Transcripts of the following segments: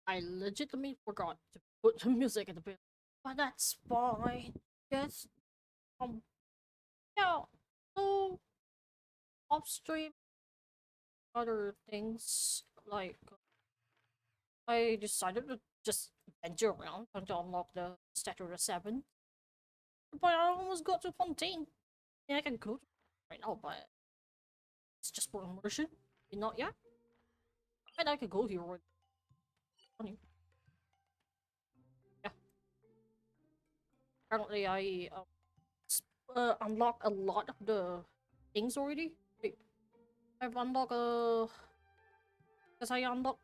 I legitimately forgot to put the music in the bit, but that's fine. Yes. Um. Yeah. So off stream, other things like I decided to just venture around until unlock the Statue of Seven, but I almost got to Fontaine. Yeah, I can go to right now, but it's just for immersion. Not yet. And I could go here with money. Yeah. Apparently, I unlocked a lot of the things already. Wait, I've unlocked because I unlocked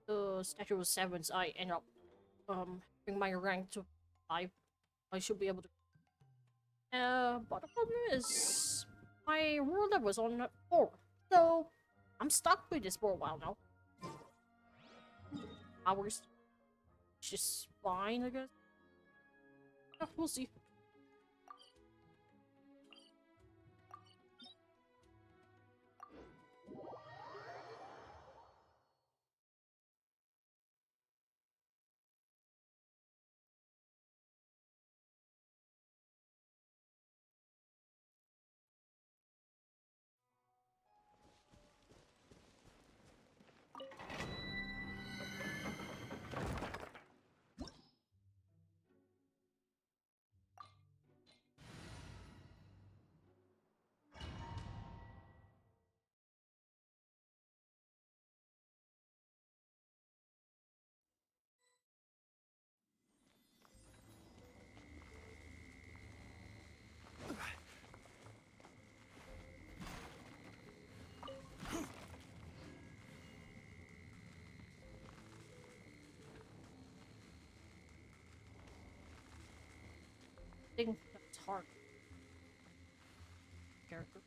the Statue of Sevens. I end up having my rank to 5. I should be able to. But the problem is my ruler was on 4, so I'm stuck with this for a while now. Hours, which is fine, I guess. Yeah, we'll see. I think that's hard. Character.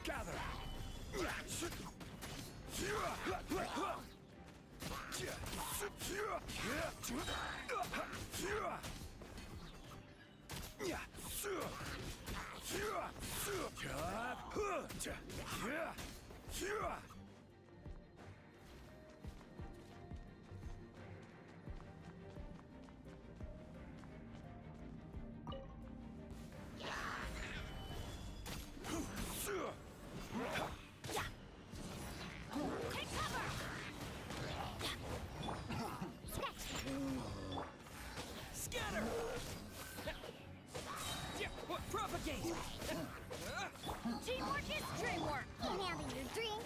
Gather. Scatter! Propagate! Teamwork is dreamwork! Now that your dream,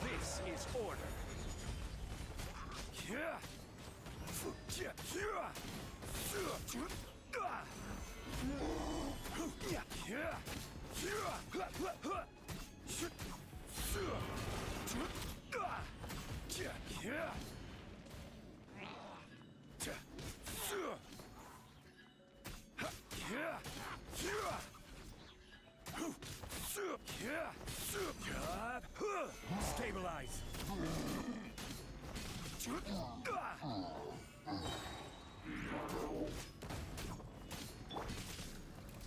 This is order. Stabilize.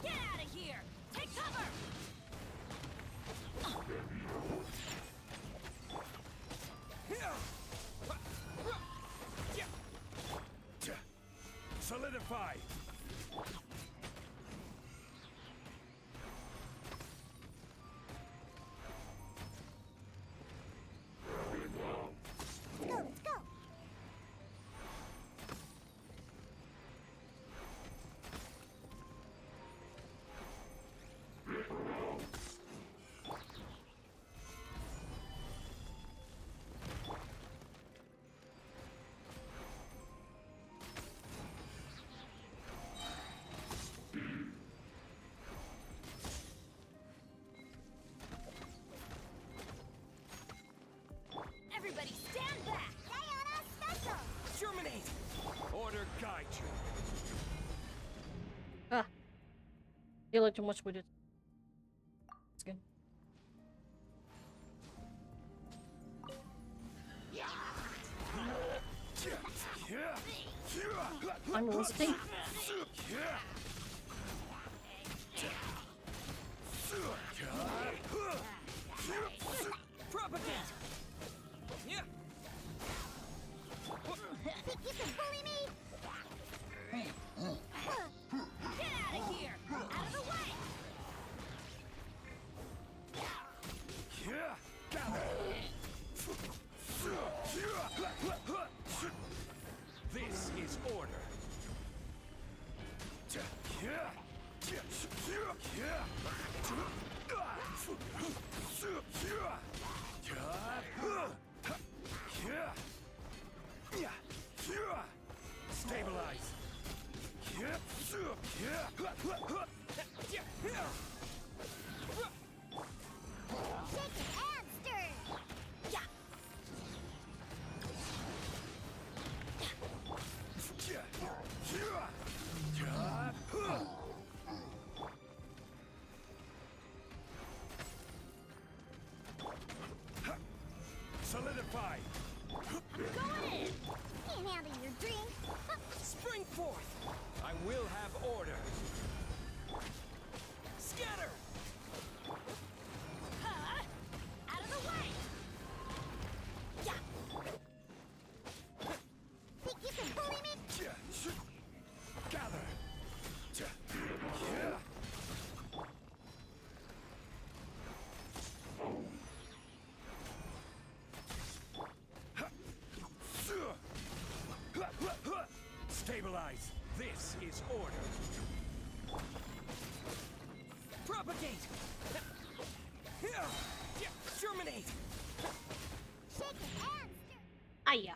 get out of here! Take cover! Solidify. Let's go, let's go! like too much with it. It's good. I'm roasting. Propagate! Yeah! You can bully me! Get out of here! Out of the way! This is order. Stabilize. Shake it and stir! Yeah! Solidify. Going in! Can't handle your drink! Spring forth. I will have order. Scatter. Huh? Out of the way! Yeah! Think you can bully me? Gather. Stabilize. This is order. Propagate. Germinate. Shake it and stir! Aya.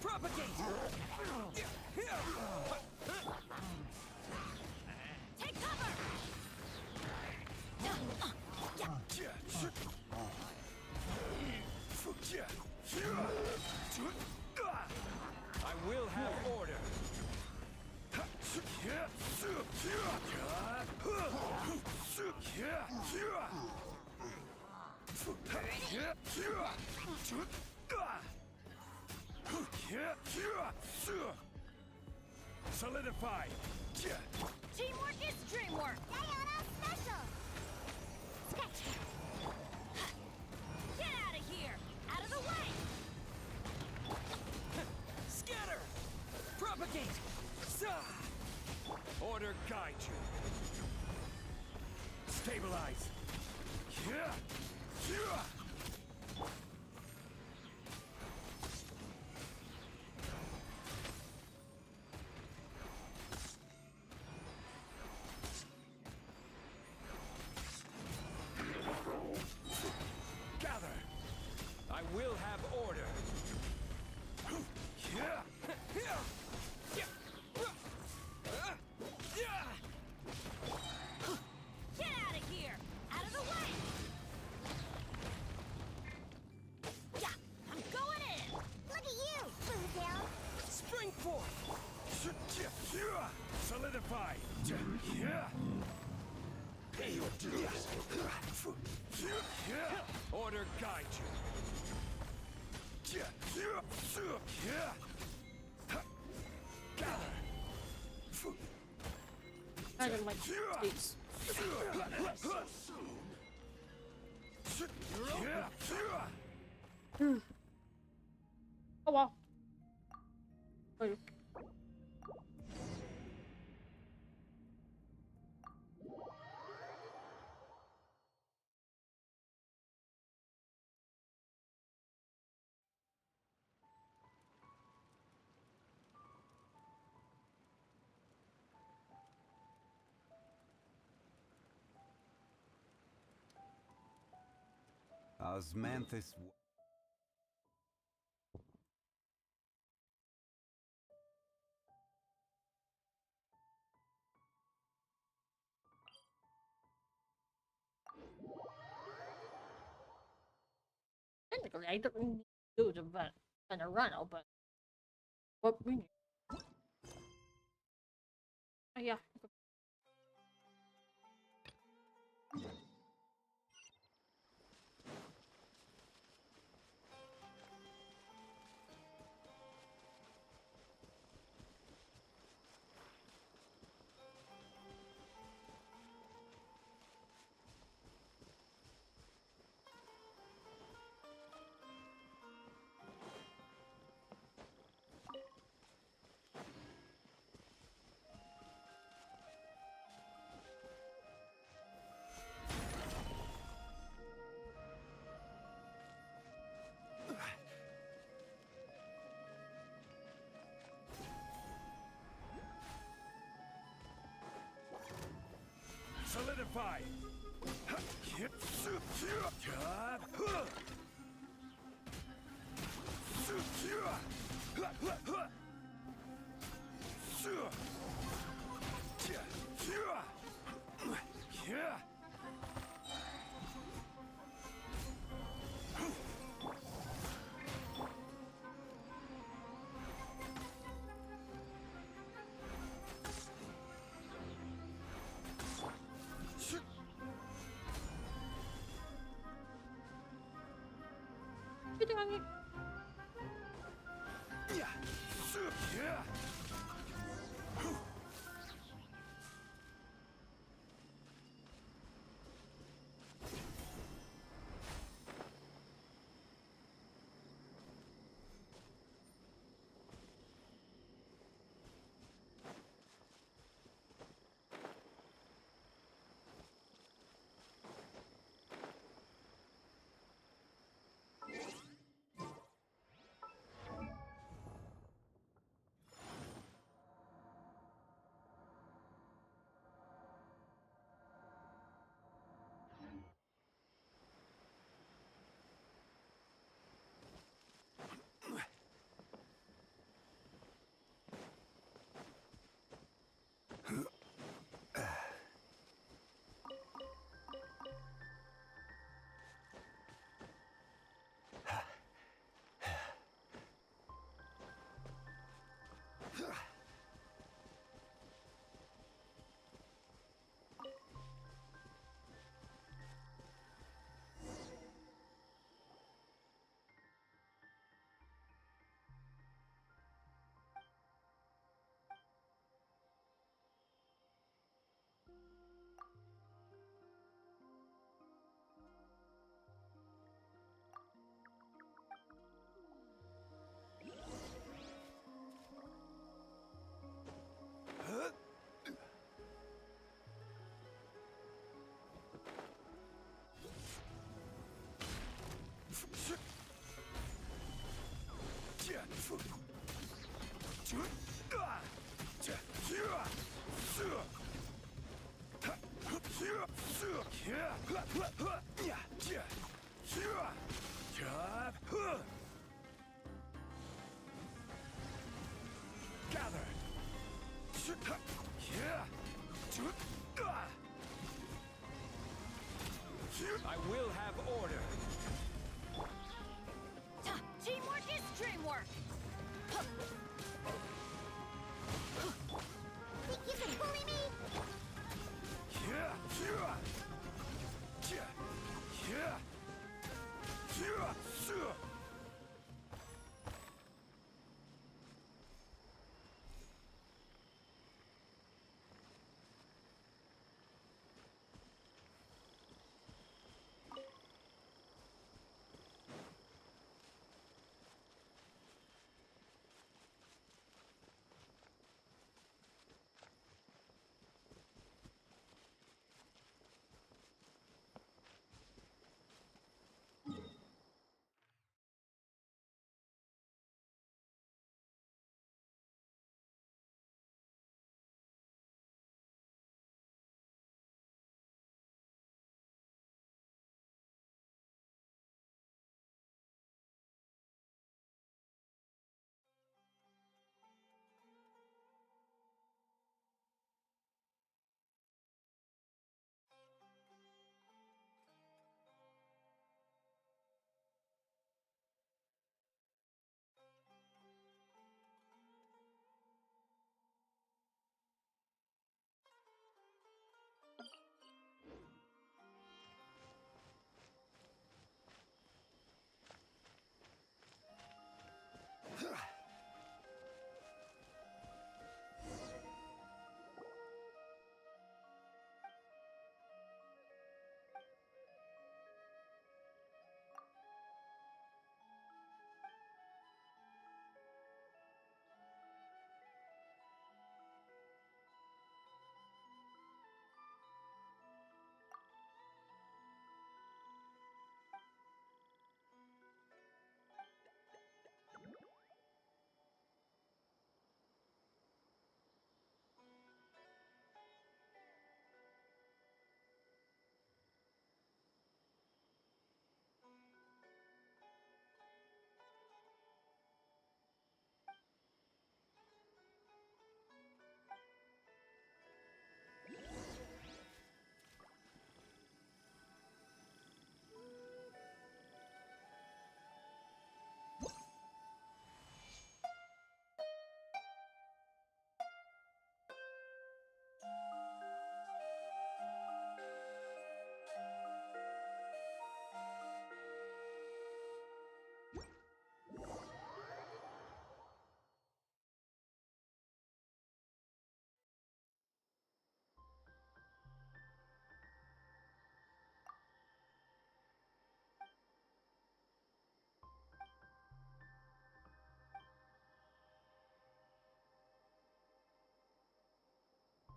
Propagate. Take cover! I will have order. Solidify. Teamwork is dreamwork! Diana special! Scratch! Get out of here! Out of the way! Scatter. Propagate. Order guide you. Stabilize. Gather. I will have order. Get out of here! Out of the way! Yeah! I'm going in! Look at you, Bluetail! Spring forth. Solidify. Pay your dues. Order guide you. Gather. I don't like these. Oh well. Wait. Osmanthus. Technically, I don't need to do the event and a run, but what we need. Oh, yeah. Solidify! What are you doing? Gather! I will have order. Teamwork is dreamwork! Think you can bully me?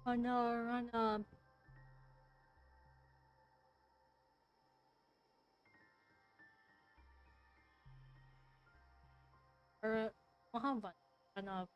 run up. Or Mohammed, run up.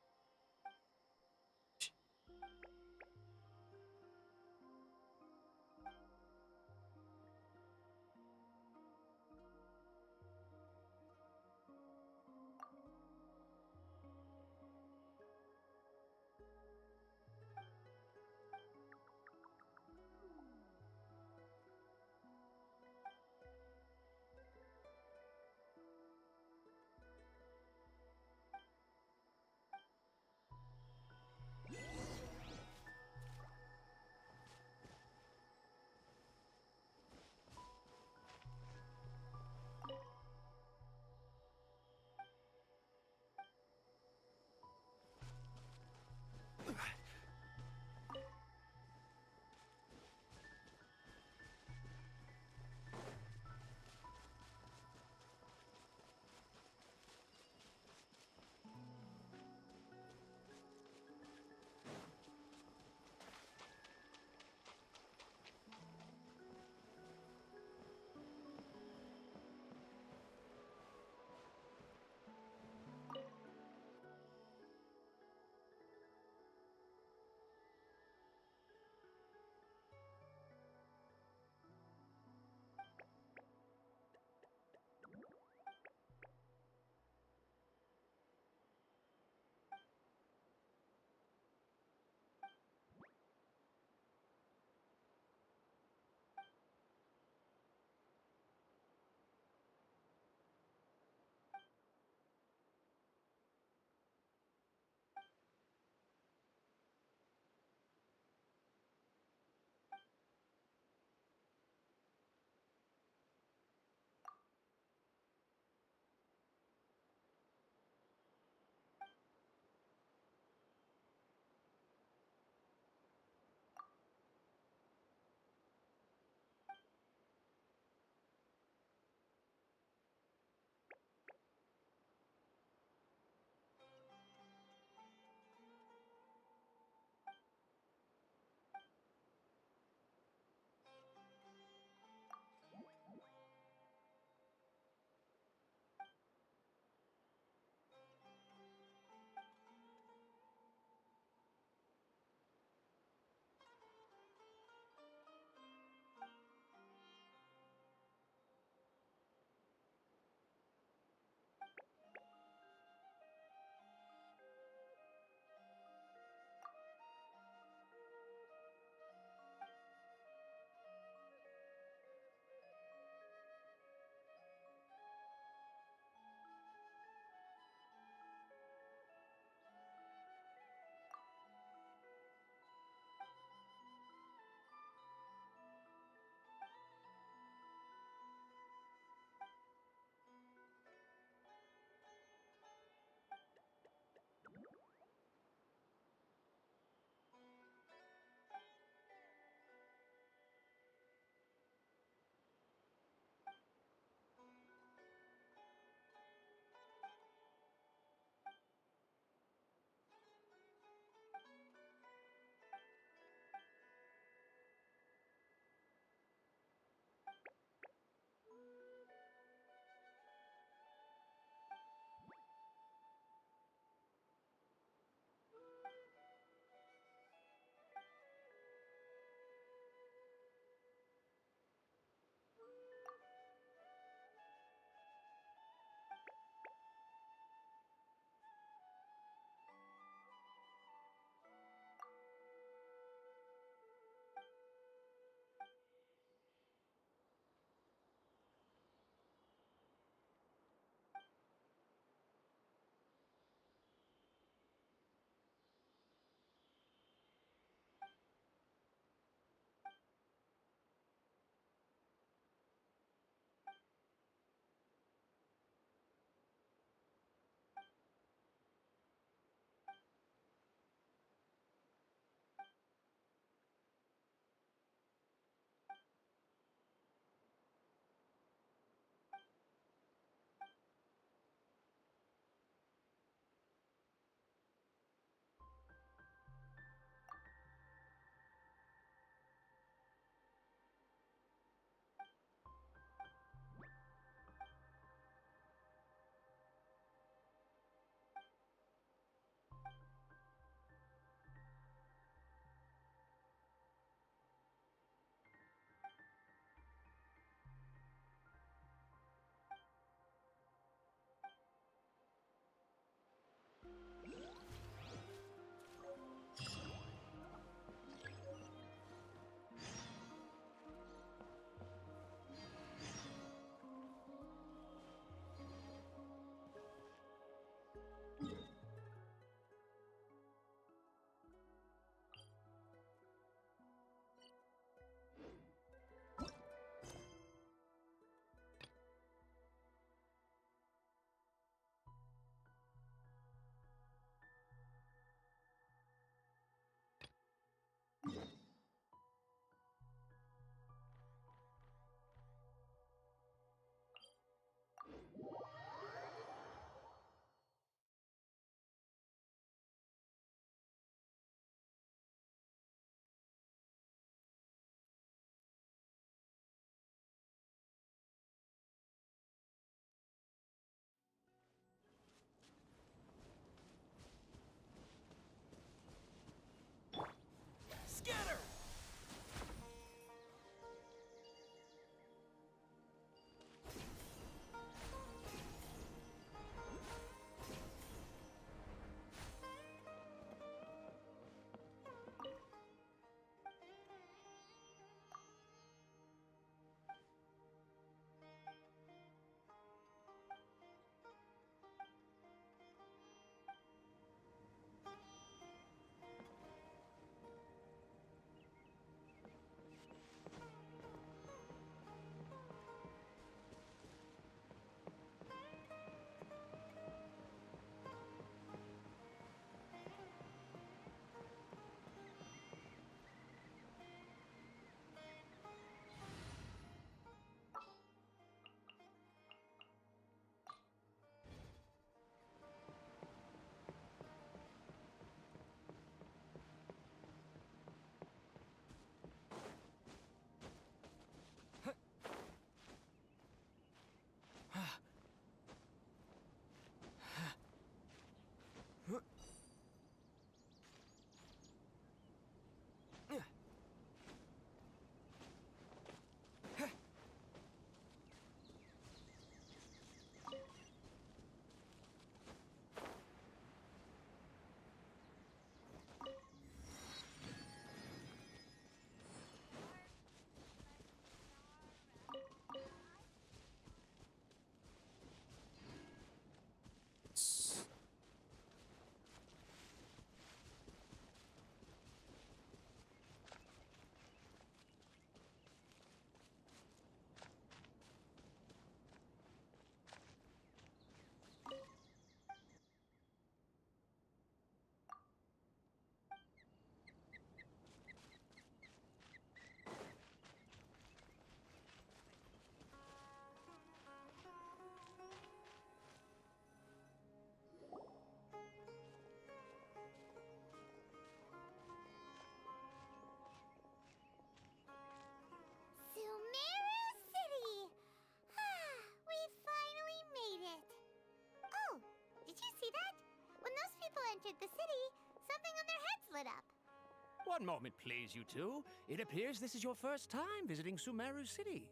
One moment, please, you two. It appears this is your first time visiting Sumeru City.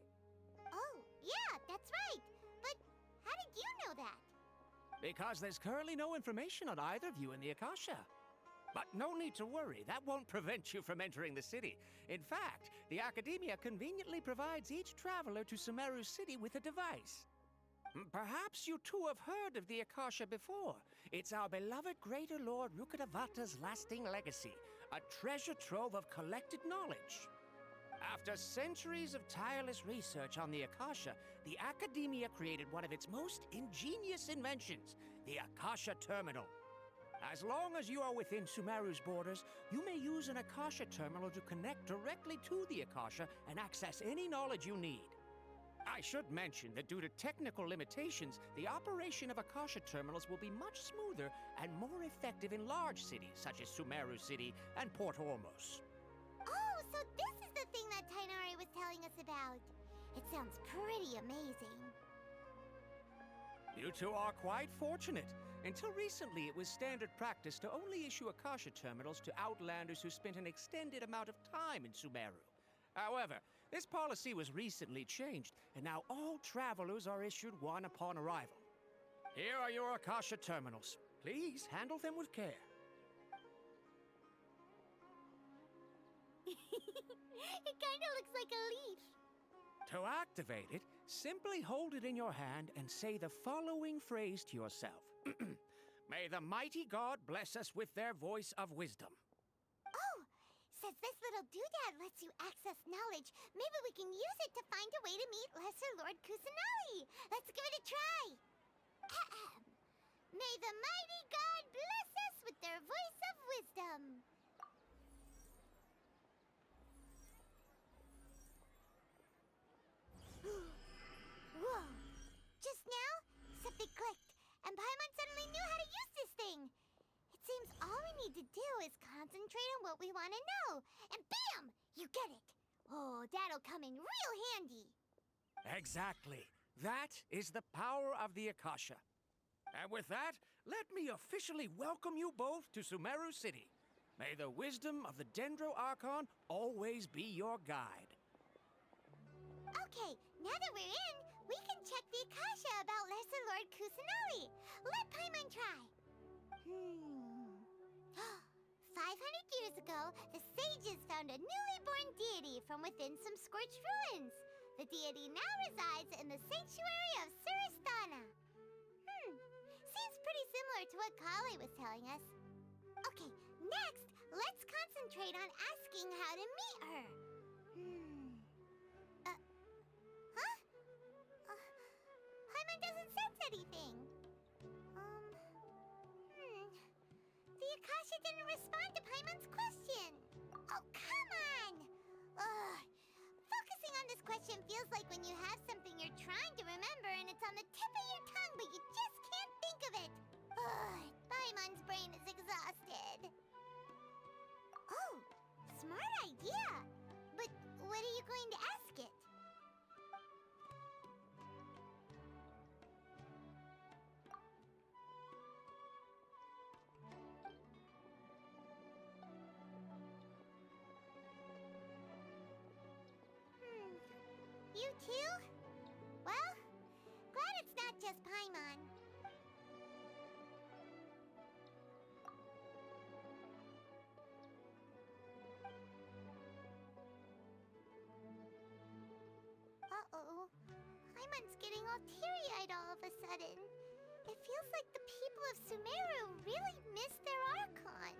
Oh, yeah, that's right. But how did you know that? Because there's currently no information on either of you in the Akasha. But no need to worry, that won't prevent you from entering the city. In fact, the Academia conveniently provides each traveler to Sumeru City with a device. Perhaps you two have heard of the Akasha before. It's our beloved Greater Lord Rukkhadevata's lasting legacy, a treasure trove of collected knowledge. After centuries of tireless research on the Akasha, the Academia created one of its most ingenious inventions, the Akasha Terminal. As long as you are within Sumeru's borders, you may use an Akasha terminal to connect directly to the Akasha and access any knowledge you need. I should mention that due to technical limitations, the operation of Akasha terminals will be much smoother and more effective in large cities such as Sumeru City and Port Ormos. Oh, so this is the thing that Tainari was telling us about. It sounds pretty amazing. You two are quite fortunate. Until recently, it was standard practice to only issue Akasha terminals to outlanders who spent an extended amount of time in Sumeru. However, this policy was recently changed, and now all travelers are issued one upon arrival. Here are your Akasha terminals. Please handle them with care. It kind of looks like a leaf. To activate it, simply hold it in your hand and say the following phrase to yourself. May the mighty God bless us with their voice of wisdom. Oh, says this little doodad lets you access knowledge. Maybe we can use it to find a way to meet Lesser Lord Kusanali. Let's give it a try. Ahem. May the mighty God bless us with their voice of wisdom. Whoa! Just now, something clicked, and Paimon suddenly knew how to use this thing. It seems all we need to do is concentrate on what we want to know, and bam! You get it. Oh, that'll come in real handy. Exactly. That is the power of the Akasha. And with that, let me officially welcome you both to Sumeru City. May the wisdom of the Dendro Archon always be your guide. Okay, now that we're in, we can check the Akasha about Lesser Lord Kusanali. Let Paimon try. 500 years ago, the sages found a newly born deity from within some scorched ruins. The deity now resides in the sanctuary of Suristana. Seems pretty similar to what Kali was telling us. Okay, next, let's concentrate on asking how to meet her. Paimon doesn't sense anything. The Akasha didn't respond to Paimon's question. Oh, come on! Ugh. Focusing on this question feels like when you have something you're trying to remember and it's on the tip of your tongue, but you just can't think of it. Ugh. Paimon's brain is exhausted. Oh, smart idea. But what are you going to ask it? You too? Well, glad it's not just Paimon. Uh-oh. Paimon's getting all teary-eyed all of a sudden. It feels like the people of Sumeru really miss their Archon.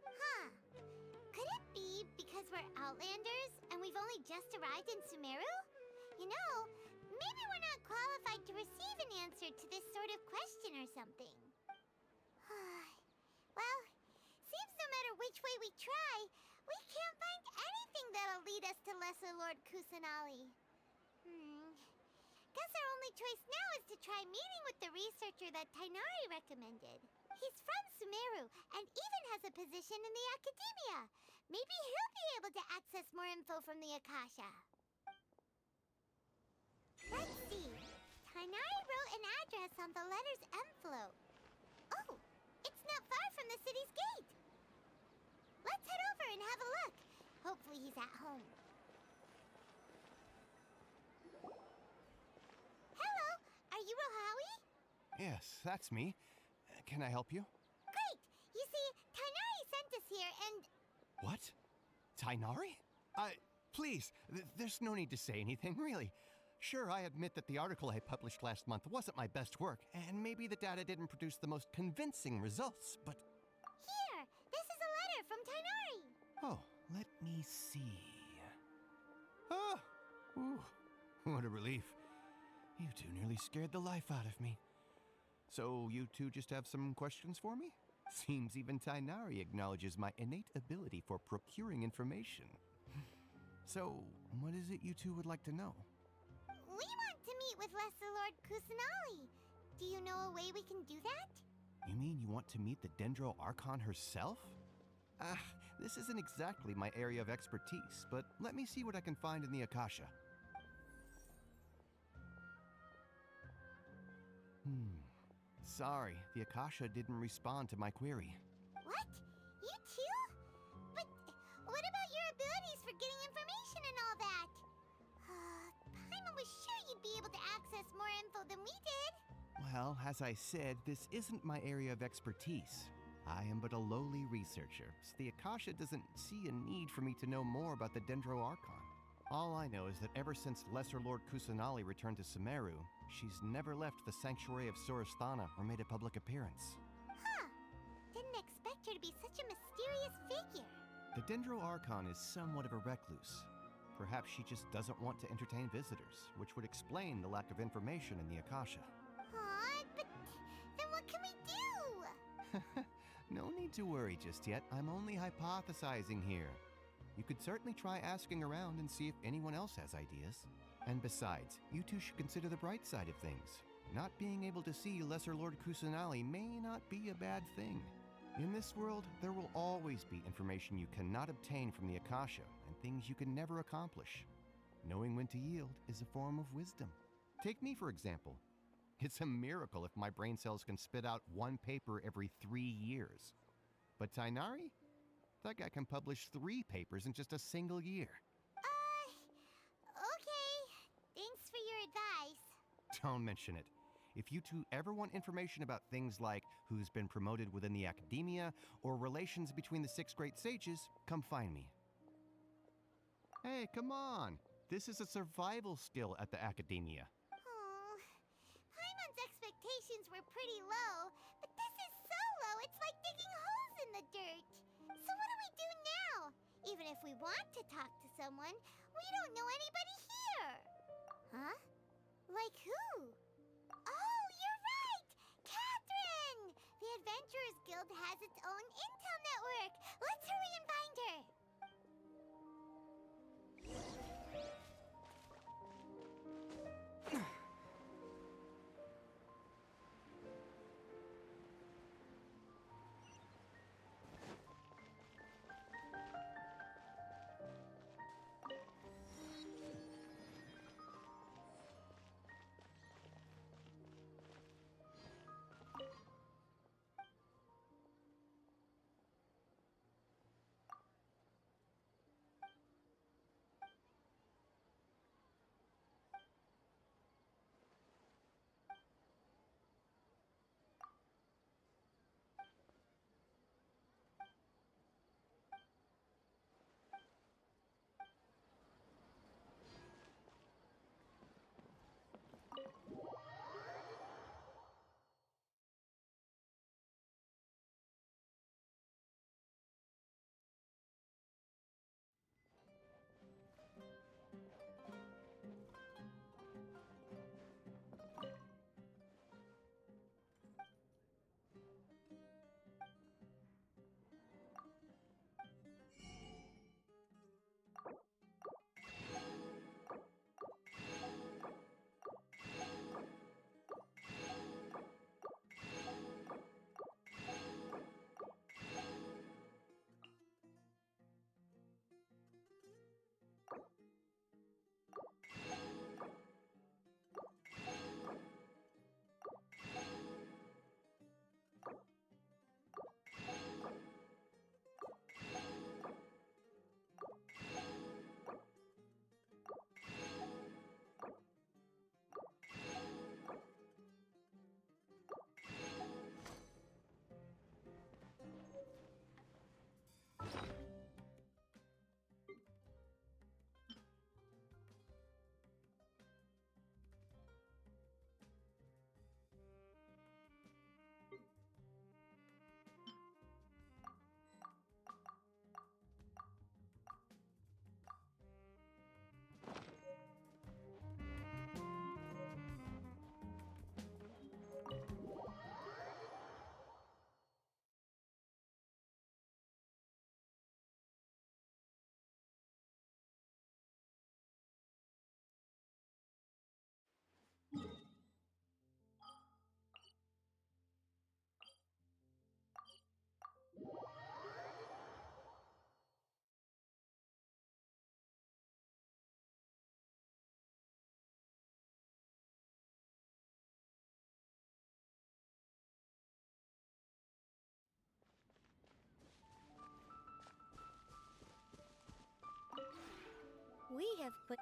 Huh. Could it be because we're Outlanders and we've only just arrived in Sumeru? You know, maybe we're not qualified to receive an answer to this sort of question or something. Well, seems no matter which way we try, we can't find anything that'll lead us to Lesser Lord Kusanali. Guess our only choice now is to try meeting with the researcher that Tainari recommended. He's from Sumeru and even has a position in the Academia. Maybe he'll be able to access more info from the Akasha. Let's see. Tainari wrote an address on the letter's envelope. Oh, it's not far from the city's gate. Let's head over and have a look. Hopefully he's at home. Hello, are you Rohawi? Yes, that's me. Can I help you? Great! You see, Tainari sent us here and... What? Tainari? Please, there's no need to say anything, really. Sure, I admit that the article I published last month wasn't my best work, and maybe the data didn't produce the most convincing results, but... Here! This is a letter from Tainari! Oh, let me see. Oh! Ooh, what a relief. You two nearly scared the life out of me. So, you two just have some questions for me? Seems even Tainari acknowledges my innate ability for procuring information. So, what is it you two would like to know? We want to meet with Lesser Lord Kusanali. Do you know a way we can do that? You mean you want to meet the Dendro Archon herself? This isn't exactly my area of expertise, but let me see what I can find in the Akasha. Sorry, the Akasha didn't respond to my query. What? You too? But what about your abilities for getting information and all that? Paimon was sure you'd be able to access more info than we did. Well, as I said, this isn't my area of expertise. I am but a lowly researcher, so the Akasha doesn't see a need for me to know more about the Dendro Archon. All I know is that ever since Lesser Lord Kusanali returned to Sumeru, she's never left the Sanctuary of Sorasthana or made a public appearance. Huh. Didn't expect her to be such a mysterious figure. The Dendro Archon is somewhat of a recluse. Perhaps she just doesn't want to entertain visitors, which would explain the lack of information in the Akasha. But then what can we do? No need to worry just yet. I'm only hypothesizing here. You could certainly try asking around and see if anyone else has ideas. And besides, you two should consider the bright side of things. Not being able to see Lesser Lord Kusanali may not be a bad thing. In this world, there will always be information you cannot obtain from the Akasha and things you can never accomplish. Knowing when to yield is a form of wisdom. Take me, for example. It's a miracle if my brain cells can spit out one paper every 3 years. But Tainari? That guy can publish 3 papers in just a single year. Okay. Thanks for your advice. Don't mention it. If you two ever want information about things like who's been promoted within the academia or relations between the 6 great sages, come find me. Hey, come on. This is a survival skill at the academia. Oh, Paimon's expectations were pretty low, but this is so low it's like digging holes in the dirt. So what do we do now? Even if we want to talk to someone, we don't know anybody here. Huh? Like who? Oh, you're right! Catherine! The Adventurers Guild has its own intel network. Let's hurry and find her. We have put...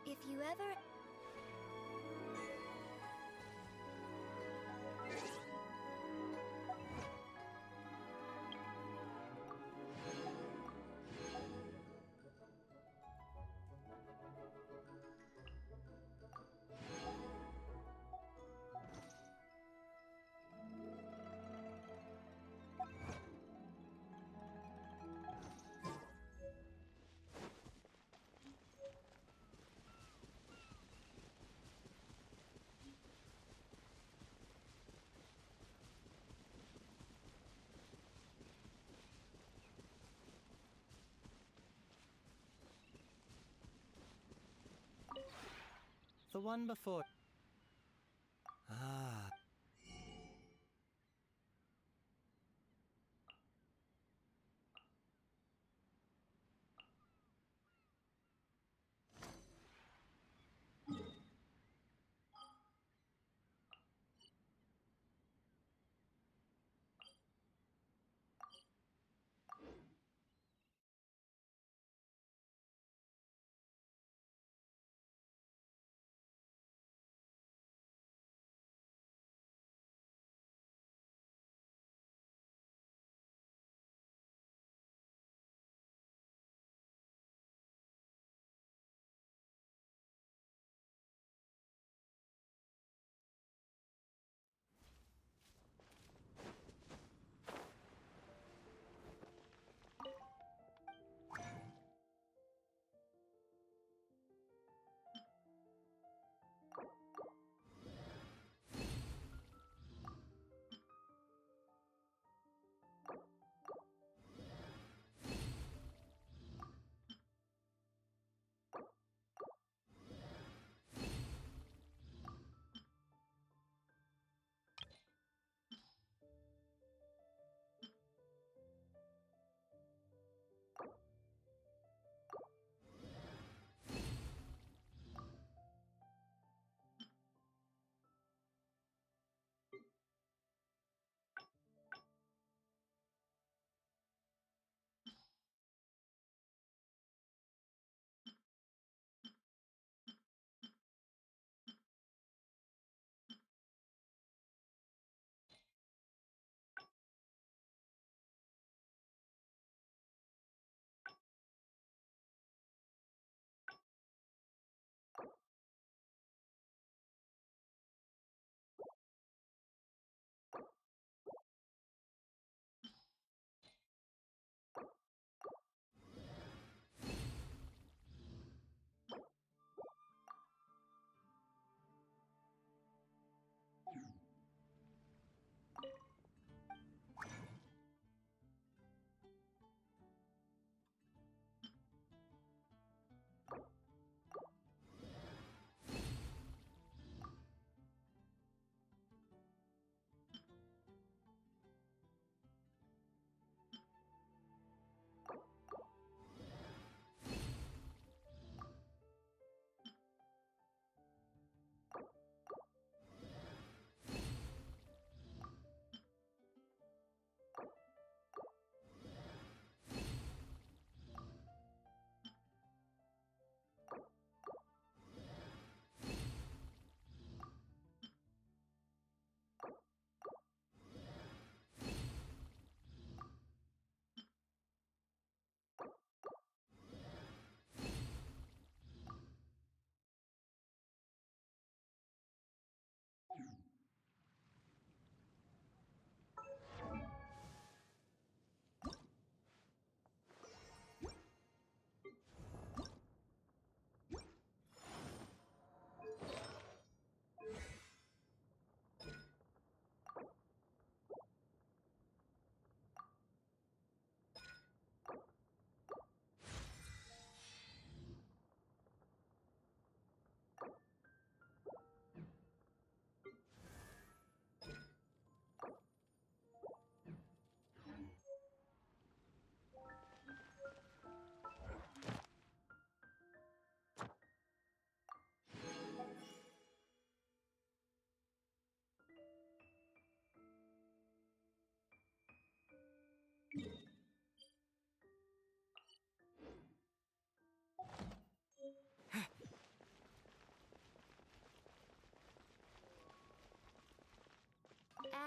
If you ever... The one before. Ah.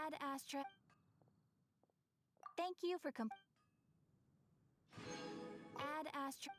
Ad Astra. Thank you for Ad Astra.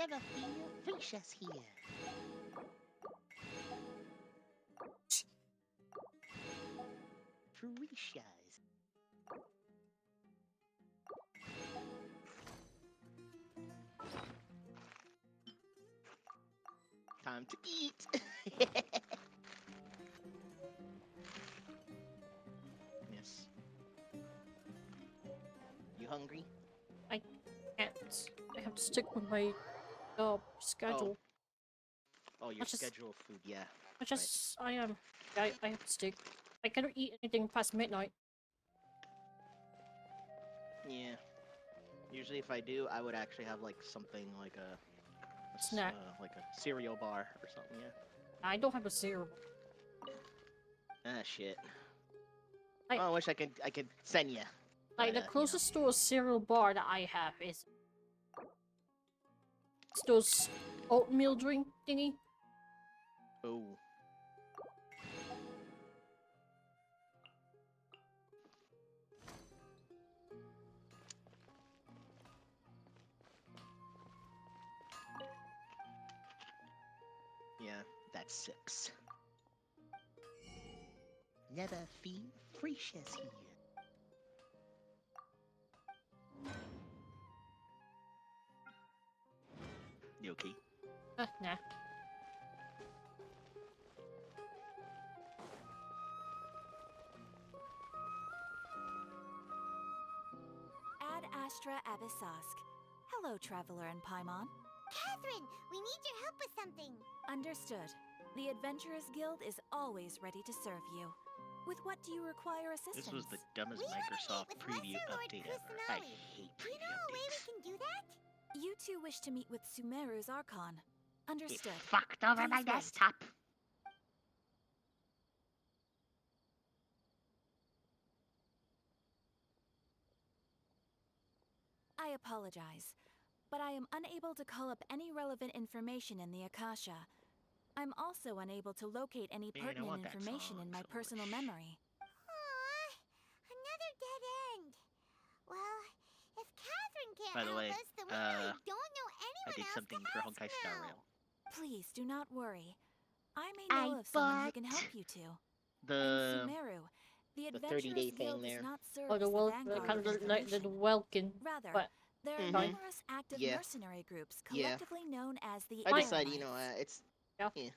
Never fear, Felicia's here. Felicia's. Time to eat. Yes. You hungry? I can't. I have to stick with my schedule. Oh, your Let's just- schedule of food, yeah. I am. I have to stick. I cannot eat anything past midnight. Yeah. Usually if I do, I would actually have like something like a Snack. like a cereal bar or something, yeah. I don't have a cereal. Ah, shit. I- Oh, I wish I could send you. Like the closest to a cereal bar that I have is it's those oatmeal drink thingy. Oh. Yeah, that sucks. Never fear, Felicia's here. You okay? Nah. Ad Astra Abyssask. Hello, Traveler and Paimon. Catherine, we need your help with something. Understood. The Adventurers Guild is always ready to serve you. With what do you require assistance? This was the dumbest We wanna meet Microsoft with preview Lesser Lord update ever. I Personali. hate Do you preview know a way we updates. can do that? You two wish to meet with Sumeru's Archon. It Understood. fucked over my Please wait. desktop. I apologize, but I am unable to call up any relevant information in the Akasha. I'm also unable to locate any Man, I pertinent want that information song in my so personal much. memory. Aww, another dead end. Well, if Catherine can't By the help way, us, then we really don't know I anyone did else something to for ask Honkai Star now. Rail. Please do not worry. I may I know of someone who can bought help you two. The And Sumeru, the the Adventurers 30-day thing Guild there. does not serve Or the as the well, vanguard kind of of like the information. Welkin. Rather, but- there are Mhm. numerous active Yeah. mercenary groups Yeah. collectively known as the I Mine- decided, you know, Aramites. it's They take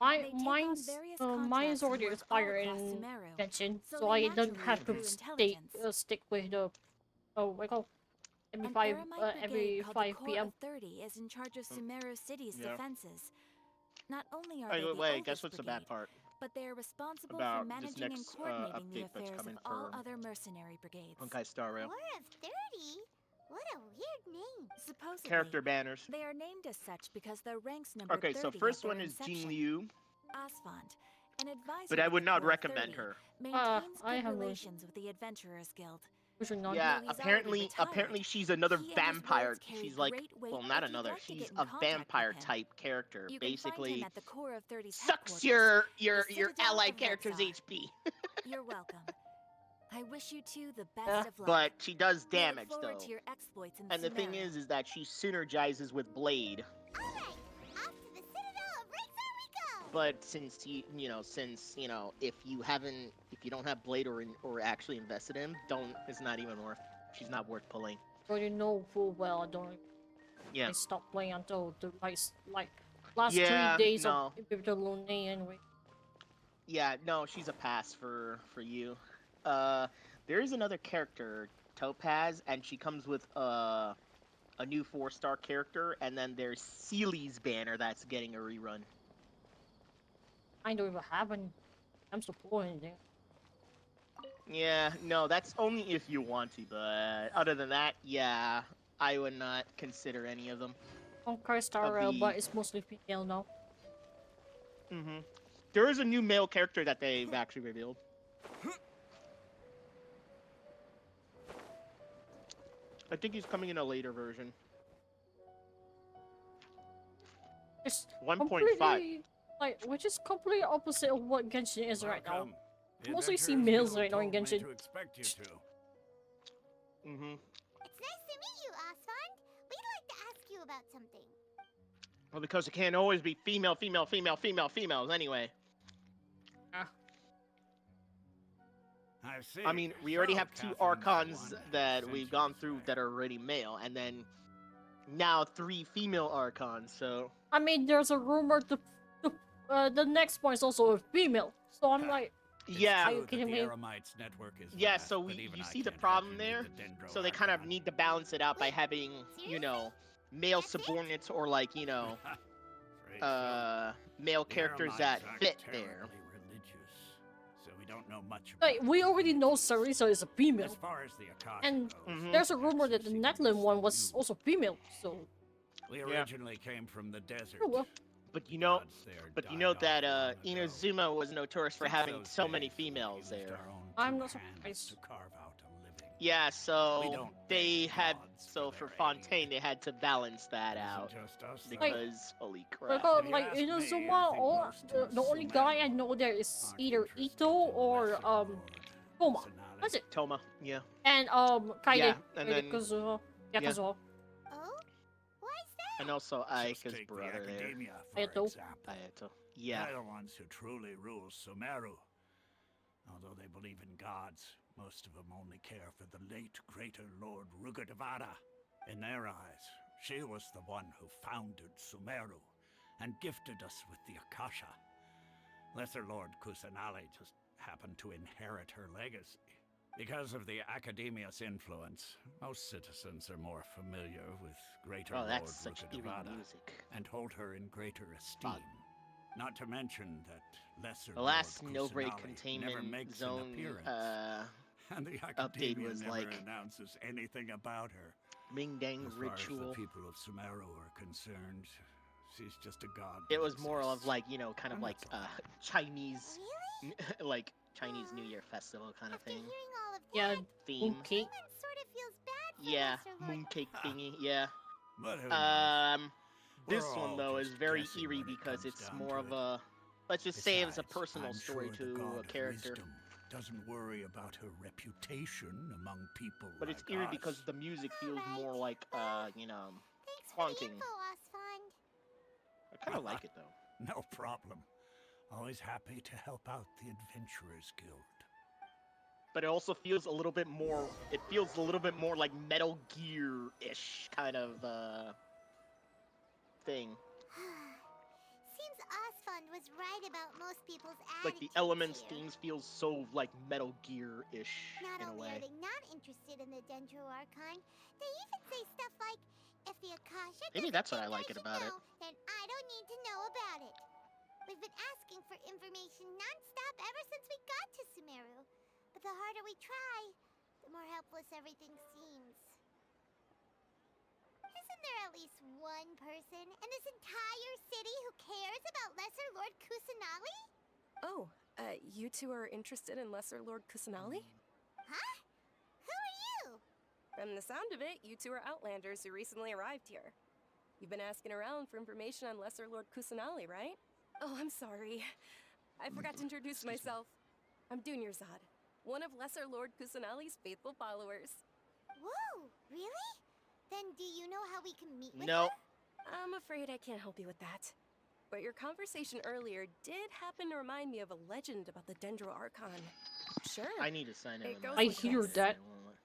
on Mine's various mine's contracts and already work all expired across in Sumeru, Genshin, so so they I don't naturally have to accrue stick intelligence. stick with the what I call every An five Aramite brigade every called 5 the Corps p.m. of 30 is in charge of Sumeru City's Yeah. defenses. Not only are By they the the way, oldest guess what's the brigade, bad part but they are responsible about for this managing and next coordinating the update that's affairs of coming all for other mercenary brigades. Honkai Star Rail? War of 30? What a weird name. Supposedly, Character banners. they are named as such because their ranks numbered Okay, 30 so at first their one is Jin inception. Liu, Asfand, an advisor but I to would the not Corps of recommend 30, her. maintains I good have a- relations with the Adventurers Guild. Usually not. Yeah, Though he's apparently already she's another He and his vampire. words carry She's like, great weight well, not if you'd another. like to She's get in a contact with vampire him. type character. You can find Basically, him at the Corps of 30's sucks headquarters, your the your Citadel allied of character's Rexar. HP. You're welcome. I wish you two the best Yeah. of luck. But she does We look damage forward though. to your exploits in And the thing Sumeru. is that she synergizes with Blade. Alright, off to the Citadel of Rexar we go! But since if you don't have Blade or actually invested in, it's not even worth. She's not worth pulling. So you know full well I don't. Yeah. I stopped playing until the like last Yeah, 3 days no. of Biblical Lune anyway. Yeah, no, she's a pass for you. There is another character, Topaz, and she comes with a new 4-star character, and then there's Seely's banner that's getting a rerun. I don't even have any. I'm supporting anything. Yeah, no, that's only if you want to, but other than that, yeah, I would not consider any of them. Honkai Star Of Rail, the- but it's mostly female now. Mm-hmm. There is a new male character that they've actually revealed. I think he's coming in a later version. It's 1.5. completely like which is completely opposite of what Genshin is right now. Welcome. The Mostly see Adventurers males Guild right now in told me Genshin. to expect you two. Mm-hmm. It's nice to meet you, Asfand. We'd like to ask you about something. Well, because it can't always be female, female, female, female, females anyway. I see. I mean, we already So, have 2 Catherine's the Archons one who that sent we've you gone this through way. that are already male, and then now 3 female Archons, so... I mean, there's a rumor the next one is also a female. So I'm like, It's Yeah, Are you true that kidding the me? Eremites network is yeah, vast, so but you even I see the can't help problem you there? meet the Dendro So they kind of Archon. need to balance it out by Wait, having, you know, male That's it? subordinates or like, you know, Afraid so. male The characters Eremites that aren't fit terribly there. religious, so we don't know much about like we already know divinities. Sarisa is a female, As far as the Akasha and goes, Mhm. there's a rumor that the access Netlin is one was new. also female. So We Yeah. originally came from the desert. oh well. But you know, Gods there but you died know off that long ago. Inazuma was notorious for Since having those so many days, we've females used there. our own I'm two not hands surprised. to carve out a living. Yeah, We so don't they beg had gods so for for their Fontaine aid. they had to balance that It isn't out just us, though. because holy crap. Because If you like ask me, I Inazuma, think all most the in only guy I Sumeru know there is aren't either interested Ito in or Lesser Lord Toma. Kusanali. That's it. Toma, yeah. And Kaide. Yeah, and then Kazuha. Yeah, yeah. Kazuha. Oh? Why's that? and also Just Aika's take brother the there. Academia, for Ayato. example. Ayato. Yeah. They're the ones who truly rule Sumeru. Although they believe in gods, most of them only care for the late greater Lord Rugadavada. In their eyes, she was the one who founded Sumeru and gifted us with the Akasha. Lesser Lord Kusanali just happened to inherit her legacy. Because of the Academia's influence, most citizens are more familiar with greater Oh, Lord that's such eerie Rugadavada music. and hold her in greater esteem. Not to mention that Lesser The last Lord no break Kusanali never containment makes zone an appearance, update and the Academia was never like announces anything about her. Ming Dang As far as ritual. the people of Sumeru are concerned, she's just a god. It that was more of exists. like, you know, kind of And like that's all. Chinese Really? like Chinese New Year festival kind of After thing. hearing all of Yeah, that, Theme. mooncake. Paimon sort of feels bad for Yeah, Lesser Lord. mooncake thingy, yeah. But who knows? This We're one all though is just very guessing eerie when it because comes it's down more to of it. a, let's just say it's a Besides, personal I'm story sure the to god a of character. wisdom doesn't worry about her reputation among people But like it's eerie us. because the music feels more like, you know, Thanks for haunting. the info, Osfond. I kind of like it though. No problem. Always happy to help out the Adventurers Guild. But it also feels a little bit more, it feels a little bit more like Metal Gear-ish kind of, thing. Seems Osfond was right about most people's Like the attitudes Elements here. themes feels so like Metal Gear-ish Not in a only way. are they not interested in the Dendro Archon, they even say stuff like, if the Akasha Maybe doesn't that's what I think like it should about it. know, then I don't need to know about it. We've been asking for information non-stop ever since we got to Sumeru. But the harder we try, the more helpless everything seems. Isn't there at least one person in this entire city who cares about Lesser Lord Kusanali? Oh, you two are interested in Lesser Lord Kusanali? Huh? Who are you? From the sound of it, you two are Outlanders who recently arrived here. You've been asking around for information on Lesser Lord Kusanali, right? Oh, I'm sorry. I forgot to introduce myself. I'm Dunyarzad, one of Lesser Lord Kusanali's faithful followers. Whoa, really? Then do you know how we can meet with No, her? I'm afraid I can't help you with that. But your conversation earlier did happen to remind me of a legend about the Dendro Archon. Sure. I need to sign in It with goes my I like hear this. that.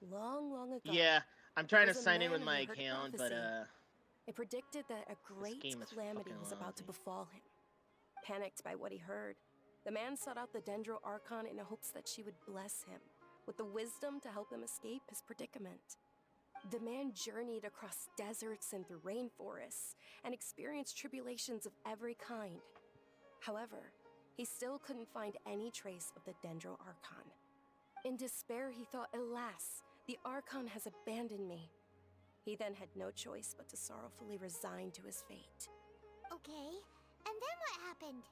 Long, long ago. Yeah, I'm trying to was a sign in with man my who heard a account, but prophecy. It predicted that a great game is calamity fucking was about to lousy. befall him. Panicked by what he heard, the man sought out the Dendro Archon in hopes that she would bless him with the wisdom to help him escape his predicament. The man journeyed across deserts and through rainforests and experienced tribulations of every kind. However, he still couldn't find any trace of the Dendro Archon. In despair, he thought, alas, the Archon has abandoned me. He then had no choice but to sorrowfully resign to his fate. Okay, and then what happened?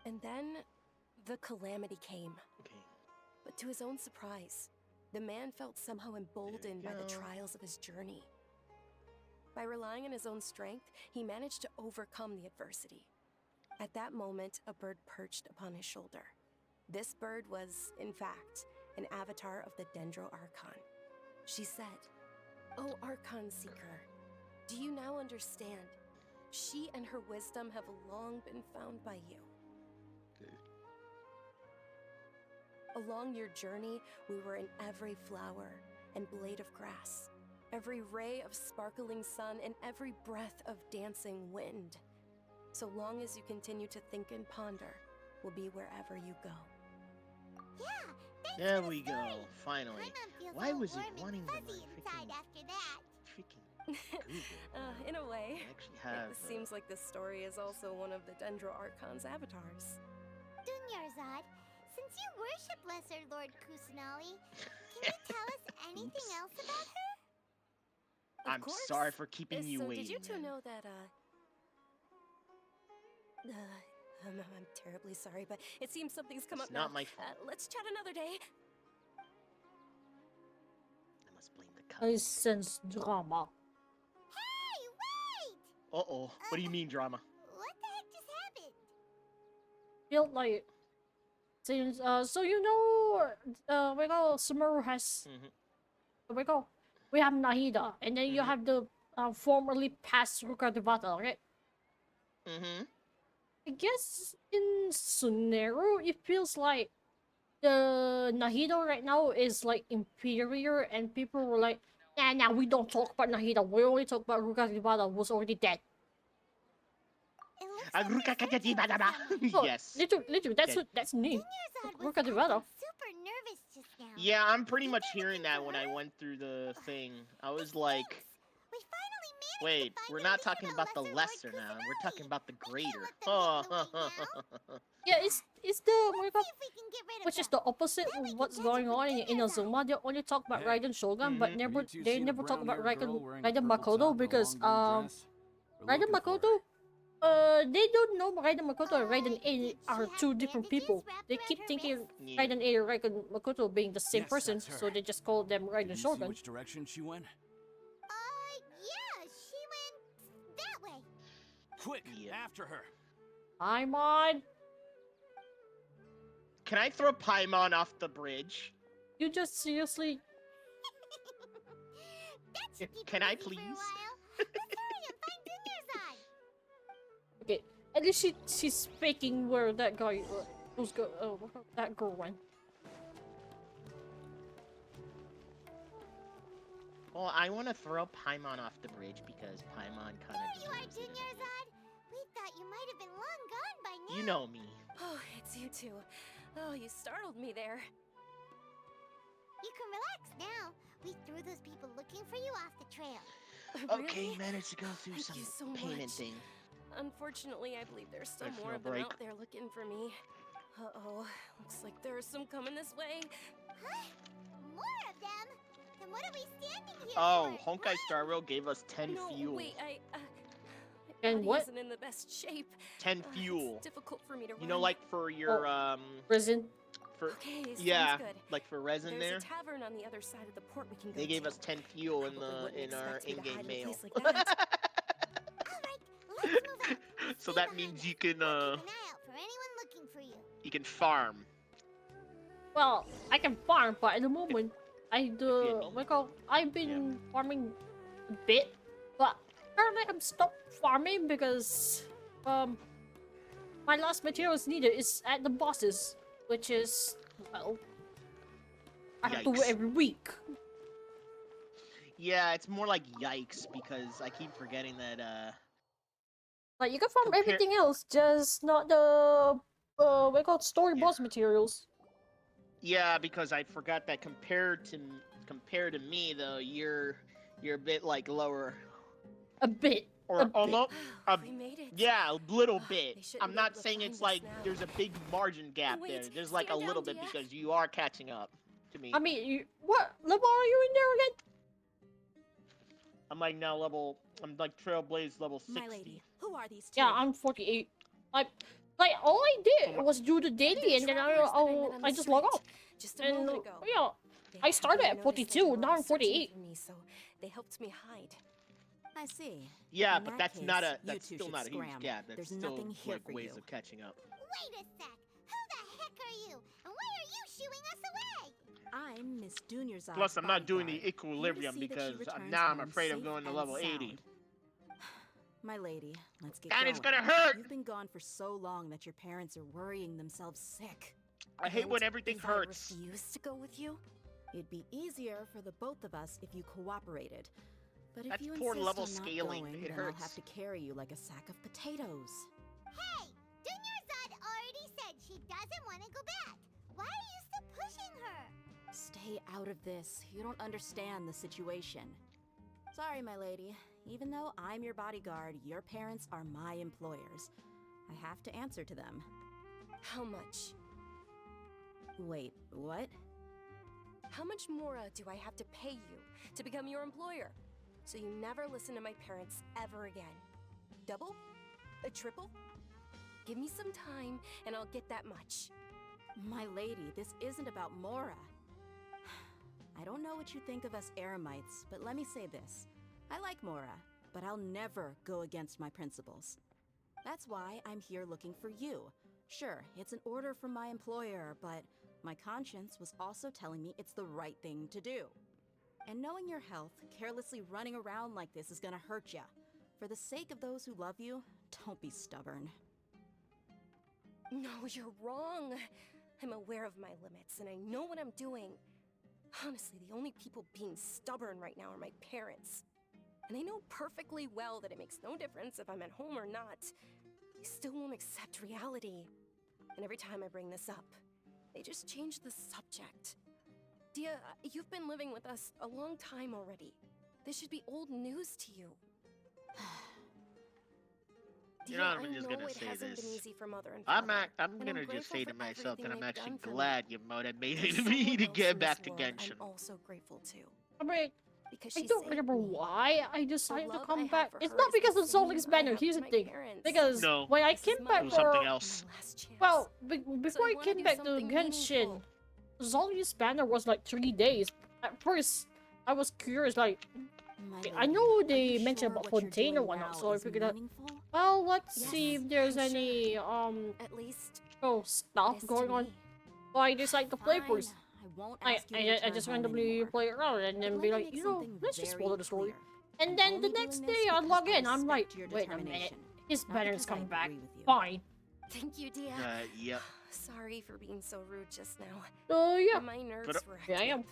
And then, the calamity came. Okay. But to his own surprise, the man felt somehow emboldened by the go. trials of his journey. By relying on his own strength, he managed to overcome the adversity. At that moment, a bird perched upon his shoulder. This bird was, in fact, an avatar of the Dendro Archon. She said, "O Archon Seeker, do you now understand? She and her wisdom have long been found by you. Along your journey, we were in every flower and blade of grass, every ray of sparkling sun, and every breath of dancing wind. So long as you continue to think and ponder, we'll be wherever you go. Yeah, thanks There for the we go. story. Finally. Paimon feels Why all was it warm and wanting to fuzzy inside after that. freaking Google? In a way. I actually have. It seems like this story is also one of the Dendro Archon's avatars. Dunyarzad, since you worship Lesser Lord Kusanali, can you tell us anything else about her? Of I'm course. sorry for keeping you so waiting. did you two then. know that, I'm terribly sorry, but it seems something's come It's up not now. my fault. Let's chat another day. I must blame the I cup. sense drama. Hey, wait! Uh-oh. What do you mean, drama? What the heck just happened? Feel like since so you know we go Sumeru has we have Nahida, and then you Mhm. have the formerly past Ruka Devata, right? Mm-hmm. I guess in Sumeru it feels like the Nahida right now is like inferior, and people were like, nah, we don't talk about Nahida. We only talk about Ruka Devata, who's already dead. It looks like you're searching for someone. Oh, Yes. literally, Dead. that's me. Dunyarzad was Ruka acting Devata. super nervous just now. Yeah, I'm pretty You much were hearing looking that for when her? I went through the thing. I was This like, stinks. We finally managed wait, to find we're a not lead talking on about the Lesser Lord lesser now. We're talking Kusanali. about the We can't greater. let them get in the way now. Yeah, it's the Let's see if we can get rid of which is them. the opposite Then we of can what's catch going up with on in Dunyarzad. Azuma. They only talk about Hey. Raiden Shogun, Mhm. but Have never you two they seen a never talk about brown-haired girl Raiden wearing a Raiden purple Makoto top and a because long green dress? We're Raiden looking for her. Makoto they don't know Raiden Makoto and Raiden A Did she are have two different bandages people. wrapped They around keep her thinking wrist? Yeah. Raiden A and Raiden Makoto being the same Yes, person, that's her. so they just call them Did Raiden you see Shogun. which direction she went? Yeah, she went that way. Quick, Yeah. after her. I'm on. Can I throw Paimon off the bridge? You just seriously. That should keep Can her I busy for a please? while. Let's hurry and find Dunyarzad. Okay, at least she's faking where that guy that girl went. Well, I want to throw Paimon off the bridge because Paimon kind There of you are, Dunyarzad. We thought you might have been long gone by now. You know me. Oh, it's you two. Oh, you startled me there. You can relax now. We threw those people looking for you off the trail. Okay, Really? managed to go through Thank some you so payment much. thing. Unfortunately, I believe there's still Personal more of them break. out there looking for me. Uh-oh. Looks like there are some coming this way. Huh? More of them? Then what are we standing here Oh, for? Honkai Star Rail gave us 10 No, fuel. wait, my And body what? isn't in the best shape. 10 fuel. It's difficult for me to You know, run. like for your Prison. for Okay, yeah, sounds good. like for resin There's there. a tavern on the other side of the port we can go They gave to. us 10 fuel in Probably wouldn't our expect me to in-game hide in a mail. place like that. Alright, let's move on. So Stay that behind means us. you can We'll keep an eye out for anyone looking for you. you can farm. Well, I can farm, but at the moment, I've Yeah. been farming a bit, but currently I'm stopped farming because my last materials needed is at the bosses, which is well, I have to do it Yikes. every week. Yeah, it's more like yikes because I keep forgetting that Like you can farm Compare- everything else, just not the story Yeah. boss materials. yeah, because I forgot that compared to me though, you're a bit like lower A bit. or A bit. almost We made it. yeah, a little Ugh, bit. they shouldn't I'm be not able to saying find it's us like now. there's a big margin gap Wait, there. There's like a stand little down, bit Dia. because you are catching up to me. I mean, what level are you in there again? I'm like now level. I'm like Trailblaze level 60. My lady, who are these two? Yeah, I'm 48. Like all I did was do the daily, The and then travelers that I met on I the just log street off. Just a And moment ago. yeah, They I started happened at to notice that 42, you were now all I'm searching 48. for me, so they helped me hide. I see. Yeah, In but that that's not case, a. you That's two still should not a huge scram. gap. That's There's still nothing here like for ways you. of catching up. Wait a sec. Who the heck are you? And why are you shooing us away? I'm Miss Dunyarzad's Plus, I'm not doing the bodyguard, here to equilibrium see that she because returns now I'm home afraid of safe going to and level sound. 80. My lady, let's get And going. it's gonna hurt! You've been gone for so long that your parents are worrying themselves sick. I hate when And everything if hurts. I refuse to go with you, it'd be easier for the both of us if you cooperated. But if That's you poor insist level on not scaling. going, It then hurts. I'll have to carry you like a sack of potatoes. Hey, Dunyarzad already said she doesn't want to go back. Why are you still pushing her? Stay out of this. You don't understand the situation. Sorry, my lady. Even though I'm your bodyguard, your parents are my employers. I have to answer to them. How much? Wait, what? How much more do I have to pay you to become your employer? So you never listen to my parents ever again. Double? A triple? Give me some time and I'll get that much. My lady, this isn't about Mora. I don't know what you think of us Eremites, but let me say this. I like Mora, but I'll never go against my principles. That's why I'm here looking for you. Sure, it's an order from my employer, but my conscience was also telling me it's the right thing to do. And knowing your health, carelessly running around like this is gonna hurt ya. For the sake of those who love you, don't be stubborn. No, you're wrong. I'm aware of my limits and I know what I'm doing. Honestly, the only people being stubborn right now are my parents. And they know perfectly well that it makes no difference if I'm at home or not. They still won't accept reality. And every time I bring this up, they just change the subject. Dia, you've been living with us a long time already. This should be old news to you. You Dia, know, I'm I just know gonna it say hasn't this. been easy for mother and I'm father, I'm and gonna just grateful say to for myself that everything I'm they've actually done for me. glad you There's motivated someone me to else get in back this to world Genshin. I'm also grateful to. I mean, Because I she don't saved remember me. why I decided to love I come have back. for It's her not is the because of same Zolic's I banner. have Here's for the my thing. parents. Because No. when I This came is back It was my something for else. my last chance. well, So before I wanna came do back to something Genshin, meaningful. Zolic's banner was like 3 days. At first, I was curious, like, My I lady, know are they you mentioned sure about what you're container doing whatnot, now so I is figured out, meaningful? well, let's Yes, see if there's I'm sure. any At least stuff it is going to on. me. So I decided to play Fine. first. I won't I ask you to I return just home randomly anymore. play around and But then let be me like, make you know, something let's just very follow the story. clear. And I'm then the only next doing day this I because log I in. I'm like, respect your wait a minute, determination, his not banner's because I coming back. agree with you. Fine. Thank you, Dia. Yep. Sorry for being so rude just now. Yeah. My nerves But, were yeah, I acting am. up.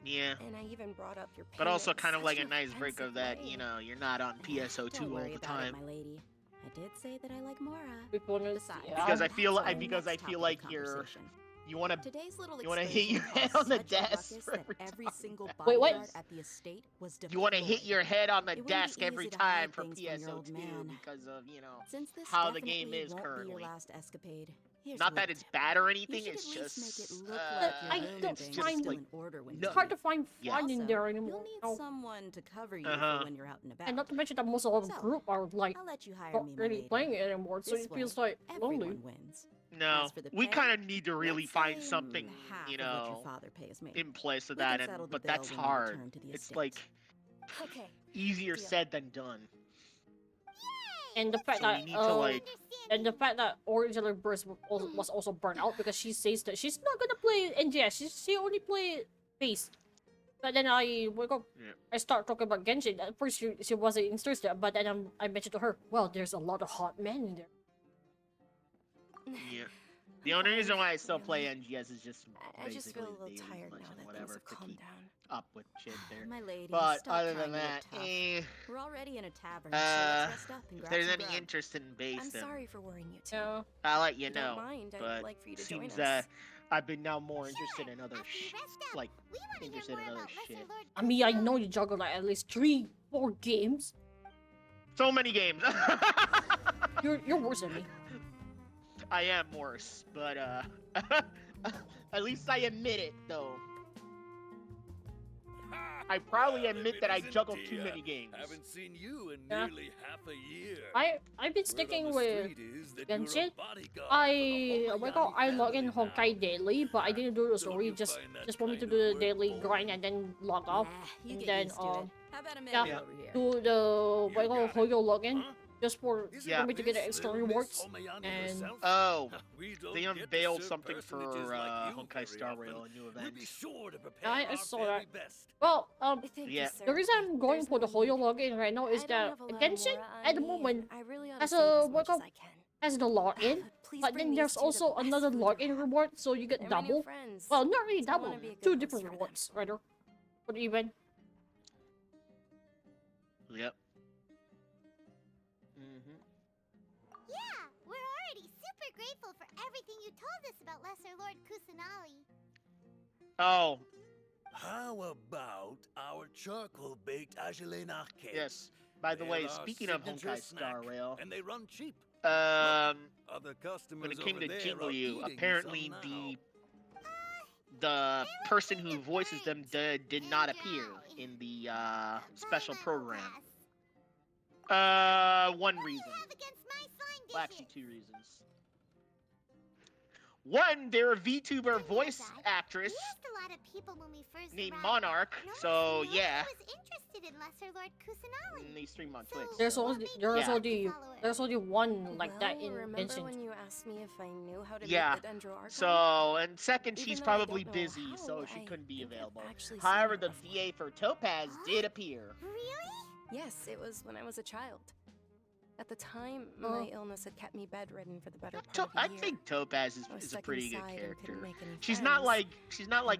Yeah. And I even brought up your But pain also in kind of such like a an nice break of offensive that, way. you know, you're not on PSO2 Don't all worry the about time. it, my lady. I did say that I like Mora. People know, Besides, yeah. Because I that's feel our because I next feel topic of like you're conversation. you wanna Today's little you wanna excursion hit your head caused on the such a desk ruckus for that every every time. single Wait, what? bodyguard at the estate was deployed. You want to hit your head on the It wouldn't be desk every easy to time hide for things from your old PSO2 man. because of, you know, Since this how the game definitely is won't be currently. your last escapade, here's Not a that little it's tip. bad or You anything, should it's at least just make it look like your I home don't things just are find still like in order when you it's no. hard to find Yeah. fun in Also, there anymore. you'll need No. someone to cover you Uh-huh. for when you're out and about. And not to mention that most of our So, group are like I'll let you hire not me, my really lady. playing it anymore, so This it feels way, like lonely. everyone wins. No, As for the we pay, kind of need to really let's find say something, half you of what your know, father pays me. in place of We can that, settle and the but that's bill when you hard. return to the It's estate. like Okay. easier Deal. said than done. And the fact So we that need to like and the fact that Original Burst was also burnt out because she says that she's not gonna play NGS. She only play base. But then I wake up, Yeah. I start talking about Genshin. At first she wasn't interested, but then I mentioned to her, well, there's a lot of hot men in there. Yeah. The only reason why I still play Really? NGS is just I just basically feel a little daily tired lunch now and that things whatever have to calmed keep down. up with shit there. My lady, But stop other trying than to that, look tough. We're already in a tavern, so let's rest up and if grab there's some any grub. interest in base, I'm then sorry for worrying you too. Yeah. I'll let you If you know. don't mind, I'd But like for you to seems join that us. I've been now more interested in other After you rest up, like we want to hear interested more in other about Lesser shit. Lord I mean, I Kusuo. know you juggle like at least 3-4 games. So many games. You're worse than me. I am worse, but at least I admit it though. I probably admit that I juggle too many games. Haven't seen you in Yeah. nearly half a year. I've been Word sticking on the with street is that you're a Genshin. bodyguard I for the I log Homayani in family Honkai now. daily, but I didn't do the Don't story. you Just find that just want me to kind do of the work daily boring? grind and then log off. You And get then used to it. How about a minute yeah. over here? do the You got it. Hoyo login. Huh? just for Yeah. me to get the extra rewards. And Oh, We don't they get to unveiled serve something for personages like you Honkai very Star often. Rail, a new event. We'll be sure to prepare I our saw very that. best. well, Thank Yeah. you, sir. the reason I'm going There's for the no Hoyo need. login right now is I don't that have a lot of Genshin Mora on at the me, and moment I really ought to has save a as much what as I can. has the login, Please but bring then these there's two the also best another food you login have. reward, so you get They're my new double. friends, Well, not really so I wanna double, be a good two host different for them. rewards, rather, for the event. Yep. Mm-hmm. Yeah, we're already super grateful for everything you told us about Lesser Lord Kusanali. Oh, How about our charcoal-baked Agelenach cakes? yes. By the way, They're our speaking of signature Honkai Star snack, Rail, and they run cheap. um, Other customers when it came over to there Jingle are You, eating apparently some now. the person who kinda voices them burnt did and not appear dry. in the Probably special my whole program. class. One What do you reason. have against my slime Well, actually, dishes? 2 reasons. One, they're a VTuber voice We actress asked a lot of people when we first named arrived. Monarch, No one so nobody yeah. was interested in Lesser Lord Kusanali. And they stream on So, Twitch. There's so- what only made you there's Yeah. only follow her? there's only one like that Well, in remember Genshin. when you asked me if I knew how to Yeah. make the Dendro Archon? So, and second, Even she's though I probably don't know busy, so how, she I couldn't be think I've available. actually seen However, her the before. VA for Topaz did appear. Really? Yes, it was when I was a child. At the time, Oh. my illness had kept me bedridden for the better part To- of the I year. think Topaz I was is a stuck pretty good inside and couldn't character. make any She's friends, not like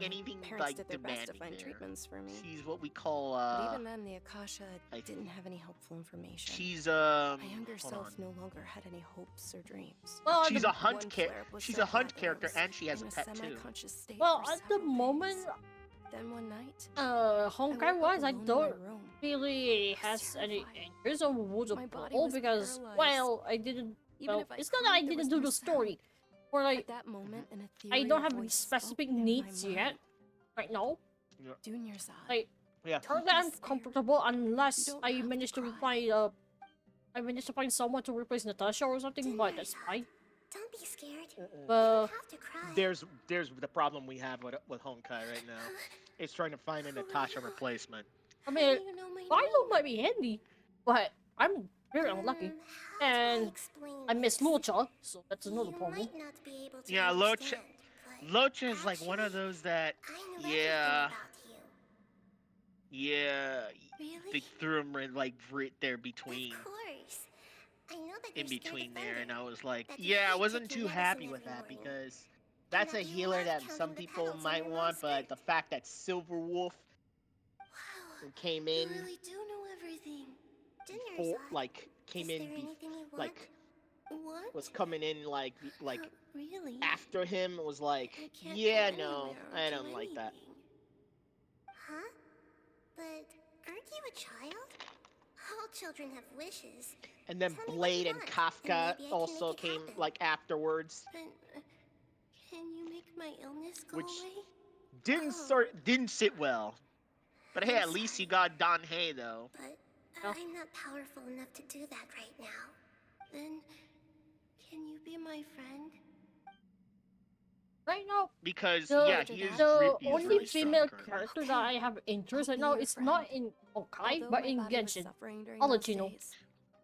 and my anything parents like did their best to demanding find there. treatments for me. She's what we call But even then, the Akasha I- didn't have any helpful information. she's my younger hold self on. no longer had any hopes or dreams. Well, She's the, a hunt One character. flare-up was She's so a hunt bad that I character, was and she has a in pet too. semi-conscious state well for at the several days. moment, Then one night, Honkai I woke wise, up I alone in don't my room. really I has was any terrified. interest on Woods of My body Pearl was because paralyzed. well I didn't Even well if I it's not that cried, I there didn't was do no the story. sound. Or like At that moment, an I ethereal don't have any voice specific spoke in my needs yet mind. right now. Junior's eye. Like Yeah. currently I'm comfortable unless don't I have to manage to cry. find I managed to find someone to replace Natasha or something, but that's fine. Don't be scared. But You have to cry. There's the problem we have with Honkai right now. It's trying to find a Natasha replacement. I How mean do you know my Philo name? might be handy, but I'm very unlucky. How do I And explain I miss this? Lucha, so that's another You problem. might not be able to Yeah, understand, but Locha is like one of actually, those that, I know yeah, everything about you. yeah, Really? they threw him like right there between, Of course. I know that in you're scared between of there, and thunder. I was like, That you yeah, I hate wasn't taking too medicine happy with every that morning. because that's a that you healer love that counting some the people petals on might your want, mom's but the skirt. fact that Silver Wolf Wow. came You in really do know everything. Dinner's before, on. like, came Is in, there anything you want? like, What? was coming in like Really? after him was like, I can't yeah, go no, anywhere or I do don't like that. anything. Huh? But aren't you a child? All children have wishes. And then Tell me what Blade you and want, Kafka and maybe I can also make it came happen. like afterwards. But can you make my illness go Which away? Didn't sit well. But hey, I'm at least you sorry. got Don Hay though. But Oh. I'm not powerful enough to do that right now. Then, can you be my friend? Right now, Because the, yeah, he is the he's only really strong female currently. character that I have interest I'll right be now your is friend. not in Honkai, Although but my in body was Genshin. suffering during I'll those let you know. days,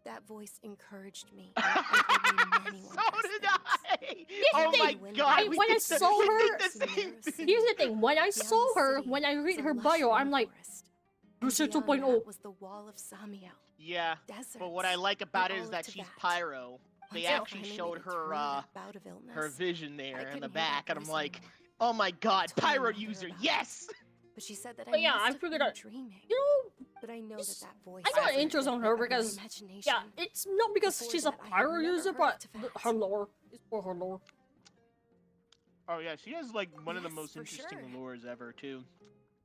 that voice encouraged me. and told me many So wondrous did things. I! Here's Oh the my thing, god, I- we when I did the- saw we her- did the same thing. Here's the thing, when I Beyond saw the her, city when I read was a her lush bio, I'm like, rainforest. And Lucia beyond 2.0. that was the wall of Samiel. Yeah, Deserts. but what I like about it all is of that she's Tibet. Pyro. They Once I actually finally showed made it her through that bout of illness, her vision I there in couldn't the hear that back, and I'm voice like, anymore. oh my god, told my Pyro mother user, about it. yes! But she said that But I yeah, must I have figured been out- dreaming. you know, But I know it's- that voice. I got was an interest a on her figment of because, imagination. yeah, it's not because Before she's a that, I had pyro never user, heard but of Tibet. her lore is for her lore. Oh yeah, she has like one of the Yes, most for interesting sure. lures ever too.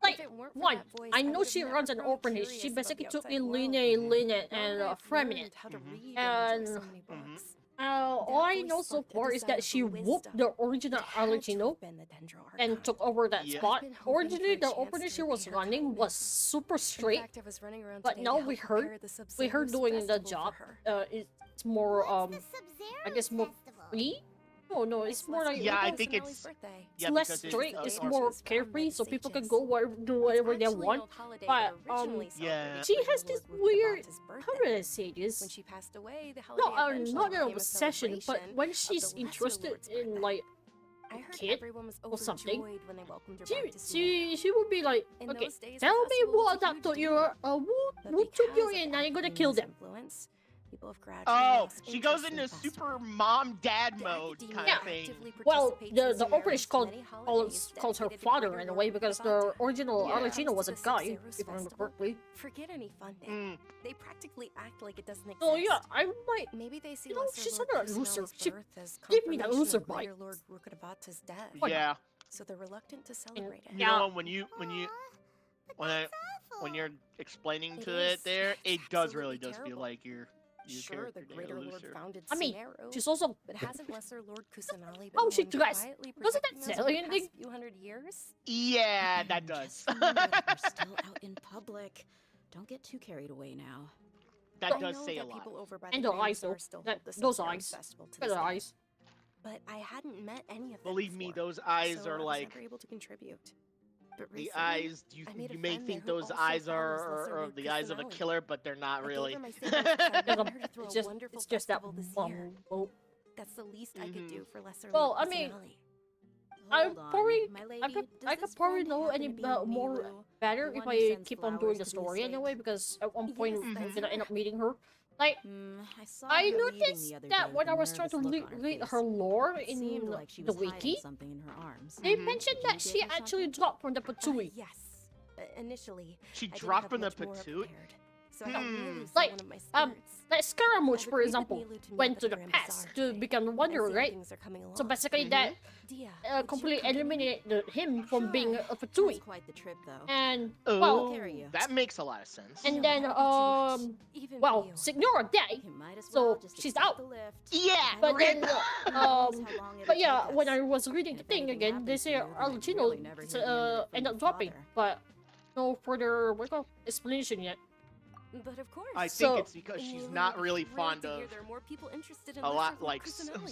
Like, If it weren't for one, that voice, I know would she have runs never an grown orphanage. curious She about the basically took outside in world. Line, Lynette, Now that and I've Feminine. learned how to Mhm. read And- and enjoy so many Mhm. books, All I voice know so sparked a far is desire that she for whooped wisdom. the original It had to Arlecchino have been the Dendro and Archon. took over that Yeah. spot. I've been hoping Originally, for the a chance orphanage to she repay was her running kindness. was super In straight, fact, I was running around but today now to we help heard- prepare the with her Subzerus doing the festival for job, her. it's more What's the Sub-Zero I guess more festival? free. No, it's more like Yeah, I it's think Kusanali's it's birthday. yeah less because strict. the It's day more Archon's found by carefree, the so people can sages. go do whatever they Actually an want. old holiday But that originally Yeah. celebrated she Greater has this Lord weird. Rukkhadevata's How birthday. do I say this? When she passed away, the holiday Not eventually not an became a obsession, but celebration when of she's the Lesser interested Lord's in birthday. like I heard kid everyone was or something, overjoyed when they welcomed her she back to Sumeru. she would be like, In okay, those days, the tell me festival was what a adapter huge you're deal. But what troop because you're of in, and I'm gonna kill Academia's them. influence, people have gradually Oh, lost she goes interest in into the super festival. mom dad The mode Academia kind of thing. actively Well, participates the in opening Sumeru's called many holidays calls her dedicated to father Greater in a Lord way because the Rukkhadevata. original Yeah. Archino was a Comes to the guy, Sumeru's if I remember festival, correctly. Forget any fun day. Mm. They practically act like it doesn't exist. So yeah, I might. Maybe they see You know, Lesser she's Lord not a loser. Kusanali's She birth as give me that confirmation loser of Greater bite. Lord Rukkhadevata's death. Why not? Yeah. So they're reluctant to celebrate it. You Yeah. know what, when But when I that's awful. when you're explaining It to is. it there, It's it does really absolutely does feel terrible. like your Sure, the character there, Greater Lord loser. founded I mean, Sumeru, she's also. but hasn't Lesser Lord Kusanali been How the she one dressed? quietly Doesn't that protecting us tell for you the past anything? few hundred years? Yeah, that Just does. remember that we're still out in public. Don't get too carried away now. That I does know say a that lot. people over by And the the Grand eyes, though. Bazaar still That- hold the those Sumeru eyes. festival to Look at this the day. eyes. But I hadn't met any of them Believe me, before, those eyes so are I was like never able to contribute. But the recently, eyes. I made a You may friend think there who those also eyes follows Lesser are Lord the eyes of a Kusanali. killer, but they're not I really. gave her my savings because I Yeah, wanted her to throw it's a just wonderful it's just that festival this year. well, That's the least I could Mhm. do for Lesser Well, Lord I mean, Kusanali. I Hold on, probably my I lady. could Does I could this probably friend know happen any to be more Miru, better the if one who I sends keep on doing flowers the to the story anyway. estate? because at one point Yes, I'm that's gonna end her. up meeting her. Like I saw I her leaving noticed the other that day when with I a was trying to nervous look on her read face. her lore It in seemed like she the was hiding wiki, something in her arms. they Mhm. mentioned Did you that she give her actually something? dropped from the Patui. Yes. Initially, She I didn't dropped have from the much more patoot. prepared, so I got really Hmm. Like, one of my um, skirts. Like Scaramouche, I've for agreed with example, Milu to meet went up to at the Grand past Bazaar to today become the and Wanderer, see how right? things are coming along. So basically, Mhm. that Dia, would you completely accompany me? eliminated him from being a Sure. Patui. Sounds quite the trip, though. And Oh, well, carry you. that makes a lot of sense. and No, then that'd be too much, even for well, you. Signora Day. You might as So, well just she's accept out. the lift. Yeah, But then, Who knows how long it'll but yeah, take when us. I was reading And the if thing anything again, they happens to say you, then I'd Archino really never hear the end of it from ended your up dropping, father. but no further explanation yet. But of course. I think So- it's because she's Milu not would be really thrilled fond to hear of there are more people interested in a lot Lesser like Lord Kusanali.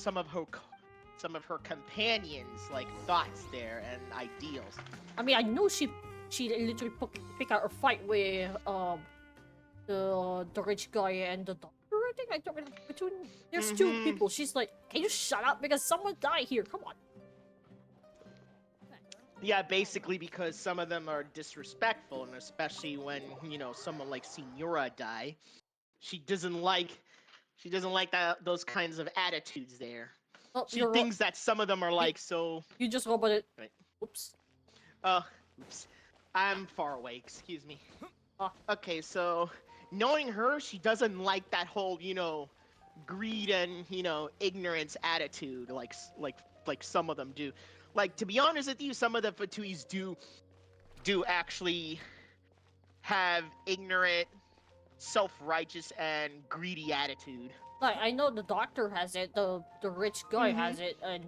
some of her companions like thoughts there and ideals. I mean, I know she literally pick out a fight with the rich guy and the doctor. I think I don't remember between. There's two Mhm. people. She's like, can you shut up because someone died here? Come on. Yeah, basically because some of them are disrespectful, and especially when someone like Signora die, she doesn't like those kinds of attitudes there. Oh, She you're thinks that some of them are like so. you just roboted. Right. Oops. Oops. I'm far away. Excuse me. Ah. Okay, so knowing her, she doesn't like that whole greed and ignorance attitude like some of them do. Like, to be honest with you, some of the Fatuis do actually have ignorant, self-righteous, and greedy attitude. Like I know the doctor has it, the rich guy Mhm. has it, and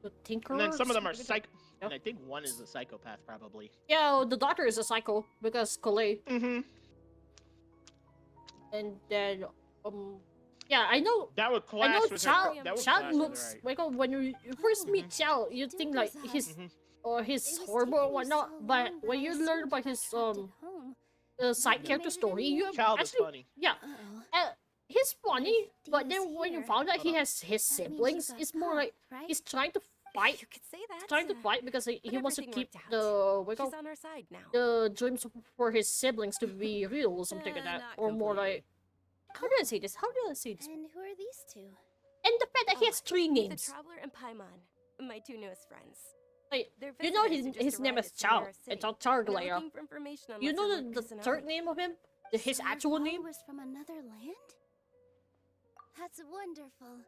the tinker. And then some of them are psych. and I think one is a psychopath, probably. Yeah, the doctor is a psycho because Colette. Mm-hmm. And then yeah, I know. That would I clash know with Chow. her. That would Chow clash with looks her, like when you first meet Chow, you think like Dingo's he's Mhm. or he's It was horrible or taking me whatnot, so but long, when I you assumed learn about I got his trapped at home. side You character made it story, anymore? you Child is actually funny. yeah, Uh-oh. he's funny. But Dee's then when you here. found out he Hold on. has his That means you siblings, got it's more caught, like right? he's trying to fight. You could say that. Trying to fight because he but wants to everything keep worked the out. what do you She's call on our side now. the dreams for his siblings to be real or something like that, Not or more completely. like how do I say this? How do I say this? And who are these two? And the fact that he Oh, has three The names. Traveler and Paimon, my two newest friends. Like They're you know visitors who his just name arrived is at Chow. Sumeru It's City. a And they're Targlayer. looking for information on You know Lesser the Lord third Kusanali. name of him? His So our actual name? followers from another land? That's wonderful.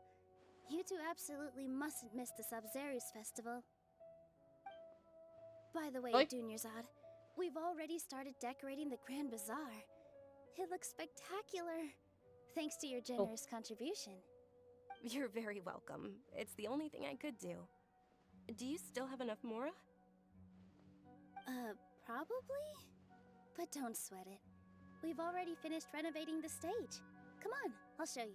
You two absolutely mustn't miss the Sub-Zerus festival. By the way, Oi. Dunyarzad, we've already started decorating the Grand Bazaar. It looks spectacular. Thanks to your generous contribution. You're very welcome. It's the only thing I could do. Do you still have enough Mora? Probably? But don't sweat it. We've already finished renovating the stage. Come on, I'll show you.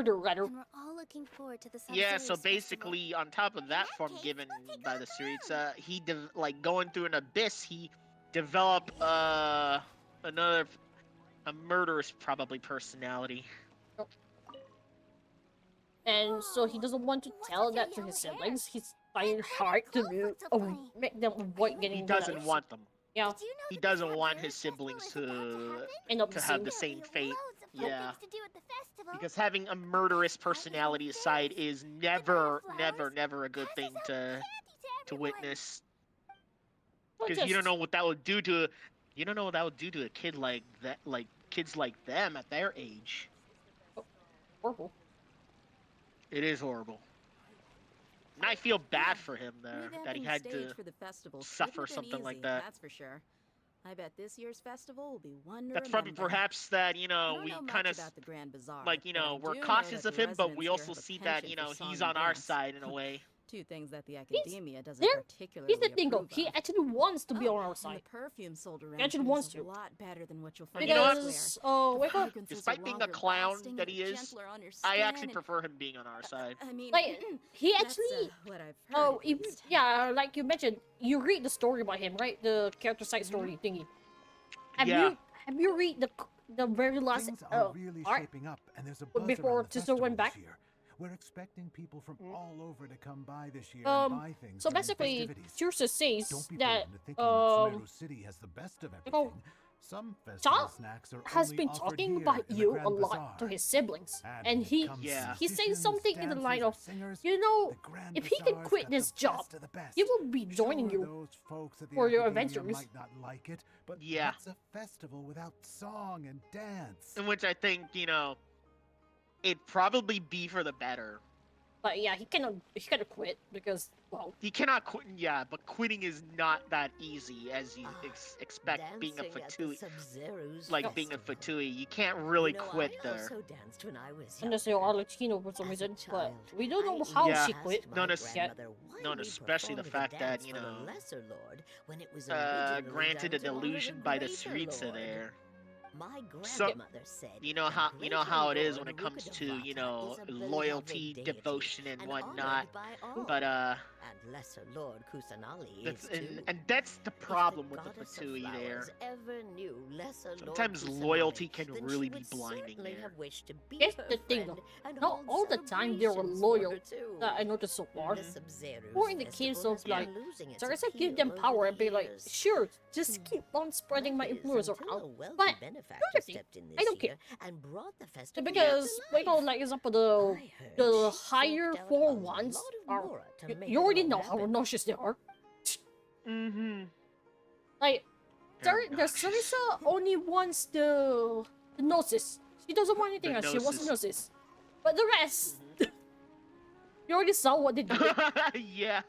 order letter. And we're all looking forward to the Yeah, so Sub-Zerius Festival. basically, on top of that that form case, given we'll take by on the streets, Clown. he like going through an abyss. He developed a murderous probably personality. And so he doesn't want to tell that to his siblings. He's trying hard to make them avoid getting He into that. doesn't want them. Yeah, Did you know He that the doesn't want Taboo his Festival siblings is about to happen? end up to the have same. the same There'll be fate. loads of fun Yeah. things to do at the festival. Because having a murderous personality aside is never, never, never a good Pass thing us out to candy to everyone. witness. Not Because you don't just know what that would do to a kid like that, like kids like them at their age. horrible. It is horrible. And I feel bad for him there that he Revamping had the to stage for the festival suffer couldn't have been something like easy, that. That's for sure. I bet this year's festival will be one to That's probably remember. perhaps that, I don't we know kind much of about the Grand Bazaar, like, but I we're do know cautious that of the him, but we residents here also have a see that, penchant for song he's and on our dance. side in a way. Two things that the He's academia doesn't there. particularly He's the thing though. approve He of. actually wants to be Oh, on our and side. the perfume sold around actually here wants is to. a lot better than what you'll find You know what? Because elsewhere. wait up. fragrances are Despite being a longer clown lasting that and he is, gentler on your I skin actually and- prefer him being on our side. I mean, Like he that's, actually. what I've heard. Oh, at least. yeah, like you mentioned, you read the story about him, right? The character side story thingy. Have Yeah. you read the very last Things are really art shaping up, and there's a buzz before around the Twister went festival back? this year. We're expecting people from all over to come by this year Um, and buy things. so during basically, festivities. Tiersa says Don't be that fooled into thinking that Sumeru City has the best of you know, everything. Some festival snacks are has only been offered talking here about in the you Grand a lot Bazaar. to his siblings, and when it he comes to Yeah. he says musicians, something in the line dancers, of, or singers, you know, the Grand if he can Bazaar's quit got this the job, best of the best. he will be joining Sure, you those folks at the for your academia adventures. might not like it, but Yeah. what's a festival without song and dance? In which I think, it'd probably be for the better. But yeah, he cannot quit because, well, He cannot quit, yeah, but quitting is not that easy as you expect being a Fatui. Like being a Fatui, you can't really quit there. danced when I was unless they are Latino for some As a reason. But child, we don't know I how Yeah. she quit. No, no, yet. No, and especially the fact that, Lesser Lord when it was granted a delusion by the Syriza there. My So- grandmother said, You know "The how greater it is Lord when it comes to, Rukkhadevata is a loyalty, beloved deity devotion, and and whatnot. honored by all. But And Lesser Lord Kusanali that's, is too. and that's the If problem with the goddess of Fatui there. flowers ever knew Lesser Lord Sometimes Kusanali, loyalty can then really she be would blinding certainly there. have wished to be Here's her the thing, friend and Not hold all the time they were celebrations for loyal. her too. That I noticed so far. The Sub-Zero's Or in the case festival of has been like, losing its Sarasa give appeal them over power the and be like, years. sure, just keep on spreading my That is, influence until a around. wealthy But benefactor another thing, stepped in I this don't care. year and brought the So festival because, back wait, to no, life. like example, I heard the she higher forked out four a ones lot of are, Mora to make you it already all know how happen. obnoxious they are. Mm-hmm. Like, They're the Sarisa only wants the Gnosis. She doesn't want anything The else, she wants the Gnosis. Gnosis. But the rest, you already saw what they did. Yeah.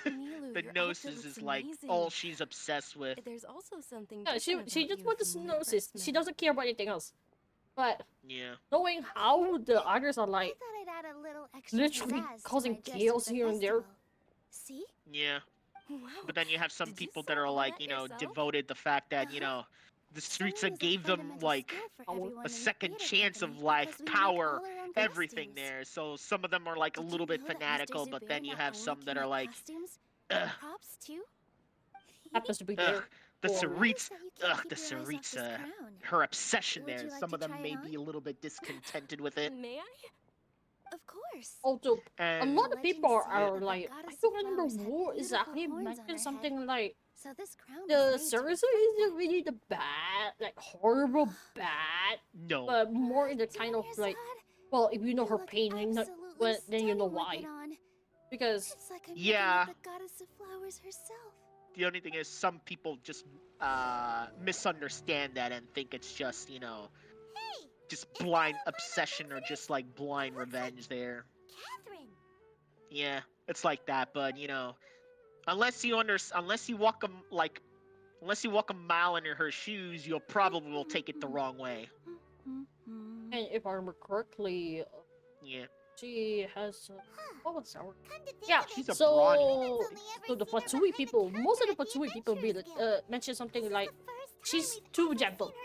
Nilu, The your outfit Gnosis looks is like amazing. all she's obsessed with. There's also something. Yeah, she different about just you wants from the when we Gnosis. first She met. doesn't care about anything else. But Yeah. knowing how the others are I like, thought I'd add a little extra literally pizzazz to causing my dress chaos at the here and there. festival. See? Yeah. Wow. But then you have some Did you people sew that are all like, that yourself? devoted the fact that, Uh-huh. the Sewing Syriza is a gave them fundamental like skill for a everyone in a the second theater chance of company life, because we make power, all our own everything costumes. there. So some of them are like a Did you little bit know that Mr. fanatical, but then Zubair you not have only some can that are make like, costumes, ugh, props too? happens to be ugh, there. the Or- Syriza, Notice that you can't ugh, keep the your eyes off this Syriza, crown. her obsession Would there. you like Some to of them try may it be a on? little bit discontented with it. May I? Of course. Also, a And lot of people Legends say are that the like, I goddess don't of remember flowers had who beautiful exactly horns on mentioned her something like, So this crown the was made to Sarasa reflect isn't really the bad, like horrible bad, no. but more in the that. kind Damn, of you're like, sad. well, if you know You her look pain, then absolutely then you know stunning with why. it on. Because It's like I'm Yeah. looking at the goddess of flowers herself. The only thing is some people just misunderstand that and think it's just, Hey, just It's blind not a obsession or just like blind Looks like- revenge there. Catherine. Yeah, it's like that, but unless you walk unless you walk a mile in her shoes, you'll probably will take it the wrong way. and if I remember correctly, Yeah. she has what was our Come to think yeah. of it, She's a So brawny. Humans only ever so the seen her Fatui behind the people, most of the counter at the Fatui people be Adventurers like, Guild. mention something This is like, the first time she's we've too ever gentle, seen her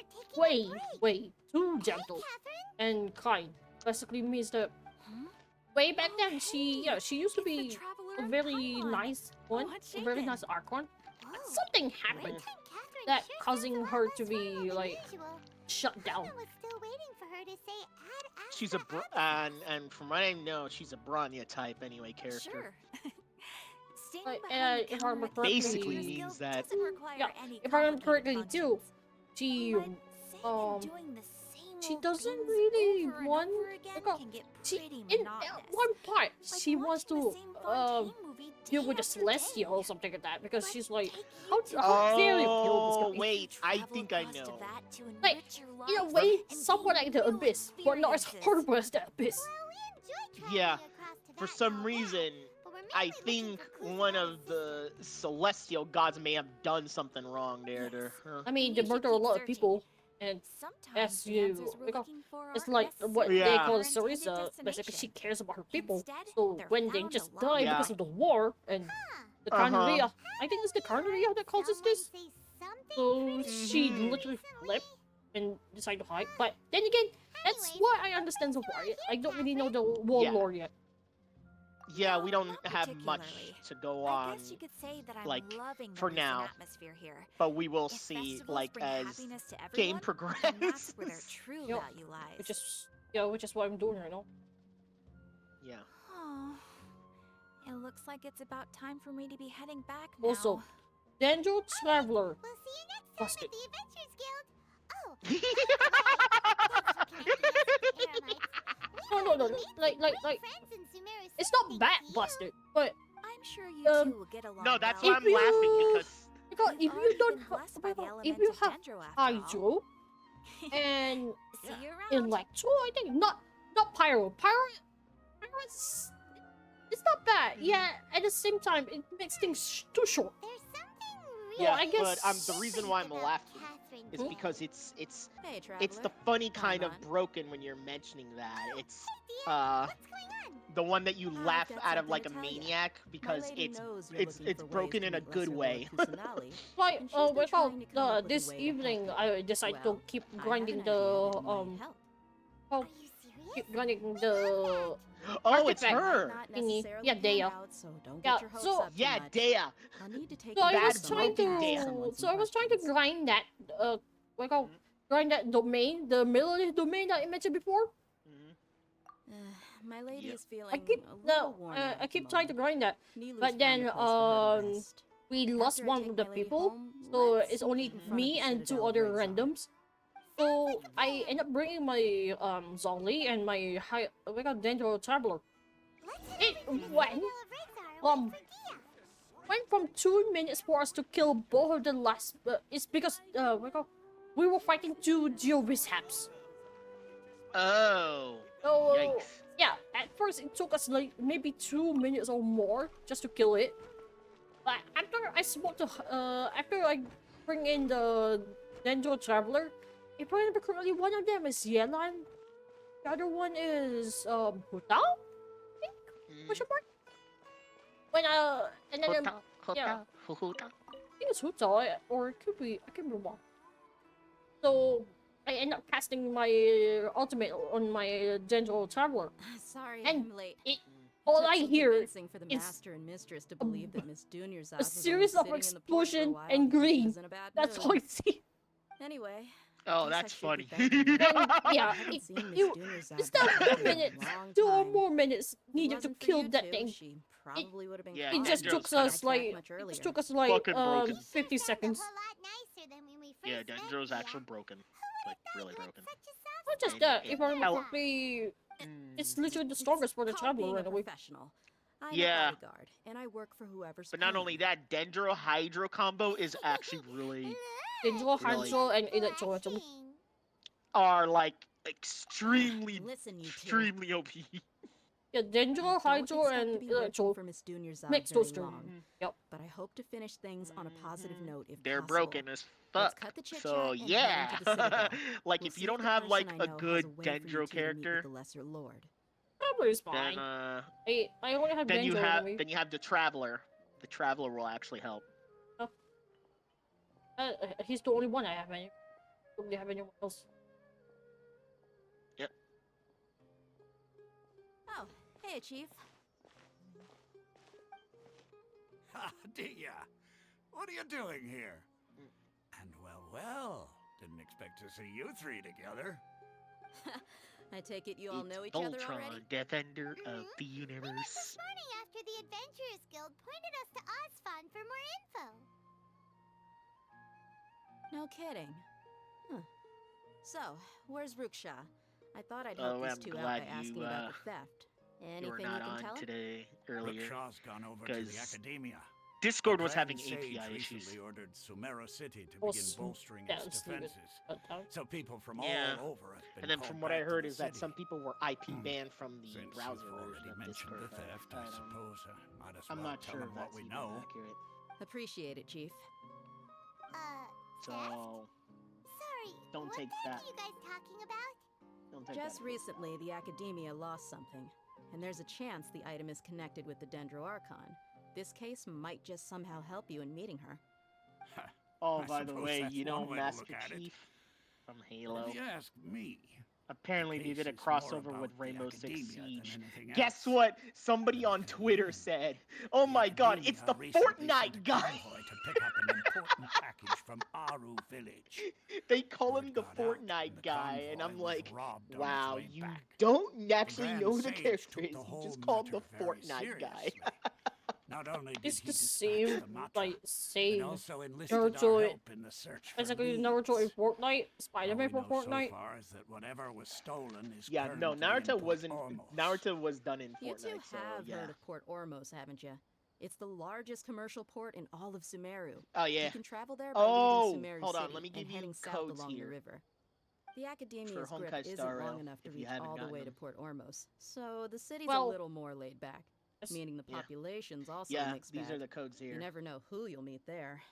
taking a break. way too Hey, gentle Catherine. and kind. Basically means that way back then she used to It's the be traveler a and very Paimon. nice one, What's a very shaken? nice Archon. Whoa. Something Great happened. time Catherine that sure causing sounds a lot her less to be horrible than like usual. shut down. Paimon was still waiting for her to say ad She's a and from what I know, she's a Bronya type anyway character. Sure. Standing Like, behind the if I counter remember at the Basically Adventurers means Guild that- doesn't require Yeah, any if I remember complicated correctly too, functions. she But saying and doing the same she old doesn't things really over and want over again like, can get she pretty in monotonous. one part Like she wants watching the to same Fontaine movie deal day with the after Celestial day. or something like that because But she's like, take how you to dare you kill this Oh guy? wait, I travel think I across to know. that to Like, enrich your in a life way, and somewhat gain like the new Abyss, but not as experiences. horrible as the Abyss. Well, we enjoy traveling Yeah, across to for that some and all that, reason, but we're I mainly looking think for clues one about of his the celestial gods may have done something wrong there. Yes. I mean, You they should murder a keep lot of searching. people, and Sometimes as the you answers we're because looking for it's aren't like what necessarily they Yeah. call our intended Sarisa. Basically, she destination. cares about her people. Instead, So they're when they found just along die Yeah. because of the war and the Carneria, I think it's the Carneria that causes Someone this. say something So pretty she Mhm. literally recently. flipped and decided to hide. But then again, that's Anyways, what I understand so far. I don't really know the war Yeah. lore yet. Yeah, No, we don't not have much particularly. to go I on, guess you could say that I'm like, loving the for recent now. atmosphere here. but we will If see festivals like bring as happiness to game everyone, then that's progresses. where their true Yep. value lies. Which is what I'm doing right now. Yeah. Oh, it looks like it's about time for me to be heading back now. Also, Dendro Traveler. We'll see you next time Busted. at the Adventures Guild. Oh, by the way, thanks for connecting us with the Eremites. We No. already made some Like, great friends in Sumeru it's City, not that thanks to you. busted, but I'm sure you Um, two will get along No, that's well. why I'm laughing because if you already don't been blessed by the if elements you of have Dendro after all. Hydro and See you around. Electro, I think not Pyro. Pyro's it's not bad. Yeah, at the same time, it makes things too short. There's something Yeah, really I guess- but the reason why I'm about laughing Catherine is Dale. because it's Hey, it's the traveler. funny kind of on. broken when you're mentioning that. It's What's going on? the one that you I've laugh got out of something like to a tell ya. maniac My because lady it's knows you're it's looking it's for ways broken to in a meet good Lesser way. Lord Kusanali, Like and she's been without trying to come up with a this way to evening, help I decided Well, to keep I have grinding an the idea that might help. oh, Are you serious? keep grinding We love the Oh, it's Artifact. her. Not Thingy. necessarily Yeah, pan Dea. out, so don't Yeah, get your hopes so- up too Yeah, much. Dea. I'll need to take So I you Bad was to trying broken to Dea. so I was trying to grind that what call grind that domain, the melody domain that I mentioned before. My lady Yep. is feeling I keep a little worn out I at the keep trying to moment. grind that. Nilu's but found then, a place for her to um, rest. We lost After I one take of the my lady people, home, so let's it's only meet in front of me the and two Citadel other Razor. randoms. So I end up bringing my Zhongli and my we got Dendro Traveler. Let's It head over to the went Citadel of Razor and from- wait for Dea. Went from 2 minutes for us to kill both of the last. It's because we were fighting two Geovishaps. Oh. So Yikes. yeah, at first it took us like maybe 2 minutes or more just to kill it. But after I spoke to after I bring in the Dendro Traveler, if I remember correctly, one of them is Yelan, the other one is Hutao? I think? Question mark? When and then yeah. I think it's Hutao, or it could be, I can't remember. So I end up casting my ultimate on my Dendro Traveler. Sorry, And I'm late. All Took I some hear convincing for the is master and mistress to believe that Miss Dunyarzad a was series only of sitting in the porch for a explosion while and because she green. was in a bad That's mood. all I see. Anyway. Oh, guess I that's should be funny. thanking you. And yeah, I haven't seen Miss you Dunyarzad it's not for 2 a minutes, long 2 or time. more minutes If it needed to wasn't for kill you that two, thing. She probably would have been Yeah, It just Dendro's took kind of us like much it earlier. just took us like Fucking broken. 50 Sounds seconds. a whole lot nicer than when we first Yeah, met Dendro's Dea. actually broken. Like really broken. Such a soft Not just And that, it- if I remember Yeah. correctly, it's Mm. literally the strongest for the Called Traveler being right a away. professional. I'm Yeah. a bodyguard, and I work for whoever's But not paying. only that, Dendro Hydro combo is actually really Dendro, Really? Hanzo, and Electro actually. Flashing. are like extremely Listen, you two. extremely OP. Yeah, I Dendro, don't Hydro, expect to and be working Electro for Miss Dunyarzad makes very those two. long, Yep. but I hope to finish things on a positive note if They're possible. broken as Let's fuck. cut the chit-chat So and head yeah. into the Citadel. Like We'll if see you don't the have like person I a know has good a way for you Dendro two to meet with character, the Lesser Lord. Traveler is fine. then I only have then you Dendro have anyway. then you have the Traveler. The Traveler will actually help. He's the only one I have. I don't really have anyone else. Oh, hey, Chief. Ha, Dia. What are you doing here? And well, didn't expect to see you three together. I take it you all It's know each Voltron, other already? defender of the We met this universe. morning after the Adventurers Guild pointed us to Ozfon for more info. No kidding. Huh. So, where's Ruksha? I thought I'd help Oh, these I'm two out glad by asking about the theft. you were Anything not you can on tell? today earlier. Rickshaw's gone over to the 'cause Academia. Discord The was having Grand Sage API issues. recently ordered Sumeru City to Or begin bolstering its down stupid. defenses. So people from Yeah. all over have been And then called from what I back to heard the is that city. some people were IP banned from the Since browser you've version already of mentioned Discord. the theft, I suppose I might as I'm well not tell sure them if what that's we even know. accurate. Appreciate it, Chief. So Sorry, don't what take theft that. are you guys talking about? Don't take Just that. recently, the Academia lost something, and there's a chance the item is connected with the Dendro Archon. This case might just somehow help you in meeting her. Oh, I by the suppose way, that's you know one way to Master look at it. Chief from But Halo. if you ask me, Apparently, the they did a case is more crossover with about the Rainbow Six Academia than Siege. anything Guess else. what? Somebody And on if in the Twitter end, said, "Oh the my God, it's the Academia recently sent Fortnite a guy." convoy to pick up an important package from Aru village. They call Word him the got out, and Fortnite the guy, and convoy I'm was like, robbed on its wow, way you back. don't The actually Grand know who the Sage character took is. the You whole just call him the matter very Fortnite guy. seriously. Not only did It's he the dispatch same, the Matra, like, but same also enlisted our Naruto. help in the search for Basically, leads. Naruto in Fortnite, All Spider-Man we from know so Fortnite. far is that whatever was stolen is Yeah, no, currently in Naruto Port wasn't. Ormos. Naruto was done in You two Fortnite, so have yeah. heard of Port Ormos, haven't you? It's the largest commercial port in all of Sumeru. Oh yeah. You can travel there by Oh, leaving Sumeru hold on. City Let me give and you heading south codes along the here river. The Academia's for grip Honkai isn't Star long Rail, enough to if you reach haven't all the gotten way to them. Port Ormos, so the city's a Well, little more laid back, meaning the yeah. population's also Yeah, mixed these bag. are the codes You here. never know who you'll meet there.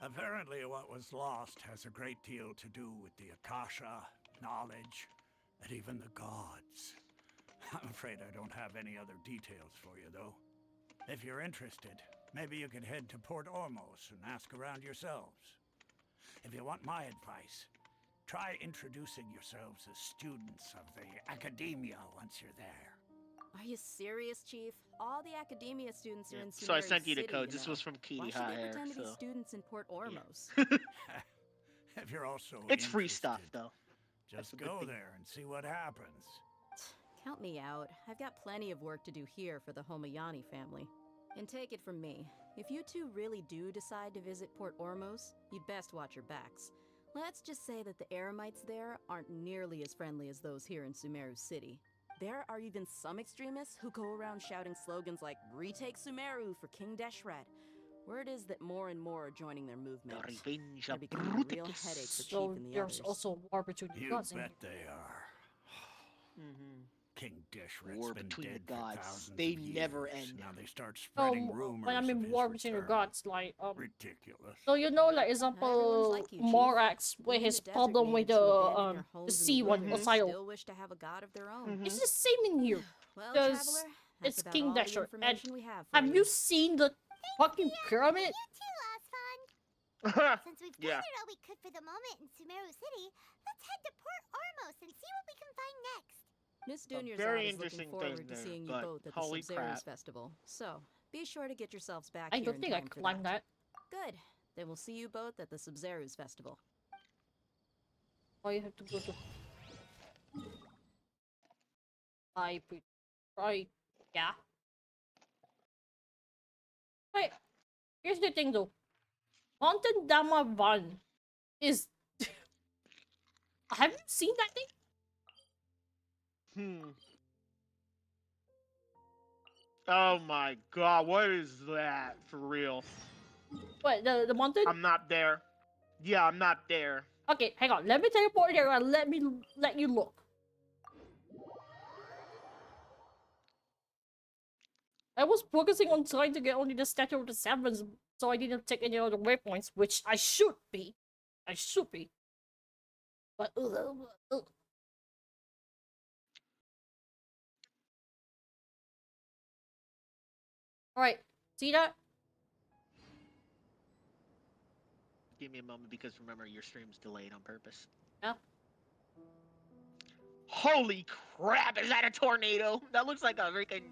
Apparently what was lost has a great deal to do with the Akasha, knowledge, and even the gods. I'm afraid I don't have any other details for you, though. If you're interested, maybe you could head to Port Ormos and ask around yourselves. If you want my advice, try introducing yourselves as students of the Academia once you're there. Are you serious, Chief? All the Academia students are in Sumeru So I sent you the City, codes. you This know. was from Why Kitty should Hot they Hair. pretend to be So students in Port Ormos? If you're also it's free stuff, interested, though. just That's a good go thing. there and see what happens. Count me out. I've got plenty of work to do here for the Homayani family. And take it from me, if you two really do decide to visit Port Ormos, you'd best watch your backs. Let's just say that the Eremites there aren't nearly as friendly as those here in Sumeru City. There are even some extremists who go around shouting slogans like, "Retake Sumeru for King Deshret." Word is that more and more are joining their movement. The revenge They're of becoming a real Bruticus. headache for Chief So and the there's others. also war between the You gods in bet here. they are. Mm-hmm. King Deshret's War been between the dead for gods. thousands They of never years. end. Now they start spreading rumors When I'm of in his war between the return. gods, like Ridiculous. so you know, like Everyone's example, like you, Chief. Morax with Even his the desert problem with natives who abandoned their the homes in sea the one, wilderness Osio. still wish to have a god of their own. It's the same in here. Well, Because traveler, that's it's about King all the Dasher. And information we have for have you seen the fucking pyramid? You too, Ozfon. Since we've Yeah. gathered all we could for the moment in Sumeru City, let's head to Port Ormos and see what we can find next. Miss very Dunyarzad is looking interesting forward thing to there, seeing you but both at the holy Sub-Zero's crap. festival. So, be sure to get yourselves back I here don't in think I time can for climb that. Good. Then we'll see you both at the Sub-Zero's festival. Oh, you have to go to. Right. Yeah. Wait. Here's the thing, though. Mountain Dama Van is. Have you seen that thing? Oh my god, what is that for real? What, the mountain? I'm not there. Yeah, I'm not there. Okay, hang on. Let me teleport there and let you look. I was focusing on trying to get only the Statue of the Sevens, so I didn't take any other waypoints, which I should be. I should be. But Alright, see that? Give me a moment because remember your stream's delayed on purpose. Yeah. Holy crap, is that a tornado? That looks like a freaking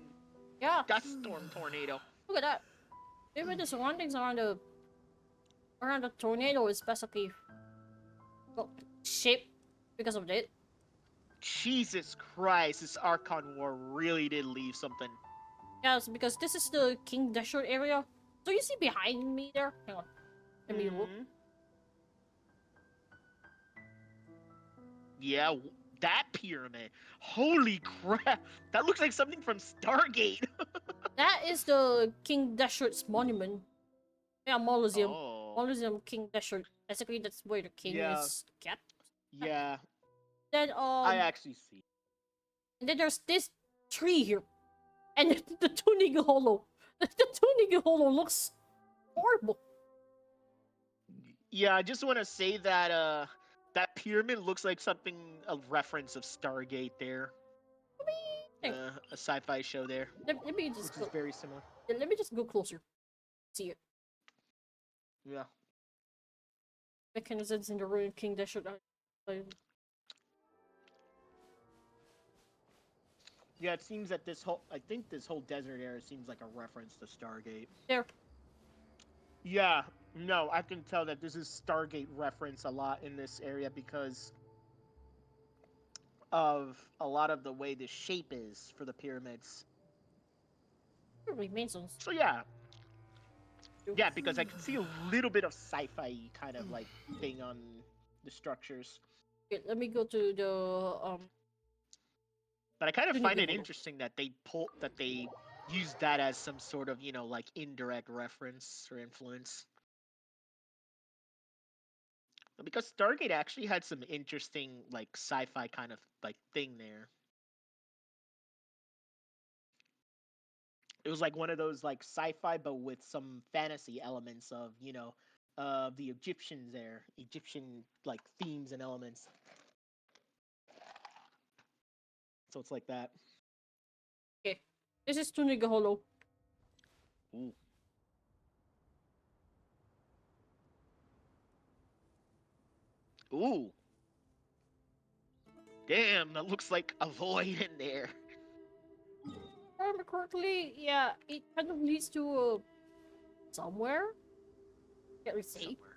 dust storm tornado. Look at that. Even the surroundings around the tornado is basically well, shape because of it. Jesus Christ, this Archon War really did leave something. Yes, because this is the King Desert area. So you see behind me there? Hang on. Let me look. Yeah, that pyramid. Holy crap. That looks like something from Stargate. That is the King Desert's monument. Yeah, Mausoleum. Oh. Mausoleum King Desert. Basically, that's where the king Yeah. is kept. Yeah, Then I actually see. and then there's this tree here, and the Tunig Hollow. The Tunig Hollow looks horrible. Yeah, I just want to say that that pyramid looks like something, a reference of Stargate there. Hey, A sci-fi show there, let me just which go. is very similar. Let me just go closer. See it. Yeah. Mechanisms in the ruined King Desert. Yeah, it seems that I think this whole desert area seems like a reference to Stargate. There. Yeah, no, I can tell that this is Stargate reference a lot in this area because of a lot of the way the shape is for the pyramids. Masons. So yeah. Yeah, because I can see a little bit of sci-fi kind of like thing on the structures. Okay, let me go to the But I kind of Tunig find it Hollow. interesting that they use that as some sort of, like indirect reference or influence. Because Stargate actually had some interesting like sci-fi kind of like thing there. It was like one of those like sci-fi but with some fantasy elements of, the Egyptians there, Egyptian like themes and elements. So it's like that. Okay, this is Tunig Hollow. Ooh. Ooh. Damn, that looks like a void in there. If I remember correctly, yeah, it kind of leads to somewhere. Can't really see. Somewhere.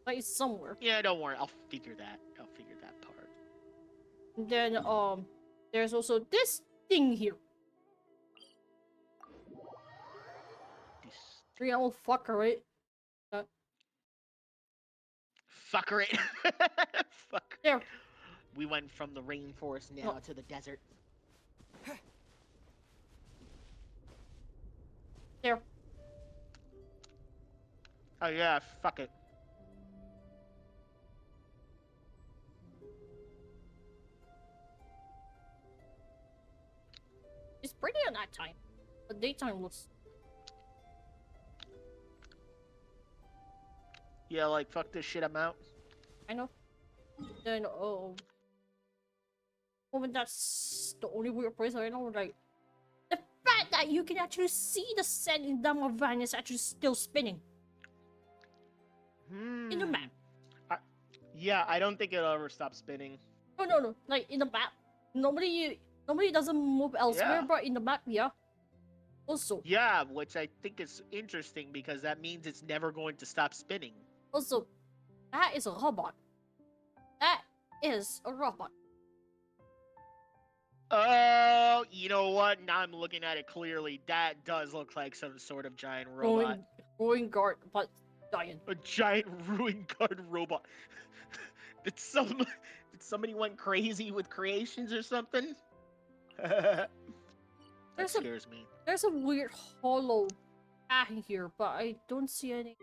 Like it's somewhere. Yeah, don't worry. I'll figure that part. And then there's also this thing here. Real fucker, right? Fucker it. Fuck. There. We went from the rainforest now to the desert. There. Oh yeah, fuck it. It's pretty at night time, but daytime looks. Yeah, like fuck this shit, I'm out. I know. Then when that's the only weird place I know. Like the fact that you can actually see the sand in Damavan is actually still spinning in the map. Yeah, I don't think it'll ever stop spinning. No. Like in the map, nobody doesn't move elsewhere, Yeah. but in the map, yeah. Also. Yeah, which I think is interesting because that means it's never going to stop spinning. Also, that is a robot. That is a robot. Oh, you know what? Now I'm looking at it clearly. That does look like some sort of giant robot. Ruin guard, but giant. A giant ruin guard robot. Did somebody went crazy with creations or something? That scares me. There's a weird hollow path here, but I don't see any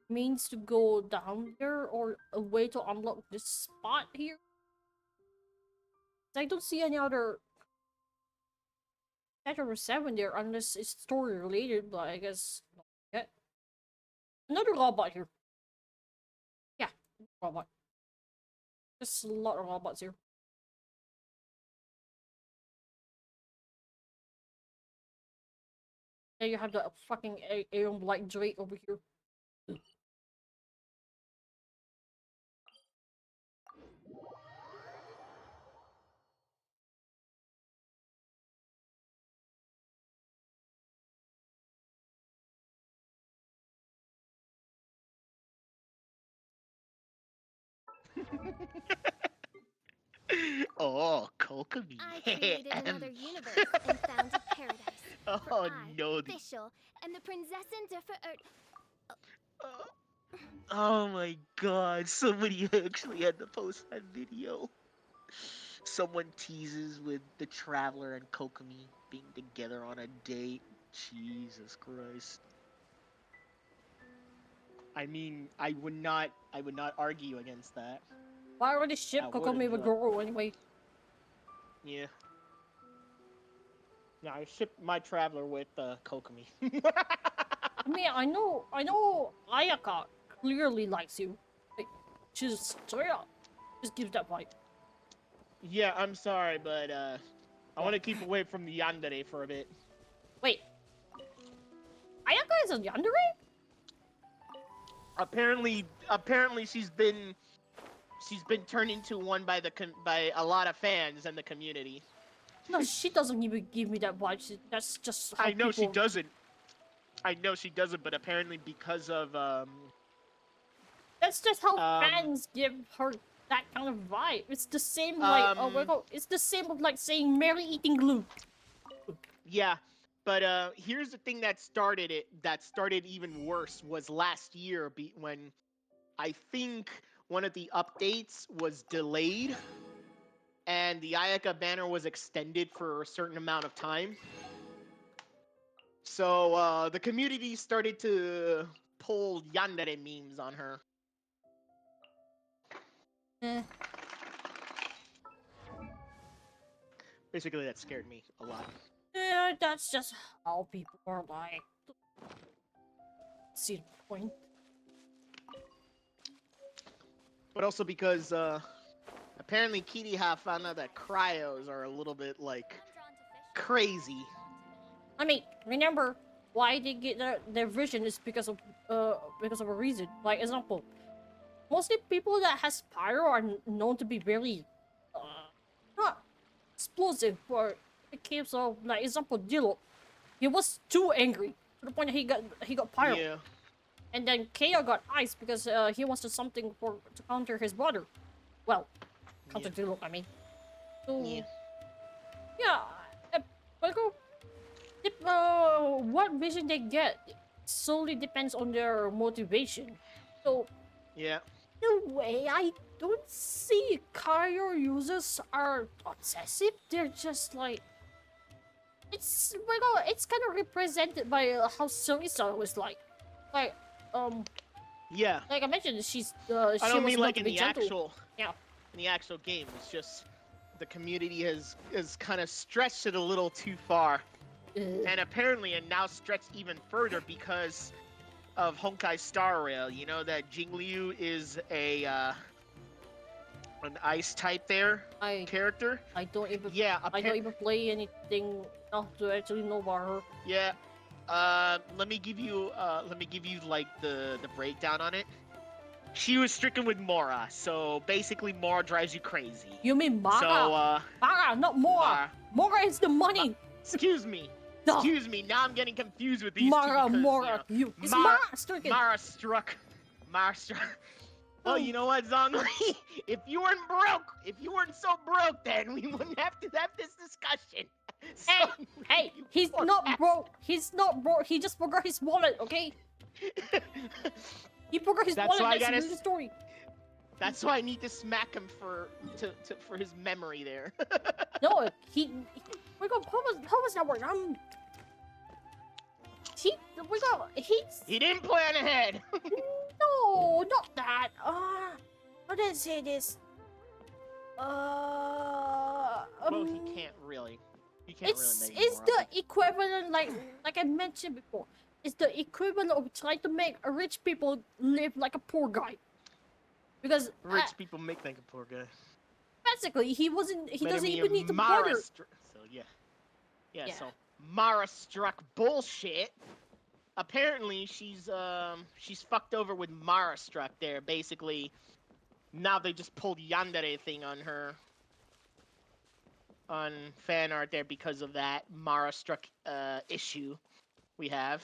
means to go down there or a way to unlock this spot here. I don't see any other Chapter 7 there unless it's story related, but I guess not yet. Another robot here. Yeah, robot. There's a lot of robots here. And you have the fucking Aeon Blight Drake over here. Oh, Kokomi. I created another universe and founded paradise. Oh For I, no, the official, and the princessin oh my god, somebody actually had to post that video. Someone teases with the Traveler and Kokomi being together on a date. Jesus Christ. I mean, I would not argue against that. Why would they ship I would Kokomi with enjoy. Goro anyway? Yeah. No, I shipped my Traveler with Kokomi. I mean, I know Ayaka clearly likes you. Like, she's straight up. Just gives that vibe. Yeah, I'm sorry, but I want to keep away from the yandere for a bit. Wait. Ayaka is a yandere? Apparently she's been turned into one by by a lot of fans and the community. No, she doesn't even give me that vibe. That's just how I know she people... doesn't. I know she doesn't, but apparently because of That's just how fans give her that kind of vibe. It's the same like it's the same of like saying Mary eating glue. Yeah, but here's the thing that started it. That started even worse was last year when I think one of the updates was delayed, and the Ayaka banner was extended for a certain amount of time. So the community started to pull yandere memes on her. Basically, that scared me a lot. Yeah, that's just how people are like. See the point? But also because apparently Kiriha found out that cryos are a little bit like crazy. I mean, remember why they get their vision is because of a reason. Like example, mostly people that has pyro are known to be very not explosive, but it case of like example Dilo. He was too angry to the point that he got pyro. Yeah. And then Kea got ice because he wants to something to counter his brother. Well, counter Dilo, I mean. So yeah, what vision they get solely depends on their motivation. So yeah, in a way, I don't see Kyro users are obsessive. They're just like it's kind of represented by how Sunisa was like yeah. like I mentioned, she's I she don't was mean meant like to in be the gentle. actual Yeah. In the actual game. It's just the community has kind of stretched it a little too far. And apparently it now stretched even further because of Honkai Star Rail. You know that Jingliu is a an ice type character. I don't even I don't even play anything enough to actually know about her. Yeah. Let me give you like the breakdown on it. She was stricken with Mora, so basically Mora drives you crazy. You mean Mara? So Mara, not Mora. Mora is the money. Excuse me. Excuse me. Now I'm getting confused with these Mara, two because, Mora, it's Mara stricken. Mara struck. Well, you know what, Zhongli? If you weren't so broke, then we wouldn't have to have this discussion. Hey, he's not broke. He's not broke. He just forgot his wallet, okay? He forgot his wallet. That's the story. That's why I need to smack him for his memory there. No, he how was that word? He didn't plan ahead. No, not that. How did I say this? Well, he can't really. He can't really make It's more the equivalent, like I mentioned before. It's the equivalent of trying to make rich people live like a poor guy. Because rich people make like a poor guy. Basically, he doesn't even need to bother. So yeah. So Mara struck bullshit. Apparently, she's fucked over with Mara struck there. Basically, now they just pulled yandere thing on her on fan art there because of that Mara struck issue we have.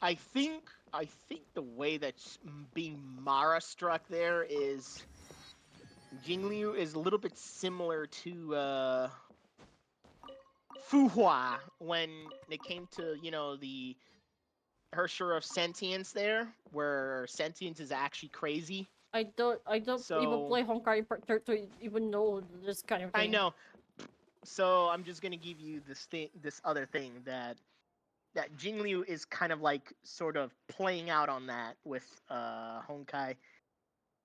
I think the way that's being Mara struck there is Jingliu is a little bit similar to Fuhua when it came to, you know, the her share of sentience there, where sentience is actually crazy. I don't even So play Honkai Part 3 to even know this kind of thing. I know. So I'm just gonna give you this other thing that Jingliu is kind of like sort of playing out on that with Honkai,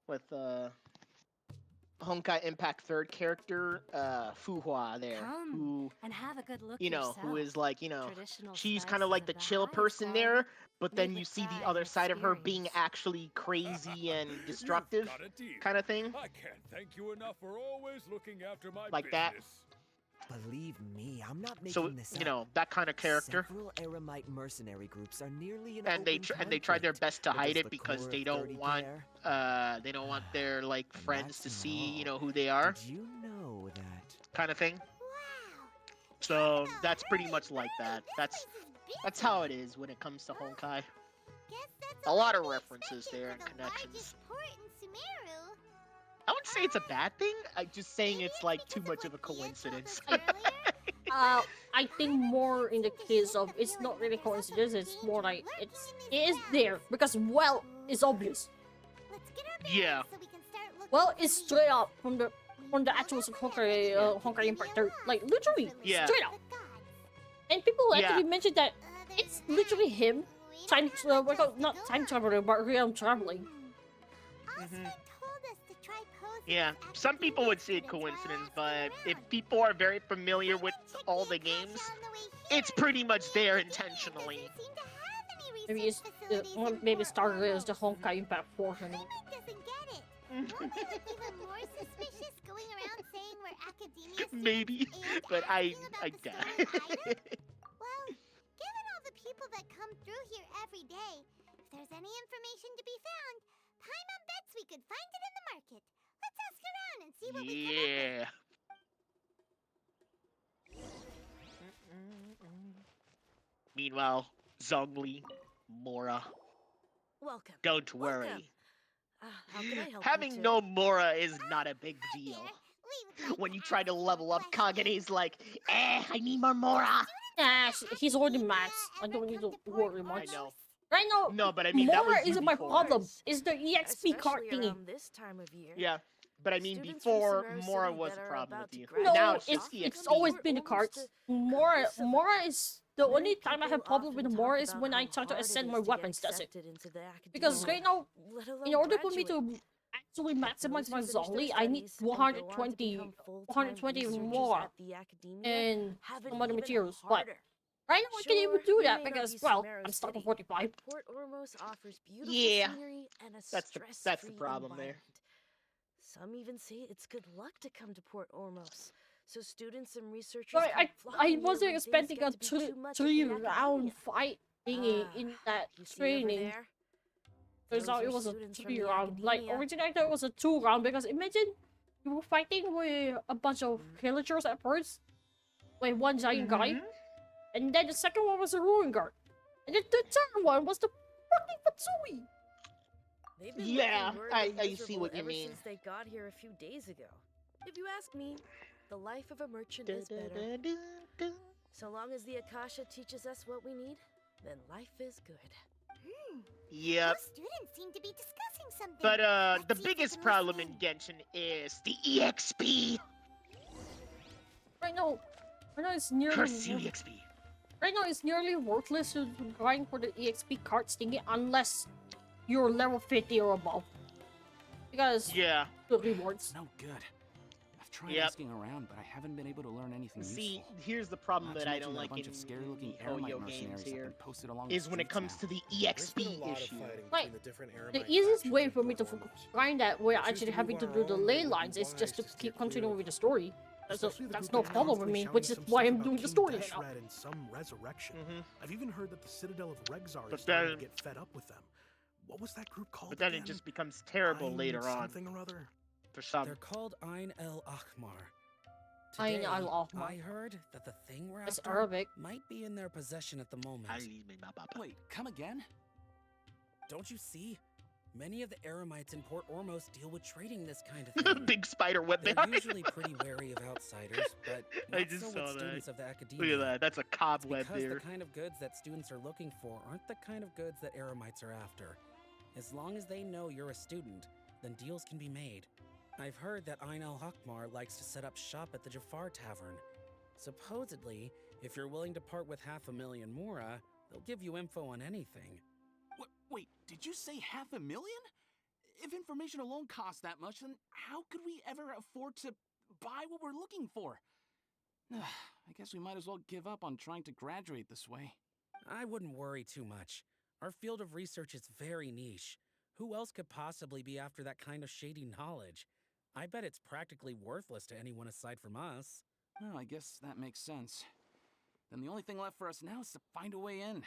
with Honkai Impact third character Fuhua there, Come who and have a good look who yourself. is like, Traditional she's kind of spices like the the chill highest person quality, there, but made then you with see the pride other and side of her being experience. actually crazy and You've destructive, got a deal. kind of thing, I can't thank you enough for always looking after my like that. business. Believe me, I'm not making So this you up. know, that kind of character. Several Eremite mercenary groups are nearly in And they try their best to hide it because they don't want their like friends to see, you know, who they are, Did you know that? kind of thing. Wow. So that's pretty much like that. That's how it is when it comes to Honkai. Guess that's A lot of only references expected there for and the connections. largest port in Sumeru. I wouldn't say it's a bad thing. I'm just saying Maybe it's like too because much of a what Ian told coincidence. us earlier. I think more in the case of it's not really coincidence. It's more like it is there because well is obvious. Let's get our Yeah. bearings so we can start looking Well, for it's the straight up from the actual Honkai Impact 3, like literally Yeah. straight up. And people Yeah. actually mentioned that it's literally him not time traveling but realm traveling. Yeah, some people would say coincidence, but if people are very familiar with all the games, it's pretty much there intentionally. Maybe it's maybe started as the Honkai Impact 4 and doesn't get it. Won't they look even more suspicious going around saying we're academia Maybe, and but I asking about the doubt. story either? Well, given all the people that come through here every day, if there's any information to be found, Paimon bets we could find it in the market. Let's ask around and see what we come up with. Yeah. Meanwhile, Zhongli, Mora, Welcome. don't Welcome. worry. How can I help Having you no Mora is not a big deal. We would like When to you try ask to you a level up, question. Kagene's like, I need more Mora. Nah, he's already max. I don't need to worry I much. know. Right now, No, but I mean, that Mora was you isn't my before. problem. It's the EXP card Especially thingy. around this time of year. Yeah, but I mean, Students from before Sumeru Mora City was that a are problem about with you. to graduate No, Now it's just it's EXP. always been the Almost cards. a Mora equivalent. is the Many only time I have people problem with often Mora talk is about when I how try to hard ascend it my is to get weapons, that's it. accepted into the Because academia, right now, let alone in order for me graduate. to actually Those maximize who my finish their Zhongli, I need studies and go on to 120 become full-time 120 researchers more at the academia and have it some other even materials. But harder. right now I can't even do Sure, that it may not because, be well, Sumeru I'm stuck on City, 45. but Port Ormos offers beautiful Yeah. scenery and a That's the stress-free problem there. environment. Some even say it's good luck to come to Port Ormos. So students and researchers Sorry, come I flocking here wasn't when things expecting get a to be too much at the three round academia. fight thingy in that You see over training. there? Turns Those out are it was a students from 3 the round. Like, academia. originally I thought it was a 2 round because imagine you were fighting with a bunch of villagers at first. With one giant guy. And then the second one was a ruin guard. And then the third one was the fucking Fatsui. They've been Yeah, looking worried I and see miserable what you ever mean. since they got here a few days ago. If you ask me, the life of a merchant is better. So long as the Akasha teaches us what we need, then life is good. Yep. Those students seem to be discussing something. But Let's the see if we biggest can problem listen in Genshin is the EXP. Right now it's nearly Curse you, EXP. right now it's nearly worthless to grind for the EXP cards thingy unless you're level 50 or above. Because Yeah. the rewards. No good. I've tried Yep. asking around, but I haven't been able to learn anything See, useful. here's the problem Not that to I mention don't that a like bunch in of scary-looking the Eremite Hoyo mercenaries games have here been posted along the is when it streets comes now. to the There's been a EXP lot of issue. fighting Like, between the different the Eremite easiest factions way in for me to Port Ormos. grind that without Choose actually to having move to our do the own, ley it would be lines is just to wise to keep steer clear continuing of with the them. story. Especially the That's group no that problem constantly with me, shouting which is some why stuff I'm about doing the King story right now. Deshret and some resurrection. I've even heard that the Citadel of Rexar But is starting then- to get fed up with them. What was that group called But then again? it just becomes terrible Ein later on. something or other. For some. They're called Ein El Akhmar. I love I heard that the thing we're It's after Arabic. might be in their possession at the moment. Wait, come again? Don't you see? Many of the Eremites in Port Ormos deal with trading this kind of thing. Big spider web They're behind. usually pretty wary of outsiders, but I not just so saw with that. students of the academia. Look at that. That's a cobweb Because there. the kind of goods that students are looking for aren't the kind of goods that Eremites are after. As long as they know you're a student, then deals can be made. I've heard that Ain al-Hakmar likes to set up shop at the Jafar Tavern. Supposedly, if you're willing to part with 500,000 mora, they'll give you info on anything. Wait, did you say 500,000? If information alone costs that much, then how could we ever afford to buy what we're looking for? I guess we might as well give up on trying to graduate this way. I wouldn't worry too much. Our field of research is very niche. Who else could possibly be after that kind of shady knowledge? I bet it's practically worthless to anyone aside from us. Well, I guess that makes sense. Then the only thing left for us now is to find a way in.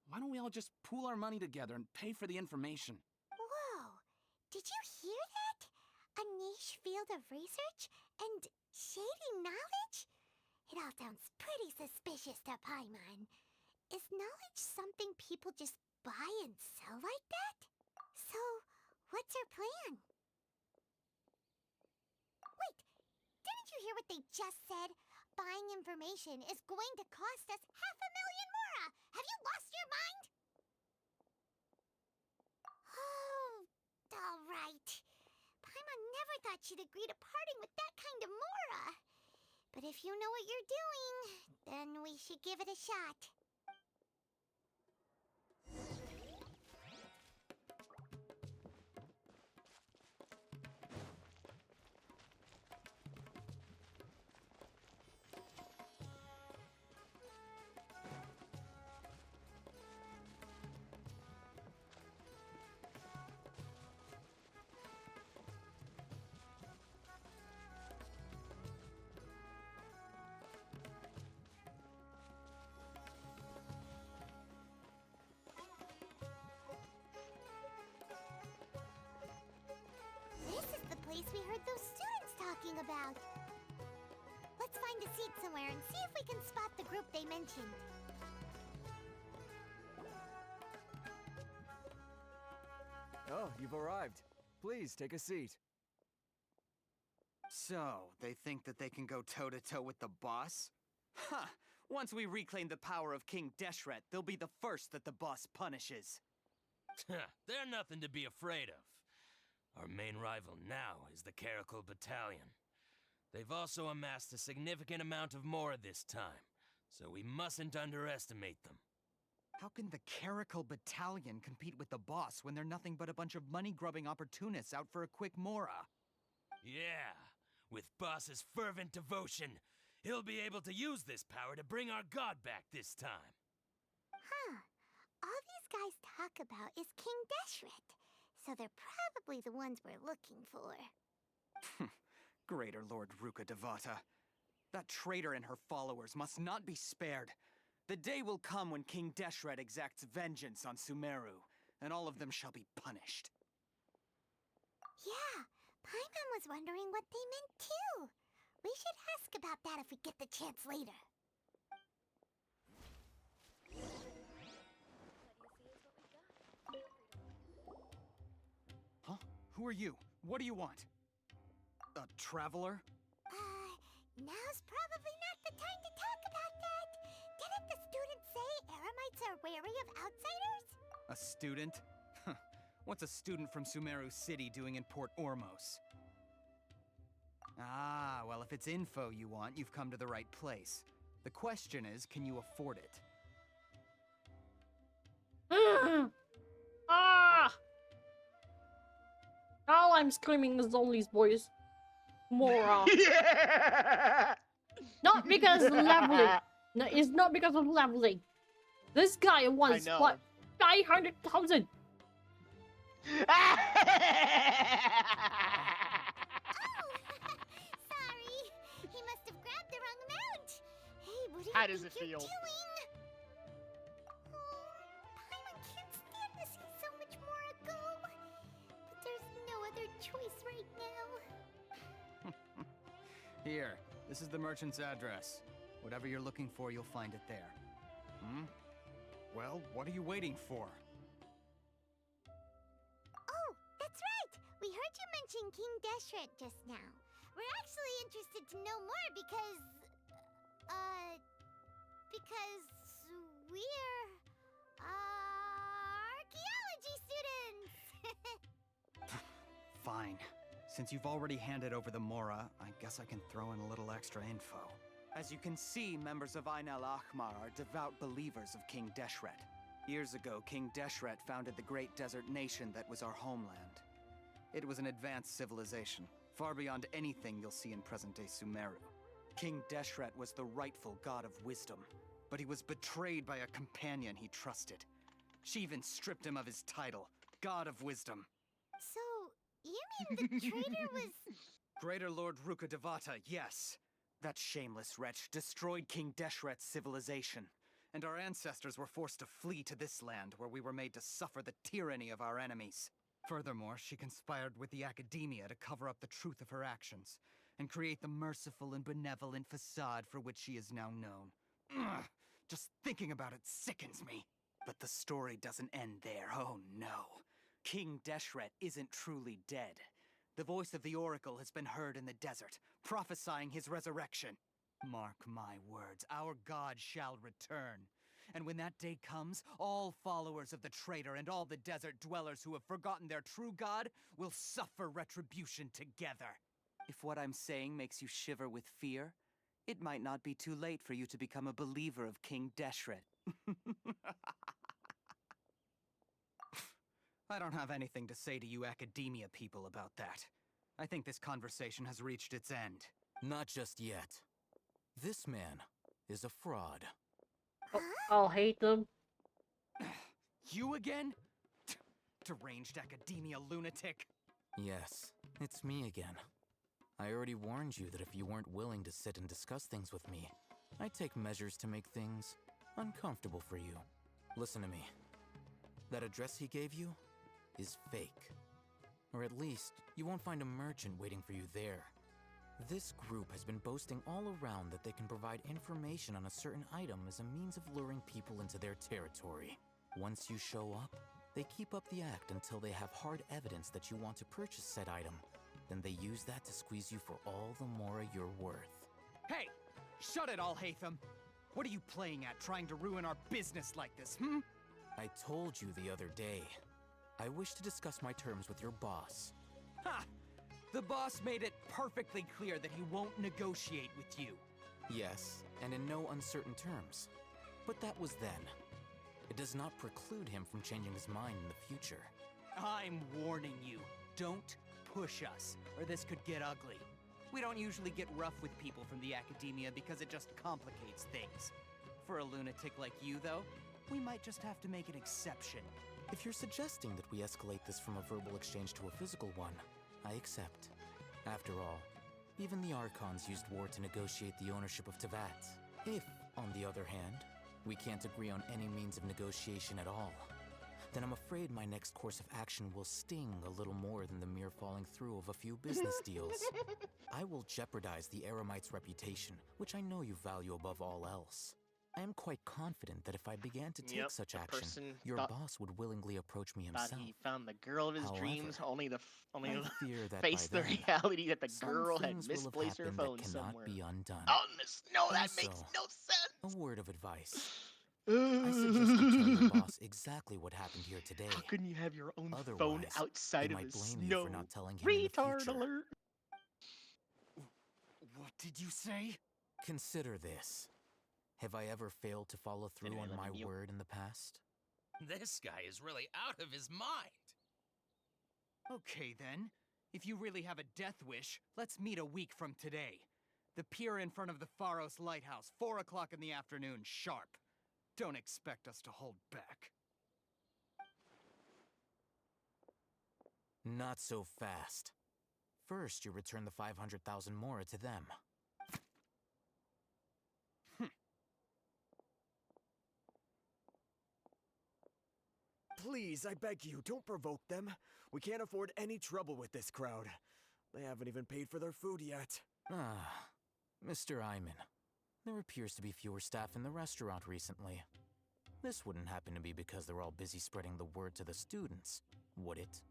Why don't we all just pool our money together and pay for the information? Whoa! Did you hear that? A niche field of research and shady knowledge? It all sounds pretty suspicious to Paimon. Is knowledge something people just buy and sell like that? So, what's our plan? Wait, didn't you hear what they just said? Buying information is going to cost us 500,000 mora! Have you lost your mind? Oh, all right. Paimon never thought she'd agree to parting with that kind of mora. But if you know what you're doing, then we should give it a shot. This is the place we heard those students talking about. Let's find a seat somewhere and see if we can spot the group they mentioned. Oh, you've arrived. Please, take a seat. So, they think that they can go toe-to-toe with the boss? Ha! Once we reclaim the power of King Deshret, they'll be the first that the boss punishes. They're nothing to be afraid of. Our main rival now is the Caracal Battalion. They've also amassed a significant amount of more this time, so we mustn't underestimate them. How can the Caracal Battalion compete with the boss when they're nothing but a bunch of money-grubbing opportunists out for a quick mora? Yeah, with boss's fervent devotion, he'll be able to use this power to bring our god back this time. Huh. All these guys talk about is King Deshret, so they're probably the ones we're looking for. Greater Lord Ruka Devata. That traitor and her followers must not be spared. The day will come when King Deshret exacts vengeance on Sumeru, and all of them shall be punished. Yeah, Paimon was wondering what they meant too. We should ask about that if we get the chance later. Huh? Who are you? What do you want? A traveler? Now's probably not the time to talk about that. Didn't the student say Eremites are wary of outsiders? A student? What's a student from Sumeru City doing in Port Ormos? Ah, well, if it's info you want, you've come to the right place. The question is, can you afford it? Ah! All I'm screaming is Zoli's voice. Mora. Yeah! Not because of leveling. No, it's not because of leveling. This guy was know. what 500,000. Sorry, he must have grabbed the wrong amount. Hey, what do you How does think it feel? you're doing? Paimon can't stand to see so much more go. But there's no other choice right now. Here, This is the merchant's address. Whatever you're looking for, you'll find it there. Well, what are you waiting for? Oh, that's right! We heard you mention King Deshret just now. We're actually interested to know more because we're archaeology students! Fine. Since you've already handed over the Mora, I guess I can throw in a little extra info. As you can see, members of Ain al-Ahmar are devout believers of King Deshret. Years ago, King Deshret founded the great desert nation that was our homeland. It was an advanced civilization, far beyond anything you'll see in present-day Sumeru. King Deshret was the rightful god of wisdom, but he was betrayed by a companion he trusted. She even stripped him of his title, God of Wisdom. So, you mean the traitor was... Greater Lord Ruka Devata, yes. That shameless wretch destroyed King Deshret's civilization, and our ancestors were forced to flee to this land where we were made to suffer the tyranny of our enemies. Furthermore, she conspired with the Academia to cover up the truth of her actions, and create the merciful and benevolent facade for which she is now known. Ugh, just thinking about it sickens me. But the story doesn't end there, oh no. King Deshret isn't truly dead. The voice of the Oracle has been heard in the desert, prophesying his resurrection. Mark my words, our god shall return. And when that day comes, all followers of the traitor and all the desert dwellers who have forgotten their true god will suffer retribution together. If what I'm saying makes you shiver with fear, it might not be too late for you to become a believer of King Deshret. I don't have anything to say to you Academia people about that. I think this conversation has reached its end. Not just yet. This man is a fraud. I'll hate them. You again? Deranged Academia lunatic. Yes, it's me again. I already warned you that if you weren't willing to sit and discuss things with me, I'd take measures to make things uncomfortable for you. Listen to me. That address he gave you is fake. Or at least, you won't find a merchant waiting for you there. This group has been boasting all around that they can provide information on a certain item as a means of luring people into their territory. Once you show up, they keep up the act until they have hard evidence that you want to purchase said item. Then they use that to squeeze you for all the more you're worth. Hey! Shut it all, Hatham! What are you playing at, trying to ruin our business like this, I told you the other day. I wish to discuss my terms with your boss. Ha! The boss made it perfectly clear that he won't negotiate with you. Yes, and in no uncertain terms. But that was then. It does not preclude him from changing his mind in the future. I'm warning you. Don't push us, or this could get ugly. We don't usually get rough with people from the Academia because it just complicates things. For a lunatic like you, though, we might just have to make an exception. If you're suggesting that we escalate this from a verbal exchange to a physical one, I accept. After all, even the Archons used war to negotiate the ownership of Teyvat. If, on the other hand, we can't agree on any means of negotiation at all, then I'm afraid my next course of action will sting a little more than the mere falling through of a few business deals. I will jeopardize the Eremite's reputation, which I know you value above all else. I am quite confident that if I began to take such action, your boss would willingly approach me himself. Thought he found the girl of his dreams, only to fear that face the reality that the girl had misplaced her phone somewhere. Be undone. Oh, no, that Also, makes no sense. A word of advice. I suggest you tell your boss exactly what happened here today. How can you have your own Otherwise, phone outside they of might the blame snow? you for not telling him in the Retard future. alert. What did you say? Consider this. Have I ever failed to follow through Anyway, on let me my word in the past? This guy is really out of his mind. Okay, then. If you really have a death wish, let's meet a week from today. The pier in front of the Pharos Lighthouse, 4 o'clock in the afternoon, sharp. Don't expect us to hold back. Not so fast. First, you return the 500,000 Mora to them. Please, I beg you, don't provoke them. We can't afford any trouble with this crowd. They haven't even paid for their food yet. Ah, Mr. Iman, there appears to be fewer staff in the restaurant recently. This wouldn't happen to be because they're all busy spreading the word to the students, would it?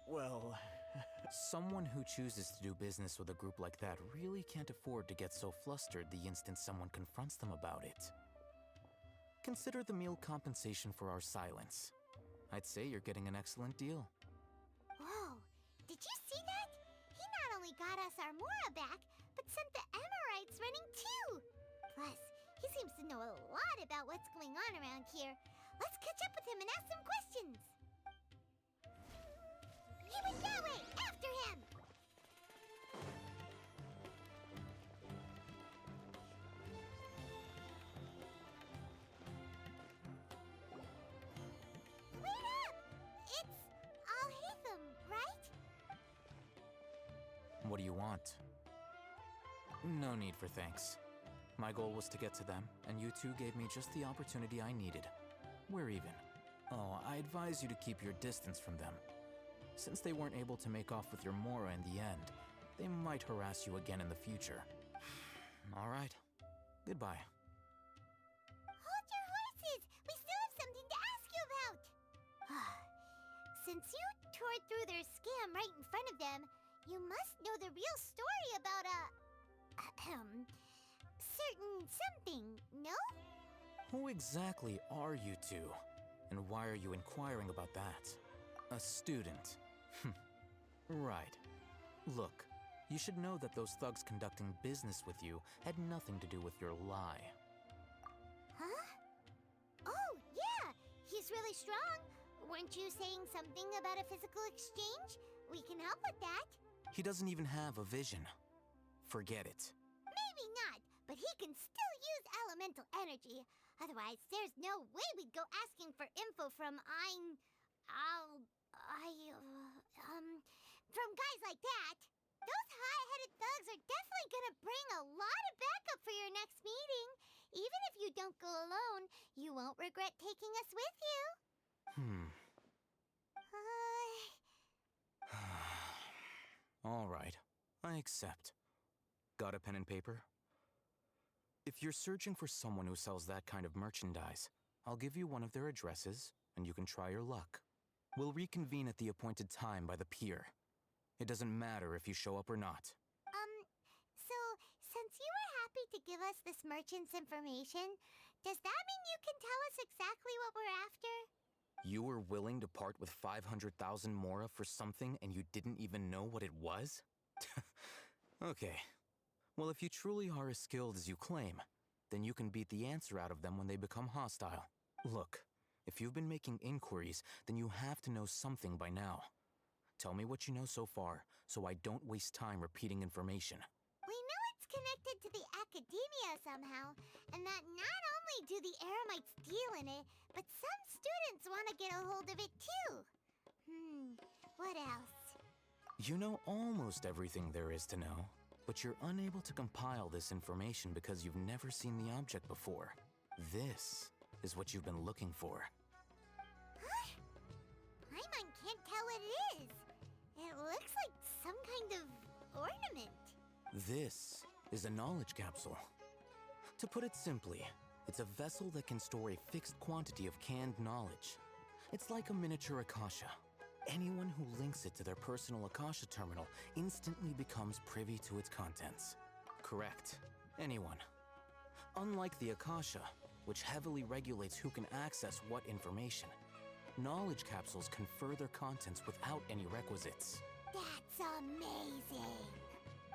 Well... Someone who chooses to do business with a group like that really can't afford to get so flustered the instant someone confronts them about it. Consider the meal compensation for our silence. I'd say you're getting an excellent deal. Whoa, did you see that? He not only got us our Mora back, but sent the Amorites running too. Plus, he seems to know a lot about what's going on around here. Let's catch up with him and ask some questions. He went that way! After him! Wait up! It's Al-Haytham, right? What do you want? No need for thanks. My goal was to get to them, and you two gave me just the opportunity I needed. We're even. Oh, I advise you to keep your distance from them. Since they weren't able to make off with your Mora in the end, they might harass you again in the future. All right. Goodbye. Hold your horses! We still have something to ask you about! Since you tore through their scam right in front of them, you must know the real story about certain something, no? Who exactly are you two? And why are you inquiring about that? A student. Right. Look, you should know that those thugs conducting business with you had nothing to do with your lie. Huh? Oh, yeah! He's really strong. Weren't you saying something about a physical exchange? We can help with that. He doesn't even have a vision. Forget it. Maybe not, but he can still use elemental energy. Otherwise, there's no way we'd go asking for info from from guys like that. Those high-headed thugs are definitely gonna bring a lot of backup for your next meeting. Even if you don't go alone, you won't regret taking us with you. All right. I accept. Got a pen and paper? If you're searching for someone who sells that kind of merchandise, I'll give you one of their addresses, and you can try your luck. We'll reconvene at the appointed time by the pier. It doesn't matter if you show up or not. So, since you were happy to give us this merchant's information, does that mean you can tell us exactly what we're after? You were willing to part with 500,000 Mora for something and you didn't even know what it was? Okay. Well, if you truly are as skilled as you claim, then you can beat the answer out of them when they become hostile. Look, if you've been making inquiries, then you have to know something by now. Tell me what you know so far, so I don't waste time repeating information. We know it's connected to the Academia somehow, and that not only do the Eremites deal in it, but some students want to get a hold of it too. What else? You know almost everything there is to know, but you're unable to compile this information because you've never seen the object before. This is what you've been looking for. Huh? Paimon can't tell what it is. It looks like some kind of ornament. This is a knowledge capsule. To put it simply, it's a vessel that can store a fixed quantity of canned knowledge. It's like a miniature Akasha. Anyone who links it to their personal Akasha terminal instantly becomes privy to its contents. Correct. Anyone. Unlike the Akasha, which heavily regulates who can access what information, knowledge capsules confer their contents without any requisites. That's amazing!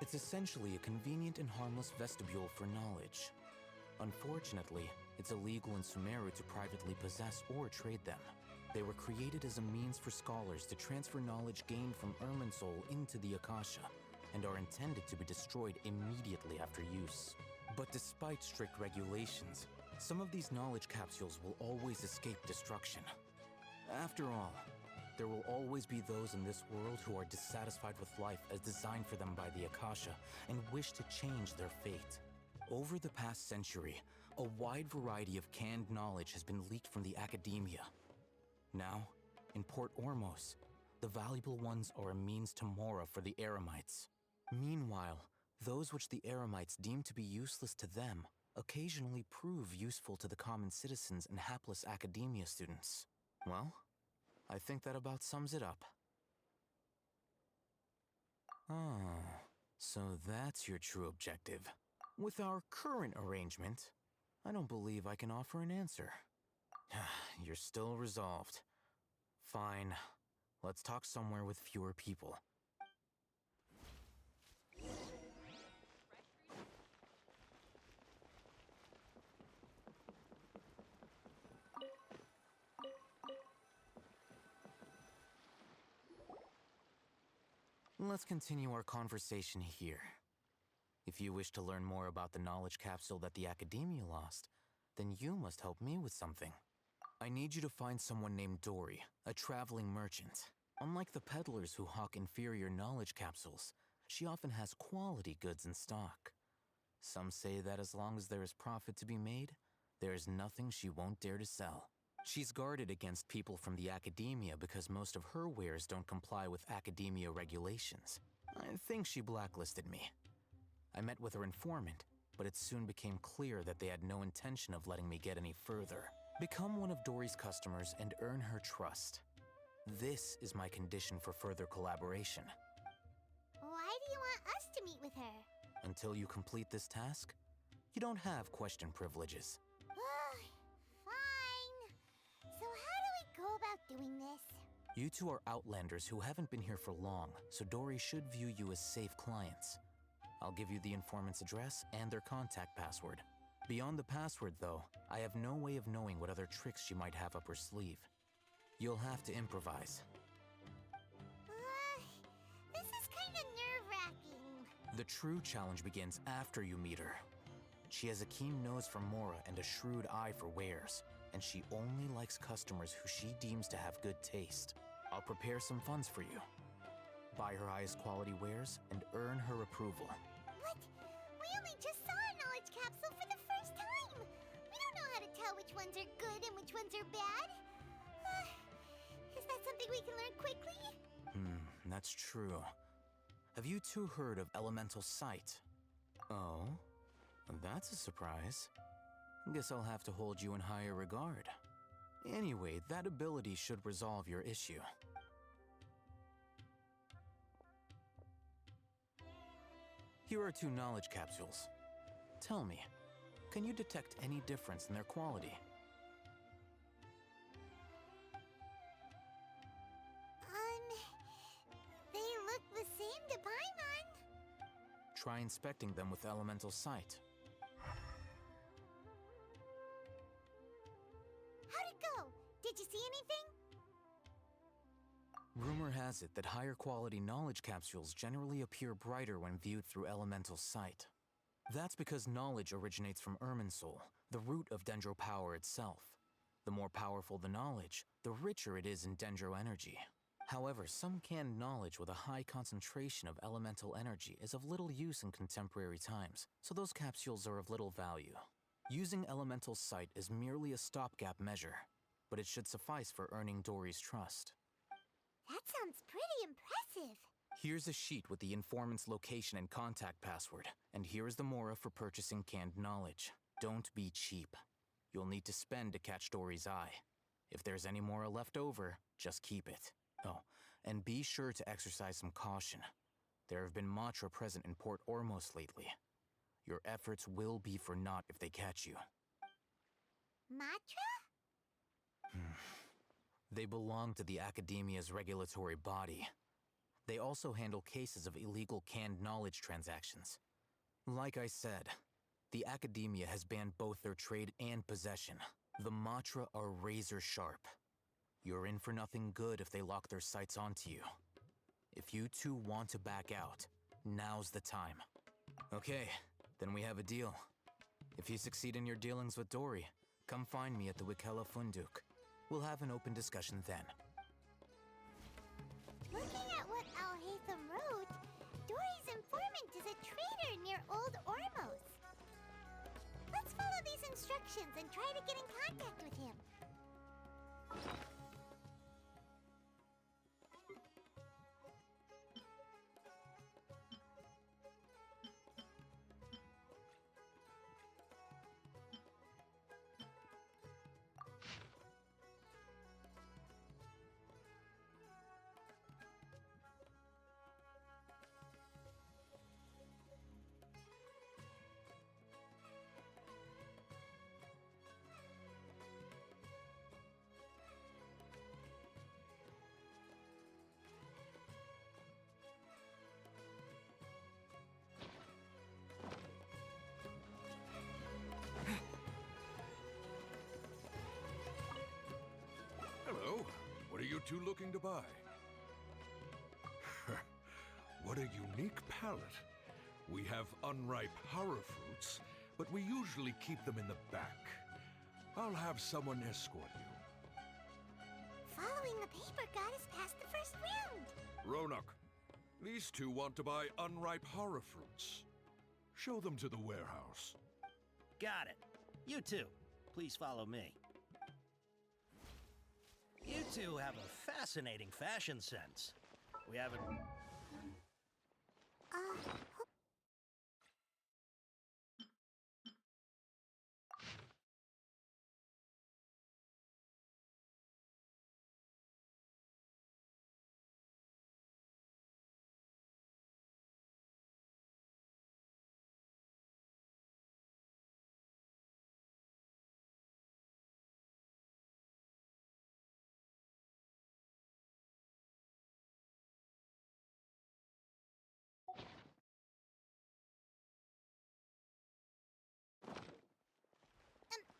It's essentially a convenient and harmless vestibule for knowledge. Unfortunately, it's illegal in Sumeru to privately possess or trade them. They were created as a means for scholars to transfer knowledge gained from Irminsul into the Akasha, and are intended to be destroyed immediately after use. But despite strict regulations, some of these knowledge capsules will always escape destruction. After all, there will always be those in this world who are dissatisfied with life as designed for them by the Akasha and wish to change their fate. Over the past century, a wide variety of canned knowledge has been leaked from the Academia. Now, in Port Ormos, the valuable ones are a means to Mora for the Eremites. Meanwhile, Those which the Eremites deem to be useless to them occasionally prove useful to the common citizens and hapless academia students. Well, I think that about sums it up. Oh, so that's your true objective. With our current arrangement, I don't believe I can offer an answer. You're still resolved. Fine. Let's talk somewhere with fewer people. Let's continue our conversation here. If you wish to learn more about the knowledge capsule that the Academia lost, then you must help me with something. I need you to find someone named Dory, a traveling merchant. Unlike the peddlers who hawk inferior knowledge capsules, she often has quality goods in stock. Some say that as long as there is profit to be made, there is nothing she won't dare to sell. She's guarded against people from the Academia because most of her wares don't comply with Academia regulations. I think she blacklisted me. I met with her informant, but it soon became clear that they had no intention of letting me get any further. Become one of Dory's customers and earn her trust. This is my condition for further collaboration. Why do you want us to meet with her? Until you complete this task, you don't have question privileges. Fine. So how do we go about doing this? You two are outlanders who haven't been here for long, so Dory should view you as safe clients. I'll give you the informant's address and their contact password. Beyond the password, though, I have no way of knowing what other tricks she might have up her sleeve. You'll have to improvise. This is kind of nerve-wracking. The true challenge begins after you meet her. She has a keen nose for Mora and a shrewd eye for wares, and she only likes customers who she deems to have good taste. I'll prepare some funds for you. Buy her highest quality wares and earn her approval. What? We only just saw a knowledge capsule for the first time. We don't know how to tell which ones are good and which ones are bad. Is that something we can learn quickly? That's true. Have you two heard of elemental sight? Oh, that's a surprise. Guess I'll have to hold you in higher regard. Anyway, that ability should resolve your issue. Here are 2 knowledge capsules. Tell me, can you detect any difference in their quality? They look the same to Paimon. Try inspecting them with elemental sight. How'd it go? Did you see anything? Rumor has it that higher quality knowledge capsules generally appear brighter when viewed through elemental sight. That's because knowledge originates from Irminsul, the root of Dendro power itself. The more powerful the knowledge, the richer it is in Dendro energy. However, some canned knowledge with a high concentration of elemental energy is of little use in contemporary times, so those capsules are of little value. Using elemental sight is merely a stopgap measure, but it should suffice for earning Dory's trust. That sounds pretty impressive. Here's a sheet with the informant's location and contact password, and here is the Mora for purchasing canned knowledge. Don't be cheap. You'll need to spend to catch Dory's eye. If there's any Mora left over, just keep it. Oh, and be sure to exercise some caution. There have been Matra present in Port Ormos lately. Your efforts will be for naught if they catch you. Matra? They belong to the Academia's regulatory body. They also handle cases of illegal canned knowledge transactions. Like I said, the Academia has banned both their trade and possession. The Matra are razor sharp. You're in for nothing good if they lock their sights onto you. If you two want to back out, now's the time. Okay, then we have a deal. If you succeed in your dealings with Dory, come find me at the Wikela Funduk. We'll have an open discussion then. Looking at what Al-Haytham wrote, Dory's informant is a trader near Old Ormos. Let's follow these instructions and try to get in contact with him. you looking to buy? What a unique palette. We have unripe horror fruits, but we usually keep them in the back. I'll have someone escort you. Following the paper got us past the first round. Roanoke, these two want to buy unripe horror fruits. Show them to the warehouse. Got it. You two, please follow me. You two have a fascinating fashion sense. We haven't...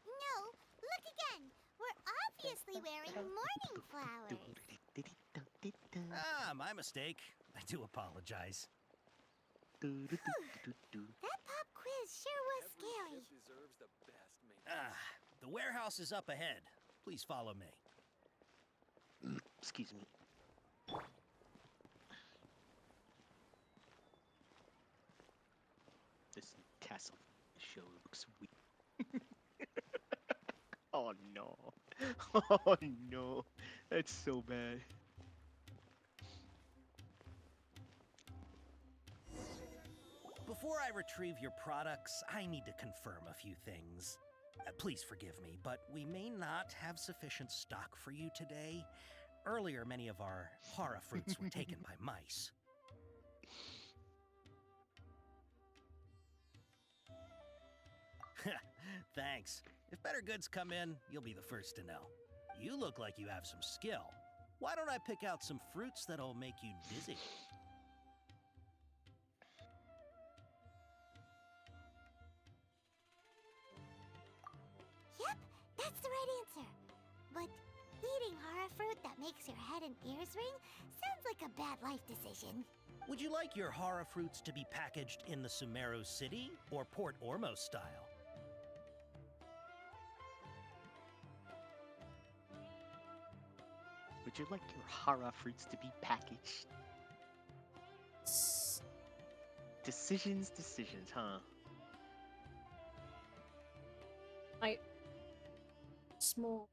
No, look again. We're obviously wearing morning flowers. Ah, my mistake. I do apologize. That pop quiz sure was scary. Ah, the warehouse is up ahead. Please follow me. Excuse me. This castle show looks weird. Oh no. Oh no. That's so bad. Before I retrieve your products, I need to confirm a few things. Please forgive me, but we may not have sufficient stock for you today. Earlier, many of our horror fruits were taken by mice. Thanks. If better goods come in, you'll be the first to know. You look like you have some skill. Why don't I pick out some fruits that'll make you dizzy? Yep, that's the right answer. But eating horror fruit that makes your head and ears ring sounds like a bad life decision. Would you like your horror fruits to be packaged in the Sumeru City or Port Ormos style? Would you like your horror fruits to be packaged? Decisions, huh? Small.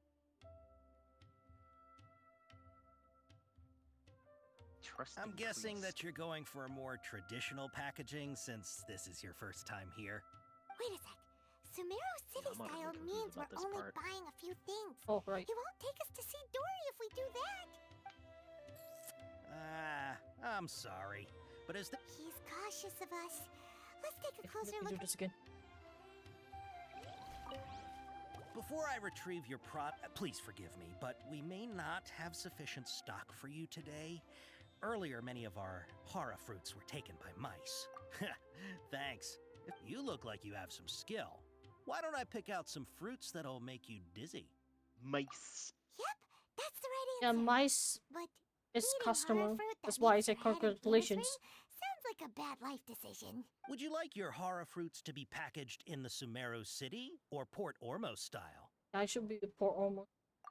I'm guessing that you're going for a more traditional packaging since this is your first time here. Wait a sec. Sumeru City style means we're only buying a few things. Oh, right. You won't take us to see Dory if we do that. I'm sorry. But is the... He's cautious of us. Let's take a closer look. Do this again. Before I retrieve your please forgive me, but we may not have sufficient stock for you today. Earlier, many of our horror fruits were taken by mice. Thanks. You look like you have some skill. Why don't I pick out some fruits that'll make you dizzy? Mice. Yep, that's the right Yeah, answer. mice But is eating customer. horror fruit that That's why I makes say your head and ears congratulations. ring sounds like a bad life decision. Would you like your horror fruits to be packaged in the Sumeru City or Port Ormos style? I should be the Port Ormos.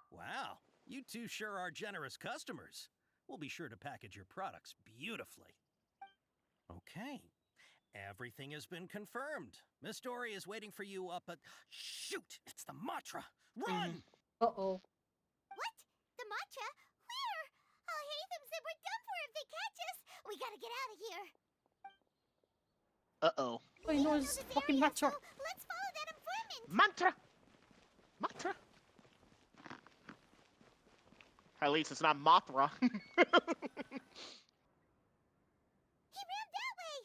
Wow, you two sure are generous customers. We'll be sure to package your products beautifully. Okay, everything has been confirmed. Miss Dory is waiting for you up at... Shoot, it's the Matra! Run! Uh-oh. What? The matcha? Where? Oh, Hatham said we're done for if they catch us. We gotta get out of here. Uh-oh. Oh, you know it's fucking Matra. So let's follow that informant. Mantra! Matra! At least it's not Mothra. He ran that way.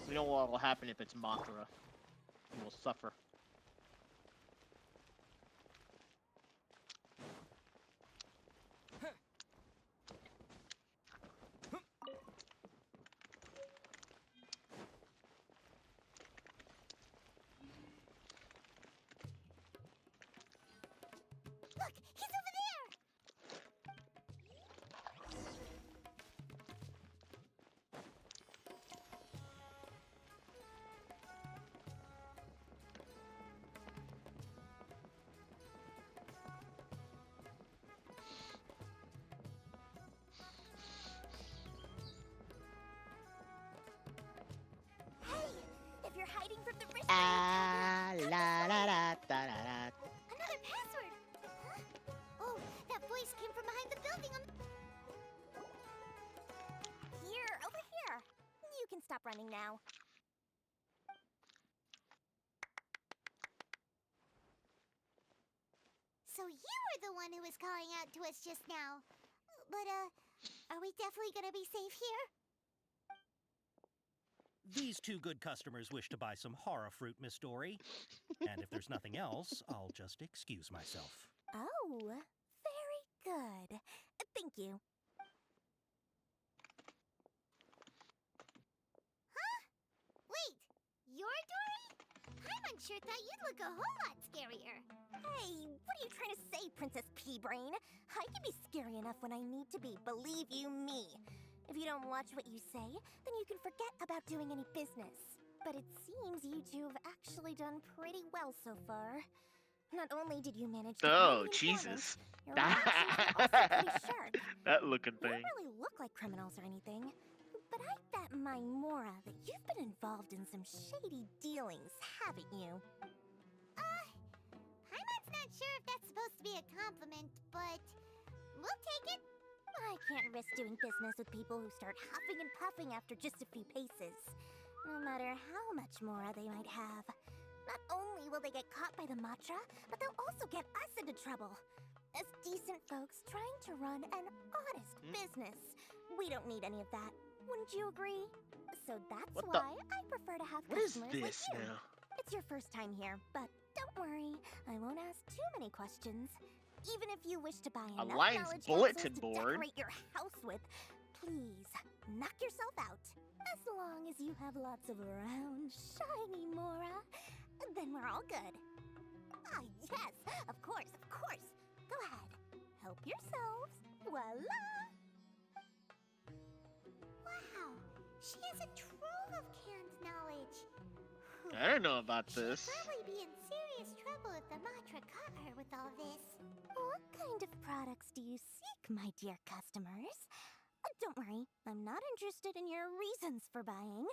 You know what will happen if it's Mothra? You will suffer. Look, he's over there. Ah, la la da da da da. Another password! Huh? Oh, that voice came from behind the building on... Here, over here. You can stop running now. So you were the one who was calling out to us just now. But, are we definitely gonna be safe here? These two good customers wish to buy some horror fruit, Miss Dory. And if there's nothing else, I'll just excuse myself. Oh, very good. Thank you. Huh? Wait, you're Dory? Paimon thought you'd look a whole lot scarier. Hey, what are you trying to say, Princess Pea-Brain? I can be scary enough when I need to be, believe you me. If you don't watch what you say, then you can forget about doing any business. But it seems you two have actually done pretty well so far. Not only did you manage to Oh, find the Jesus. informant, your reactions were also pretty sharp. That looking You thing. don't really look like criminals or anything. But I bet my Mora that you've been involved in some shady dealings, haven't you? Paimon's not sure if that's supposed to be a compliment, but we'll take it. I can't risk doing business with people who start huffing and puffing after just a few paces. No matter how much Mora they might have. Not only will they get caught by the Matra, but they'll also get us into trouble. As decent folks trying to run an honest business. We don't need any of that. Wouldn't you agree? So that's why I prefer to have What is customers like this you. now? It's your first time here, but don't worry. I won't ask too many questions. Even if you wish to buy enough Lion's knowledge bulletin capsules to board. decorate your house with, please knock yourself out. As long as you have lots of round, shiny Mora, then we're all good. Ah, yes, of course, of course. Go ahead, help yourselves. Voila! Wow, she has a trove of canned knowledge. I don't know about this. She'd probably be in serious trouble if the Matra caught her with all this. What kind of products do you seek, my dear customers? Don't worry, I'm not interested in your reasons for buying.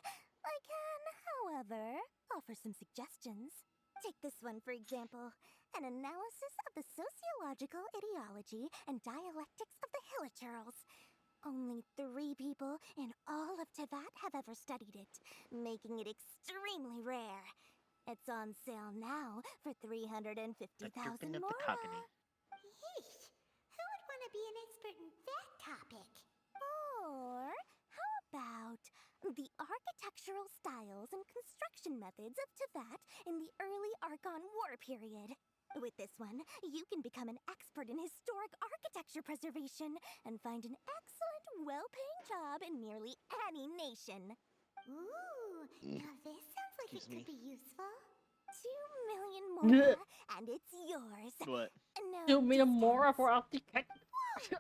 I can, however, offer some suggestions. Take this one, for example. An analysis of the sociological ideology and dialectics of the Hilichurls. Only 3 people in all of Teyvat have ever studied it, making it extremely rare. It's on sale now for 350,000 Mora. Yeesh, who would want to be an expert in that topic? Or how about the architectural styles and construction methods of Teyvat in the early Archon War period? With this one, you can become an expert in historic architecture preservation and find an excellent, well-paying job in nearly any nation. Ooh, now this sounds like it could be useful. 2 million Mora, and it's yours. What? No 2 million Mora for architecture.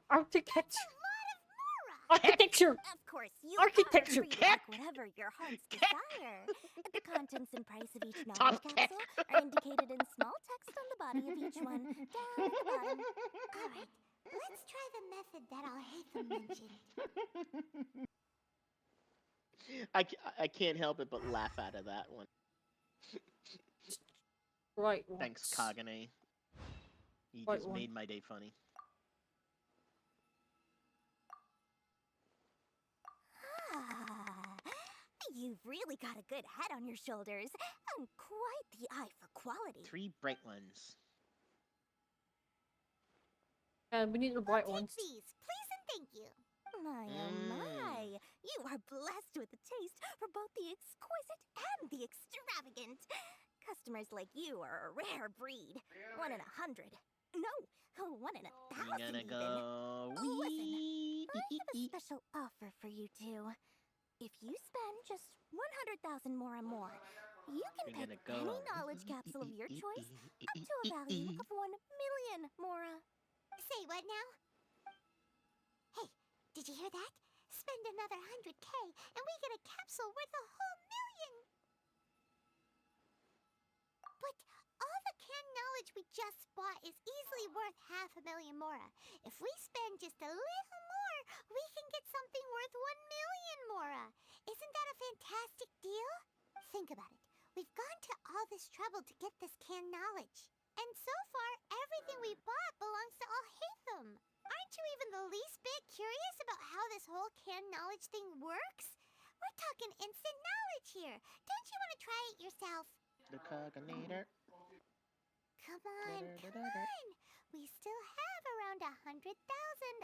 Architecture. Of course, you Architecture. are free to pick whatever your heart's desire. The contents and price of each knowledge capsule are indicated in small text on the body of each one, down at the bottom. All right, let's try the method that Al-Haytham mentioned. I can't help it but laugh out of that one. Right. Thanks, Kagane. You Right just one. made my day funny. You've really got a good head on your shoulders, and quite the eye for quality. 3 bright ones. And we need the bright ones. These, please and thank you. My, oh my, you are blessed with a taste for both the exquisite and the extravagant. Customers like you are a rare breed. 1 in 100. No, 1 in 1,000 We're gonna even. go. Listen, I have a special offer for you two. If you spend just 100,000 Mora more, you can We're pick gonna go. any knowledge capsule of your choice up to a value of 1 million Mora. Say what now? Hey, did you hear that? Spend another 100K and we get a capsule worth a whole million! But all the canned knowledge we just bought is easily worth 500,000 Mora. If we spend just a little more, we can get something worth 1 million Mora. Isn't that a fantastic deal? Think about it. We've gone to this trouble to get this canned knowledge. And so far, everything we bought belongs to Alhaitham. Aren't you even the least bit curious about how this whole canned knowledge thing works? We're talking instant knowledge here. Don't you want to try it yourself? The Coginator. Come on, come on. We still have around 100,000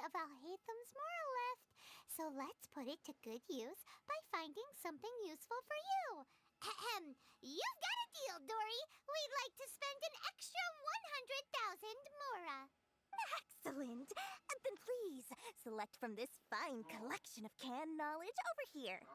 of Alhaitham's Mora left. So let's put it to good use by finding something useful for you. Ahem. You've got a deal, Dory. We'd like to spend an extra 100,000 Mora. Excellent. Then please, select from this fine collection of canned knowledge over here.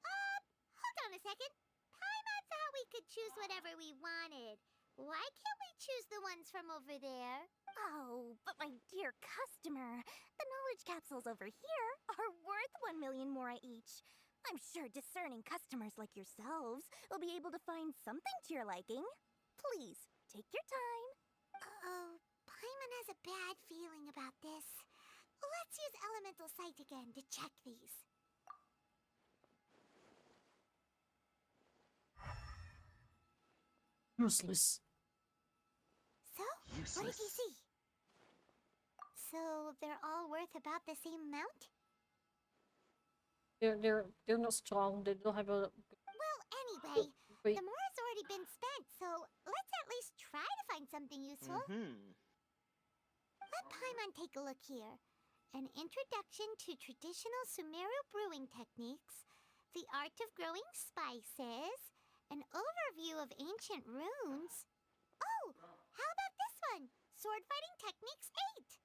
Hold on a second. Paimon thought we could choose whatever we wanted. Why can't we choose the ones from over there? Oh, but my dear customer, the knowledge capsules over here are worth 1 million Mora each. I'm sure discerning customers like yourselves will be able to find something to your liking. Please, take your time. Uh-oh, Paimon has a bad feeling about this. Let's use Elemental Sight again to check these. Useless. So, what did you see? So, they're all worth about the same amount? They're not strong. They don't have a. Well, anyway, Wait. the Mora's already been spent, so let's at least try to find something useful. Let Paimon take a look here. An introduction to traditional Sumeru brewing techniques, the art of growing spices, an overview of ancient runes. Oh, how about this one? Sword Fighting Techniques 8.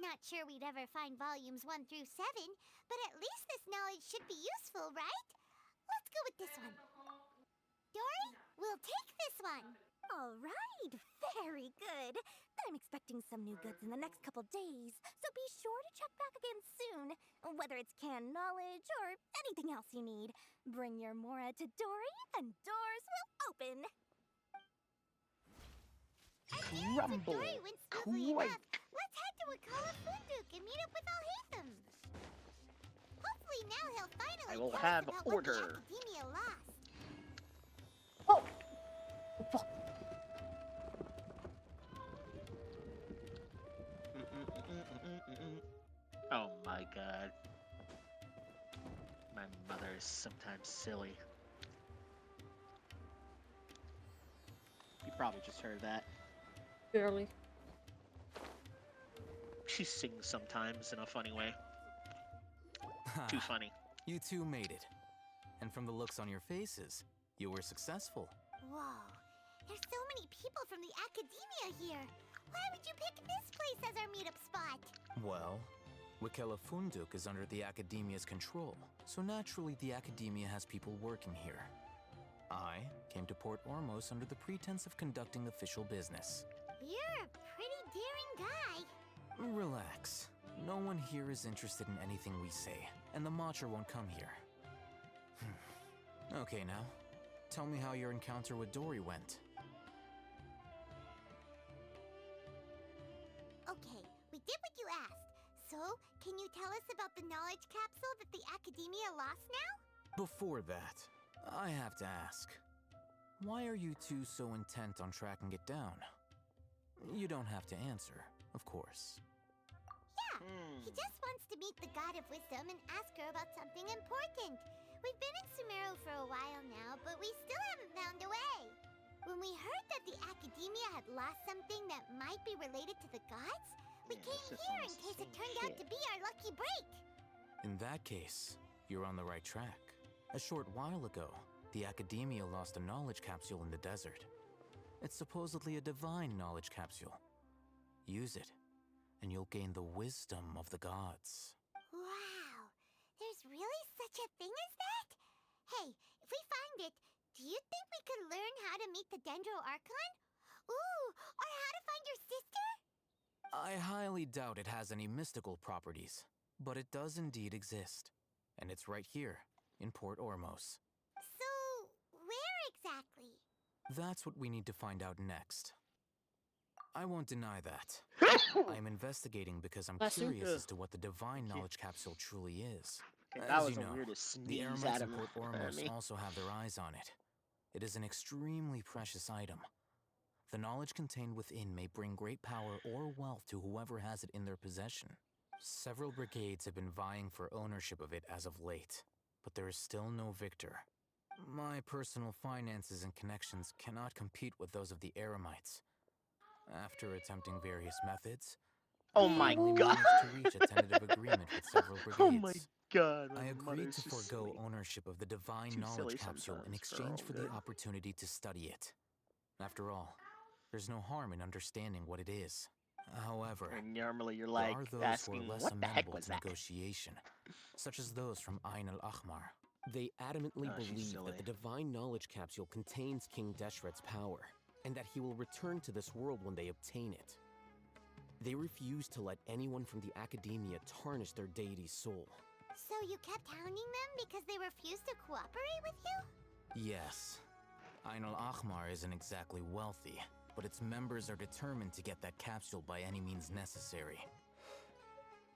Not sure we'd ever find volumes 1 through 7, but at least this knowledge should be useful, right? Let's go with this one. Dory, we'll take this one. All right, very good. I'm expecting some new goods in the next couple days, so be sure to check back again soon. Whether it's canned knowledge or anything else you need, bring your Mora to Dory and doors will open. Rumble. Dory went smoothly enough. Let's head to Wakala Funduk and meet up with Alhaitham. Hopefully now he'll finally I will tell have us about order. what the Academia lost. Oh! Fuck. Oh my god. My mother is sometimes silly. You probably just heard that. Barely. She sings sometimes in a funny way. Too funny. You two made it. And from the looks on your faces, you were successful. Whoa, there's so many people from the Academia here. Why would you pick this place as our meetup spot? Well, Wakela Funduk is under the Academia's control, so naturally the Academia has people working here. I came to Port Ormos under the pretense of conducting official business. You're a pretty daring guy. Relax. No one here is interested in anything we say, and the Matcher won't come here. Okay now, tell me how your encounter with Dory went. Okay, we did what you asked. So, can you tell us about the knowledge capsule that the Academia lost now? Before that, I have to ask, why are you two so intent on tracking it down? You don't have to answer, of course. Yeah, he just wants to meet the God of Wisdom and ask her about something important. We've been in Sumeru for a while now, but we still haven't found a way. When we heard that the Academia had lost something that might be related to the gods, we came here in case it turned out to be our lucky break. In that case, you're on the right track. A short while ago, the Academia lost a knowledge capsule in the desert. It's supposedly a divine knowledge capsule. Use it, and you'll gain the wisdom of the gods. Wow, there's really such a thing as that? Hey, if we find it, do you think we could learn how to meet the Dendro Archon? Ooh, or how to find your sister? I highly doubt it has any mystical properties, but it does indeed exist. And it's right here, in Port Ormos. So, where exactly? That's what we need to find out next. I won't deny that. I am investigating because I'm Bless you. curious as to what the divine knowledge capsule truly is. Okay, that As was you the know, weirdest the sneeze Eremites out in of Port Ormos me. also have their eyes on it. It is an extremely precious item. The knowledge contained within may bring great power or wealth to whoever has it in their possession. Several brigades have been vying for ownership of it as of late, but there is still no victor. My personal finances and connections cannot compete with those of the Eremites. After attempting various methods, Oh I my finally god. managed to reach a tentative agreement with several brigades. Oh my god, I my agreed mother's to just forego silly. ownership of the Divine Too Knowledge silly Capsule in sometimes for our exchange own for the good. opportunity to study it. After all, there's no harm in understanding what it is. However, And normally you're there like are those who asking, are less what the heck amenable was to that? negotiation, such as those from Ain al-Ahmar. They adamantly Oh, she's believe silly. that the Divine Knowledge Capsule contains King Deshret's power, and that he will return to this world when they obtain it. They refuse to let anyone from the Academia tarnish their deity's soul. So you kept hounding them because they refused to cooperate with you? Yes. Ain al-Ahmar isn't exactly wealthy, but its members are determined to get that capsule by any means necessary.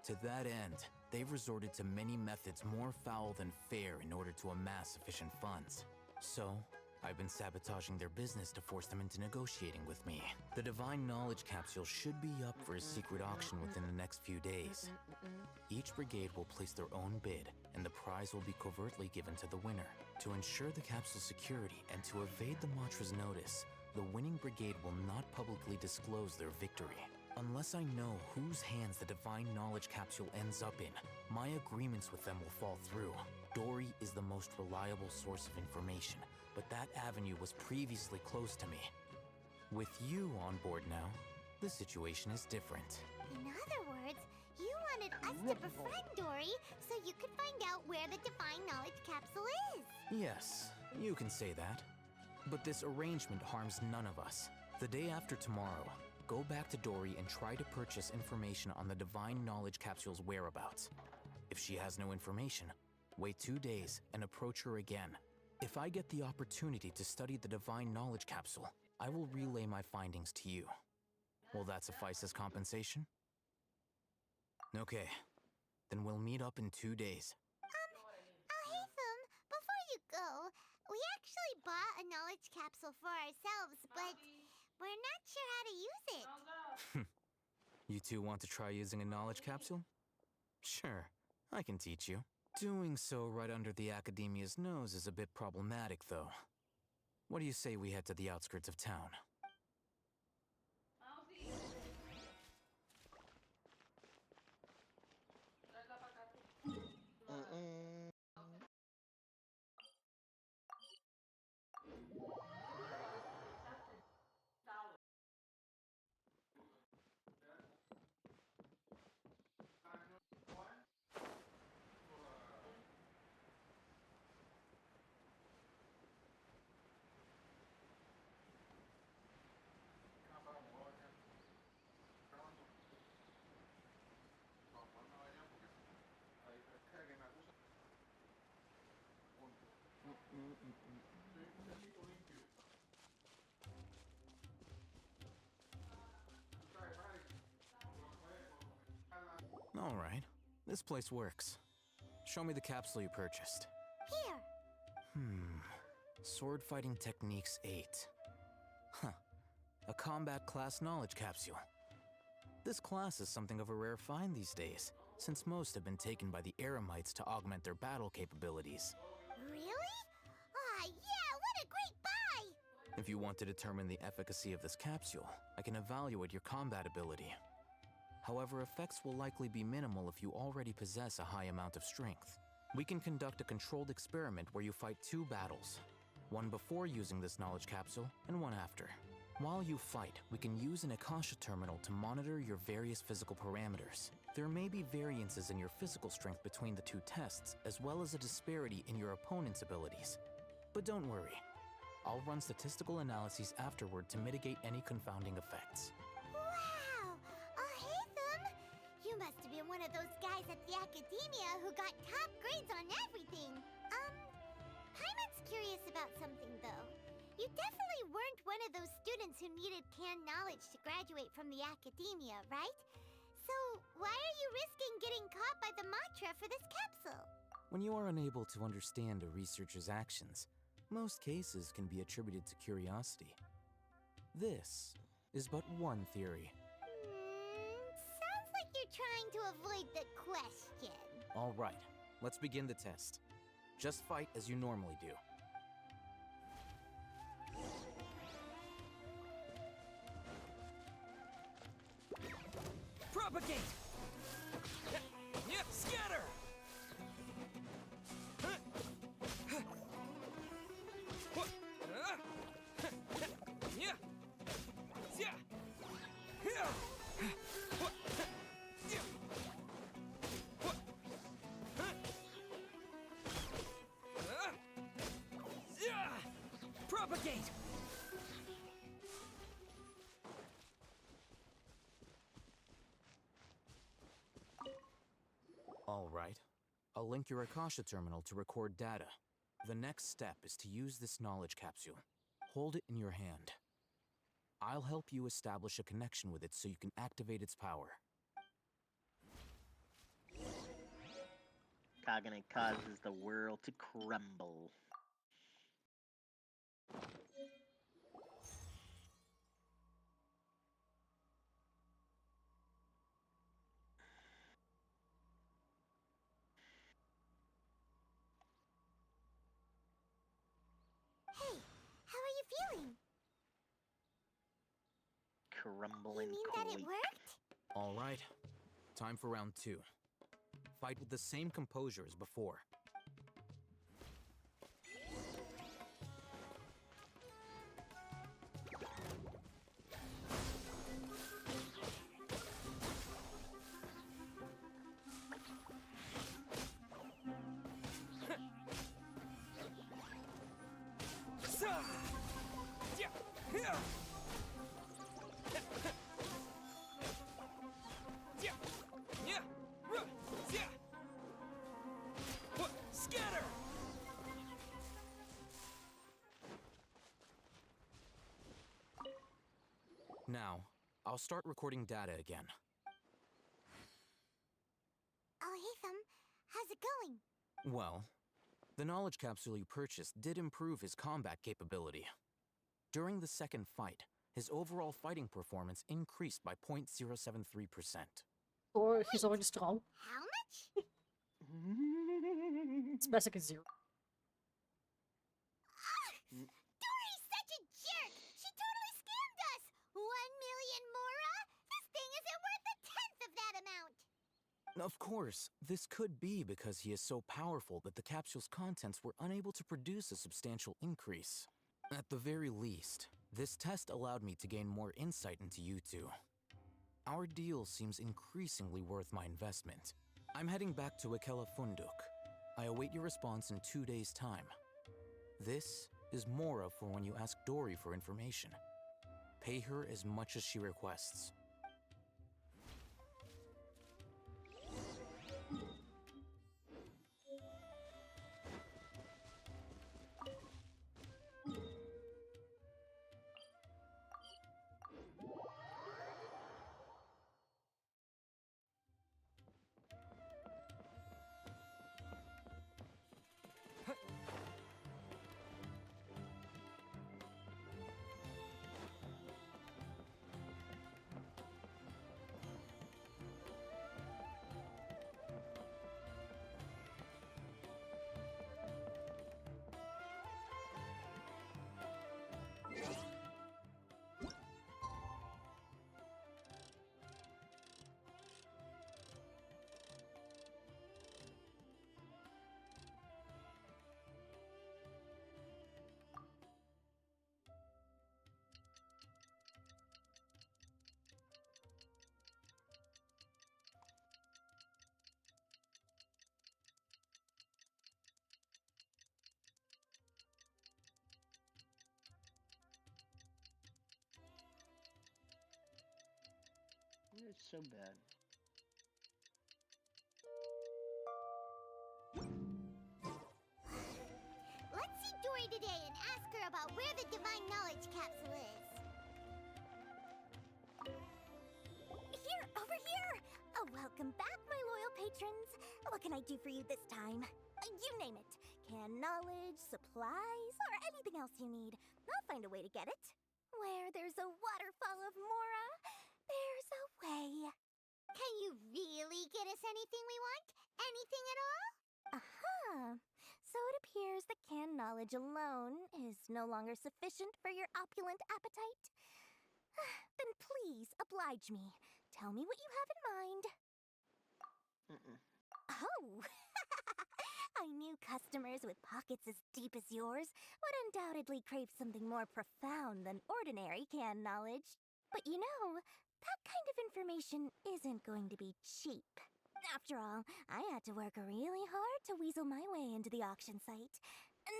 To that end, they've resorted to many methods more foul than fair in order to amass sufficient funds. So, I've been sabotaging their business to force them into negotiating with me. The Divine Knowledge Capsule should be up for a secret auction within the next few days. Each brigade will place their own bid, and the prize will be covertly given to the winner. To ensure the capsule's security and to evade the Matra's notice, the winning brigade will not publicly disclose their victory. Unless I know whose hands the Divine Knowledge Capsule ends up in, my agreements with them will fall through. Dory is the most reliable source of information, but that avenue was previously closed to me. With you on board now, the situation is different. In other words, you wanted us to befriend Dory so you could find out where the Divine Knowledge Capsule is. Yes, you can say that. But this arrangement harms none of us. The day after tomorrow, go back to Dory and try to purchase information on the Divine Knowledge Capsule's whereabouts. If she has no information, wait 2 days and approach her again. If I get the opportunity to study the Divine Knowledge Capsule, I will relay my findings to you. Will that suffice as compensation? Okay, then we'll meet up in 2 days. Alhaitham, before you go, we actually bought a knowledge capsule for ourselves, but we're not sure how to use it. You two want to try using a knowledge capsule? Sure, I can teach you. Doing so right under the Academia's nose is a bit problematic, though. What do you say we head to the outskirts of town? All right, this place works. Show me the capsule you purchased. Here. Sword Fighting Techniques 8. Huh. A combat class knowledge capsule. This class is something of a rare find these days, since most have been taken by the Eremites to augment their battle capabilities. Really? Ah, yeah, what a great buy! If you want to determine the efficacy of this capsule, I can evaluate your combat ability. However, effects will likely be minimal if you already possess a high amount of strength. We can conduct a controlled experiment where you fight 2 battles, one before using this knowledge capsule and one after. While you fight, we can use an Akasha terminal to monitor your various physical parameters. There may be variances in your physical strength between the 2 tests, as well as a disparity in your opponent's abilities. But don't worry, I'll run statistical analyses afterward to mitigate any confounding effects. Wow! Alhaitham! You must have been one of those guys at the Academia who got top grades on everything. Paimon's curious about something, though. You definitely weren't one of those students who needed canned knowledge to graduate from the Academia, right? So, why are you risking getting caught by the Matra for this capsule? When you are unable to understand a researcher's actions, most cases can be attributed to curiosity. This is but one theory. Sounds like you're trying to avoid the question. All right, let's begin the test. Just fight as you normally do. Propagate! Yeah, scatter! Yeah! Yeah! Propagate! All right. I'll link your Akasha terminal to record data. The next step is to use this knowledge capsule. Hold it in your hand. I'll help you establish a connection with it so you can activate its power. Kagane causes the world to crumble. Hey, how are you feeling? Crumbling You mean that it quake. worked? All right. Time for round 2. Fight with the same composure as before. Scatter! Now, I'll start recording data again. Oh, hey, Thumb. How's it going? Well, the knowledge capsule you purchased did improve his combat capability. During the second fight, his overall fighting performance increased by 0.073%. Or he's already strong. How much? It's basically 0. Dory's such a jerk! She totally scammed us! 1 million mora? This thing isn't worth a tenth of that amount! Of course, this could be because he is so powerful that the capsule's contents were unable to produce a substantial increase. At the very least, this test allowed me to gain more insight into you two. Our deal seems increasingly worth my investment. I'm heading back to Ikela Funduk. I await your response in 2 days' time. This is Mora for when you ask Dory for information. Pay her as much as she requests. It's so bad. Let's see Dory today and ask her about where the Divine Knowledge Capsule is. Here, over here! Welcome back, my loyal patrons. What can I do for you this time? You name it. Canned knowledge, supplies, or anything else you need. I'll find a way to get it. Where there's a waterfall of Mora, there's a way. Can you really get us anything we want? Anything at all? Aha! So it appears that canned knowledge alone is no longer sufficient for your opulent appetite? Then please oblige me. Tell me what you have in mind. Oh! I knew customers with pockets as deep as yours would undoubtedly crave something more profound than ordinary canned knowledge. But you know, that kind of information isn't going to be cheap. After all, I had to work really hard to weasel my way into the auction site.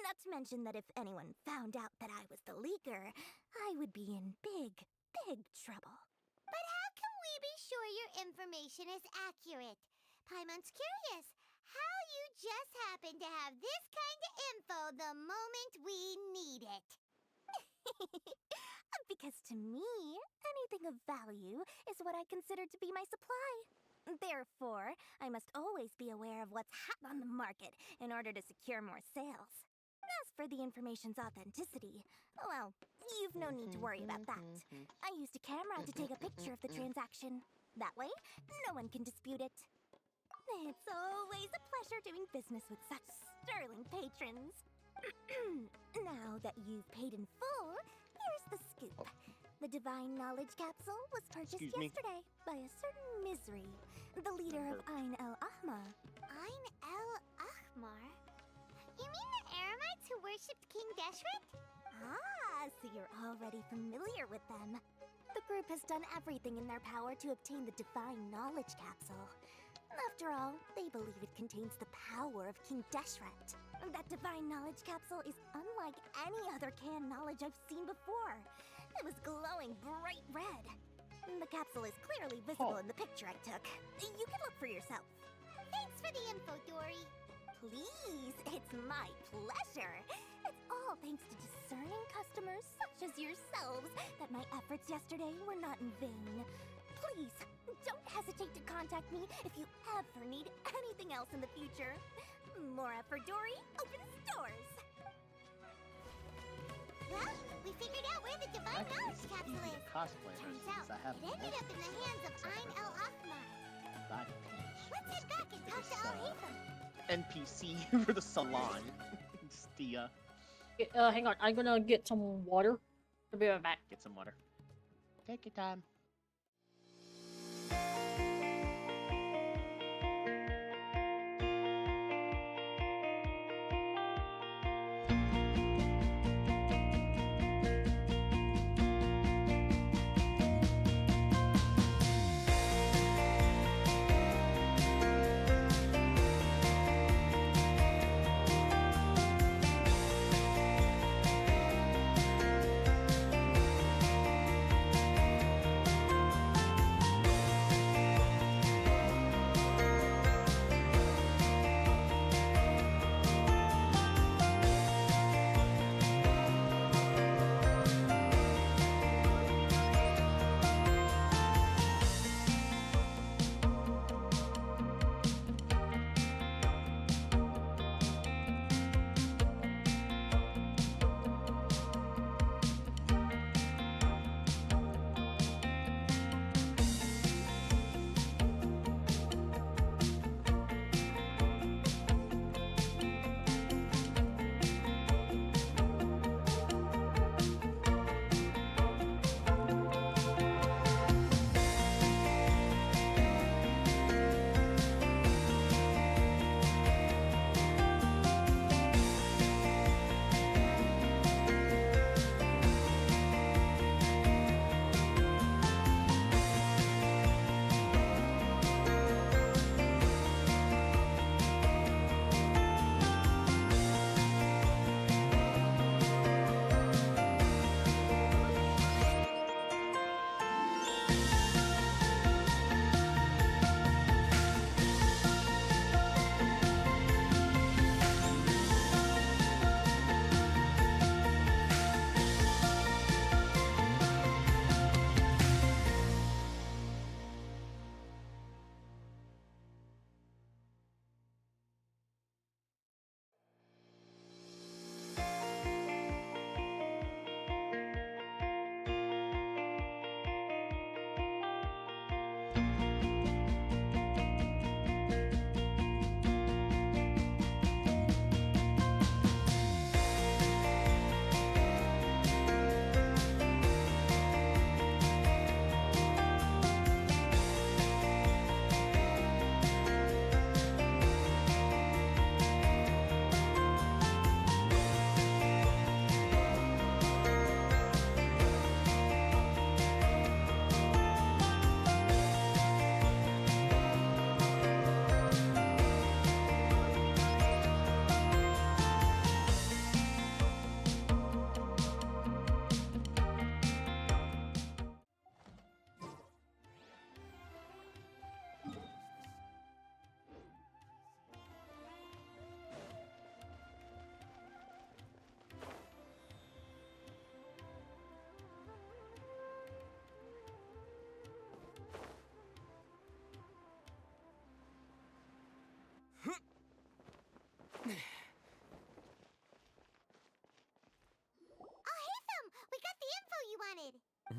Not to mention that if anyone found out that I was the leaker, I would be in big trouble. But how can we be sure your information is accurate? Paimon's curious how you just happen to have this kind of info the moment we need it. Because to me, anything of value is what I consider to be my supply. Therefore, I must always be aware of what's hot on the market in order to secure more sales. As for the information's authenticity, well, you've no need to worry about that. I used a camera to take a picture of the transaction. That way, no one can dispute it. It's always a pleasure doing business with such sterling patrons. Now that you've paid in full, here's the scoop. The Divine Knowledge Capsule was purchased yesterday by a certain Misery, the leader of Ain El Ahmar. Ain El Ahmar? You mean the Eremites who worshipped King Deshret? Ah, so you're already familiar with them. The group has done everything in their power to obtain the Divine Knowledge Capsule. After all, they believe it contains the power of King Deshret. That Divine Knowledge Capsule is unlike any other canned knowledge I've seen before. It was glowing bright red. The capsule is clearly visible in the picture I took. You can look for yourself. Thanks for the info, Dory. Please, it's my pleasure. It's all thanks to discerning customers such as yourselves that my efforts yesterday were not in vain. Please, don't hesitate to contact me if you ever need anything else in the future. Mora for Dory opens doors. Well, we figured out where the Divine Knowledge Capsule is. Turns out, it ended up in the hands of Ain El Ahmar. Let's head back and talk to Al Haytham. NPC for the salon. Stia. Hang on, I'm gonna get some water. I'll be right back. Get some water. Take your time.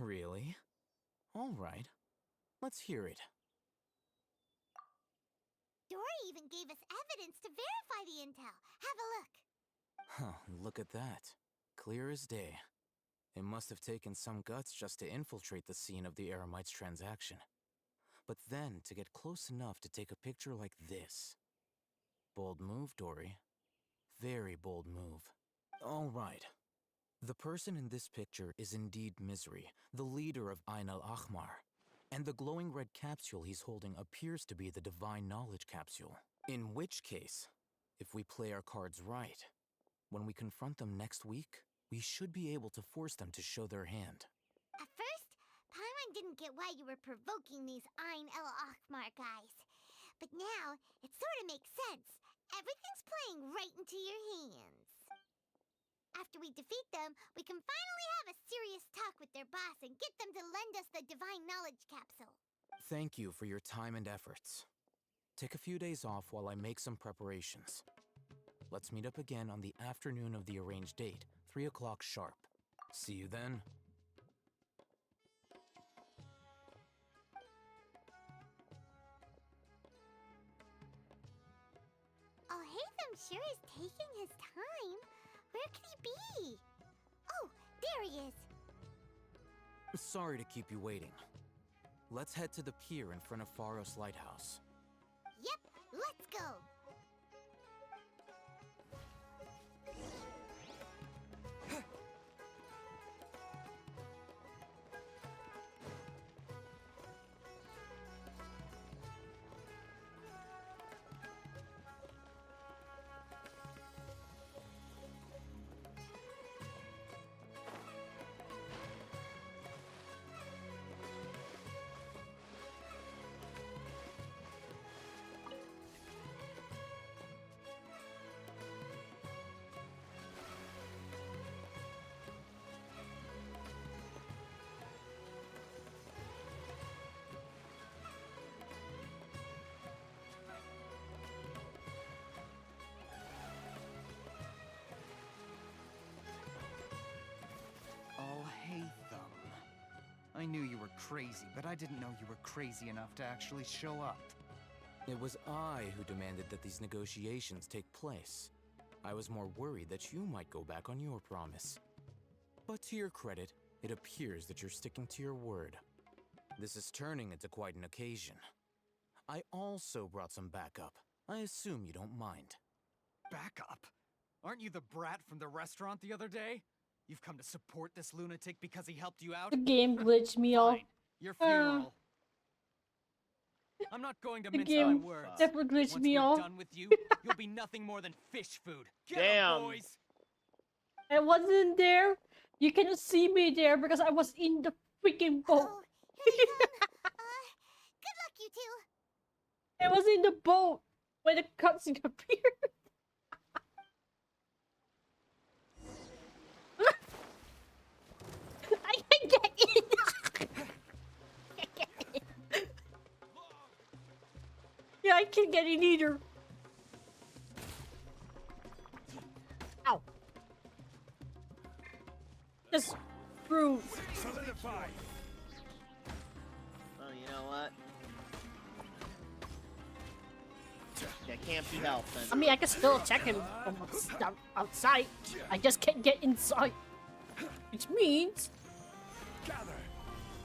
Really? All right. Let's hear it. Dory even gave us evidence to verify the intel. Have a look. Huh, look at that. Clear as day. It must have taken some guts just to infiltrate the scene of the Eremites transaction. But then to get close enough to take a picture like this. Bold move, Dory. Very bold move. All right. The person in this picture is indeed Misery, the leader of Ain al-Ahmar. And the glowing red capsule he's holding appears to be the Divine Knowledge Capsule. In which case, if we play our cards right, when we confront them next week, we should be able to force them to show their hand. At first, Paimon didn't get why you were provoking these Ain el-Ahmar guys. But now, it sort of makes sense. Everything's playing right into your hands. After we defeat them, we can finally have a serious talk with their boss and get them to lend us the Divine Knowledge Capsule. Thank you for your time and efforts. Take a few days off while I make some preparations. Let's meet up again on the afternoon of the arranged date, 3 o'clock sharp. See you then. Oh, Hatham sure is taking his time. Where could he be? Oh, there he is. Sorry to keep you waiting. Let's head to the pier in front of Pharos Lighthouse. Yep, let's go. Oh, Hatham. I knew you were crazy, but I didn't know you were crazy enough to actually show up. It was I who demanded that these negotiations take place. I was more worried that you might go back on your promise. But to your credit, it appears that you're sticking to your word. This is turning into quite an occasion. I also brought some backup. I assume you don't mind. Backup? Aren't you the brat from the restaurant the other day? You've come to support this lunatic because he helped you out? The game glitched me off. Your funeral. I'm not going to The mince my game words. definitely glitched Once me we're off. done with you, you'll be nothing more than fish food. Get Damn. up, boys! I wasn't there. You cannot see me there because I was in the freaking boat. Oh, here they come. Good luck, you two. I was in the boat when the cutscene appeared. I can get in. I can get in. Yeah, I can't get in either. Ow. Just screw. Solidify. Well, you know what? That can't be helped. Then. I mean, I can still check him from outside. I just can't get inside. Which means...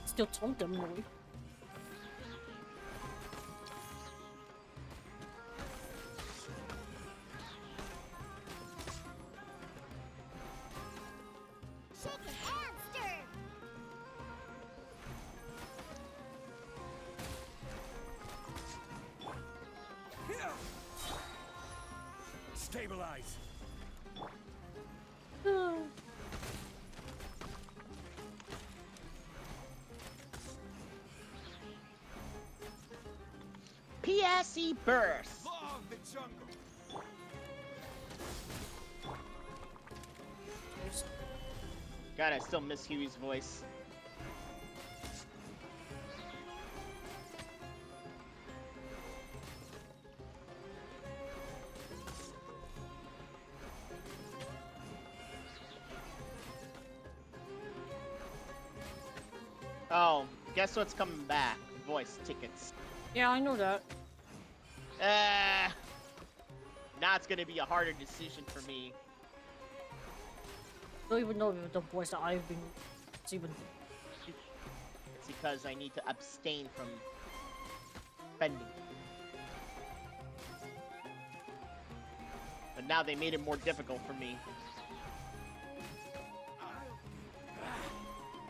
Still taunt them, really. Shaken and stirred. Stabilize. PSE burst. Law of the jungle. God, I still miss Huey's voice. Oh, guess what's coming back? Voice tickets. Yeah, I know that. Now it's gonna be a harder decision for me. I don't even know if the voice that I've been even. It's because I need to abstain from spending. But now they made it more difficult for me.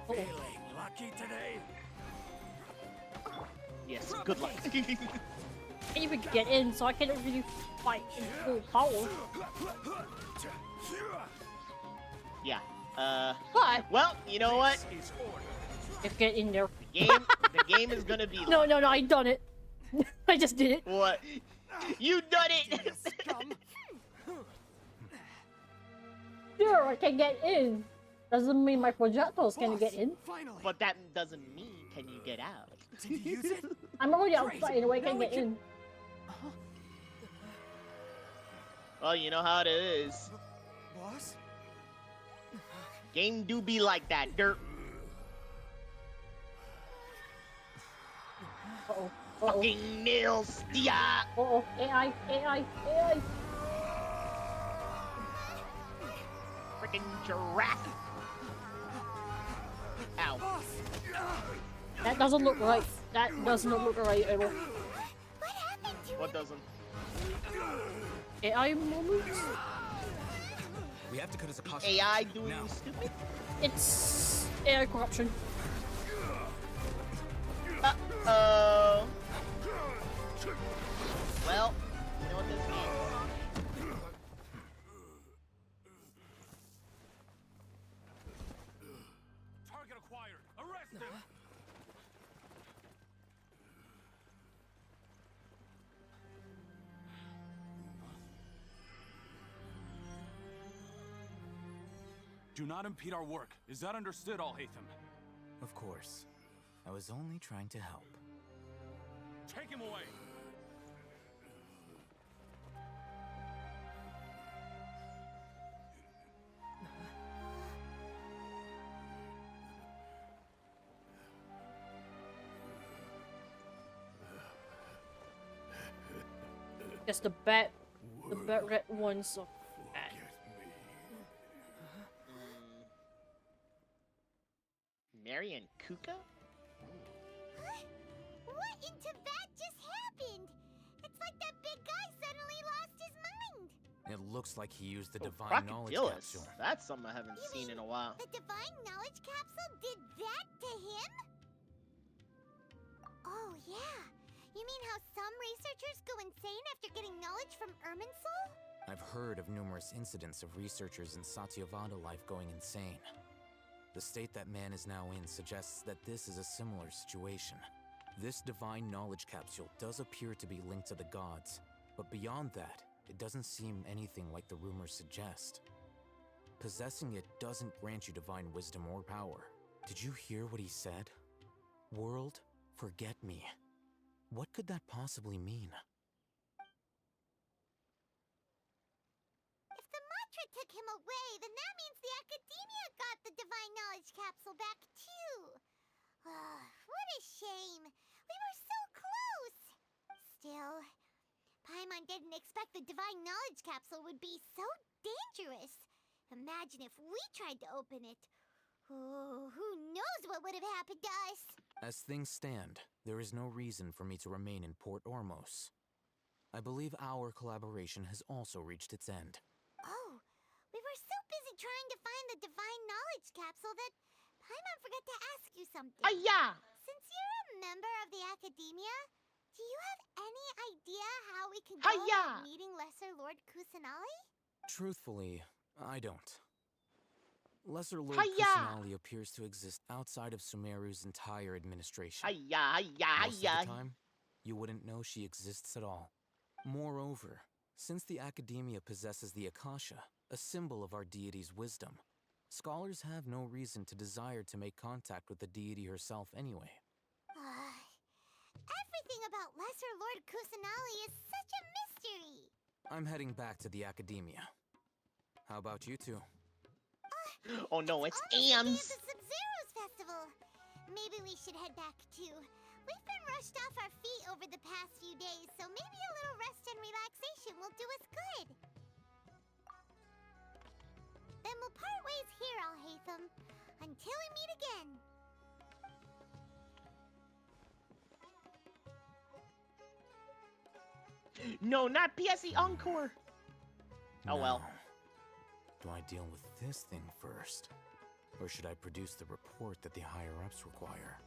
Feeling lucky today? Yes, good luck. I can't even get in, so I can't really fight in full power. Yeah. But well, you know what? If get in there. The game is gonna be. No, I done it. I just did it. What? You done it. Sure, I can get in. Doesn't mean my projectiles can get in. But that doesn't mean can you get out. Did you use it? I'm already outside anyway, I can get in. Well, you know how it is. Boss? Game do be like that, dirt. Uh-oh. Fucking nails, yeah. Uh-oh. AI. Freaking giraffe. Ow. That doesn't look right. That does not look right at all. What doesn't? AI moments? We have to cut his Akasha. AI doing stupid? It's AI corruption. Uh-oh. Well, you know what this means. Target acquired. Arrest him. Do not impede our work. Is that understood, Alhaitham? Of course. I was only trying to help. Take him away! Guess the bat red ones are bad. Marion Kuka? What in Tibet just happened? It's like that big guy suddenly lost his mind. It looks like he used the divine knowledge Crocodilus. capsule. That's something I haven't seen in a while. The divine knowledge capsule did that to him? Oh, yeah. You mean how some researchers go insane after getting knowledge from Irminsul? I've heard of numerous incidents of researchers in Satyavada life going insane. The state that man is now in suggests that this is a similar situation. This divine knowledge capsule does appear to be linked to the gods, but beyond that, it doesn't seem anything like the rumors suggest. Possessing it doesn't grant you divine wisdom or power. Did you hear what he said? World, forget me. What could that possibly mean? If the mantra took him away, then that means the Academia got the divine knowledge capsule back too. What a shame. We were so close. Still, Paimon didn't expect the divine knowledge capsule would be so dangerous. Imagine if we tried to open it. Oh, who knows what would have happened to us? As things stand, there is no reason for me to remain in Port Ormos. I believe our collaboration has also reached its end. Oh, we were so busy trying to find the divine knowledge capsule that Paimon forgot to ask you something. Yeah. Since you're a member of the Academia, do you have any idea how we can go about meeting Lesser Lord Kusanali? Truthfully, I don't. Lesser Lord Kusanali appears to exist outside of Sumeru's entire administration. Most of the time, you wouldn't know she exists at all. Moreover, since the Academia possesses the Akasha, a symbol of our deity's wisdom, scholars have no reason to desire to make contact with the deity herself anyway. Everything about Lesser Lord Kusanali is such a mystery. I'm heading back to the Academia. How about you two? Oh no, it's At Ams. the Sub-Zero's festival. Maybe we should head back too. We've been rushed off our feet over the past few days, so maybe a little rest and relaxation will do us good. Then we'll part ways here, Alhaitham, until we meet again. No, not PSE Encore! Oh well. Do I deal with this thing first? Or should I produce the report that the higher-ups require?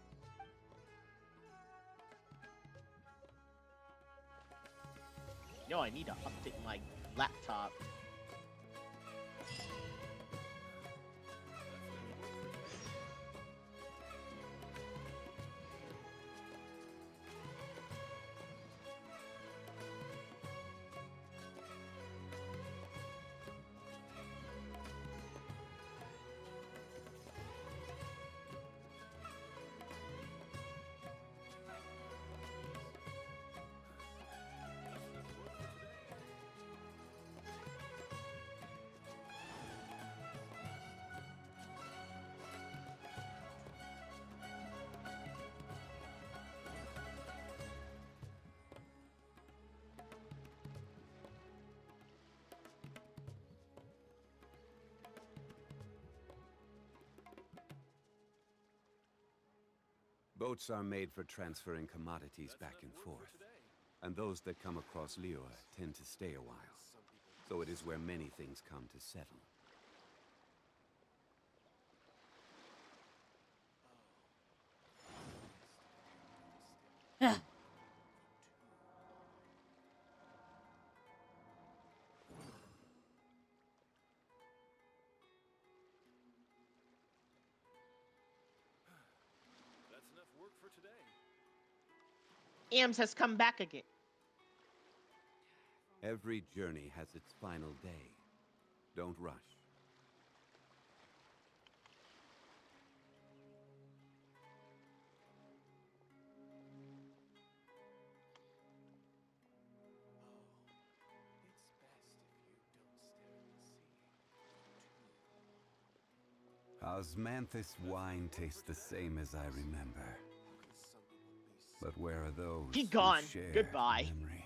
No, I need to update my laptop. Boats are made for transferring commodities back and forth, and those that come across Liyue tend to stay a while, so it is where many things come to settle. Ams has come back again. Every journey has its final day. Don't rush. Osmanthus wine tastes the same as I remember. But where are those Be who gone. share Goodbye. the memory?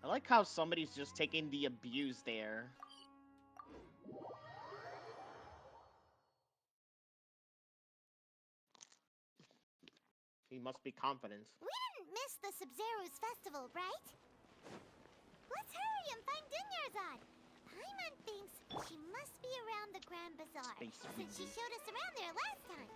I like how somebody's just taking the abuse there. He must be confident. We didn't miss the Sumeru's festival, right? Let's hurry and find Dunyarzad. Paimon thinks she must be around the Grand Bazaar, Space since she Reason. showed us around there last time.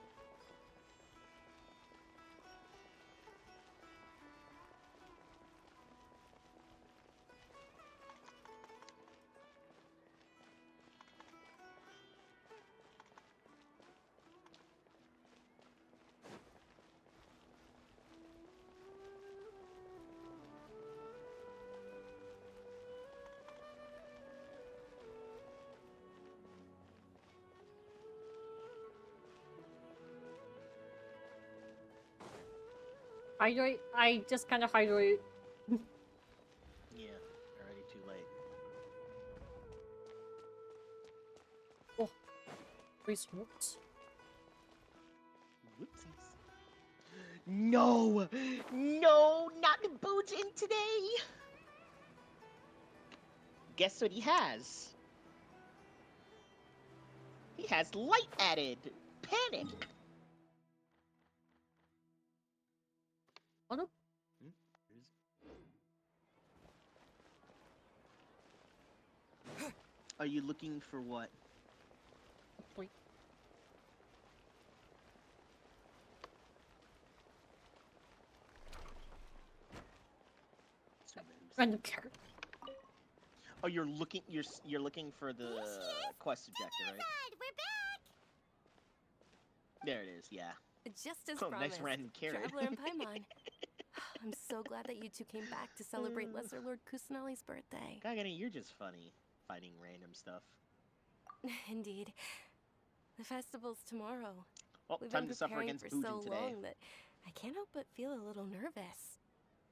Hydrate? I just kind of hydrate. Yeah, already too late. Oh, resorts. Whoopsies. No! No! Not the boots in today! Guess what he has? He has light added. Panic. What up? Are you looking for what? Wait. Random character. Oh, you're looking looking for the quest objective, right? We're back! There it is, yeah. Just as Oh, promised. nice random carrot. Traveler and Paimon. I'm so glad that you two came back to celebrate Lesser Lord Kusanali's birthday. Kagane, you're just funny. fighting random stuff. Indeed. The festival's tomorrow. Well, We've time been to suffer preparing against for Bujin so today. long that I can't help but feel a little nervous.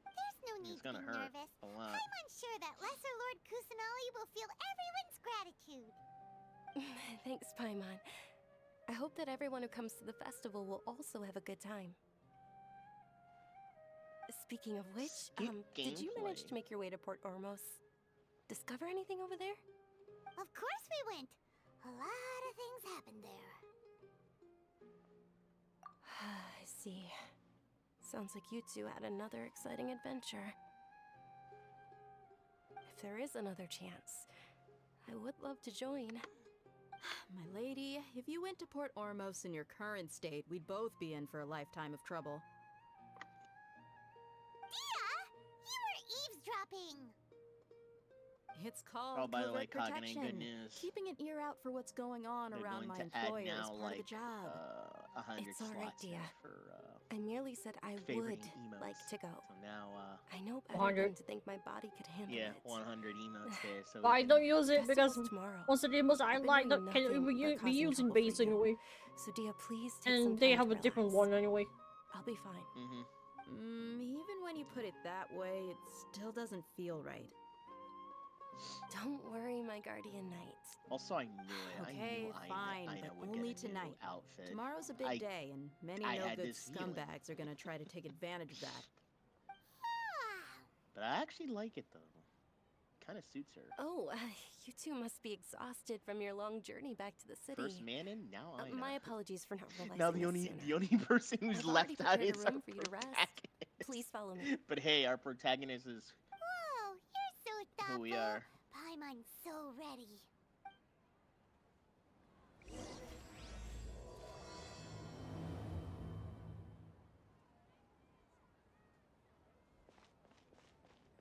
There's no need It's to be gonna hurt nervous. a lot. I'm sure that Lesser Lord Kusanali will feel everyone's gratitude. Thanks, Paimon. I hope that everyone who comes to the festival will also have a good time. Speaking of which, did you manage to make your way to Port Ormos? Discover anything over there? Of course we went. A lot of things happened there. I see. Sounds like you two had another exciting adventure. If there is another chance, I would love to join. My lady, if you went to Port Ormos in your current state, we'd both be in for a lifetime of trouble. Dia! You were eavesdropping! It's called Oh, by the way, covert Kagane, protection. good news. Keeping an ear out for what's going on They're around going my to add employer is now, part like, of the job. 100 It's all right, slots Dia. for I merely said I would favoriting emotes. like to go. So now, I know better 100. than to think my body could handle yeah, it. 100 emotes there. So But I don't use it because Festival's tomorrow. most of the emotes I I've been like doing that can nothing but be causing used in trouble for base you. anyway. So Dia, please take some And they time have to a different relax. one anyway. I'll be fine. Even when you put it that way, it still doesn't feel right. Don't worry, my guardian knight. Also, I knew it. Okay, I knew fine, Aina but would only get a new tonight. outfit. Tomorrow's a big day, and many I had no-good this feeling. scumbags are gonna try to take advantage of that. But I actually like it though. Kind of suits her. Oh, you two must be exhausted from your long journey back to the city. First man in, now I My apologies for not realizing Now this sooner. the only person who's I've left out already is prepared a our room for you to rest. protagonist. Please follow me. But hey, our protagonist is Whoa, you're so thoughtful. who we are. Paimon's so ready.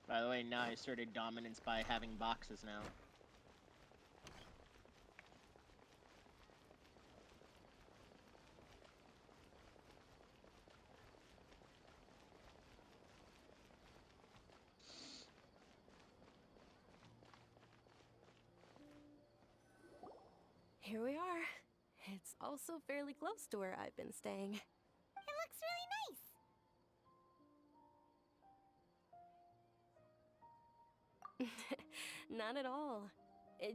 By the way, now I asserted dominance by having boxes now. Here we are. It's also fairly close to where I've been staying. It looks really nice. Not at all.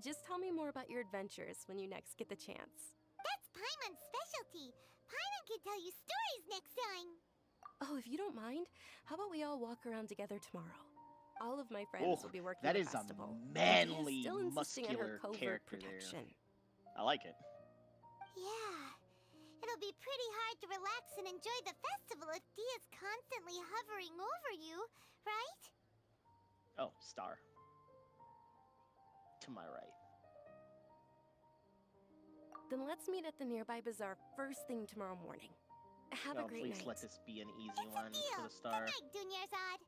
Just tell me more about your adventures when you next get the chance. That's Paimon's specialty. Paimon can tell you stories next time. Oh, if you don't mind, how about we all walk around together tomorrow? All of my friends Oh, will be working that the is festival. a and Dia's manly, still insisting on her muscular covert character protection. there. I like it. Yeah. It'll be pretty hard to relax and enjoy the festival if Dia's constantly hovering over you, right? Oh, star. To my right. Then let's meet at the nearby bazaar first thing tomorrow morning. Have a Oh, great please night. let this be an easy one for the star. Good night, Dunyarzad.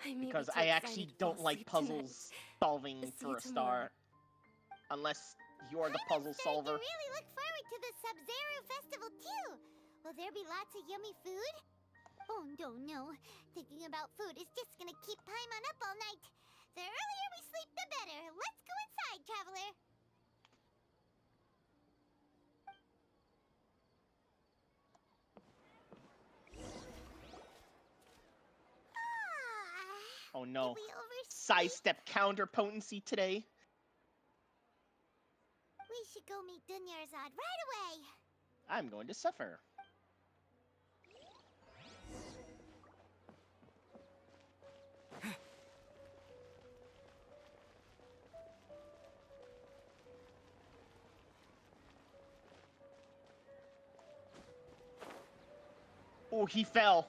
I may be Because too I actually excited to fall don't like asleep tonight. puzzles solving See for you a tomorrow. star. Unless you're the puzzle solver. I really look forward to the Sub-Zero festival too. Will there be lots of yummy food? Oh no. Thinking about food is just gonna keep Paimon up all night. The earlier we sleep, the better. Let's go inside, traveler. Oh no. Did we oversleep? Sidestep counter potency today. We should go meet Dunyarzad right away. I'm going to suffer. Oh, he fell.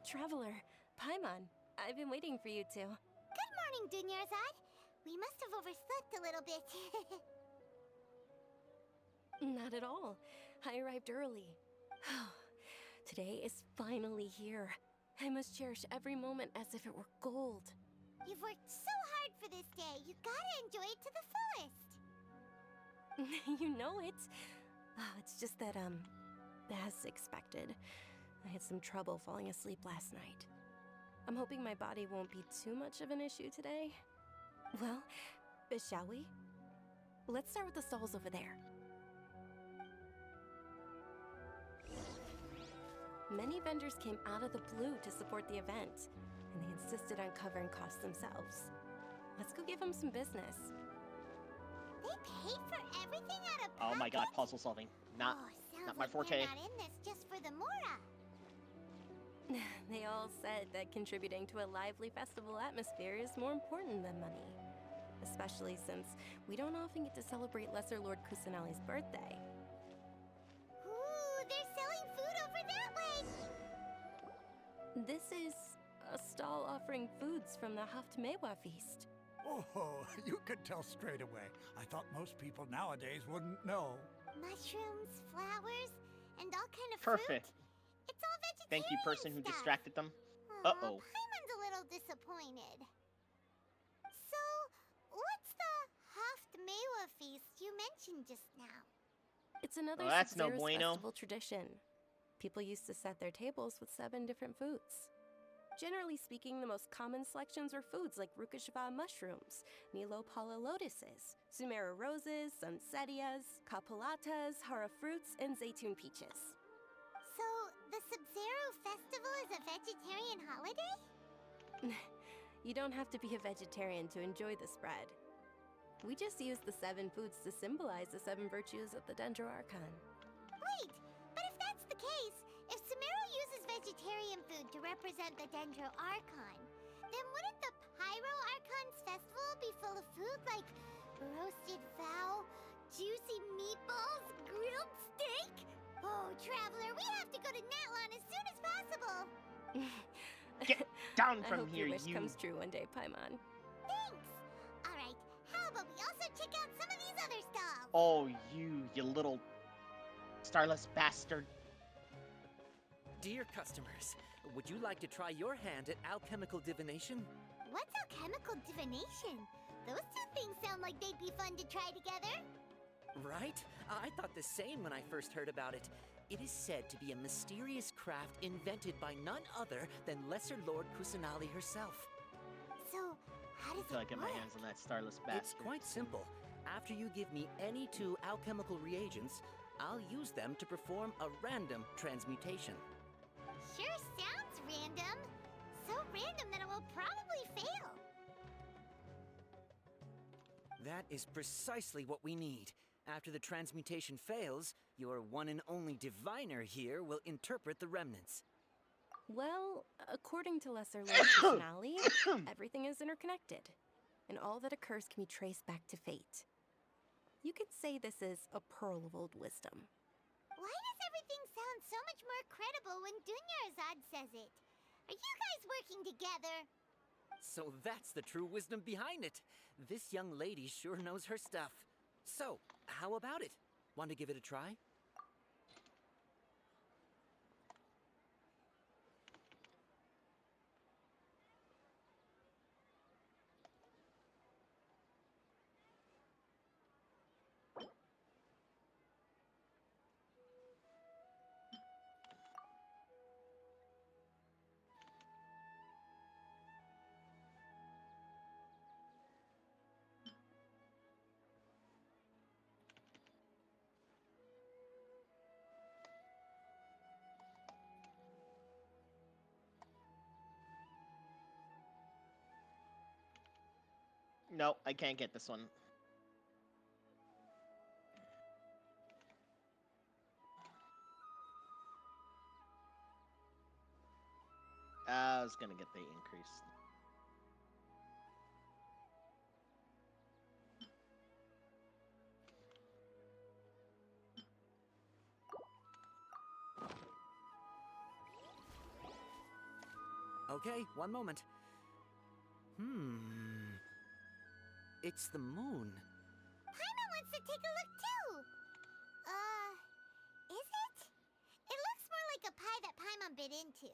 Traveler, Paimon, I've been waiting for you two. Good morning, Dunyarzad. We must have overslept a little bit. Not at all. I arrived early. Today is finally here. I must cherish every moment as if it were gold. You've worked so hard for this day. You gotta enjoy it to the fullest. You know it. It's just that, as expected, I had some trouble falling asleep last night. I'm hoping my body won't be too much of an issue today. Well, shall we? Let's start with the stalls over there. Many vendors came out of the blue to support the event, and they insisted on covering costs themselves. Let's go give them some business. They paid for everything out of Oh my god, puzzle solving. Not sounds my like forte. they're not in this just for the Mora. They all said that contributing to a lively festival atmosphere is more important than money. Especially since we don't often get to celebrate Lesser Lord Kusanali's birthday. Ooh, they're selling food over that way! This is a stall offering foods from the Haftmewa feast. Oh, you could tell straight away. I thought most people nowadays wouldn't know. Mushrooms, flowers, and all kind of Perfect. fruit. It's all vegetarian Thank you, person who stuff. distracted them. Aw, Uh-oh. Paimon's a little disappointed. So, what's the Haftmewa feast you mentioned just now? It's another that's no Sumeru's bueno. festival tradition. People used to set their tables with 7 different foods. Generally speaking, the most common selections were foods like Rukashava mushrooms, Nilopala lotuses, Sumeru roses, Sunsetias, Kapulatas, Hara fruits, and Zaytun peaches. So, the Sumeru festival is a vegetarian holiday? You don't have to be a vegetarian to enjoy the spread. We just use the 7 foods to symbolize the 7 virtues of the Dendro Archon. Wait, but if that's the case, if Sumeru uses vegetarian food to represent the Dendro Archon, then wouldn't the Pyro Archon's festival be full of food like roasted fowl, juicy meatballs, grilled steak? Oh, Traveler, we have to go to Natlon as soon as possible! Get down I from hope here, your wish you. comes true one day, Paimon. Thanks! Alright, how about we also check out some of these other stalls? Oh, you little starless bastard. Dear customers, would you like to try your hand at alchemical divination? What's alchemical divination? Those two things sound like they'd be fun to try together. Right? I thought the same when I first heard about it. It is said to be a mysterious craft invented by none other than Lesser Lord Kusanali herself. So, how does Until I it get work? my hands on that starless bastard. It's quite simple. After you give me any 2 alchemical reagents, I'll use them to perform a random transmutation. Sure sounds random. So random that it will probably fail. That is precisely what we need. After the transmutation fails, your one and only diviner here will interpret the remnants. Well, according to Lesser Lord Kusanali, everything is interconnected, and all that occurs can be traced back to fate. You could say this is a pearl of old wisdom. Why does everything sound so much more credible when Dunyarzad says it? Are you guys working together? So that's the true wisdom behind it. This young lady sure knows her stuff. So, how about it? Want to give it a try? No, I can't get this one. I was gonna get the increase. Okay, one moment. It's the moon. Paimon wants to take a look too. Is it? It looks more like a pie that Paimon bit into.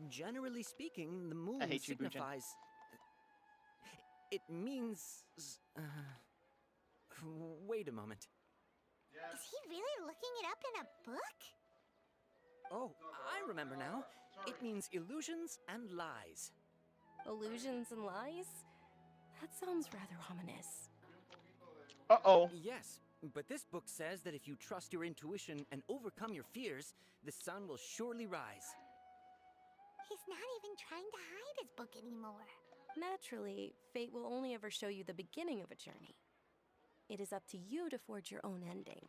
Generally speaking, the moon I hate you, Bujin. signifies... It means... Wait a moment. Is he really looking it up in a book? Oh, I remember now. It means illusions and lies. Illusions and lies? That sounds rather ominous. Uh-oh. Yes, but this book says that if you trust your intuition and overcome your fears, the sun will surely rise. He's not even trying to hide his book anymore. Naturally, fate will only ever show you the beginning of a journey. It is up to you to forge your own ending.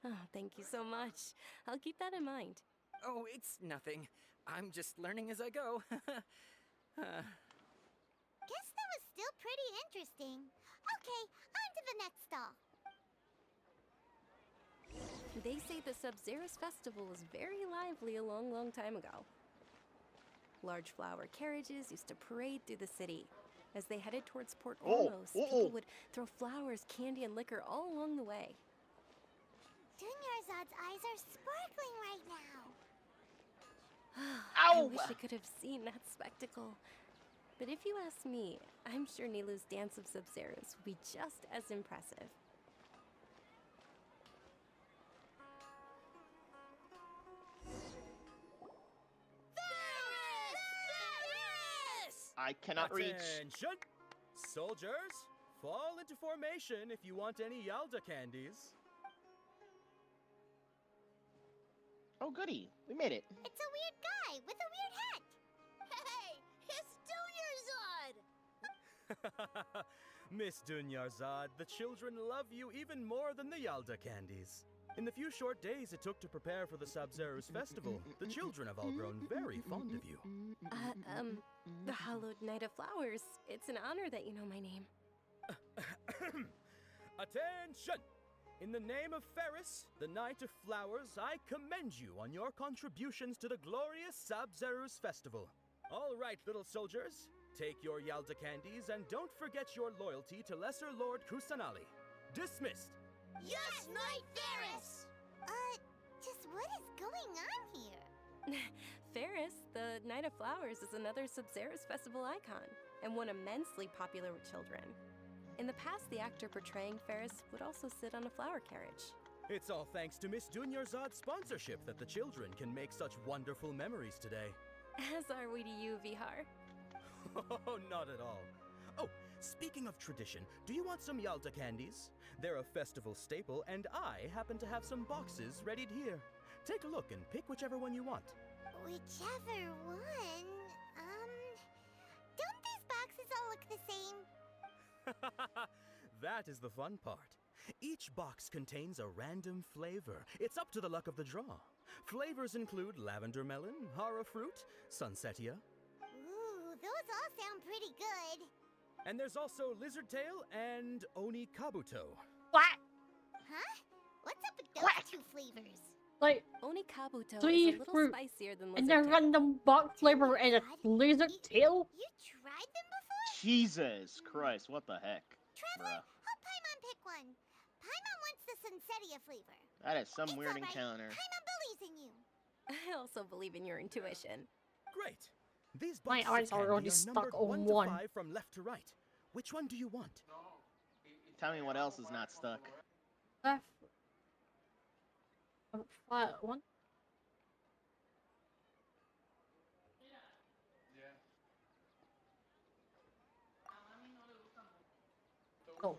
Oh, thank you so much. I'll keep that in mind. Oh, it's nothing. I'm just learning as I go. Guess that was still pretty interesting. Okay, on to the next stall. They say the Sub-Zerus festival was very lively a long, long time ago. Large flower carriages used to parade through the city. As they headed towards Port Ormos, people would throw flowers, candy, and liquor all along the way. Dunyarzad's eyes are sparkling right now. I wish I could have seen that spectacle. But if you ask me, I'm sure Nilu's Dance of Sub-Zerus will be just as impressive. I cannot reach. Attention! Soldiers, fall into formation if you want any Yalda candies. Oh, goody. We made it. It's a weird guy with a weird hat. Hey, it's Dunyarzad! Miss Dunyarzad, the children love you even more than the Yalda candies. In the few short days it took to prepare for the Sub-Zerus festival, the children have all grown very fond of you. The Hallowed Knight of Flowers. It's an honor that you know my name. Attention! In the name of Ferris, the Knight of Flowers, I commend you on your contributions to the glorious Sub-Zerus festival. All right, little soldiers, take your Yalda candies and don't forget your loyalty to Lesser Lord Kusanali. Dismissed! Yes, Knight Ferris! Just what is going on here? Ferris, the Knight of Flowers, is another Sub-Zerus festival icon, and one immensely popular with children. In the past, the actor portraying Ferris would also sit on a flower carriage. It's all thanks to Miss Dunyarzad's sponsorship that the children can make such wonderful memories today. As are we to you, Vihar. Oh, not at all. Oh, speaking of tradition, do you want some Yalda candies? They're a festival staple, and I happen to have some boxes readied here. Take a look and pick whichever one you want. Whichever one? Don't these boxes all look the same? That is the fun part. Each box contains a random flavor. It's up to the luck of the draw. Flavors include lavender melon, hara fruit, sunsetia. Ooh, those all sound pretty good. And there's also lizard tail and oni kabuto. What? Huh? What's up with those two flavors? Like, Oni kabuto three is a little fruit spicier than and lizard then tail. random box flavor and a lizard tail? You tried them before? Jesus Christ, what the heck? Traveler, Bruh. help Paimon pick one. Paimon wants the Sunsetia flavor. That is some It's weird all right. encounter. Paimon believes in you. I also believe in your intuition. Great. These My boxes eyes of are candy already are stuck numbered on 1 to one. 5 from left to right. Which one do you want? Tell me what else is not stuck. Left. One. Oh.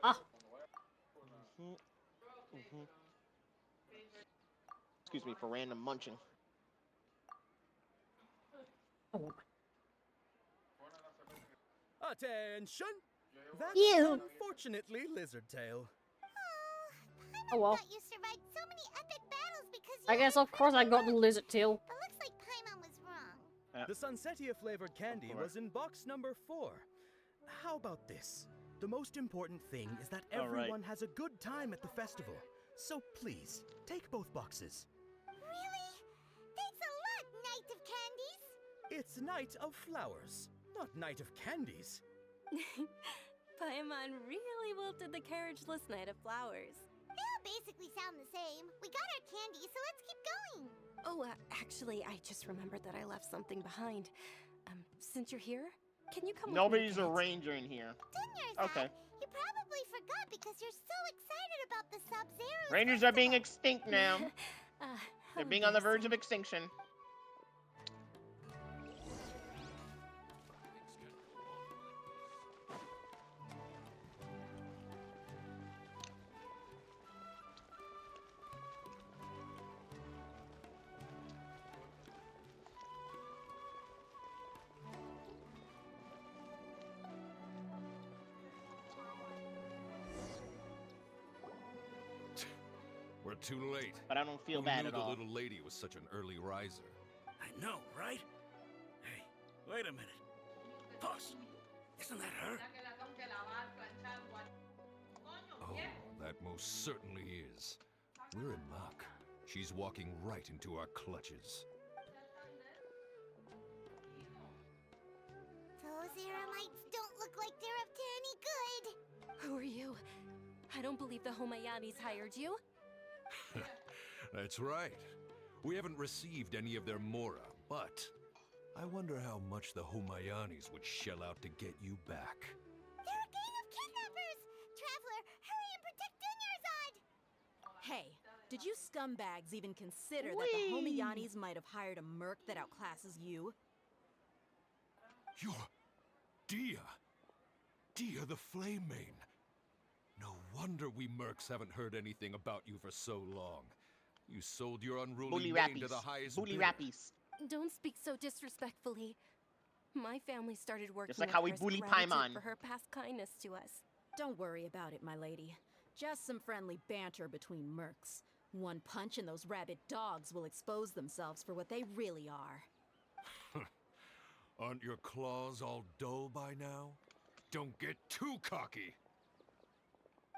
Ah. Excuse me for random munching. Oh. Attention! That's Ew. unfortunately lizard tail. Oh well. Thought you survived so many epic battles because you I guess of course I got the lizard tail. But looks like Paimon was wrong. The Sunsetia flavored candy was in box number 4. How about this? The most important thing is that All right. everyone has a good time at the festival. So please, take both boxes. Really? Thanks a lot, Knight of Candies. It's Night of Flowers, not Night of Candies. Paimon really wilted the carriageless Knight of Flowers. They all basically sound the same. We got our candy, so let's keep going. Oh, actually, I just remembered that I left something behind. Since you're here, can you come Nobody's with a me, ranger in here. Dunyarzad, Okay. you probably forgot because you're so excited about the Sub-Zero. Rangers are being extinct now. They're being on the verge of extinction. We're too late. But I don't feel Who bad knew at the all. little lady was such an early riser? I know, right? Hey, wait a minute. Pause. Isn't that her? Oh, that most certainly is. We're in luck. She's walking right into our clutches. Those Eremites don't look like they're up to any good. Who are you? I don't believe the Homayanis hired you. That's right. We haven't received any of their Mora, but I wonder how much the Humayanis would shell out to get you back. They're a gang of kidnappers! Traveler, hurry and protect Dunyarzad! Hey, did you scumbags even consider that the Homayanis might have hired a merc that outclasses you? You're Dia. Dia the Flame Mane. No wonder we mercs haven't heard anything about you for so long. You sold your unruly mane to the highest Bully bidder. rappies. Don't speak so disrespectfully. My family started working Just like with how we her as bully gratitude Paimon. for her past kindness to us. Don't worry about it, my lady. Just some friendly banter between mercs. One punch and those rabid dogs will expose themselves for what they really are. Aren't your claws all dull by now? Don't get too cocky.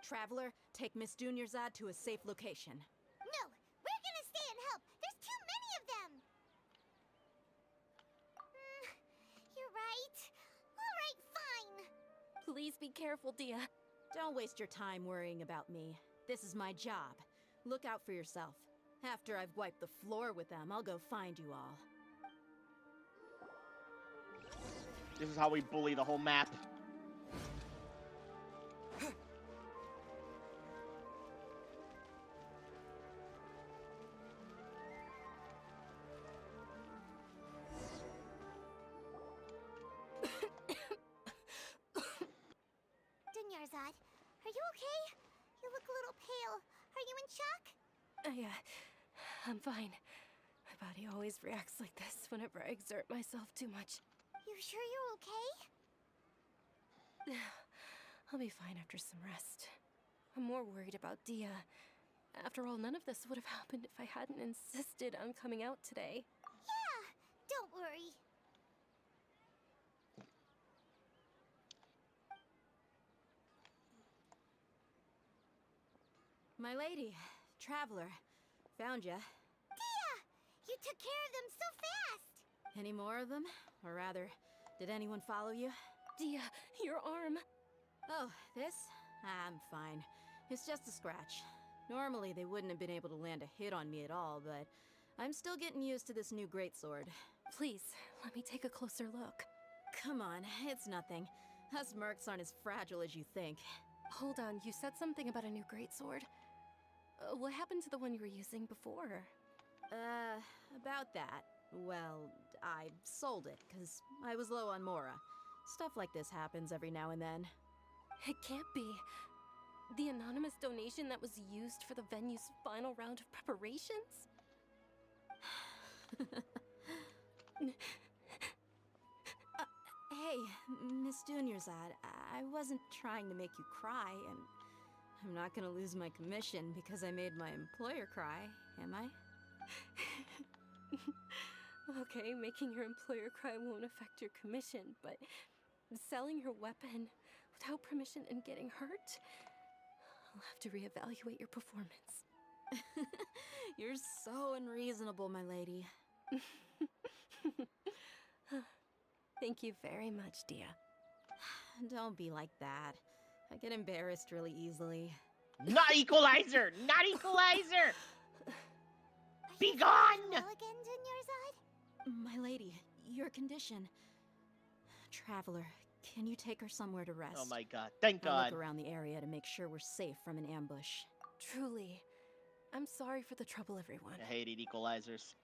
Traveler, take Miss Dunyarzad to a safe location. No, we're gonna stay and help. There's too many of them. You're right. All right, fine. Please be careful, Dia. Don't waste your time worrying about me. This is my job. Look out for yourself. After I've wiped the floor with them, I'll go find you all. This is how we bully the whole map. Dunyarzad, are you okay? You look a little pale. Are you in shock? I'm fine. My body always reacts like this whenever I exert myself too much. You sure you're okay? I'll be fine after some rest. I'm more worried about Dia. After all, none of this would have happened if I hadn't insisted on coming out today. Yeah, don't worry. My lady, Traveler, found ya. Dia! You took care of them so fast! Any more of them? Or rather, did anyone follow you? Dia, your arm. Oh, this? I'm fine. It's just a scratch. Normally, they wouldn't have been able to land a hit on me at all, but I'm still getting used to this new greatsword. Please, let me take a closer look. Come on, it's nothing. Us mercs aren't as fragile as you think. Hold on, you said something about a new greatsword. What happened to the one you were using before? About that. Well, I sold it, because I was low on Mora. Stuff like this happens every now and then. It can't be. The anonymous donation that was used for the venue's final round of preparations? Hey, Miss Dunyarzad, I wasn't trying to make you cry, and I'm not gonna lose my commission because I made my employer cry, am I? Okay, making your employer cry won't affect your commission, but selling your weapon without permission and getting hurt? I'll have to reevaluate your performance. You're so unreasonable, my lady. Thank you very much, Dia. Don't be like that. I get embarrassed really easily. Not equalizer! Not equalizer! Be gone! Well again, Dunyarzad? My lady, your condition. Traveler, can you take her somewhere to rest? Oh my god, thank I'll god. look around the area to make sure we're safe from an ambush. Truly, I'm sorry for the trouble, everyone. I hated equalizers.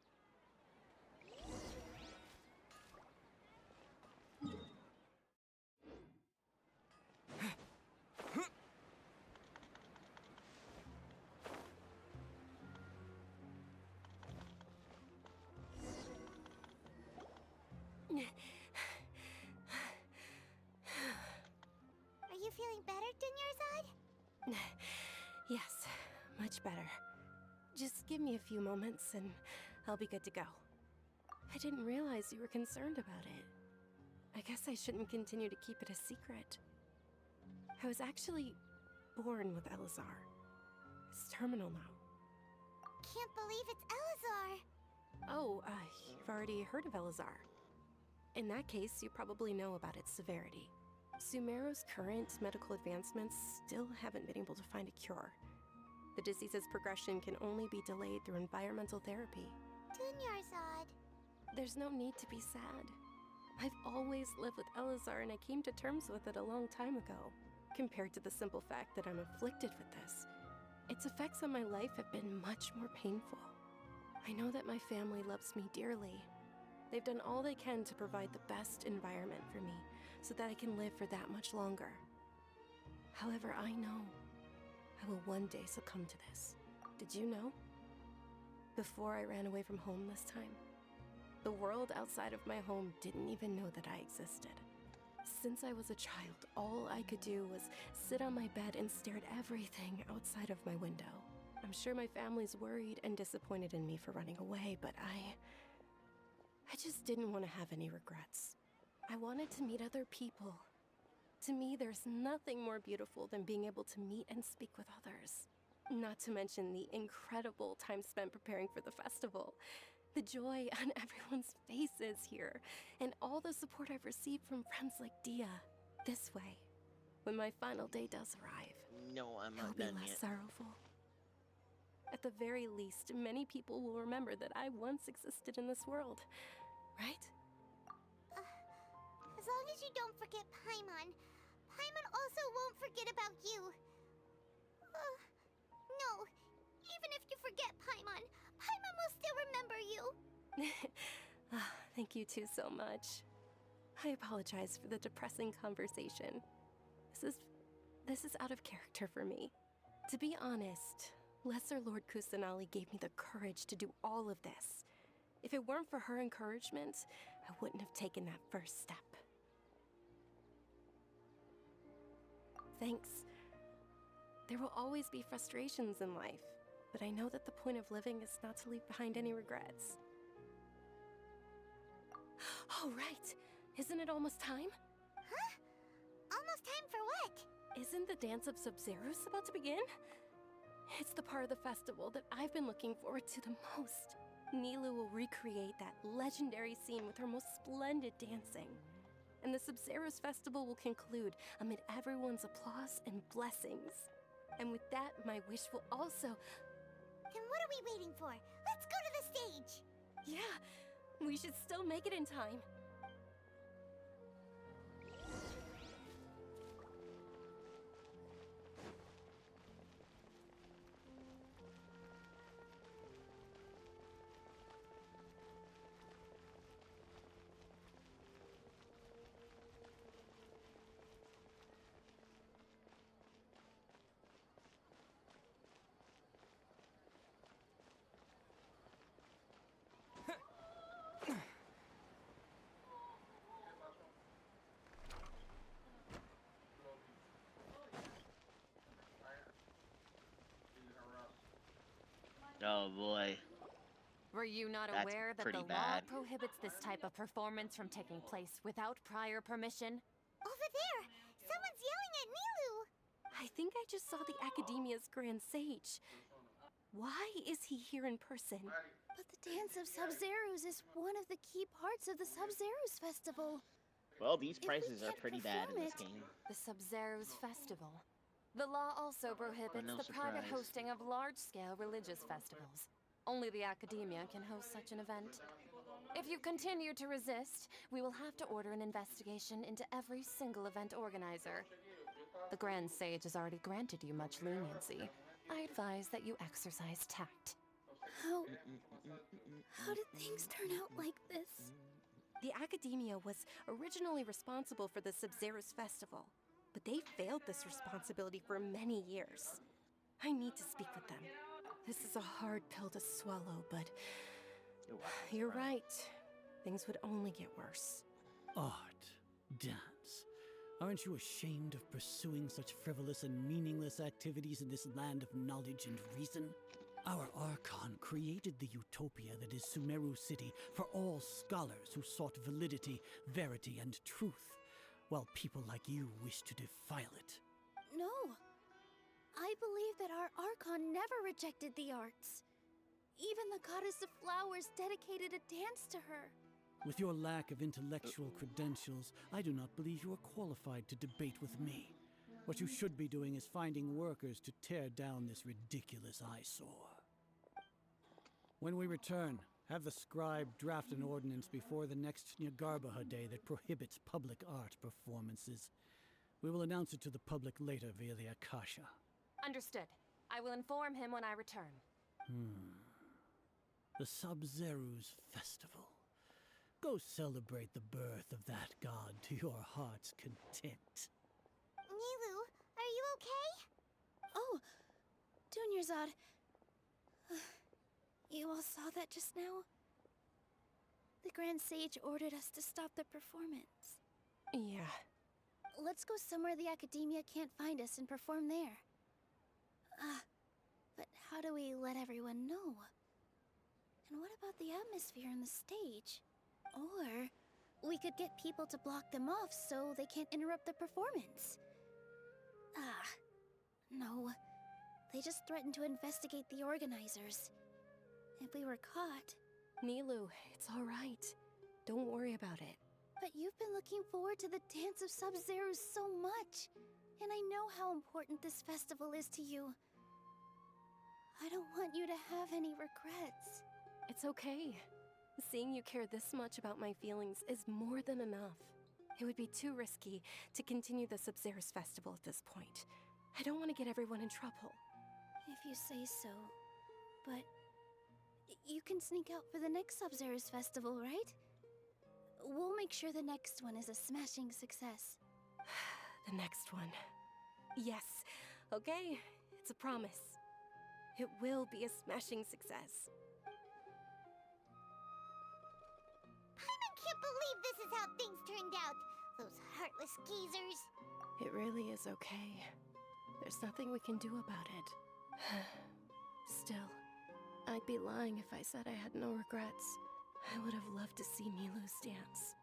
Are you feeling better, Dunyarzad? Yes, much better. Just give me a few moments and I'll be good to go. I didn't realize you were concerned about it. I guess I shouldn't continue to keep it a secret. I was actually born with Elazar. It's terminal now. Can't believe it's Elazar. Oh, you've already heard of Elazar. In that case, you probably know about its severity. Sumeru's current medical advancements still haven't been able to find a cure. The disease's progression can only be delayed through environmental therapy. Dunyarzad. There's no need to be sad. I've always lived with Elazar and I came to terms with it a long time ago. Compared to the simple fact that I'm afflicted with this, its effects on my life have been much more painful. I know that my family loves me dearly. They've done all they can to provide the best environment for me so that I can live for that much longer. However, I know I will one day succumb to this. Did you know? Before I ran away from home this time, the world outside of my home didn't even know that I existed. Since I was a child, all I could do was sit on my bed and stare at everything outside of my window. I'm sure my family's worried and disappointed in me for running away, but I just didn't want to have any regrets. I wanted to meet other people. To me, there's nothing more beautiful than being able to meet and speak with others. Not to mention the incredible time spent preparing for the festival. The joy on everyone's faces here, and all the support I've received from friends like Dia. This way, when my final day does arrive, No, I'm it will not be done less yet. sorrowful. At the very least, many people will remember that I once existed in this world, right? As long as you don't forget Paimon, Paimon also won't forget about you. No, even if you forget Paimon, Paimon will still remember you. Thank you two so much. I apologize for the depressing conversation. This is out of character for me. To be honest, Lesser Lord Kusanali gave me the courage to do all of this. If it weren't for her encouragement, I wouldn't have taken that first step. Thanks. There will always be frustrations in life, but I know that the point of living is not to leave behind any regrets. Oh, right. Isn't it almost time? Huh? Almost time for what? Isn't the Dance of Sub-Zerus about to begin? It's the part of the festival that I've been looking forward to the most. Nilu will recreate that legendary scene with her most splendid dancing. And the Sub-Zerus festival will conclude amid everyone's applause and blessings. And with that, my wish will also... Then what are we waiting for? Let's go to the stage! Yeah, we should still make it in time. Oh boy. Were you not That's aware that pretty the law bad. prohibits this type of performance from taking place without prior permission? Over there! Someone's yelling at Nilu! I think I just saw the Academia's Grand Sage. Why is he here in person? But the Dance of Sub-Zerus is one of the key parts of the Sub-Zerus festival. Well, these If we prices are can't pretty bad in this perform game. The Sub-Zerus Festival. The law also prohibits no the private surprise. hosting of large-scale religious festivals. Only the Academia can host such an event. If you continue to resist, we will have to order an investigation into every single event organizer. The Grand Sage has already granted you much leniency, I advise that you exercise tact. How did things turn out like this? The Academia was originally responsible for the Sub-Zero's festival, but they failed this responsibility for many years. I need to speak with them. This is a hard pill to swallow, but you're right. Things would only get worse. Art, dance. Aren't you ashamed of pursuing such frivolous and meaningless activities in this land of knowledge and reason? Our Archon created the utopia that is Sumeru City for all scholars who sought validity, verity, and truth, while people like you wish to defile it. No. I believe that our Archon never rejected the arts. Even the goddess of flowers dedicated a dance to her. With your lack of intellectual credentials, I do not believe you are qualified to debate with me. What you should be doing is finding workers to tear down this ridiculous eyesore. When we return, have the scribe draft an ordinance before the next Nyagarbaha Day that prohibits public art performances. We will announce it to the public later via the Akasha. Understood. I will inform him when I return. The Sub-Zeru's festival. Go celebrate the birth of that god to your heart's content. Nilu, are you okay? Oh, Dunyarzad. You all saw that just now? The Grand Sage ordered us to stop the performance. Yeah. Let's go somewhere the Academia can't find us and perform there. But how do we let everyone know? And what about the atmosphere and the stage? Or we could get people to block them off so they can't interrupt the performance. No. They just threatened to investigate the organizers. If we were caught... Nilu, it's all right. Don't worry about it. But you've been looking forward to the Dance of Sub-Zero so much. And I know how important this festival is to you. I don't want you to have any regrets. It's okay. Seeing you care this much about my feelings is more than enough. It would be too risky to continue the Sub-Zero's festival at this point. I don't want to get everyone in trouble. If you say so. But... you can sneak out for the next Sub-Zero's festival, right? We'll make sure the next one is a smashing success. The next one. Yes. Okay, it's a promise. It will be a smashing success. I can't believe this is how things turned out. Those heartless geezers. It really is okay. There's nothing we can do about it. Still, I'd be lying if I said I had no regrets. I would have loved to see Milu's dance.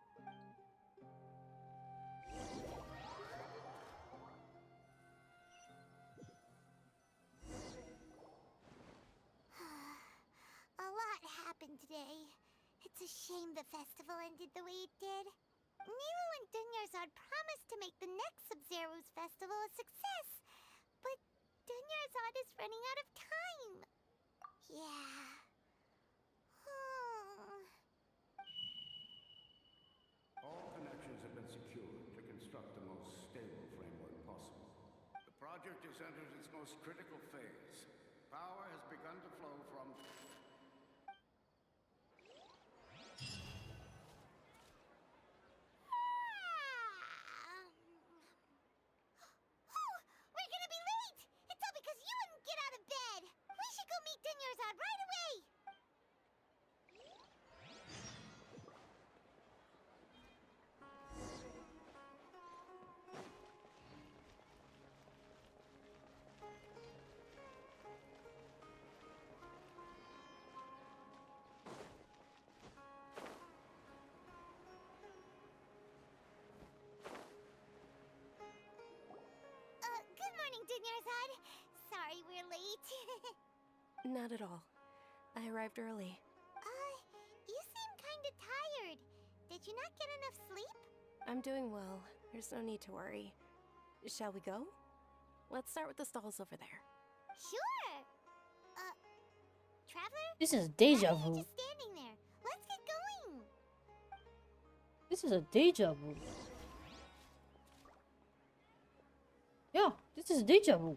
A lot happened today. It's a shame the festival ended the way it did. Nilu and Dunyarzad promised to make the next Sub-Zero's festival a success, but Dunyarzad is running out of time. Yeah. All connections have been secured to construct the most stable framework possible. The project has entered its most critical phase. Power has begun to flow from... We're gonna be late! It's all because you wouldn't get out of bed! We should go meet Dunyarzad right away! Good morning, Dunyarzad. Sorry we're late. Not at all. I arrived early. You seem kinda tired. Did you not get enough sleep? I'm doing well. There's no need to worry. Shall we go? Let's start with the stalls over there. Sure! Traveler? This is deja Why are you vu. just standing there? Let's get going! This is a deja vu. Yeah, this is deja vu.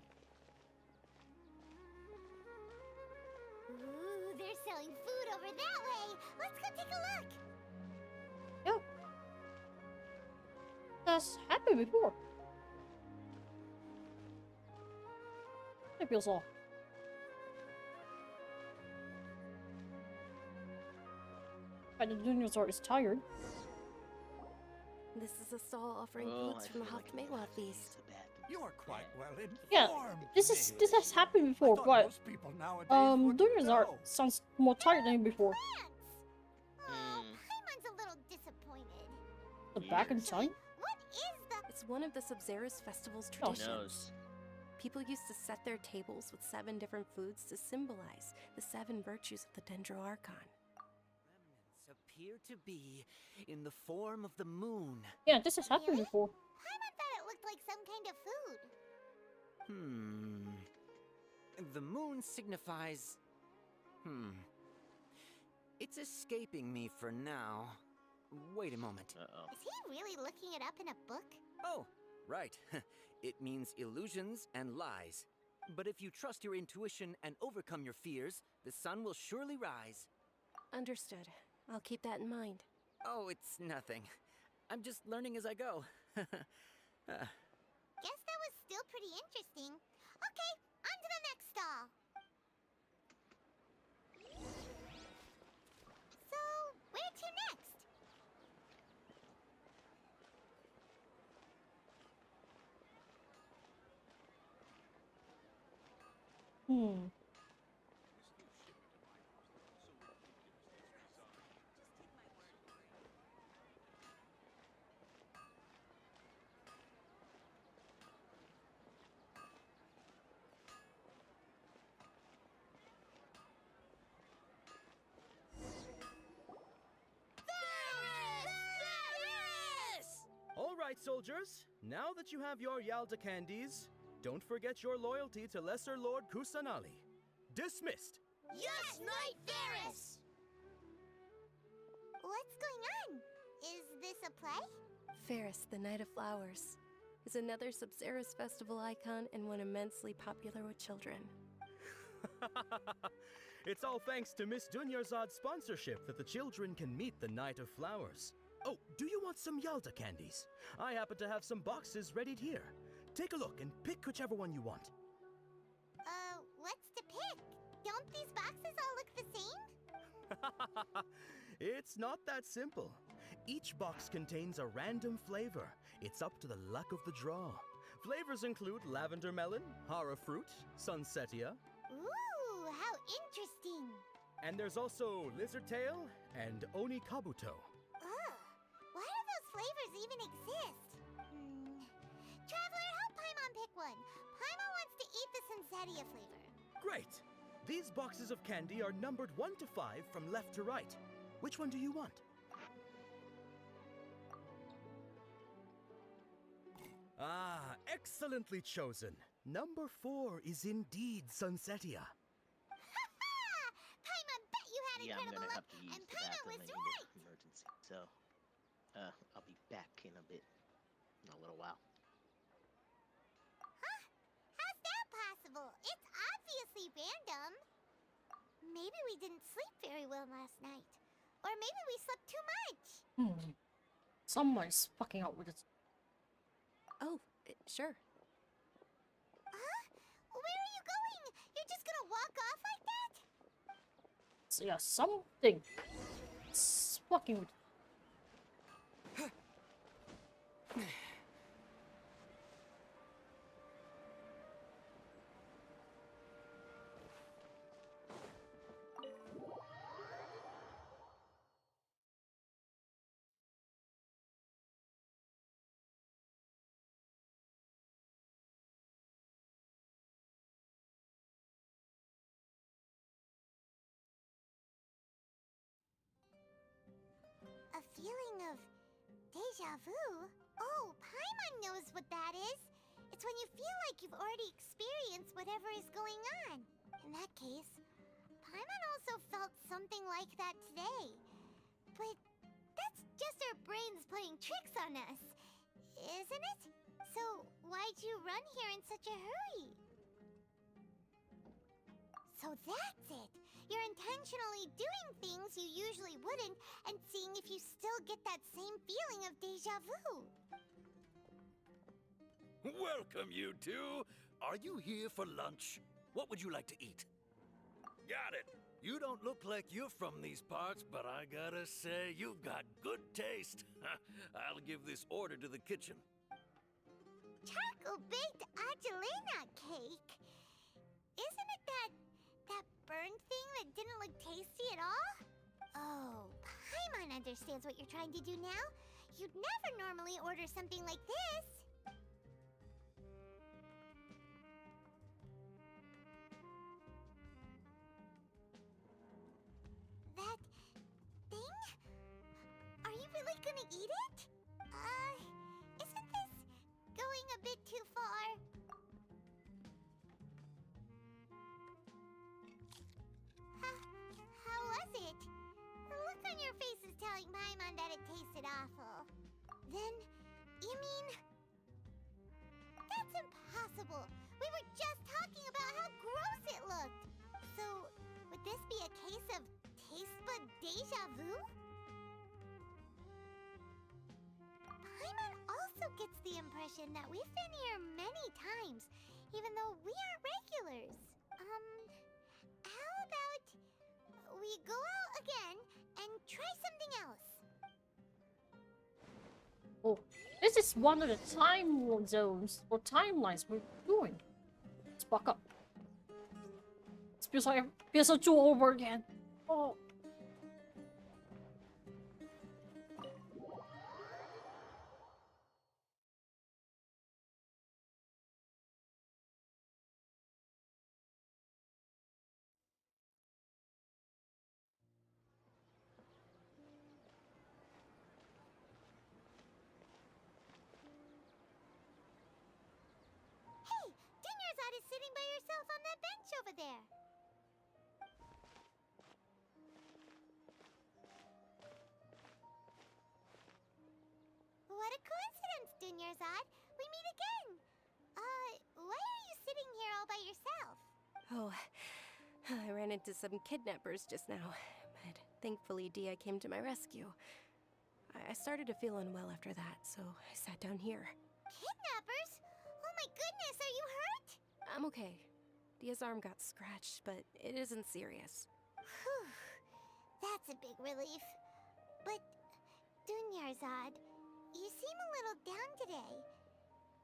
has happened before. I feel so. And the junior's art is tired. This is a stall offering Oh, foods I from the feel like Hafmewa feast. You're quite well informed. Yeah, this has happened before, thought but most people nowadays wouldn't junior's art know. sounds more tired than before. Paimon's a little disappointed. The back in time? What is the... It's one of the Sabzeruz festival's Oh. traditions. People used to set their tables with 7 different foods to symbolize the 7 virtues of the Dendro Archon. Appear to be in the form of the moon. Yeah, this has happened before. Paimon thought it looked like some kind of food. The moon signifies... It's escaping me for now. Wait a moment. Is he really looking it up in a book? Oh, right. It means illusions and lies. But if you trust your intuition and overcome your fears, the sun will surely rise. Understood. I'll keep that in mind. Oh, it's nothing. I'm just learning as I go. Guess that was still pretty interesting. Okay, on to the next stall. So, where to next? All right, soldiers. Now that you have your Yalda candies, don't forget your loyalty to Lesser Lord Kusanali. Dismissed. Yes, Knight Varus! What's going on? Is this a play? Ferris, the Night of Flowers, is another Sabzeruz festival icon and one immensely popular with children. It's all thanks to Miss Dunyarzad's sponsorship that the children can meet the Night of Flowers. Oh, do you want some Yalda candies? I happen to have some boxes readied here. Take a look and pick whichever one you want. What's to pick? Don't these boxes all look the same? It's not that simple. Each box contains a random flavor. It's up to the luck of the draw. Flavors include lavender melon, hara fruit, sunsetia, Ooh, how interesting. and there's also lizard tail and oni kabuto. Ugh, why do those flavors even exist? Traveler, help Paimon pick one. Paimon wants to eat the Sunsetia flavor. Great! These boxes of candy are numbered 1 to 5 from left to right. Which one do you want? Ah, excellently chosen. Number 4 is indeed Sunsetia. Paimon bet you had Yeah, I'm incredible gonna luck, have to use and the Paimon bathroom. was I need right. an emergency. So, I'll be back in a bit. In a little while. Huh? How's that possible? It's obviously random. Maybe we didn't sleep very well last night. Or maybe we slept too much. Someone's fucking out with it. Oh, sure. Huh? Where are you going? You're just gonna walk off like that? So yeah, something. It's fucking with A feeling of deja vu? Oh, Paimon knows what that is. It's when you feel like you've already experienced whatever is going on. In that case, Paimon also felt something like that today. But that's just our brains playing tricks on us, isn't it? So why'd you run here in such a hurry? So that's it. You're intentionally doing things you usually wouldn't and seeing if you still get that same feeling of deja vu. Welcome, you two. Are you here for lunch? What would you like to eat? Got it. You don't look like you're from these parts, but I gotta say, you've got good taste. I'll give this order to the kitchen. Charcoal-baked Angelina cake? Isn't it that burned thing that didn't look tasty at all? Oh, Paimon understands what you're trying to do now. You'd never normally order something like this. That thing? Are you really gonna eat it? Isn't this going a bit too far? How was it? The look on your face is telling Paimon that it tasted awful. Then, you mean... That's impossible! We were just talking about how gross it looked! So, would this be a case of taste bud deja vu? Paimon also gets the impression that we've been here many times, even though we aren't regulars. How about we go out again and try something else? Oh, this is one of the time zones or timelines we're doing. Let's buck up. It feels like episode 2 over again. Oh. Hey, Dinyarzad is sitting by herself on that bench over there. What a coincidence, Dinyarzad. We meet again. Why are you sitting here all by yourself? Oh, I ran into some kidnappers just now, but thankfully Dia came to my rescue. I started to feel unwell after that, so I sat down here. Kidnappers? Oh my goodness, are you hurt? I'm okay. Dia's arm got scratched, but it isn't serious. Whew. That's a big relief. But, Dunyarzad, you seem a little down today.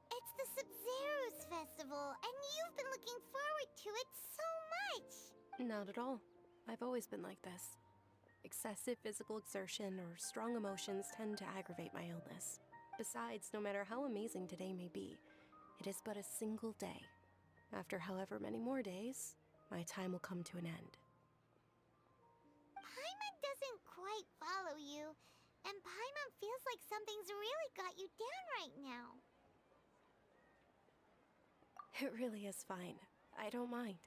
It's the Sumeru's festival, and you've been looking forward to it so much. Not at all. I've always been like this. Excessive physical exertion or strong emotions tend to aggravate my illness. Besides, no matter how amazing today may be, it is but a single day. After however many more days, my time will come to an end. Paimon doesn't quite follow you, and Paimon feels like something's really got you down right now. It really is fine. I don't mind.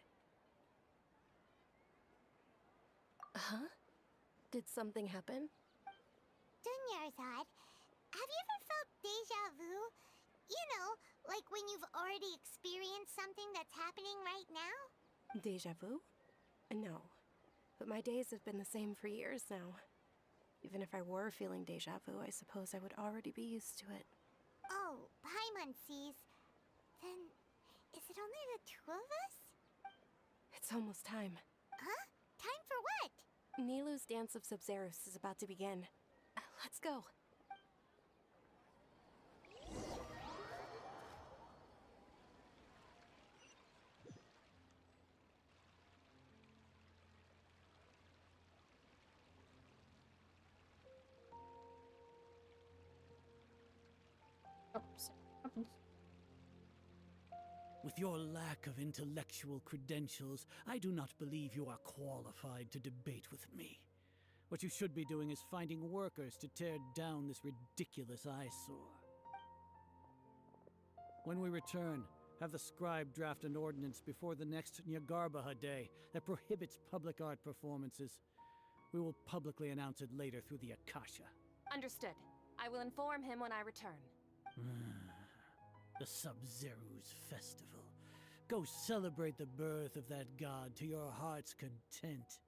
Huh? Did something happen? Dunyarzad, have you ever felt deja vu? You know, like when you've already experienced something that's happening right now? Deja vu? No. But my days have been the same for years now. Even if I were feeling deja vu, I suppose I would already be used to it. Oh, Paimon sees. Then, is it only the two of us? It's almost time. Huh? Time for what? Nilou's Dance of Sub-Zerus is about to begin. Let's go. With your lack of intellectual credentials, I do not believe you are qualified to debate with me. What you should be doing is finding workers to tear down this ridiculous eyesore. When we return, have the scribe draft an ordinance before the next Nyagarbaha Day that prohibits public art performances. We will publicly announce it later through the Akasha. Understood. I will inform him when I return. The Sub-Zeru's festival. Go celebrate the birth of that god to your heart's content.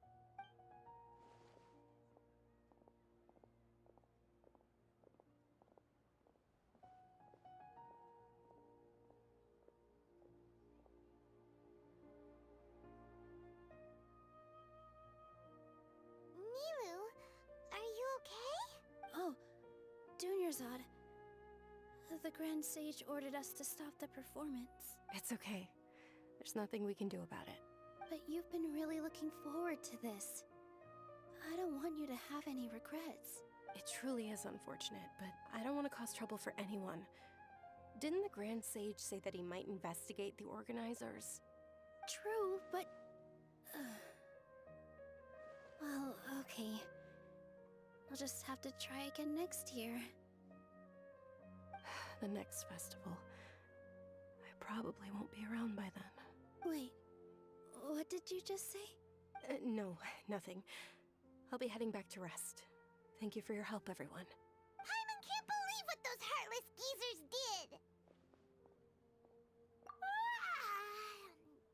The Grand Sage ordered us to stop the performance. It's okay. There's nothing we can do about it. But you've been really looking forward to this. I don't want you to have any regrets. It truly is unfortunate, but I don't want to cause trouble for anyone. Didn't the Grand Sage say that he might investigate the organizers? True, but... well, okay. I'll just have to try again next year. The next festival. I probably won't be around by then. Wait, what did you just say? No, nothing. I'll be heading back to rest. Thank you for your help, everyone. Paimon can't believe what those heartless geezers did!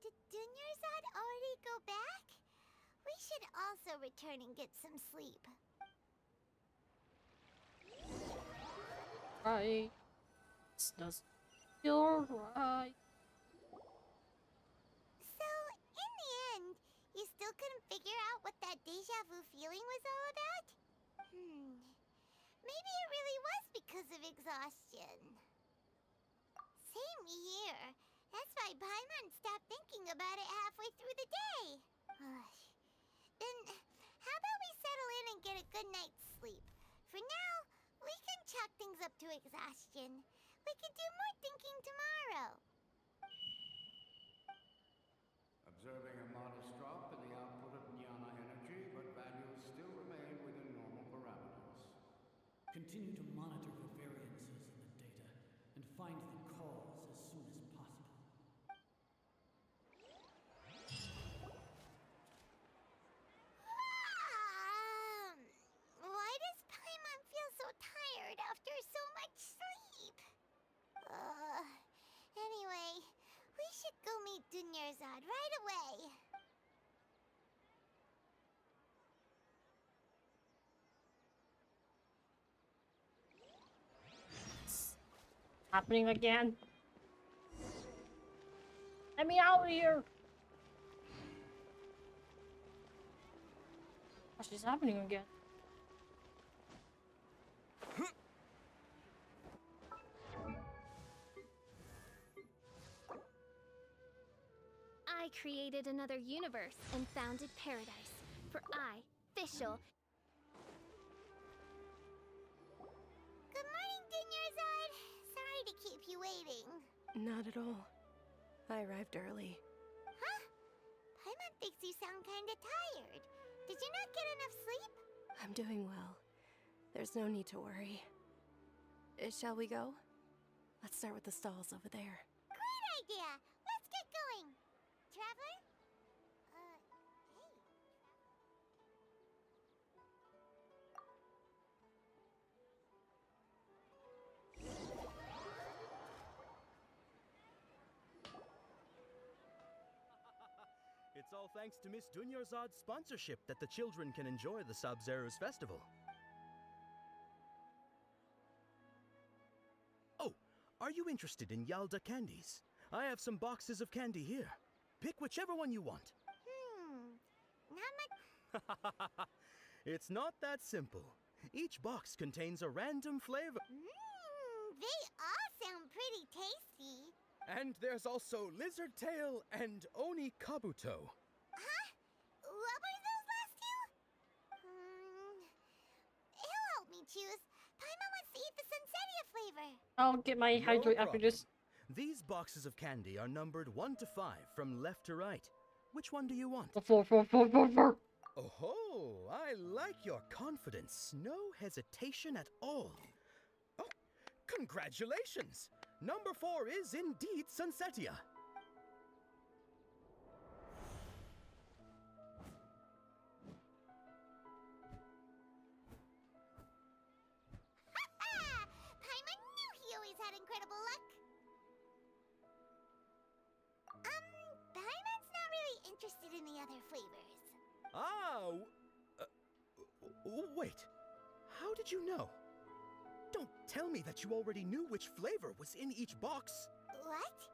Did Dunyarzad already go back? We should also return and get some sleep. Right. This does feel right. So, in the end, you still couldn't figure out what that deja vu feeling was all about? Maybe it really was because of exhaustion. Same here. That's why Paimon stopped thinking about it halfway through the day. Then, how about we settle in and get a good night's sleep? For now, we can chalk things up to exhaustion. We can do more thinking tomorrow. Observing a modest drop in the output of jnana energy, but values still remain within normal parameters. Continue to monitor for variances in the data and find the cause as soon as possible. Why does Paimon feel so tired after so much sleep? Anyway, we should go meet Dunyarzad right away. Happening again. Let me out of here. Gosh, it's happening again. I created another universe and founded paradise. For I, Fischl. Good morning, Dunyarzad. Sorry to keep you waiting. Not at all. I arrived early. Huh? Paimon thinks you sound kinda tired. Did you not get enough sleep? I'm doing well. There's no need to worry. Shall we go? Let's start with the stalls over there. Great idea! Let's get going! Traveler? Hey. It's all thanks to Miss Dunyarzad's sponsorship that the children can enjoy the Sub-Zero's festival. Oh, are you interested in Yalda candies? I have some boxes of candy here. Pick whichever one you want. Not much. It's not that simple. Each box contains a random flavor. They all sound pretty tasty. And there's also Lizard Tail and Oni Kabuto. Huh? What were those last two? He'll help me choose. Paimon wants to eat the Sunsetia flavor. I'll get my hydrate after this. These boxes of candy are numbered 1 to 5 from left to right. Which one do you want? 4. Oh, I like your confidence. No hesitation at all. Oh, congratulations! Number 4 is indeed Sunsetia. Paimon knew he always had incredible luck. Paimon's not really interested in the other flavors. Wait. How did you know? Don't tell me that you already knew which flavor was in each box. What?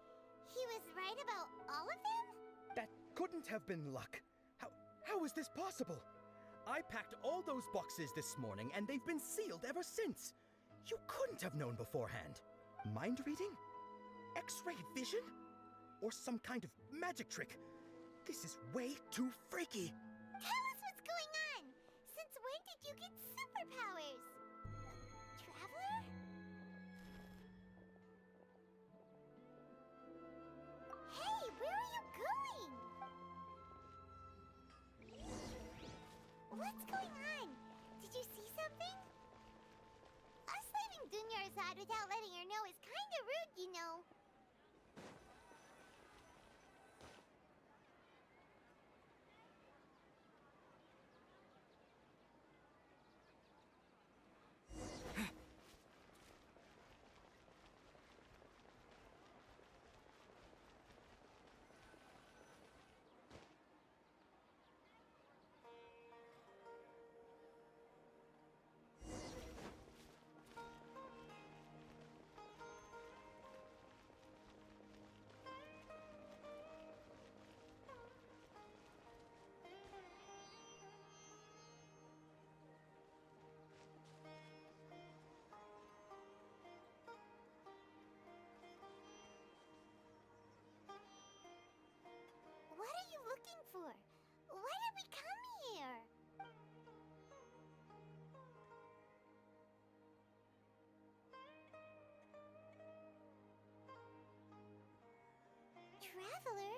He was right about all of them? That couldn't have been luck. How is this possible? I packed all those boxes this morning and they've been sealed ever since. You couldn't have known beforehand. Mind reading? X-ray vision? Or some kind of magic trick? This is way too freaky! Tell us what's going on! Since when did you get superpowers? Traveler? Hey, where are you going? What's going on? Did you see something? Us leaving Dunyarzad without letting her know is kinda rude, you know. What are you looking for? Why did we come here? Traveler?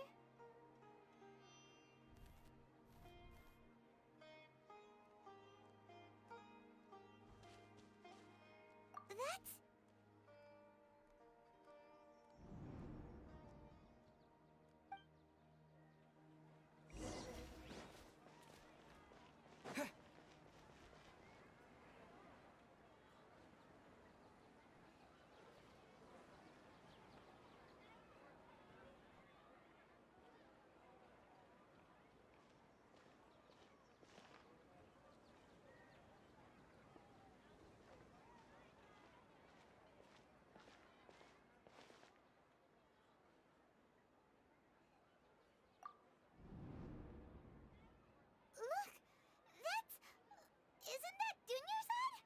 That's... Look! That's... Isn't that Dunyarzad?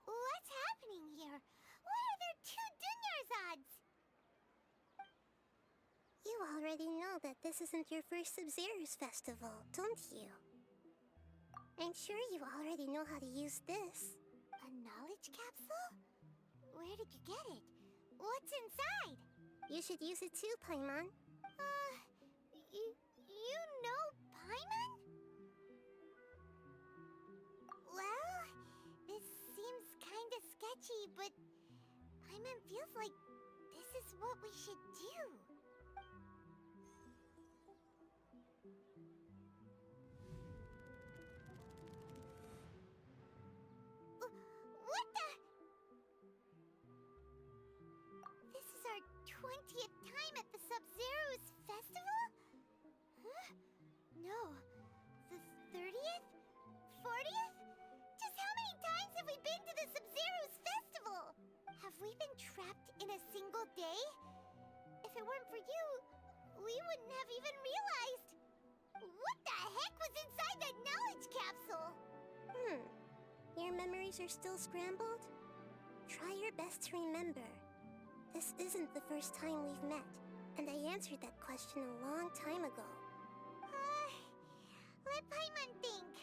What's happening here? Why are there two Dunyarzads? You already know that this isn't your first Sub-Zero's festival, don't you? I'm sure you already know how to use this. A knowledge capsule? Where did you get it? What's inside? You should use it too, Paimon. You know Paimon? Well, this seems kinda sketchy, but Paimon feels like this is what we should do. What the? This is our 20th time at the Sub-Zero's festival? Huh? No. The 30th? 40th? Just how many times have we been to the Sub-Zero's festival? Have we been trapped in a single day? If it weren't for you, we wouldn't have even realized. What the heck was inside that knowledge capsule? Your memories are still scrambled? Try your best to remember. This isn't the first time we've met, and I answered that question a long time ago. Let Paimon think.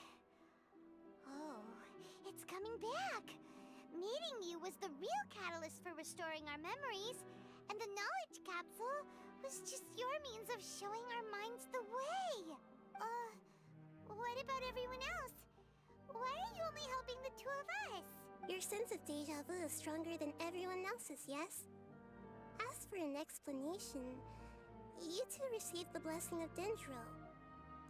Oh, it's coming back. Meeting you was the real catalyst for restoring our memories, and the knowledge capsule was just your means of showing our minds the way. What about everyone else? Why are you only helping the two of us? Your sense of deja vu is stronger than everyone else's, yes? As for an explanation, you two received the blessing of Dendro,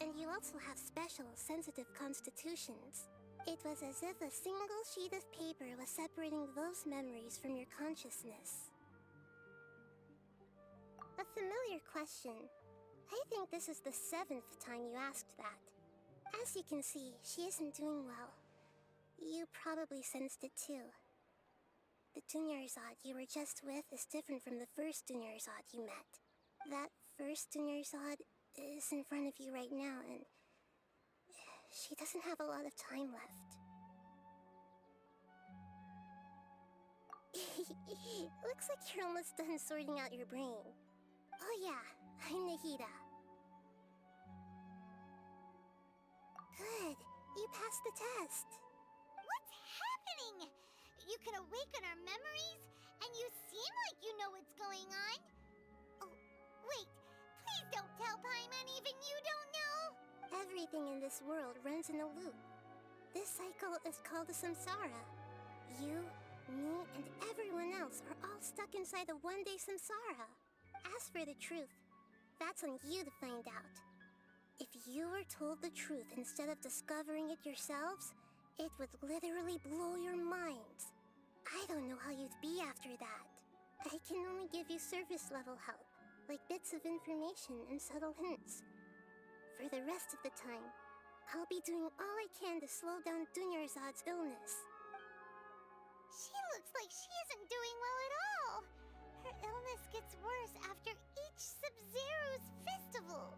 and you also have special, sensitive constitutions. It was as if a single sheet of paper was separating those memories from your consciousness. A familiar question. I think this is the 7th time you asked that. As you can see, she isn't doing well. You probably sensed it too. The Dunyarzad you were just with is different from the first Dunyarzad you met. That first Dunyarzad is in front of you right now, and she doesn't have a lot of time left. Looks like you're almost done sorting out your brain. Oh yeah, I'm Nahida. Good. You passed the test. What's happening? You can awaken our memories, and you seem like you know what's going on. Oh, wait. Please don't tell Paimon even you don't know. Everything in this world runs in a loop. This cycle is called a samsara. You, me, and everyone else are all stuck inside a one-day samsara. As for the truth, that's on you to find out. If you were told the truth instead of discovering it yourselves, it would literally blow your minds. I don't know how you'd be after that. I can only give you surface-level help, like bits of information and subtle hints. For the rest of the time, I'll be doing all I can to slow down Dunyarzad's illness. She looks like she isn't doing well at all. Her illness gets worse after each Sub-Zero's festival.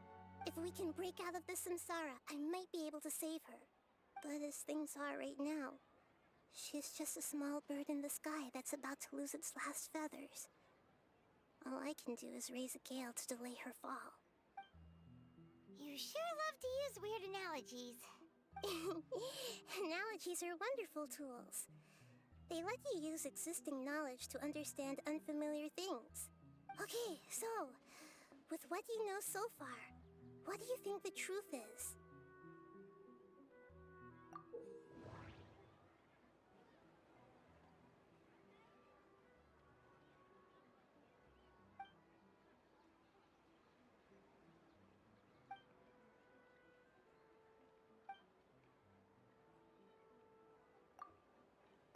If we can break out of the samsara, I might be able to save her. But as things are right now, she's just a small bird in the sky that's about to lose its last feathers. All I can do is raise a gale to delay her fall. You sure love to use weird analogies. Analogies are wonderful tools. They let you use existing knowledge to understand unfamiliar things. Okay, so, with what you know so far, what do you think the truth is?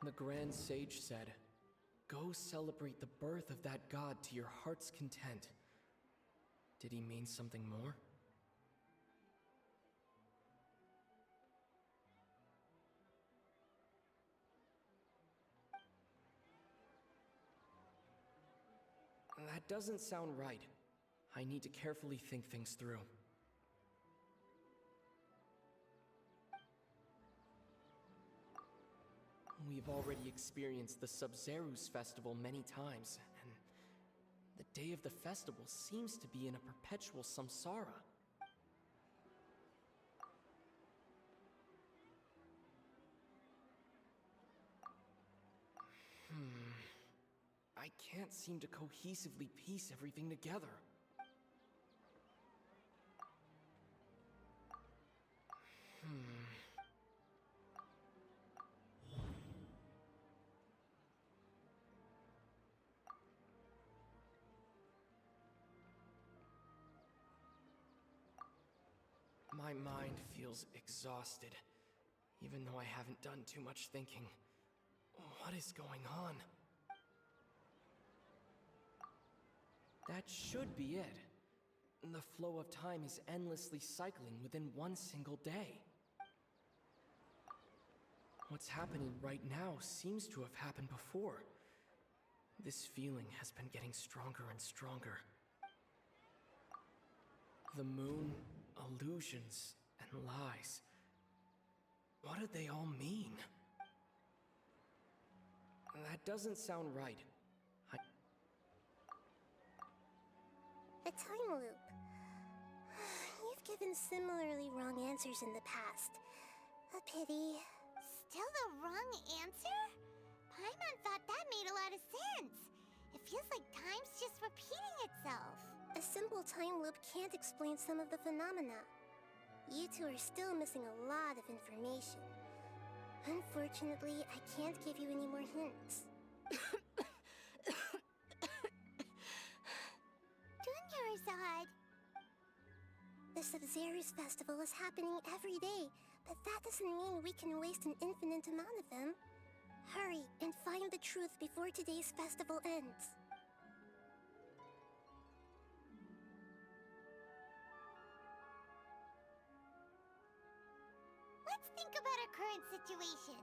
The Grand Sage said, "Go celebrate the birth of that god to your heart's content." Did he mean something more? That doesn't sound right. I need to carefully think things through. We've already experienced the Sub-Zeru's festival many times, and the day of the festival seems to be in a perpetual samsara. I can't seem to cohesively piece everything together. My mind feels exhausted, even though I haven't done too much thinking. What is going on? That should be it. The flow of time is endlessly cycling within one single day. What's happening right now seems to have happened before. This feeling has been getting stronger and stronger. The moon, illusions, and lies. What do they all mean? That doesn't sound right. A time loop. You've given similarly wrong answers in the past. A pity. Still the wrong answer? Paimon thought that made a lot of sense. It feels like time's just repeating itself. A simple time loop can't explain some of the phenomena. You two are still missing a lot of information. Unfortunately, I can't give you any more hints. Dunyarzad. The Sub-Zeru's festival is happening every day, but that doesn't mean we can waste an infinite amount of them. Hurry and find the truth before today's festival ends. Let's think about our current situation.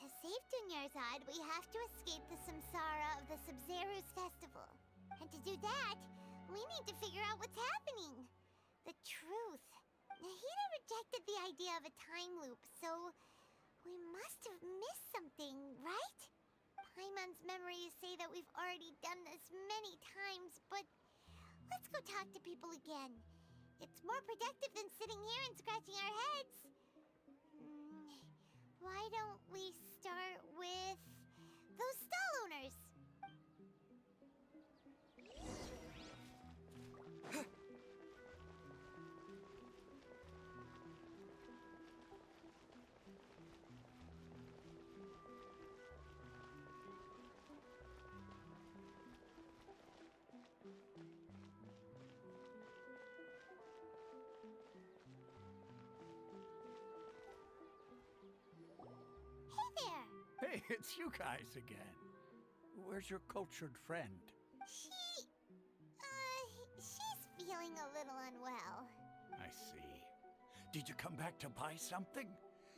To save Dunyarzad, we have to escape the samsara of the Sub-Zeru's festival. And to do that, we need to figure out what's happening. The truth. Nahida rejected the idea of a time loop, so we must have missed something, right? Paimon's memories say that we've already done this many times, but let's go talk to people again. It's more productive than sitting here and scratching our heads. Why don't we start with those stall owners? Hey, it's you guys again. Where's your cultured friend? She's feeling a little unwell. I see. Did you come back to buy something?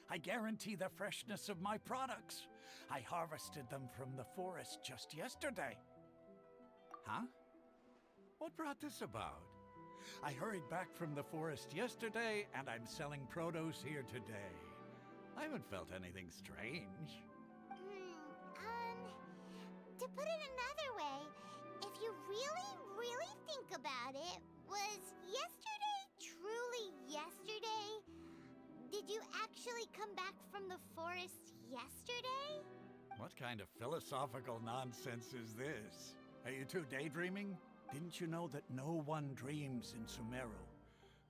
I guarantee the freshness of my products. I harvested them from the forest just yesterday. Huh? What brought this about? I hurried back from the forest yesterday, and I'm selling produce here today. I haven't felt anything strange. To put it another way, if you really think about it, was yesterday truly yesterday? Did you actually come back from the forest yesterday? What kind of philosophical nonsense is this? Are you two daydreaming? Didn't you know that no one dreams in Sumeru?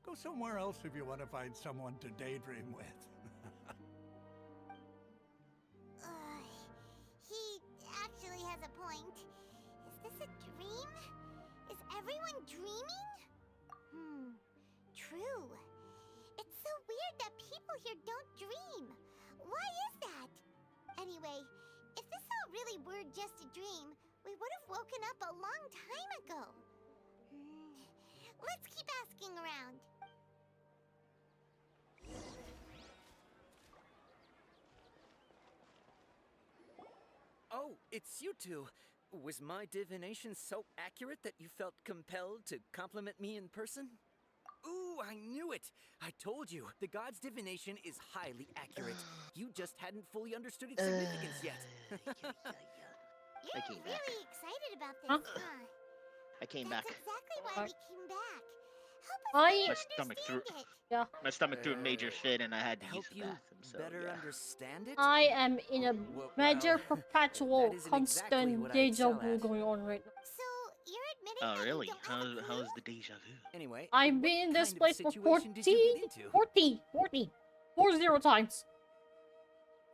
Go somewhere else if you want to find someone to daydream with. He actually has a point. Is this a dream? Is everyone dreaming? True. It's so weird that people here don't dream. Why is that? Anyway, if this all really were just a dream, we would have woken up a long time ago. Let's keep asking around. Oh, it's you two. Was my divination so accurate that you felt compelled to compliment me in person? Ooh, I knew it! I told you, the god's divination is highly accurate. You just hadn't fully understood its significance yet. You're really excited about this, huh? I came back. That's exactly why we came back. Help us I better stomach threw. understand it. Yeah. My stomach threw a major fit, and I had to use the you bathroom. So better yeah. understand it? I am in a major well, perpetual that isn't exactly constant what I deja excel vu at. going on right now. So, you're admitting Oh that really? you don't have a clue? How's the deja vu? Anyway, I've been in this kind of place for situation 40 did you get into? 40 times.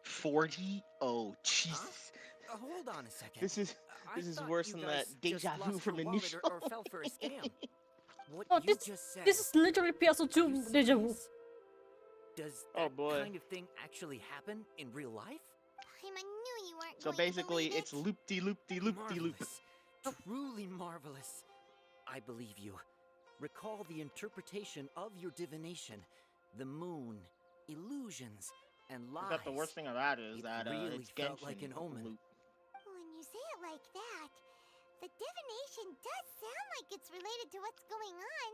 40? Oh Jesus! Hold on a second. This is thought worse you than guys that just deja vu lost from your wallet Initial. or fell for a scam. What No, you just said. this is literally PS2 deja vu. Does Oh, that boy. kind of thing actually happen in real life? I knew you weren't So going to basically, believe it's loop-de-loop-de-loop-de-loop. Marvelous. Truly marvelous. I believe you. Recall the interpretation of your divination. The moon, illusions, and lies. I thought the worst thing about it is that really it's felt Genshin like an omen. loop. When you say it like that, the divination does sound like it's related to what's going on.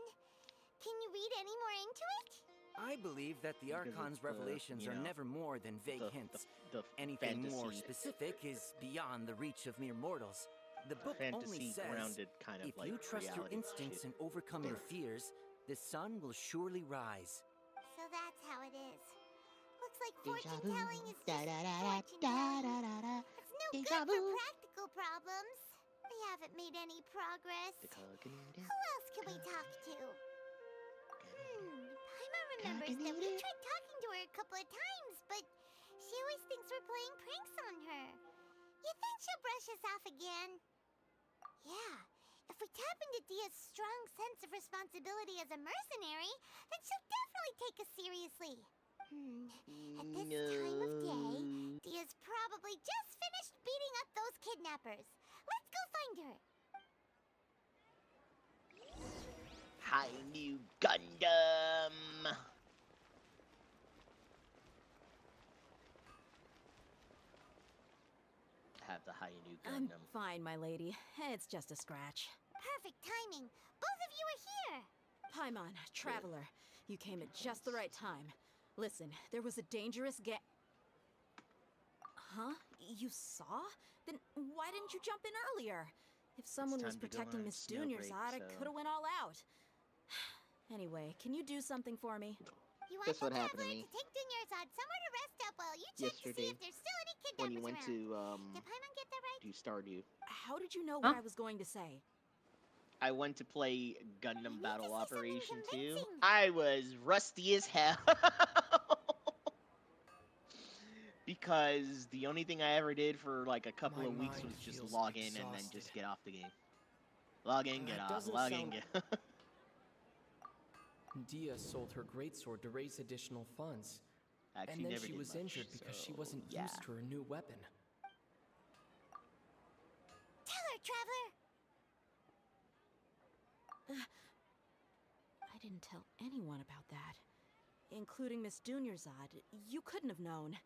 Can you read any more into it? I believe that the Because Archon's it's the, revelations you are know, never more than vague hints. The Anything more fantasy- specific is beyond the reach of mere mortals. The book only says, fantasy-grounded kind of if like you trust your reality instincts shit. and overcome your fears, the sun will surely rise. So that's how it is. Looks like Deja fortune vu. telling is just Da-da-da-da, fortune telling. da-da-da-da. It's no Deja good for vu. practical problems. We haven't made any progress. Who else can we talk to? Paima remembers that we tried talking to her a couple of times, but she always thinks we're playing pranks on her. You think she'll brush us off again? Yeah, if we tap into Dia's strong sense of responsibility as a mercenary, then she'll definitely take us seriously. At this time of day, Dia's probably just finished beating up those kidnappers. Let's go find her. High New Gundam. Have the High New I'm Gundam. fine, my lady. It's just a scratch. Perfect timing. Both of you are here. Paimon, traveler, you came at just the right time. Listen, there was a dangerous Huh? You saw? Then why didn't you jump in earlier? If someone was time to go protecting on Miss snow Dunyarzad, break, I so- could have went all out. Anyway, can you do something for me? You want Guess the what happened to traveler me to take Dunyarzad somewhere to rest up while you check to see yesterday if there's still any when kidnappers you went around. to Did Paimon get that right? do Stardew. How did you know what I was going to say? I went to play Gundam Battle say something Operation 2. convincing. I was rusty as hell. Because the only thing I ever did for like a couple My of weeks mind was just feels log in and then exhausted. just get off the game. Log in, get That off, doesn't log in, sound- get Dia sold her greatsword to raise additional funds. Actually, and then never she did was much, injured because she so, wasn't yeah. used to her new weapon. Tell her, traveler. I didn't tell anyone about that. Including Miss Dunyarzad. You couldn't have known.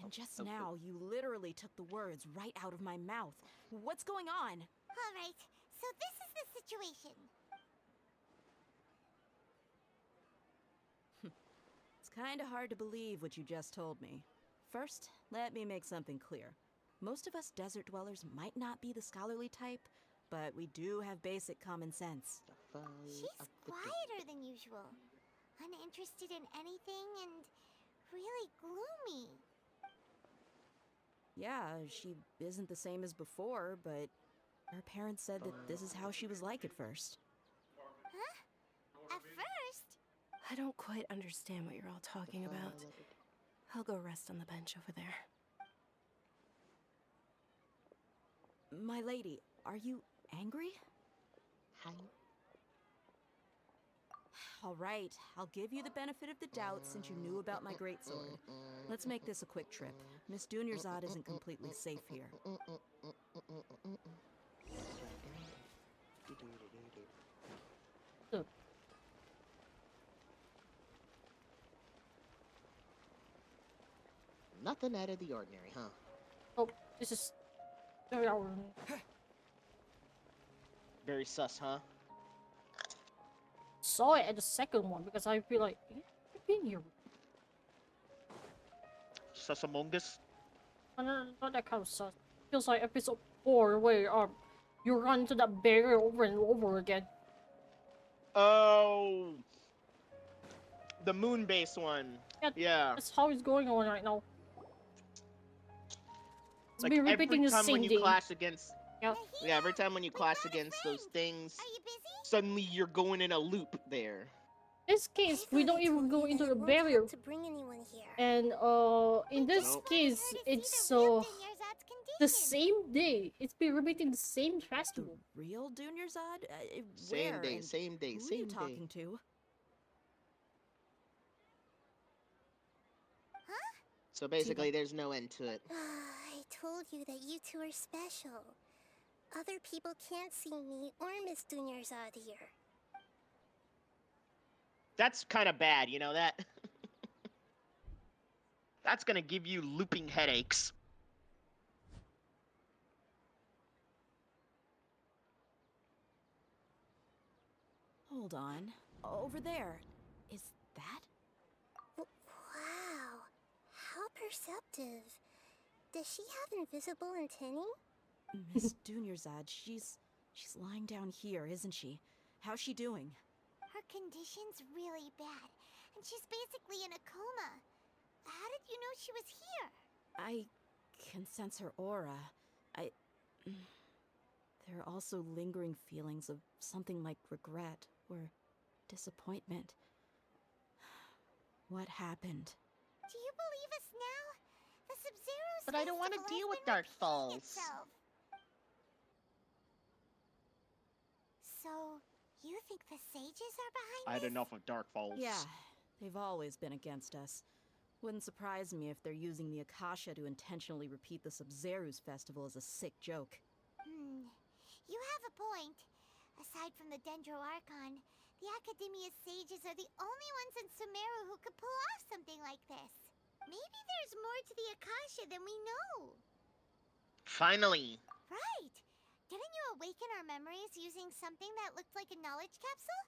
And just now, you literally took the words right out of my mouth. What's going on? All right, so this is the situation. It's kinda hard to believe what you just told me. First, let me make something clear. Most of us desert dwellers might not be the scholarly type, but we do have basic common sense. She's quieter than usual, uninterested in anything, and really gloomy. Yeah, she isn't the same as before, but her parents said that this is how she was like at first. Huh? At first? I don't quite understand what you're all talking about. I'll go rest on the bench over there. My lady, are you angry? Hi. All right, I'll give you the benefit of the doubt since you knew about my greatsword. Let's make this a quick trip. Miss Dunyarzad isn't completely safe here. Nothing out of the ordinary, huh? Oh, this is very ordinary. Very sus, huh? Saw it at the second one because I feel like you've been here. Sus Among Us? Not that kind of sus. Feels like episode 4 where you run into that barrier over and over again. Oh, the moon-based one. Yeah. That's how it's going on right now. It's Like been repeating every the time same when you thing. clash against, Yeah. yeah, every time when you clash against those things, suddenly you're going in a loop there. This case, we don't even go into the barrier. To bring anyone here. And in this case, it's the same day. It's been repeating the same festival. Real Dunyarzad? Same Where day, and same day, who same are you day. talking to? So basically, there's no end to it. I told you that you two are special. Other people can't see me or Miss Dunyarzad here. That's kind of bad, you know that? That's gonna give you looping headaches. Hold on. Over there. Is that? Wow. How perceptive. Does she have invisible antennae? Miss Dunyarzad, she's lying down here, isn't she? How's she doing? Her condition's really bad, and she's basically in a coma. How did you know she was here? I can sense her aura. There are also lingering feelings of something like regret or disappointment. What happened? Do you believe us now? The Sub-Zero's But I don't want to festival deal has with been Dark repeating Falls. itself. So, you think the sages are behind I had this? enough of Dark Falls. Yeah, they've always been against us. Wouldn't surprise me if they're using the Akasha to intentionally repeat the Sub-Zeru's festival as a sick joke. You have a point. Aside from the Dendro Archon, the Academia's sages are the only ones in Sumeru who could pull off something like this. Maybe there's more to the Akasha than we know. Finally. Right. Didn't you awaken our memories using something that looked like a knowledge capsule?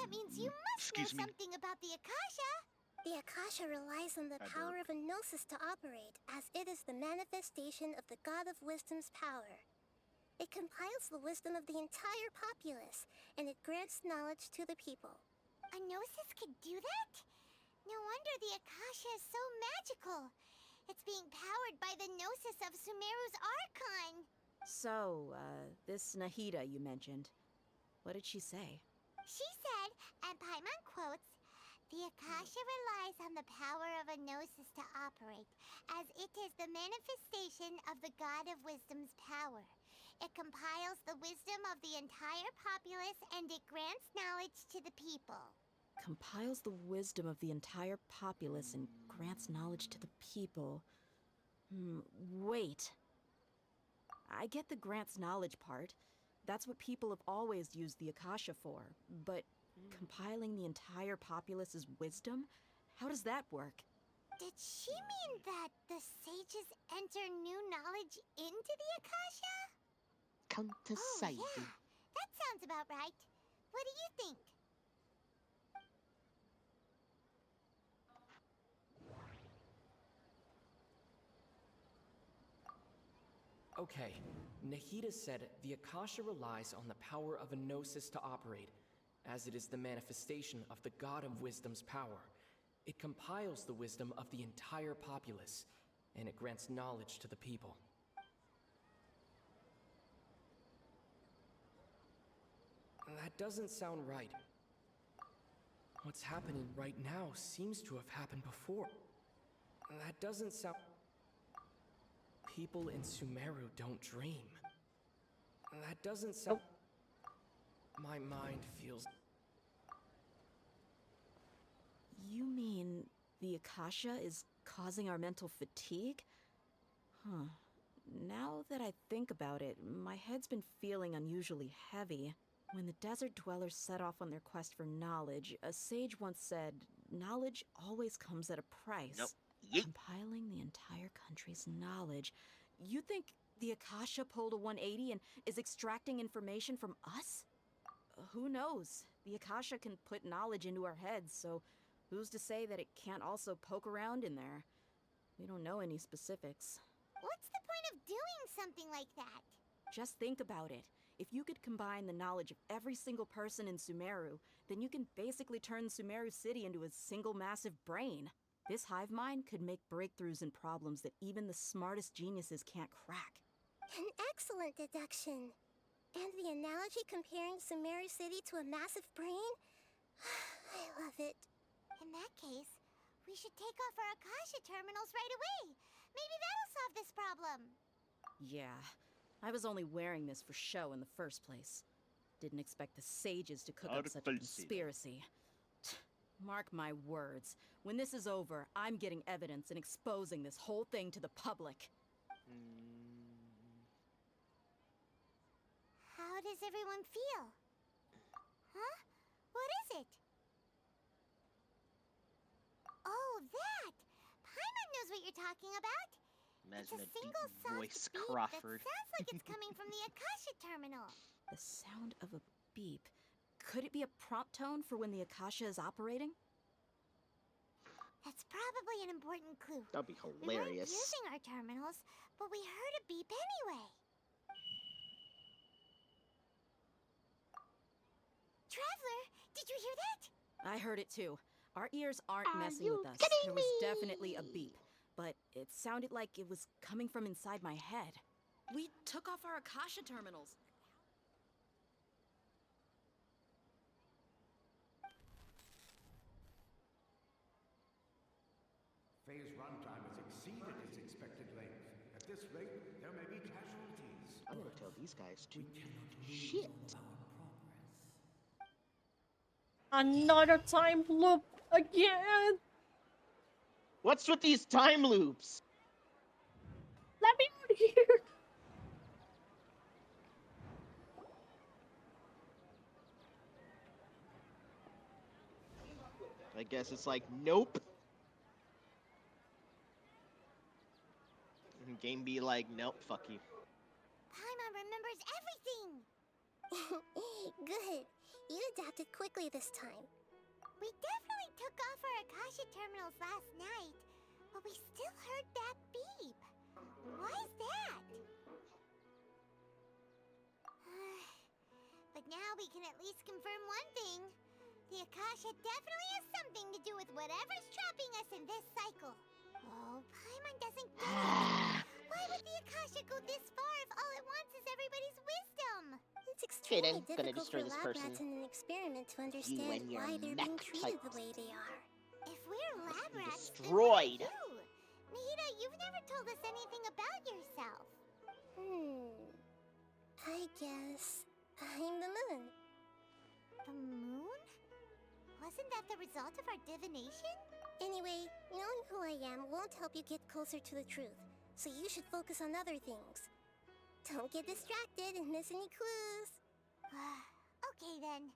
That means you must know Excuse me. something about the Akasha. The Akasha relies on the I power of a gnosis to operate, as it is the manifestation of the God of Wisdom's power. It compiles the wisdom of the entire populace, and it grants knowledge to the people. A gnosis could do that? No wonder the Akasha is so magical. It's being powered by the gnosis of Sumeru's Archon. So, this Nahida you mentioned, what did she say? She said, and Paimon quotes, "The Akasha relies on the power of a gnosis to operate, as it is the manifestation of the God of Wisdom's power. It compiles the wisdom of the entire populace and it grants knowledge to the people." Compiles the wisdom of the entire populace and grants knowledge to the people. Wait. I get the grants knowledge part. That's what people have always used the Akasha for. But compiling the entire populace's wisdom? How does that work? Did she mean that the sages enter new knowledge into the Akasha? Come to say. Yeah, that sounds about right. What do you think? Okay, Nahida said the Akasha relies on the power of a gnosis to operate, as it is the manifestation of the God of Wisdom's power. It compiles the wisdom of the entire populace, and it grants knowledge to the people. That doesn't sound right. What's happening right now seems to have happened before. That doesn't sound... People in Sumeru don't dream. That doesn't sound... My mind feels... You mean the Akasha is causing our mental fatigue? Huh. Now that I think about it, my head's been feeling unusually heavy. When the desert dwellers set off on their quest for knowledge, a sage once said, knowledge always comes at a price. Nope. Compiling the entire country's knowledge. You think the Akasha pulled a 180 and is extracting information from us? Who knows? The Akasha can put knowledge into our heads, so who's to say that it can't also poke around in there? We don't know any specifics. What's the point of doing something like that? Just think about it. If you could combine the knowledge of every single person in Sumeru, then you can basically turn Sumeru City into a single massive brain. This hive mind could make breakthroughs in problems that even the smartest geniuses can't crack. An excellent deduction. And the analogy comparing Sumeru City to a massive brain? I love it. In that case, we should take off our Akasha terminals right away. Maybe that'll solve this problem. Yeah, I was only wearing this for show in the first place. Didn't expect the sages to cook up such a conspiracy. Mark my words. When this is over, I'm getting evidence and exposing this whole thing to the public. How does everyone feel? Huh? What is it? Oh, that! Paimon knows what you're talking about. It's a single soft voice beep Crawford. that sounds like it's coming from the Akasha terminal. The sound of a beep. Could it be a prompt tone for when the Akasha is operating? That's probably an important clue. That'd be We weren't hilarious. using our terminals, but we heard a beep anyway. Traveler, did you hear that? I heard it too. Our ears aren't Are messing you with us. kidding There was me? definitely a beep, but it sounded like it was coming from inside my head. We took off our Akasha terminals. Phase runtime has exceeded its expected length. At this rate, there may be casualties. I'm gonna tell these guys to shit. Another time loop again. What's with these time loops? Let me out of here. I guess it's like, nope. And game be like, nope, fuck you. Paimon remembers everything. Good. You adapted quickly this time. We definitely took off our Akasha terminals last night, but we still heard that beep. Why is that? But now we can at least confirm one thing. The Akasha definitely has something to do with whatever's trapping us in this cycle. Oh, Paimon doesn't get it. Why would the Akasha go this far if all it wants is everybody's wisdom? It's extremely Jaden, gonna difficult destroy for this lab person. rats in an experiment to You understand and your why they're being mech treated type the way they are. If we're lab rats, then destroyed. what are you? Nahida, you've never told us anything about yourself. I guess I'm the moon. The moon? Wasn't that the result of our divination? Anyway, knowing who I am won't help you get closer to the truth, so you should focus on other things. Don't get distracted and miss any clues. Okay then.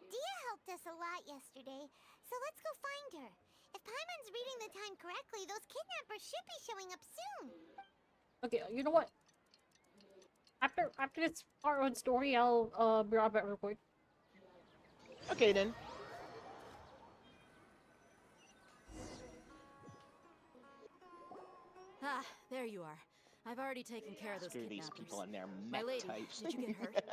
Dia helped us a lot yesterday, so let's go find her. If Paimon's reading the time correctly, those kidnappers should be showing up soon. Okay, you know what? After this part one story, I'll be right back real quick. Okay then. Ah, there you are. I've already taken care of those Screw kidnappers. these people and their My mech lady, types. did you get hurt?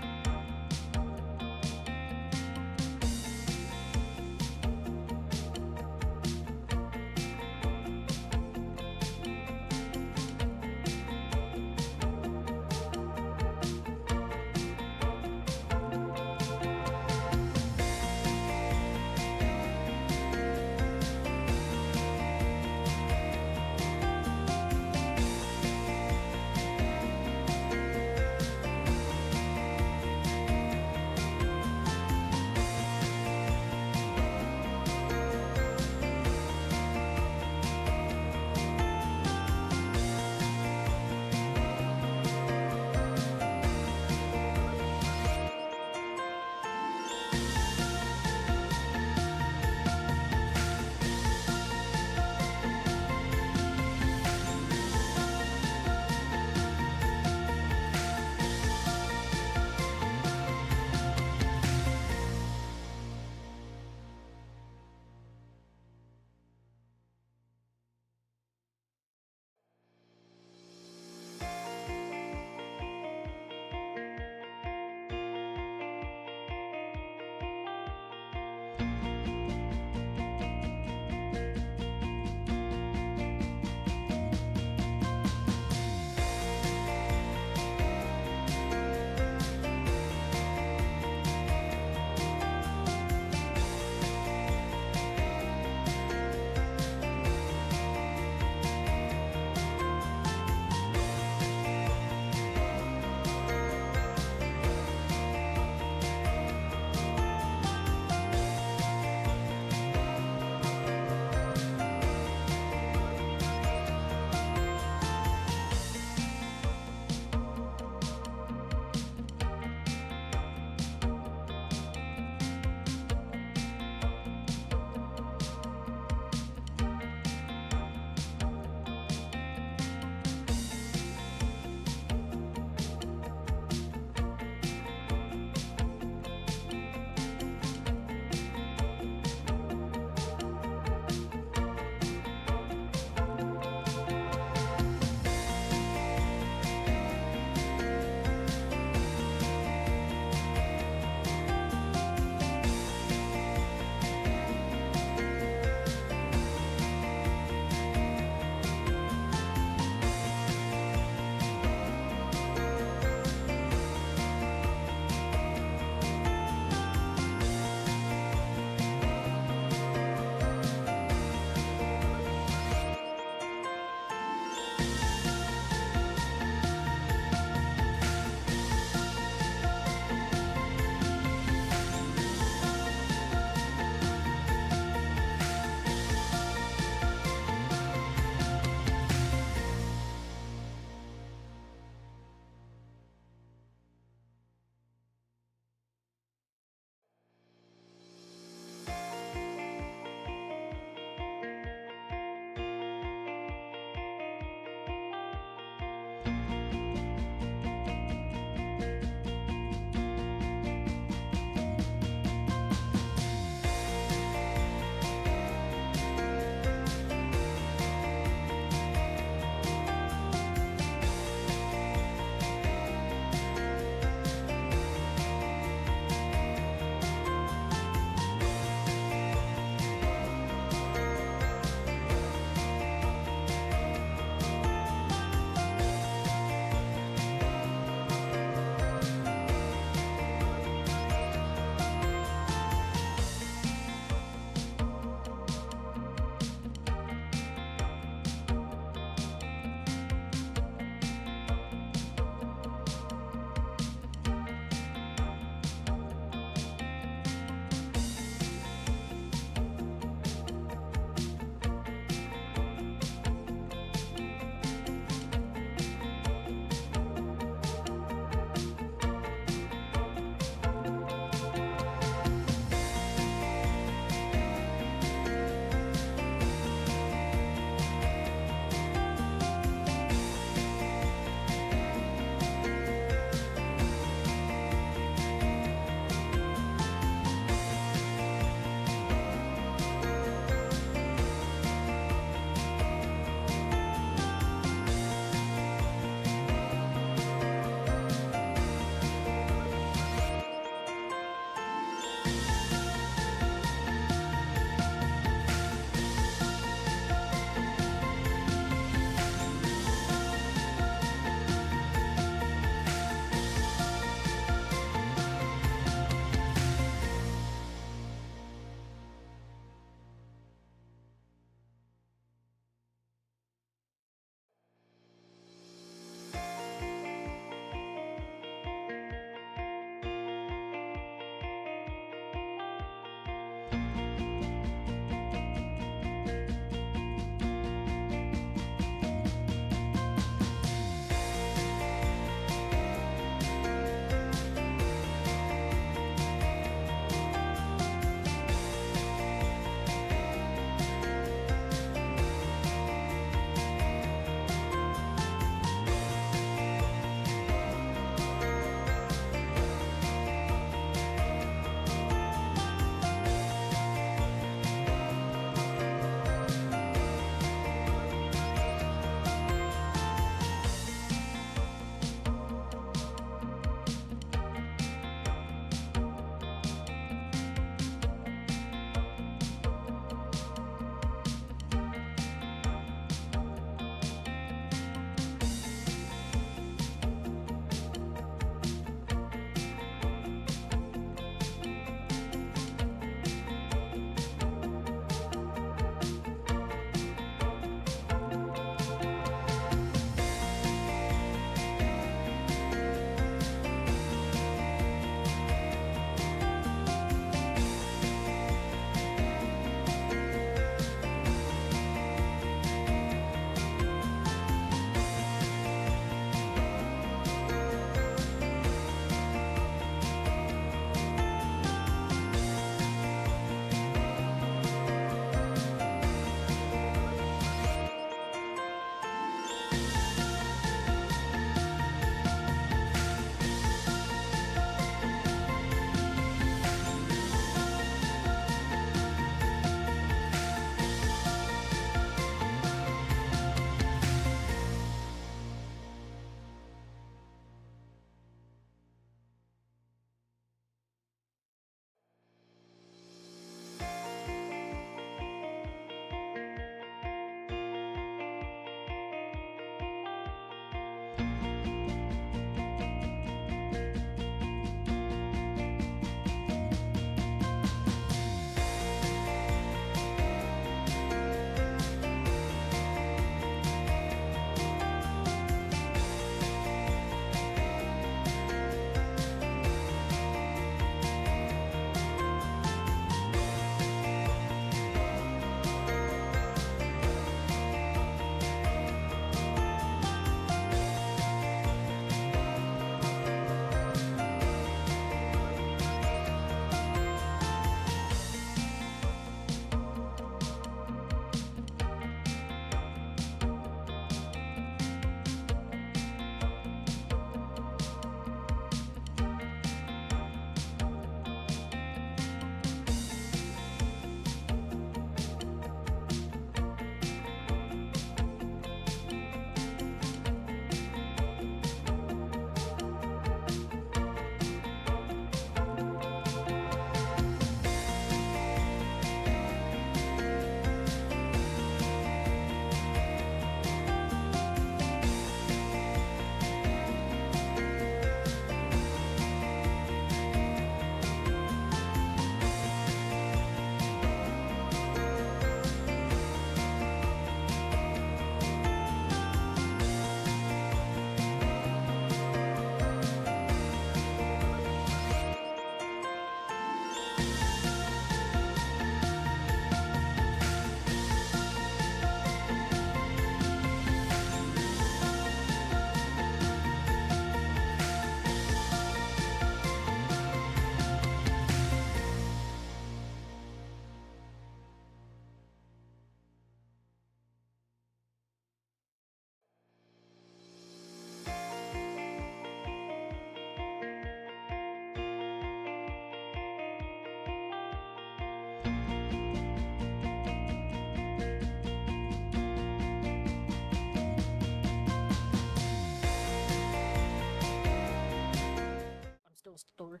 close the door.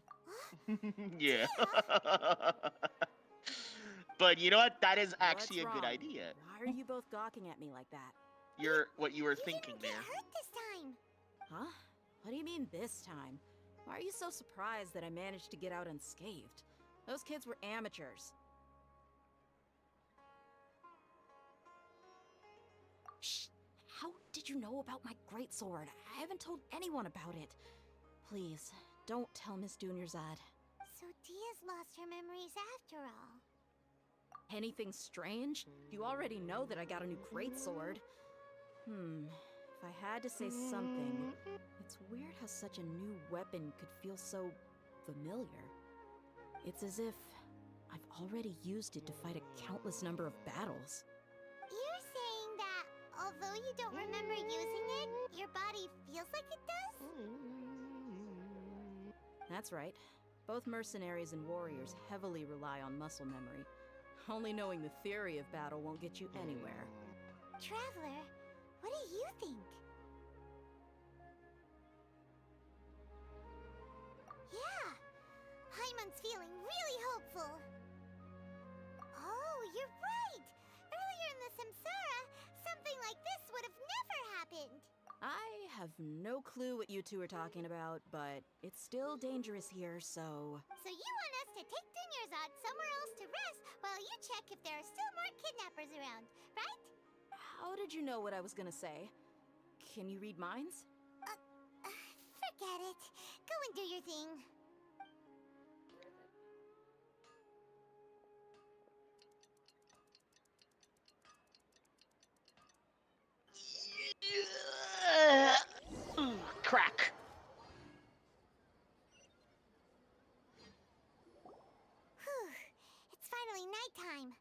Yeah. But you know what? That is actually What's a good wrong? idea. Why are you both gawking at me like that? What you were thinking there. Hurt this time. Huh? What do you mean this time? Why are you so surprised that I managed to get out unscathed? Those kids were amateurs. Shh! How did you know about my greatsword? I haven't told anyone about it. Please, don't tell Miss Dunyarzad. So Dia's lost her memories after all. Anything strange? You already know that I got a new greatsword. If I had to say something, it's weird how such a new weapon could feel so familiar. It's as if I've already used it to fight a countless number of battles. You're saying that although you don't remember using it, your body feels like it does? That's right. Both mercenaries and warriors heavily rely on muscle memory. Only knowing the theory of battle won't get you anywhere. Traveler, what do you think? Yeah, Hyman's feeling really hopeful. Oh, you're right! Earlier in the Samsara, something like this would have never happened. I have no clue what you two are talking about, but it's still dangerous here, so... So you want us to take Dunyarzad somewhere else to rest while you check if there are still more kidnappers around, right? How did you know what I was gonna say? Can you read minds? Forget it. Go and do your thing. Crack. Whew. It's finally nighttime.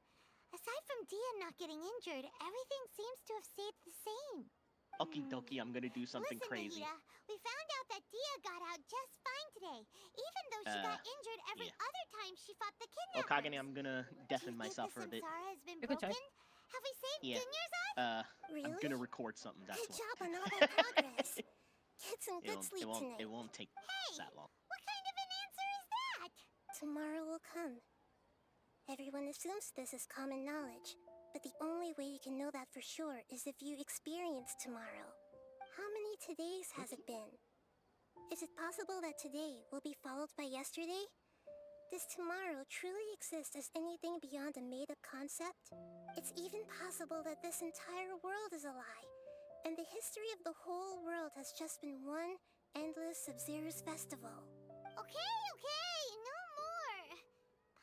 Aside from Dia not getting injured, everything seems to have stayed the same. Okie dokie, I'm gonna do something Listen, crazy. Nahida, we found out that Dia got out just fine today, even though she got injured every other time she fought the kidnappers. Okagane, I'm gonna deafen Do you myself think for a bit. the Samsara has been You can broken? check. Have we saved Yeah. Dunyarzad? I'm gonna record something. That's Good why. job on all that progress. Get some good sleep tonight. It won't take that long. What kind of an answer is that? Tomorrow will come. Everyone assumes this is common knowledge, but the only way you can know that for sure is if you experience tomorrow. How many todays has it been? Is it possible that today will be followed by yesterday? Does tomorrow truly exist as anything beyond a made-up concept? It's even possible that this entire world is a lie, and the history of the whole world has just been one endless Sub-Zero's festival. Okay, no more.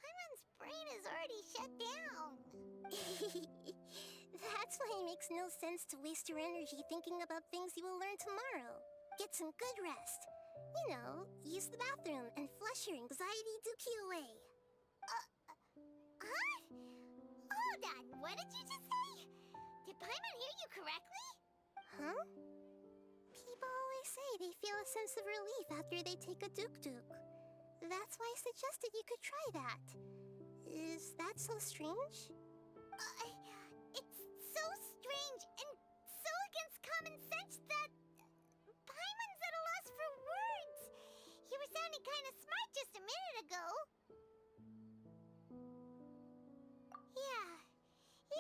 Paimon's brain is already shut down. That's why it makes no sense to waste your energy thinking about things you will learn tomorrow. Get some good rest. You know, use the bathroom and flush your anxiety dookie away. Huh? Hold on, what did you just say? Did Paimon hear you correctly? Huh? People always say they feel a sense of relief after they take a duk-duk. That's why I suggested you could try that. Is that so strange? It's so strange and so against common sense that Paimon's at a loss for words. You were sounding kind of smart just a minute ago. Yeah,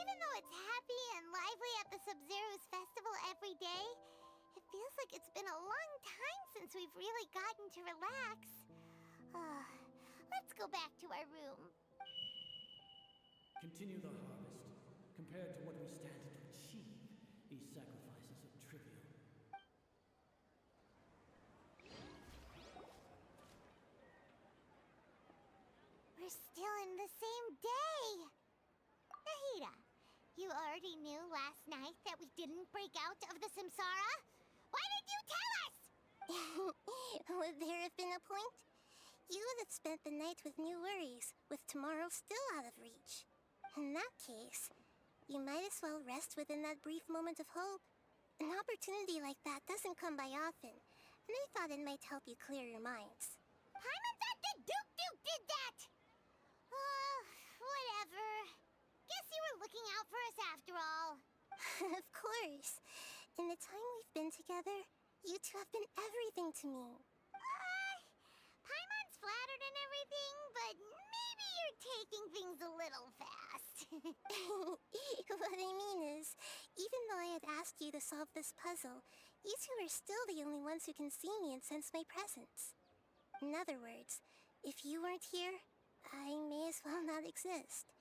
even though it's happy and lively at the Sub-Zero's festival every day, it feels like it's been a long time since we've really gotten to relax. Let's go back to our room. Continue the harvest. Compared to what we stand to achieve, these sacrifices are trivial. We're still in the same day. Nahida, you already knew last night that we didn't break out of the Samsara? Why did you tell us? Would there have been a point? You would have spent the night with new worries, with tomorrow still out of reach. In that case, you might as well rest within that brief moment of hope. An opportunity like that doesn't come by often, and I thought it might help you clear your minds. Paimon thought the Duke did that! Whatever. Guess you were looking out for us after all. Of course. In the time we've been together, you two have been everything to me. taking things a little fast. What I mean is, even though I had asked you to solve this puzzle, you two are still the only ones who can see me and sense my presence. In other words, if you weren't here, I may as well not exist.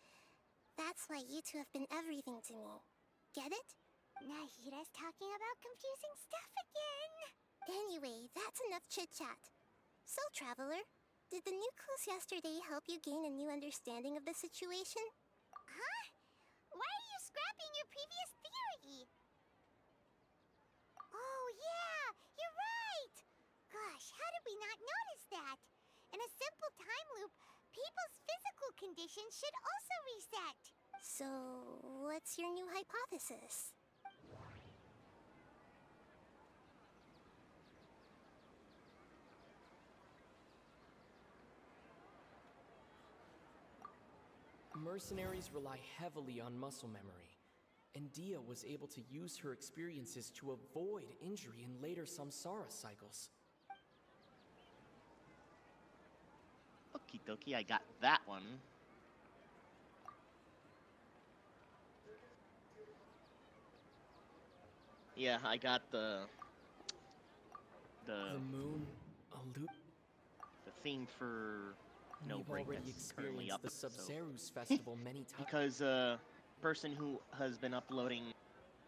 That's why you two have been everything to me. Get it? Nahira's talking about confusing stuff again. Anyway, that's enough chit-chat. So, Traveler, did the new clues yesterday help you gain a new understanding of the situation? Huh? Why are you scrapping your previous theory? Oh, yeah, you're right. Gosh, how did we not notice that? In a simple time loop, people's physical conditions should also reset. So, what's your new hypothesis? Mercenaries rely heavily on muscle memory, and Dia was able to use her experiences to avoid injury in later samsara cycles. Okie dokie, I got that one. Yeah, I got the moon, the theme for No We've Break already that's currently experienced up. the So Sub-Zeru's festival many times. because person who has been uploading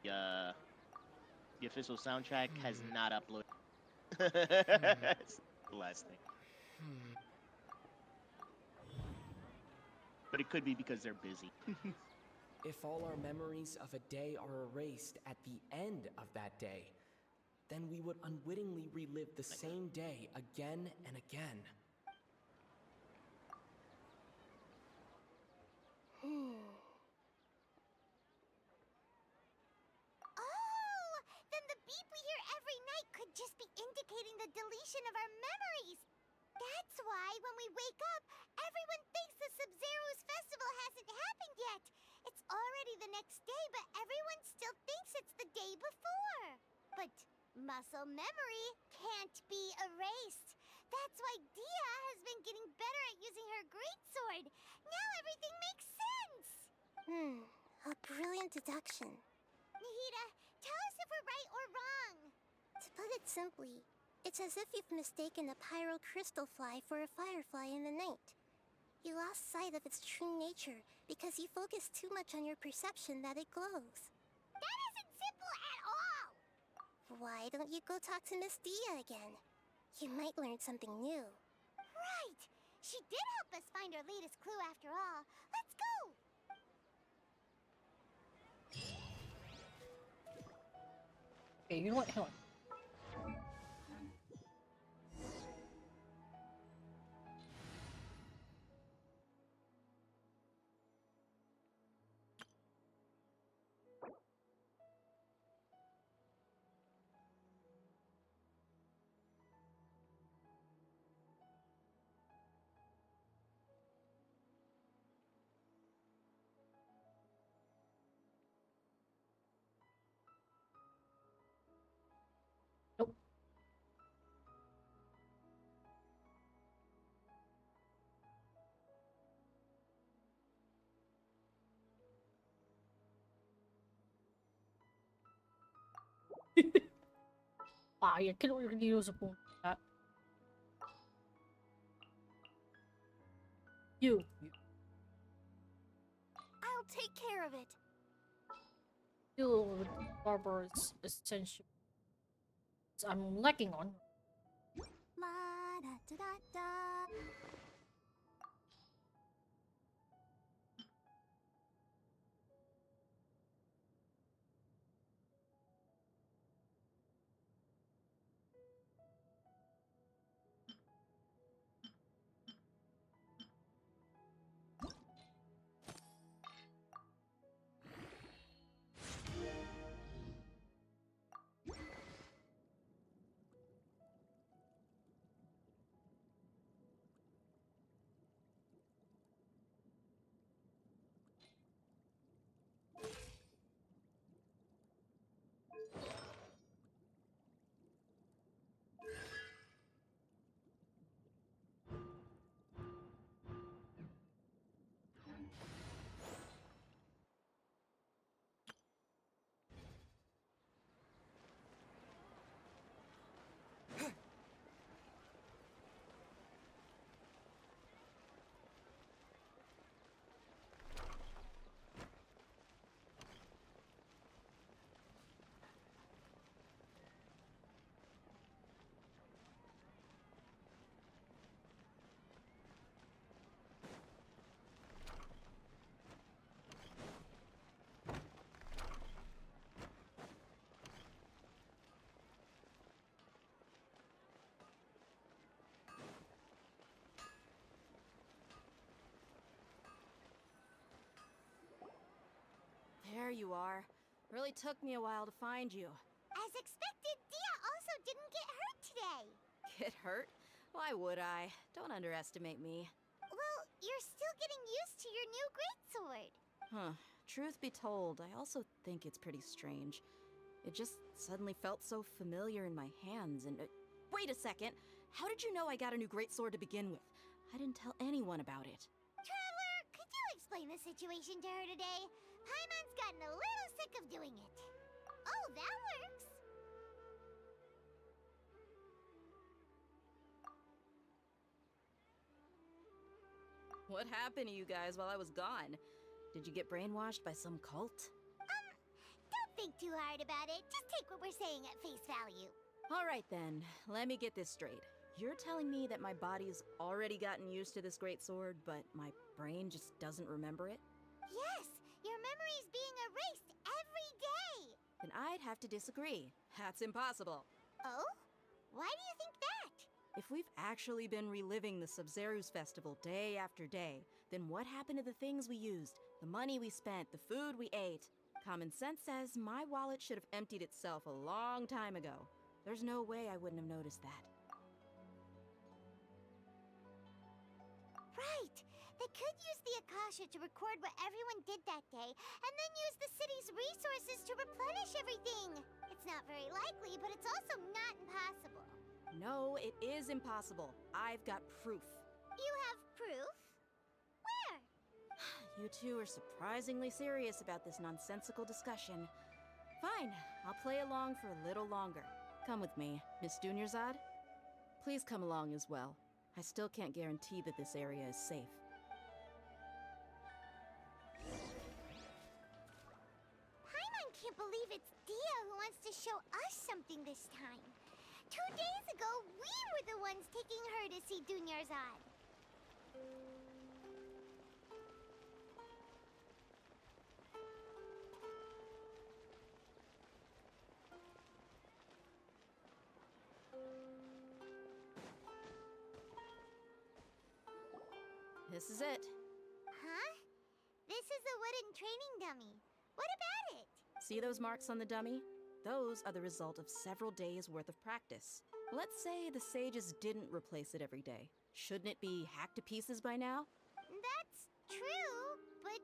the official soundtrack has not uploaded. That's the last thing. But it could be because they're busy. If all our memories of a day are erased at the end of that day, then we would unwittingly relive the same day again and again. Oh, then the beep we hear every night could just be indicating the deletion of our memories. That's why when we wake up, everyone thinks the Sub-Zeru's festival hasn't happened yet. It's already the next day, but everyone still thinks it's the day before. But muscle memory can't be erased. That's why Dia has been getting better at using her greatsword. Now everything makes sense. A brilliant deduction. Nahida, tell us if we're right or wrong. To put it simply, it's as if you've mistaken a pyro crystal fly for a firefly in the night. You lost sight of its true nature because you focused too much on your perception that it glows. That isn't simple at all! Why don't you go talk to Miss Dia again? You might learn something new. Right! She did help us find our latest clue after all. Let's go! Okay, you know what? Hang on. Nope. Ya quiero use a punto that. You. I'll take care of it. Deal with Barbar's essential. I'm lacking on. La da da da da. you are. Really took me a while to find you. As expected, Dia also didn't get hurt today. Get hurt? Why would I? Don't underestimate me. Well, you're still getting used to your new greatsword. Huh. Truth be told, I also think it's pretty strange. It just suddenly felt so familiar in my hands and... wait a second! How did you know I got a new greatsword to begin with? I didn't tell anyone about it. Traveler, could you explain the situation to her today? Paimon's gotten a little sick of doing it. Oh, that works. What happened to you guys while I was gone? Did you get brainwashed by some cult? Don't think too hard about it. Just take what we're saying at face value. Alright then, let me get this straight. You're telling me that my body's already gotten used to this greatsword, but my brain just doesn't remember it? Yes, your memory's being erased every day. Then I'd have to disagree. That's impossible. Oh? Why do you think that? If we've actually been reliving the Sub-Zeru's festival day after day, then what happened to the things we used, the money we spent, the food we ate? Common sense says my wallet should have emptied itself a long time ago. There's no way I wouldn't have noticed that. Right. They could use the Akasha to record what everyone did that day, and then use the city's resources to replenish everything. It's not very likely, but it's also not impossible. No, it is impossible. I've got proof. You have proof? Where? You two are surprisingly serious about this nonsensical discussion. Fine, I'll play along for a little longer. Come with me, Miss Dunyarzad. Please come along as well. I still can't guarantee that this area is safe. Paimon can't believe it's Dia who wants to show us something this time. 2 days ago, we were the ones taking her to see Dunyarzad. This is it. Huh? This is a wooden training dummy. What about it? See those marks on the dummy? Those are the result of several days' worth of practice. Let's say the sages didn't replace it every day. Shouldn't it be hacked to pieces by now? That's true, but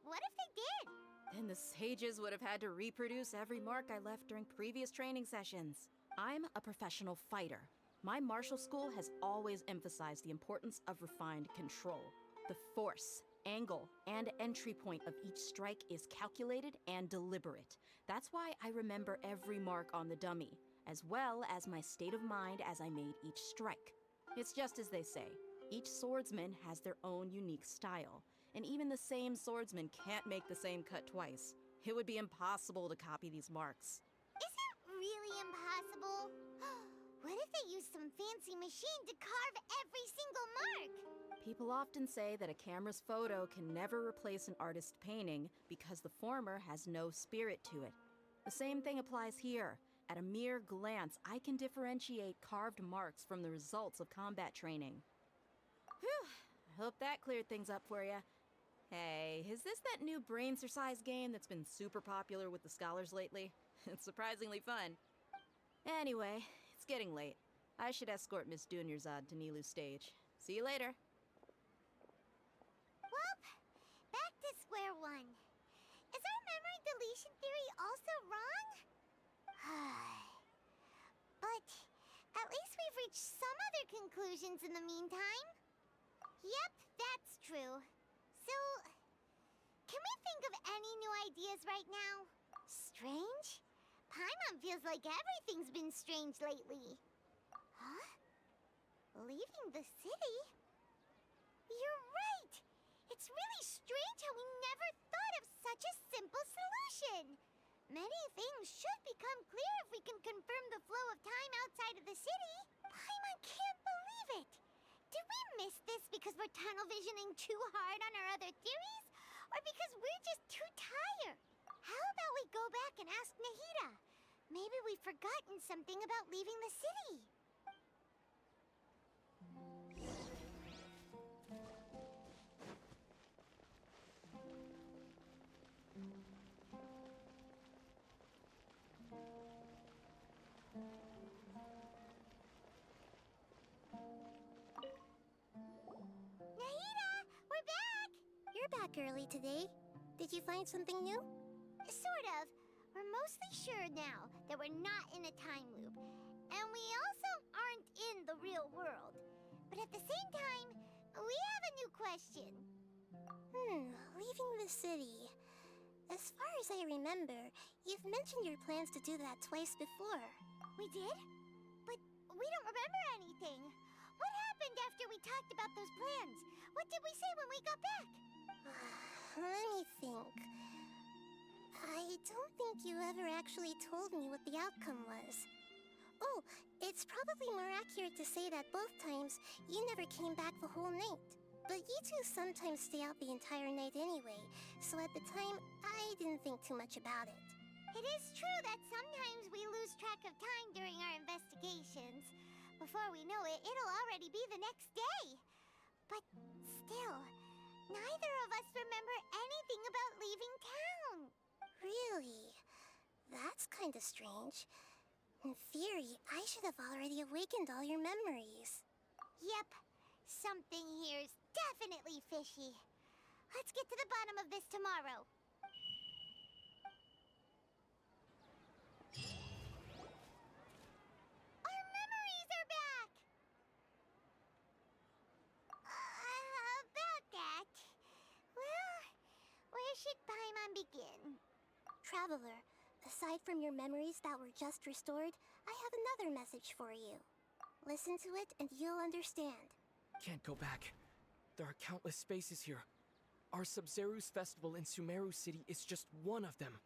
what if they did? Then the sages would have had to reproduce every mark I left during previous training sessions. I'm a professional fighter. My martial school has always emphasized the importance of refined control. The force, angle, and entry point of each strike is calculated and deliberate. That's why I remember every mark on the dummy, as well as my state of mind as I made each strike. It's just as they say, each swordsman has their own unique style, and even the same swordsman can't make the same cut twice. It would be impossible to copy these marks. Is it really impossible? What if they use some fancy machine to carve every single mark? People often say that a camera's photo can never replace an artist's painting because the former has no spirit to it. The same thing applies here. At a mere glance, I can differentiate carved marks from the results of combat training. Whew, I hope that cleared things up for you. Hey, is this that new brain-exercise game that's been super popular with the scholars lately? It's surprisingly fun. Anyway, it's getting late. I should escort Miss Dunyarzad to Nilu's stage. See you later. Well, back to square one. Is our memory deletion theory also wrong? But at least we've reached some other conclusions in the meantime. Yep, that's true. So, can we think of any new ideas right now? Strange? Paimon feels like everything's been strange lately. Huh? Leaving the city? You're right! It's really strange how we never thought of such a simple solution! Many things should become clear if we can confirm the flow of time outside of the city. Paimon can't believe it! Did we miss this because we're tunnel visioning too hard on our other theories? Or because we're just too tired? How about we go back and ask Nahida? Maybe we've forgotten something about leaving the city. You're back early today. Did you find something new? Sort of. We're mostly sure now that we're not in a time loop. And we also aren't in the real world. But at the same time, we have a new question. Leaving the city. As far as I remember, you've mentioned your plans to do that twice before. We did? But we don't remember anything. What happened after we talked about those plans? What did we say when we got back? Let me think. I don't think you ever actually told me what the outcome was. Oh, it's probably more accurate to say that both times you never came back the whole night. But you two sometimes stay out the entire night anyway, so at the time, I didn't think too much about it. It is true that sometimes we lose track of time during our investigations. Before we know it, it'll already be the next day. But still, neither of us remember anything about leaving town. Really? That's kinda strange. In theory, I should have already awakened all your memories. Yep. Something here's definitely fishy. Let's get to the bottom of this tomorrow. Our memories are back! About that. Well, where should Paimon begin? Traveler, aside from your memories that were just restored, I have another message for you. Listen to it and you'll understand. Can't go back. There are countless spaces here. Our Sub-Zeru's festival in Sumeru City is just one of them.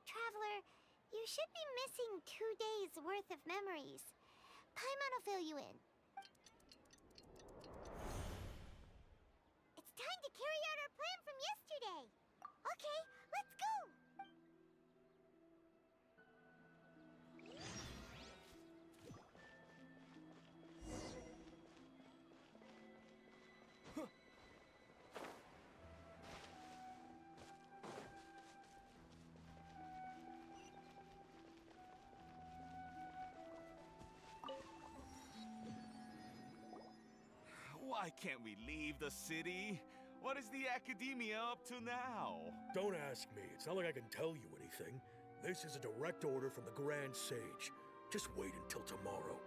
Traveler, you should be missing 2 days worth of memories. Paimon will fill you in. It's time to carry out our plan from yesterday. Okay, let's go! Why can't we leave the city? What is the Academia up to now? Don't ask me. It's not like I can tell you anything. This is a direct order from the Grand Sage. Just wait until tomorrow.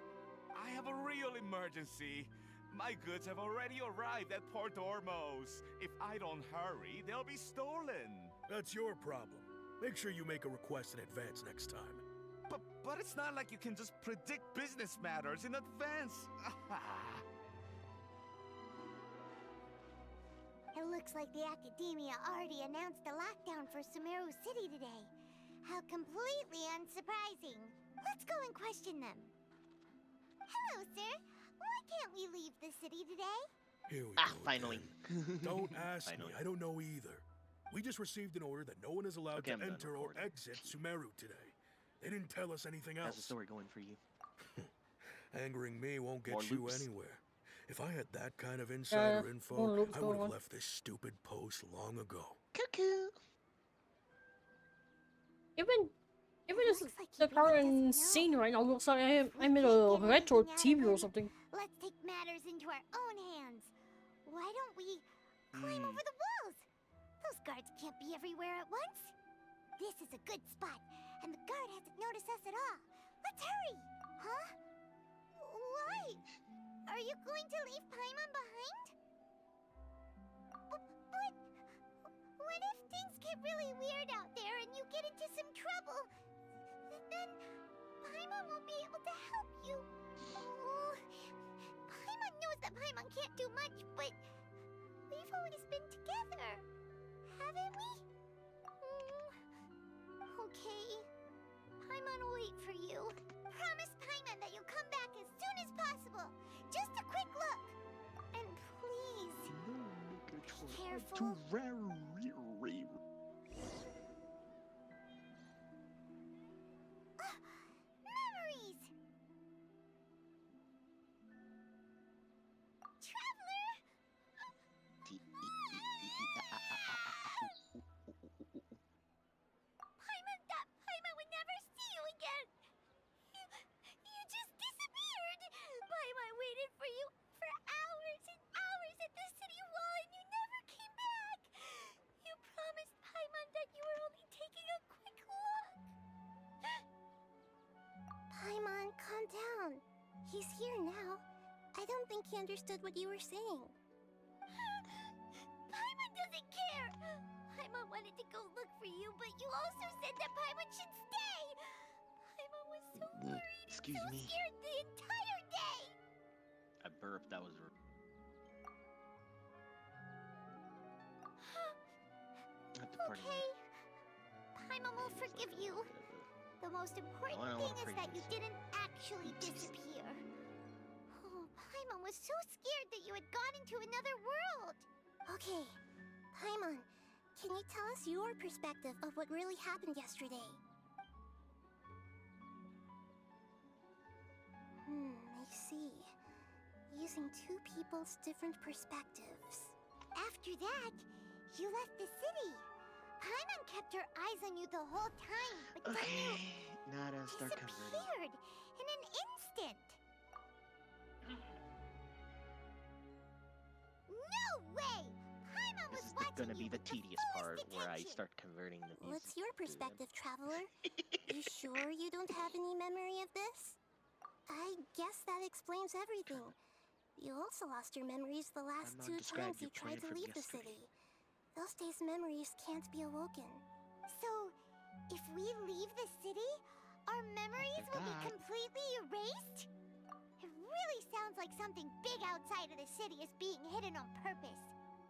I have a real emergency. My goods have already arrived at Port Ormos. If I don't hurry, they'll be stolen. That's your problem. Make sure you make a request in advance next time. But it's not like you can just predict business matters in advance. It looks like the Academia already announced a lockdown for Sumeru City today. How completely unsurprising. Let's go and question them. Hello, sir. Why can't we leave the city today? Here we go. Finally. Don't ask me. Finally. I don't know either. We just received an order that no one is allowed Okay, to I'm done enter or recording. exit Sumeru today. They didn't tell us anything else. How's the story going for you? Angering me won't get More you loops. anywhere. If I had that kind of insider more info, loops I would going have on. left this stupid post long ago. Cuckoo! Even this, the current scene right now looks like I'm in a retro TV or something. Let's take matters into our own hands. Why don't we climb over the walls? Those guards can't be everywhere at once. This is a good spot, and the guard hasn't noticed us at all. Let's hurry! Huh? Why? Are you going to leave Paimon behind? But what if things get really weird out there and you get into some trouble? Then Paimon won't be able to help you. Oh, Paimon knows that Paimon can't do much, but we've always been together, haven't we? Okay. Paimon will wait for you. Promise Paimon that you'll come back as soon as possible. Just a quick look. And please, be careful. Memories! Traveler! Paimon thought Paimon would never see you again. You just disappeared. Paimon waited for you for hours and hours at the city wall and you never came back. He's here now. I don't think he understood what you were saying. Paimon doesn't care! Paimon wanted to go look for you, but you also said that Paimon should stay! Paimon was so worried Excuse and so me. scared the entire day! I burped. That was. Okay. Paimon will forgive you. The most important thing is that you didn't actually disappear. Oh, Paimon was so scared that you had gone into another world. Okay, Paimon, can you tell us your perspective of what really happened yesterday? I see. Using two people's different perspectives. After that, you left the city. Paimon kept her eyes on you the whole time, but then you Now to start converting. disappeared in an instant. No way! Paimon was watching Gonna be you the with the tedious part fullest where I attention. start converting the music. What's your perspective, Traveler? You sure you don't have any memory of this? I guess that explains everything. You also lost your memories the last Paimon, 2 describe times you your tried plan to from leave the yesterday. city. Those days' memories can't be awoken. So, if we leave the city, our memories will be that. completely erased? It really sounds like something big outside of the city is being hidden on purpose.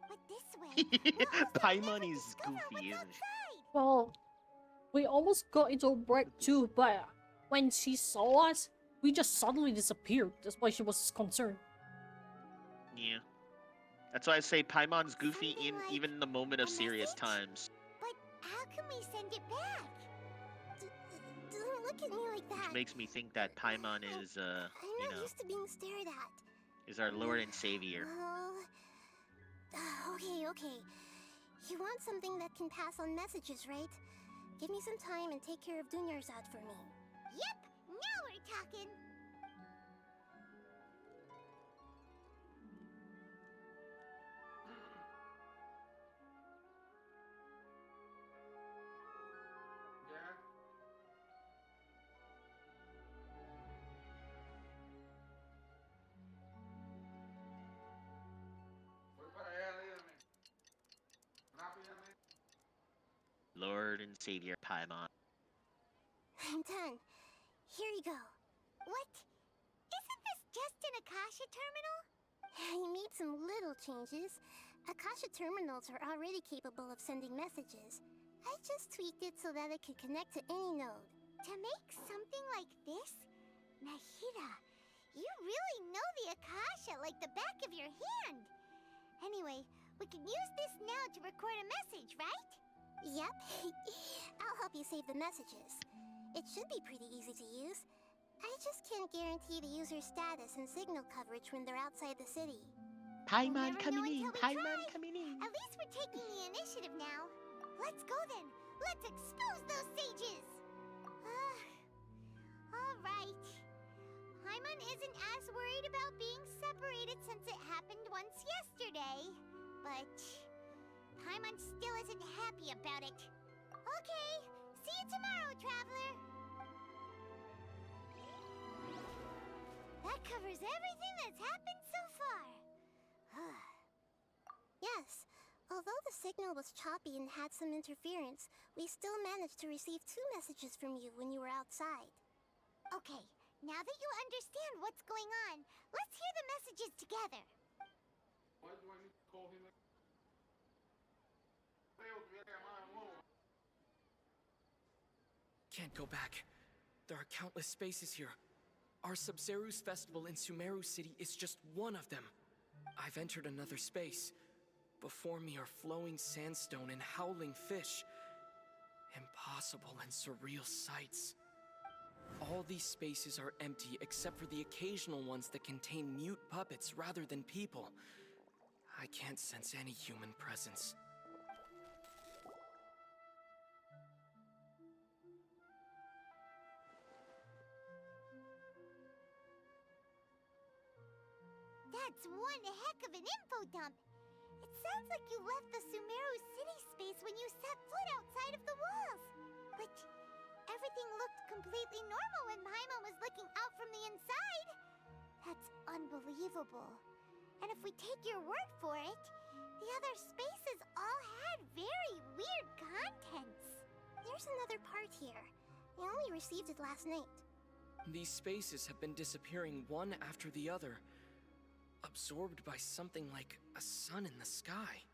But this way, we'll also Paimon never is discover goofy, what's isn't she? outside. Well, we almost got into a break too, but when she saw us, we just suddenly disappeared. That's why she was concerned. Yeah. That's why I say Paimon's goofy Something in like even in the moment of a serious message? times. But how can we send it back? Don't look at me like that. Which makes me think that Paimon is, I'm you not know, used to being stared at. is our Lord and Savior. Okay. You want something that can pass on messages, right? Give me some time and take care of Dunyarzad for me. Yep, now we're talking. Lord and Savior Paimon. I'm done. Here you go. What? Isn't this just an Akasha terminal? I made some little changes. Akasha terminals are already capable of sending messages. I just tweaked it so that it could connect to any node. To make something like this? Nahida, you really know the Akasha like the back of your hand. Anyway, we can use this now to record a message, right? Yep. I'll help you save the messages. It should be pretty easy to use. I just can't guarantee the user's status and signal coverage when they're outside the city. Paimon We'll never coming know in, until we Paimon try. coming in. At least we're taking the initiative now. Let's go then. Let's expose those sages. All right. Paimon isn't as worried about being separated since it happened once yesterday. But Paimon still isn't happy about it. Okay, see you tomorrow, Traveler. That covers everything that's happened so far. Yes. Although the signal was choppy and had some interference, we still managed to receive 2 messages from you when you were outside. Okay, now that you understand what's going on, let's hear the messages together. Why do I need to call him? Can't go back. There are countless spaces here. Our Sumeru's festival in Sumeru City is just one of them. I've entered another space. Before me are flowing sandstone and howling fish. Impossible and surreal sights. All these spaces are empty except for the occasional ones that contain mute puppets rather than people. I can't sense any human presence. That's one heck of an info dump. It sounds like you left the Sumeru city space when you set foot outside of the walls. But everything looked completely normal when Paimon was looking out from the inside. That's unbelievable. And if we take your word for it, the other spaces all had very weird contents. There's another part here. I only received it last night. These spaces have been disappearing one after the other, absorbed by something like a sun in the sky.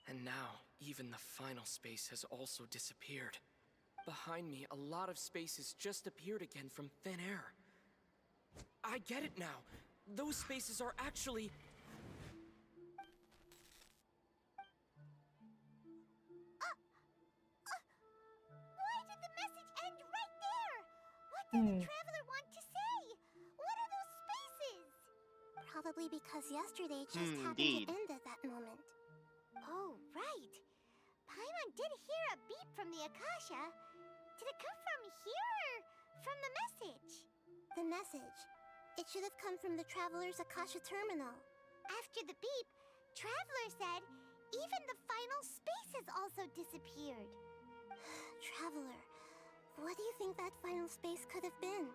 And now, even the final space has also disappeared. Behind me, a lot of spaces just appeared again from thin air. I get it now. Those spaces are actually... Why did the message end right there? What did the traveler want to say? What are those spaces? Probably because yesterday just happened Indeed. to end at that moment. Oh, right. Paimon did hear a beep from the Akasha. Did it come from here or from the message? The message. It should have come from the Traveler's Akasha terminal. After the beep, Traveler said even the final spaces also disappeared. Traveler, what do you think that final space could have been?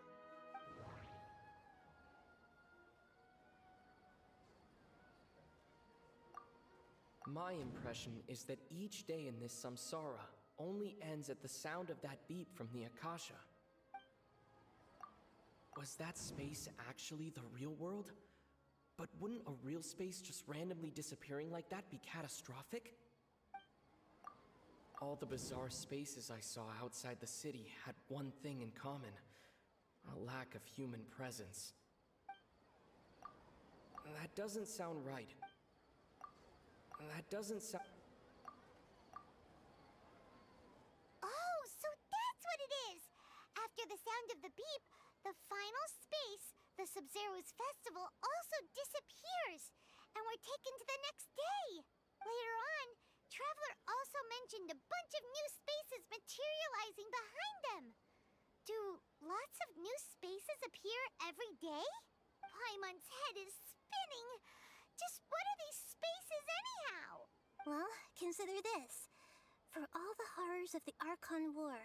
My impression is that each day in this samsara only ends at the sound of that beep from the Akasha. Was that space actually the real world? But wouldn't a real space just randomly disappearing like that be catastrophic? All the bizarre spaces I saw outside the city had one thing in common: a lack of human presence. That doesn't sound right. That doesn't sound... Oh, so that's what it is! After the sound of the beep, the final space, the Sub-Zero's festival, also disappears, and we're taken to the next day. Later on, Traveler also mentioned a bunch of new spaces materializing behind them. Do lots of new spaces appear every day? Paimon's head is spinning. Just what are these spaces anyhow? Well, consider this. For all the horrors of the Archon War,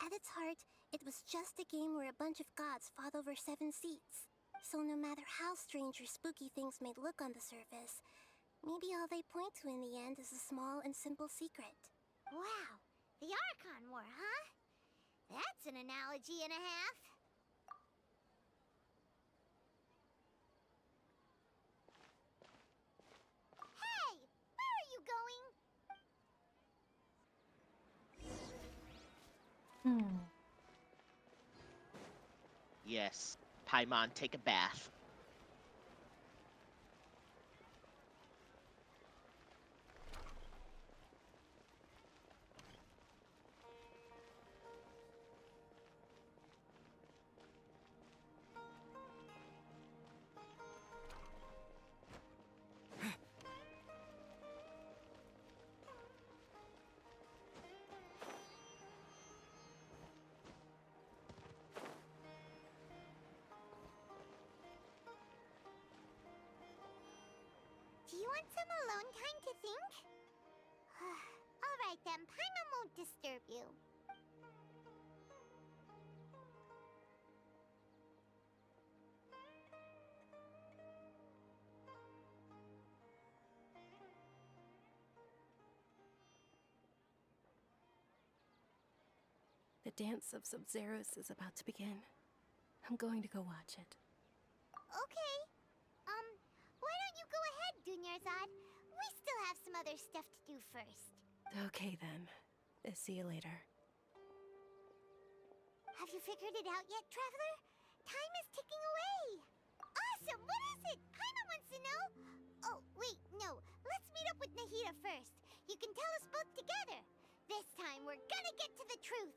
at its heart, it was just a game where a bunch of gods fought over 7 seats. So no matter how strange or spooky things may look on the surface, maybe all they point to in the end is a small and simple secret. Wow, the Archon War, huh? That's an analogy and a half. Hey, where are you going? Yes. Paimon, take a bath. Do you want some alone time to think? Alright then, Paimon won't disturb you. The dance of Sub-Zeros is about to begin. I'm going to go watch it. Okay. Why don't you go ahead, Dunyarzad? We still have some other stuff to do first. Okay then. See you later. Have you figured it out yet, Traveler? Time is ticking away. Awesome! What is it? Paimon wants to know. Oh, wait, no. Let's meet up with Nahida first. You can tell us both together. This time, we're gonna get to the truth.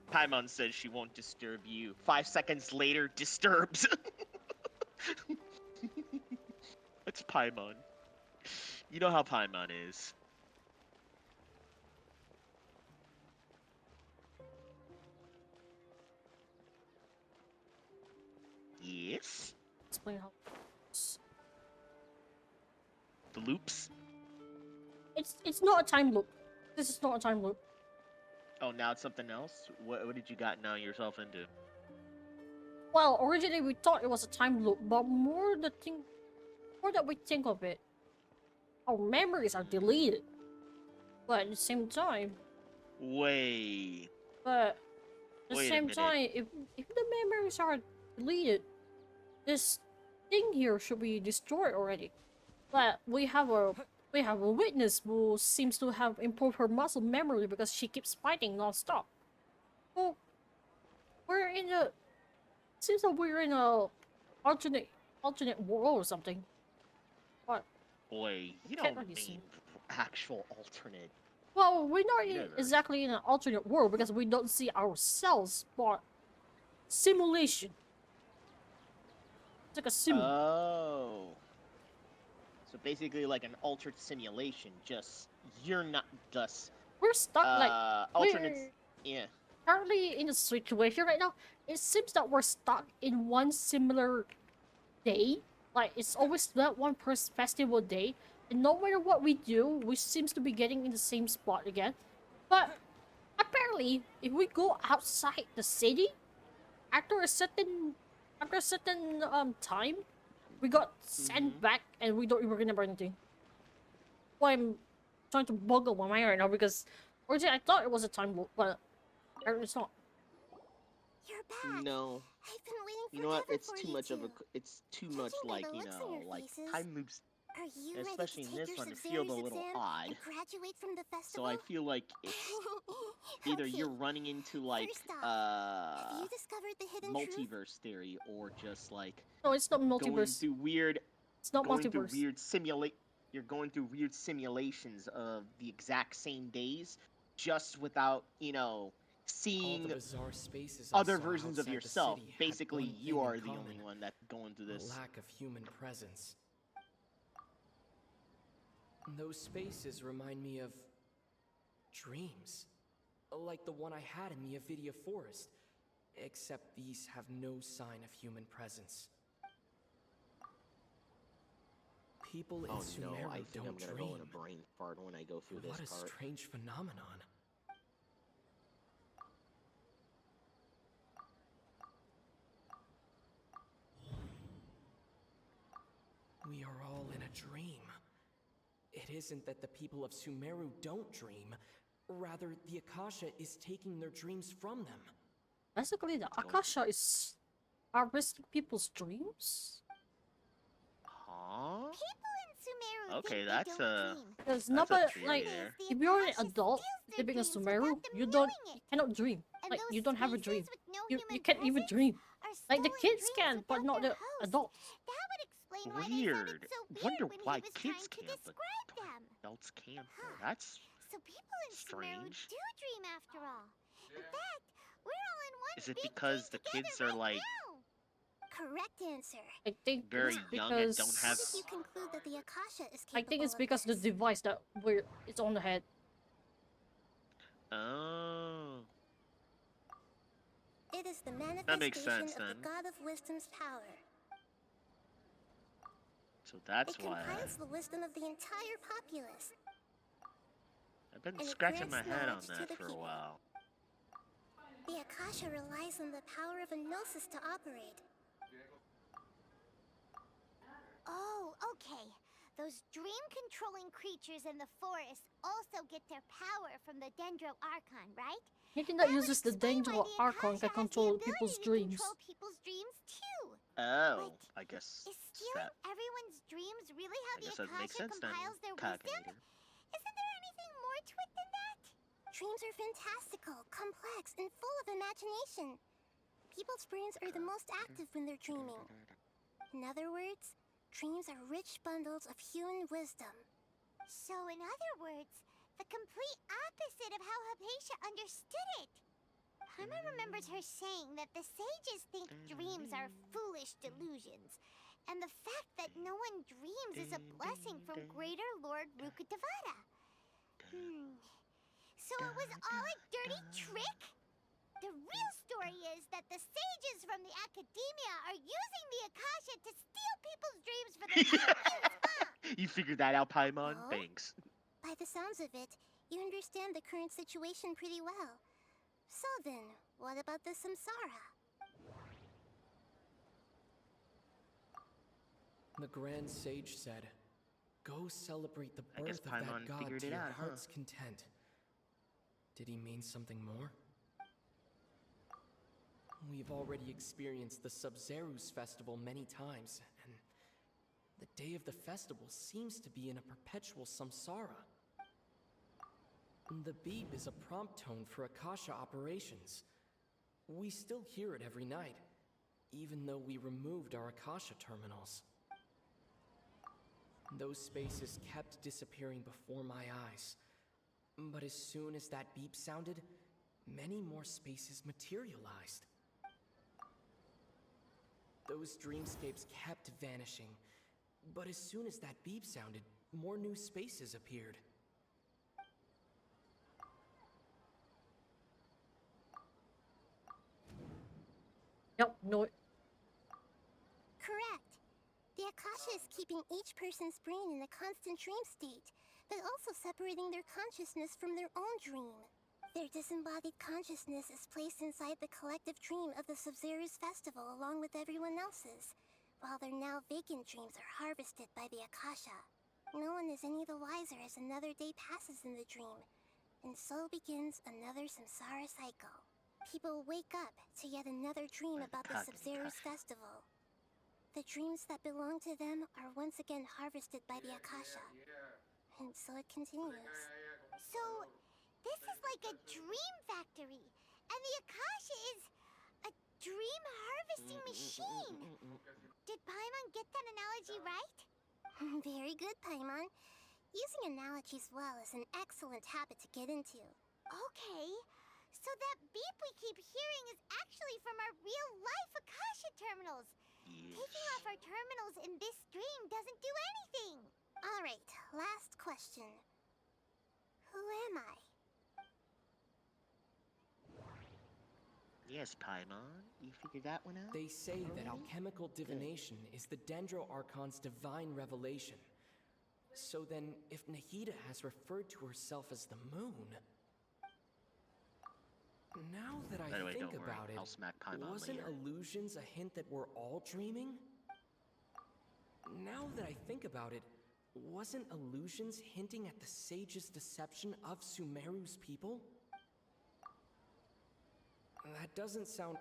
Paimon says she won't disturb you. 5 seconds later, disturbs. It's Paimon. You know how Paimon is. Yes? Explain how. The loops? It's not a time loop. This is not a time loop. Oh, now it's something else? What did you got now yourself into? Well, originally we thought it was a time loop, but more that we think of it, our memories are deleted. But at the same time, Wait. but at the Wait a same minute. time, if the memories are deleted, this thing here should be destroyed already. But we have a witness who seems to have improved her muscle memory because she keeps fighting non-stop. Well, we're in a seems like we're in a alternate world or something. What? Wait, you Can't don't really see. mean actual alternate. Well, we're not universe. exactly in an alternate world because we don't see ourselves, but simulation. It's like a sim. Oh. So basically like an altered simulation, just you're not just We're stuck like alternates. we're Yeah. currently in a situation right now. It seems that we're stuck in one similar day. Like it's always that one festival day, and no matter what we do, we seems to be getting in the same spot again. But apparently, if we go outside the city, after a certain time, we got sent back, and we don't even remember anything. Well, I'm trying to boggle my mind right now because originally I thought it was a time loop, but apparently it's not. You're back. No. I've been waiting You know what? forever It's for too you much of two. a. It's too much Judging by like the you looks on know, your like faces, time loops. Are you Especially in ready to this take one, your it feels a Subseries little exam odd. and graduate from the festival? So I feel like it's either Okay. you're running into like First off, have you discovered the hidden truth? multiverse theory, or just like No, it's not going multiverse. through weird. It's not going through multiverse. weird You're going through weird simulations of the exact same days, just without All seeing the bizarre spaces I other saw versions of outside the yourself. city had Basically, one you thing in are the common: only one that's going through a this. lack of human presence. Those spaces remind me of dreams, like the one I had in the Avidia Forest, except these have no sign of human presence. People in Oh no, Sumeru I think don't I'm gonna dream. go in a brain fart when I go through What this a part. strange phenomenon. We are all in a dream. It isn't that the people of Sumeru don't dream. Rather, the Akasha is taking their dreams from them. Basically, the Akasha is harvesting people's dreams. Huh? People in Sumeru Okay, think that's they don't a. dream. Because That's nobody, a theory like, there. if you're an adult living in Sumeru, you cannot dream. And Like, those you don't have a dream. spaces with no You human can't even presence dream. are Like, the stolen kids dreams can, but without not their the host. adults. That would explain why they Weird. sounded so weird Wonder when why he was kids trying to can't, but describe them. adults can't. Though. That's So people in Sumeru strange. do dream after all. In fact, we're all in one Is it big because dream the kids together are right like now. Correct answer. I think very it's young and don't because have? How did you conclude that the Akasha is capable I think it's of because the this? device that it's on the head. Oh. It is the That makes manifestation sense of then. the God of Wisdom's power. So that's It why compiles the wisdom of the entire populace. I've been and it scratching my grants head on knowledge to that the for a people. while. The Akasha relies on the power of a gnosis to operate. Oh, okay. Those dream-controlling creatures in the forest also get their power from the Dendro Archon, right? Anything that uses the Dendro Archon can control people's dreams. Control people's dreams too. Oh, I guess Is stealing that. everyone's dreams really how I the guess that makes Akasha sense then. compiles their wisdom? Calculator. Isn't there anything more to it than that? Dreams are fantastical, complex, and full of imagination. People's brains are the most active when they're dreaming. In other words, dreams are rich bundles of human wisdom. So in other words, the complete opposite of how Hypatia understood it. Paimon remembers her saying that the sages think dreams are foolish delusions, and the fact that no one dreams is a blessing from Greater Lord Rukkhadevata. So it was all a dirty trick? The real story is that the sages from the academia are using the Akasha to steal people's dreams for their own ends, huh? You figured that out, Paimon? Thanks. By the sounds of it, you understand the current situation pretty well. So then, what about the Samsara? The Grand Sage said, "Go celebrate the I guess birth of Paimon that god figured to it your out, huh? heart's content." Did he mean something more? We've already experienced the Sub-Zeru's festival many times, and the day of the festival seems to be in a perpetual samsara. The beep is a prompt tone for Akasha operations. We still hear it every night, even though we removed our Akasha terminals. Those spaces kept disappearing before my eyes. But as soon as that beep sounded, many more spaces materialized. Those dreamscapes kept vanishing. But as soon as that beep sounded, more new spaces appeared. Yep, no. Correct. The Akasha is keeping each person's brain in a constant dream state, but also separating their consciousness from their own dream. Their disembodied consciousness is placed inside the collective dream of the Sub-Zeru's festival along with everyone else's, while their now vacant dreams are harvested by the Akasha. No one is any the wiser as another day passes in the dream, and so begins another samsara cycle. People wake up to yet another dream about the Sub-Zeru's festival. The dreams that belong to them are once again harvested by the Akasha. And so it continues. So, this is like a dream factory, and the Akasha is a dream harvesting machine. Did Paimon get that analogy right? Very good, Paimon. Using analogies well is an excellent habit to get into. Okay, so that beep we keep hearing is actually from our real-life Akasha terminals. Taking off our terminals in this dream doesn't do anything. All right, last question. Who am I? Yes, Paimon. You figured that one out? They say that alchemical divination is the Dendro Archon's divine revelation. So then, if Nahida has referred to herself as the moon... Now that I By the way, think don't worry, about it, I'll smack Paimon wasn't later. illusions a hint that we're all dreaming? Now that I think about it, wasn't illusions hinting at the sage's deception of Sumeru's people? That doesn't sound...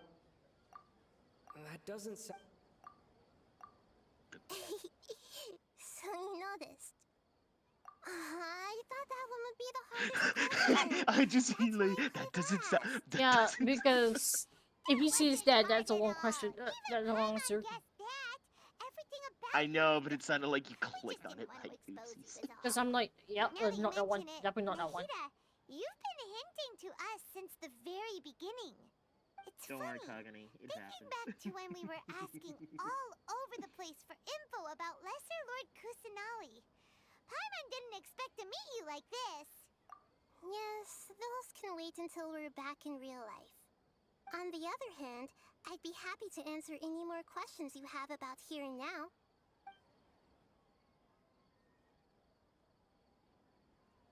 So you noticed. I thought that one would be the hardest question. I just feel like that doesn't sound. Yeah, because if he sees that, that's a long question. That's a long answer. I know, but it sounded like you clicked on it like oopsies. Because I'm like, yep, not that one. Definitely not that one. You've been hinting to us since the very beginning. It's Don't worry, funny. Kagani. It Thinking happens. back to when we were asking all over the place for info about Lesser Lord Kusanali. Paimon didn't expect to meet you like this. Yes, those can wait until we're back in real life. On the other hand, I'd be happy to answer any more questions you have about here and now.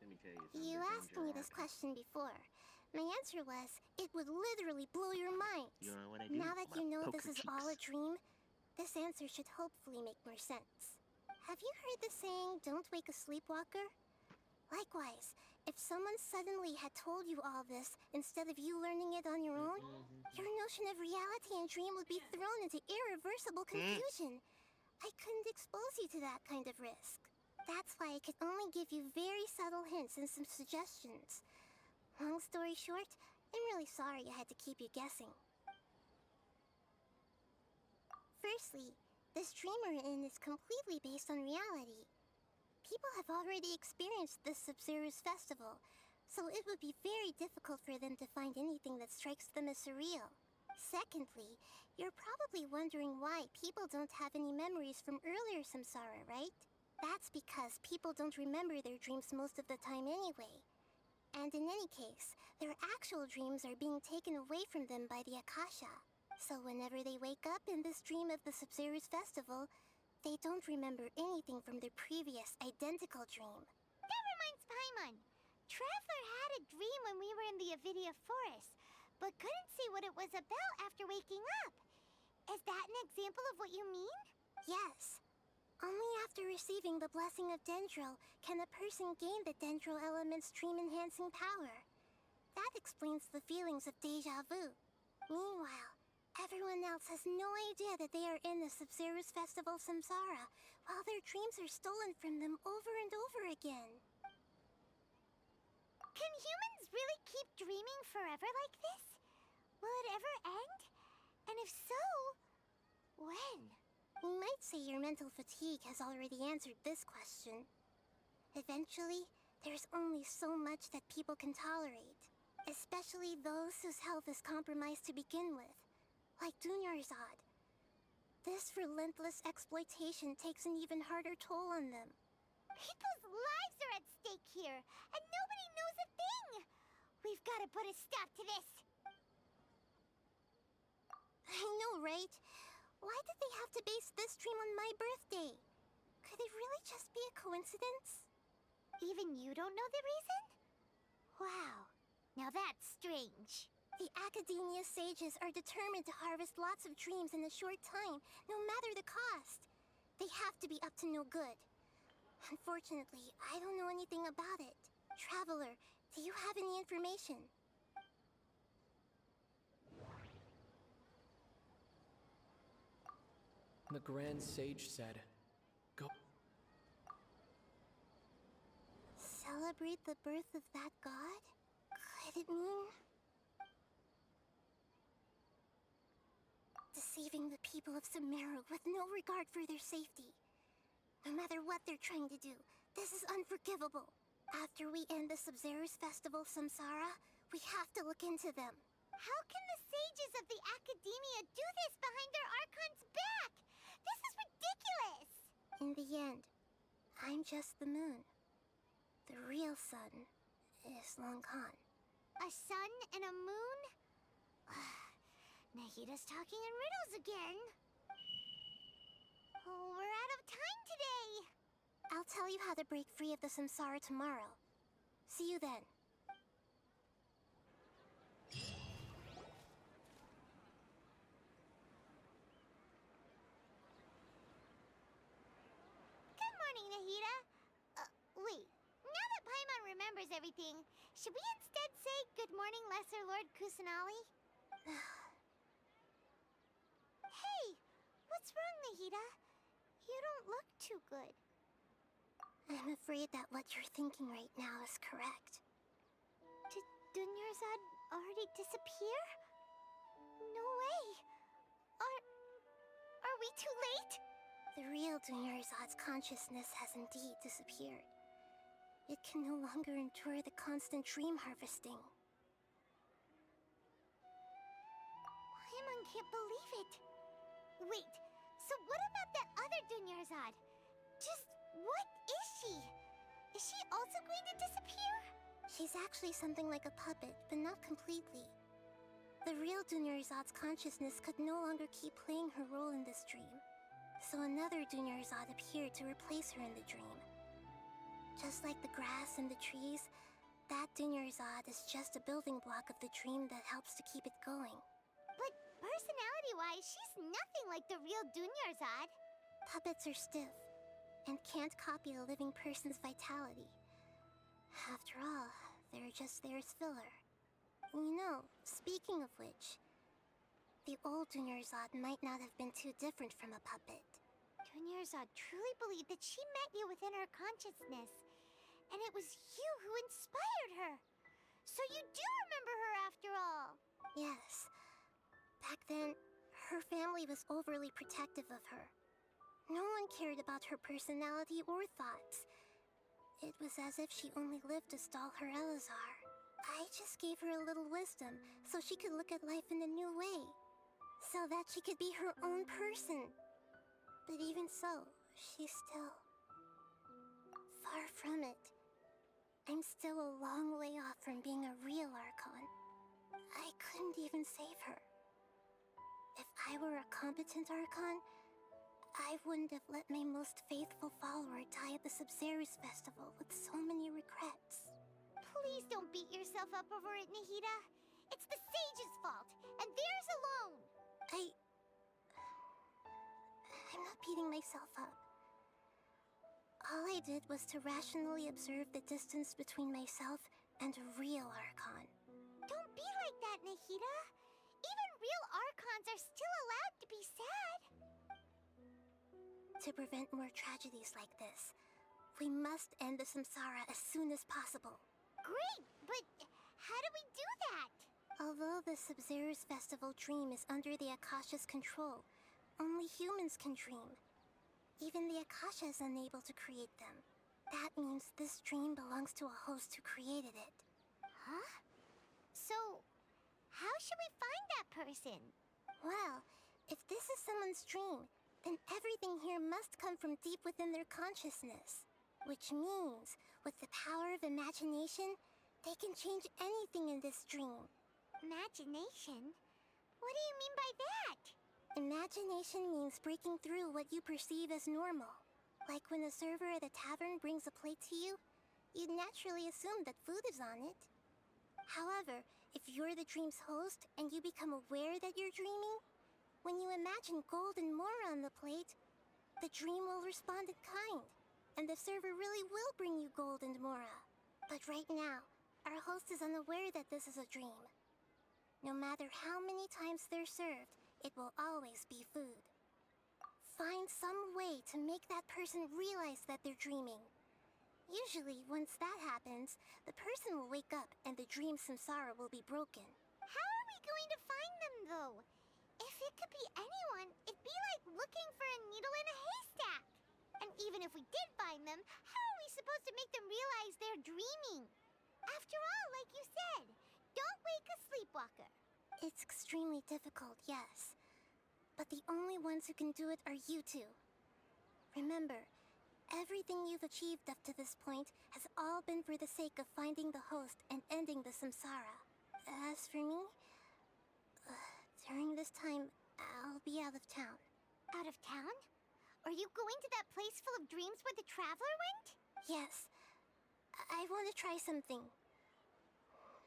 Let me tell you You asked me this question before. My answer was, it would literally blow your mind. You know what I do? Now that you know Poke this her is all a cheeks. dream, this answer should hopefully make more sense. Have you heard the saying, don't wake a sleepwalker? Likewise, if someone suddenly had told you all this instead of you learning it on your own, your notion of reality and dream would be thrown into irreversible confusion. I couldn't expose you to that kind of risk. That's why I could only give you very subtle hints and some suggestions. Long story short, I'm really sorry I had to keep you guessing. Firstly, this dream we're in is completely based on reality. People have already experienced this Sub-Zeru's festival, so it would be very difficult for them to find anything that strikes them as surreal. Secondly, you're probably wondering why people don't have any memories from earlier samsara, right? That's because people don't remember their dreams most of the time anyway. And in any case, their actual dreams are being taken away from them by the Akasha. So whenever they wake up in this dream of the Sub-Zeru's festival, they don't remember anything from their previous identical dream. That reminds Paimon. Traveler had a dream when we were in the Avidia forest, but couldn't see what it was about after waking up. Is that an example of what you mean? Yes. Only after receiving the blessing of Dendro can a person gain the Dendro element's dream-enhancing power. That explains the feelings of deja vu. Meanwhile, everyone else has no idea that they are in the Sub-Zero's Festival Samsara, while their dreams are stolen from them over and over again. Can humans really keep dreaming forever like this? Will it ever end? And if so, when? You might say your mental fatigue has already answered this question. Eventually, there's only so much that people can tolerate, especially those whose health is compromised to begin with, like Dunyarzad. This relentless exploitation takes an even harder toll on them. People's lives are at stake here, and nobody knows a thing! We've got to put a stop to this! I know, right? Why did they have to base this dream on my birthday? Could it really just be a coincidence? Even you don't know the reason? Wow, now that's strange. The Academia sages are determined to harvest lots of dreams in a short time, no matter the cost. They have to be up to no good. Unfortunately, I don't know anything about it. Traveler, do you have any information? The Grand Sage said, "Go." Celebrate the birth of that god? Could it mean deceiving the people of Sumeru with no regard for their safety? No matter what they're trying to do, this is unforgivable. After we end the Sub-Zero's Festival Samsara, we have to look into them. How can the sages of the Academia do this behind their Archon's back? This is ridiculous! In the end, I'm just the moon. The real sun is long gone. A sun and a moon? Nahida's talking in riddles again. Oh, we're out of time today! I'll tell you how to break free of the samsara tomorrow. See you then. Good morning, Nahida. Wait. Now that Paimon remembers everything, should we instead say good morning, Lesser Lord Kusanali? Hey! What's wrong, Nahida? You don't look too good. I'm afraid that what you're thinking right now is correct. Did Dunyarzad already disappear? No way! Are we too late? The real Dunyarzad's consciousness has indeed disappeared. It can no longer endure the constant dream harvesting. Paimon can't believe it. Wait, so what about that other Dunyarzad? Just what is she? Is she also going to disappear? She's actually something like a puppet, but not completely. The real Dunyarzad's consciousness could no longer keep playing her role in this dream. So another Dunyarzad appeared to replace her in the dream. Just like the grass and the trees, that Dunyarzad is just a building block of the dream that helps to keep it going. But personality-wise, she's nothing like the real Dunyarzad. Puppets are stiff, and can't copy a living person's vitality. After all, they're just there as filler. You know, speaking of which, the old Dunyarzad might not have been too different from a puppet. Dunyarzad truly believed that she met you within her consciousness, and it was you who inspired her. So you do remember her after all. Yes. Back then, her family was overly protective of her. No one cared about her personality or thoughts. It was as if she only lived to stall her Elazar. I just gave her a little wisdom so she could look at life in a new way. So that she could be her own person. But even so, she's still far from it. I'm still a long way off from being a real Archon. I couldn't even save her. If I were a competent Archon, I wouldn't have let my most faithful follower die at the Sub-Zero's festival with so many regrets. Please don't beat yourself up over it, Nahida. It's the sage's fault, and theirs alone. I'm not beating myself up. All I did was to rationally observe the distance between myself and a real Archon. Don't be like that, Nahida. Even real Archons are still allowed to be sad. To prevent more tragedies like this, we must end the samsara as soon as possible. Great, but how do we do that? Although the Sub-Zero's festival dream is under the Akasha's control, only humans can dream. Even the Akasha is unable to create them. That means this dream belongs to a host who created it. Huh? So, how should we find that person? Well, if this is someone's dream, then everything here must come from deep within their consciousness. Which means, with the power of imagination, they can change anything in this dream. Imagination? What do you mean by that? Imagination means breaking through what you perceive as normal. Like when a server at a tavern brings a plate to you, you'd naturally assume that food is on it. However, if you're the dream's host and you become aware that you're dreaming, when you imagine gold and mora on the plate, the dream will respond in kind, and the server really will bring you gold and mora. But right now, our host is unaware that this is a dream. No matter how many times they're served, it will always be food. Find some way to make that person realize that they're dreaming. Usually, once that happens, the person will wake up and the dream samsara will be broken. How are we going to find them, though? If it could be anyone, it'd be like looking for a needle in a haystack. And even if we did find them, how are we supposed to make them realize they're dreaming? After all, like you said, don't wake a sleepwalker. It's extremely difficult, yes. But the only ones who can do it are you two. Remember, everything you've achieved up to this point has all been for the sake of finding the host and ending the samsara. As for me, during this time, I'll be out of town. Out of town? Are you going to that place full of dreams where the traveler went? Yes. I want to try something.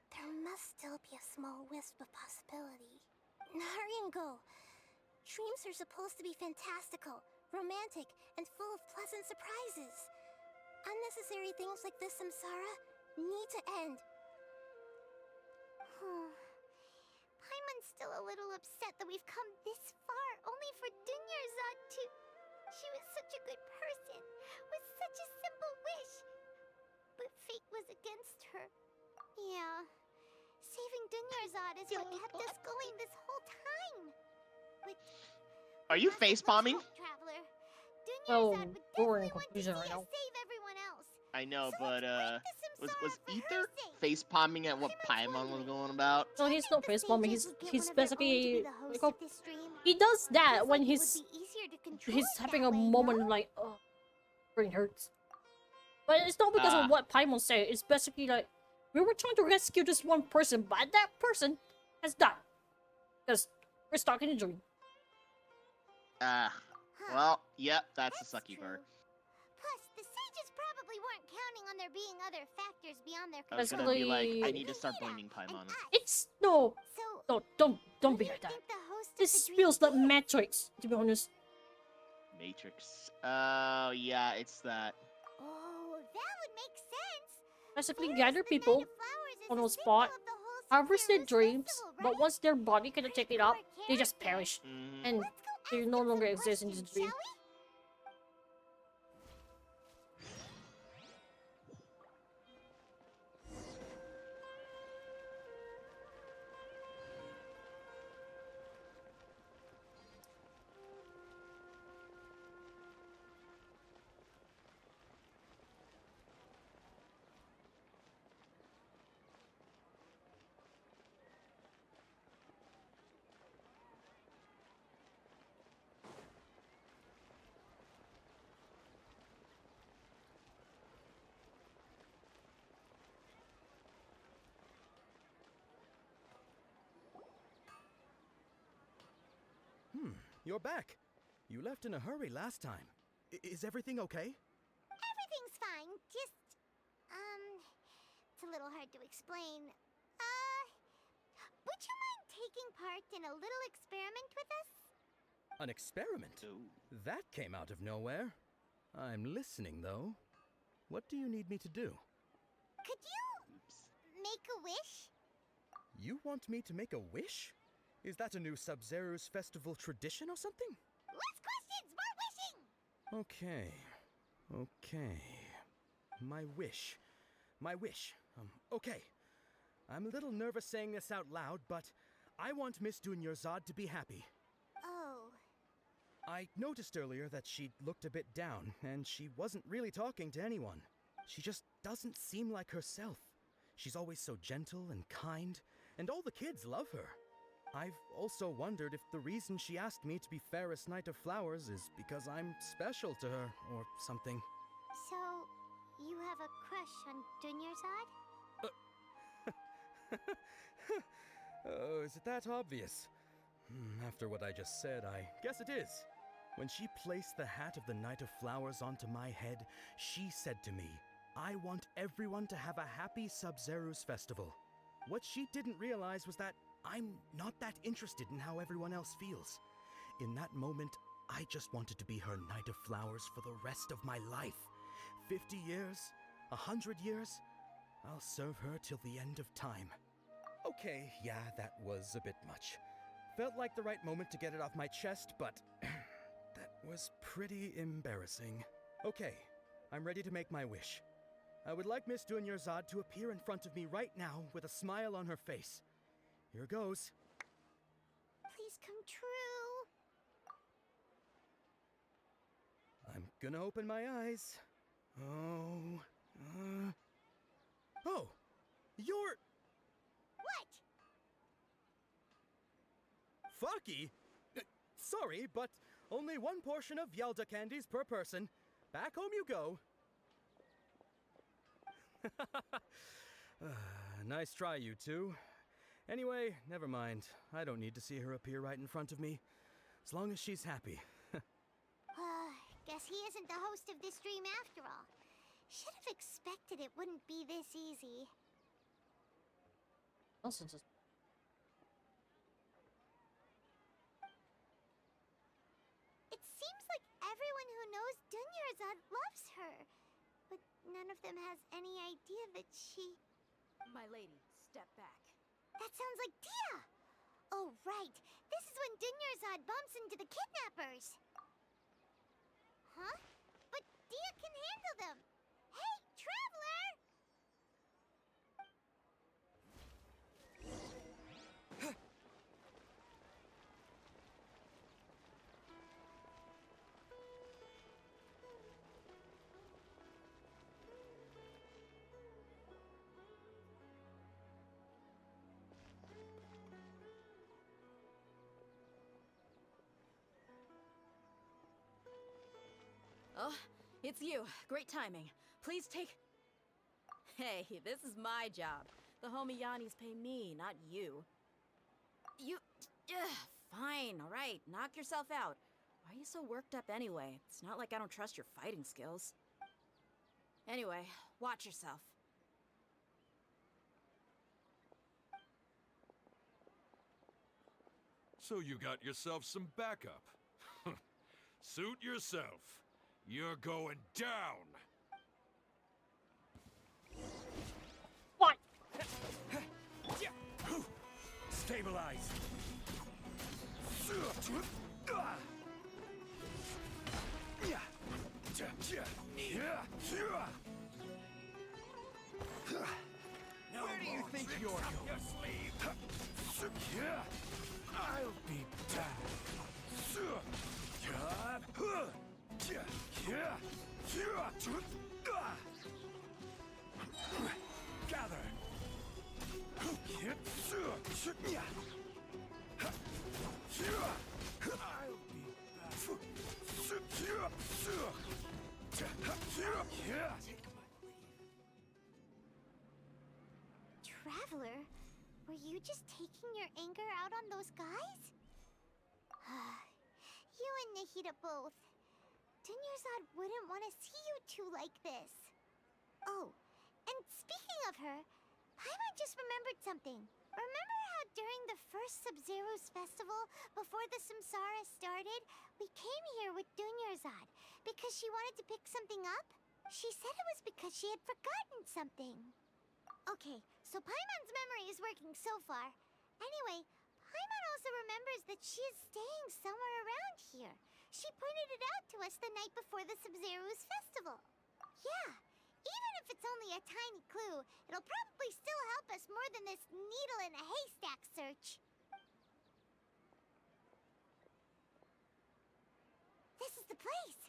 There must still be a small wisp of possibility. Hurry and go. Dreams are supposed to be fantastical, romantic, and full of pleasant surprises. Unnecessary things like this samsara need to end. Paimon's still a little upset that we've come this far only for Dunyarzad to... She was such a good person, with such a simple wish. But fate was against her. Yeah. Saving Dunyarzad is what kept us going this whole time. But Are you facepalming? Traveler, Oh, Dunyarzad would boring definitely want to confusion see right us now. save everyone else. I know, So but let's break the was samsara for Ether her sake. facepalming at what Paimon was going about? No, he's not face bombing. Sages would get He's one of their own to be basically the host like of this dream. he does that Feels when like it he's would be easier to control he's it having that a way, moment no? like brain hurts. But it's not because of what Paimon said. It's basically like we were trying to rescue this one person, but that person has died because we're stuck in a dream. Well, yep, that's the sucky part. Plus, the sages probably weren't counting on there being other factors beyond their I was control. gonna be like, I need to start blaming Paimon. It's no, don't be like that. This feels like Matrix, to be honest. Matrix. Oh, yeah, it's that. Oh, that would make sense. Basically, gather people on a spot, harvest their dreams, but once their body cannot take it up, they just perish, and they no longer exist in this dream. You're back. You left in a hurry last time. Is everything okay? Everything's fine. Just, it's a little hard to explain. would you mind taking part in a little experiment with us? An experiment? That came out of nowhere. I'm listening, though. What do you need me to do? Could you make a wish? You want me to make a wish? Is that a new Sub-Zero's festival tradition or something? Less questions, more wishing! Okay. My wish. Okay. I'm a little nervous saying this out loud, but I want Miss Dunyarzad to be happy. Oh. I noticed earlier that she looked a bit down, and she wasn't really talking to anyone. She just doesn't seem like herself. She's always so gentle and kind, and all the kids love her. I've also wondered if the reason she asked me to be Fairest Knight of Flowers is because I'm special to her, or something. So, you have a crush on Dunyarzad? Oh, is it that obvious? After what I just said, I guess it is. When she placed the hat of the Knight of Flowers onto my head, she said to me, I want everyone to have a happy Sub-Zero's festival. What she didn't realize was that I'm not that interested in how everyone else feels. In that moment, I just wanted to be her Knight of Flowers for the rest of my life. 50 years, 100 years, I'll serve her till the end of time. Okay, yeah, that was a bit much. Felt like the right moment to get it off my chest, but that was pretty embarrassing. Okay, I'm ready to make my wish. I would like Miss Dunyarzad to appear in front of me right now with a smile on her face. Here goes. Please come true. I'm gonna open my eyes. Oh, you're... What? Faki? Sorry, but only one portion of Yalda candies per person. Back home you go. Nice try, you two. Anyway, never mind. I don't need to see her appear right in front of me. As long as she's happy. Guess he isn't the host of this dream after all. Should have expected it wouldn't be this easy. Nonsense. It seems like everyone who knows Dunyarzad loves her. But none of them has any idea that she... My lady, step back. That sounds like Dia! Oh, right. This is when Dunyarzad bumps into the kidnappers. Huh? But Dia can handle them. Hey, Traveler! Oh, it's you. Great timing. Please take... Hey, this is my job. The homie Yannis pay me, not you. You... Fine, all right. Knock yourself out. Why are you so worked up anyway? It's not like I don't trust your fighting skills. Anyway, watch yourself. So you got yourself some backup. Suit yourself. You're going down. What? Stabilize. Where do you think you're going? Your sleeve. I'll be back. Gather. Traveler, were you just taking your anger out on those guys? You and Nahida both. Dunyarzad wouldn't want to see you two like this. Oh, and speaking of her, Paimon just remembered something. Remember out during the first Sub-Zero's festival, before the Samsara started, we came here with Dunyarzad because she wanted to pick something up? She said it was because she had forgotten something. Okay, so Paimon's memory is working so far. Anyway, Paimon also remembers that she is staying somewhere around here. She pointed it out to us the night before the Sub-Zero's festival. Yeah, even if it's only a tiny clue, it'll probably still help us more than this needle in a haystack search. This is the place.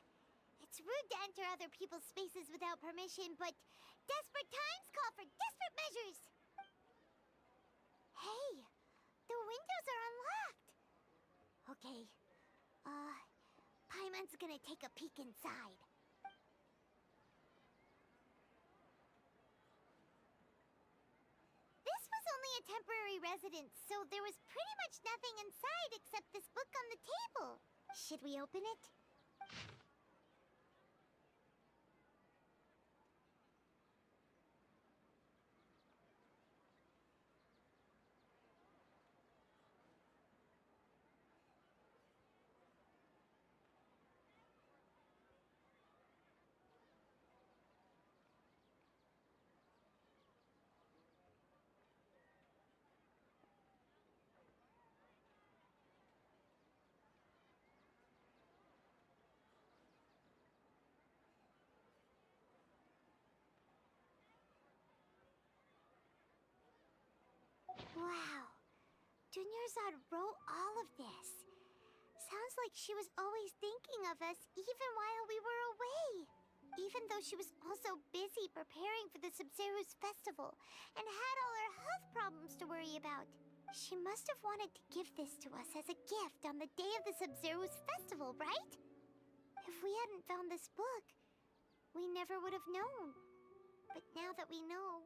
It's rude to enter other people's spaces without permission, but desperate times call for desperate measures. Hey, the windows are unlocked. Okay, Paimon's gonna take a peek inside. This was only a temporary residence, so there was pretty much nothing inside except this book on the table. Should we open it? Wow. Dunyarzad wrote all of this. Sounds like she was always thinking of us even while we were away. Even though she was also busy preparing for the Sub-Zero's festival and had all her health problems to worry about. She must have wanted to give this to us as a gift on the day of the Sub-Zero's festival, right? If we hadn't found this book, we never would have known. But now that we know,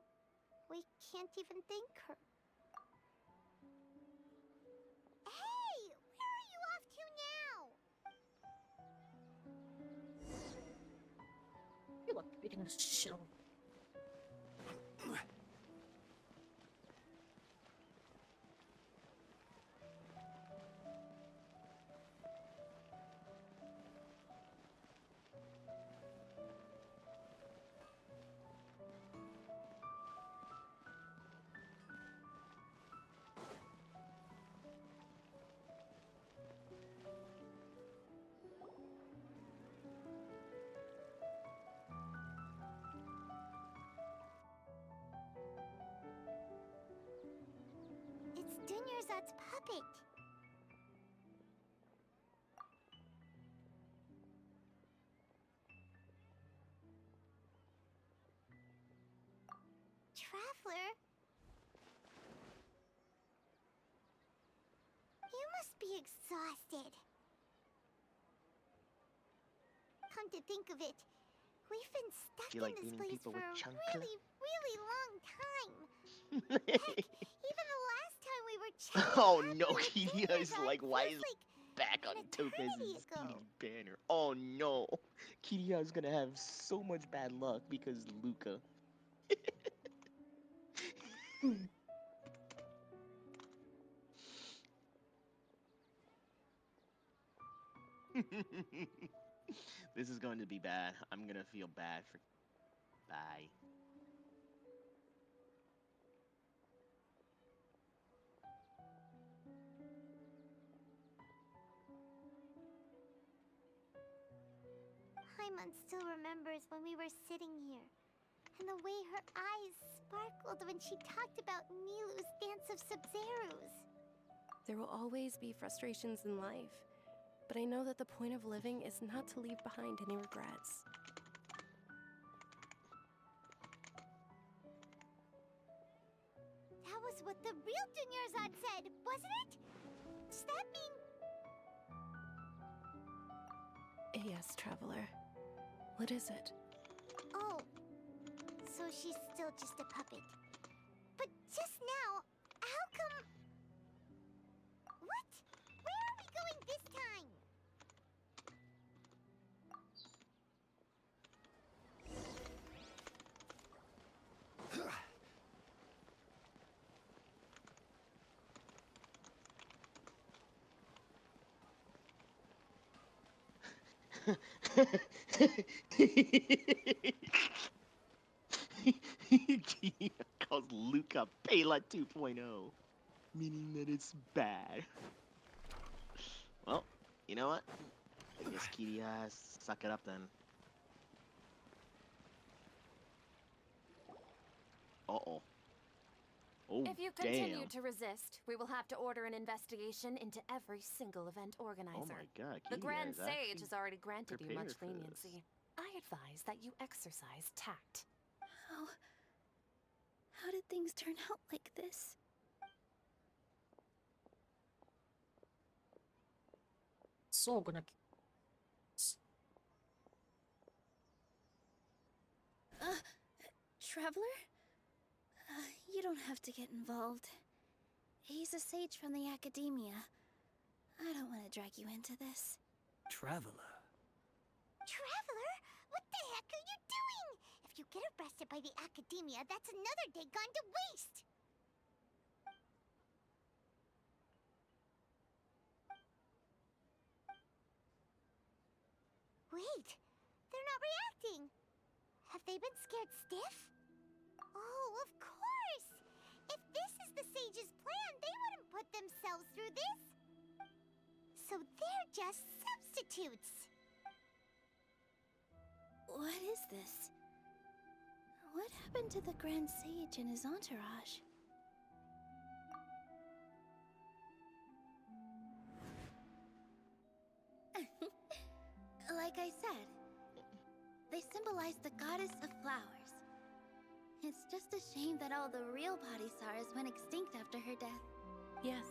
we can't even thank her. Hey! Where are you off to now? You look beating the shit out of It's Dunyarzad's puppet. Traveler? You must be exhausted. Come to think of it, we've been stuck Do you in like this beating place people for with a chancla? really long time. Heck, even the last time we were chatting Oh happily no, with Kidia is Dunyarzad like, why feels is like back on an eternity Topaz's ago. beating banner? Oh no, Kidia is gonna have so much bad luck because Luca. This is going to be bad. I'm gonna feel bad for. Bye. Paimon still remembers when we were sitting here, and the way her eyes sparkled when she talked about Nilu's dance of Sub-Zerus. There will always be frustrations in life, but I know that the point of living is not to leave behind any regrets. That was what the real Dunyarzad said, wasn't it? Does that mean... Yes, Traveler. What is it? Oh, so she's still just a puppet. But just now, how come... What? Where are we going this time? He calls Luca Pela 2.0, meaning that it's bad. Well, you know what? I guess Kitty suck it up then. Uh-oh. Oh, If you continue damn. to resist, we will have to order an investigation into every single event organizer. Oh my god, The Kitty Grand is Sage actually has already granted you much prepared for this. leniency. I advise that you exercise tact. How did things turn out like this? So gonna. Traveler? You don't have to get involved. He's a sage from the academia. I don't want to drag you into this. Traveler. Traveler? What the heck are you doing? If you get arrested by the academia, that's another day gone to waste! Wait, they're not reacting. Have they been scared stiff? Oh, of course! If this is the sage's plan, they wouldn't put themselves through this. So they're just substitutes. What is this? What happened to the Grand Sage and his entourage? Like I said, they symbolize the goddess of flowers. It's just a shame that all the real Padisaras went extinct after her death. Yes.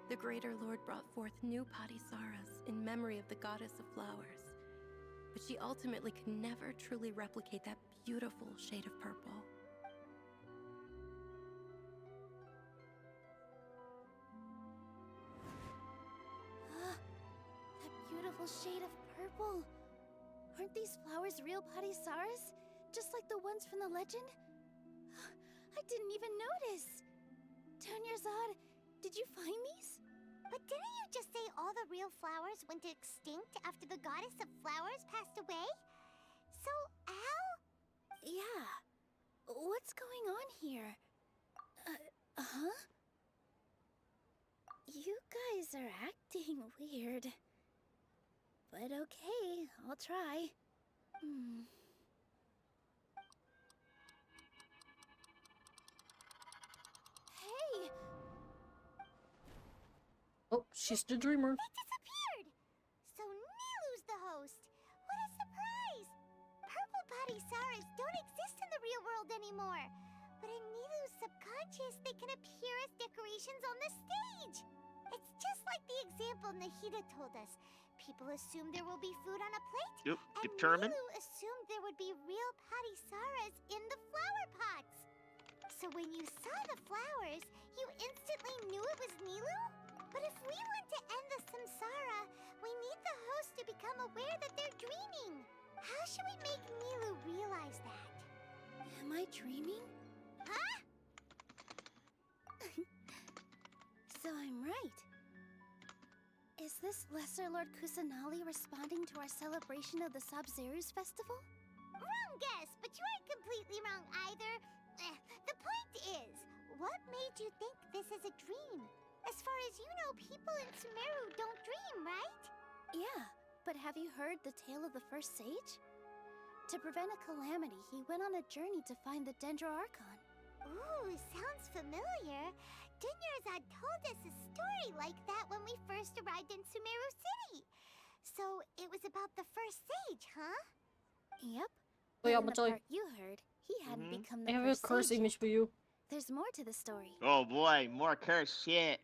The Greater Lord brought forth new Padisaras in memory of the goddess of flowers. But she ultimately could never truly replicate that beautiful shade of purple. That beautiful shade of purple. Aren't these flowers real Padisaras? Just like the ones from the legend? I didn't even notice. Tanyarzad, did you find these? But didn't you just say all the real flowers went extinct after the goddess of flowers passed away? So, Al? Yeah. What's going on here? Huh? You guys are acting weird. But okay, I'll try. Hey! Oh, she's the dreamer. They disappeared! So Nilu's the host. What a surprise! Purple Padisaras don't exist in the real world anymore. But in Nilu's subconscious, they can appear as decorations on the stage. It's just like the example Nahida told us. People assume there will be food on a plate. Yep, and determined. Nilu assumed there would be real Padisaras in the flower pots. So when you saw the flowers, you instantly knew it was Nilu? But if we want to end the samsara, we need the host to become aware that they're dreaming. How should we make Nilu realize that? Am I dreaming? Huh? So I'm right. Is this Lesser Lord Kusanali responding to our celebration of the Sabzerus festival? Wrong guess, but you aren't completely wrong either. The point is, what made you think this is a dream? As far as you know, people in Sumeru don't dream, right? Yeah, but have you heard the tale of the first sage? To prevent a calamity, he went on a journey to find the Dendro Archon. Ooh, sounds familiar. Dunyarzad told us a story like that when we first arrived in Sumeru City. So it was about the first sage, huh? Yep. Oh yeah, In the but part you heard, he hadn't become I the have a first curse sage image yet. for you. There's more to the story. Oh boy, more cursed shit.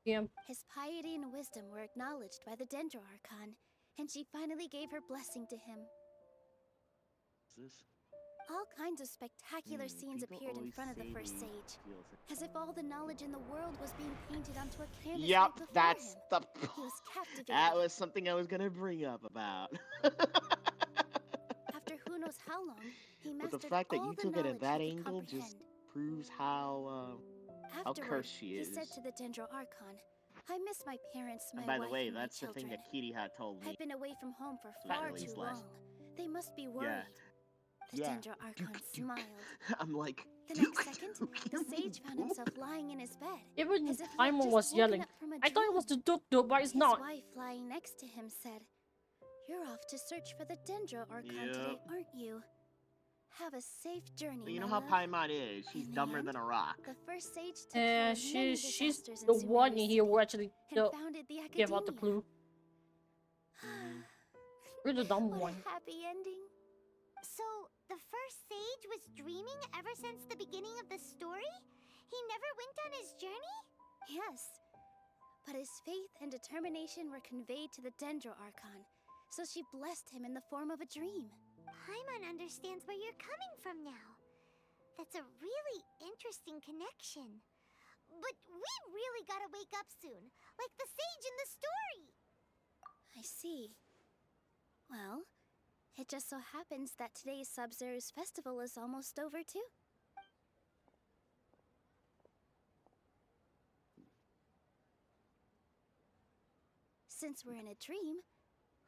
Yeah. His piety and wisdom were acknowledged by the Dendro Archon, and she finally gave her blessing to him. Is this? All kinds of spectacular scenes people appeared in always front of the say first they sage, feel sick. as if all the knowledge in the world was being painted onto a canvas Yep, right before that's him. the. He was captivated. That was something I was gonna bring up about. After who knows how long, he But mastered the fact that all you the took it knowledge at that he could angle comprehend. just proves how Afterward, cursed she he is. said to the Dendro Archon, I miss my parents, my And by the wife, way, and my that's the children. thing that Kitty had told me. I've been away from home for Not far really too last. long. They must be worried. The Yeah. Dendro Archon smiled. I'm like. The next second, the sage found himself lying in his bed. Even as if he had Paimon just was woken yelling. up from a I thought it was the dream. Duk, but it's His not. wife lying next to him said, "You're off to search for the Dendro Archon today, Yep. aren't you? Have a safe journey, Well, you know my how love." Paimon is. She's In the dumber end, than a rock. The first sage took care of many She's disasters the in one Sumeru in here who City actually and founded the gave out the Academia. clue. You're the dumb What one. a happy ending. So, the first sage was dreaming ever since the beginning of the story? He never went on his journey? Yes, but his faith and determination were conveyed to the Dendro Archon, so she blessed him in the form of a dream. Paimon understands where you're coming from now. That's a really interesting connection. But we really gotta wake up soon, like the sage in the story. I see. Well, it just so happens that today's Sub-Zero's festival is almost over too. Since we're in a dream,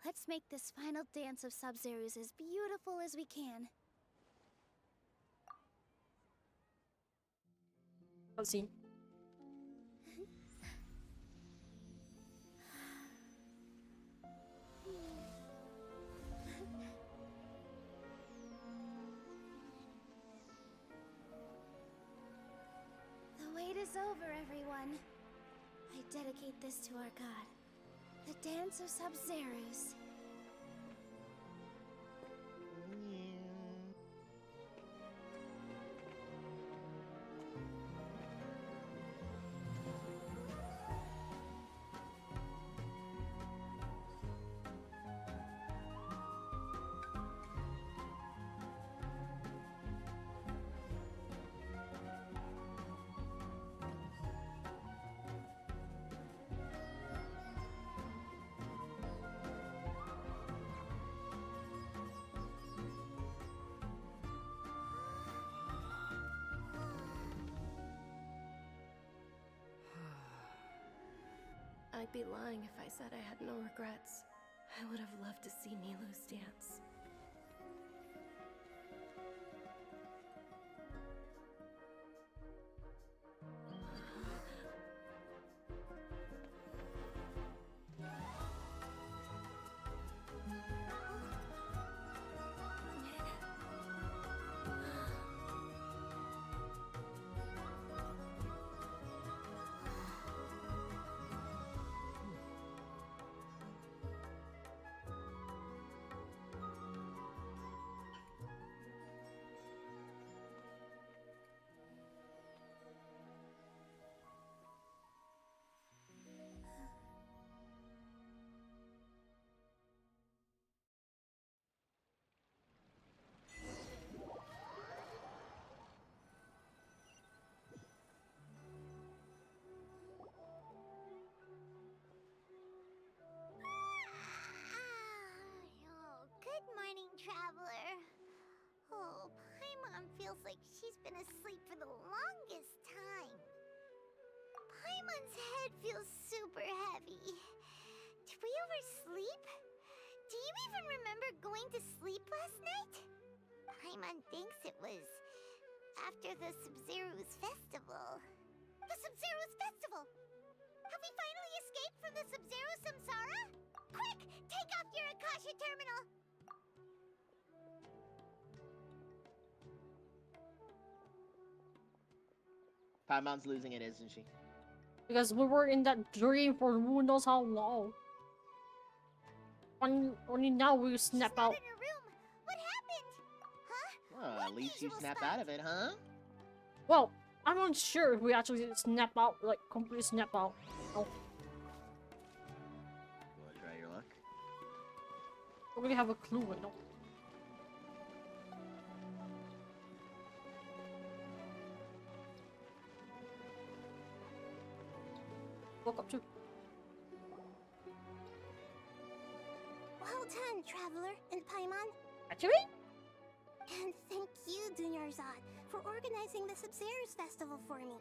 let's make this final dance of Sub-Zero's as beautiful as we can. Let's see. The wait is over, everyone. I dedicate this to our god, the Dance of Sub-Zeros. I'd be lying if I said I had no regrets. I would have loved to see Nilou's dance. Good morning, traveler. Oh, Paimon feels like she's been asleep for the longest time. Paimon's head feels super heavy. Did we oversleep? Do you even remember going to sleep last night? Paimon thinks it was after the Sub-Zero's festival. The Sub-Zero's festival! Have we finally escaped from the Sub-Zero samsara? Quick, take off your Akasha terminal! Paimon's losing it, isn't she? Because we were in that dream for who knows how long. Only now we snap out. In her room. What happened? Huh? Well, at least you snap out of it, huh? Well, I'm not sure if we actually snap out, like completely snap out. Oh, You wanna try your luck? I don't really have a clue right now. Woke up too. Well done, Traveler and Paimon. Actually? And thank you, Dunyarzad, for organizing the Sub-Zero's festival for me.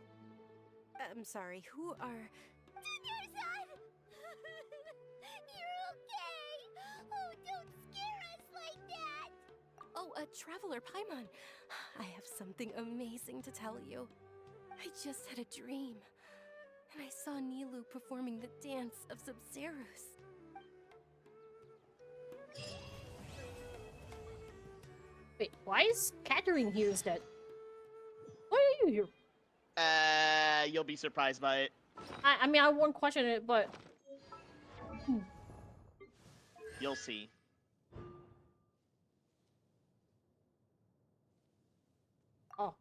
I'm sorry, who are... Dunyarzad! Son! You're okay! Oh, don't scare us like that! Oh, Traveler Paimon, I have something amazing to tell you. I just had a dream, and I saw Nilou performing the dance of Sub-Zerus. Wait, why is Catherine here instead? Why are you here? You'll be surprised by it. I mean, I won't question it, but... You'll see. Oh.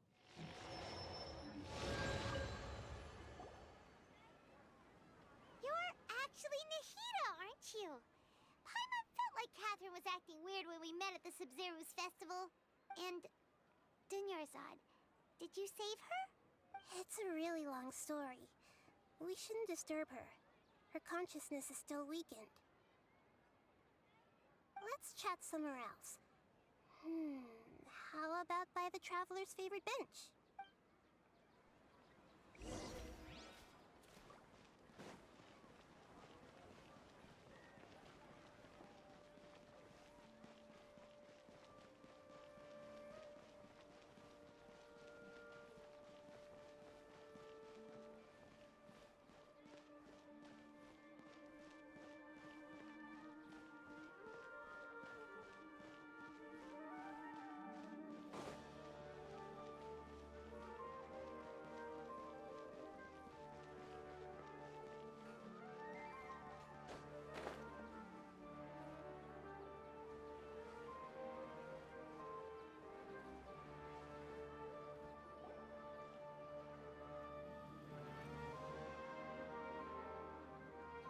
You're actually Nahida, aren't you? Paimon felt like Catherine was acting weird when we met at the Sub-Zerus festival. And... Dunyarzad, did you save her? It's a really long story. We shouldn't disturb her. Her consciousness is still weakened. Let's chat somewhere else. How about by the Traveler's favorite bench?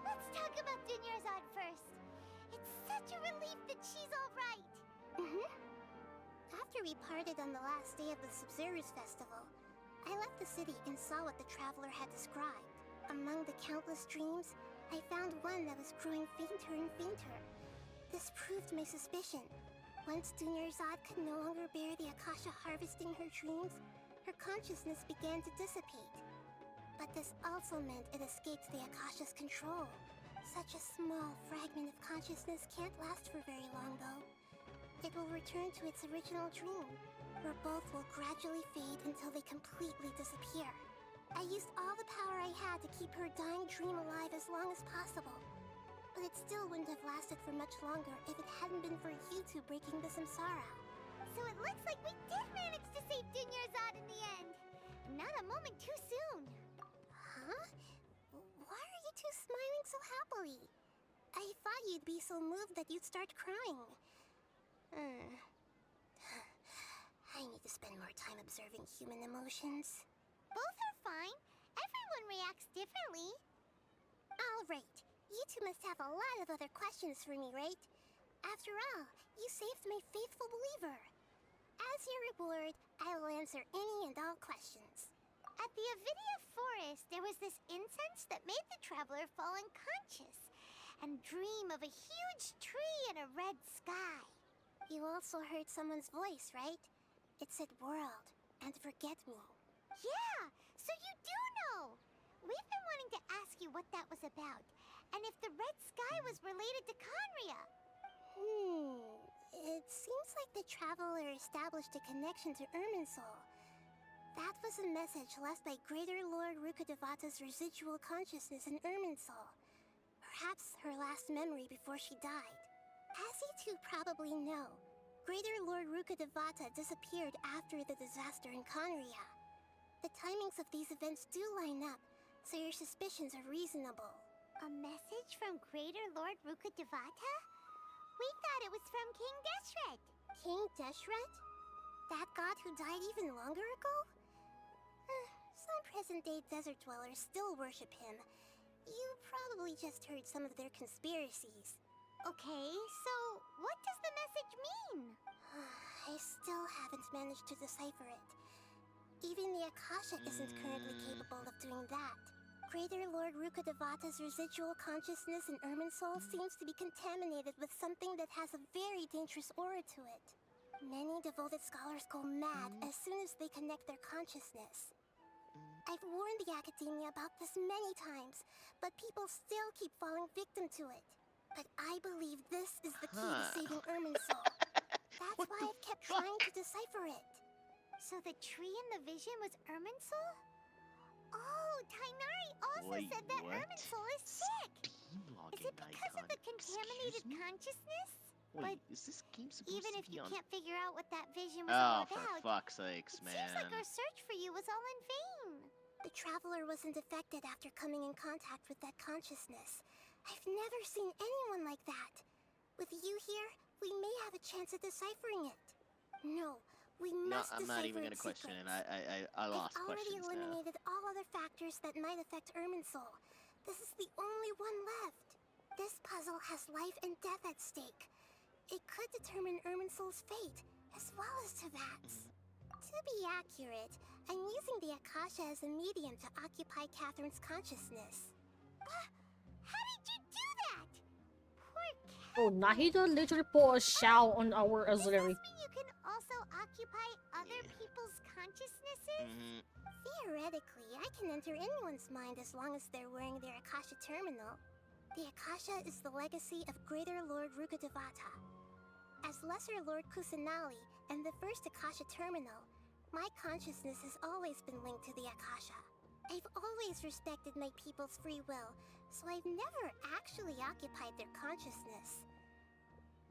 Let's talk about Dunyarzad first. It's such a relief that she's alright. After we parted on the last day of the Sub-Zerus festival, I left the city and saw what the Traveler had described. Among the countless dreams, I found one that was growing fainter and fainter. This proved my suspicion. Once Dunyarzad could no longer bear the Akasha harvesting her dreams, her consciousness began to dissipate. But this also meant it escaped the Akasha's control. Such a small fragment of consciousness can't last for very long, though. It will return to its original dream, where both will gradually fade until they completely disappear. I used all the power I had to keep her dying dream alive as long as possible. But it still wouldn't have lasted for much longer if it hadn't been for you two breaking the samsara. So it looks like we did manage to save Dunyarzad in the end. Not a moment too soon. Huh? Why are you two smiling so happily? I thought you'd be so moved that you'd start crying. I need to spend more time observing human emotions. Both are fine. Everyone reacts differently. All right. You two must have a lot of other questions for me, right? After all, you saved my faithful believer. As your reward, I will answer any and all questions. At the Avidia Forest, there was this incense that made the Traveler fall unconscious and dream of a huge tree and a red sky. You also heard someone's voice, right? It said world and forget me. Yeah, so you do know. We've been wanting to ask you what that was about, and if the red sky was related to Conria. It seems like the Traveler established a connection to Irminsul. That was a message left by Greater Lord Rukkhadevata's residual consciousness in Irminsul. Perhaps her last memory before she died. As you two probably know, Greater Lord Rukkhadevata disappeared after the disaster in Conria. The timings of these events do line up, so your suspicions are reasonable. A message from Greater Lord Rukkhadevata? We thought it was from King Deshret. King Deshret? That god who died even longer ago? Some present-day desert dwellers still worship him. You probably just heard some of their conspiracies. Okay, so what does the message mean? I still haven't managed to decipher it. Even the Akasha isn't currently capable of doing that. Greater Lord Rukkhadevata's residual consciousness in Irminsul seems to be contaminated with something that has a very dangerous aura to it. Many devoted scholars go mad as soon as they connect their consciousness. I've warned the Academia about this many times, but people still keep falling victim to it. But I believe this is the key to saving Irminsul. That's why I've kept trying to decipher it. So the tree in the vision was Irminsul? Oh, Tainari also Wait, said that what? Irminsul is sick. Is it because of the contaminated consciousness? Wait, is this game supposed Even to if be you on? can't figure out what that vision was all Oh, for about, fuck's sakes, it man. seems like our search for you was all in vain. The Traveler wasn't affected after coming in contact with that consciousness. I've never seen anyone like that. With you here, we may have a chance at deciphering it. No, we must I'm not decipher even gonna its question it. secrets. I lost I've already questions now. eliminated all other factors that might affect Irminsul. This is the only one left. This puzzle has life and death at stake. It could determine Irminsul's fate, as well as Tevat's. To be accurate, I'm using the Akasha as a medium to occupy Catherine's consciousness. How did you do that? Poor cat. Oh, Nahida literally put a shout on our auxiliary. Does this mean you can also occupy other people's consciousnesses? Theoretically, I can enter anyone's mind as long as they're wearing their Akasha terminal. The Akasha is the legacy of Greater Lord Rukkhadevata. As Lesser Lord Kusanali and the first Akasha terminal, my consciousness has always been linked to the Akasha. I've always respected my people's free will, so I've never actually occupied their consciousness.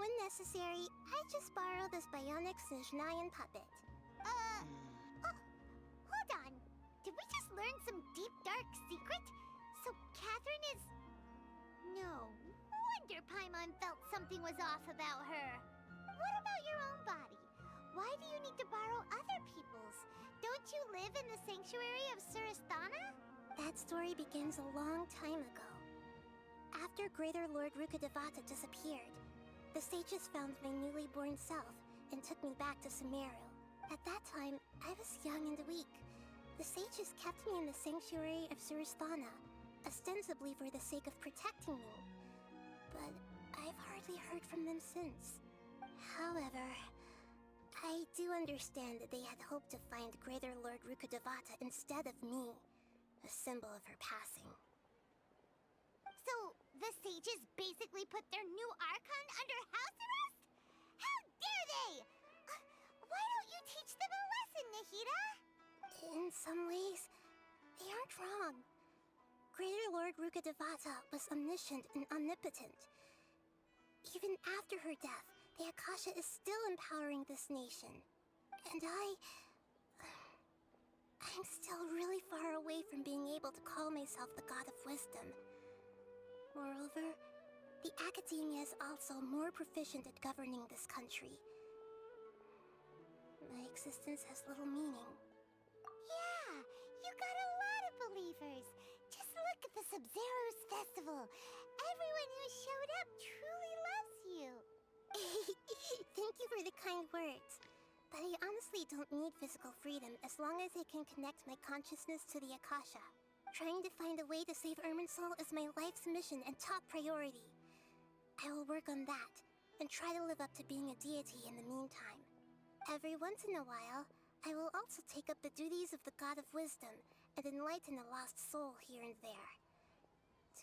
When necessary, I just borrow this bionic Snezhnayan puppet. Hold on. Did we just learn some deep, dark secret? So Catherine is... No wonder Paimon felt something was off about her. What about your own body? Why do you need to borrow other people's? Don't you live in the sanctuary of Surasthana? That story begins a long time ago. After Greater Lord Rukkhadevata disappeared, the sages found my newly born self and took me back to Sumeru. At that time, I was young and weak. The sages kept me in the sanctuary of Surasthana, ostensibly for the sake of protecting me. But I've hardly heard from them since. However, I do understand that they had hoped to find Greater Lord Rukkhadevata instead of me, a symbol of her passing. So, the sages basically put their new Archon under house arrest? How dare they! Why don't you teach them a lesson, Nahida? In some ways, they aren't wrong. Greater Lord Rukkhadevata was omniscient and omnipotent. Even after her death, the Akasha is still empowering this nation. And I'm still really far away from being able to call myself the God of Wisdom. Moreover, the Academia is also more proficient at governing this country. My existence has little meaning. Yeah, you got a lot of believers. Just look at the Sub-Zero's festival. Everyone who showed up truly loves you. Thank you for the kind words. But I honestly don't need physical freedom as long as I can connect my consciousness to the Akasha. Trying to find a way to save Irminsul is my life's mission and top priority. I will work on that, and try to live up to being a deity in the meantime. Every once in a while, I will also take up the duties of the God of Wisdom and enlighten a lost soul here and there.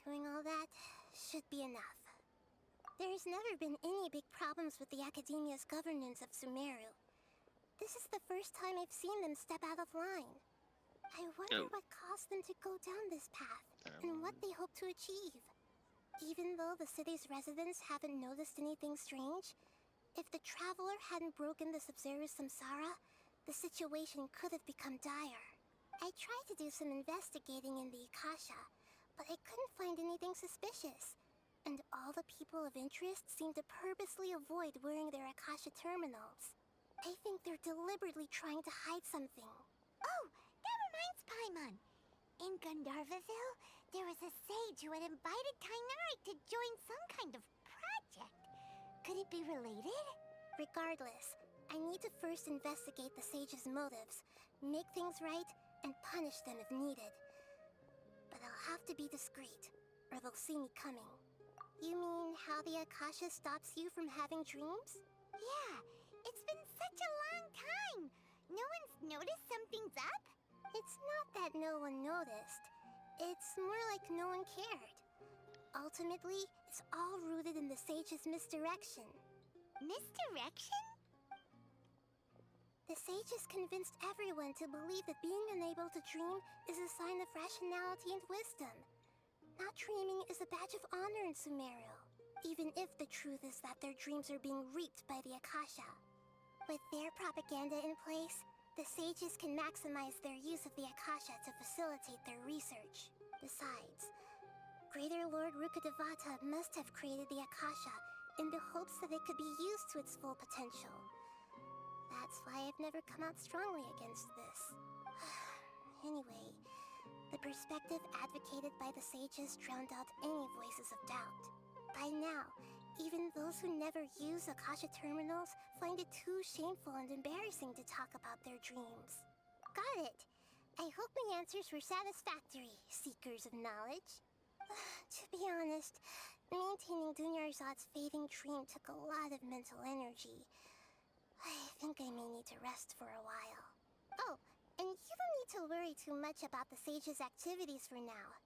Doing all that should be enough. There's never been any big problems with the Academia's governance of Sumeru. This is the first time I've seen them step out of line. I wonder what caused them to go down this path, and what they hope to achieve. Even though the city's residents haven't noticed anything strange, if the Traveler hadn't broken the Sub-Zero's samsara, the situation could have become dire. I tried to do some investigating in the Akasha, but I couldn't find anything suspicious. And all the people of interest seem to purposely avoid wearing their Akasha terminals. I think they're deliberately trying to hide something. Oh, that reminds Paimon. In Gandharvaville, there was a sage who had invited Tainari to join some kind of project. Could it be related? Regardless, I need to first investigate the sage's motives, make things right, and punish them if needed. But I'll have to be discreet, or they'll see me coming. You mean how the Akasha stops you from having dreams? Yeah, it's been such a long time. No one's noticed something's up? It's not that no one noticed. It's more like no one cared. Ultimately, it's all rooted in the sage's misdirection. Misdirection? The sages convinced everyone to believe that being unable to dream is a sign of rationality and wisdom. Not dreaming is a badge of honor in Sumeru, even if the truth is that their dreams are being reaped by the Akasha. With their propaganda in place, the sages can maximize their use of the Akasha to facilitate their research. Besides, Greater Lord Rukkhadevata must have created the Akasha in the hopes that it could be used to its full potential. That's why I've never come out strongly against this. Anyway, the perspective advocated by the sages drowned out any voices of doubt. By now, even those who never use Akasha terminals find it too shameful and embarrassing to talk about their dreams. Got it. I hope my answers were satisfactory, seekers of knowledge. To be honest, maintaining Dunyarzad's fading dream took a lot of mental energy. I think I may need to rest for a while. Oh, and you don't need to worry too much about the sage's activities for now.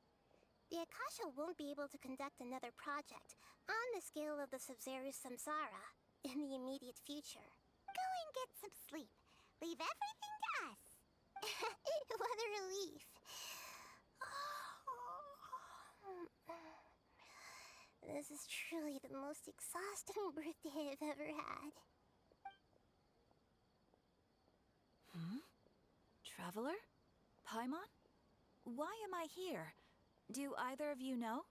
The Akasha won't be able to conduct another project on the scale of the Sumeru Samsara in the immediate future. Go and get some sleep. Leave everything to us. What a relief. This is truly the most exhausting birthday I've ever had. Traveler? Paimon? Why am I here? Do either of you know?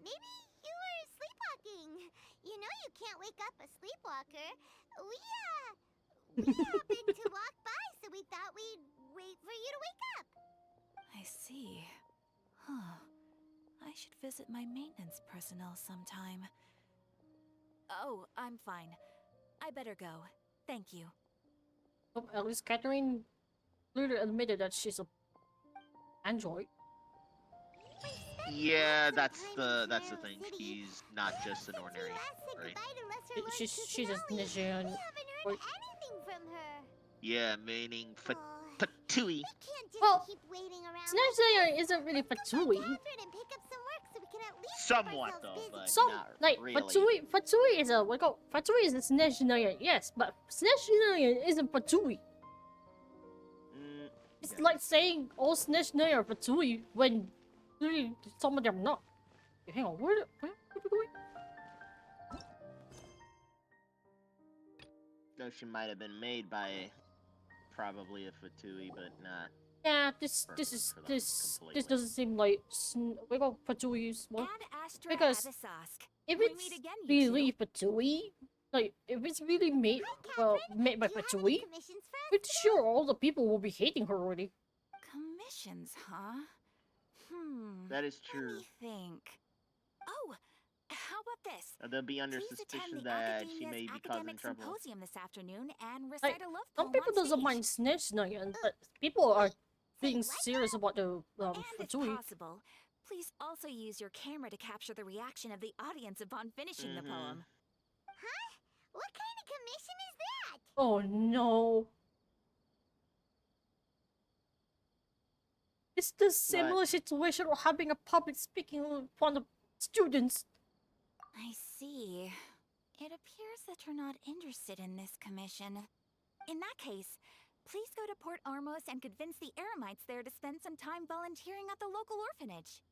Maybe you were sleepwalking. You know you can't wake up a sleepwalker. We happened to walk by, so we thought we'd wait for you to wake up. I see. Huh. I should visit my maintenance personnel sometime. Oh, I'm fine. I better go. Thank you. Oh, at least Catherine clearly admitted that she's a android. Yeah, that's the thing. He's not just an ordinary, right? She's a Nigerian. Anything from her. Yeah, meaning Fatui. Well, Keep waiting around. Snatch isn't really Fatui. And pick up some work so we can at least Somewhat though, but Some not like really. Fatui is a what call Fatui is a Snatch yes, but Snatch isn't Fatui. It's like saying all Snatch are Fatui when really some of them not. Hang on, where are we going? Though she might have been made by probably a Fatui, but not. Yeah, this doesn't seem like we got Fatui's one because if it's really Fatui, like if it's really made by Fatui, pretty sure all the people will be hating her already. Commissions, huh? That is true. Let me think. Oh, how about this? They'll be under suspicion that she may be causing trouble. Symposium this afternoon and recite a love Some poem people on doesn't mind Snatch but people are being serious about the And if Fatui. possible, please also use your camera to capture the reaction of the audience upon finishing the poem. Huh? What kind of commission is that? Oh no. It's the similar situation of having a public speaking in front of students. I see. It appears that you're not interested in this commission. In that case, please go to Port Ormos and convince the Eremites there to spend some time volunteering at the local orphanage.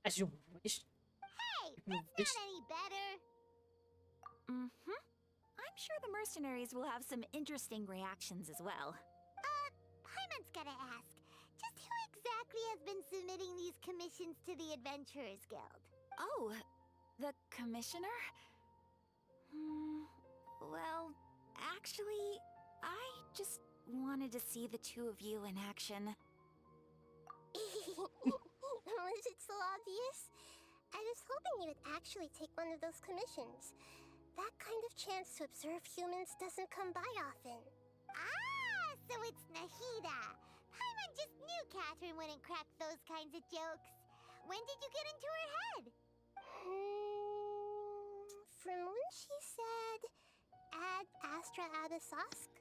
As you wish. Hey, that's not any better. I'm sure the mercenaries will have some interesting reactions as well. Paimon's gotta ask. Just who exactly has been submitting these commissions to the Adventurers Guild? Oh, the commissioner? Well, actually, I just wanted to see the two of you in action. Was it so obvious? I was hoping you would actually take one of those commissions. That kind of chance to observe humans doesn't come by often. Ah, so it's Nahida. Paimon just knew Catherine wouldn't crack those kinds of jokes. When did you get into her head? From when she said, Ad Astra Abyssosque?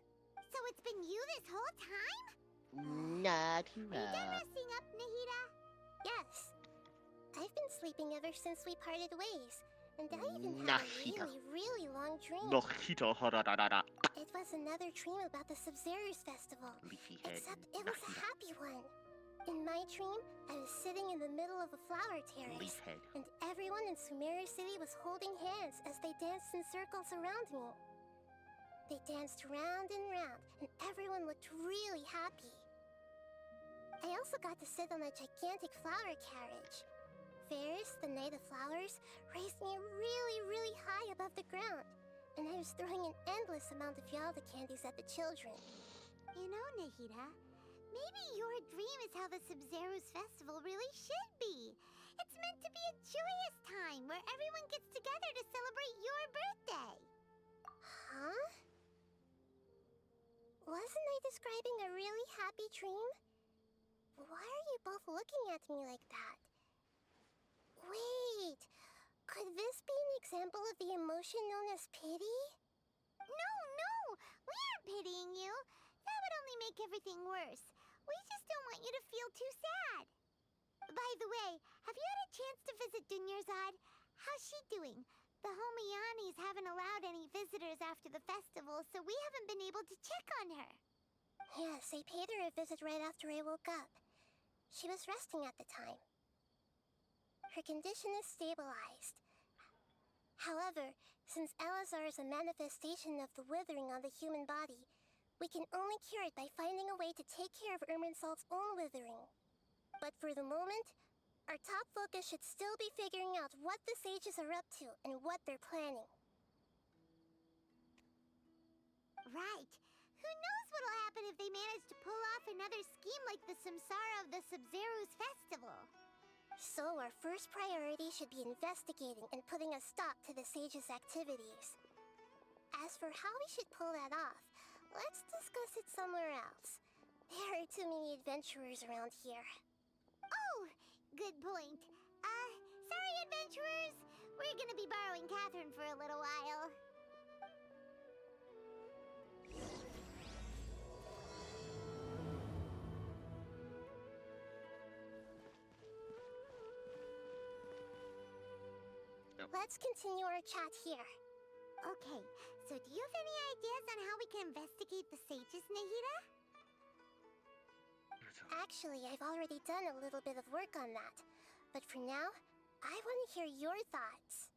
So it's been you this whole time? Natura. Are you done resting up, Nahida? Yes. I've been sleeping ever since we parted ways, and I even had a Nahida. really long dream. Nahida. Hararara. It was another dream about the Subzerus festival, Leafy head. except it was a Nahida. happy one. In my dream, I was sitting in the middle of a flower terrace, Leaf head. and everyone in Sumeru City was holding hands as they danced in circles around me. They danced round and round, and everyone looked really happy. I also got to sit on a gigantic flower carriage. Ferris, the Knight of Flowers, raised me really high above the ground, and I was throwing an endless amount of Yalda candies at the children. You know, Nahida, maybe your dream is how the Subzerus festival really should be. It's meant to be a joyous time where everyone gets together to celebrate your birthday. Huh? Wasn't I describing a really happy dream? Why are you both looking at me like that? Wait, could this be an example of the emotion known as pity? No, we aren't pitying you. That would only make everything worse. We just don't want you to feel too sad. By the way, have you had a chance to visit Dunyarzad? How's she doing? The Homianis haven't allowed any visitors after the festival, so we haven't been able to check on her. Yes, I paid her a visit right after I woke up. She was resting at the time. Her condition is stabilized. However, since Elazar is a manifestation of the withering on the human body, we can only cure it by finding a way to take care of Irminsulf's own withering. But for the moment, our top focus should still be figuring out what the sages are up to and what they're planning. Right. Who knows what'll happen if they manage to pull off another scheme like the Samsara of the Subzerus festival. So our first priority should be investigating and putting a stop to the sages' activities. As for how we should pull that off, let's discuss it somewhere else. There are too many adventurers around here. Oh, good point. Sorry, adventurers. We're gonna be borrowing Catherine for a little while. Let's continue our chat here. Okay, so do you have any ideas on how we can investigate the sages, Nahida? Actually, I've already done a little bit of work on that. But for now, I want to hear your thoughts.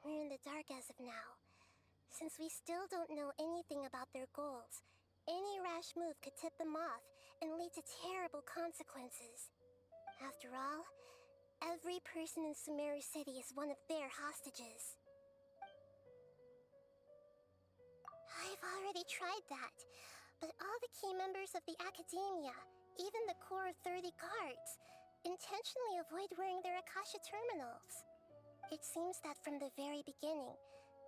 We're in the dark as of now. Since we still don't know anything about their goals, any rash move could tip them off and lead to terrible consequences. After all, every person in Sumeru City is one of their hostages. I've already tried that, but all the key members of the Academia, even the core of 30 guards, intentionally avoid wearing their Akasha terminals. It seems that from the very beginning,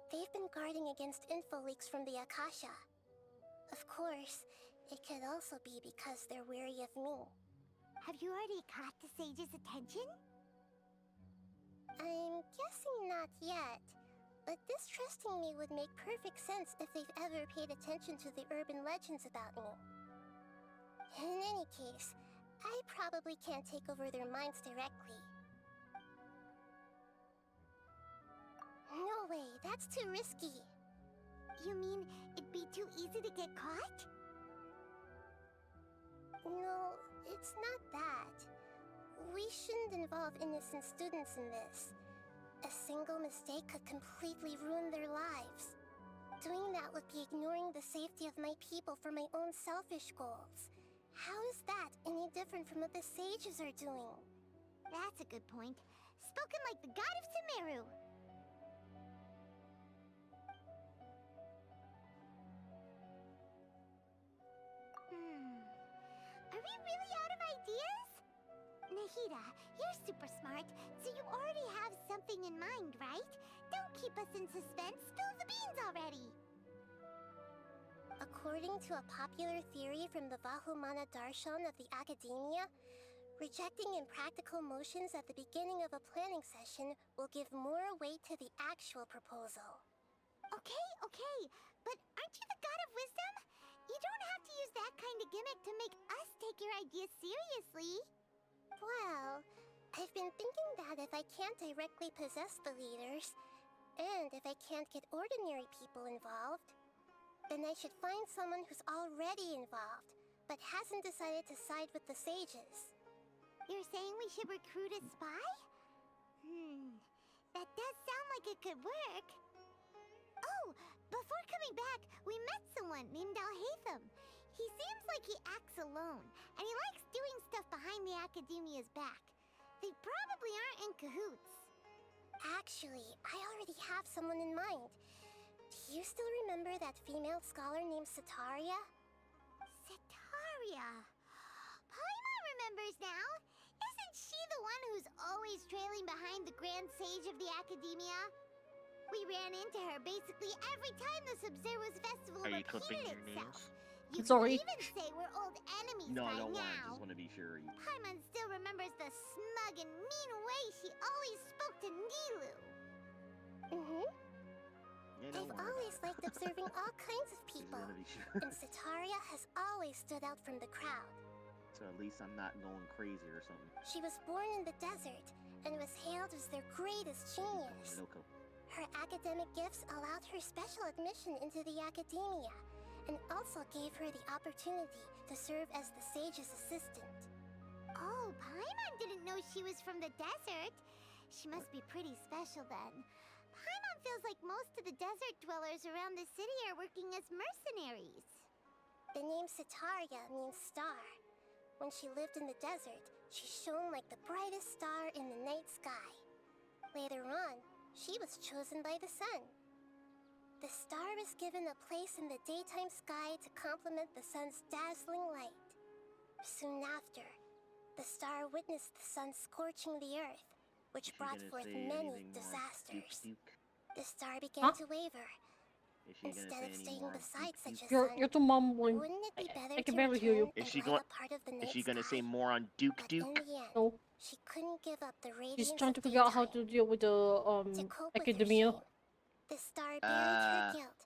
they've been guarding against info leaks from the Akasha. Of course, it could also be because they're wary of me. Have you already caught the sage's attention? I'm guessing not yet, but distrusting me would make perfect sense if they've ever paid attention to the urban legends about me. In any case, I probably can't take over their minds directly. No way, that's too risky. You mean it'd be too easy to get caught? No, it's not that. We shouldn't involve innocent students in this. A single mistake could completely ruin their lives. Doing that would be ignoring the safety of my people for my own selfish goals. How is that any different from what the sages are doing? That's a good point. Spoken like the god of Sumeru. Are we really out of ideas? Nahida, you're super smart, so you already have something in mind, right? Don't keep us in suspense. Spill the beans already. According to a popular theory from the Vahumana Darshan of the Academia, Rejecting impractical motions at the beginning of a planning session will give more weight to the actual proposal. Okay, but aren't you the god of wisdom? You don't have to use that kind of gimmick to make us take your ideas seriously. Well, I've been thinking that if I can't directly possess the leaders, and if I can't get ordinary people involved, then I should find someone who's already involved, but hasn't decided to side with the sages. You're saying we should recruit a spy? That does sound like it could work. Oh, before coming back, we met someone named Alhaitham. He seems like he acts alone, and he likes doing stuff behind the Academia's back. They probably aren't in cahoots. Actually, I already have someone in mind. Do you still remember that female scholar named Setaria? Setaria? Paimon remembers now. Isn't she the one who's always trailing behind the Grand Sage of the Academia? We ran into her basically every time the Sub-Zero's festival Are you repeated clipping your itself. nails? You Sorry. can even say we're old enemies No, by I don't want. now. Just want to be sure. Paimon still remembers the smug and mean way she always spoke to Nilu. Yeah, I've always liked observing all kinds of people, want to be sure. and Setaria has always stood out from the crowd. So at least I'm not going crazy or something. She was born in the desert and was hailed as their greatest genius. Loco. Her academic gifts allowed her special admission into the Academia, and also gave her the opportunity to serve as the sage's assistant. Oh, Paimon didn't know she was from the desert. She must be pretty special then. Paimon feels like most of the desert dwellers around the city are working as mercenaries. The name Setaria means star. When she lived in the desert, she shone like the brightest star in the night sky. Later on, she was chosen by the sun. The star was given a place in the daytime sky to complement the sun's dazzling light. Soon after, the star witnessed the sun scorching the earth, which brought forth many disasters. The star began to waver. Instead of staying beside such a sun, You're too mumbling. wouldn't it be better I can to barely hear you. return and light up part of the night Is she gonna sky? say more on Duke But Duke? in the end, No. she couldn't give up the radiance She's trying to of figure out how daytime. to deal with the To cope with her academia. shame, the star buried her guilt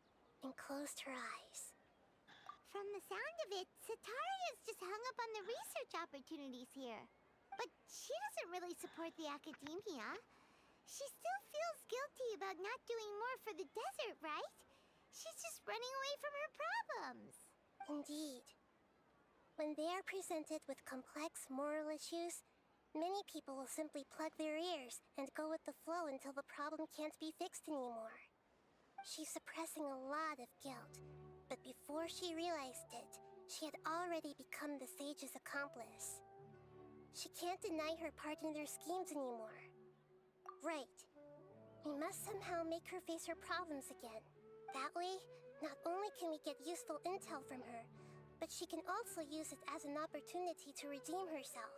and closed her eyes. From the sound of it, Setaria's just hung up on the research opportunities here. But she doesn't really support the Academia. She still feels guilty about not doing more for the desert, right? She's just running away from her problems. Indeed. When they are presented with complex moral issues, many people will simply plug their ears and go with the flow until the problem can't be fixed anymore. She's suppressing a lot of guilt, but before she realized it, she had already become the sage's accomplice. She can't deny her part in their schemes anymore. Right. We must somehow make her face her problems again. That way, not only can we get useful intel from her, but she can also use it as an opportunity to redeem herself.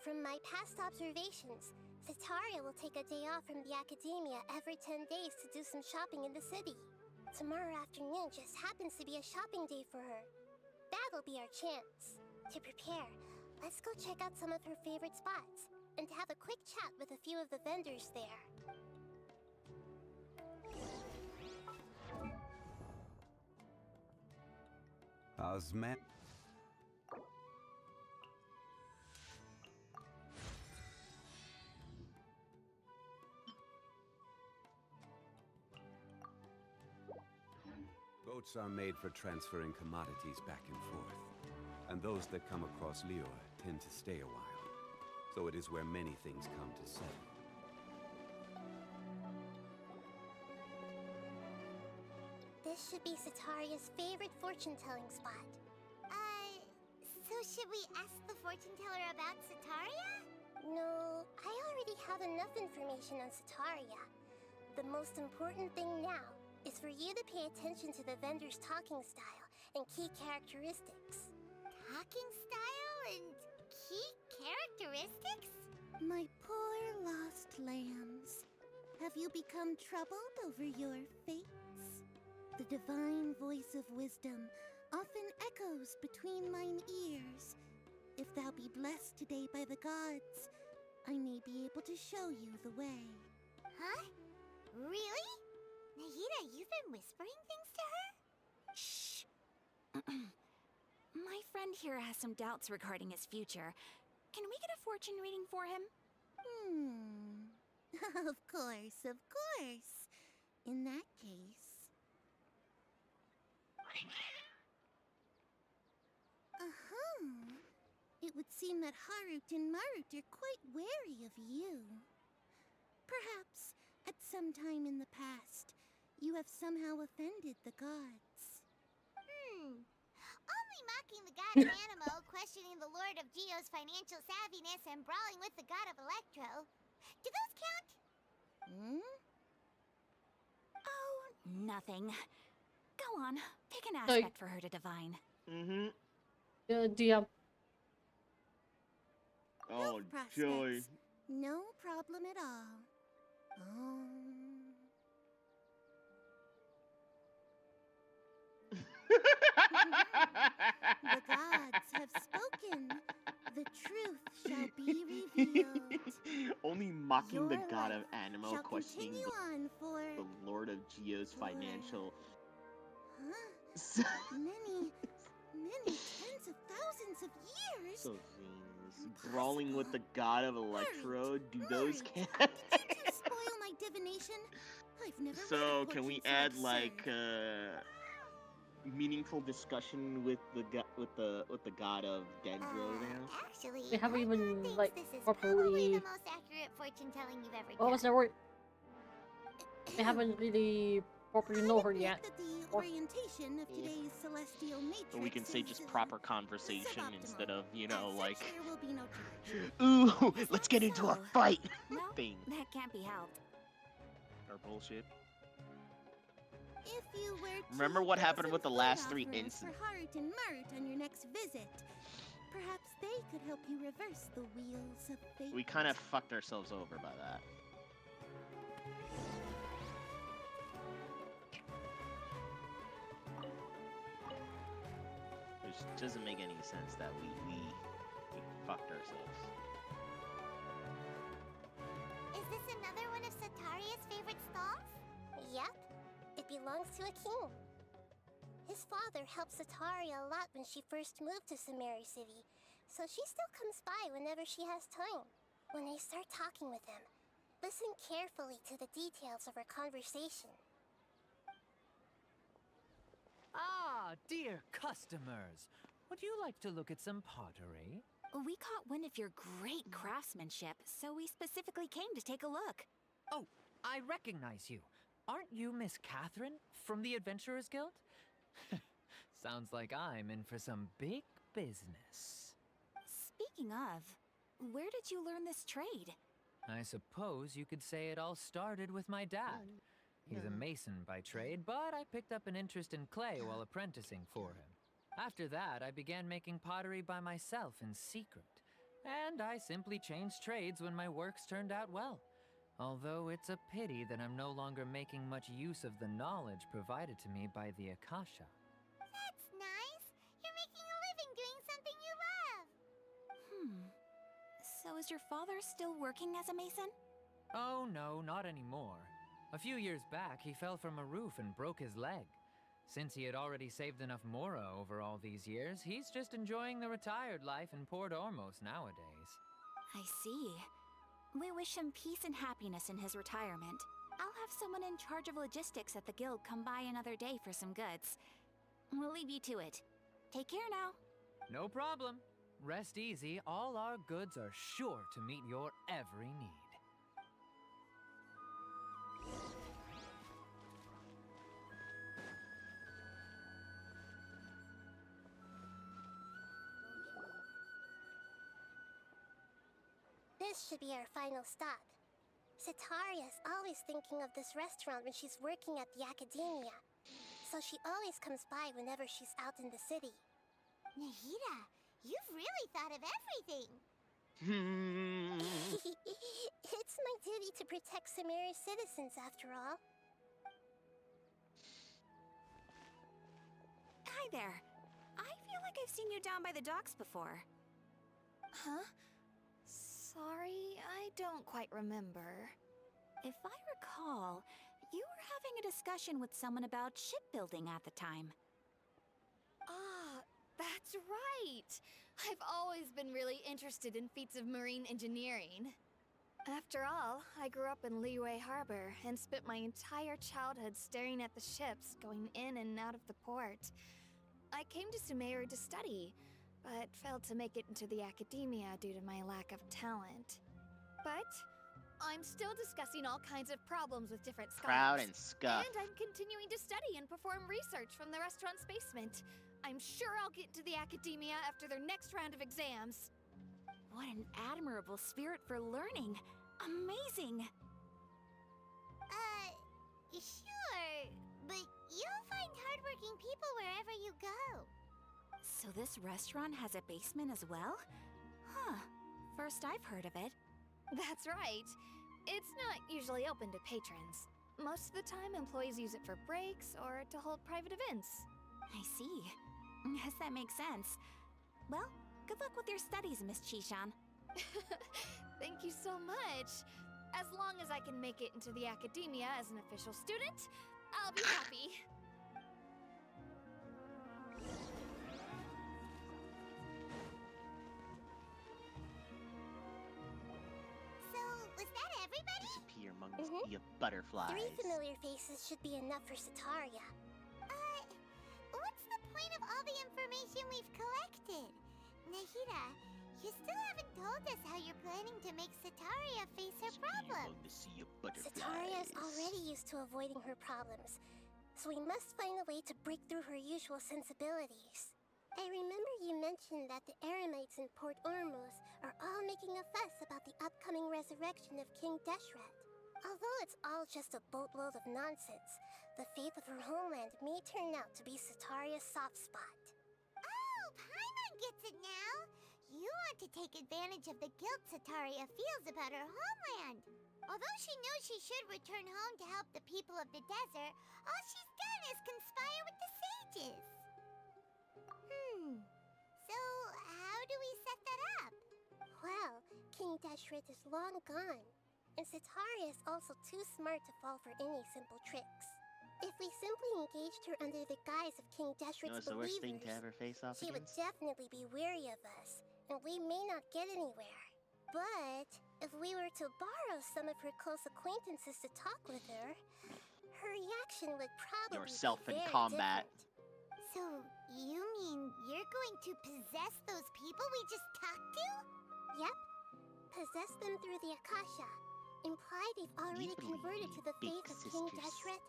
From my past observations, Setaria will take a day off from the Academia every 10 days to do some shopping in the city. Tomorrow afternoon just happens to be a shopping day for her. That'll be our chance. To prepare, let's go check out some of her favorite spots, and have a quick chat with a few of the vendors there. Osman. Boats are made for transferring commodities back and forth, and those that come across Lior tend to stay a while, so it is where many things come to settle. This should be Setaria's favorite fortune-telling spot. So should we ask the fortune teller about Setaria? No, I already have enough information on Setaria. The most important thing now is for you to pay attention to the vendor's talking style and key characteristics. Talking style and key characteristics? My poor lost lambs. Have you become troubled over your fates? The divine voice of wisdom often echoes between mine ears. If thou shall be blessed today by the gods. I may be able to show you the way. Huh? Really? Nahida, you've been whispering things to her? Shh. My friend here has some doubts regarding his future. Can we get a fortune reading for him? Of course, of course. In that case... It would seem that Harut and Marut are quite wary of you. Perhaps, at some time in the past, you have somehow offended the gods. Only mocking the god of Animo, questioning the Lord of Geo's financial savviness, and brawling with the god of Electro. Do those count? Oh, nothing. Go on, pick an aspect for her to divine. Oh, Prospects. joy. No problem at all. The gods have spoken. The truth shall be revealed. Only mocking the Your god life of Animo, shall questioning continue on for the Lord of Geo's financial. many tens of thousands of years. So brawling with the god of Electro. Do those count? Did you spoil my divination? I've never read So a can we portrait so add absurd. like meaningful discussion with the god of Dendro now? Actually, They haven't even thinks like this is properly. probably the most accurate fortune telling you've ever What was done. that word? They haven't really properly know her yet. That the orientation of today's celestial matrix Or we can say is, just proper conversation instead of, you know, like, there will be no charge. ooh, let's get into a fight No, thing. that can't be helped. Or bullshit. If you were to Remember what happened give with the some last food 3 offerings incidents? for Harut and Marut on your next visit, perhaps they could help you reverse the wheels of fate. We kind of fucked ourselves over by that. Which doesn't make any sense that we fucked ourselves. Is this another one of Sataria's favorite stalls? Yep. It belongs to a king. His father helped Sataria a lot when she first moved to Sumeru City, so she still comes by whenever she has time. When I start talking with him, listen carefully to the details of our conversation. Ah, dear customers. Would you like to look at some pottery? We caught wind of your great craftsmanship, so we specifically came to take a look. Oh, I recognize you. Aren't you Miss Catherine from the Adventurers Guild? Sounds like I'm in for some big business. Speaking of, where did you learn this trade? I suppose you could say it all started with my dad. He's a mason by trade, but I picked up an interest in clay while apprenticing for him. After that, I began making pottery by myself in secret. And I simply changed trades when my works turned out well. Although it's a pity that I'm no longer making much use of the knowledge provided to me by the Akasha. That's nice. You're making a living doing something you love. So is your father still working as a mason? Oh no, not anymore. A few years back, he fell from a roof and broke his leg. Since he had already saved enough Mora over all these years, he's just enjoying the retired life in Port Ormos nowadays. I see. We wish him peace and happiness in his retirement. I'll have someone in charge of logistics at the guild come by another day for some goods. We'll leave you to it. Take care now. No problem. Rest easy, all our goods are sure to meet your every need. This should be our final stop. Sataria's always thinking of this restaurant when she's working at the academia, so she always comes by whenever she's out in the city. Nahida, you've really thought of everything. It's my duty to protect Sumeru's citizens, after all. Hi there. I feel like I've seen you down by the docks before. Huh? Sorry, I don't quite remember. If I recall, you were having a discussion with someone about shipbuilding at the time. Ah, that's right! I've always been really interested in feats of marine engineering. After all, I grew up in Liyue Harbor and spent my entire childhood staring at the ships going in and out of the port. I came to Sumeru to study, but failed to make it into the academia due to my lack of talent. But I'm still discussing all kinds of problems with different Proud scholars. and scuffed. And I'm continuing to study and perform research from the restaurant's basement. I'm sure I'll get into the academia after their next round of exams. What an admirable spirit for learning. Amazing. Sure, but you'll find hardworking people wherever you go. So this restaurant has a basement as well? Huh. First I've heard of it. That's right. It's not usually open to patrons. Most of the time, employees use it for breaks or to hold private events. I see. Yes, that makes sense. Well, good luck with your studies, Miss Chishan. Thank you so much. As long as I can make it into the academia as an official student, I'll be happy. So, was that everybody? Disappear amongst the butterflies. 3 familiar faces should be enough for Sataria. What's the point of all the information we've collected? Nahida, you still haven't told us how you're planning to make Sataria face her problems. Sataria is already used to avoiding her problems, so we must find a way to break through her usual sensibilities. I remember you mentioned that the Eremites in Port Ormuz are all making a fuss about the upcoming resurrection of King Deshret. Although it's all just a boatload of nonsense, the fate of her homeland may turn out to be Sataria's soft spot. Oh, Paimon gets it now! You want to take advantage of the guilt Sataria feels about her homeland. Although she knows she should return home to help the people of the desert, all she's done is conspire with the sages. So how do we set that up? Well, King Deshret is long gone, and Sataria is also too smart to fall for any simple tricks. If we simply engaged her under the guise of King Deshret's the worst thing to believers, ever face off she would against? definitely be weary of us, and we may not get anywhere. But if we were to borrow some of her close acquaintances to talk with her, her reaction would probably Yourself be in very combat. different. So you mean you're going to possess those people we just talked to? Yep. Possess them through the Akasha. Imply they've already converted to the faith of King Deshret,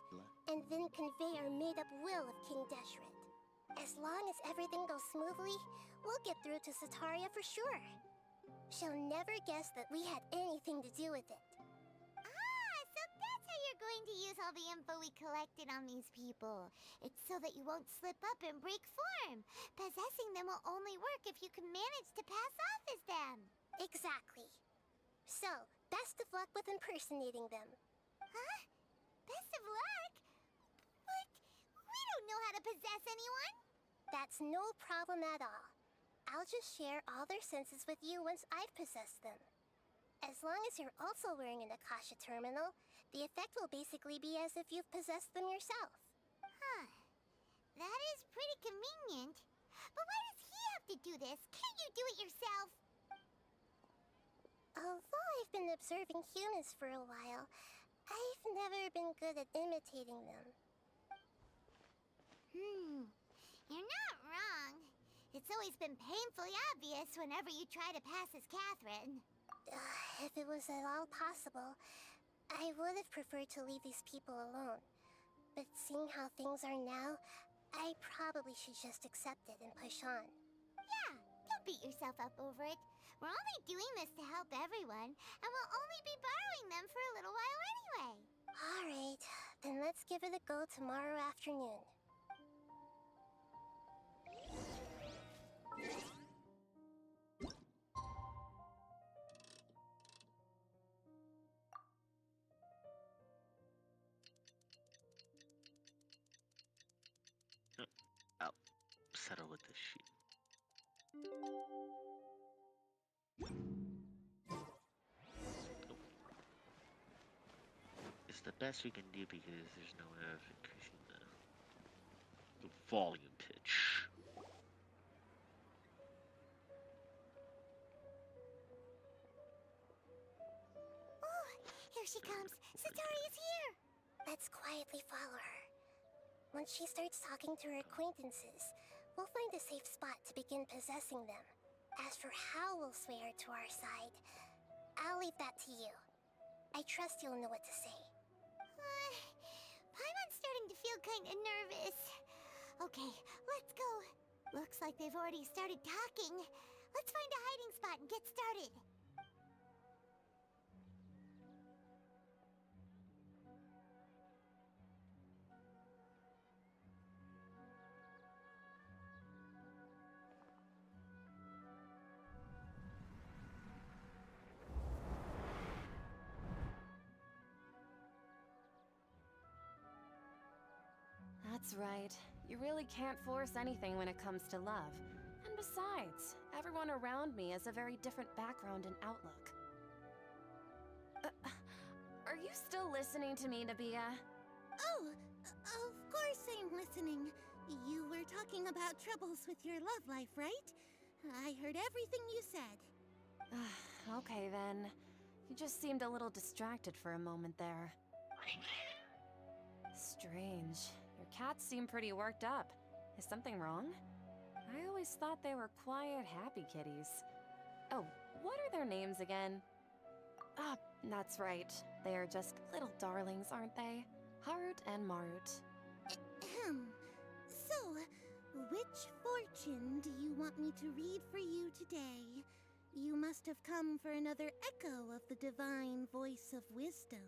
and then convey our made-up will of King Deshret. As long as everything goes smoothly, we'll get through to Sataria for sure. She'll never guess that we had anything to do with it. So that's how you're going to use all the info we collected on these people. It's so that you won't slip up and break form. Possessing them will only work if you can manage to pass off as them. Exactly. So, best of luck with impersonating them. Huh? Best of luck? But we don't know how to possess anyone. That's no problem at all. I'll just share all their senses with you once I've possessed them. As long as you're also wearing an Akasha terminal, the effect will basically be as if you've possessed them yourself. Huh. That is pretty convenient. But why does he have to do this? Can't you do it yourself? Although I've been observing humans for a while, I've never been good at imitating them. You're not wrong. It's always been painfully obvious whenever you try to pass as Catherine. If it was at all possible, I would have preferred to leave these people alone. But seeing how things are now, I probably should just accept it and push on. Yeah, don't beat yourself up over it. We're only doing this to help everyone, and we'll only be borrowing them for a little while anyway. Alright, then let's give it a go tomorrow afternoon. I'll settle with this shit. It's the best we can do because there's no way of increasing the volume pitch. Oh, here she comes. Satori's here. Let's quietly follow her. Once she starts talking to her acquaintances, we'll find a safe spot to begin possessing them. As for how we'll sway her to our side, I'll leave that to you. I trust you'll know what to say. Paimon's starting to feel kinda nervous. Okay, let's go. Looks like they've already started talking. Let's find a hiding spot and get started. That's right. You really can't force anything when it comes to love. And besides, everyone around me has a very different background and outlook. Are you still listening to me, Nabia? Oh, of course I'm listening. You were talking about troubles with your love life, right? I heard everything you said. Okay then. You just seemed a little distracted for a moment there. Strange. Your cats seem pretty worked up. Is something wrong? I always thought they were quiet, happy kitties. Oh, what are their names again? Ah, that's right. They are just little darlings, aren't they? Harut and Marut. Ahem. So, which fortune do you want me to read for you today? You must have come for another echo of the divine voice of wisdom.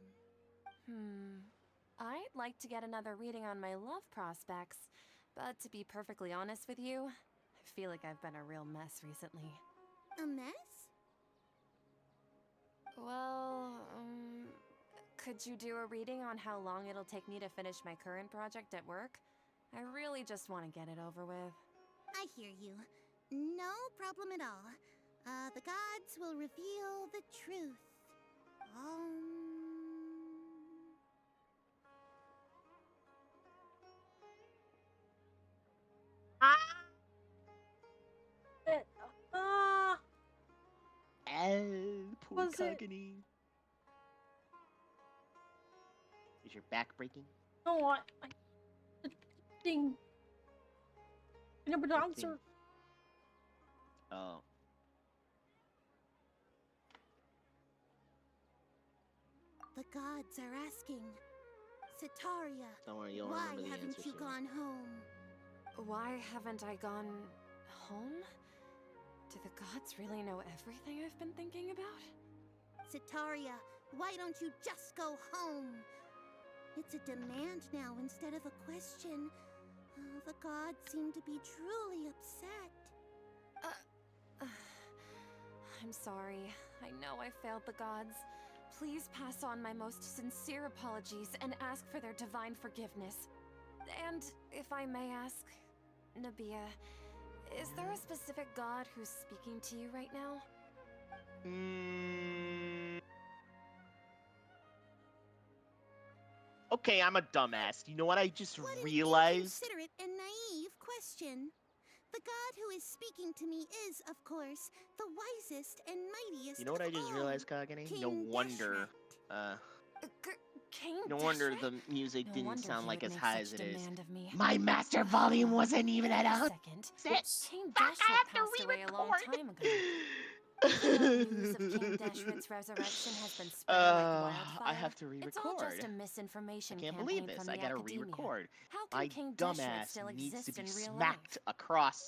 I'd like to get another reading on my love prospects, but to be perfectly honest with you, I feel like I've been a real mess recently. A mess? Well, could you do a reading on how long it'll take me to finish my current project at work? I really just want to get it over with. I hear you. No problem at all. The gods will reveal the truth. Poor Was it? Kagani. Is your back breaking? No, I thing. I never What answer. thing? Oh. The gods are asking, Sataria, Don't worry, you'll why remember the haven't answer you soon. gone home? Why haven't I gone home? Do the gods really know everything I've been thinking about? Sataria, why don't you just go home? It's a demand now instead of a question. The gods seem to be truly upset. I'm sorry. I know I failed the gods. Please pass on my most sincere apologies and ask for their divine forgiveness. And if I may ask, Nabia, is there a specific god who's speaking to you right now? Okay, I'm a dumbass. You know what I just What an realized? inconsiderate and naive question. The god who is speaking to me is, of course, the wisest and mightiest You know what of I just all, realized, Kagane? No King wonder, King no wonder Deshret? the music No didn't wonder sound he like would as make high such as it is. demand of me. My master volume wasn't even at Wait a 100. second. Oops. King Fuck, I Deshret have to passed away a long re-record. time ago. Even though news of King Deshret's resurrection has been spread like wildfire, I have to it's all re-record. just a misinformation I can't campaign believe this. from I the gotta academia. re-record. How can My King Deshret dumbass still needs exist to be in real smacked life? across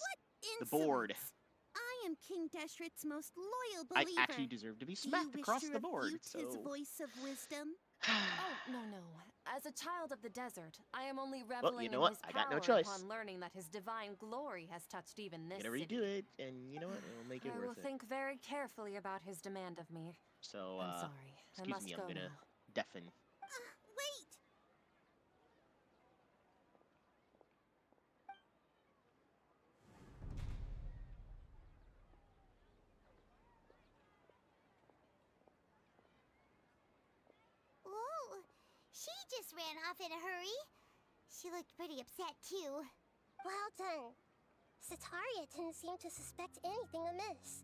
the board. Insolence! I am King Deshret's most loyal I believer. actually deserve to be Do you smacked wish across to the board. refute his So, voice of wisdom? Oh, no. As a child of the desert, I am only well, reveling you know in what? his I power got no choice. upon learning that his divine glory has touched even this I'm gonna city. redo it, and you know what? It'll make it I will worth it. think very carefully about his demand of me. So, I'm sorry. I excuse must me, go I'm gonna now. deafen. Wait! Oh, she just ran off in a hurry. She looked pretty upset, too. Well done. Sataria didn't seem to suspect anything amiss.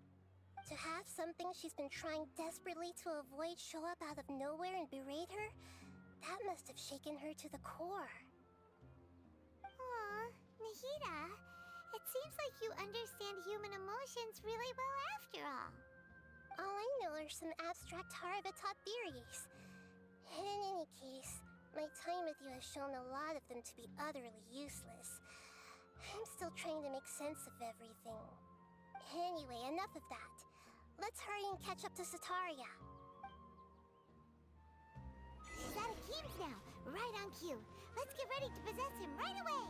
To have something she's been trying desperately to avoid show up out of nowhere and berate her, that must have shaken her to the core. Aw, Nahida, it seems like you understand human emotions really well after all. All I know are some abstract Haraba taught theories. And in any case, my time with you has shown a lot of them to be utterly useless. I'm still trying to make sense of everything. Anyway, enough of that. Let's hurry and catch up to Sataria. He's out of Keem's now, right on cue. Let's get ready to possess him right away.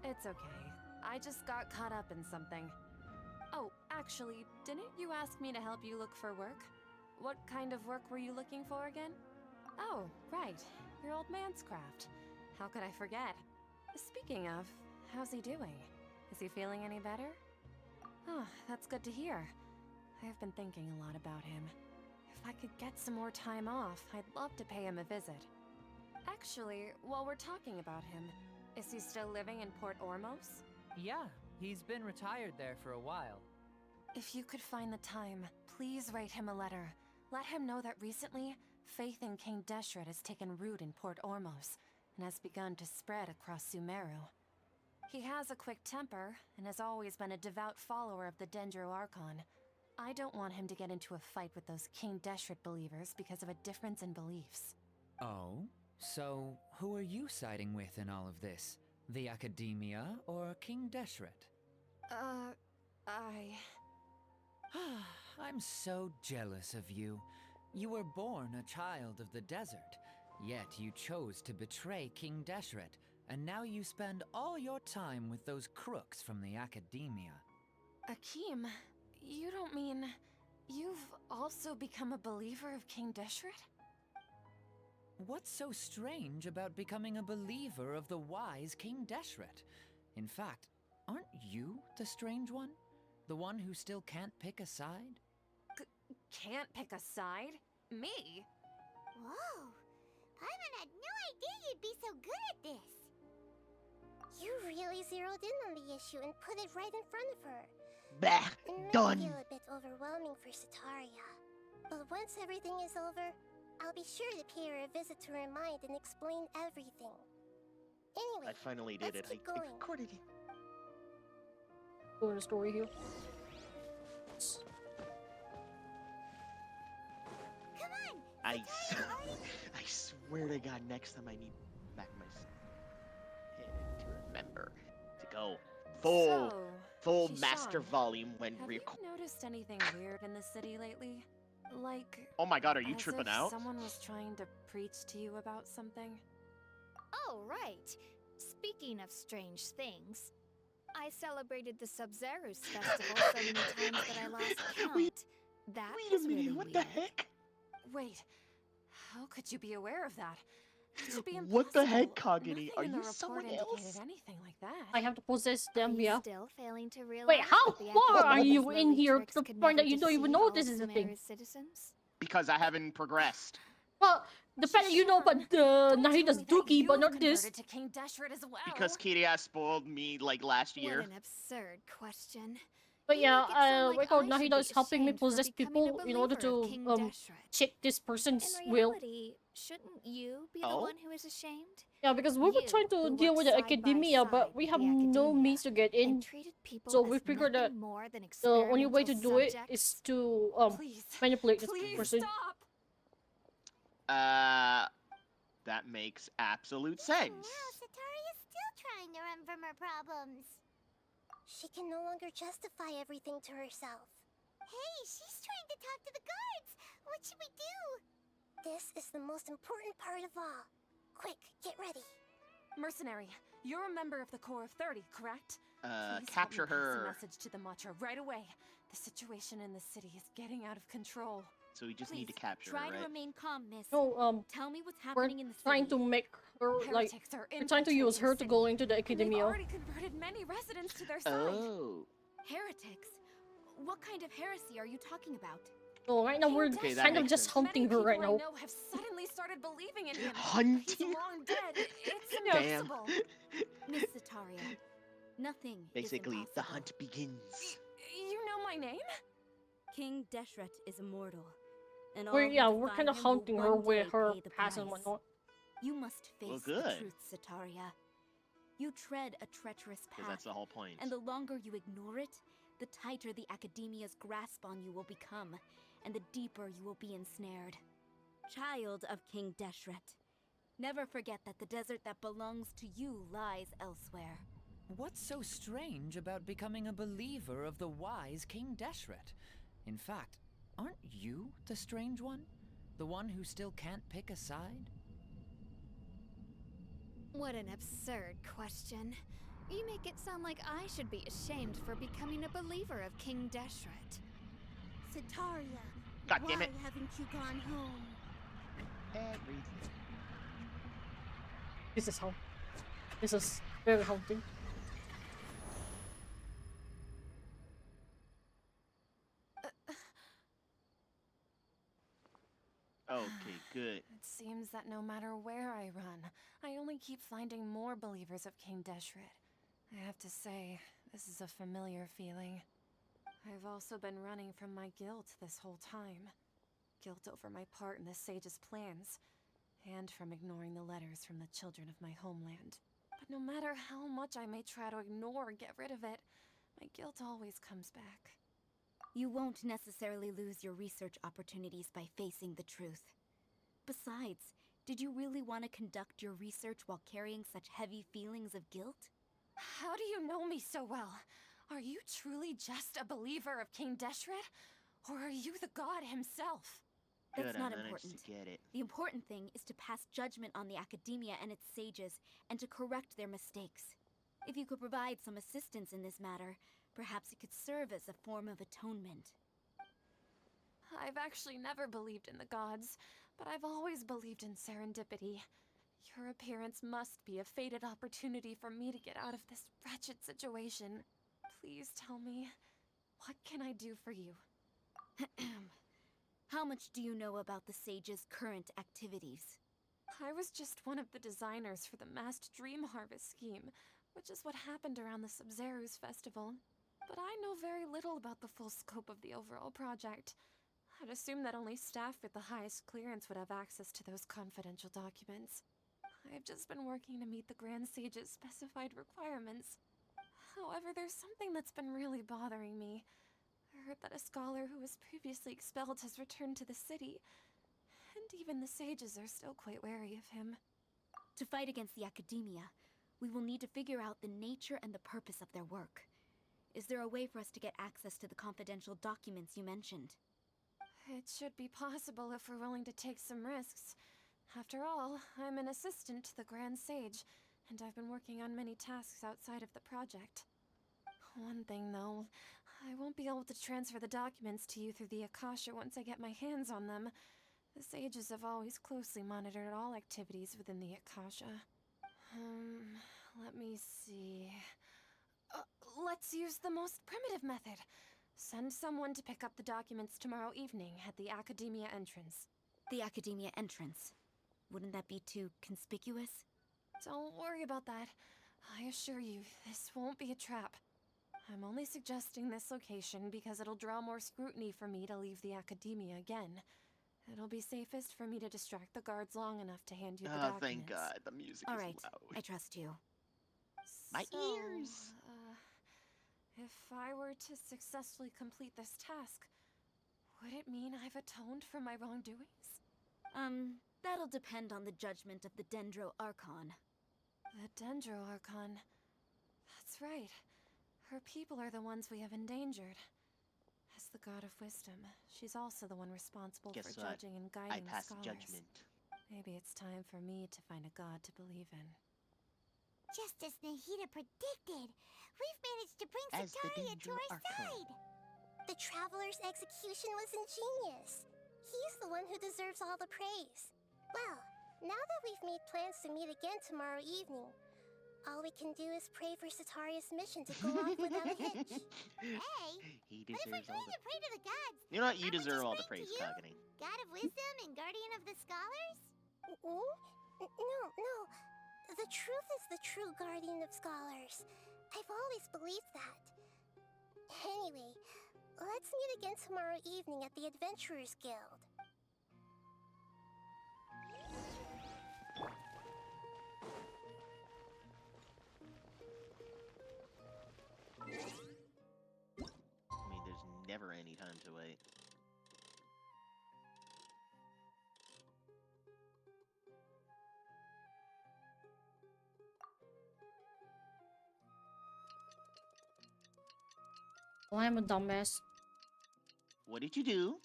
It's okay. I just got caught up in something. Oh, actually, didn't you ask me to help you look for work? What kind of work were you looking for again? Oh, right. Your old man's craft. How could I forget? Speaking of, how's he doing? Is he feeling any better? Oh, that's good to hear. I've been thinking a lot about him. If I could get some more time off, I'd love to pay him a visit. Actually, while we're talking about him, is he still living in Port Ormos? Yeah, he's been retired there for a while. If you could find the time, please write him a letter. Let him know that recently, faith in King Deshret has taken root in Port Ormos and has begun to spread across Sumeru. He has a quick temper and has always been a devout follower of the Dendro Archon. I don't want him to get into a fight with those King Deshret believers because of a difference in beliefs. Oh? So, who are you siding with in all of this? The Academia or King Deshret? I'm so jealous of you. You were born a child of the desert, yet you chose to betray King Deshret, and now you spend all your time with those crooks from the Academia. Akeem, you don't mean... you've also become a believer of King Deshret? What's so strange about becoming a believer of the wise King Deshret? In fact, aren't you the strange one? The one who still can't pick a side? Can't pick a side? Me? Whoa! Paimon had no idea you'd be so good at this! You really zeroed in on the issue and put it right in front of her. Bah! It Done! may feel a bit overwhelming for Sataria. But once everything is over, I'll be sure to pay her a visit to her mind and explain everything. Anyway, I finally did it. let's keep I going. recorded it. Go to the story here. Come on! I swear to God, next time I need back my head to remember to go full master Kishan, volume when have you noticed anything weird in the city lately? Like... Oh my God, are you as tripping if out? someone was trying to preach to you about something? Oh, right. Speaking of strange things, I celebrated the Sub-Zerus festival so many times that I lost count. That was really what weird. the heck? Wait, how could you be aware of that? It should be impossible. What the heck, Kagani? Nothing Are in the you report someone indicated else? anything like that. I have to possess them, Are you yeah. still failing to realize Wait, how that the far are Academy's you in lowly here tricks to the could point that never you don't even deceive know all this of is a thing? Sumeru's citizens? Because I haven't progressed. Well, the fact that you know about the Nahida's Dookie, but not this. To King Deshret as well. Because Kiria spoiled me like last year. What an absurd question. But You yeah, make it sound like Rico I should Nahida be is helping me ashamed for possess becoming a people in order believer of to King Deshret. check this person's In will. reality, shouldn't you be the Oh? one who is ashamed? Yeah, because we were You, trying to who deal worked with the side by Academia, side but we with have the no Academia means to get in. and treated people So we as figured that nothing more than the only way to experimental do it subjects. is to Please, manipulate this please person. stop. That makes absolute sense. Now Sataria's still trying to run from her problems. She can no longer justify everything to herself. Hey, she's trying to talk to the guards! What should we do? This is the most important part of all. Quick, get ready. Mercenary, you're a member of the Corps of 30, correct? Please Capture help me pass her. a message to the Matra right away. The situation in the city is getting out of control. so we just need to Please, capture try her, to right? remain calm, miss. No, Tell me what's we're happening in the trying city. to make her like Heretics are we're trying to use infiltrating her the to city, go into the and they've academia. already converted many residents to their side. Oh. Heretics? What kind of heresy are you talking about? So right now we're Okay, that kind of makes just sense. hunting her right I now. know have suddenly started believing in him. But he's Hunting? long dead. It's Damn. impossible. Miss Sataria, nothing Basically, is the impossible. hunt begins. You know my name? King Deshret is immortal, and all We're who we're defy kind of him will hunting her one with day her pay the past and price. whatnot. You must face Well, the good. truth, Sataria. You tread a treacherous Because path, that's the whole point. and the longer you ignore it, the tighter the Academia's grasp on you will become, and the deeper you will be ensnared. Child of King Deshret, never forget that the desert that belongs to you lies elsewhere. What's so strange about becoming a believer of the wise King Deshret? In fact, aren't you the strange one? The one who still can't pick a side? What an absurd question. You make it sound like I should be ashamed for becoming a believer of King Deshret. Sataria, God damn it. why haven't you gone home? Everything. This is how. This is very haunting. Okay, good. It seems that no matter where I run, I only keep finding more believers of King Deshret. I have to say, this is a familiar feeling. I've also been running from my guilt this whole time. Guilt over my part in the Sage's plans, and from ignoring the letters from the children of my homeland. But no matter how much I may try to ignore or get rid of it, my guilt always comes back. You won't necessarily lose your research opportunities by facing the truth. Besides, did you really want to conduct your research while carrying such heavy feelings of guilt? How do you know me so well? Are you truly just a believer of King Deshret? Or are you the god himself? Good, That's I not managed important. to get it. The important thing is to pass judgment on the Academia and its sages, and to correct their mistakes. If you could provide some assistance in this matter, perhaps it could serve as a form of atonement. I've actually never believed in the gods, but I've always believed in serendipity. Your appearance must be a fated opportunity for me to get out of this wretched situation. Please tell me, what can I do for you? How much do you know about the sage's current activities? I was just one of the designers for the massed dream harvest scheme, which is what happened around the Sumeru's festival. But I know very little about the full scope of the overall project. I'd assume that only staff with the highest clearance would have access to those confidential documents. I've just been working to meet the Grand Sage's specified requirements. However, there's something that's been really bothering me. I heard that a scholar who was previously expelled has returned to the city, and even the sages are still quite wary of him. To fight against the Academia, we will need to figure out the nature and the purpose of their work. Is there a way for us to get access to the confidential documents you mentioned? It should be possible if we're willing to take some risks. After all, I'm an assistant to the Grand Sage, and I've been working on many tasks outside of the project. One thing, though, I won't be able to transfer the documents to you through the Akasha once I get my hands on them. The sages have always closely monitored all activities within the Akasha. Let me see... let's use the most primitive method. Send someone to pick up the documents tomorrow evening at the Academia entrance. The Academia entrance. Wouldn't that be too conspicuous? Don't worry about that. I assure you, this won't be a trap. I'm only suggesting this location because it'll draw more scrutiny for me to leave the Academia again. It'll be safest for me to distract the guards long enough to hand you the documents. Thank God, the music All is right, loud. I trust you. My So, ears! If I were to successfully complete this task, would it mean I've atoned for my wrongdoings? That'll depend on the judgment of the Dendro Archon. The Dendro Archon. That's right. Her people are the ones we have endangered. As the god of wisdom, she's also the one responsible for judging and guiding I pass scholars. judgment. Maybe it's time for me to find a god to believe in. Just as Nahida predicted, we've managed to bring As the Sataria to Dendro our Archon. side. The Traveler's execution was ingenious. He's the one who deserves all the praise. Well, now that we've made plans to meet again tomorrow evening, all we can do is pray for Sataria's mission to go off without a hitch. Hey, He but if we're deserves all going the... to pray to the gods, You know what? You aren't we deserve just all the praying praise, to you? Kagane. God of wisdom and guardian of the scholars? No. The truth is the true guardian of scholars. I've always believed that. Anyway, let's meet again tomorrow evening at the Adventurers Guild. I mean, there's never any time to wait. Well, I'm a dumbass. What did you do?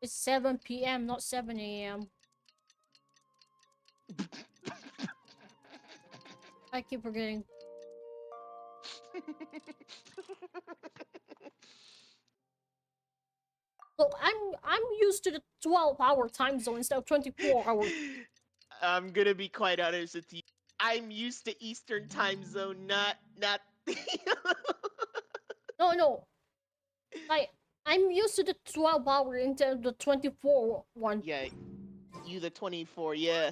It's 7 p.m., not 7 a.m. I keep forgetting. Well, I'm used to the 12-hour time zone instead of 24-hour. I'm gonna be quite honest with you. I'm used to Eastern time zone, not. No. Like, I'm used to the 12-hour instead of the 24 one. Yeah, you the 24. Yeah.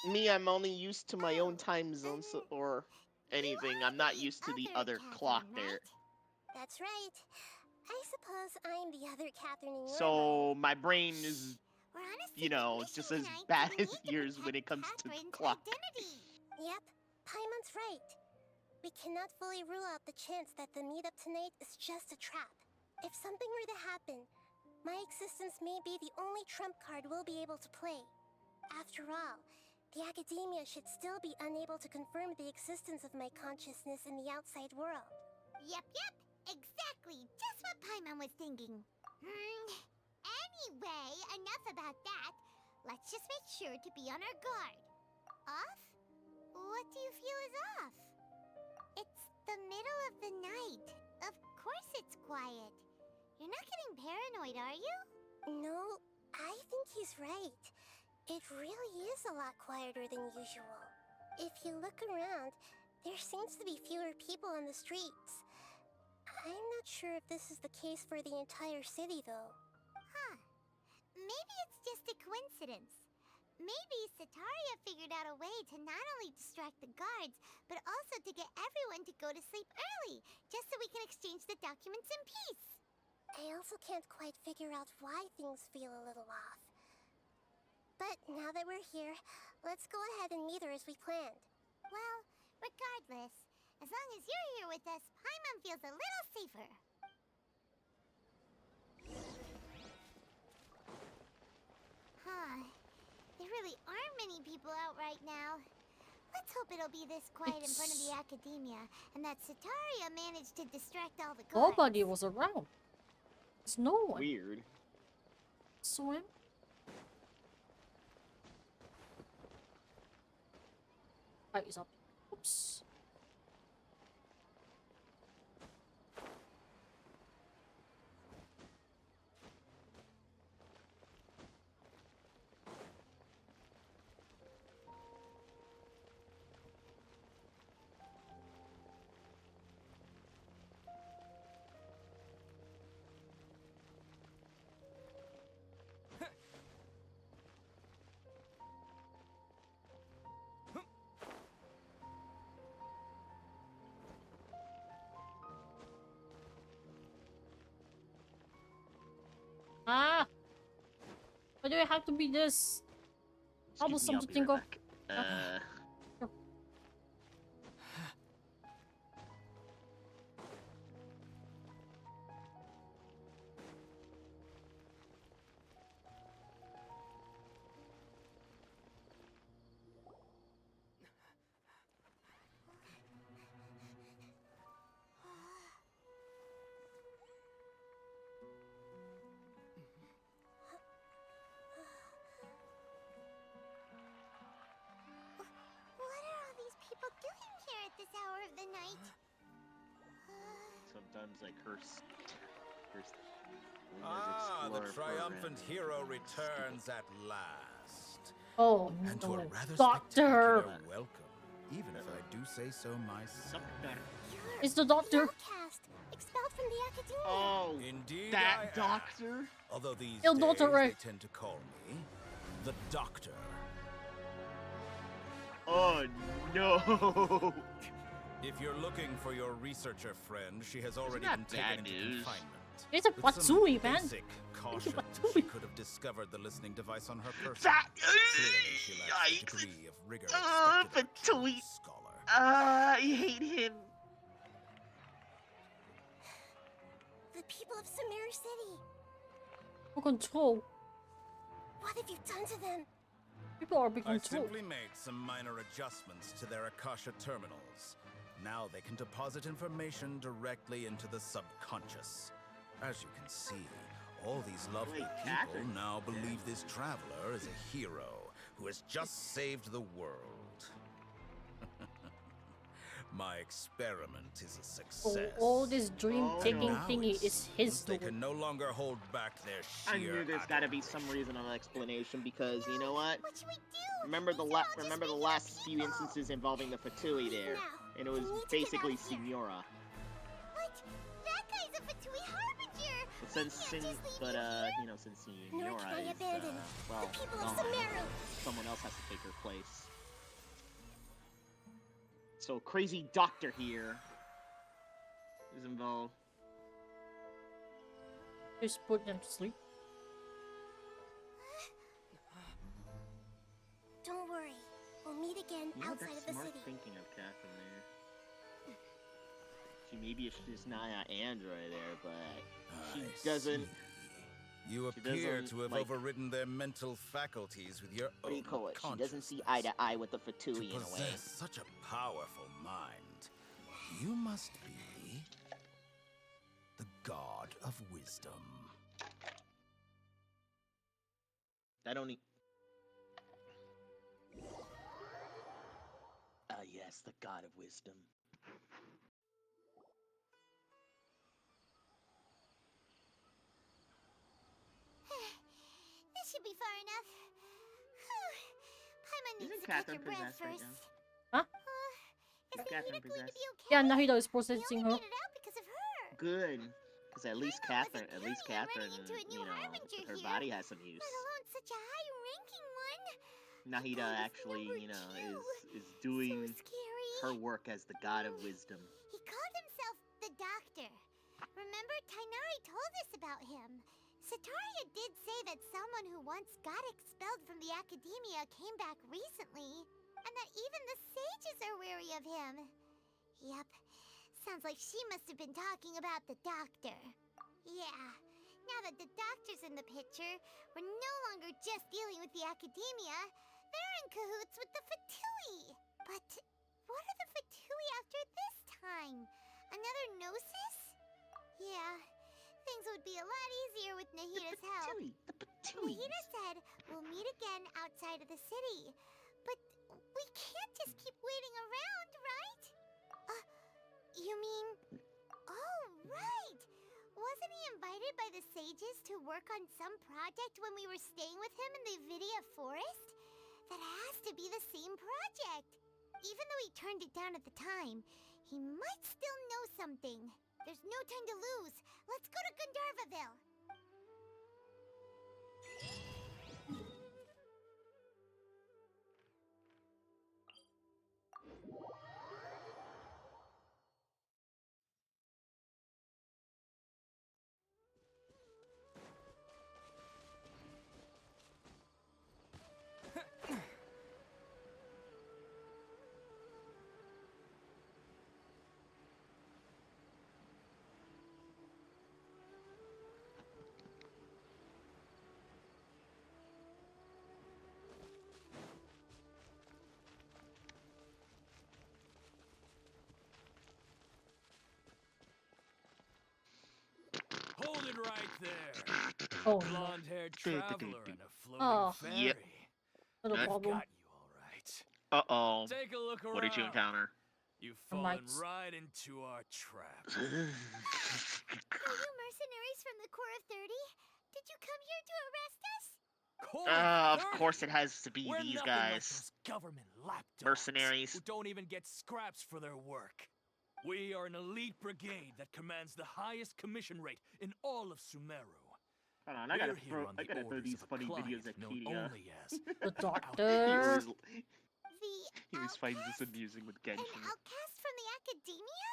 Me, I'm only used to my own time zone, so, or anything. I'm not used to the other clock there. That's right. I suppose I'm the other Catherine in your mind. So my brain is, you know, just as bad as yours when it comes to the clock. Yep, Paimon's right. We cannot fully rule out the chance that the meetup tonight is just a trap. If something were to happen, my existence may be the only trump card we'll be able to play. After all, the academia should still be unable to confirm the existence of my consciousness in the outside world. Yep. Exactly. Just what Paimon was thinking. Anyway, enough about that. Let's just make sure to be on our guard. Off? What do you feel is off? It's the middle of the night. Of course it's quiet. You're not getting paranoid, are you? No, I think he's right. It really is a lot quieter than usual. If you look around, there seems to be fewer people on the streets. I'm not sure if this is the case for the entire city, though. Huh. Maybe it's just a coincidence. Maybe Sataria figured out a way to not only distract the guards, but also to get everyone to go to sleep early, just so we can exchange the documents in peace. I also can't quite figure out why things feel a little off. But now that we're here, let's go ahead and meet her as we planned. Well, regardless, as long as you're here with us, Paimon feels a little safer. Huh. There really aren't many people out right now. Let's hope it'll be this quiet in front of the academia, and that Sataria managed to distract all the guards. Nobody was around. There's no one. Weird. Swim? Right, he's up. Oops. Ah! Why do I have to be this? Troublesome to think of. What are all these people doing here at this hour of the night? Sometimes I curse. First The Explorer triumphant program. hero returns at last. Oh And to a no, rather Doctor! spectacular welcome, even if I do say so myself. It's the Doctor! Outcast, expelled from the academia. Oh, Indeed that I am. doctor? Although these Il days Dottore. they tend to call me the Doctor. Oh no! If you're looking for your researcher friend, she has already that been taken bad into news? confinement. It's a With some Watsui, man. basic caution, Watsui. she could have discovered the listening device on her person. That Clearly, she lacks the degree of rigor expected of a true Fatui. scholar. I hate him. The people of Sumeru City. For control. What have you done to them? People are being I controlled. simply made some minor adjustments to their Akasha terminals. Now they can deposit information directly into the subconscious. As you can see, all these lovely people Catherine. now believe this traveler is a hero who has just saved the world. My experiment is a success. All this dream-taking Now thingy it is his seems they doing. can no longer hold back their I sheer knew there's got to be some reasonable explanation because you know what? Remember the last few instances involving the Fatui there, and it was basically Signora. What? That guy's a Fatui Harbinger! But since Signora North is abandoned. well, The people of gone, Sumeru. someone else has to take her place. So crazy doctor here is involved. Just put them to sleep. Don't worry. We'll meet again You know, outside that's of the smart city. thinking of Catherine there. She's not an android there, but she doesn't. You she appear doesn't, to have like, overridden their mental faculties with your What do own you call it? She doesn't see eye to eye with the Fatui in a way. possess such a powerful mind, you must be the god of wisdom. I don't need. Ah, yes, the god of wisdom. This should be far enough. Paimon needs Isn't to catch her Catherine breath possessed right first. now? Huh? Is Catherine Nahida going to be okay? Yeah, Nahida is possessing her. Made it out because of her. Good, because at least Catherine, into a new harbinger her here, body has some use. Let alone such a high-ranking one. Nahida actually, is doing Scary. her work as the god of wisdom. He called himself the Doctor. Remember, Tainari told us about him. Sataria did say that someone who once got expelled from the academia came back recently, and that even the sages are wary of him. Yep, sounds like she must have been talking about the Doctor. Yeah, now that the Doctor's in the picture, we're no longer just dealing with the academia, they're in cahoots with the Fatui. But what are the Fatui after this time? Another Gnosis? Yeah, things would be a lot easier with Nahida's help. The Fatui. Nahida said we'll meet again outside of the city. But we can't just keep waiting around, right? You mean... Oh, right! Wasn't he invited by the sages to work on some project when we were staying with him in the Vidia Forest? That has to be the same project. Even though he turned it down at the time, he might still know something. There's no time to lose. Let's go to Gandharvaville. Hold it right there. Oh, Blonde-haired traveler and a floating Oh. fairy. Yep. Not a I've problem. got you all right. Uh-oh. Take a look around. What did you encounter? You've I'm fallen like- right into our trap. For you mercenaries from the Corps of 30? Did you come here to arrest us? Of course it has to be We're these nothing like guys. those government lapdogs Mercenaries. who don't even get scraps for their work. We are an elite brigade that commands the highest commission rate in all of Sumeru. Hold on, I gotta We're here on the throw orders these of a funny client videos at known Kidia. only as The doctor. He always finds this amusing with An Genshin. outcast from the academia?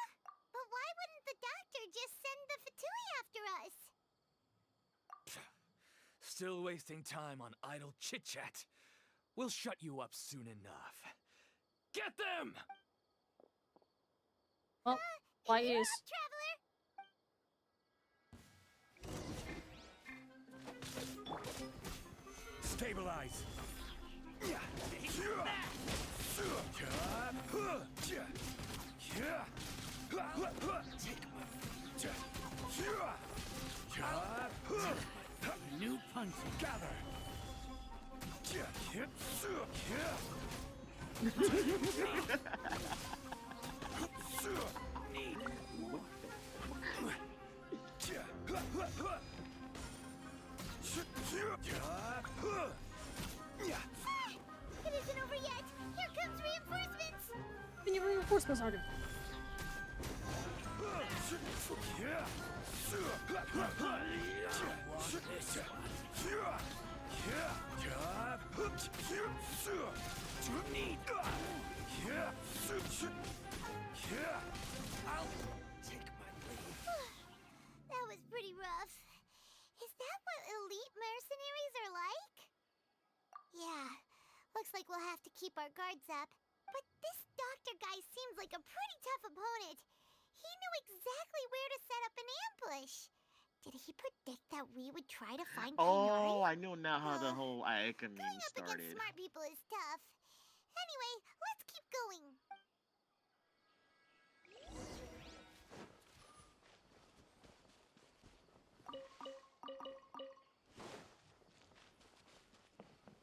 But why wouldn't the doctor just send the Fatui after us? Still wasting time on idle chit-chat. We'll shut you up soon enough. Get them! Oh, why is... Stabilize. New punch. Gather. It isn't over yet. Here comes reinforcements. We need reinforcements, Arden. That was pretty rough. Is that what elite mercenaries are like? Yeah, looks like we'll have to keep our guards up. But this doctor guy seems like a pretty tough opponent. He knew exactly where to set up an ambush. Did he predict that we would try to find Kainari? Oh, I know now how the whole Ayaka meme Going up started. against smart people is tough. Anyway, let's keep going.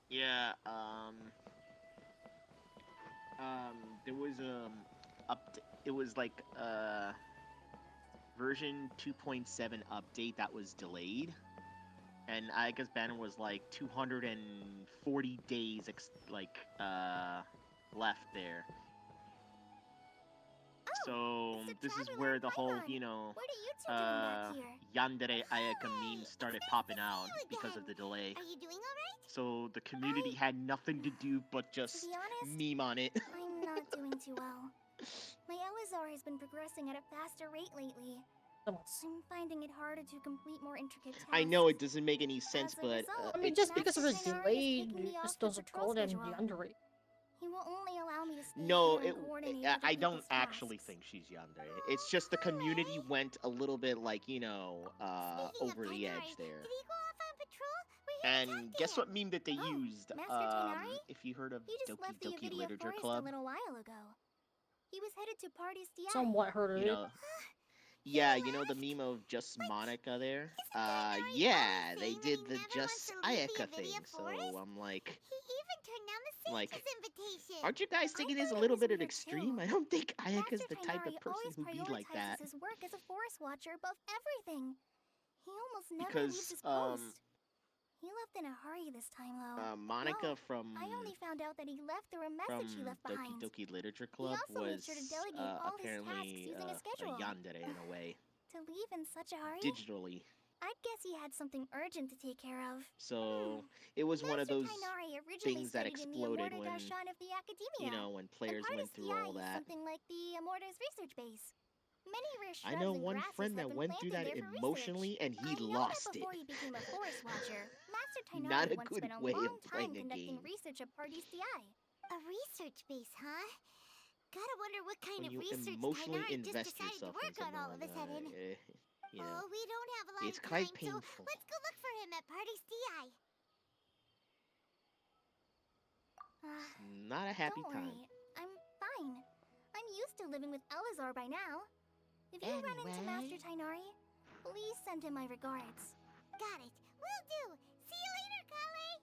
Yeah, there was it was like version 2.7 update that was delayed, and Ayaka's banner was like 240 days left there. So this is where the whole, you know, Yandere Ayaka meme started popping out because of the delay. Are you doing alright? So the community had nothing to do but just meme on it. I'm not doing too well. My Elazar has been progressing at a faster rate lately. I'm finding it harder to complete more intricate tasks. I know it doesn't make any sense, but I mean, just because of Master his Kainari delay, is kicking me it off just the doesn't patrol call it schedule. yandere. He will only allow me to stay no, here and coordinate I other don't people's actually think she's yandere. It's just the community went a little bit like, you know, over the edge there. Did he go off on patrol? And guess what meme that they used? Master Kainari? If you heard of He just Doki left the Doki Avidia Literature Forest Club, a little while ago. He was headed to Party's DI. Somewhat heard of you it. know. Yeah, you know the meme of just Monica there? Yeah, they did the just Ayaka thing, so I'm like... He even turned down the Sage's invitation. Aren't you guys taking this a little bit at extreme? I don't think Ayaka's the type of Kainari person always who'd be like that. prioritizes his work as a forest watcher above everything. He almost never Because, leaves his post. He left in a hurry this time, though. Monica from... I only found out that he left through a message he left Doki behind. Doki Literature Club also made was sure to delegate all his tasks apparently using a a schedule. yandere in a way, To leave in such a hurry? digitally. I'd guess he had something urgent to take care of. So it was one of those Kainari originally things that studied in the exploded Amorta when, Darshan of the Academia. you know, when players went through all Is that. something like the Amorta's research base. Many rare shrubs I know and one grasses friend have that been went through that planted there for emotionally and he lost it. Before he became a forest watcher, Master Tainari Not a once good spent a way long of time playing a conducting game. research at Party's DI. A research base, huh? Gotta wonder what kind When of you research emotionally Kainari just invest decided to yourself work in on all of a someone, sudden. you know, Oh, we don't have a lot it's of quite time, painful. so let's go look for him at Party's DI. Not a happy Don't time. worry, I'm fine. I'm used to living with Elazar by now. If you run into Master Tainari, please send him my regards. Got it. Will do. See you later, Kale.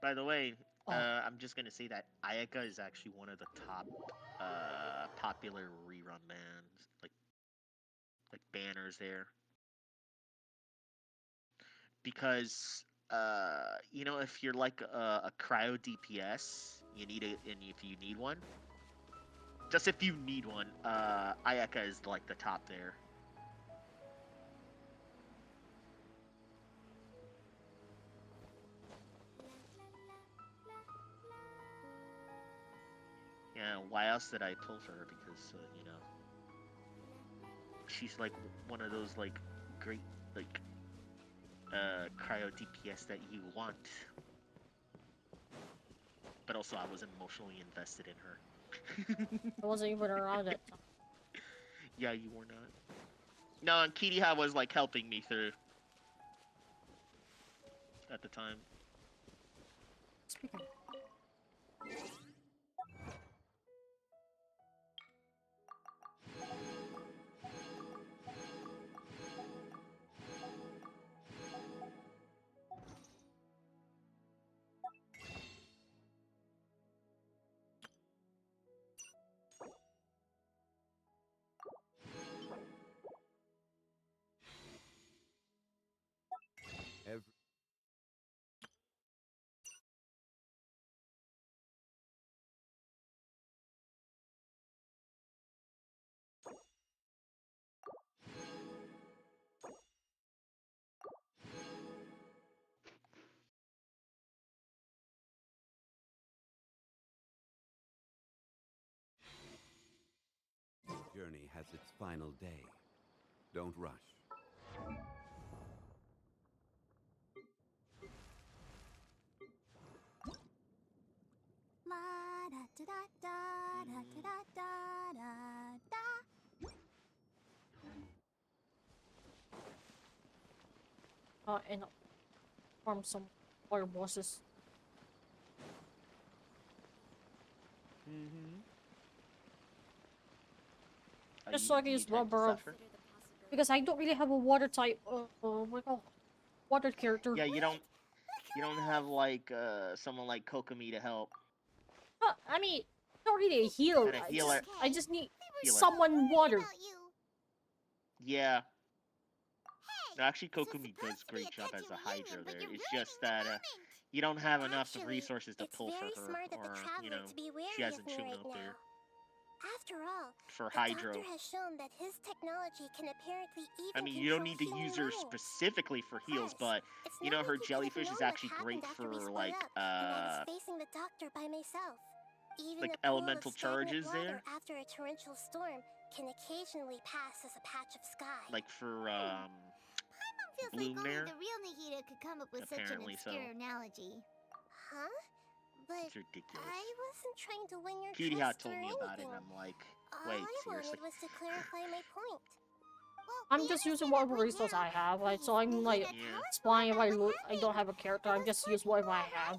By the way, I'm just gonna say that Ayaka is actually one of the top popular rerun bands, like banners there, because you know, if you're like a cryo DPS, you need it, and if you need one, just if you need one, Ayaka is like the top there. Yeah, why else did I pull for her? Because you know, she's like one of those like great like cryo DPS that you want. But also, I was emotionally invested in her. I wasn't even around it. Yeah, you were not. No, and Kiriha was like helping me through at the time. Speaking. Every journey has its final day. Don't rush. La da da da da da da da da da. And farm some water bosses. Just so I can use rubber. Because I don't really have a water type. Water character. Yeah, you don't have like someone like Kokomi to help. I mean, not really a heal. And a healer. I just need Healer. someone water. Yeah. No, actually, Kokomi does a great job as a Hydra there. It's just that you don't have enough resources to pull for her, or you know, she hasn't shown up there. After all, for the Hydro. doctor has shown that his technology can apparently even I mean, you don't control need to human use her minds. specifically for heals, but It's you not know, her like you could have jellyfish is known what actually happened great after we for split like up, and I was facing the doctor by myself. Even like a pool elemental of stagnant charges water there, after a torrential storm can occasionally pass as a patch of sky. like for Paimon feels like Bloom only there. the real Nahida could come up with such an Apparently so. obscure analogy. Huh? But It's ridiculous. I wasn't trying to win your Cutie trust Hat told or me about it, anything. and I'm like, All wait, I seriously? wanted was to clarify my point. I'm just using whatever resource I have, like, so I'm like, it's fine if I don't have a character, I just use whatever I have.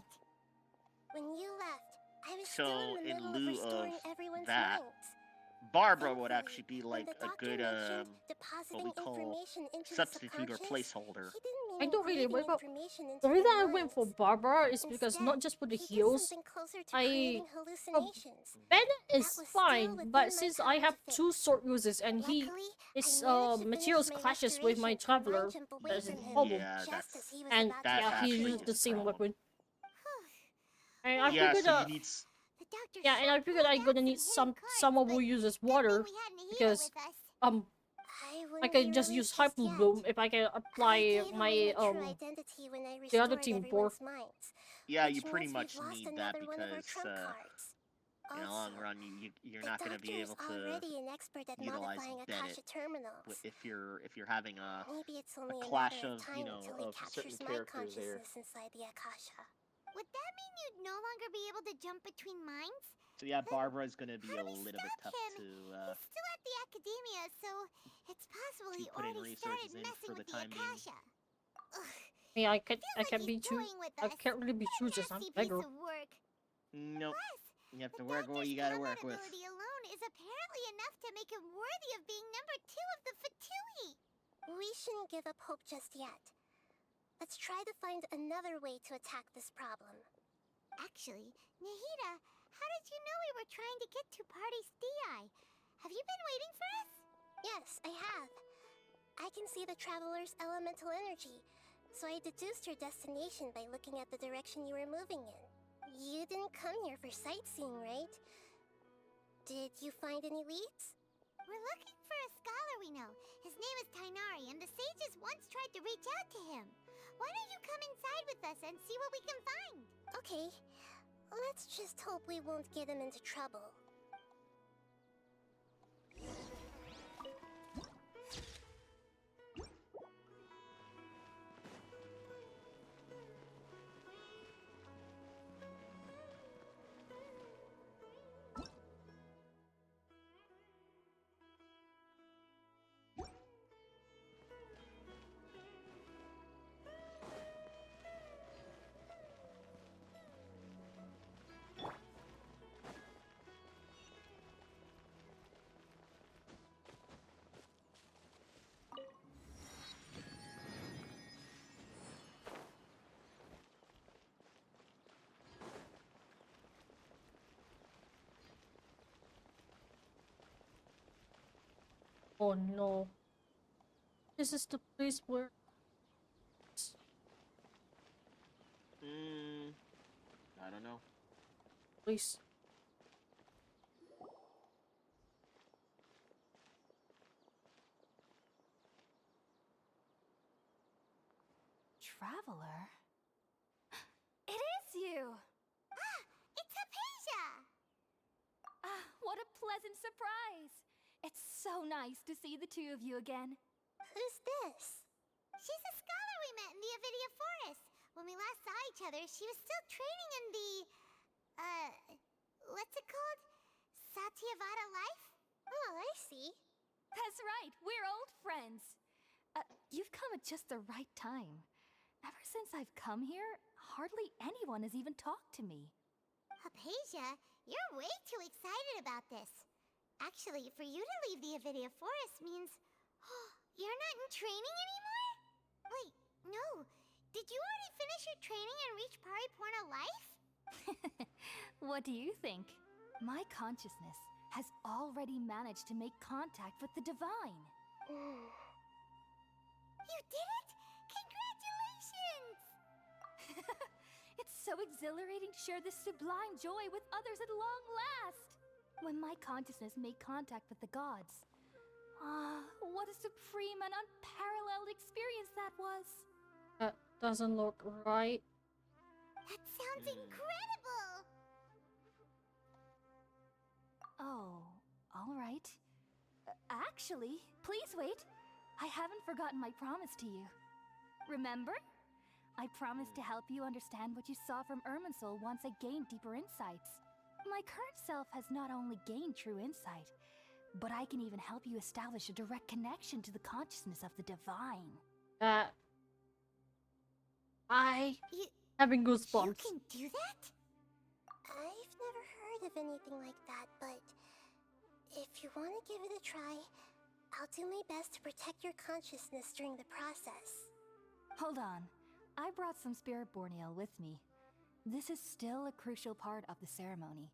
When you left, I was So, still in the in middle lieu of restoring of everyone's that, minds. Barbara would actually be When like the a doctor good mentioned what depositing we call information into the substitute or subconscious, placeholder. he didn't mean I don't really engraving wake up. information into The reason their I went minds. for Barbara is because Instead, not just for the he did heals, something closer to creating hallucinations. Bennett That is was fine, still but within my since I power have to fix. two sword users and Luckily, his I managed to materials finish my clashes with my restoration and traveler, mind jump away that is from him problem. Yeah, just as he was And about that to yeah, he actually used the is a same problem. weapon. And I Yeah, figured so you need yeah, and I figured I'm gonna need someone who uses water because I can just use Hyper Bloom if I can apply my identity when I the other restored team for. everyone's minds. Yeah, Which you pretty means much we've lost need that another one of our because trump cards. in the long run, you're not going to be able Doctor is to already an expert at utilize modifying Bennett Akasha terminals. if you're having Maybe it's a only a clash matter of of time until he of certain captures my characters there. consciousness inside the Akasha. Would that mean you'd no longer be able to jump between minds? So yeah, Barbara's going to be a little bit tough to He's still at the academia, so it's possible he put in already resources started in messing for the with the time being. Akasha. Yeah, I can't be too. I can't really be choosers. I'm beggar. Piece of work. Nope. Plus, You have to work with what you got to work with. ability alone is apparently enough to make him worthy of being number 2 of the Fatui. We shouldn't give up hope just yet. Let's try to find another way to attack this problem. Actually, Nahida, how did you know we were trying to get to Party's DI? Have you been waiting for us? Yes, I have. I can see the traveler's elemental energy, so I deduced your destination by looking at the direction you were moving in. You didn't come here for sightseeing, right? Did you find any leads? We're looking for a scholar we know. His name is Tainari, and the sages once tried to reach out to him. Why don't you come inside with us and see what we can find? Okay, let's just hope we won't get him into trouble. Oh no. This is the place where... I don't know. Please. Traveler? It is you! Ah, it's Hypatia! Ah, what a pleasant surprise! It's so nice to see the two of you again. Who's this? She's a scholar we met in the Avidia Forest. When we last saw each other, she was still training in the... what's it called? Satyavada life? Oh, I see. That's right, we're old friends. You've come at just the right time. Ever since I've come here, hardly anyone has even talked to me. Hypatia, you're way too excited about this. Actually, for you to leave the Avidia Forest means... you're not in training anymore? Wait, no. Did you already finish your training and reach Pariporna life? What do you think? My consciousness has already managed to make contact with the divine. You did it? Congratulations! It's so exhilarating to share this sublime joy with others at long last! When my consciousness made contact with the gods. Ah, what a supreme and unparalleled experience that was! That doesn't look right. That sounds incredible! Oh, all right. Actually, please wait. I haven't forgotten my promise to you. Remember? I promised to help you understand what you saw from Irminsul once I gained deeper insights. My current self has not only gained true insight, but I can even help you establish a direct connection to the consciousness of the divine. Having goosebumps. You can do that? I've never heard of anything like that, but if you want to give it a try, I'll do my best to protect your consciousness during the process. Hold on. I brought some spirit borneal with me. This is still a crucial part of the ceremony.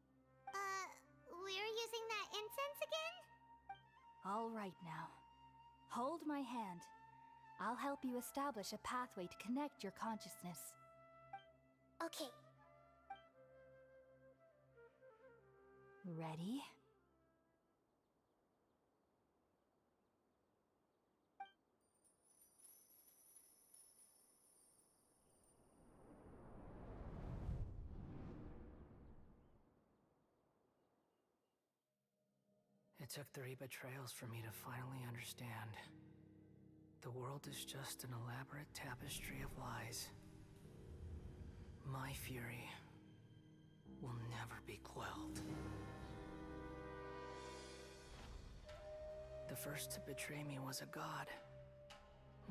We're using that incense again? All right now. Hold my hand. I'll help you establish a pathway to connect your consciousness. Okay. Ready? It took 3 betrayals for me to finally understand. The world is just an elaborate tapestry of lies. My fury will never be quelled. The first to betray me was a god.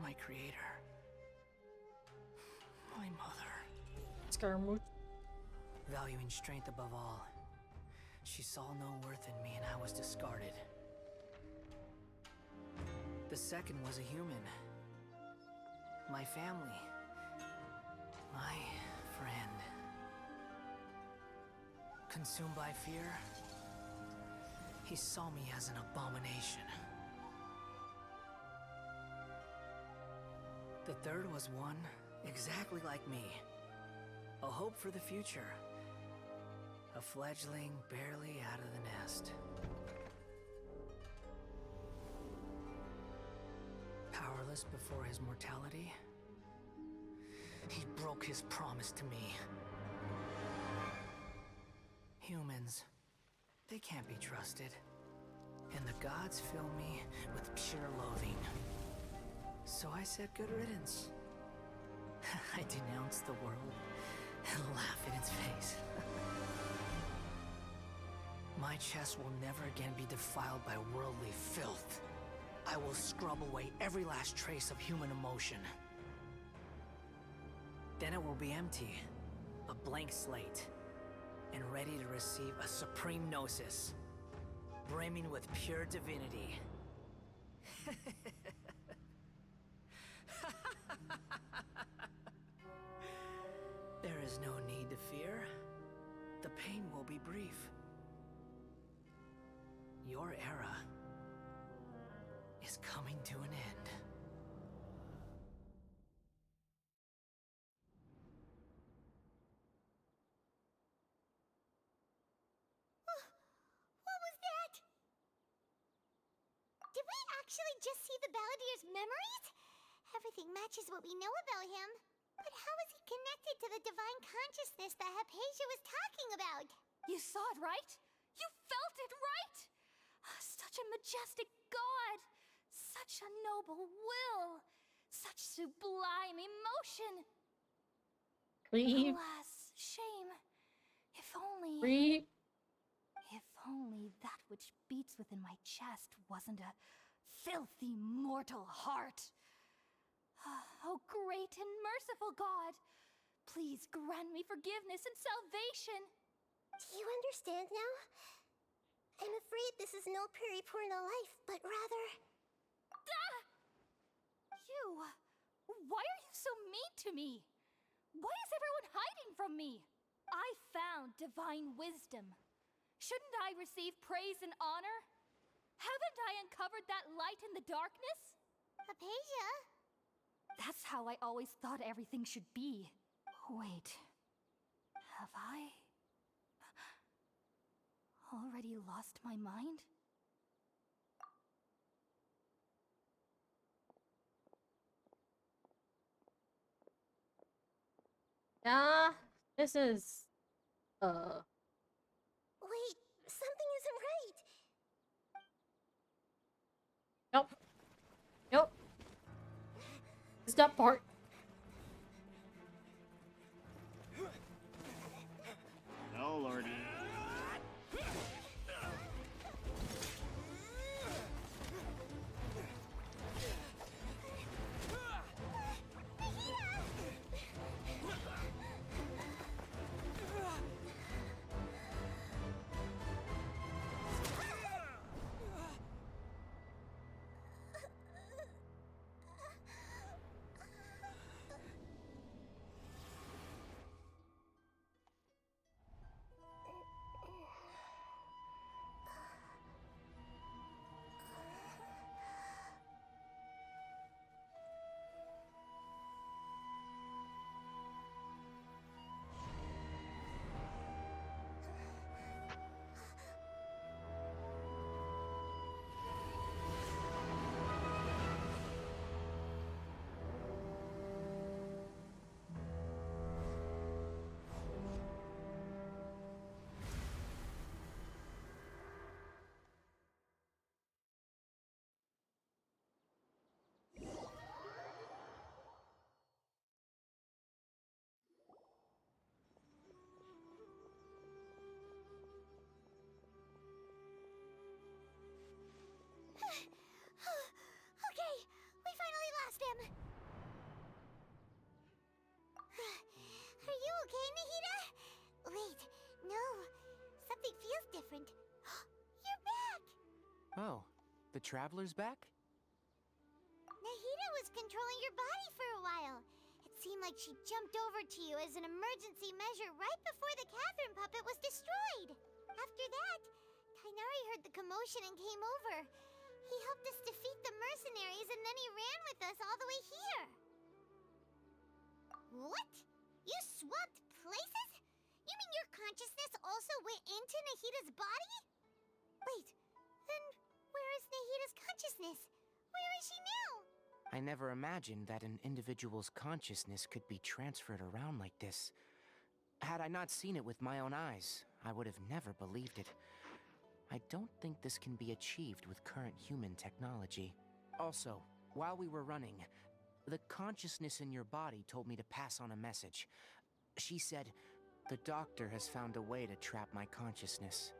My creator. My mother. Scaramouche. Valuing strength above all. She saw no worth in me and I was discarded. The second was a human. My family. My friend. Consumed by fear, he saw me as an abomination. The third was one exactly like me. A hope for the future. A fledgling barely out of the nest. Powerless before his mortality, he broke his promise to me. Humans, they can't be trusted. And the gods fill me with pure loathing. So I said good riddance. I denounced the world and laughed in its face. My chest will never again be defiled by worldly filth. I will scrub away every last trace of human emotion. Then it will be empty, a blank slate, and ready to receive a supreme gnosis, brimming with pure divinity. There is no need to fear. The pain will be brief. Your era is coming to an end. What was that? Did we actually just see the Balladier's memories? Everything matches what we know about him. But how is he connected to the divine consciousness that Hypatia was talking about? You saw it, right? You felt it, right? Such a majestic god! Such a noble will! Such sublime emotion! Creep. Alas, shame. If only... Creep. If only that which beats within my chest wasn't a filthy mortal heart. Oh, great and merciful God! Please grant me forgiveness and salvation! Do you understand now? I'm afraid this is no Puripurna life, but rather... Ah! You! Why are you so mean to me? Why is everyone hiding from me? I found divine wisdom. Shouldn't I receive praise and honor? Haven't I uncovered that light in the darkness? Hypatia? That's how I always thought everything should be. Wait. Have I... already lost my mind? Yeah, this is... Wait, something isn't right. Nope. Nope. It's that part. Oh, lordy. Okay, we finally lost him. Are you okay, Nahida? Wait, no. Something feels different. You're back! Oh, the Traveler's back? Nahida was controlling your body for a while. It seem like she jumped over to you as an emergency measure right before the Catherine puppet was destroyed. After that, Tainari heard the commotion and came over. He helped us defeat the mercenaries and then he ran with us all the way here. What? You swapped places? You mean your consciousness also went into Nahida's body? Wait, then where is Nahida's consciousness? Where is she now? I never imagined that an individual's consciousness could be transferred around like this. Had I not seen it with my own eyes, I would have never believed it. I don't think this can be achieved with current human technology. Also, while we were running, the consciousness in your body told me to pass on a message. She said, "The doctor has found a way to trap my consciousness,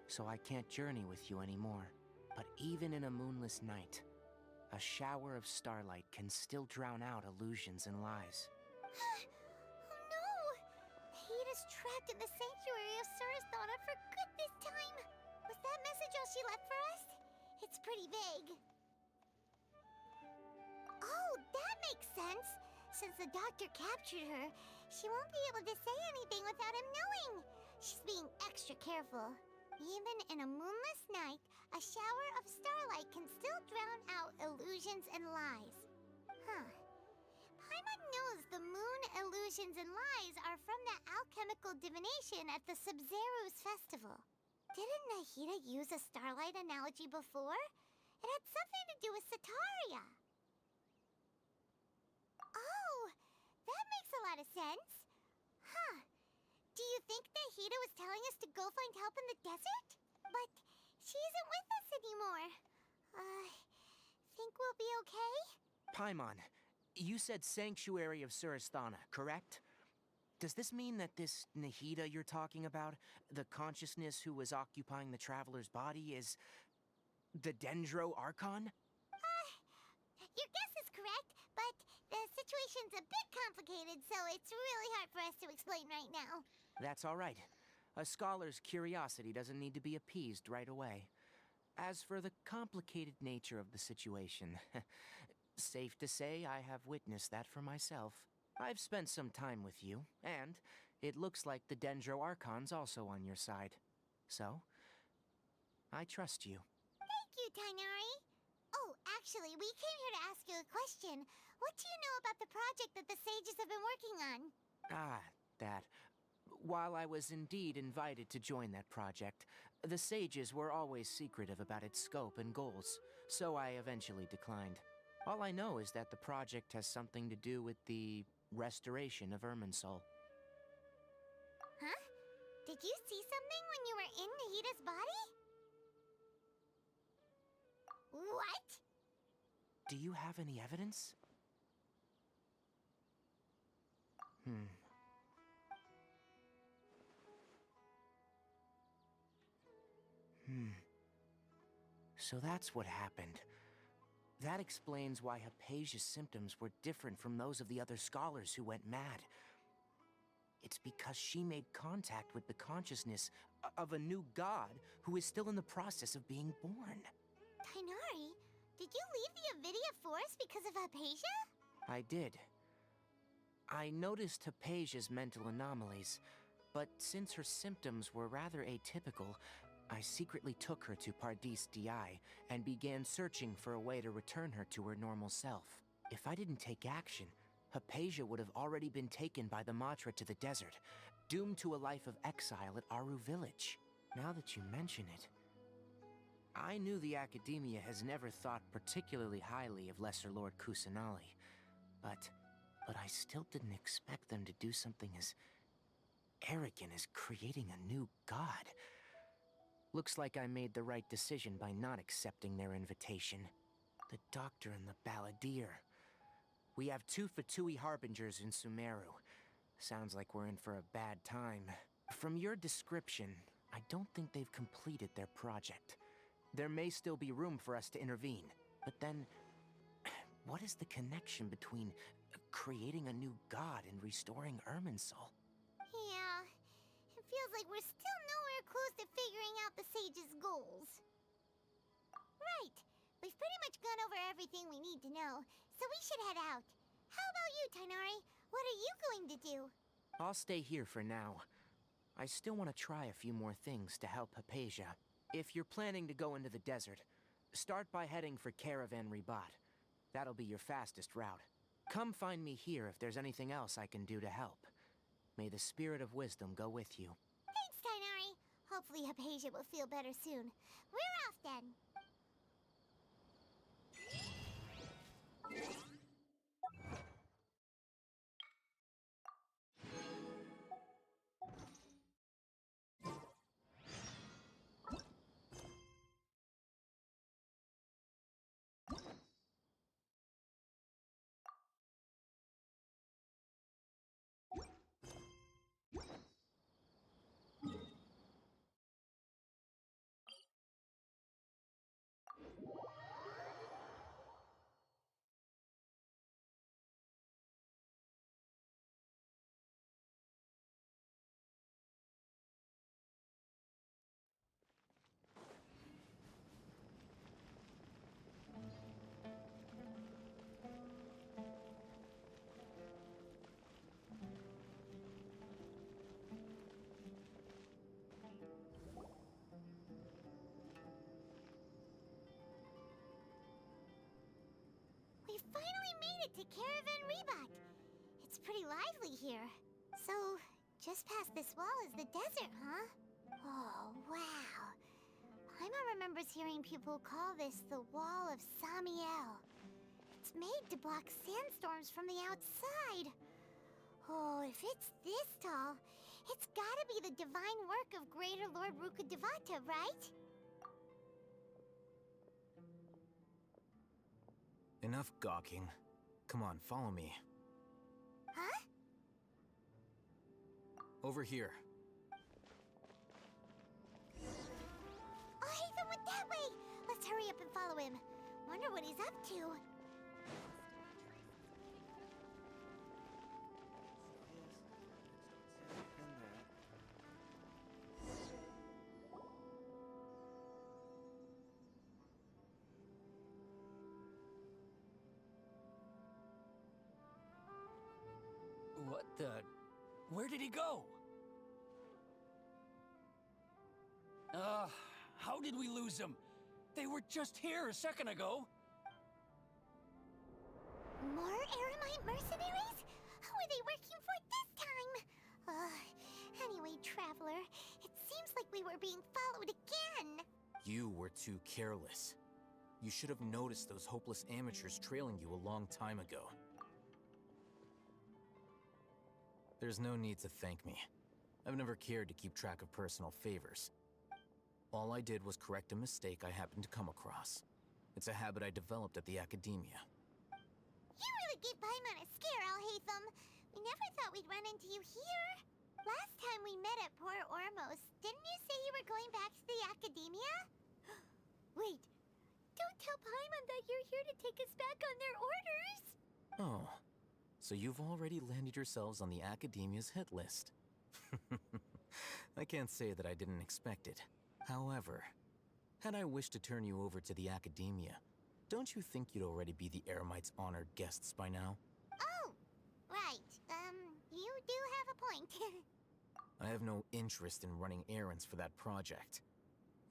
so I can't journey with you anymore." But even in a moonless night, a shower of starlight can still drown out illusions and lies. Oh no! Nahida's trapped in the sanctuary of Surasthana for good this time. Was that message all she left for us? It's pretty vague. Oh, that makes sense. Since the doctor captured her, she won't be able to say anything without him knowing. She's being extra careful. Even in a moonless night, a shower of starlight can still drown out illusions and lies. Huh. Paimon knows the moon illusions and lies are from the alchemical divination at the Sumeru's festival. Didn't Nahida use a starlight analogy before? It had something to do with Sataria. Oh, that makes a lot of sense. Huh. Do you think Nahida was telling us to go find help in the desert? But she isn't with us anymore. Think we'll be okay? Paimon, you said Sanctuary of Surasthana, correct? Does this mean that this Nahida you're talking about, the consciousness who was occupying the traveler's body, is the Dendro Archon? Your guess is correct, but the situation's a bit complicated, so it's really hard for us to explain right now. That's all right. A scholar's curiosity doesn't need to be appeased right away. As for the complicated nature of the situation, safe to say I have witnessed that for myself. I've spent some time with you, and it looks like the Dendro Archon's also on your side. So, I trust you. Thank you, Tainari. Oh, actually, we came here to ask you a question. What do you know about the project that the sages have been working on? That. While I was indeed invited to join that project, the sages were always secretive about its scope and goals, so I eventually declined. All I know is that the project has something to do with the restoration of Irminsul. Huh? Did you see something when you were in Nahida's body? What? Do you have any evidence? So that's what happened. That explains why Hypatia's symptoms were different from those of the other scholars who went mad. It's because she made contact with the consciousness of a new god who is still in the process of being born. Tainari, did you leave the Avidia Forest because of Hypatia? I did. I noticed Hypatia's mental anomalies, but since her symptoms were rather atypical, I secretly took her to Pardis Di and began searching for a way to return her to her normal self. If I didn't take action, Hypatia would have already been taken by the Matra to the desert, doomed to a life of exile at Aru village. Now that you mention it, I knew the Academia has never thought particularly highly of Lesser Lord Kusanali, but I still didn't expect them to do something as arrogant as creating a new god. Looks like I made the right decision by not accepting their invitation. The Doctor and the Balladeer. We have 2 Fatui Harbingers in Sumeru. Sounds like we're in for a bad time. From your description, I don't think they've completed their project. There may still be room for us to intervene. But then, what is the connection between creating a new god and restoring Irminsul? Yeah, it feels like we're still nowhere close to figuring out the sage's goals. Right, we've pretty much gone over everything we need to know, so we should head out. How about you, Tainari? What are you going to do? I'll stay here for now. I still want to try a few more things to help Hypatia. If you're planning to go into the desert, start by heading for Caravan Ribat. That'll be your fastest route. Come find me here if there's anything else I can do to help. May the spirit of wisdom go with you. Thanks, Tighnari. Hopefully Hypatia will feel better soon. We're off then. We finally made it to Caravan Ribat. It's pretty lively here. So, just past this wall is the desert, huh? Oh, wow. Paimon remembers hearing people call this the Wall of Samiel. It's made to block sandstorms from the outside. Oh, if it's this tall, it's gotta be the divine work of Greater Lord Rukkhadevata, right? Enough gawking. Come on, follow me. Huh? Over here. Oh, Haytham went that way! Let's hurry up and follow him. Wonder what he's up to. What the... Where did he go? How did we lose him? They were just here a second ago. More Eremite mercenaries? Who are they working for this time? Anyway, Traveler, it seems like we were being followed again. You were too careless. You should have noticed those hopeless amateurs trailing you a long time ago. There's no need to thank me. I've never cared to keep track of personal favors. All I did was correct a mistake I happened to come across. It's a habit I developed at the Academia. You really gave Paimon a scare, Alhaitham. We never thought we'd run into you here. Last time we met at Port Ormos, didn't you say you were going back to the Academia? Wait, don't tell Paimon that you're here to take us back on their orders! Oh, so you've already landed yourselves on the Academia's hit list. I can't say that I didn't expect it. However, had I wished to turn you over to the Academia, don't you think you'd already be the Eremites' honored guests by now? Oh, right. You do have a point. I have no interest in running errands for that project.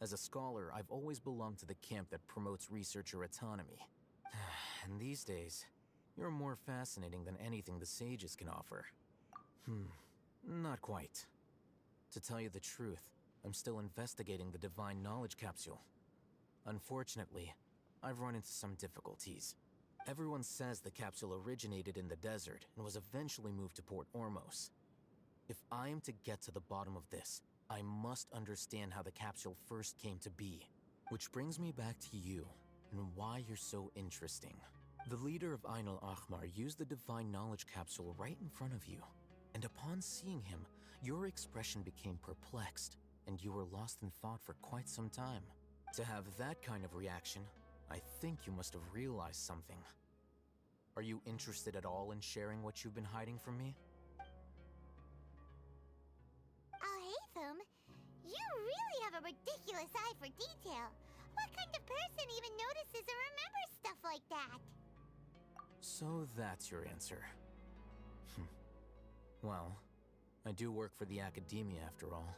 As a scholar, I've always belonged to the camp that promotes researcher autonomy. And these days, you're more fascinating than anything the sages can offer. Not quite. To tell you the truth, I'm still investigating the Divine Knowledge Capsule. Unfortunately, I've run into some difficulties. Everyone says the capsule originated in the desert and was eventually moved to Port Ormos. If I am to get to the bottom of this, I must understand how the capsule first came to be. Which brings me back to you, and why you're so interesting. The leader of Ainul Ahmar used the Divine Knowledge Capsule right in front of you, and upon seeing him, your expression became perplexed, and you were lost in thought for quite some time. To have that kind of reaction, I think you must have realized something. Are you interested at all in sharing what you've been hiding from me? Alhaitham, you really have a ridiculous eye for detail. What kind of person even notices or remembers stuff like that? So that's your answer. Well, I do work for the Academia after all.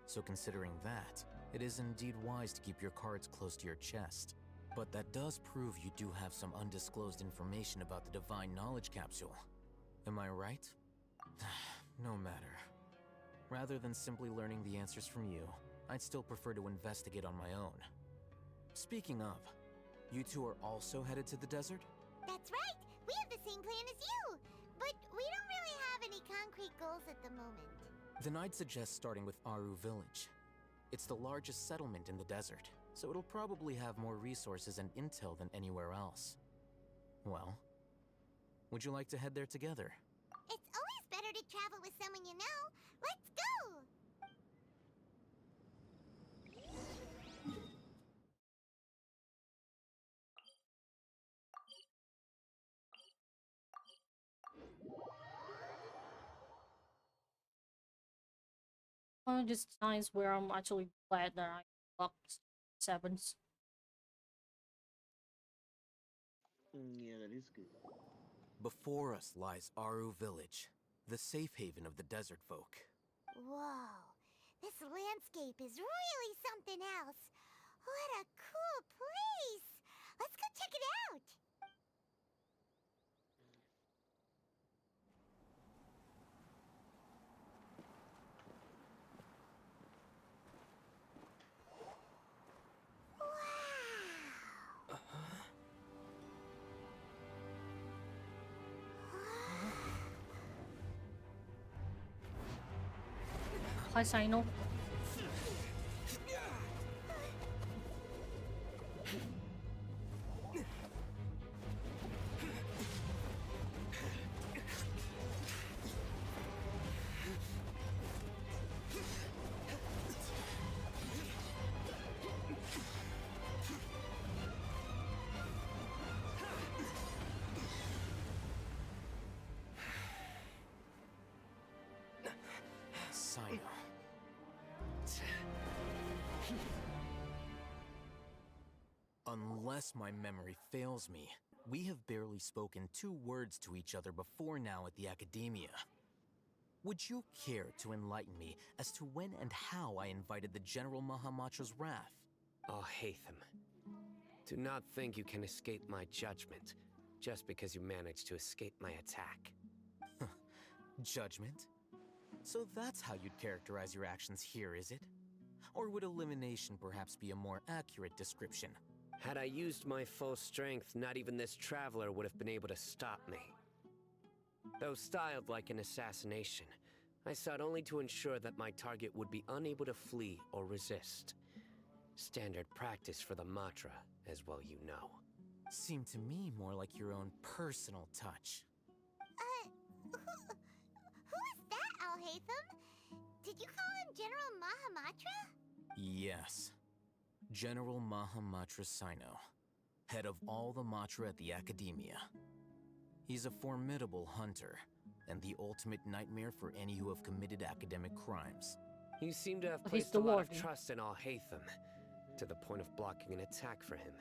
So considering that, it is indeed wise to keep your cards close to your chest. But that does prove you do have some undisclosed information about the Divine Knowledge Capsule. Am I right? No matter. Rather than simply learning the answers from you, I'd still prefer to investigate on my own. Speaking of, you two are also headed to the desert? That's right! We have the same plan as you! But we don't really have any concrete goals at the moment. Then I'd suggest starting with Aru Village. It's the largest settlement in the desert, so it'll probably have more resources and intel than anywhere else. Well, would you like to head there together? It's always better to travel with someone you know. Let's go! One of these times where I'm actually glad that I locked 7s. Yeah, that is good. Before us lies Aru Village, the safe haven of the desert folk. Whoa, this landscape is really something else. What a cool place! Let's go check it out! Hi, Sino. Sino. Unless my memory fails me, we have barely spoken 2 words to each other before now at the Academia. Would you care to enlighten me as to when and how I invited the General Mahamatra's wrath? Oh, Hatham. Do not think you can escape my judgment just because you managed to escape my attack. Judgment? So that's how you'd characterize your actions here, is it? Or would elimination perhaps be a more accurate description? Had I used my full strength, not even this traveler would have been able to stop me. Though styled like an assassination, I sought only to ensure that my target would be unable to flee or resist. Standard practice for the Matra, as well you know. Seemed to me more like your own personal touch. Who is that, Al-Hatham? Did you call him General Mahamatra? Yes. General Mahamatra Sino, head of all the Matra at the Academia. He's a formidable hunter, and the ultimate nightmare for any who have committed academic crimes. You seem to have He's placed the a lot of warden. trust in Al-Hatham, to the point of blocking an attack for him.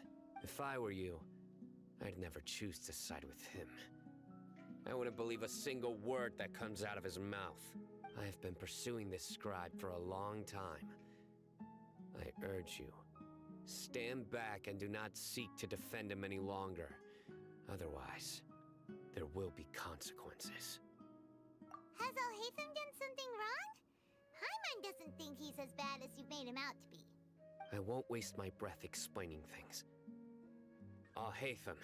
If I were you, I'd never choose to side with him. I wouldn't believe a single word that comes out of his mouth. I have been pursuing this scribe for a long time. I urge you, stand back and do not seek to defend him any longer. Otherwise, there will be consequences. Has Al-Hatham done something wrong? Hyman doesn't think he's as bad as you've made him out to be. I won't waste my breath explaining things. Al-Hatham,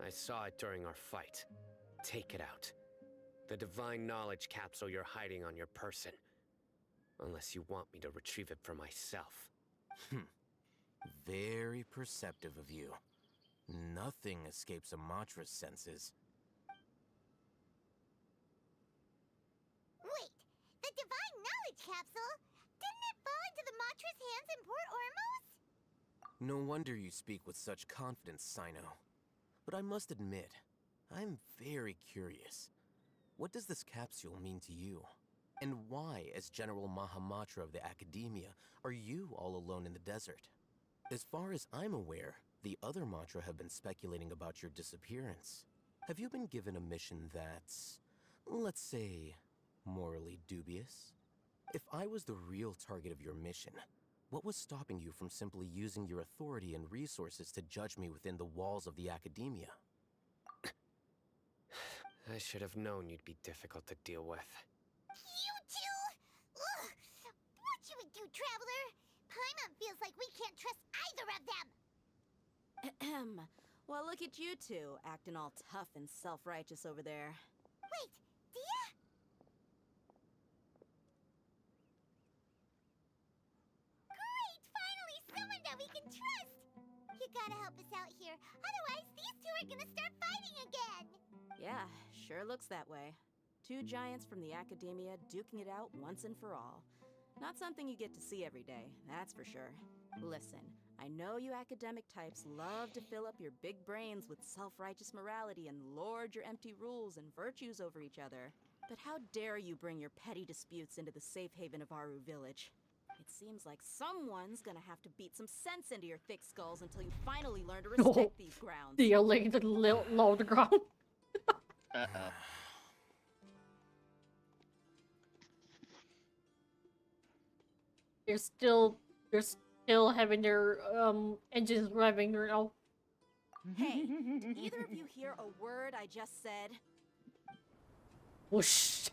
I saw it during our fight. Take it out. The Divine Knowledge Capsule you're hiding on your person. Unless you want me to retrieve it for myself. Very perceptive of you. Nothing escapes a Matra's senses. Wait, the Divine Knowledge Capsule? Didn't it fall into the Matra's hands in Port Ormos? No wonder you speak with such confidence, Sino. But I must admit, I'm very curious. What does this capsule mean to you? And why, as General Mahamatra of the Academia, are you all alone in the desert? As far as I'm aware, the other Matra have been speculating about your disappearance. Have you been given a mission that's let's say, morally dubious. If I was the real target of your mission, what was stopping you from simply using your authority and resources to judge me within the walls of the academia? I should have known you'd be difficult to deal with. You two? Ugh! What should we do, Traveler? Paimon feels like we can't trust either of them. Ahem. Well, look at you two, acting all tough and self-righteous over there. Wait, Dia? Great! Finally, someone that we can trust! You gotta help us out here, otherwise these two are gonna start fighting again! Yeah, sure looks that way. Two giants from the academia duking it out once and for all. Not something you get to see every day, that's for sure. Listen, I know you academic types love to fill up your big brains with self-righteous morality and lord your empty rules and virtues over each other. But how dare you bring your petty disputes into the safe haven of Aru Village? It seems like someone's gonna have to beat some sense into your thick skulls until you finally learn to respect these grounds. The laying to low the ground. Uh-oh. They're still having their engines revving right now. Hey, did either of you hear a word I just said? Whoosh.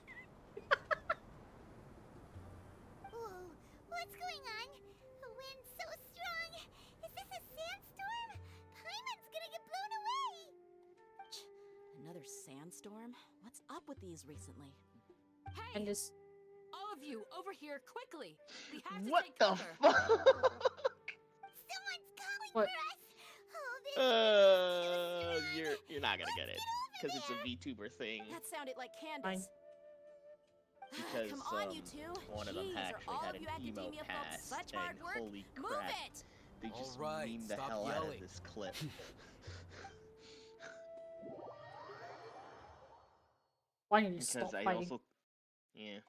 Whoa, what's going on? The wind's so strong. Is this a sandstorm? Paimon's gonna get blown away. Another sandstorm? What's up with these recently? Hey! And this. All of you, over here, quickly! We have to What take the cover! fuck? Someone's calling What? for us. Oh, this You're not gonna get it because it's a VTuber thing. That sounded like Candace. Because Come on, you two. one of them Jeez, are actually all had of an you emo academia folks pass, such and hard work? holy Move crap, it! they just Alright, memed the stop hell out of yelling. this clip. Why didn't you Because stop I fighting? also, yeah.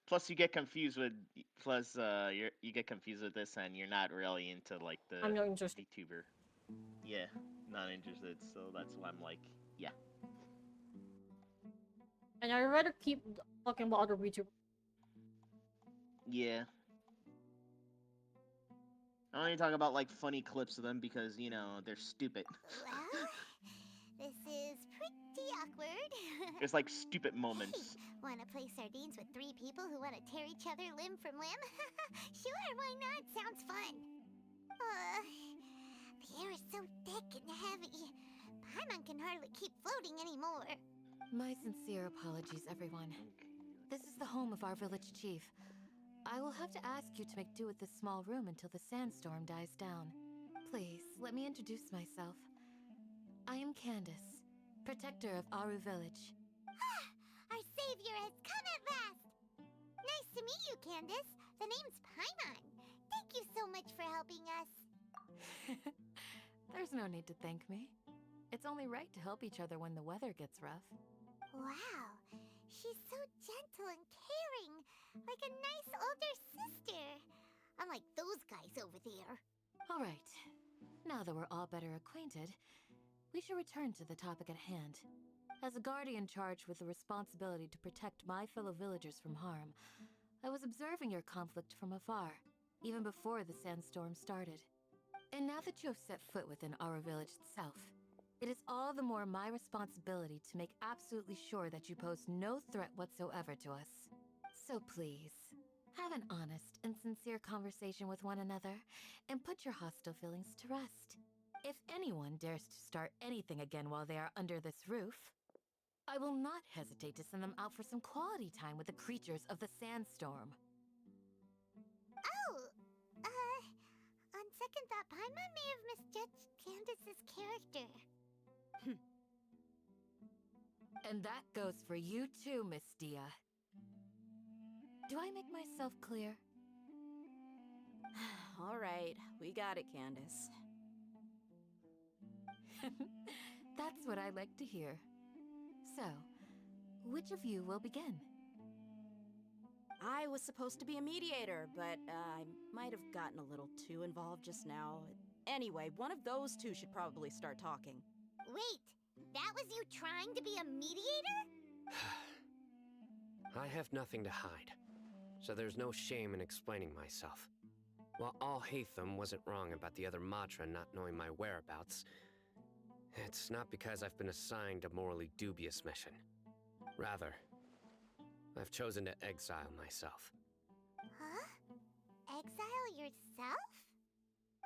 Plus, you get confused with. Plus, you get confused with this, and you're not really into like the I'm not interested. VTuber. Yeah, not interested. So that's why I'm like, yeah. And I'd rather keep talking about other VTubers. Yeah. I only talk about like funny clips of them because they're stupid. Well, this is pretty awkward. There's like stupid moments. Wanna play sardines with three people who wanna tear each other limb from limb? Sure, why not? Sounds fun. The air is so thick and heavy. Paimon can hardly keep floating anymore. My sincere apologies, everyone. This is the home of our village chief. I will have to ask you to make do with this small room until the sandstorm dies down. Please, let me introduce myself. I am Candace, protector of Aru Village. Our savior has come at last! Nice to meet you, Candace. The name's Paimon. Thank you so much for helping us. There's no need to thank me. It's only right to help each other when the weather gets rough. Wow, she's so gentle and caring, like a nice older sister. Unlike those guys over there. All right. Now that we're all better acquainted, we should return to the topic at hand. As a guardian charged with the responsibility to protect my fellow villagers from harm, I was observing your conflict from afar, even before the sandstorm started. And now that you have set foot within our village itself, it is all the more my responsibility to make absolutely sure that you pose no threat whatsoever to us. So please, have an honest and sincere conversation with one another, and put your hostile feelings to rest. If anyone dares to start anything again while they are under this roof, I will not hesitate to send them out for some quality time with the creatures of the sandstorm. Oh, on second thought, Paimon may have misjudged Candace's character. And that goes for you too, Miss Dia. Do I make myself clear? All right, we got it, Candace. That's what I like to hear. So, which of you will begin? I was supposed to be a mediator, but I might have gotten a little too involved just now. Anyway, one of those two should probably start talking. Wait, that was you trying to be a mediator? I have nothing to hide, so there's no shame in explaining myself. While Al-Haytham wasn't wrong about the other Matra not knowing my whereabouts, it's not because I've been assigned a morally dubious mission. Rather, I've chosen to exile myself. Huh? Exile yourself?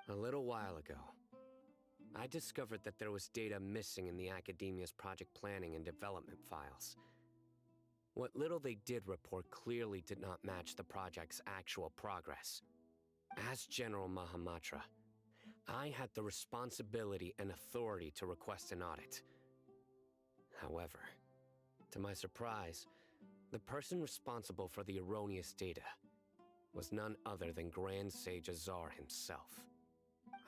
A little while ago, I discovered that there was data missing in the Academia's project planning and development files. What little they did report clearly did not match the project's actual progress. As General Mahamatra, I had the responsibility and authority to request an audit. However, to my surprise, the person responsible for the erroneous data was none other than Grand Sage Azar himself.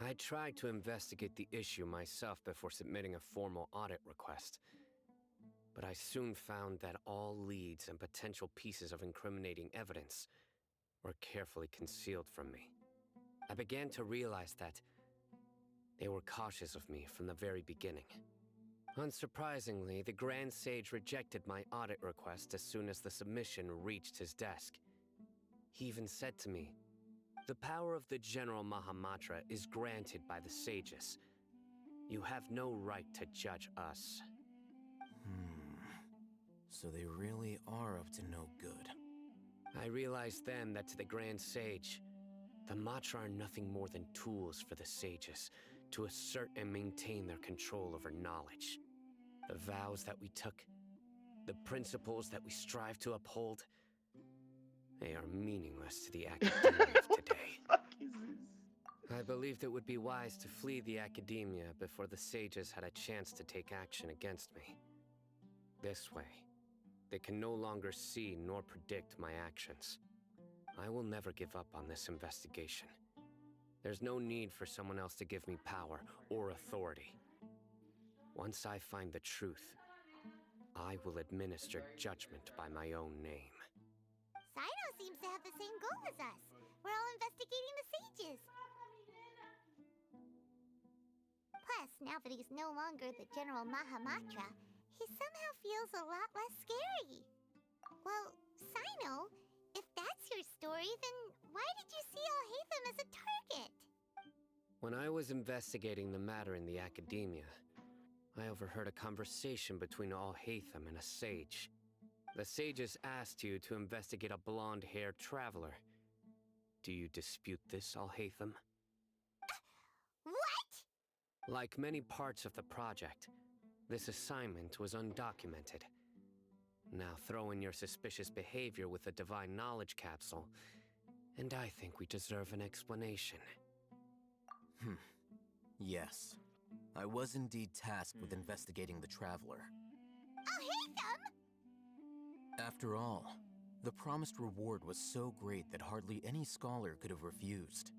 I tried to investigate the issue myself before submitting a formal audit request, but I soon found that all leads and potential pieces of incriminating evidence were carefully concealed from me. I began to realize that they were cautious of me from the very beginning. Unsurprisingly, the Grand Sage rejected my audit request as soon as the submission reached his desk. He even said to me, "The power of the General Mahamatra is granted by the sages. You have no right to judge us." So they really are up to no good. I realized then that to the Grand Sage, the Matra are nothing more than tools for the sages to assert and maintain their control over knowledge. The vows that we took, the principles that we strive to uphold, they are meaningless to the Academia of today. I believed it would be wise to flee the Academia before the sages had a chance to take action against me. This way, they can no longer see nor predict my actions. I will never give up on this investigation. There's no need for someone else to give me power or authority. Once I find the truth, I will administer judgment by my own name. Sino seems to have the same goal as us. We're all investigating the sages. Plus, now that he's no longer the General Mahamatra, he somehow feels a lot less scary. Well, Sino, if that's your story, then why did you see Al-Haytham as a target? When I was investigating the matter in the Academia, I overheard a conversation between Al-Haytham and a sage. The sages asked you to investigate a blonde-haired traveler. Do you dispute this, Al-Haytham? What? Like many parts of the project, this assignment was undocumented. Now throw in your suspicious behavior with the Divine Knowledge Capsule, and I think we deserve an explanation. Yes. I was indeed tasked with investigating the Traveler. Al-Haytham! After all, the promised reward was so great that hardly any scholar could have refused.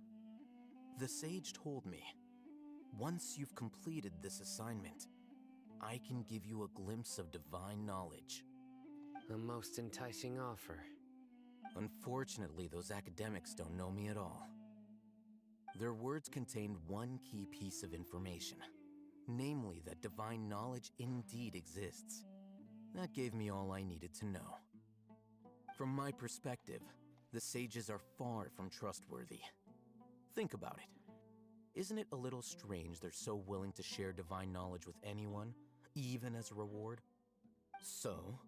The sage told me, once you've completed this assignment, I can give you a glimpse of divine knowledge. A most enticing offer. Unfortunately, those academics don't know me at all. Their words contained one key piece of information, namely that divine knowledge indeed exists. That gave me all I needed to know. From my perspective, the sages are far from trustworthy. Think about it. Isn't it a little strange they're so willing to share divine knowledge with anyone, even as a reward? So,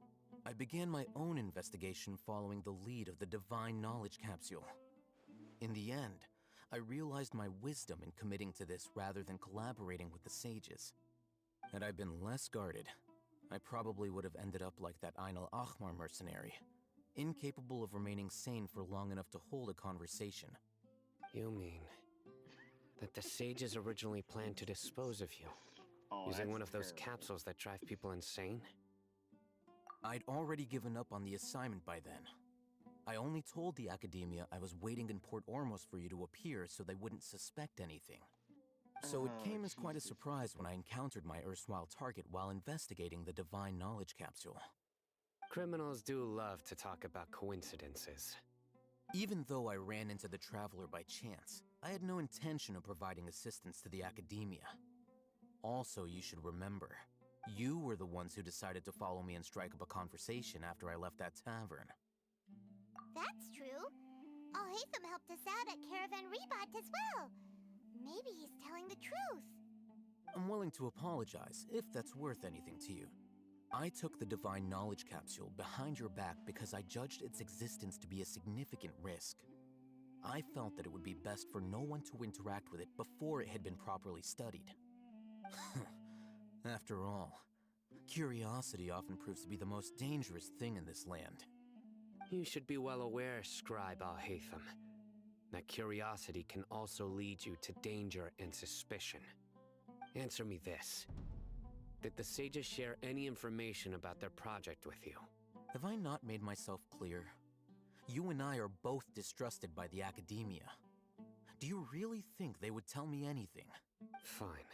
I began my own investigation following the lead of the Divine Knowledge Capsule. In the end, I realized my wisdom in committing to this rather than collaborating with the sages. Had I been less guarded, I probably would have ended up like that Ain al-Ahmar mercenary, incapable of remaining sane for long enough to hold a conversation. You mean that the sages originally planned to dispose of you, using one of those capsules that drive people insane? I'd already given up on the assignment by then. I only told the Academia I was waiting in Port Ormos for you to appear so they wouldn't suspect anything. So it came as quite a surprise when I encountered my erstwhile target while investigating the Divine Knowledge Capsule. Criminals do love to talk about coincidences. Even though I ran into the Traveler by chance, I had no intention of providing assistance to the Academia. Also, you should remember, You were the ones who decided to follow me and strike up a conversation after I left that tavern. That's true. Alhaitham helped us out at Caravan Rebot as well. Maybe he's telling the truth. I'm willing to apologize, if that's worth anything to you. I took the Divine Knowledge Capsule behind your back because I judged its existence to be a significant risk. I felt that it would be best for no one to interact with it before it had been properly studied. After all, curiosity often proves to be the most dangerous thing in this land. You should be well aware, Scribe Alhaitham, that curiosity can also lead you to danger and suspicion. Answer me this. Did the sages share any information about their project with you? Have I not made myself clear? You and I are both distrusted by the academia. Do you really think they would tell me anything? Fine.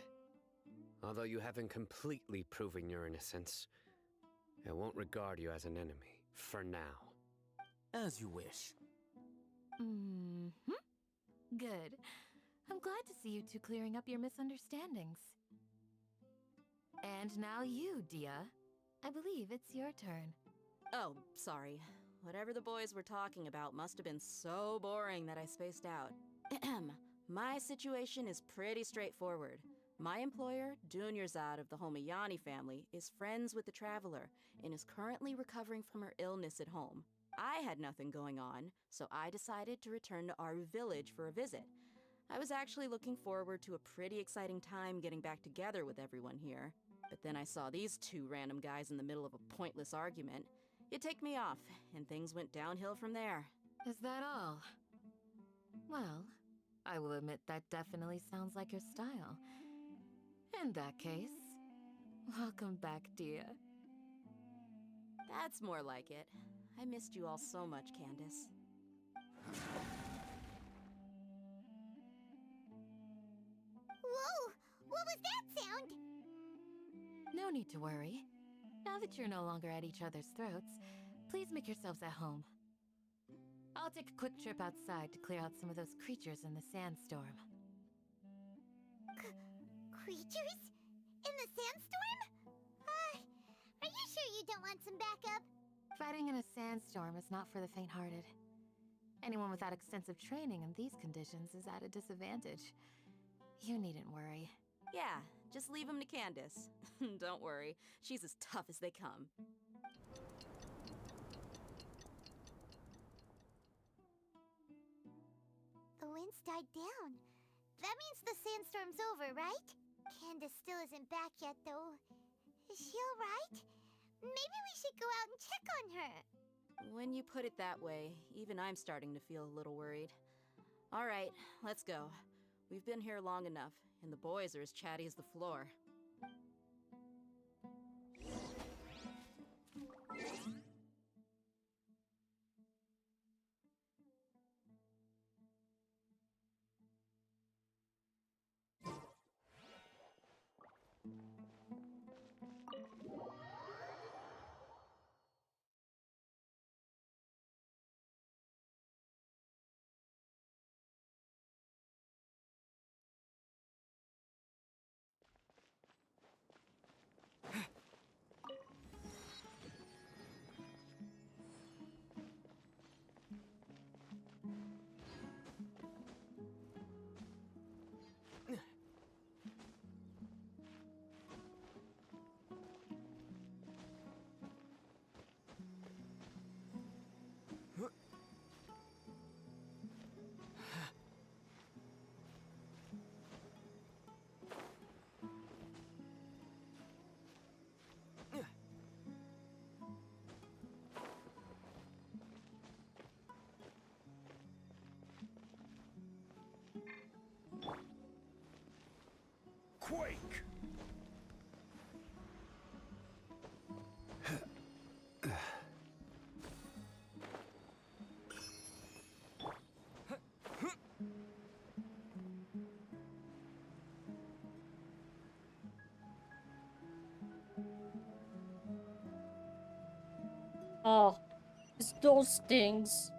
Although you haven't completely proven your innocence, I won't regard you as an enemy, for now. As you wish. Good. I'm glad to see you two clearing up your misunderstandings. And now you, Dia. I believe it's your turn. Oh, sorry. Whatever the boys were talking about must have been so boring that I spaced out. My situation is pretty straightforward. My employer, Dunyarzad of the Homayani family, is friends with the Traveler and is currently recovering from her illness at home. I had nothing going on, so I decided to return to Aru Village for a visit. I was actually looking forward to a pretty exciting time getting back together with everyone here. But then I saw these two random guys in the middle of a pointless argument. It ticked me off, and things went downhill from there. Is that all? Well, I will admit that definitely sounds like your style. In that case, welcome back, Dia. That's more like it. I missed you all so much, Candace. Whoa! What was that sound? No need to worry. Now that you're no longer at each other's throats, please make yourselves at home. I'll take a quick trip outside to clear out some of those creatures in the sandstorm. Creatures? In the sandstorm? Are you sure you don't want some backup? Fighting in a sandstorm is not for the faint-hearted. Anyone without extensive training in these conditions is at a disadvantage. You needn't worry. Yeah, just leave him to Candace. Don't worry, she's as tough as they come. The wind's died down. That means the sandstorm's over, right? Candace still isn't back yet, though. Is she alright? Maybe we should go out and check on her. When you put it that way, even I'm starting to feel a little worried. All right, let's go. We've been here long enough, and the boys are as chatty as the floor. Quake! Oh, it's those things.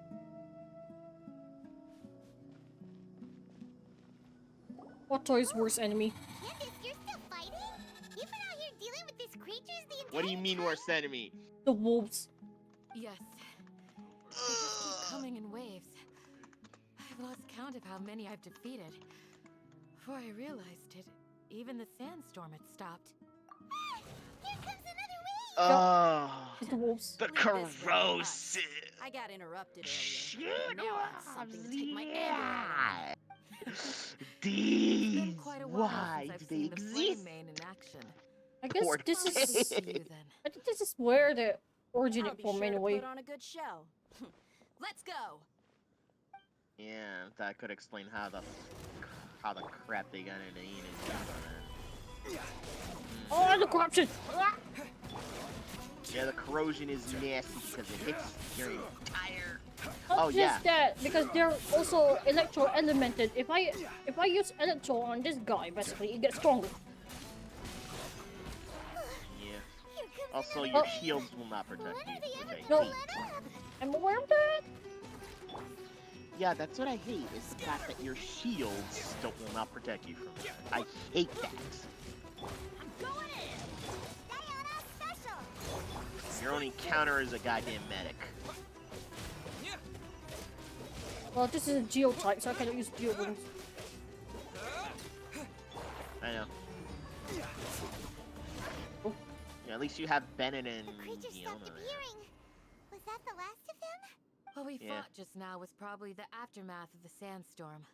What toy's worst enemy? Candace, you're still fighting? You've been out here dealing with this creature What do you mean worst enemy? The wolves. Yes. They just keep coming in waves. I've lost count of how many I've defeated. Before I realized it, even the sandstorm had stopped. Here comes another wave! Oh, It's the wolves. the Leave this one to us. corrosive. I got interrupted earlier. But now I have something to take my anger out on. It's These, been quite a while why since I've do they seen the flame exist? mane in action. I guess Poor this I'll leave it is. to you then. I think this is where the I'll originate be from sure anyway. to put on a good show. Let's go. Yeah, that could explain how the crap they got into Eden. Oh, the corruption! Yeah, the corrosion is nasty because it hits your entire. Not Oh just yeah. that, because they're also electro elemented. If I use electro on this guy, basically it gets stronger. Yeah. Also, your shields will not protect you, which I No, hate. I'm aware of that. Yeah, that's what I hate, is the fact that your shields will not protect you from that. I hate that. Your only counter is a goddamn medic. Well, this is a geo type, so I cannot use geo wounds. I know. Yeah, at least you have Bennett and Giona there. Was that the last of them? What we Yeah. fought just now was probably the aftermath of the sandstorm.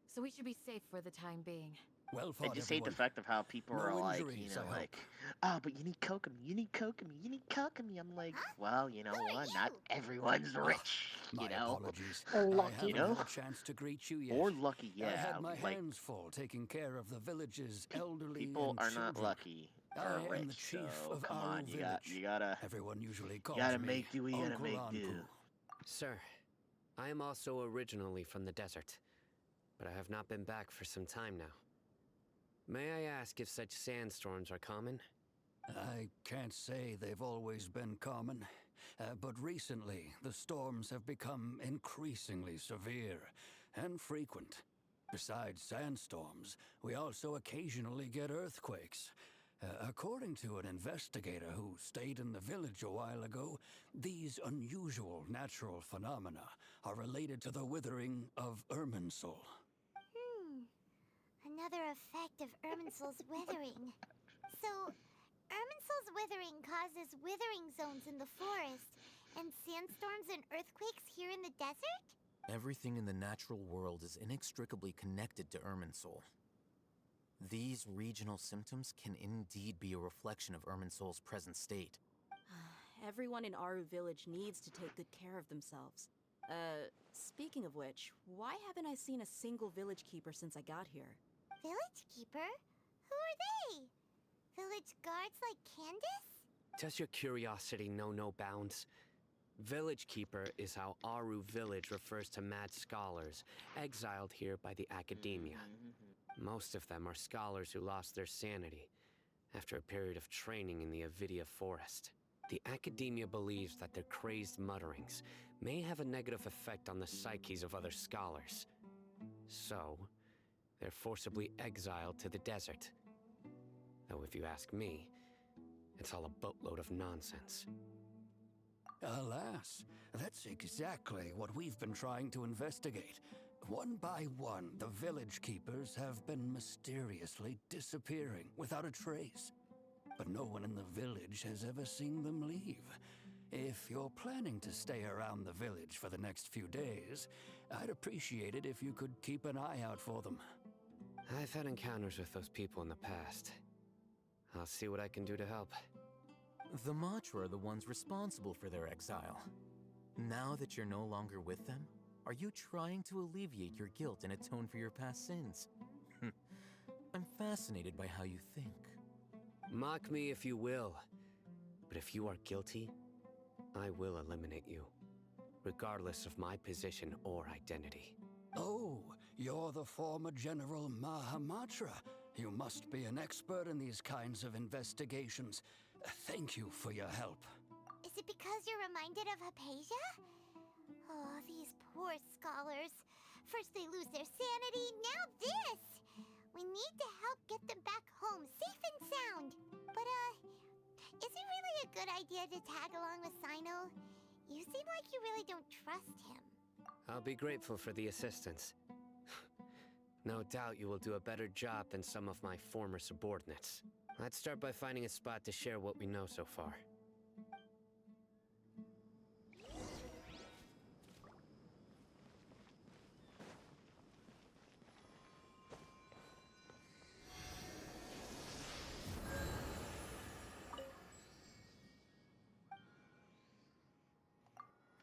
So we should be safe for the time being. Well I fought, just hate the everyone. fact of how people No are like, injuries, I hope. like, oh, but you need Kokomi, you need Kokomi, you need Kokomi. I'm like, well, you know what? Not everyone's rich, My you know? apologies. Or I lucky. haven't You know? had a chance to greet you yet. Or lucky, yeah. I had my like, hands full taking care of the village's elderly people and are not children. lucky. I Or am rich, the chief so of come Aru on, you village. gotta, Everyone usually calls gotta me make do what you gotta Uncle make do. Anpu. Sir, I am also originally from the desert, but I have not been back for some time now. May I ask if such sandstorms are common? I can't say they've always been common, but recently the storms have become increasingly severe and frequent. Besides sandstorms, we also occasionally get earthquakes. According to an investigator who stayed in the village a while ago, these unusual natural phenomena are related to the withering of Irminsul. Another effect of Irminsul's withering. So, Irminsul's withering causes withering zones in the forest, and sandstorms and earthquakes here in the desert? Everything in the natural world is inextricably connected to Irminsul. These regional symptoms can indeed be a reflection of Irminsul's present state. Everyone in Aru village needs to take good care of themselves. Speaking of which, why haven't I seen a single village keeper since I got here? Village keeper? Who are they? Village guards like Candace? Does your curiosity know no bounds? Village Keeper is how Aru village refers to mad scholars, exiled here by the academia. Most of them are scholars who lost their sanity after a period of training in the Avidia forest. The academia believes that their crazed mutterings may have a negative effect on the psyches of other scholars. So, they're forcibly exiled to the desert. Though if you ask me, it's all a boatload of nonsense. Alas, that's exactly what we've been trying to investigate. One by one, the village keepers have been mysteriously disappearing without a trace. But no one in the village has ever seen them leave. If you're planning to stay around the village for the next few days, I'd appreciate it if you could keep an eye out for them. I've had encounters with those people in the past. I'll see what I can do to help. The Matra are the ones responsible for their exile. Now that you're no longer with them, are you trying to alleviate your guilt and atone for your past sins? I'm fascinated by how you think. Mock me if you will, but if you are guilty, I will eliminate you, regardless of my position or identity. Oh, you're the former General Mahamatra. You must be an expert in these kinds of investigations. Thank you for your help. Is it because you're reminded of Hypatia? Oh, these poor scholars. First they lose their sanity, now this! We need to help get them back home, safe and sound. But, Is it really a good idea to tag along with Sino? You seem like you really don't trust him. I'll be grateful for the assistance. No doubt you will do a better job than some of my former subordinates. Let's start by finding a spot to share what we know so far.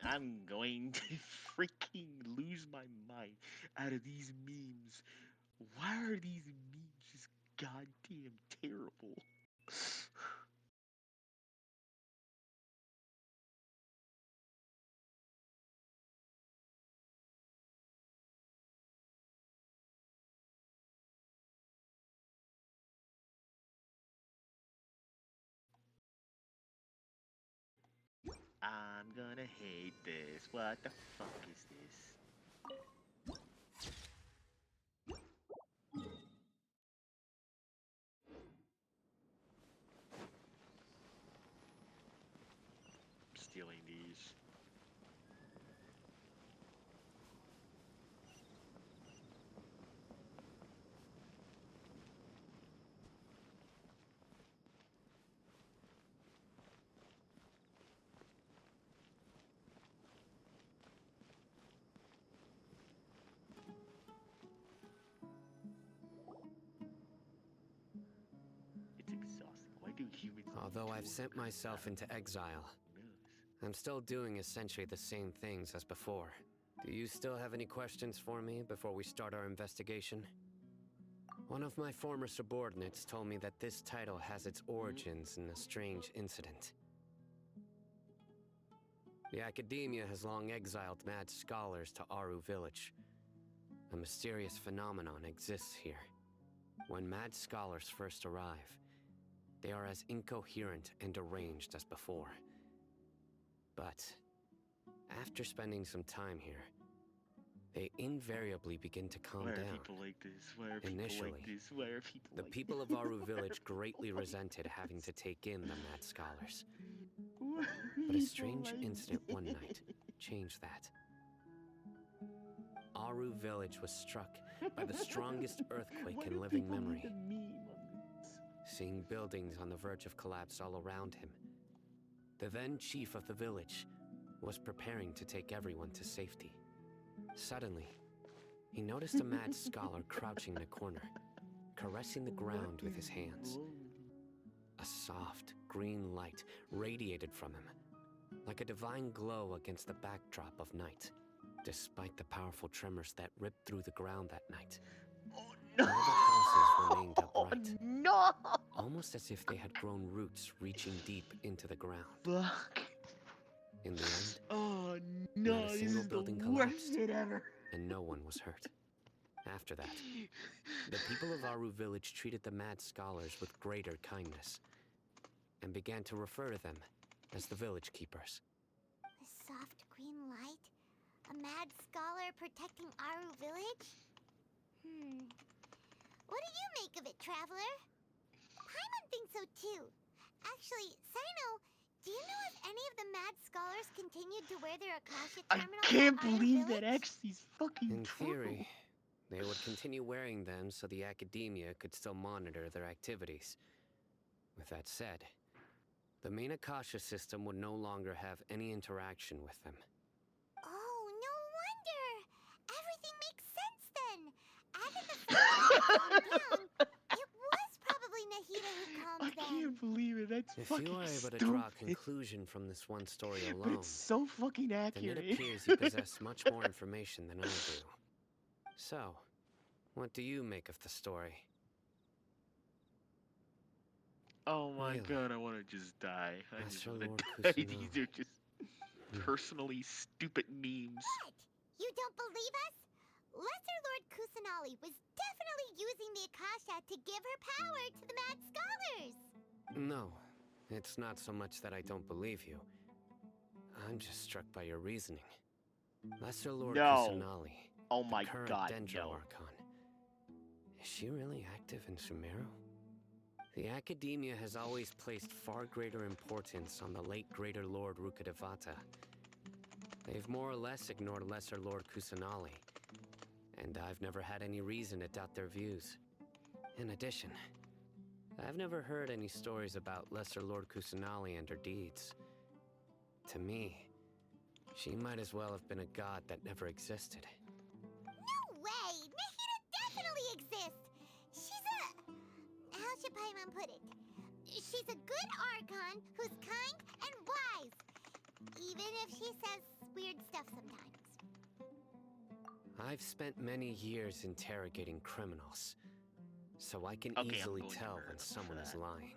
I'm going to freaking lose my mind out of these memes. Why are these memes just goddamn terrible? I'm gonna hate this. What the fuck is this? I'm stealing these. It's exhausting. Why do humans? Although I've sent myself into exile, I'm still doing essentially the same things as before. Do you still have any questions for me before we start our investigation? One of my former subordinates told me that this title has its origins in a strange incident. The Academia has long exiled mad scholars to Aru Village. A mysterious phenomenon exists here. When mad scholars first arrive, they are as incoherent and deranged as before. But after spending some time here, they invariably begin to calm Why are down. people like this? Why are people Initially, like this? Why are people the like people this? of Aru Why are Village greatly people like resented having this? to take in the mad scholars. Why are But a people strange like incident one this? night changed that. Aru Village was struck by the strongest earthquake Why in do living people leave memory. the meme on this? Seeing buildings on the verge of collapse all around him, the then chief of the village was preparing to take everyone to safety. Suddenly, he noticed a mad scholar crouching in a corner, caressing the ground with his hands. A soft, green light radiated from him, like a divine glow against the backdrop of night. Despite the powerful tremors that ripped through the ground that night, all the houses remained upright. No! Almost as if they had grown roots reaching deep into the ground. Fuck. In the end, Oh not no, a this single is the building worst collapsed, shit ever. and no one was hurt. After that, the people of Aru Village treated the mad scholars with greater kindness, and began to refer to them as the village keepers. The soft green light? A mad scholar protecting Aru Village? What do you make of it, Traveler? Paimon thinks so too. Actually, Sino, do you know if any of the mad scholars continued to wear their Akasha I terminals can't at Aru believe Village? that Xy's fucking In true. theory, they would continue wearing them so the Academia could still monitor their activities. With that said, the main Akasha system would no longer have any interaction with them. Oh, no wonder! Everything makes sense then! Add in the fact that they calmed down, it was probably Nahida who calmed them. I can't believe it. That's If fucking you are able to stupid. draw a conclusion from this one story But alone, it's so fucking then accurate. it appears you possess much more information than I do. So, what do you make of the story? Oh my Really? god, I want to just die. I just Master want to Lord die. Kusanagi. These are just personally stupid memes. What? You don't believe us? Lesser Lord Kusanali was definitely using the Akasha to give her power to the mad scholars! No, it's not so much that I don't believe you. I'm just struck by your reasoning. Lesser Lord No. Kusanali, Oh the my current god, Dendro no. Archon. Is she really active in Sumeru? The Academia has always placed far greater importance on the late Greater Lord Rukkhadevata. They've more or less ignored Lesser Lord Kusanali, and I've never had any reason to doubt their views. In addition, I've never heard any stories about Lesser Lord Kusanali and her deeds. To me, she might as well have been a god that never existed. No way! Nahida definitely exists! She's a... how should Paimon put it? She's a good Archon who's kind and wise. Even if she says weird stuff sometimes. I've spent many years interrogating criminals, so I can Okay, I'm easily going to tell murder when them for someone is that. lying.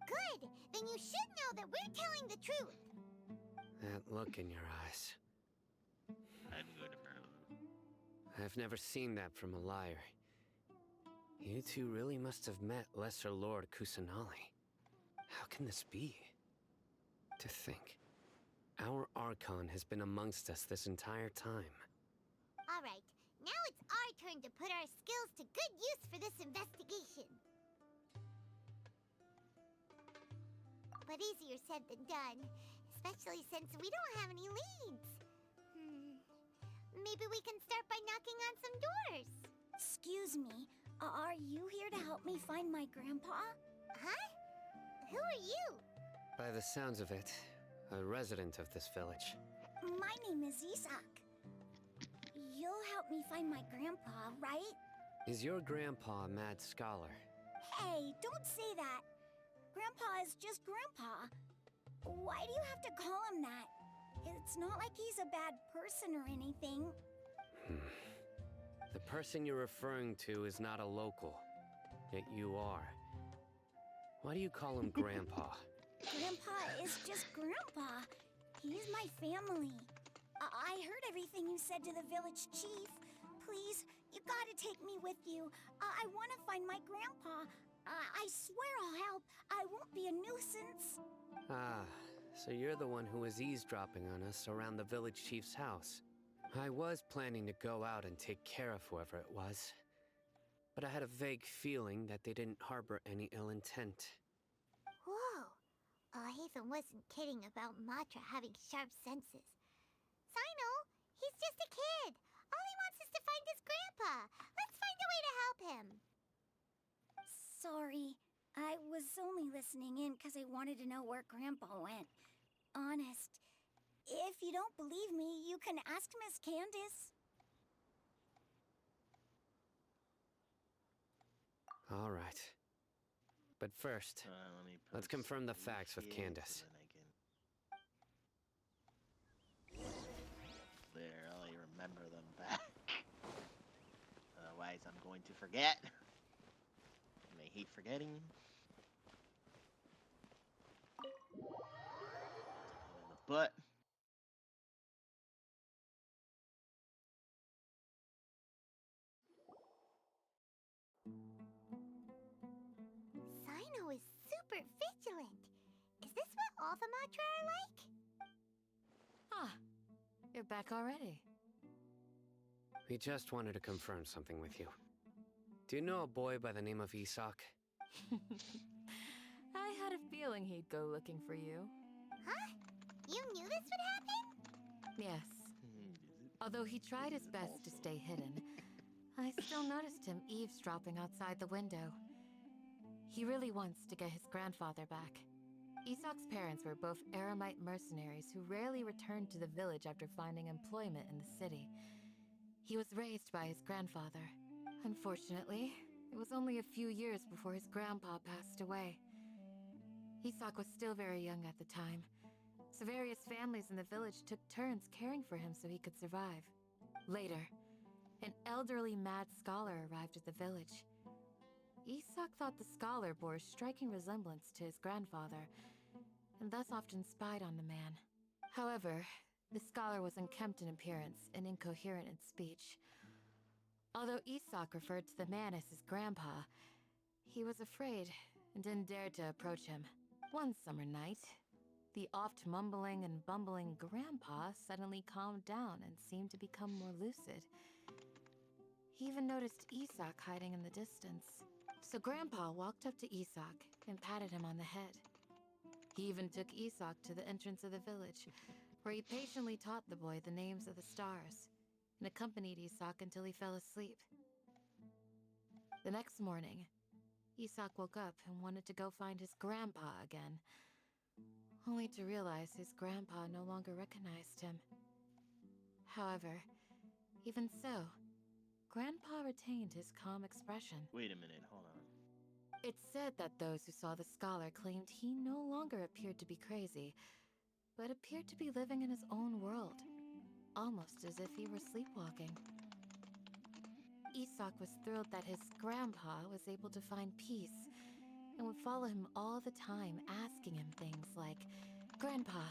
Good! Then you should know that we're telling the truth. That look in your eyes. I'm going to murder them. I've never seen that from a liar. You two really must have met Lesser Lord Kusanali. How can this be? To think, our Archon has been amongst us this entire time. Alright, now it's our turn to put our skills to good use for this investigation. But easier said than done, especially since we don't have any leads. Maybe we can start by knocking on some doors. Excuse me, are you here to help me find my grandpa? Huh? Who are you? By the sounds of it, a resident of this village. My name is Isak. You'll help me find my grandpa, right? Is your grandpa a mad scholar? Hey, don't say that. Grandpa is just Grandpa. Why do you have to call him that? It's not like he's a bad person or anything. The person you're referring to is not a local, yet you are. Why do you call him Grandpa? Grandpa is just Grandpa. He's my family. I heard everything you said to the village chief. Please, you gotta take me with you. I want to find my grandpa. I swear I'll help. I won't be a nuisance. Ah, so you're the one who was eavesdropping on us around the village chief's house. I was planning to go out and take care of whoever it was, but I had a vague feeling that they didn't harbor any ill intent. Whoa. Ethan wasn't kidding about Matra having sharp senses. Sino, he's just a kid. All he wants is to find his grandpa. Let's find a way to help him. Sorry. I was only listening in because I wanted to know where Grandpa went. Honest. If you don't believe me, you can ask Miss Candace. All right. But first, let's confirm the facts with initiate, Candace. so then I can barely remember them back. Otherwise, I'm going to forget. And I hate forgetting. In the butt. Sino is super vigilant. Is this what all the Matra are like? Ah, you're back already. We just wanted to confirm something with you. Do you know a boy by the name of Isak? I had a feeling he'd go looking for you. Huh? You knew this would happen? Yes. Although he tried his best to stay hidden, I still noticed him eavesdropping outside the window. He really wants to get his grandfather back. Isak's parents were both Eremite mercenaries who rarely returned to the village after finding employment in the city. He was raised by his grandfather. Unfortunately, it was only a few years before his grandpa passed away. Isak was still very young at the time, so various families in the village took turns caring for him so he could survive. Later, an elderly mad scholar arrived at the village. Isak thought the scholar bore a striking resemblance to his grandfather, and thus often spied on the man. However, the scholar was unkempt in appearance and incoherent in speech. Although Isak referred to the man as his grandpa, he was afraid and didn't dare to approach him. One summer night, the oft mumbling and bumbling grandpa suddenly calmed down and seemed to become more lucid. He even noticed Isak hiding in the distance. So Grandpa walked up to Isak and patted him on the head. He even took Isak to the entrance of the village, where he patiently taught the boy the names of the stars and accompanied Isak until he fell asleep. The next morning, Isak woke up and wanted to go find his grandpa again, only to realize his grandpa no longer recognized him. However, even so, Grandpa retained his calm expression. Wait a minute, hold on. It's said that those who saw the scholar claimed he no longer appeared to be crazy, but appeared to be living in his own world, almost as if he were sleepwalking. Isak was thrilled that his grandpa was able to find peace and would follow him all the time, asking him things like, "Grandpa,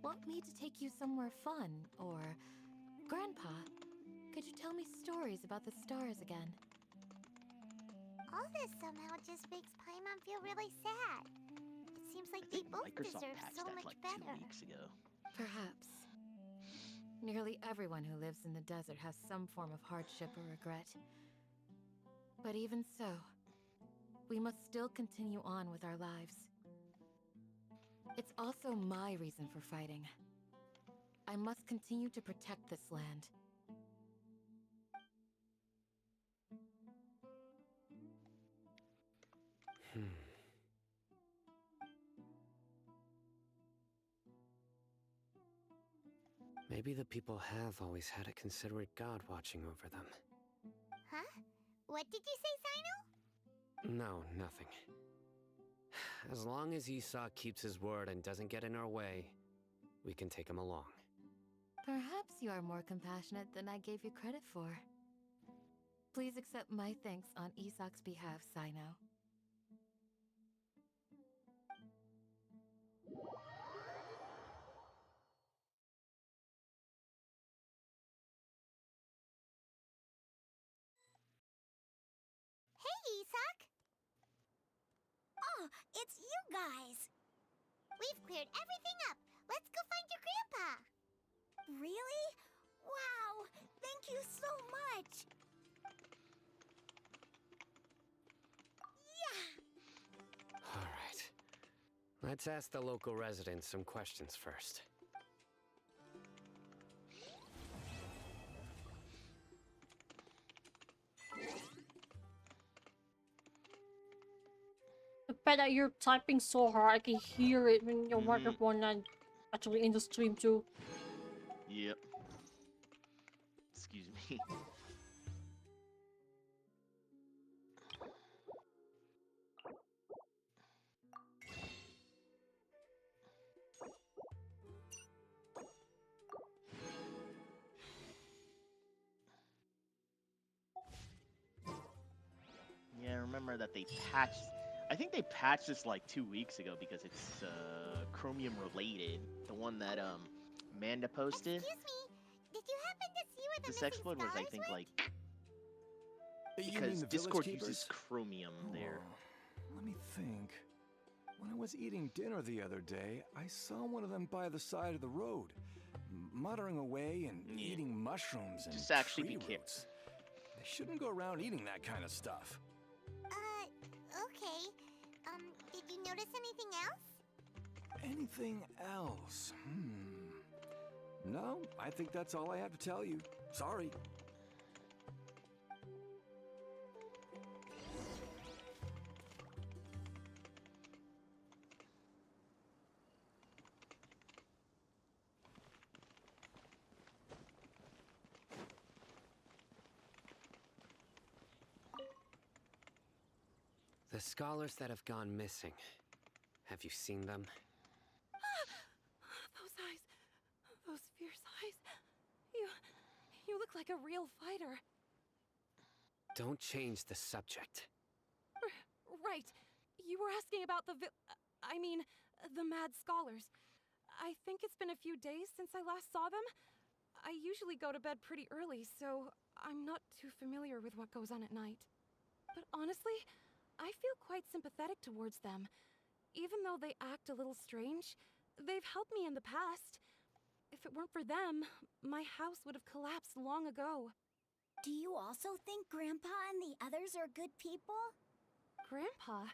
want me to take you somewhere fun?" Or, "Grandpa, could you tell me stories about the stars again?" All this somehow just makes Paimon feel really sad. It seems like they both Microsoft deserve patched so that much like better. 2 weeks ago. Perhaps. Nearly everyone who lives in the desert has some form of hardship or regret. But even so, we must still continue on with our lives. It's also my reason for fighting. I must continue to protect this land. Maybe the people have always had a considerate god watching over them. Huh? What did you say, Sino? No, nothing. As long as Isak keeps his word and doesn't get in our way, we can take him along. Perhaps you are more compassionate than I gave you credit for. Please accept my thanks on Isak's behalf, Sino. Hey, Isak! Oh, it's you guys! We've cleared everything up. Let's go find your grandpa. Really? Wow! Thank you so much! Yeah! Alright. Let's ask the local residents some questions first. The fact that you're typing so hard, I can hear it when your microphone and actually in the stream too. Yep. Excuse me. Yeah, remember that they patched. I think they patched this like 2 weeks ago because it's Chromium related. The one that Amanda posted. Excuse me, did you happen to see where the This missing exploit was, I scholars think, went? like You mean because the Discord village uses keepers? Chromium there. Let me think. When I was eating dinner the other day, I saw one of them by the side of the road, muttering away and eating mushrooms and Just actually tree be careful. roots. They shouldn't go around eating that kind of stuff. Okay. Did you notice anything else? Anything else? No, I think that's all I have to tell you. Sorry. The scholars that have gone missing. Have you seen them? Those eyes. Those fierce eyes. You look like a real fighter. Don't change the subject. Right. You were asking about the the mad scholars. I think it's been a few days since I last saw them. I usually go to bed pretty early, so I'm not too familiar with what goes on at night. But honestly, I feel quite sympathetic towards them. Even though they act a little strange, they've helped me in the past. If it weren't for them, my house would have collapsed long ago. Do you also think Grandpa and the others are good people? Grandpa.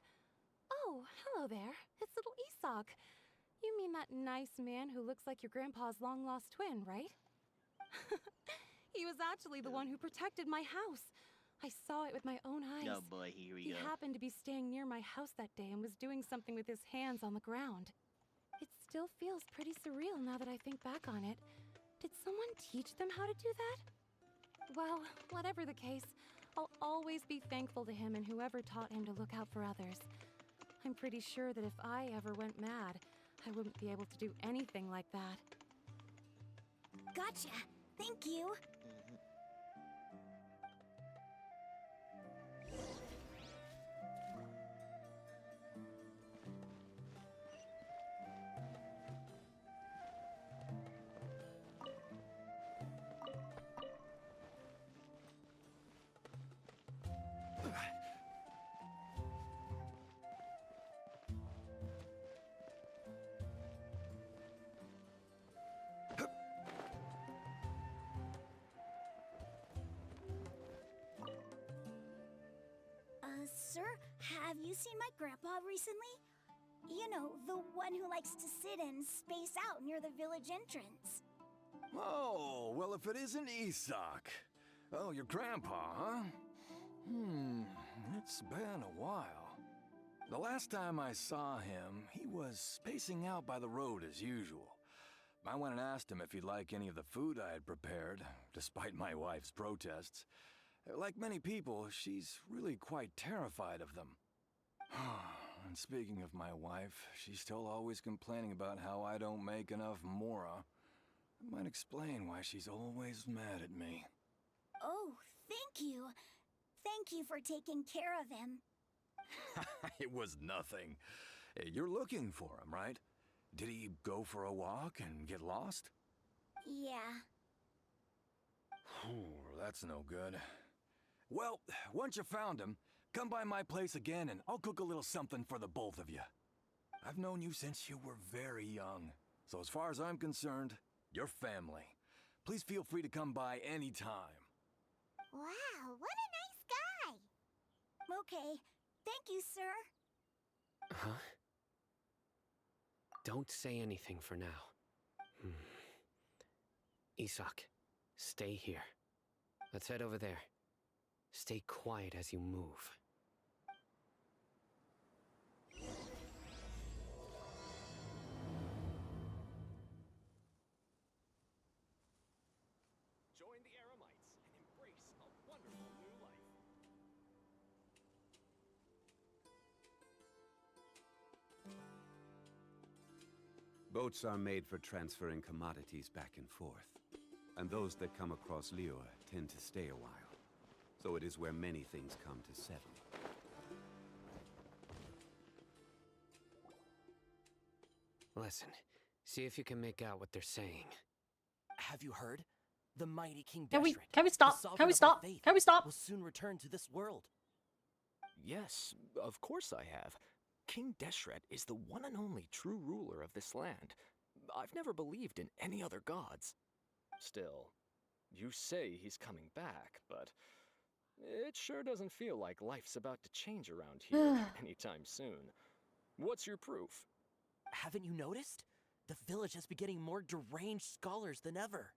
Oh, hello there. It's little Isak. You mean that nice man who looks like your grandpa's long-lost twin, right? He was actually the one who protected my house. I saw it with my own eyes. Oh boy, here we He go. happened to be staying near my house that day and was doing something with his hands on the ground. It still feels pretty surreal now that I think back on it. Did someone teach them how to do that? Well, whatever the case, I'll always be thankful to him and whoever taught him to look out for others. I'm pretty sure that if I ever went mad, I wouldn't be able to do anything like that. Gotcha. Thank you. Sir, have you seen my grandpa recently? You know, the one who likes to sit and space out near the village entrance. Oh, well, if it isn't Isak. Oh, your grandpa, huh? It's been a while. The last time I saw him, he was spacing out by the road as usual. I went and asked him if he'd like any of the food I had prepared, despite my wife's protests. Like many people, she's really quite terrified of them. And speaking of my wife, she's still always complaining about how I don't make enough mora. That might explain why she's always mad at me. Oh, thank you. Thank you for taking care of him. It was nothing. You're looking for him, right? Did he go for a walk and get lost? Yeah. That's no good. Well, once you found him, come by my place again and I'll cook a little something for the both of you. I've known you since you were very young, so as far as I'm concerned, you're family. Please feel free to come by anytime. Wow, what a nice guy! Okay, thank you, sir. Huh? Don't say anything for now. Isak, stay here. Let's head over there. Stay quiet as you move. Join the Aramites and embrace a wonderful new life. Boats are made for transferring commodities back and forth. And those that come across Lior tend to stay a while. So it is where many things come to settle. Listen, see if you can make out what they're saying. Have you heard? The mighty King Can we Deshret, can we the stop? sovereign Can we of our stop? faith, Can we stop? will soon return to this world. Yes, of course I have. King Deshret is the one and only true ruler of this land. I've never believed in any other gods. Still, you say he's coming back, but it sure doesn't feel like life's about to change around here anytime soon. What's your proof? Haven't you noticed? The village has been getting more deranged scholars than ever.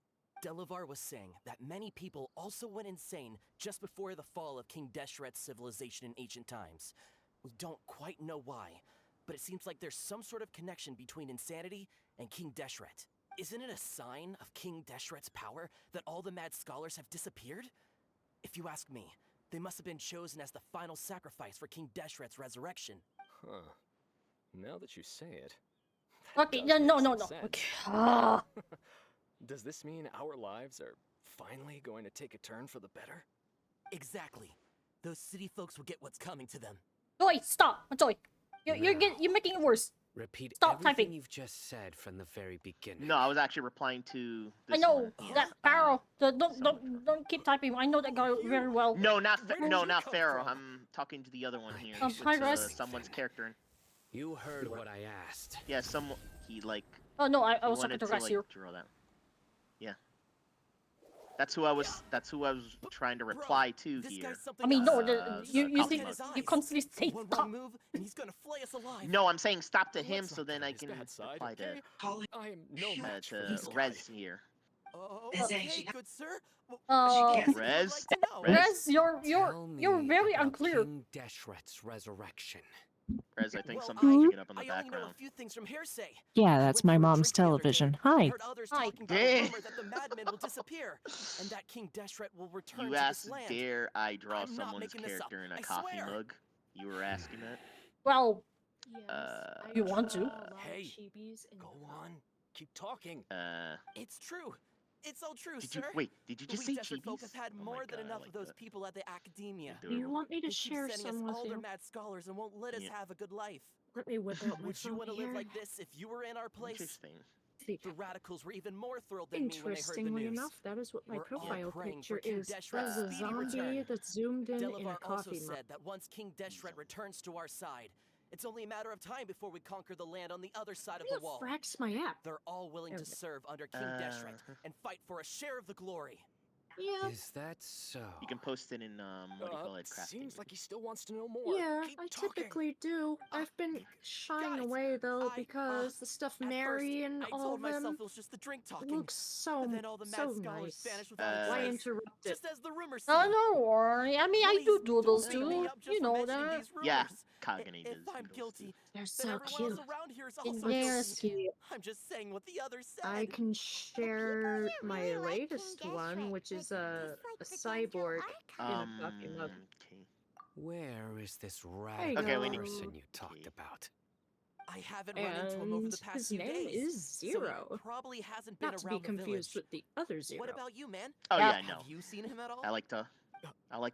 Delavar was saying that many people also went insane just before the fall of King Deshret's civilization in ancient times. We don't quite know why, but it seems like there's some sort of connection between insanity and King Deshret. Isn't it a sign of King Deshret's power that all the mad scholars have disappeared? If you ask me, they must have been chosen as the final sacrifice for King Deshret's resurrection. Huh. Now that you say it. Okay, no, no, no, no. Sense. Okay. Ah. Does this mean our lives are finally going to take a turn for the better? Exactly. Those city folks will get what's coming to them. Joy, stop. Joy, you're making it worse. Repeat Stop everything typing. you've just said from the very beginning. No, I was actually replying to I this know one. that Pharaoh. Don't keep typing. I know that guy very well. No, not Pharaoh. I'm talking to the other one here. Hi, Russ. Someone's character. You heard what I asked. Yeah, he like. Oh no, I he was talking wanted to Russ like, here. draw that. Yeah. That's who I was trying to reply to here. I mean, no, the you coffee think mug. you constantly say One stop. wrong move, and he's gonna flay us alive. No, I'm saying stop to Let's him not so then get on I his can bad side, reply to okay? I am no match for this guy. Rez here. Oh, okay, good sir. Rez, like to know. Rez, you're Tell very me about unclear. King Deshret's resurrection. Rez, I think Well, something's picking up in the I only know a background. few things from hearsay. Yeah, that's my mom's television. Hi. Heard others Hi. talking about a rumor that the madman will disappear, and that King Deshret will return You to asked, this land. dare I draw I'm not someone's making this up. character in a I coffee swear. mug? You were asking that? Well, You want to? Hey, go on. Keep talking. It's true. It's all true, Did sir. you just we say Deshret folk chibis? have had Oh my more than God, I enough like of those that. people at the academia. Do you want me to They keep share sending some us with all their you? mad scholars and won't let us Yeah. have a good life. Let me whip out my Would you phone want to live here. like this if you were in our place? Interesting. The radicals were even more thrilled than me when they heard the Interestingly news. enough, that is what my We're all profile praying picture for King is. Deshret's As a speedy zombie return. that's zoomed in a Delavar also coffee mug. said that once King Deshret returns to our side, it's only a matter of time before we conquer the land on the other side of the wall. Frax my app. They're all willing to serve under King Deshret and fight for a share of the glory. Yeah. Is that so? You can post it in what do you call it? Crafting. Seems like he still wants to know more. Yeah, Keep I talking. typically do. I've been shying away though because the stuff Mary and I all told of myself them it was just the drink talking. looks so But then all the mad so scholars nice. vanished without a Why trace. interrupt it? Just as the rumor said. No, don't worry. I mean, I do doodles Don't beat too. me up just You for know mentioning that. these rumors. Yeah, Kagane If does I'm doodles guilty, They're then so everyone cute. else around here is also They're guilty. cute. I'm just saying what the others said. I can share my really like latest King one, Deshret, which but is a dislike the cyborg in a Um, coffee mug. okay. Where is this you radical go. person you talked about? I haven't run into him over And the past his few name days. is So he Zero. probably hasn't been Not to around be confused the village. with the other Zero. What about you, man? Oh yeah, I know. Have you seen him at all? I like to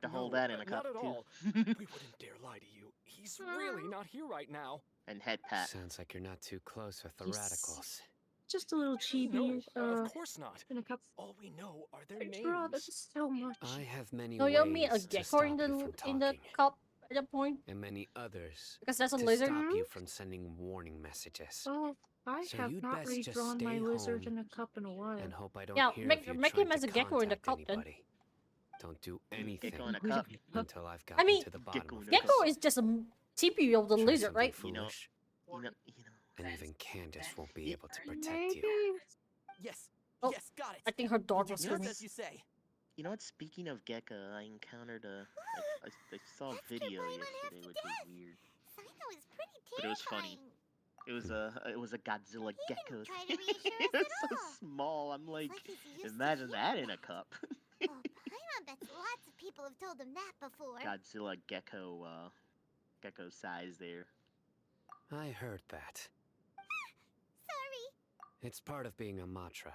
hold No, that in a cup not at too. all. We wouldn't dare lie to you. He's really not here right now. And head pat. Sounds like you're not too close with the He's radicals. Just a little chibi. No, of course not. In a cup. All we know are their I names. draw them so much. I have many No, you mean a ways to gecko stop in the you from talking, cup at that point? and many others Because that's a to lizard. stop you from sending warning messages. Oh, I So have you'd not best just redrawn stay my lizard home in a cup in a while. and hope I don't Yeah, hear make if you make tried him as to a gecko in the contact cup then. anybody. Don't do anything Gecko in a cup. until I've I gotten mean, to the bottom of gecko this. is just a TP of the Try lizard, something right? foolish, You know. and even Candace won't be able to protect Maybe. you. Yes. Oh, yes, got it. I think her dog was Just screaming. as you say. You know what? Speaking of Gecko, I encountered I saw a video yesterday, which was weird, Sino is pretty but it was funny. terrifying. It was a Godzilla gecko. try to reassure It us was at so all. small. I'm like, like he's used to imagine that in a cup. Oh, Paimon bets lots of people have told him that before. Godzilla gecko size there. I heard that. Sorry. It's part of being a Matra.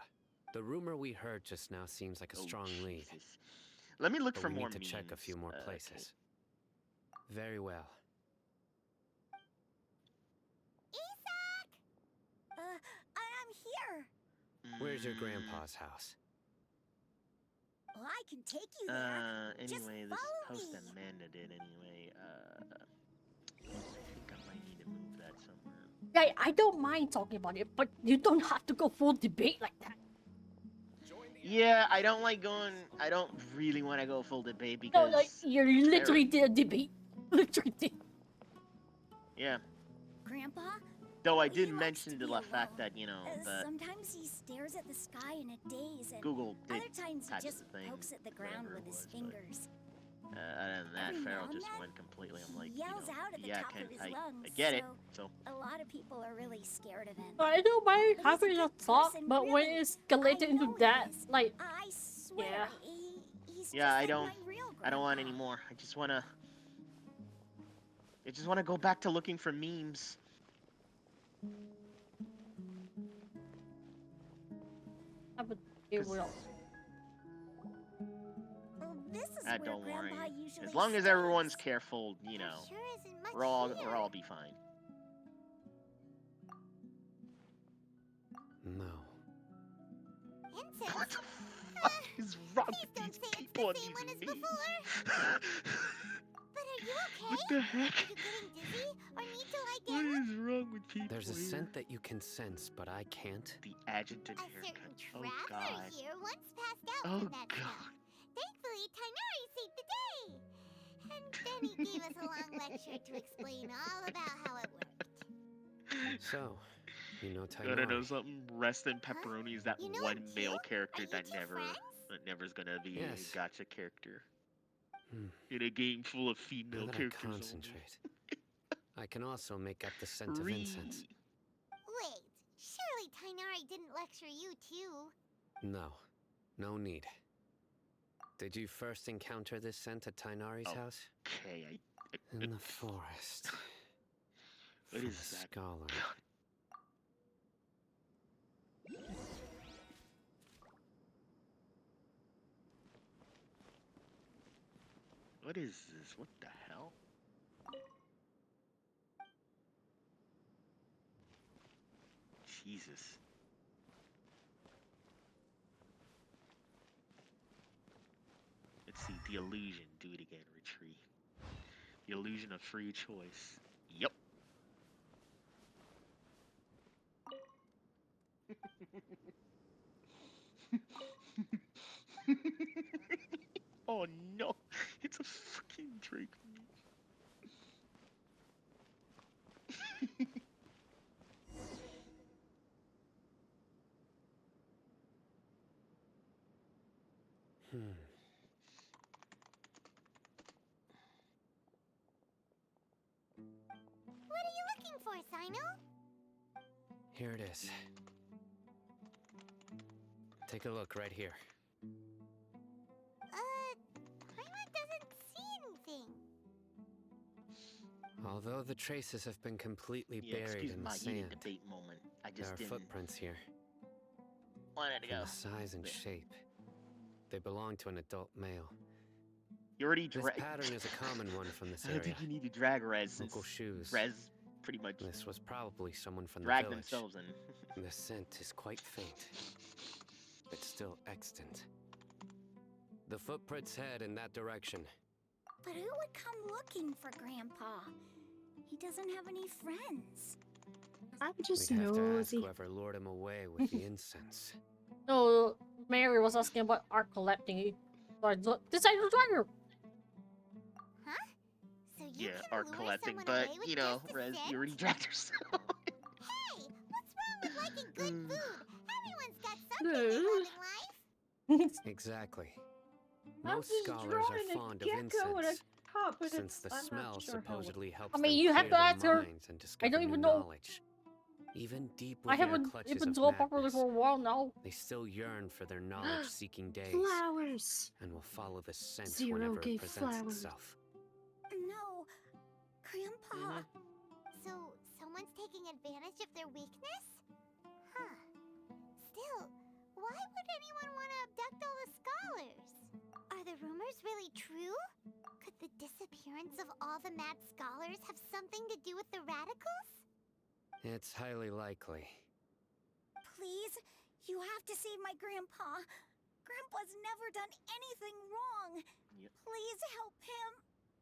The rumor we heard just now seems like a Oh, strong lead. Jesus. Let me look But for we more need to memes. check a few more Okay. places. Very well. I'm here. Where's your grandpa's house? Well, I can take you there. Just Anyway, this follow post me. that Amanda did anyway, I think I might need to move that somewhere. Yeah, I don't mind talking about it, but you don't have to go full debate like that. Yeah, I don't really want to go full debate No, because like you literally did a debate. Literally did. yeah. Grandpa? Though I did mention the fact that that Sometimes he stares at the sky in a daze, and Google did other times type he of just thing, pokes at the ground whatever with it his was, but, fingers. Other than that, Every Farrell now and just then, went completely. I'm like, He yells out at the yeah, top of his lungs. I get it. So A lot of people are really scared of him. I don't mind But he's a having a good thought, person, but when really. it's escalated I into know he that, is. like, I swear, yeah. he's yeah, just I like don't, my real I don't want grandpa. any more. I just wanna go back to looking for memes. but it will. Well, this is where Don't worry. Grandpa usually As long as stays. everyone's careful, Sure isn't much we're all here. be fine. No. Incense? What the fuck is wrong with Don't these say it's people the and same one as these memes? before. But are you okay? What the heck? Are you getting dizzy or need to lie What down? is wrong with people There's a here? scent that you can sense, but I can't. The adjutant A haircut. certain Oh trap god. God. here once passed out Oh from that God. smell. Thankfully, Tainari saved the day. And then he gave us a long lecture to explain all about how it worked. So, you know Gotta know Tainari? something? Rest in Pepperoni is that You know one him too? male character Are you that two friends? never's gonna be Yes. a gotcha character. Hmm. In a game full of Now female that I characters only. concentrate, I can also make up the scent of incense. Wait, surely Tainari didn't lecture you too? No, no need. Did you first encounter this scent at Tainari's house? Okay, In the forest. What From is a that? scholar. What is this? What the hell? Jesus. Let's see. The illusion. Do it again. Retreat. The illusion of free choice. Yep. Oh no! It's a fucking Drake. Hmm. What are you looking for, Sino? Here it is. Take a look right here. Paimon doesn't see anything. Although the traces have been completely Yeah, buried excuse in the my heated sand, debate moment. I there just are didn't. footprints here. Wanted to From go. the size and shape. They belong to an adult male. You already This drag. pattern is a common one from this I don't area. think you need to drag Rez. Since Local shoes. Rez pretty much This was probably someone from the drag village. themselves in. The scent is quite faint, but still extant. The footprints head in that direction. But who would come looking for Grandpa? He doesn't have any friends. I'm just We'd have to ask nosy. whoever lured him away with the incense. No, Mary was asking about art collecting. This is your driver. Huh? So you Yeah, can art lure collecting, someone but away with you know, just a Rez, scent? you already dragged yourself. Hey, what's wrong with liking good food? Everyone's got something they love in life. Exactly. I'm Most just scholars drawing are a fond of gecko and a incense, cup, and since the I'm smell not sure how it- supposedly helps I mean, them you have clear to their ask her. minds and discover I don't new even know. knowledge. Even deep I within their haven't clutches even of told properly madness, for a while now. they still yearn for their knowledge-seeking days, Flowers. and will follow the scent Zero whenever it gave presents flowers. itself. No, Grandpa. So, someone's taking advantage of their weakness? Huh. Still, why would anyone want to abduct all the scholars? Are the rumors really true? Could the disappearance of all the mad scholars have something to do with the radicals? It's highly likely. Please, you have to save my Grandpa. Grandpa's never done anything wrong. Please help him.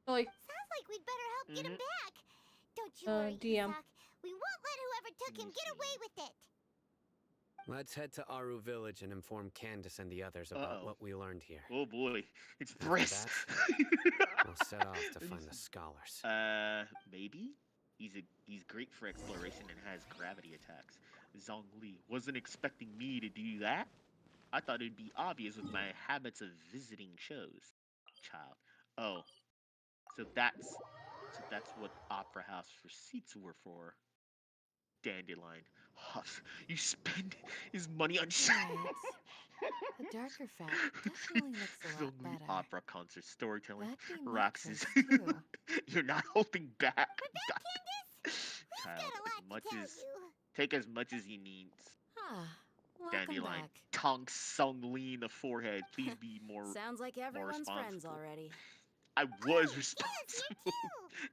Like, Sounds like we'd better help get him back. Don't you worry, DM. Isak. We won't let whoever took him get away with it. Let's head to Aru Village and inform Candace and the others about what we learned here. Oh boy, it's After Briss. We'll set off to find the scholars. Maybe? He's great for exploration and has gravity attacks. Zhongli wasn't expecting me to do that. I thought it'd be obvious with my habits of visiting shows. Child. Oh. So that's what Opera House receipts were for. Dandelion. Huff. You spend his money on shows. The darker fact definitely looks a lot Zhongli better. opera concert storytelling. That'd be my Roxas. choice, too. You're not holding back. We've got a lot to tell you. Take as much as you need. Ah, welcome Dandelion. back. Tonk Sung Lee in the forehead. Please be more. Sounds like more everyone's friends responsible. already. I was responsible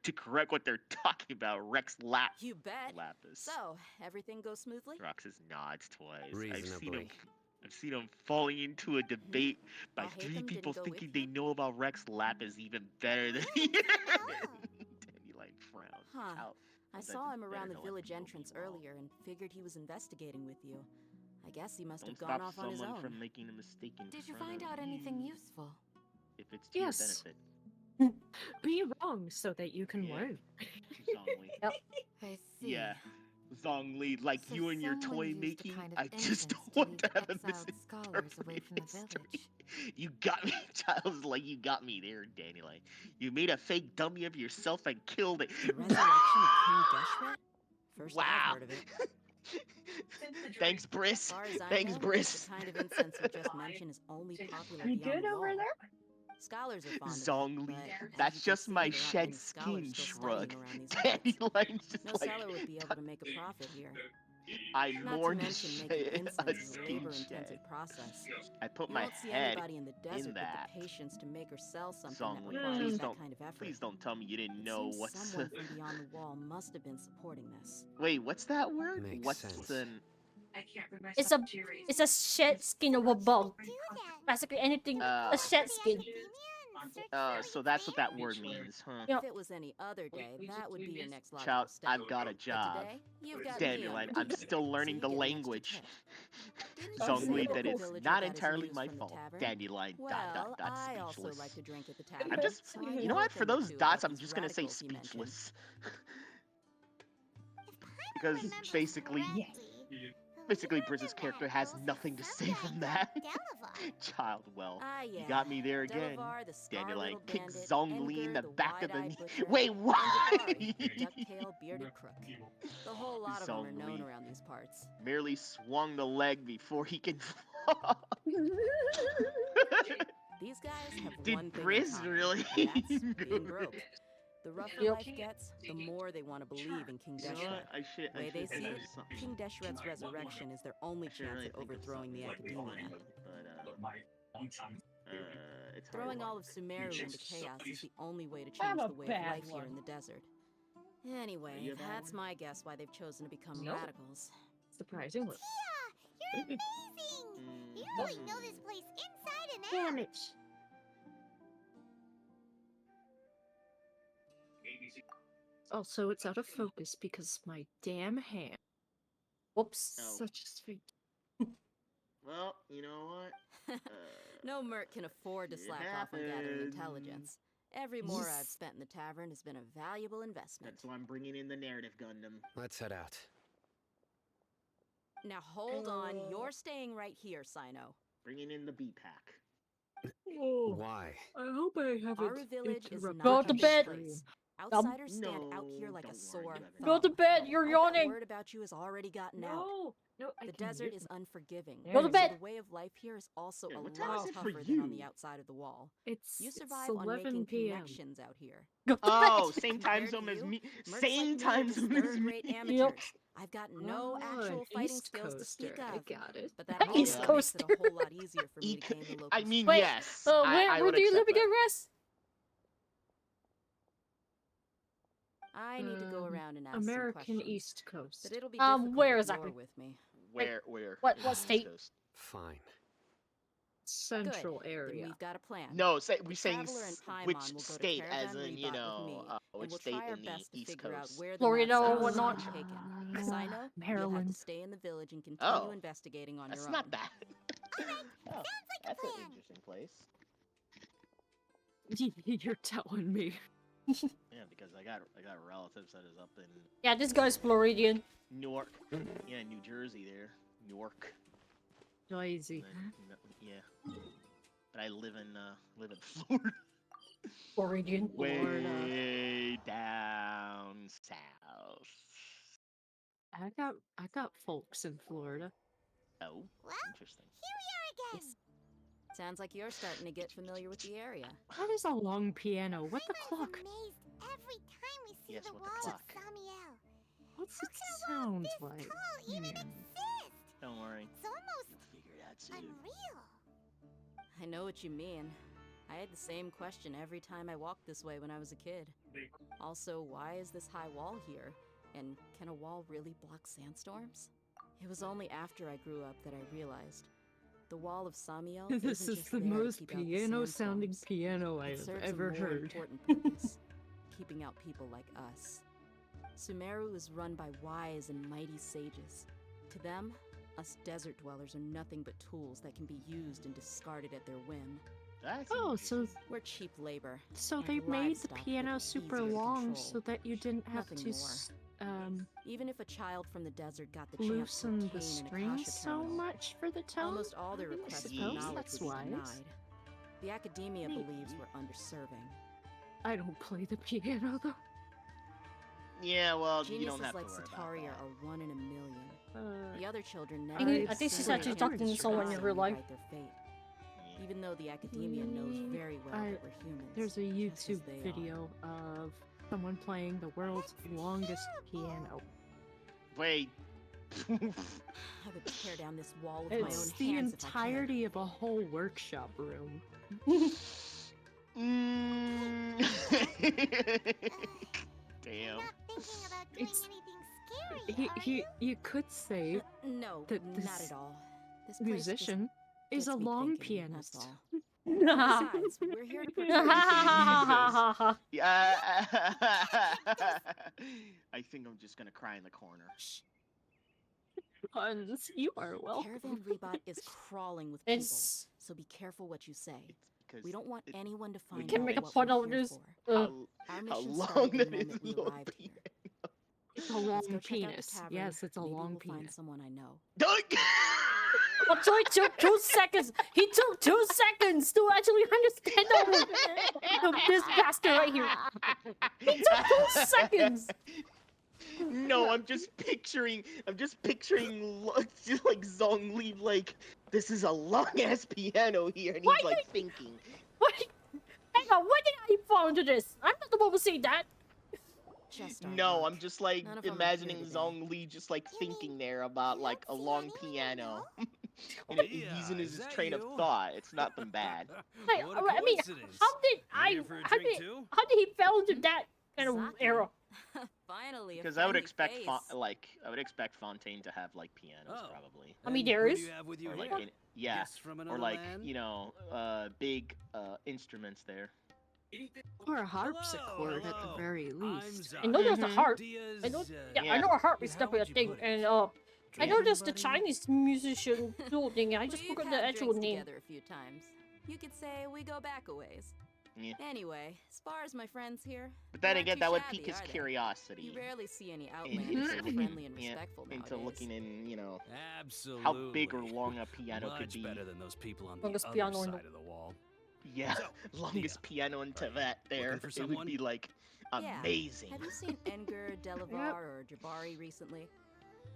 to correct what they're talking about. Rex You bet. Lapis. So, everything goes smoothly? Roxas nods twice. Reasonably. I've seen him falling into a debate by I'll hate 3 them people didn't go with thinking they know about Rex Lapis even better than he Dandelion frowned. Huh. Out. I That's saw him better around the know what village people entrance mean well. earlier and figured he was investigating with you. I guess he must Don't have gone stop off on his someone own. from making a mistake in Did you front find of out anything useful? If it's to your Yes. benefit. Be wrong so that you can learn. Zhongli. Yep. I see. Yeah. Zhongli, like So you and your someone toy used a making, kind of I just incense don't want lead to have a exiled scholars away from the village. You got me, Giles. Like you got me there, Dandelion. You made a fake dummy of yourself and killed it. The resurrection of King Deshret? First I've Wow. heard of it. Thanks, Briss. As far as I Thanks, know, Briss. the kind of incense you just mentioned is only popular You beyond good the over wall. there? Scholars are fond of it, Zhongli, but as that's you can just see, my there aren't shed many scholars skin still shrug. studying around these parts. Dandelion's just No like, seller would be able to make a profit here. I Not to mourned mention a making shed- incense a is a skin labor-intensive shed. process. I put You my won't see head anybody in the desert in that. with the patience to make or sell something that Zhongli, requires please that don't, kind of effort. please don't tell me you didn't It know seems what's. someone from beyond the wall must have been supporting this. Wait, what's that word? Makes What's sense. the? It's a shed skin of a bug. Basically anything. A shed skin. So that's what that word means, huh? You know, If it was any other day, that would be your next logical Child, step. I've got a But job. today, you've got Dandelion, me. I'm still learning the So you get an extra language. tip. Didn't you say Zhongli, that that the it's villager not got his entirely news my from the fault. tavern? Dandelion, Well, I speechless. also like to drink at the tavern. I'm just, so I you know know a what? For thing or those two dots, about I'm these just gonna say radicals he mentioned. speechless. Because basically, Briss's character has nothing to say from that. Child, well, you yeah. got me there again. Delavar, the Dandelion scar-riddled kicks bandit, Zhongli in the Edgar, back of the wide-eyed knee. butcher, Wait, and what? Jabari, the duck-tailed bearded crook. The whole lot of them are known Zhongli around these parts. merely swung the leg before he can fall. These guys have Did one thing in Briss common, really? and that's being broke. The rougher Yep. life gets, the more they want to believe in King You know Deshret. what? I should Way they see it, something. King Deshret's resurrection is their only I should chance really at think of overthrowing the something Academia. funny, but it's hard. Throwing all of Sumeru into chaos is the only way to Have change a the way of bad life here one. in the desert. Are Anyway, you a bad that's my guess why they've chosen to become Nope. radicals. Surprisingly. You're amazing! You really know this place inside and out. Damn it. Also, it's out of focus because my damn hand. Whoops. Oh. Such a sweet. Well, you know what? No merc can afford to It slack off on gathering happens. intelligence. Every more I've Yes. spent in the tavern has been a valuable investment. That's why I'm bringing in the narrative Gundam. Let's head out. Now hold on, you're staying right here, Sino. Bringing in the B pack. Oh, Why? I hope I haven't Our village is interrupted Go not to a your big bed. stream. place. Outsiders stand out here like a don't sore worry, you haven't. Go to thumb. bed. You're All that yawning. word about you has already gotten out. No, no, I The can desert mute is unforgiving. Go to so bed. the way of life here is also Yeah, a what time is lot it for tougher than on the you? outside of the wall. It's You it's survive on 11 making p.m. connections out here. Go to Oh, bed. same time Compared zone to as you, me. mercs Same like me are time just zone as third-rate me. amateurs. I've got no Oh, actual an fighting East skills to speak Coaster. I of. got it. But that also East Yeah. makes it Coaster. a whole lot easier for me to gain the local I mean, strength. Wait, yes. where I where would do you live accept again, that. Russ? I need to go around and ask some American questions. East Coast. But it'll be Where difficult if you're exactly? with me. Where? What in the East state? Coast? Fine. Central Then area. we've got a plan. No, The we saying Traveler and Paimon which will go to state, as Caravan in, Reebok with me, and which we'll state try our in the best to East figure out Coast? where the Florida mad or scientists whatnot? have been taken. Sino, you'll have to Maryland. stay in the village and continue Oh, investigating on that's your own. not bad. Oh, Sounds like a that's an plan. interesting place. You're telling me. Yeah, because I got relatives that is up in Yeah, this guy's Floridian. Newark. Yeah, New Jersey there. Newark. Noisy. And then, yeah. But I live in Florida. Floridian. Way down south. I got folks in Florida. Oh, Well, interesting. here we are again. Sounds like you're starting to get familiar with the area. That is a long piano. What the I'm clock? amazed every time we see Yes, the what the walls of clock? Samiel. What's How it can a wall sound this like? tall even exist? Don't worry. It's almost We'll figure it out soon. unreal. I know what you mean. I had the same question every time I walked this way when I was a kid. Also, why is this high wall here? And can a wall really block sandstorms? It was only after I grew up that I realized. The wall of Samiel This isn't is just the there to most keep out the piano-sounding sandstorms. piano I It have serves ever a more heard. important purpose, keeping out people like us. Sumeru is run by wise and mighty sages. To them, Us desert dwellers are nothing but tools that can be used and discarded at their whim. That's Oh, so we're cheap labor. so like they made the livestock piano that are super easier to long control. so that you didn't have Nothing to more. Even if a child from the desert got the chance to loosen the obtain an strings Akasha so terminal, much for the tone. almost all their I requests for suppose knowledge that's would be wise. denied. The academia believes we're underserving. I don't play the piano though. Yeah, well, you Geniuses don't have like to worry about Sataria that. are 1 in a million. The other children I never. think- I think she's actually talking to someone in real life. Their fate. Even though the academia knows very well that we're humans. There's a just as YouTube they video of someone playing the world's longest piano. Wait. I would tear down this wall with my own It's hands the if I could. entirety of a whole workshop room. Damn. It's you could say No, that this not at all. This place musician is a gets me long thinking, that's pianist. all. Besides, we're here to protect Yeah. I think I'm just gonna cry in the corner. Puns, you are welcome. Caravan Rebot is crawling with It's- people, so be careful what you say. because We don't want anyone to find can out make a what fun we're of here this. for. Our How mission long started that the is moment we long arrived here. It's a Let's long go check out the penis. tavern. Yes, it's a Maybe long we'll find penis. someone I know. I'm sorry, it took 2 seconds. He took 2 seconds to actually understand this bastard right here. He took 2 seconds. No, I'm just picturing like Zhongli like this is a long ass piano here, and Why he's like did- thinking. Wait, hang on, when did I fall into this? I'm not the one who say that. Just our No, luck. I'm just like None of 'em are imagining here today. Zhongli just like thinking there about like a long piano. And he's in his train of thought. It's nothing bad. Hey, What a I mean, coincidence. how did You I? here for a How drink did, too? how did he fell into that kind of era? Finally, Because I would expect Fontaine to have like pianos probably. I mean, And there who is. do you have with you Or like here? yeah, Guests from or another like land? you know, big instruments there. Or a harpsichord at the very least. I know there's a harp. Diaz, I know, uh, I know a harp is how definitely a would you thing, put it? and I know there's the Chinese musician dual thing. I just We've forgot the had actual drinks name. together a few times. You could say we go back a ways. Yeah. Anyway, as far as my friends here, But then they again, aren't that too would shabby, pique his are they? curiosity. You rarely see any into outlanders so looking- friendly and yeah, respectful into nowadays. looking in, you know, Absolutely. how big or long a piano Much could be. better than those people on the Longest other piano in the- side of the wall. Yeah, So, longest piano into that there. for It would someone? be like Yeah. amazing. Have you seen Edgar, Delavar, or Jabari recently?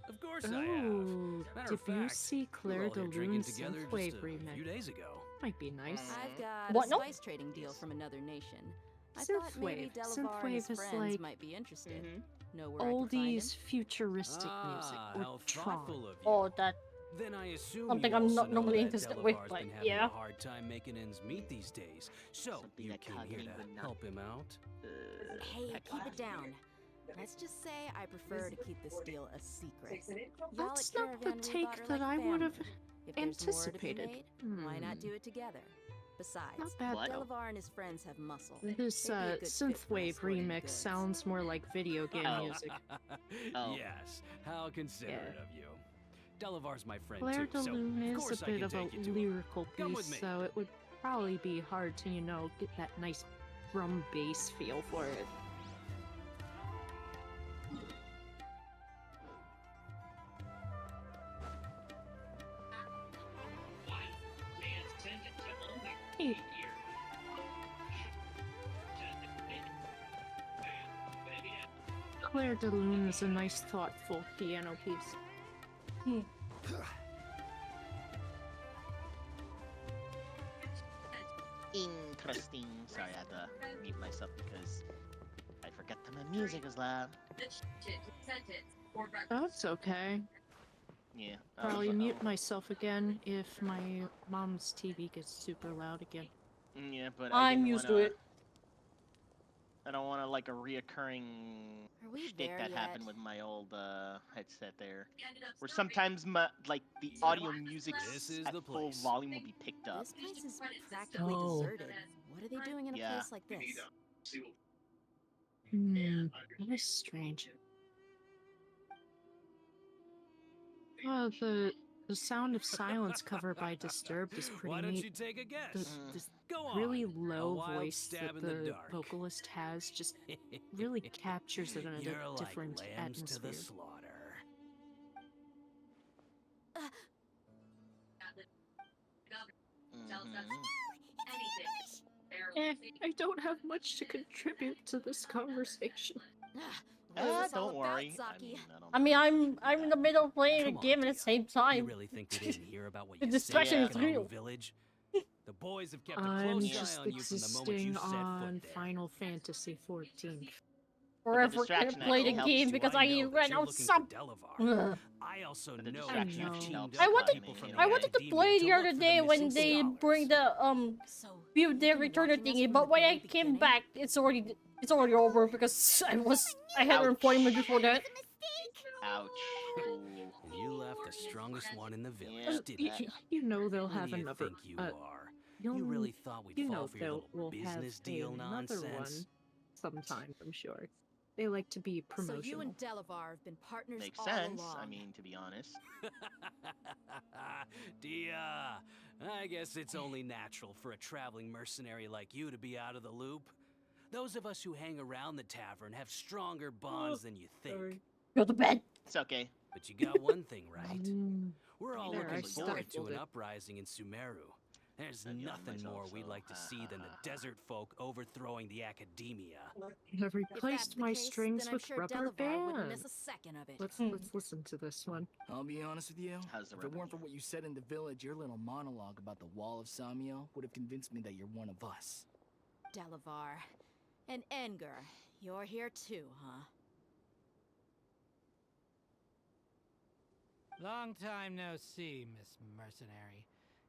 Of course I have. Oh, Matter of Debussy fact, we were Claire all de here drinking Lune's together synthwave just a remix. few days ago. Might be nice. I've got What? a No. spice trading deal from another nation. I thought maybe Synthwave. Delavar and his Synthwave is friends like might be interested. Know where I can find oldies him? futuristic music Ah, or how Tron. thoughtful of you. Oh, that. Then I assume Something you I'm also not know normally that interested with, Delavar's but been having yeah. a hard time making ends meet these days. So you that came here Kagami to would not- help him out. Hey, keep it down. Let's just say I prefer to keep this deal a secret. Y'all That's at not the Caravan take Rebot are that like I would have family. If there's more to be anticipated. made, why not do it together? Besides, Not bad, though. Delavar and his friends have muscle. This They'd be a good fit for my synthwave sporting remix goods. sounds more like video game music. Oh. Yes, how considerate of you. Delavar's my friend Claire too, de so Lune of is course a I bit can of a take you to him. lyrical Come with piece, me. so it would probably be hard to, you know, get that nice drum bass feel for it. Hey. Claire de Lune is a nice, thoughtful piano piece. Interesting. Sorry, I had to mute myself because I forgot that my music was loud. That's okay. Yeah. Probably but, mute myself again if my mom's TV gets super loud again. Yeah, but I I'm didn't used to wanna- it. I don't want to like a reoccurring Are we shtick there that yet? happened with my old headset there, where sometimes like the audio music This is at the full place. volume will be picked up. This place is practically Oh. deserted. What are they doing in a Yeah. place like this? That is strange. The The Sound of Silence cover by Disturbed is pretty Why don't neat. you take a guess? This Go really on. A low wild voice stab that in the the dark. vocalist has just really captures it in a You're like different lambs to the atmosphere. slaughter. I don't have much to contribute to this conversation. Don't worry. I mean, I'm in the middle of playing a Come on, game at the same time. You really think we didn't hear about what The you distraction said is back in real. Haru Village? The boys have kept a I'm close just eye on you from the moment you existing set on foot there. Final Fantasy 14. Forever distraction can't play the actually game helps. because I know I that ran you're out looking some. for Delavar. Ugh. I also But the know distraction you've actually teamed helps. up I with wanted, people from the I wanted to Academia play the look other for day when missing they scholars. bring the View the returner thingy, but when I came back, it's already over because I had an appointment before that. Ouch. Cool. You left the strongest one in the village, Yeah, didn't you? You know they'll Who have do you another. think you are? You really thought we'd fall for your little business deal another one nonsense? sometime, I'm sure. They like to be promotional. So you and Delavar have been partners Makes all sense. along. I mean, to be honest. Dia, I guess it's only natural for a traveling mercenary like you to be out of the loop. Those of us who hang around the tavern have stronger bonds than you think. Go to bed. It's okay. But you got one thing right. We're all There, looking I forward to stifled an it. uprising in Sumeru. There's I'm yelling nothing myself, more we'd so, like to see than the desert folk overthrowing the Academia. I've If that's replaced the my case, strings then I'm with sure rubber Delavar wouldn't bands. miss a second of it. Let's listen to this one. I'll be honest with you. How's the If it rubber weren't for what you said in the village, your little monologue about the Wall of Samio would have convinced me that you're one of us. Delavar. And Enger, you're here too, huh? Long time no see, Miss Mercenary.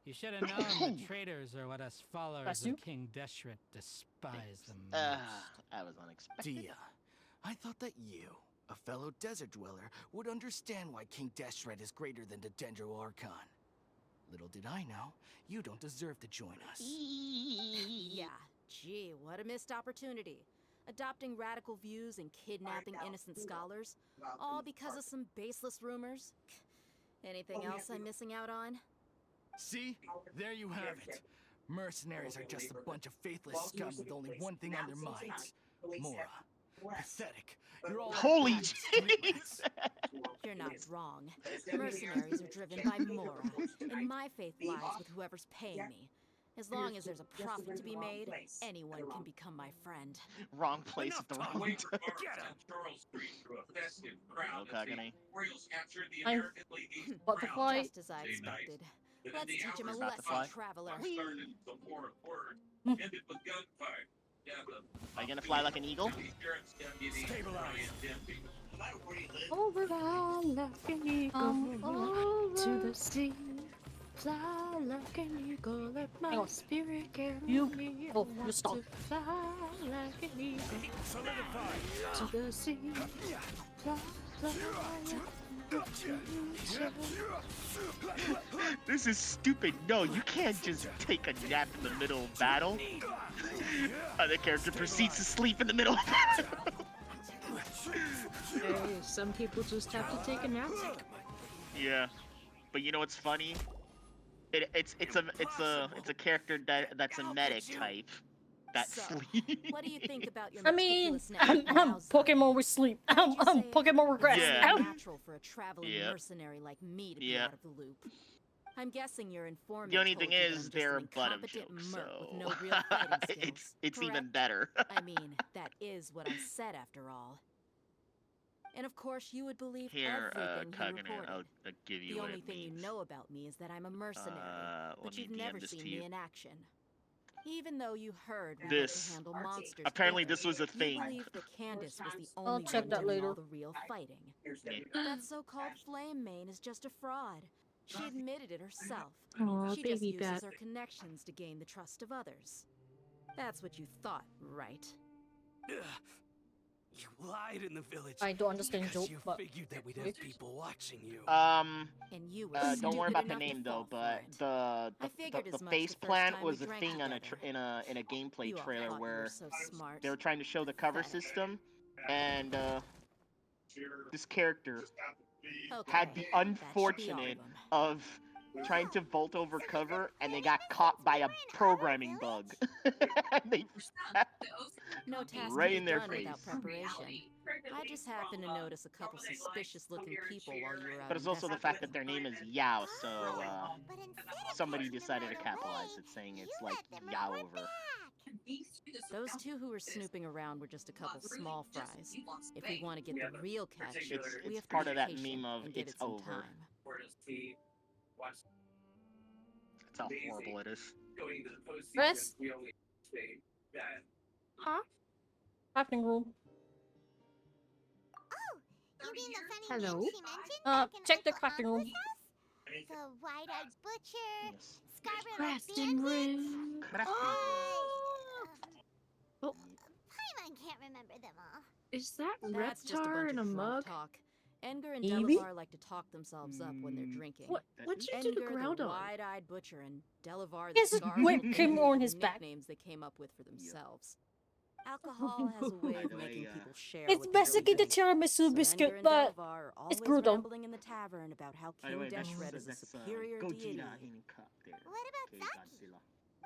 You should have known the traitors are what us followers of King Deshret despise the most. That was unexpected. Dia, I thought that you, a fellow desert dweller, would understand why King Deshret is greater than the Dendro Archon. Little did I know, you don't deserve to join us. Yeah, gee, what a missed opportunity. Adopting radical views and kidnapping innocent scholars, all because of some baseless rumors. Anything else I'm missing out on? See? There you have it. Mercenaries are just a bunch of faithless scum with only one thing on their minds. Mora. Pathetic. You're all Holy jeez! You're not wrong. Mercenaries are driven by Mora, and my faith lies with whoever's paying me. As long as there's a profit to be made, anyone can become my friend. Wrong place at the wrong time. Crowd I'm butterfly. Just as I expected. Let's teach him a About to lesson, fly. traveler. Are you gonna fly like an eagle? Over like an eagle to the sea. Fly like an eagle, let my spirit carry me. I want stop. to fly like an eagle to the sea. Fly, fly like This is stupid. No, you can't just take a nap in the middle of battle. Other character proceeds to sleep in the middle of battle. Hey, some people just have to take a nap. Yeah, but you know what's funny? It's a character that's a medic type that sleeps. What do you think about your I mean, meticulous Pokemon with sleep. Pokemon regress. Yeah. Natural for a traveling Yep. mercenary like me to be Yep. out of the loop. I'm guessing your informant The only told thing you that I'm is just they're an a butt of incompetent jokes, merc so with no real fighting skills. it's even correct? better. I mean, that is what I said after all. And of course, you would believe Here, everything he Cognate, reported. I'll give you The what only it thing you means. know about me is that I'm a mercenary, let but me you've DM never this seen to me you. in action. Even though you heard we This- had to handle monsters. apparently together, this was a thing. You believe that Candace was the I'll only check one that doing later. all the real fighting. That so-called flame main is just a fraud. She admitted it herself. Aw, She just baby uses bat. her connections to gain the trust of others. That's what you thought, right? You lied in the village. I don't understand because joke, you but figured that we'd have people watching you. And you were Don't worry stupid about the enough to name though. fall for But it. the I figured the as much face the first plant time we was a drank thing on a together. in a gameplay You all trailer thought you were where so smart. they were trying to show the cover system, and this character Okay, had the that should be all of unfortunate them. of trying to vault over cover, and they got caught by a programming bug. And they No task right can in be their done face. without preparation. I just happened to notice a couple suspicious-looking people while you were out But it's also the fact that their name is Yao, so somebody decided to capitalize it, saying it's like Yao over. Those two who were snooping around were just a couple small fries. If we want to get the real catch, we have to part be of that patient meme of and give it's it some over. time. That's how horrible it is. Chris? Huh? Crafting room. You mean the funny Hello? man she mentioned? Check the crafting room. The wide-eyed butcher, Yes. Scarborough Crafting room. Oh. Paimon can't remember them all. Is that That's just a Reptar bunch in a of drunk mug? talk. Edgar and Evie? Delavar like to talk themselves up when they're drinking. What'd you do to Edgar, Groudon? the wide-eyed butcher, and Delavar, He has the a Scarlet whipped Lady, cream on are his the back. nicknames they came up with for themselves. Alcohol has a way By of the way, making people share. It's what they basically the really drink. tiramisu So biscuit, Edgar and but Delavar are it's always Groudon. rambling in the tavern about how By the King way, Deshret is a superior deity. Gogeta in cut there. What about Okay, Zaki? Godzilla.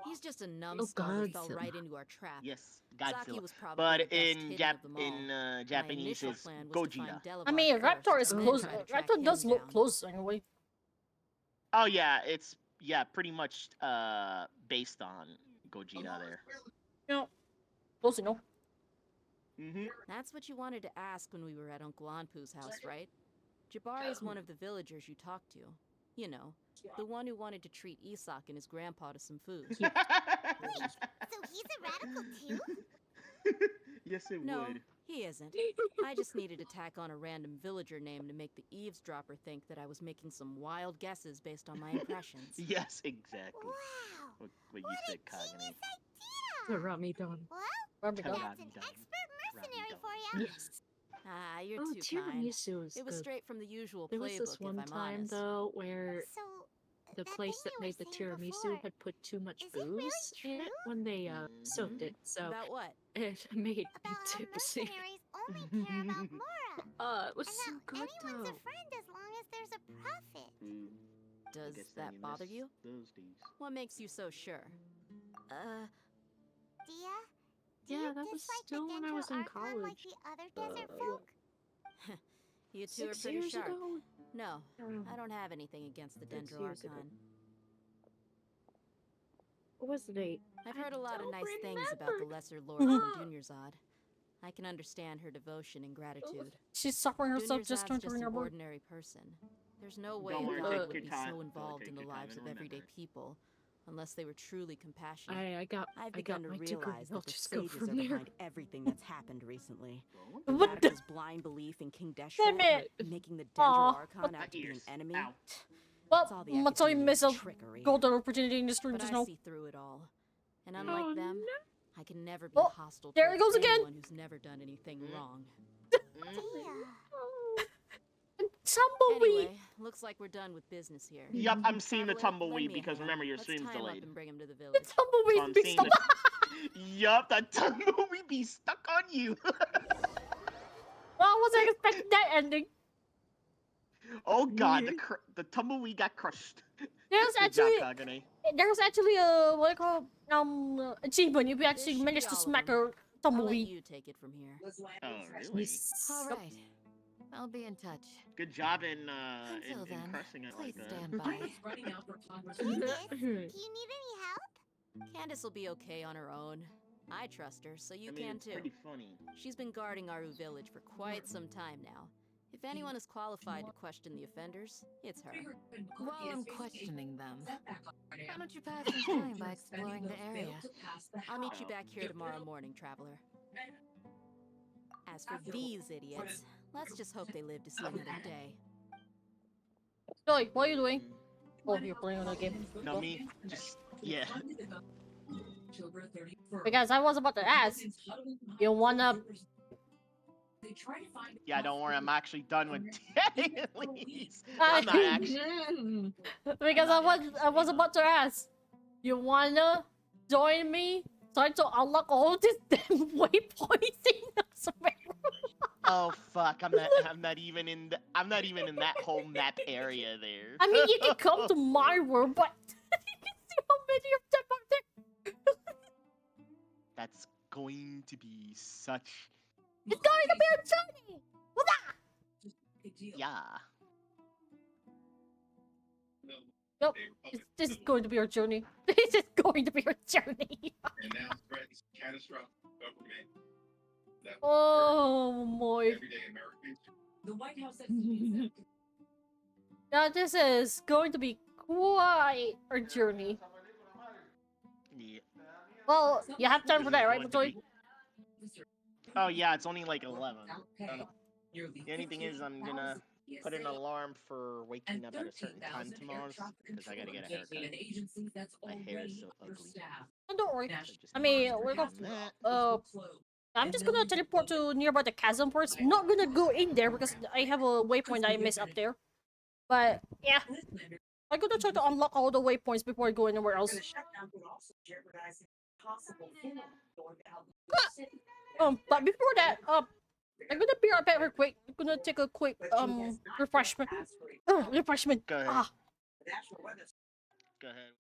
He's just a Oh, numbskull who fell Godzilla. right into our trap. Yes, Zaki Godzilla. was probably But the best in hidden Jap of them all. in My Japanese initial it's plan was to find Gogeta. Delavar I mean, first, Raptor is and then close. try to track Raptor does him look down. close anyway. Oh yeah, it's pretty much based on Gogeta there. Yeah, close enough. That's what you wanted to ask when we were at Uncle Anpu's house, right? Jabari is one of the villagers you talked to. You know, the one who wanted to treat Isak and his grandpa to some food. So he's a radical too? Yes, it No, would. he isn't. I just needed to tack on a random villager name to make the eavesdropper think that I was making some wild guesses based on my impressions. Yes, exactly. Wow. What you said, Kagane. The Ramidon. Well, Ramidon. that's an expert mercenary for you. Yes. Ah, you're Oh, too kind. tiramisu is It was good. straight from the usual There was playbook, this if one I'm time honest. though where So, the that place thing that you made were the saying tiramisu before, had put too much is it really booze in it when they soaked it, so About what? it made me about how tipsy. mercenaries only care about Mora. It was And so that good anyone's though. a friend as long as there's a profit. Does guess that you bother miss you? Those days. What makes you so sure? Dia? Do Yeah, you that was dislike still the when I was in Dendro Archon like college. the other desert What? folk? You two are 6 pretty years sharp. ago? No, I don't have anything against the 6 Dendro years ago. Archon. What was the date? I've heard a lot of don't nice things about the remember. Lesser Lord from Dunyarzad. I can understand her devotion and gratitude. She's suffering herself just Dunyarzad's trying to just an remember. ordinary person. There's no way Don't a worry, god take would your be time. so Don't involved take in the your time, lives of it'll everyday remember. people unless they were truly compassionate. I got I've I got begun to my degree. realize I'll that the just go sages from are there. behind everything that's happened recently. The What the- Radical's blind belief in King Damn Deshret, it. making the Aw. Dendro Archon out to be an enemy. Well, It's all the I'm gonna tell you, academia's miss a trickery. golden opportunity in the stream But just I now. see through it all. And unlike them, I can never be Oh, hostile there it towards goes again. anyone who's never done anything wrong. Tumbleweed. Anyway, looks like we're done with business here. Yup, I'm seeing the Traveler, tumbleweed lend me a because hand. remember your Let's stream's tie him up delayed. and bring him to the village. Tumbleweed So I'm be seeing stuck. Yup, the tumbleweed be stuck on you. Well, I wasn't expecting that ending. Oh god, the tumbleweed got crushed. There's Good job, actually Kagane. there's actually a what do you call achievement if you actually should manage be to all of smack them. a I'll let tumbleweed. you take it from here. Oh, really? All right. I'll be in touch. Good job in Until then, crushing it like please that. stand by. Do you need any help? Candace will be okay on her own. I trust her, so you I mean, can it's too. pretty funny. She's been guarding Aru village for quite some time now. If anyone is qualified to question the offenders, it's her. While I'm questioning them, why don't you pass some time by exploring the area? I'll meet you back here tomorrow morning, traveler. As for these idiots, let's just hope they live to see another day. Joey, what are you doing? Oh, you're playing on a game. No, me. Just yeah. Because I was about to ask, you wanna? Yeah, don't worry. I'm actually done with dailies. I'm not actually. Because I was about to ask, you wanna join me? Trying to unlock all these damn waypoints in Sumeru. Oh fuck! I'm not even in that whole map area there. I mean, you can come to my world, but you can see how many of them are there. That's going to be such. It's going to be a journey. Yeah. Nope. This is going to be our journey. This is going to be our journey. And now threatens catastrophic government. Oh my. Everyday Americans. The White House said Now this is going to be quite a journey. Yeah. Well, you have time for that, right, Matoy? Oh yeah, it's only like 11. The only thing is, I'm gonna put an alarm for waking up at a certain time tomorrow because I gotta get a haircut. My hair is so ugly. Oh, don't worry. So just I mean, we're gonna. I'm just gonna teleport to nearby the chasm first. I'm not gonna go in there because I have a waypoint I missed up there. But yeah, I'm gonna try to unlock all the waypoints before I go anywhere else. But before that, I'm gonna be right back real quick. I'm gonna take a quick refreshment. Refreshment. Go ahead. Ah. Go ahead.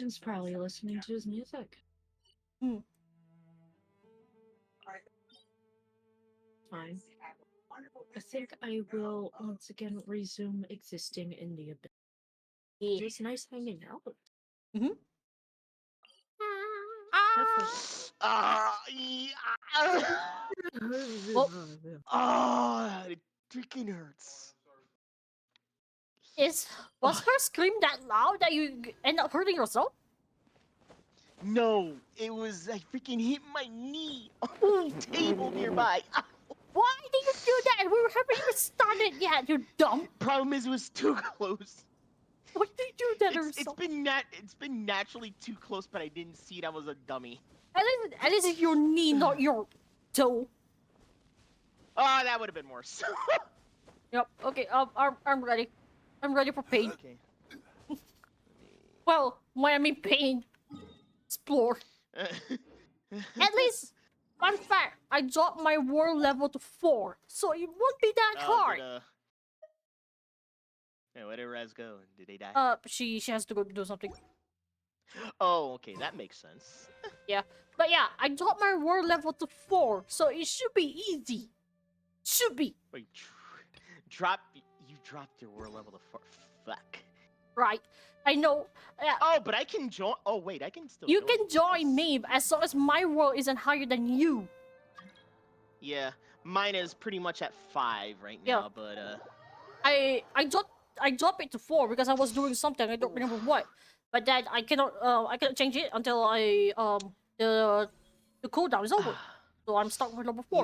He's probably listening to his music. Fine. I think I will once again resume existing in the abyss. Yeah. Just nice hanging out. Mm-hmm. Well, It freaking hurts. Was her scream that loud that you end up hurting yourself? No, it was I freaking hit my knee on the table nearby. Why did you do that? We haven't even started yet. You dumb. Problem is, it was too close. What did you do that It's been naturally too close, but I didn't see it. I was a dummy. At least it's your knee, not your toe. Oh, that would have been worse. Yep. Okay. I'm ready. I'm ready for pain. Okay. Well, when I mean pain, explore. At least, fun fact, I dropped my world level to 4, so it won't be that hard. Yeah, where did Raz go? Did they die? She has to go do something. Oh, okay, that makes sense. Yeah, but yeah, I dropped my world level to 4, so it should be easy. Should be. Wait, you dropped your world level to 4. Fuck. Right. I know. Oh, but I can join. Oh, wait, I can still. You can join me as long as my world isn't higher than you. Yeah, mine is pretty much at 5 right now, but I dropped it to 4 because I was doing something. I don't remember what, but that I cannot change it until the cooldown is over. So I'm stuck with level 4.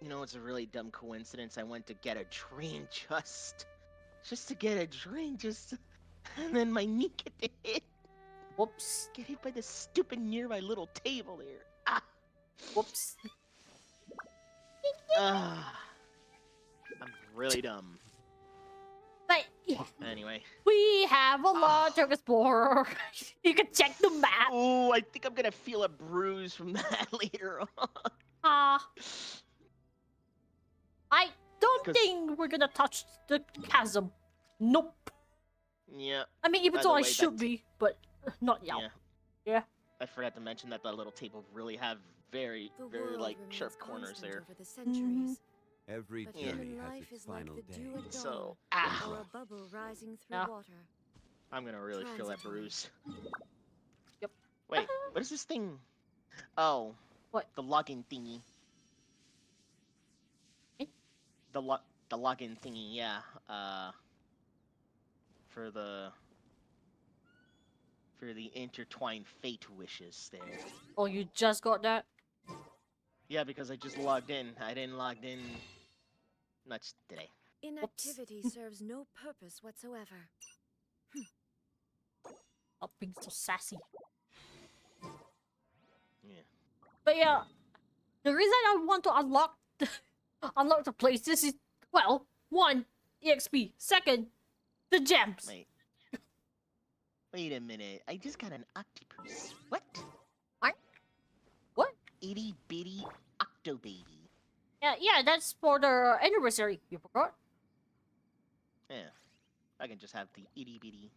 You know, it's a really dumb coincidence. I went to get a drink just to get a drink, and then my knee get hit. Whoops. Get hit by the stupid nearby little table there. Ah. Whoops. I'm really dumb. But yeah. Anyway. We have a lot to explore. You can check the map. Oh, I think I'm gonna feel a bruise from that later on. I don't think we're gonna touch the chasm. Nope. Yeah. I mean, even though I should be, but not yet. Yeah. I forgot to mention that the little table really have very like sharp corners there. Over the centuries. Every But journey human has life its is like final the day. dew at dawn, So, or a bubble rising through water. I'm gonna really feel that Transitory. bruise. Yep. Wait, what is this thing? Oh. What? The login thingy. The login thingy, yeah. For the intertwined fate wishes there. Oh, you just got that? Yeah, because I just logged in. I didn't log in much today. Inactivity serves no purpose whatsoever. Stop being so sassy. Yeah. But yeah, the reason I want to unlock the places is, well, 1, EXP. 2, the gems. Wait a minute. I just got an octopus. What? What? Itty bitty octo baby. Yeah, that's for the anniversary. You forgot? Yeah. I can just have the itty bitty.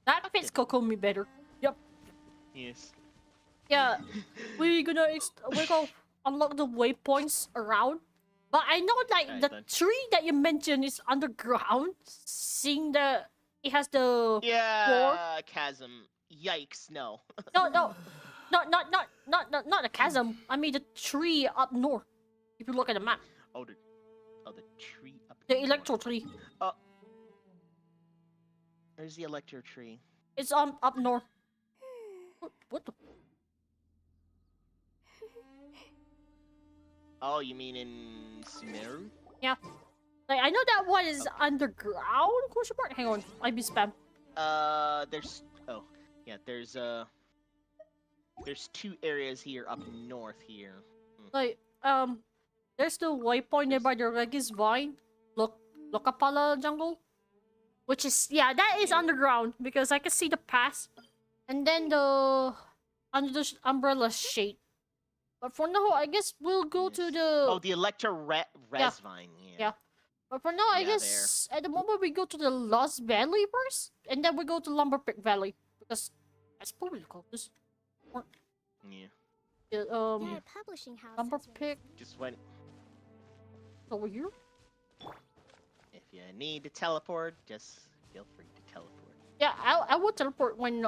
That fits Kokomi better. Yep. Yes. Yeah, we're gonna unlock the waypoints around. But I know like the tree that you mentioned is underground. Seeing the it has the floor. Chasm. Yikes! No. No, not the chasm. I mean the tree up north. If you look at the map. Oh, the tree up. The electro tree. There's the electro tree. It's up north. What the? Oh, you mean in Sumeru? Yeah. Like I know that one is underground. Question mark. Hang on, I be spam. There's 2 areas here up north here. Like there's the waypoint nearby the Regis Vine, Lokapala jungle, which is that is underground because I can see the pass, and then the under the umbrella shade. But for now, I guess we'll go to the the Electro Resvine. Yeah. But for now, I Yeah, guess at the moment we go to the Lost Valley first, and then we go to Lumberpick Valley because that's probably the closest. Or, Yeah. yeah, Their publishing house Lumberpick Just went. over here. If you need to teleport, just feel free to teleport. Yeah, I will teleport when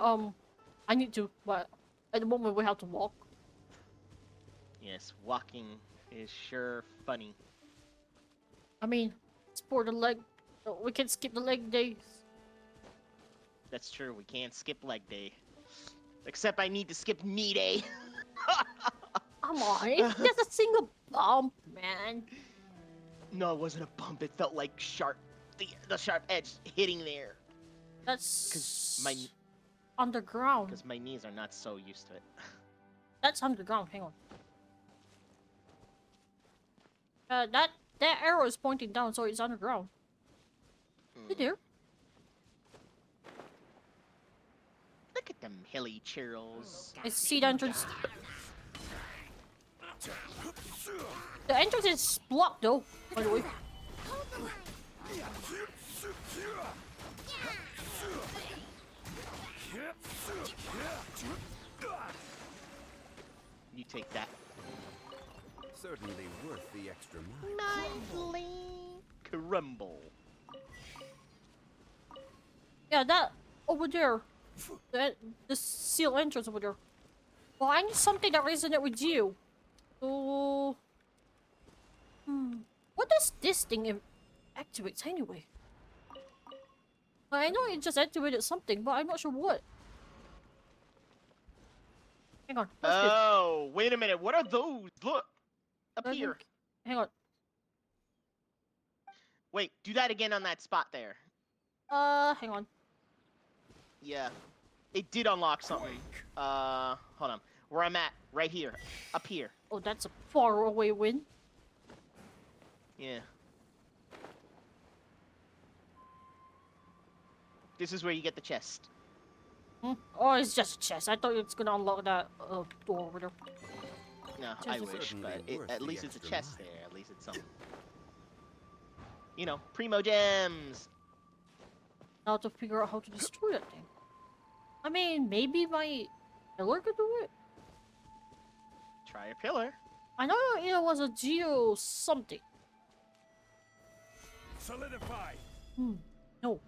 I need to, but at the moment we have to walk. Yes, walking is sure funny. I mean, it's for the leg. We can skip the leg days. That's true. We can't skip leg day. Except I need to skip knee day. Come on, it's just a single bump, man. No, it wasn't a bump. It felt like sharp, the sharp edge hitting there. That's Cause my underground. Because my knees are not so used to it. That's underground. Hang on. That arrow is pointing down, so it's underground. Hey there. Look at them hilly churls. It's seed entrance. The entrance is blocked though, by the way. You take that. Certainly worth the extra mile. Nicely crumble. Yeah, that over there. The seal entrance over there. Well, I need something that resonates with you. So, what does this thing activate anyway? I know it just activated something, but I'm not sure what. Hang on. What's this? Oh, wait a minute. What are those? Look. Up here. Hang on. Wait, do that again on that spot there. Hang on. Yeah. It did unlock something. Hold on. Where I'm at, right here. Up here. Oh, that's a far away win. Yeah. This is where you get the chest. Oh, it's just a chest. I thought it's gonna unlock that door over there. No, I wish, but at least it's a chest there. At least it's something. You know, primo gems. Now to figure out how to destroy that thing. I mean, maybe my pillar could do it. Try a pillar. I know it was a geo something. Solidify. No.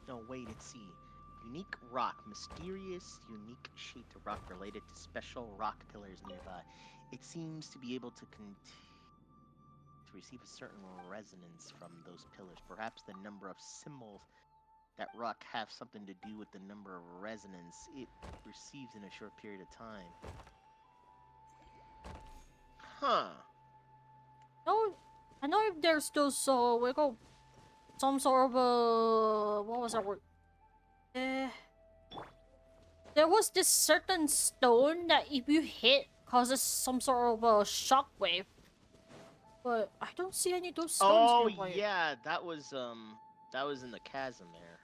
No, wait and see. Unique rock. Mysterious, unique shaped rock related to special rock pillars nearby. It seems to be able to receive a certain resonance from those pillars. Perhaps the number of symbols that rock have something to do with the number of resonance it receives in a short period of time. Huh. No, I know if there's those we go some sort of what was that word? There was this certain stone that if you hit causes some sort of a shockwave. But I don't see any of those stones. Oh nearby. yeah, that was in the chasm there.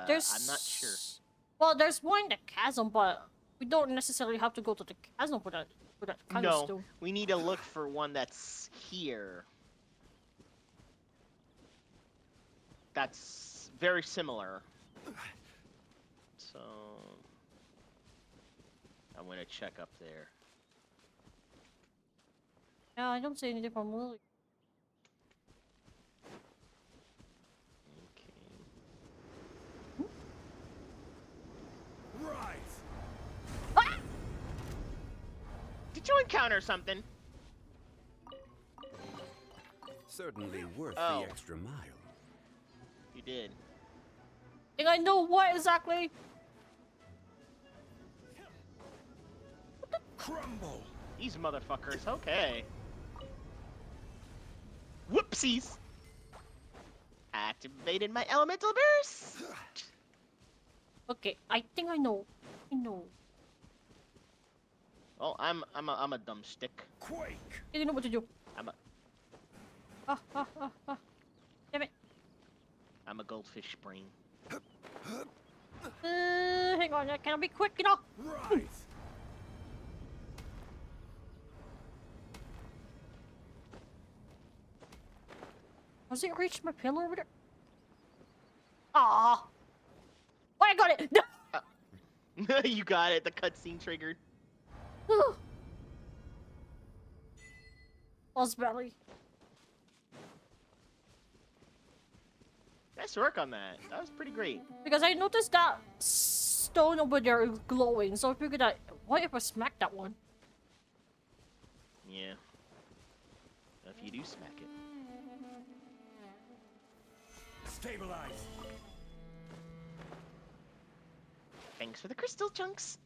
There's I'm not sure. Well, there's one in the chasm, but we don't necessarily have to go to the chasm for that kind of stone. No, we need to look for one that's here. That's very similar. So I'm gonna check up there. Yeah, I don't see anything from Lily. Rise. Ah! Did you encounter something? Certainly worth Oh. the extra mile. You did. I think I know what exactly. Crumble. These motherfuckers. Okay. Whoopsies. Activated my elemental burst. Okay, I think I know. I know. Well, I'm a dumb stick. Quake. I know what to do. Damn it. I'm a goldfish brain. Hang on, I cannot be quick enough. Rise. Has it reached my pillar over there? Ah! Oh, I got it! No! You got it. The cutscene triggered. Boss belly. Nice work on that. That was pretty great. Because I noticed that stone over there is glowing, so I figured that, what if I smack that one? Yeah. If you do smack it. Stabilize. Thanks for the crystal chunks.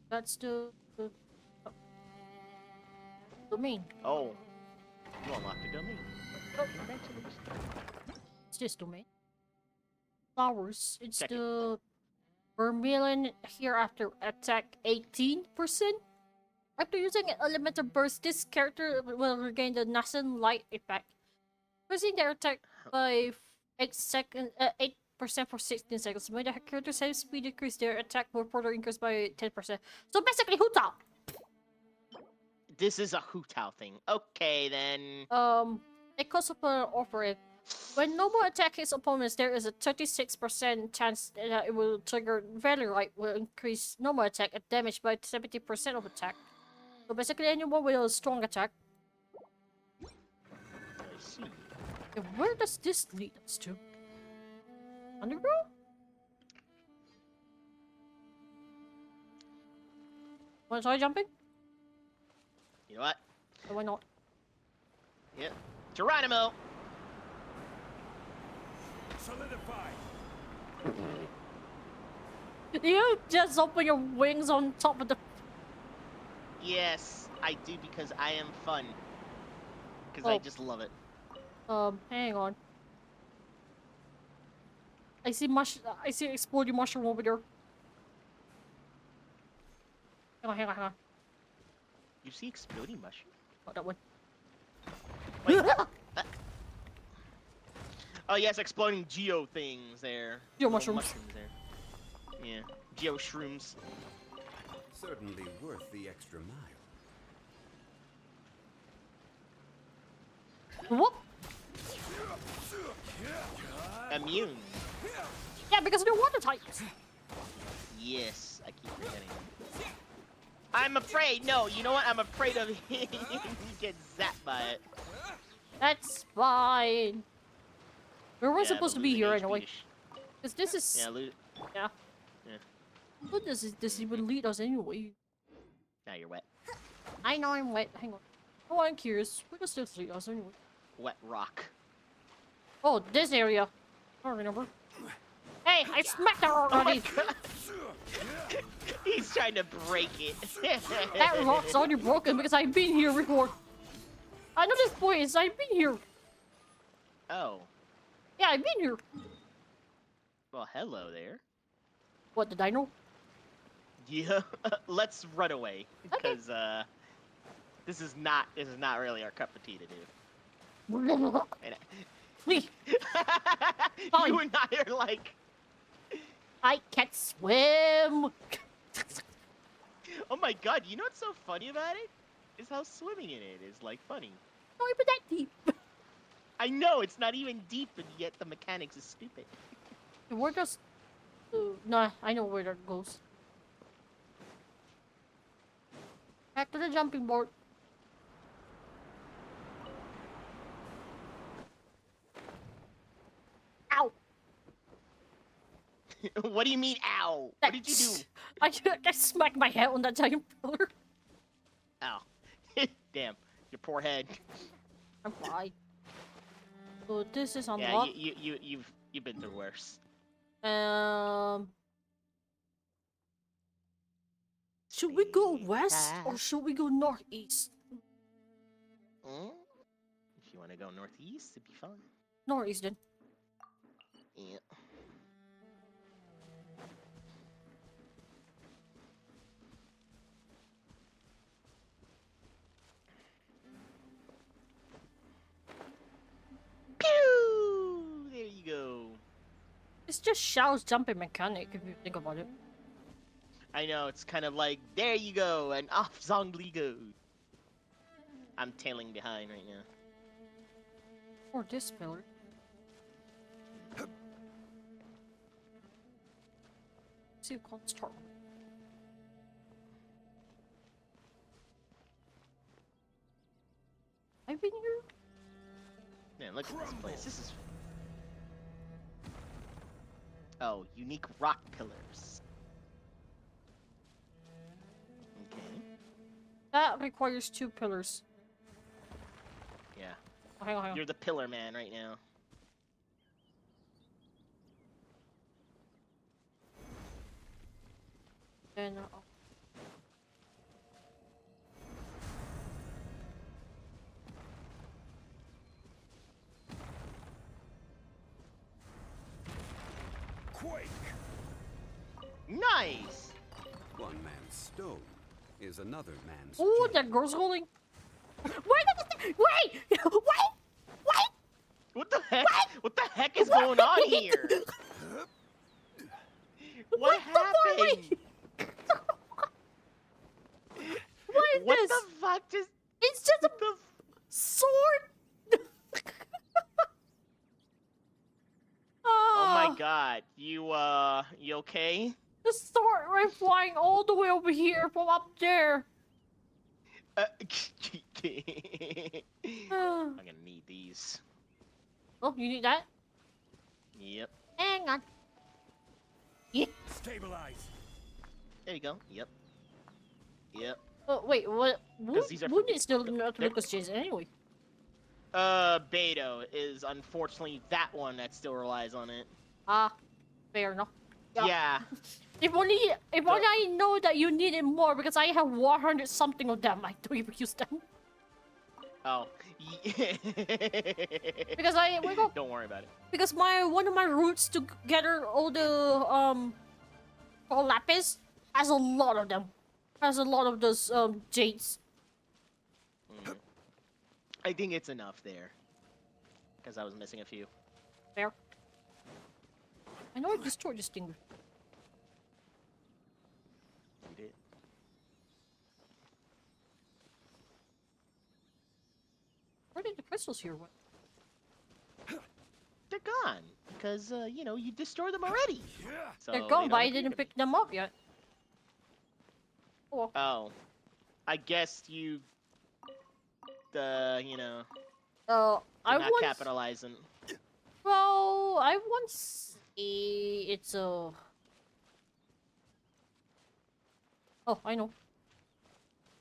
That's the domain. Oh. You unlocked the domain. Congratulations. It's this domain. Flowers. It's Check the Vermilion Hereafter attack 18%. After using Elemental Burst, this character will regain the Nascent Light effect. Increasing their attack by 8% for 16 seconds. When the character's same speed increase, their attack will further increase by 10%. So basically, Hutao! This is a Hutao thing. Okay, then. It calls upon offer it. When normal attack hits opponents, there is a 36% chance that it will trigger Valley Light will increase normal attack and damage by 70% of attack. So basically anyone with a strong attack. I see. And where does this lead us to? Underground? Wanna try jumping? You know what? Or why not? Yep. Geronimo! Solidify. You just open your wings on top of the... Yes, I do because I am fun. Because I just love it. Hang on. I see exploding mushroom over there. Hang on. You see exploding mushroom? Oh, that one. Wait, oh yes, exploding geo things there. Geo Little mushrooms. there. Yeah, geo shrooms. Certainly worth the extra mile. What? Immune. Yeah, because they're water types. Yes, I keep forgetting. I'm afraid. No, you know what? I'm afraid of him. He gets zapped by it. That's fine. We weren't Yeah, supposed the to be here losing anyway. HP. Because this is... Yeah, Yeah. What does this even lead us anyway? Now you're wet. I know I'm wet. Hang on. Oh, I'm curious. Where does this lead us anyway? Wet rock. Oh, this area. I don't remember. Hey, I smacked her already! He's trying to break it. That rock's already broken because I've been here before. I know this place. I've been here. Oh. Yeah, I've been here. Well, hello there. What, did I know? Yeah. Let's run away. Because, this is not really our cup of tea to do. Me. You and I are like... I can't swim. Oh my god, you know what's so funny about it? Is how swimming in it is, like, funny. Not even that deep. I know, it's not even deep, and yet the mechanics is stupid. We're just... nah, I know where that goes. Back to the jumping board. Ow! What do you mean, ow? What did you do? I smacked my head on that giant pillar. Ow. Damn, your poor head. I'm fine. So this is Yeah, unlocked. you've been through worse. Should we go west or should we go northeast? If you want to go northeast, it'd be fun. Northeast then. Yeah. Pew! There you go. It's just Xiao's jumping mechanic if you think about it. I know, it's kind of like, there you go, and off Zhongli goes. I'm tailing behind right now. Or this pillar. See if we can start. I've been here. Man, look at this place. This is. Oh, unique rock pillars. Okay. That requires 2 pillars. Yeah. Oh, hang on. You're the pillar man right now. Then Quake! Nice! One man's stone is another man's. oh, that girl's rolling. Wait! Wait! What the heck? What the heck is going on here? What happened? What is What this? the fuck just? It's just a sword. Oh my god. You okay? The sword went flying all the way over here from up there. I'm gonna need these. Oh, you need that? Yep. Hang on. Yeah. Stabilize. There you go. Yep. Yep. Oh, wait, what? These are Wouldn't it still not Lucas Jason anyway? Beto is unfortunately that one that still relies on it. Ah, fair enough. Yeah. If only I know that you needed more because I have 100 something of them. I don't even use them. Oh. Because Don't worry about it. Because one of my routes to gather all the all lapis has a lot of them. Has a lot of those jades. I think it's enough there. Because I was missing a few. Fair. I know I destroyed this thing. You did. Where did the crystals here went? They're gone. Because, you know, you destroyed them already. So they're gone, they but don't I appear didn't to be. pick them up yet. Oh. Oh. I guess you... you know... I not once... capitalizing. Well, I once... It's a... Oh, I know.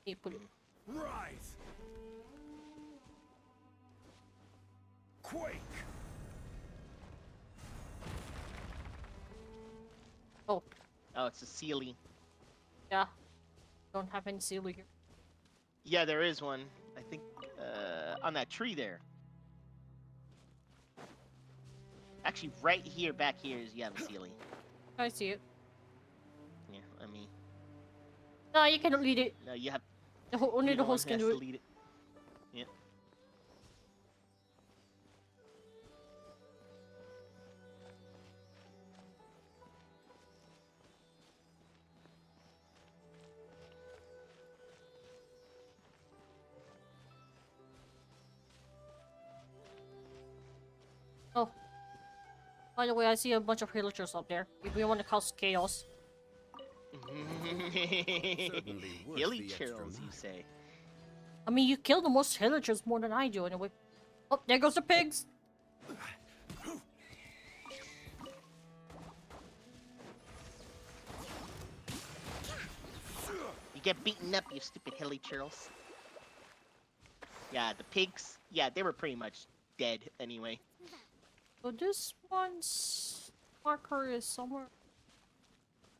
Hey, put it. Rise! Quake! Oh. Oh, it's a Sealy. Yeah. Don't have any seal here. Yeah, there is one. I think, on that tree there. Actually, right here, back here, is you have a Sealy. I see it. Yeah, I mean... No, you cannot lead it. No, you have... Only you're the one host who can has do to it. lead it. Yeah. Oh. By the way, I see a bunch of villagers up there. If we want to cause chaos. Hilly chills, you say? I mean, you kill the most villagers more than I do anyway. Oh, there goes the pigs! You get beaten up, you stupid hilly churls. Yeah, the pigs, yeah, they were pretty much dead anyway. So this one's marker is somewhere.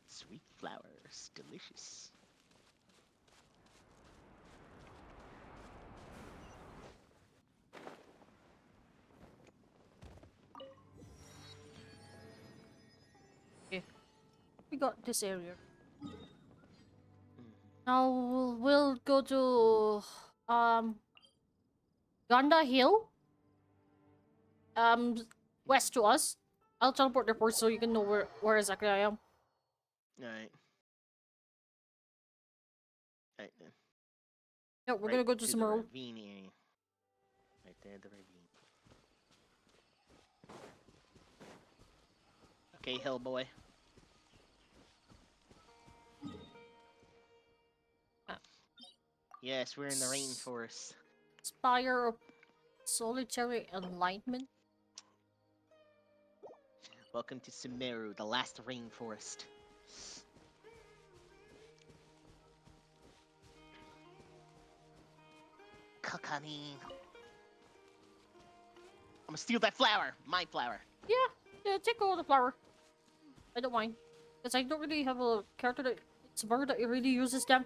Sweet flowers, delicious. Okay, we got this area. Now we'll go to Ganda Hill. West to us. I'll teleport there first so you can know where exactly I am. Alright. Alright then. Yeah, we're gonna go to Sumeru. Ravine area. Right there, the ravine. Okay, Hillboy. Yes, we're in the rainforest. Spire of Solitary Enlightenment. Welcome to Sumeru, the last rainforest. Kakani. I'm gonna steal that flower. My flower. Yeah, take all the flower. I don't mind. Because I don't really have a character that Sumeru that really uses them.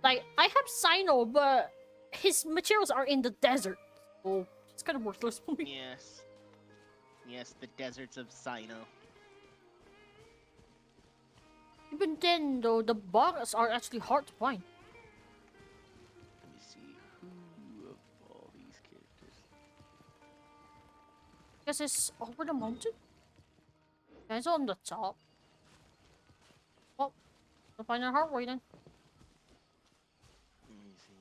Like, I have Sino, but his materials are in the desert. So it's kind of worthless for me. Yes. Yes, the deserts of Sino. Even then, though, the bugs are actually hard to find. Let me see who of all these characters. Guess it's over the mountain? Yeah, it's on the top. Well, we'll find our hard way then. Let me see.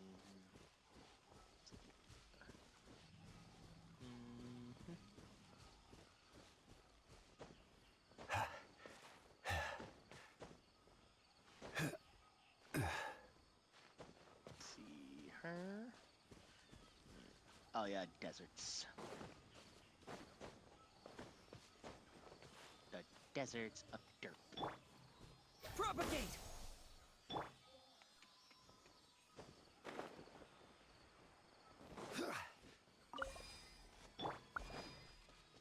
See her. Oh yeah, deserts. The deserts of dirt. Propagate!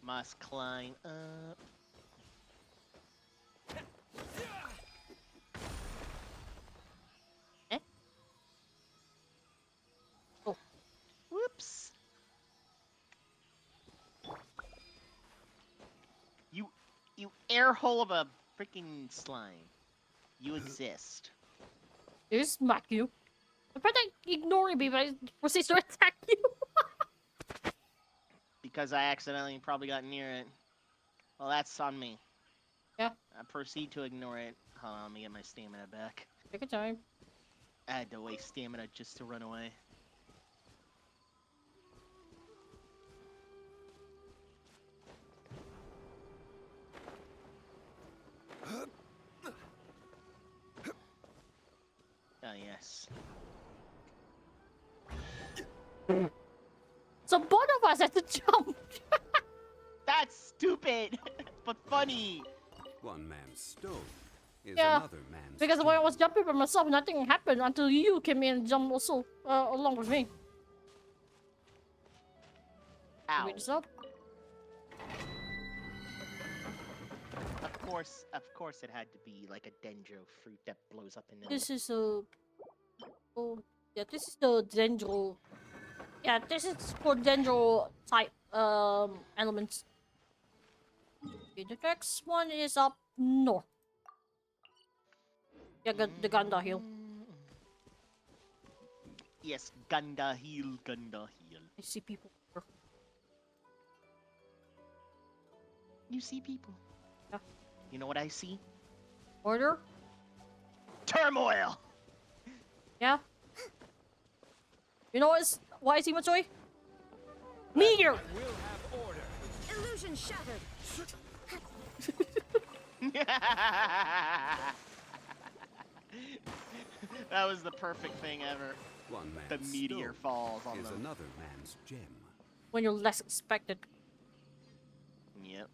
Must climb up. Eh? Oh. Whoops. You air hole of a freaking slime. You exist. It is smack you. I tried to ignore me, but I proceeds to attack you. Because I accidentally probably got near it. Well, that's on me. Yeah. I proceed to ignore it. Hold on, let me get my stamina back. Take your time. I had to waste stamina just to run away. Oh, yes. So both of us have to jump. That's stupid, but funny. One man's stone is Yeah, another man's because when I was jumping by myself, nothing happened until you came in and jumped also along with me. Ow. Wait this up. Of course it had to be like a dendro fruit that blows up in the... This is a... Oh, yeah, this is the dendro. Yeah, this is for dendro type elements. Okay, the next one is up north. Yeah, the Ganda Hill. Yes, Ganda Hill, Ganda Hill. I see people. You see people. Yeah. You know what I see? Order? Turmoil! Yeah. You know why I see Matsui? Meteor! We'll have order. Illusion shattered. That was the perfect thing ever. One man's The meteor stone falls on is them. another man's gem. When you're less expected. Yep.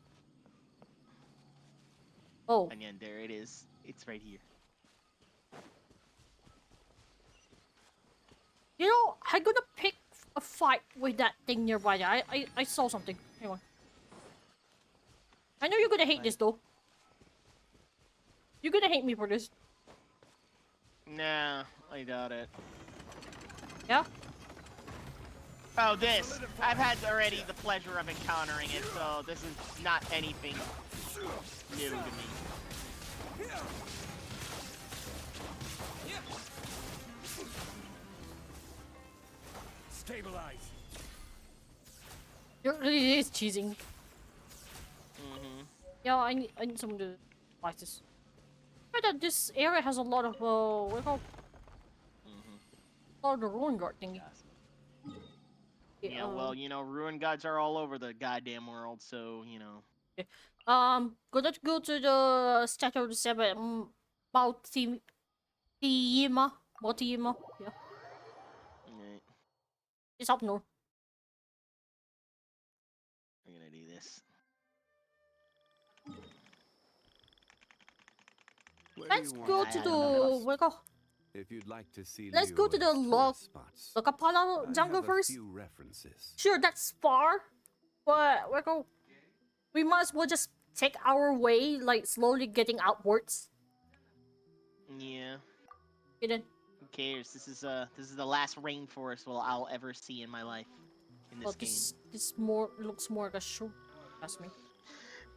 Oh. And then there it is. It's right here. You know, I'm gonna pick a fight with that thing nearby there. I saw something. Hang on. I know you're gonna hate this though. You're gonna hate me for this. Nah, I doubt it. Yeah? Oh, this! I've had already the pleasure of encountering it, so this is not anything new to me. Stabilize. It really is cheesing. Mm-hmm. Yeah, I need someone to like this. But this area has a lot of what do you call a lot of the ruin guard thingy. Yeah, well, you know, ruin gods are all over the goddamn world, so, you know. Yeah. Gonna go to the Statue of the Seven, Multi-Yima. Multi-Yima, yeah. Alright, It's up north. we're gonna do this. Where Let's do you go want to I the don't know. If you'd like to see Let's go to the Liyue's tourist spots, Lokapala I jungle have a first. few references. Sure, that's far, but we might as well just take our way, like slowly getting outwards. Yeah. Okay then. Who cares? This is the last rainforest I'll ever see in my life in this Well, game. this looks more like a show. Trust me.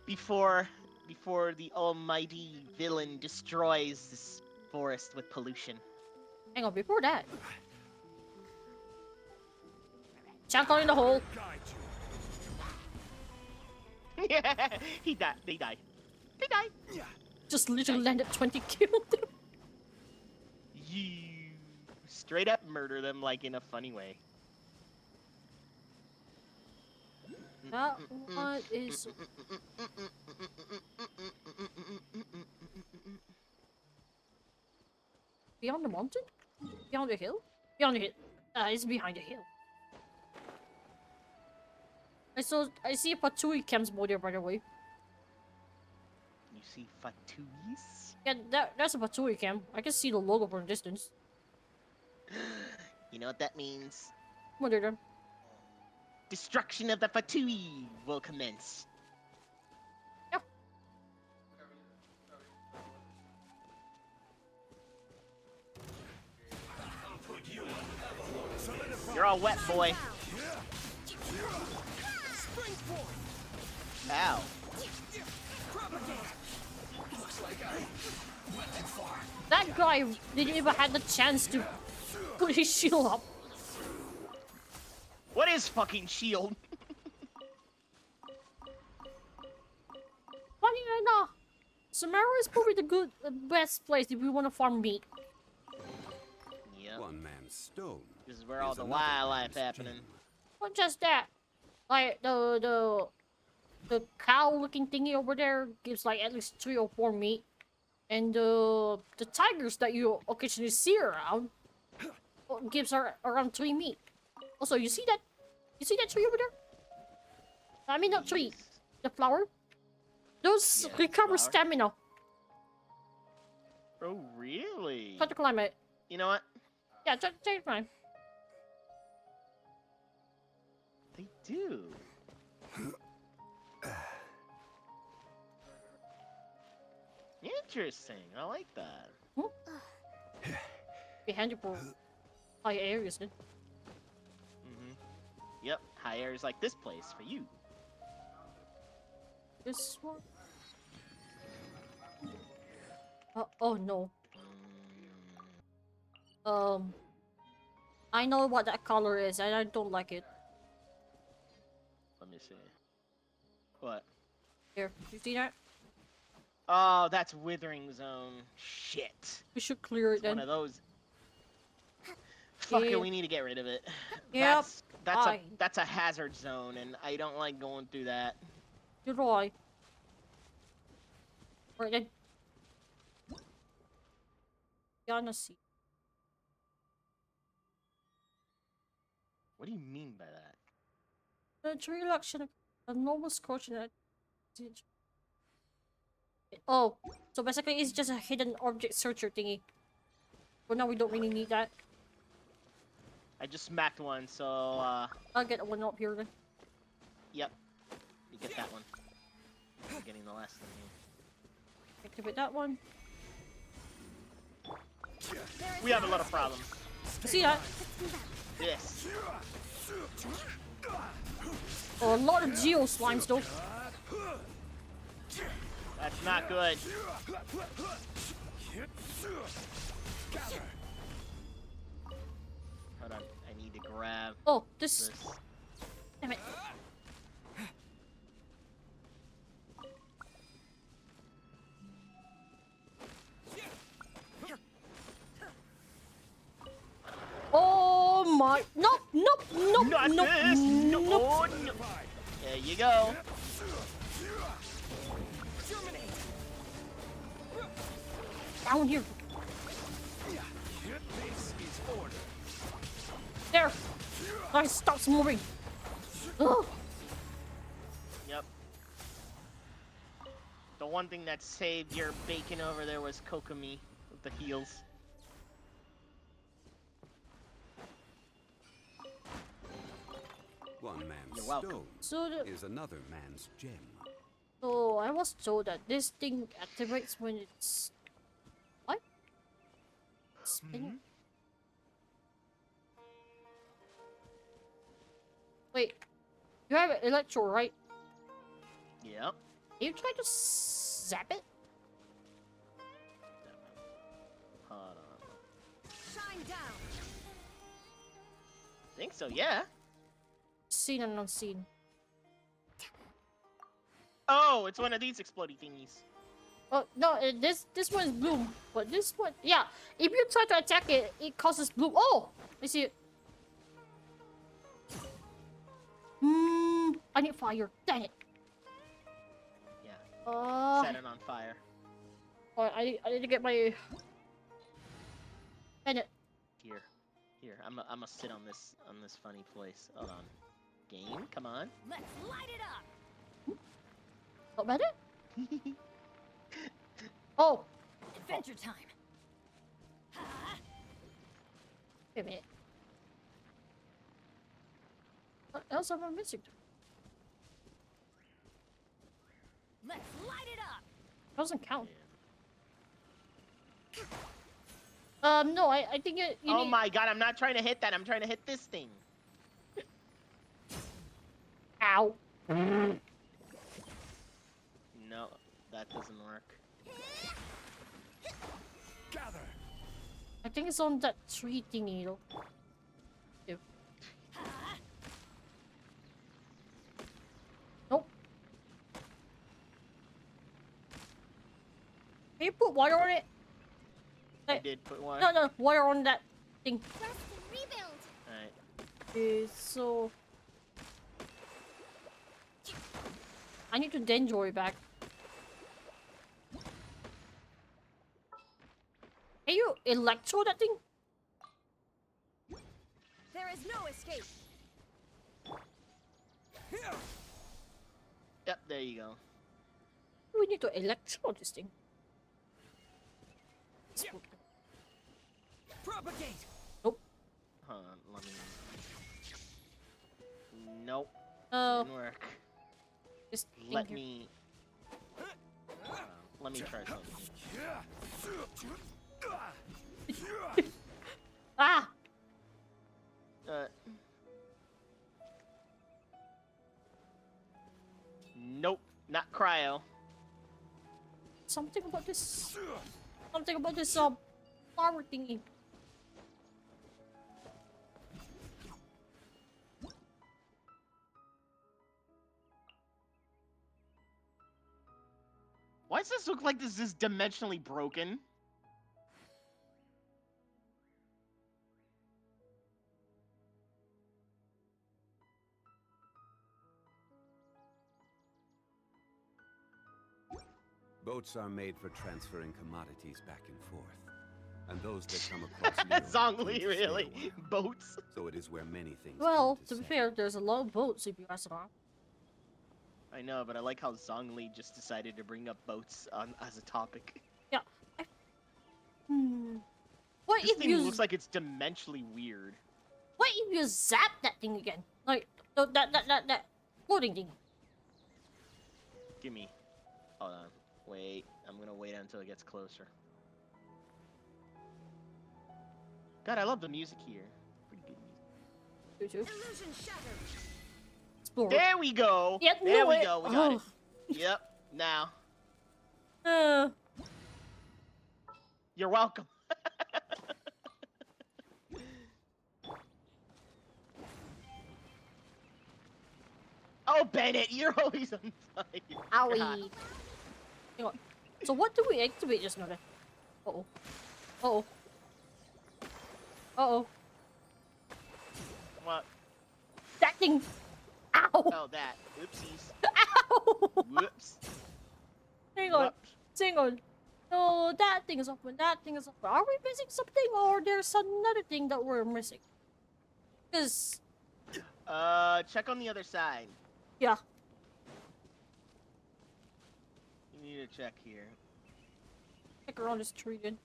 Before the almighty villain destroys this forest with pollution. Hang on, before that. Chuck in the hole. Yeah, he died. They died. They died. Just literally landed 20 kills. You straight up murder them like in a funny way. That one is beyond the mountain? Beyond the hill? Beyond the hill. It's behind the hill. I see a Patui camps there, by the way. You see Fatuis? Yeah, that's a Patui camp. I can see the logo from a distance. You know what that means? What are them? Destruction of the Fatui will commence. Yep. You're all wet, boy. Ow. That guy didn't even have the chance to put his shield up. What is fucking shield? Funny enough, Sumeru is probably the best place if we want to farm meat. Yep. One man's stone. This is where all the wildlife happening. Not just that, like the cow-looking thingy over there gives like at least 3 or 4 meat, and the tigers that you occasionally see around gives around 3 meat. Also, you see that? You see that tree over there? I mean, not tree, the flower. Those recover stamina. Oh, really? Try to climb it. You know what? Yeah, try to climb. They do. Interesting. I like that. Behind you for high areas, then. Yep. High areas like this place for you. This one. Oh no. I know what that color is, and I don't like it. Let me see. What? Here, you see that? Oh, that's Withering Zone. Shit. We should clear it It's then. one of those. Fuck Yeah. it, we need to get rid of it. Yep. That's a hazard zone, and I don't like going through that. You're right. Right then. Gonna see. What do you mean by that? The tree election, a normal scorch and oh, so basically it's just a hidden object searcher thingy. But now we don't really need that. I just smacked one, so I'll get one up here then. yep. You get that one. I'm getting the last thing here. Activate that one. We have a lot of problems. See that? Yes. Oh, a lot of geo slimes though. That's not good. Hold on. I need to grab. Oh, this. Damn it. Oh my! Nope! Nope! Nope! Not Nope! this. No. Nope! Oh, no. There you go. Down here. This is order. There. Guys, stop moving. Ugh. Yep. The one thing that saved your bacon over there was Kokomi with the heels. One man's You're welcome. stone So is another man's gem. So I was told that this thing activates when it's what? Spinning. Wait, you have electro, right? Yep. You try to zap it? Hold on. Shine down. Think so, yeah. Seen and unseen. Oh, it's one of these explodey thingies. Oh no, this one is bloom, but this one, yeah. If you try to attack it, it causes bloom. Oh, I see it. I need fire. Dang it. Yeah. Set it on fire. Oh, I need to get my. Bennett. Here. I'm gonna sit on this funny place. Hold on. Game, come on. Let's light it up. Not Bennett? Oh. Adventure time. Wait a minute. What else am I missing? Let's light it up. Doesn't count. No, I think you Oh need... my god, I'm not trying to hit that. I'm trying to hit this thing. Ow. No, that doesn't work. Gather. I think it's on that tree thingy, though. Ew. Nope. Can you put water on it? I did put one. No, water on that thing. Rebuild. Alright. Okay, so... I need to Denjoy back. Can you electro that thing? There is no escape. Yep, there you go. We need to electro this thing. Propagate. Nope. Hold on, let me... Nope. Oh. Didn't work. Just Let me try something. Ah! Nope, not cryo. Something about this flower thingy. Why does this look like this is dimensionally broken? Boats are made for transferring commodities back and forth. And those that come across Leo Zhongli, need to stay really? a while. Boats? So it is where many things Well, come to be settle. fair, there's a lot of boats if you ask around. I know, but I like how Zhongli just decided to bring up boats as a topic. Yeah. What This if thing you looks like it's dimensionally weird. What if you zap that thing again? Like that floating thing. Gimme. Hold on. Wait. I'm gonna wait until it gets closer. God, I love the music here. Pretty good music. Illusion shattered. Explore. There we go. Yep, there knew we it. go. We got it. Yep. Now. You're welcome. Oh, Bennett, you're always on fire. God. Owie. Hang on. So what do we activate just now then? Uh-oh. Uh-oh. Uh-oh. What? That thing! Ow! Oh, that. Oopsies. Ow! Whoops. Hang on. Whoops. Hang on. No, that thing is open. That thing is open. Are we missing something, or there's another thing that we're missing? Cause check on the other side. yeah. You need to check here. Check around this tree, then.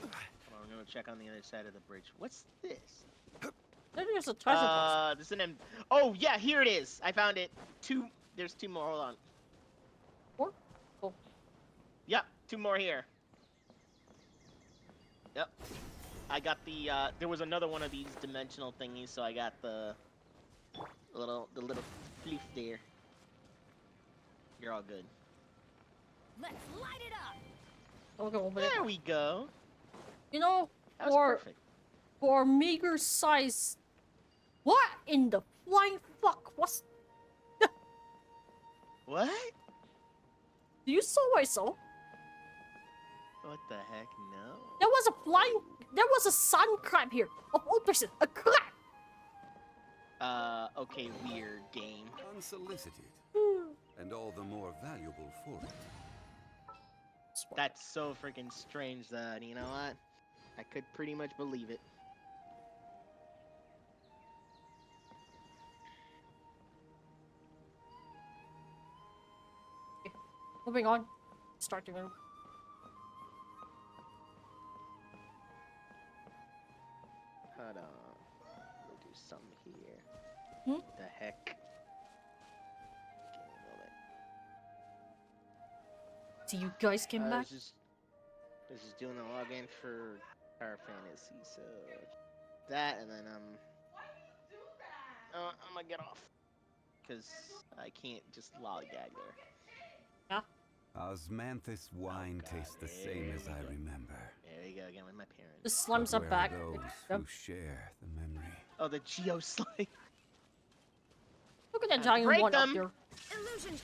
Well, I'm gonna check on the other side of the bridge. What's this? There's a treasure box. This is an. Oh yeah, here it is. I found it. There's 2 more. Hold on. 4? Oh. Yep, 2 more here. Yep. I got the. There was another one of these dimensional thingies, so I got the little leaf there. You're all good. Let's light it up. Okay, open it. There we go. You know, That was perfect. for meager size. What in the flying fuck? What's What? Do you saw what I saw? What the heck? No. There was a flying. There was a sun crab here. Of all places, a crab. Okay, weird game. Unsolicited. And all the more valuable for it. That's so freaking strange that, you know what? I could pretty much believe it. Moving on. Start the room. Hold on. We'll do something here. Hmm? The heck? See, you guys came I back. was just doing the login for Power Fantasy, so that, and then I'm gonna get off because I can't just lollygag there. Yeah. Osmanthus wine tastes the same as I remember. There you go again with my parents. The slimes But are where back. those who share the memory. Oh, the Geo slime. Look at that to giant break one them. up there. Illusion.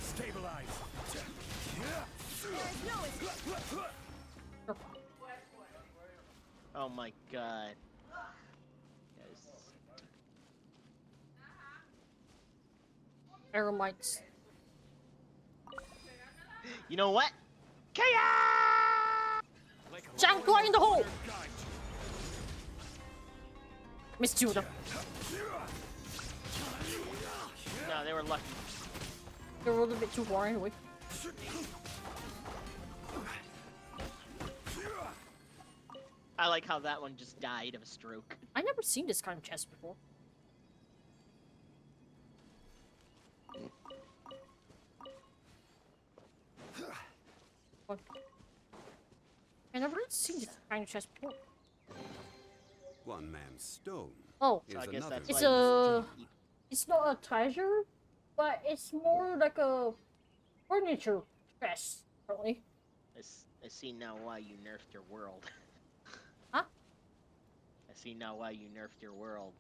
Stabilize. Oh my god. Yes. Aramites. You know what? Chaos! Jankla in the hole! Miss Judah. No, they were lucky. They were a little bit too far anyway. I like how that one just died of a stroke. I never seen this kind of chest before. What? I never seen this kind of chest before. One man's stone. Oh, is So I guess another that's it's man's a. It's not a treasure, but it's more like a furniture chest, probably. I see now why you nerfed your world. Huh? I see now why you nerfed your world.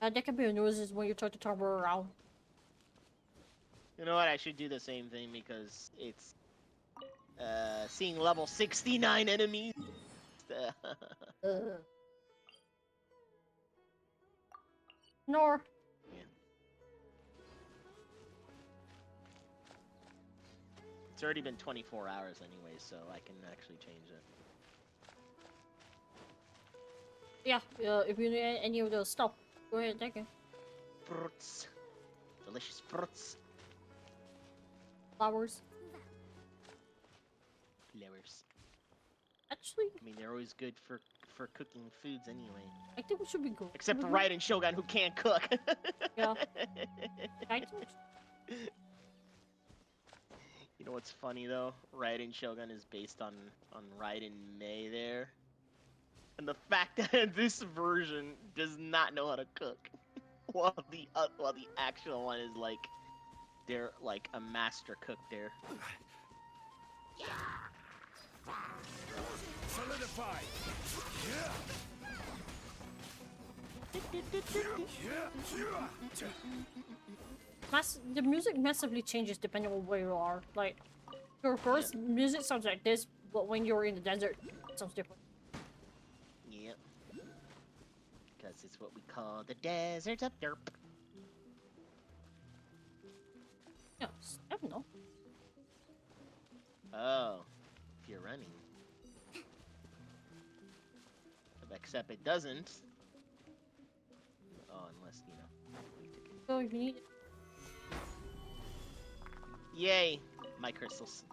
That can be a nuisance when you try to turn her around. You know what? I should do the same thing because it's seeing level 69 enemies. Nor. It's already been 24 hours anyway, so I can actually change it. Yeah, if you need any of those stuff, go ahead and take it. Fruits. Delicious fruits. Flowers. Flowers. Actually, I mean, they're always good for cooking foods anyway. I think we should be good. Except for Raiden Shogun, who can't cook. Yeah. You know what's funny though? Raiden Shogun is based on Raiden Mei there. And the fact that this version does not know how to cook, while the actual one is like, they're like a master cook there. Solidify. The music massively changes depending on where you are. Like, Your first music sounds like this, but when you're in the desert, it sounds different. Yep. Because it's what we call the desert of derp. Yeah, I don't know. Oh, if you're running. Except it doesn't. Oh, unless, you know. So you need... Yay! My crystals.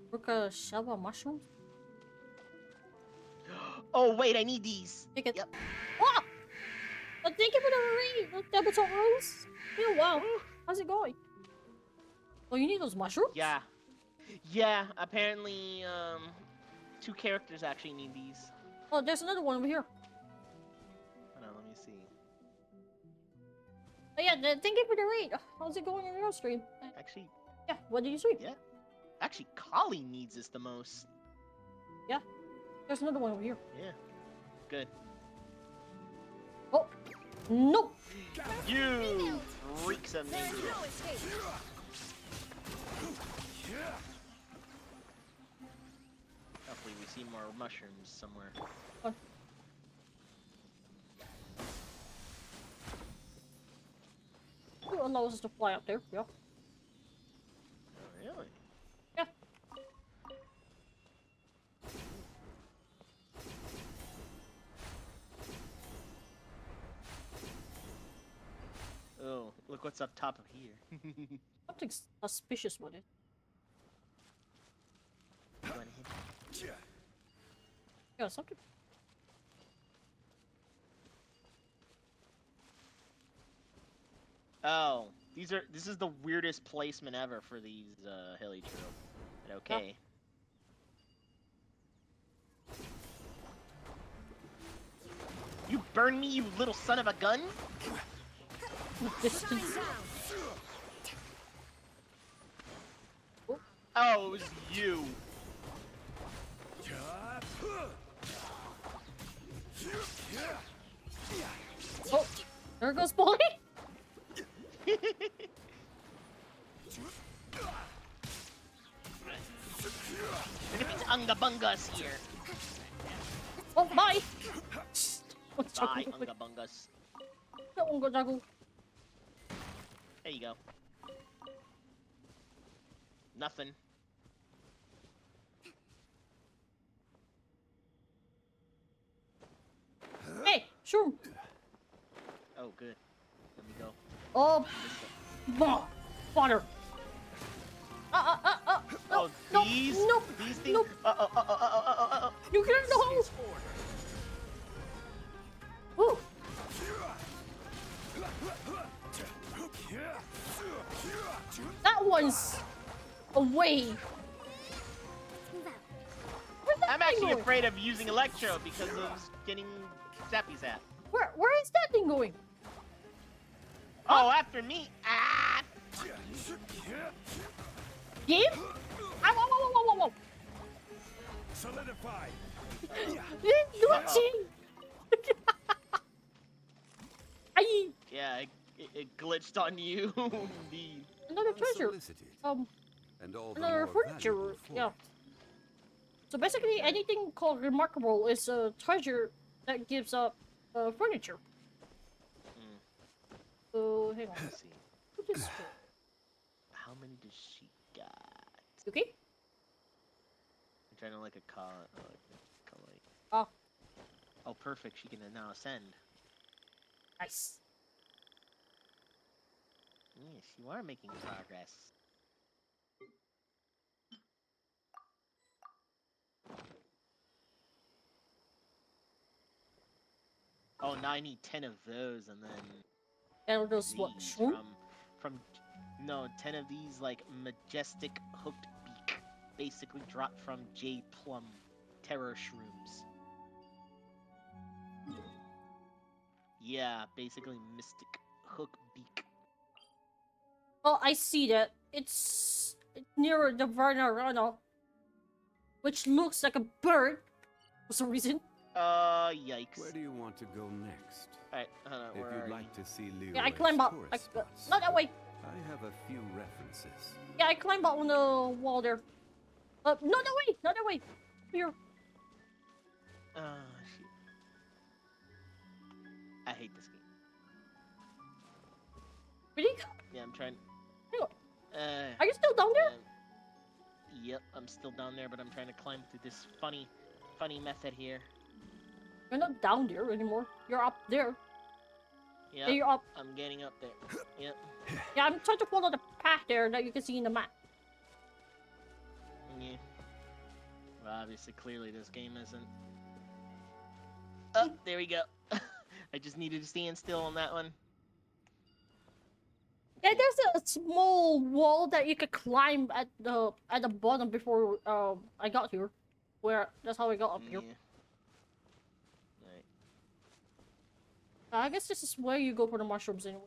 Work a shell of mushrooms? Oh, wait, I need these. Take it. Yep. Oh! Thank you for the rain! Devil's Rose! Yeah, wow. How's it going? Oh, you need those mushrooms? Yeah. Yeah, apparently, 2 characters actually need these. Oh, there's another one over here. Hold on, let me see. Oh yeah, thank you for the raid. How's it going in your stream? Actually... Yeah, what did you stream? Yeah. Actually, Kali needs this the most. Yeah. There's another one over here. Yeah. Good. Oh! No! You freaks of nature. Hopefully we see more mushrooms somewhere. Oh. It allows us to fly up there, yeah. Oh, really? Yeah. Oh, look what's up top of here. Something suspicious with it. Go ahead. Yeah, something. Oh, this is the weirdest placement ever for these hilly trails. But okay. You burn me, you little son of a gun! Oh, it was you. Oh, there goes Polly. Enemies Ungabungas here. Oh, bye. Bye, Ungabungas. There you go. Nothing. Hey, sure. Oh, good. Let me go. Oh, water. Oh, these? Nope. These things? Nope. You get in the hole. Ooh. That one's away. I'm actually afraid of using Electro because of getting Zappy's at. Where is that thing going? Oh, after me. Ah! Game? Whoa. Solidify. Yeah, it glitched on you. Indeed. Another treasure. And all the another more furniture. valuable for Yeah. it. So basically, anything called remarkable is a treasure that gives up furniture. So hang on. Let's see. What is How many does she got? Okay. I'm trying to like a call. Oh. Oh, perfect. She can now ascend. Nice. Yes, you are making progress. Oh, now I need 10 of those, and then And those what? Shroom? From no, 10 of these like majestic hooked beak, basically dropped from J Plum terror shrooms. Yeah, basically mystic hook beak. Oh, I see that. It's near the Varnarana, which looks like a bird for some reason. Yikes. Where do you want to go next? Alright, hold on, If where you'd are like to see Leroy's Yeah, I climb up. tourist spots, Not that way. I have a few references. Yeah, I climb up on the wall there. Not that way. Not that way. Here. Oh, shit. I hate this game. Really? Yeah, I'm trying. Hang on. Uh, Are you still down there? Yep, I'm still down there, but I'm trying to climb through this funny method here. You're not down there anymore. You're up there. Yep, Yeah, you're up. I'm getting up there. Yep. Yeah, I'm trying to follow the path there that you can see in the map. Yeah. Well, obviously, clearly this game isn't. Oh, there we go. I just needed to stand still on that one. Yeah, there's a small wall that you could climb at the bottom before I got here. That's how I got up here. Right. I guess this is where you go for the mushrooms anyway.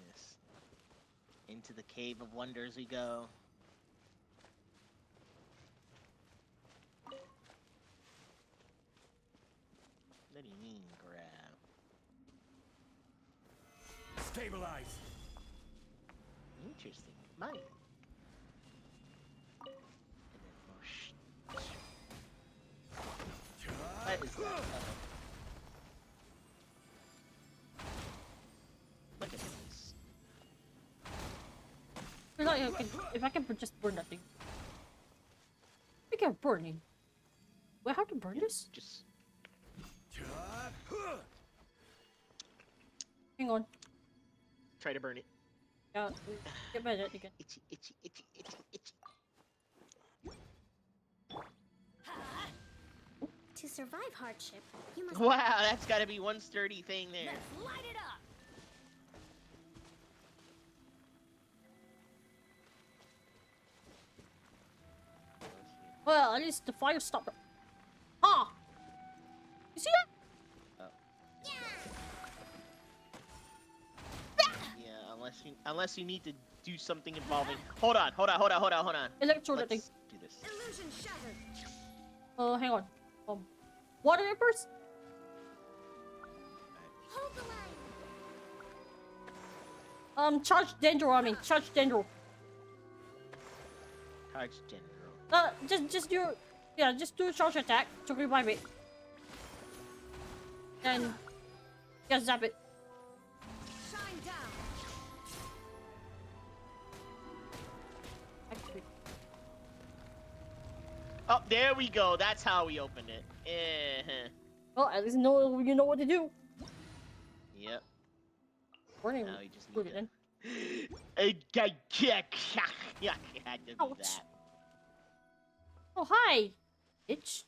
Yes. Into the Cave of Wonders we go. What do you mean, grab? Stabilize. Interesting. Mine. What is that? Look at this. If I can just burn that thing. I can burning. Wait, how to burn this? Just. Hang on. Try to burn it. Yeah, get by that again. Itchy, itchy, itchy, itchy, itchy. To survive hardship, you must. Wow, that's gotta be one sturdy thing there. Let's light it up. Well, at least the fire stopped. Huh? You see that? Yeah, unless you need to do something involving. Hold on. Electro that thing. Let's do this. Illusion shattered. Hang on. Water rippers? Hold the line. Charge Dendro, charge Dendro. Charge Dendro. Just do a charge attack to revive it. And just zap it. Shine down. Oh, there we go. That's how we opened it. Well, at least you know what to do. Yep. Burning. Now we just Good need then. Yeah, I had to do Ouch. that. Oh hi, bitch.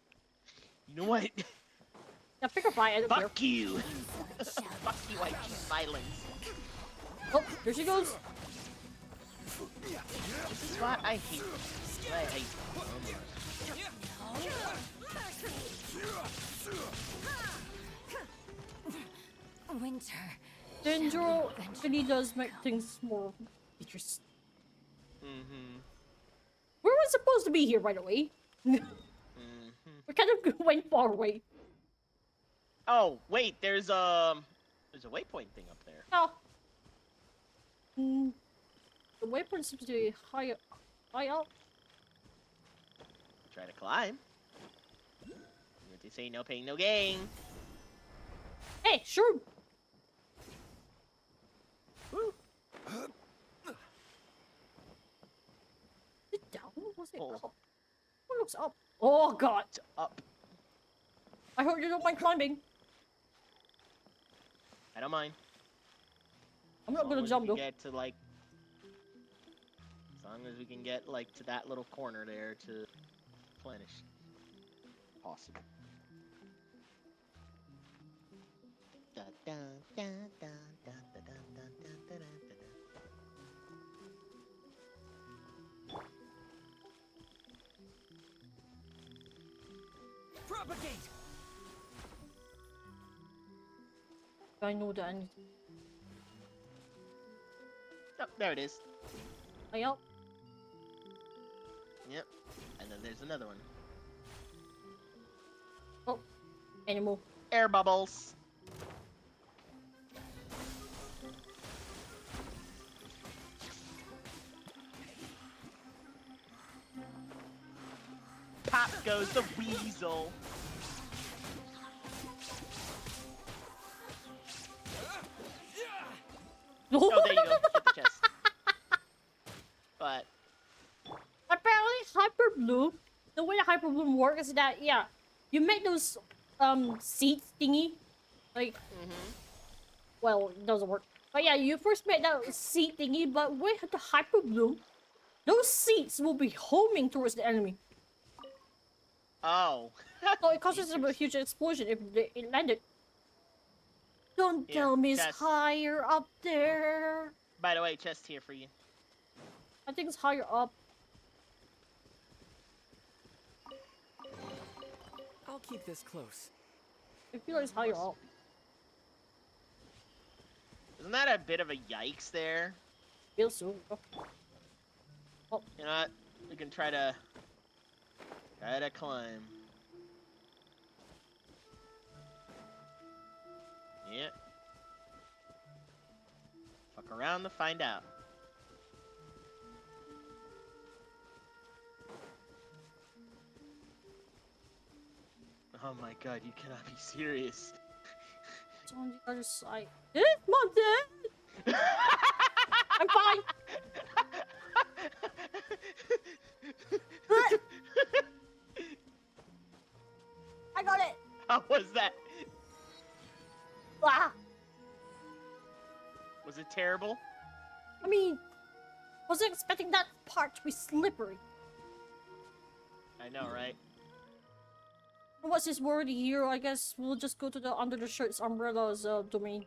You know what? Yeah, pick a fight. I don't care. Fuck you. Fuck you. I choose violence. Oh, here she goes. This is why I hate. Winter. Dendro really does make things more interesting. We weren't supposed to be here right away. We kind of went far away. Oh wait, there's a waypoint thing up there. Oh. The waypoint seems to be high up. Try to climb. What they say, no pain, no gain. Hey, sure. Is it down? Was it up? What looks up? Oh god. It's up. I hope you don't mind climbing. I don't mind. I'm not gonna jump though. Get to like. As long as we can get like to that little corner there to replenish. Possible. Da, da, da, da, da, da, da, da, da, da, da. Propagate! I know that I need. Oh, there it is. I help. Yep. And then there's another one. Oh, animal. Air bubbles. Pop goes the weasel. Oh, there you go. Hit the chest. But apparently, Hyper Bloom. The way the Hyper Bloom works is that you make those seeds thingy, like well, it doesn't work. But yeah, you first make that seed thingy, but with the Hyper Bloom, those seeds will be homing towards the enemy. oh. So it causes a huge explosion if it landed. Don't tell me it's higher up there. By the way, chest here for you. I think it's higher up. I'll keep this close. I feel like it's higher up. Isn't that a bit of a yikes there? Feels so. Oh. You know what? We can try to climb. Yep. Fuck around to find out. Oh my god, you cannot be serious. It's on the other side. It's not dead! I'm fine! I got it! How was that? Ah! Was it terrible? I mean, wasn't expecting that part to be slippery. I know, right? What's this word here? I guess we'll just go to the under the shirts umbrellas domain.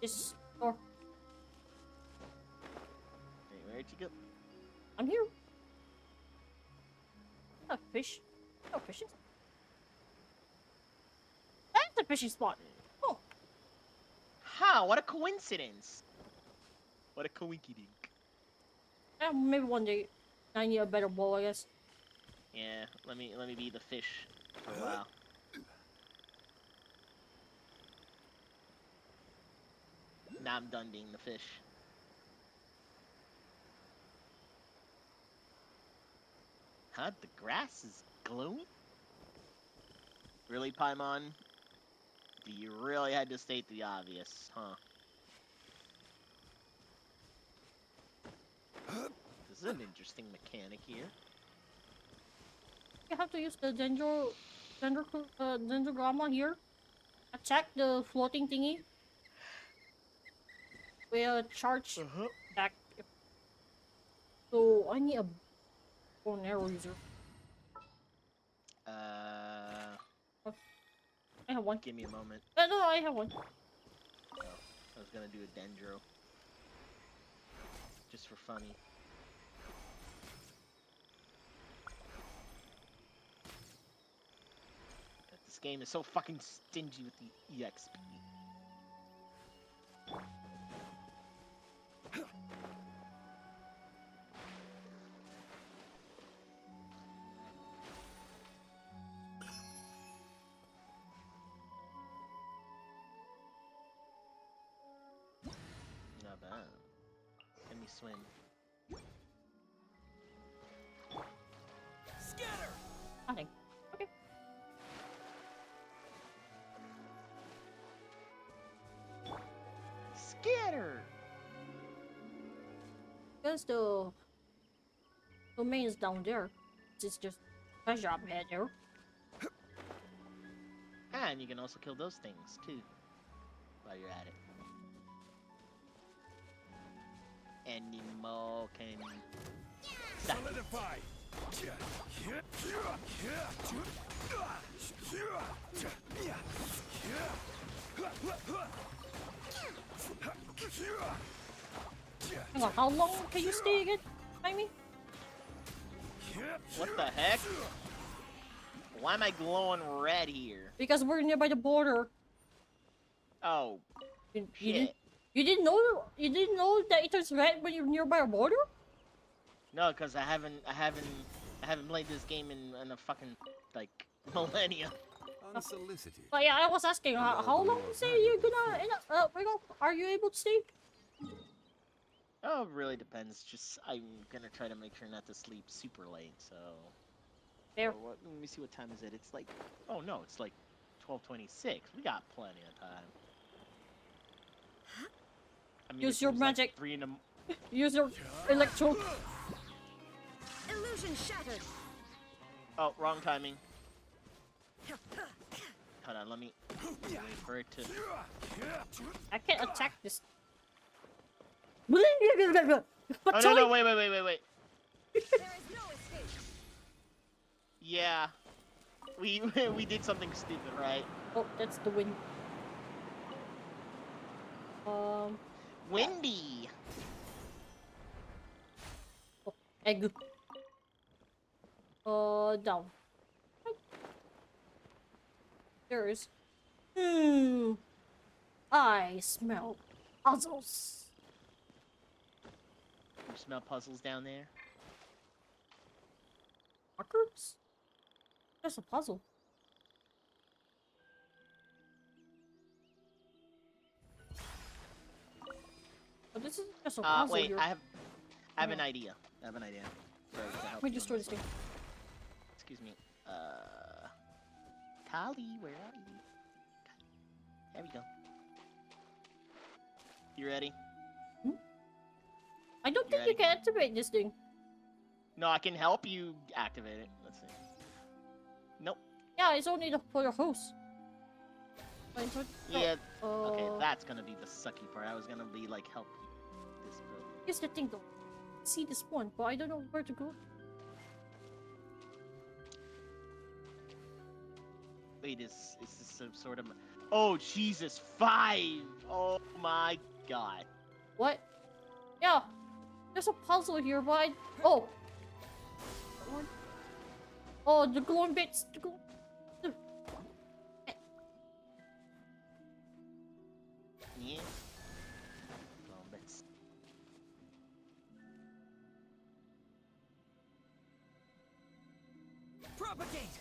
This or Hey, where'd you go? I'm here. A fish. Oh, fishing. That's a fishing spot. Oh. How? What a coincidence! What a coinky dink. Maybe one day I need a better bow, I guess. Yeah, let me be the fish for a while. Now I'm done being the fish. Huh? The grass is glowing? Really, Paimon? You really had to state the obvious, huh? This is an interesting mechanic here. You have to use the dendrogramma here. Attack the floating thingy. With charge back. So I need a bow and arrow user. I have one. Give me a moment. No, I have one. Oh, I was gonna do a dendro. Just for funny. This game is so fucking stingy with the EXP. Not bad. Let me swim. Scatter! Nothing. Okay. Scatter! Because the domain is down there. It's just treasure up there. And you can also kill those things too while you're at it. Animal can solidify. Hang on, how long can you stay again? I mean, what the heck? Why am I glowing red here? because we're nearby the border. Oh, You didn't know that it turns red when you're nearby a border? No, because I haven't played this game in a fucking like millennia. Unsolicited. But yeah, I was asking how long you say you're gonna are you able to stay? Oh, it really depends. Just I'm gonna try to make sure not to sleep super late. So. Fair. What, let me see what time is it. It's like, oh no, it's like 12:26. We got plenty of time. I mean, Use your magic. Like 3 in the... Use your electro. Illusion shattered. Oh, wrong timing. Hold on, let me wait for it to. I can't attack this. Oh no, wait. There is no escape. Yeah, we did something stupid, right? Oh, that's the wind. Windy. Oh, egg. Down. There's. I smell puzzles. You smell puzzles down there? Markers? There's a puzzle. Oh, this is just a puzzle. Wait, here. I have an idea. Sorry to help We you destroy on this thing. Excuse me. Kali, where are you? There we go. You ready? I don't think you can activate this thing. No, I can help you activate it. Let's see. Nope. Yeah, it's only for your host. Yeah. Okay, that's gonna be the sucky part. I was gonna be like, help you. This build. Here's the thing though. I see this one, but I don't know where to go. Wait, is this some sort of... Oh, Jesus, 5! Oh my god. What? Yeah. There's a puzzle here, but oh. Oh, the glowing bits. The glow... Yeah. Glowing bits. Propagate!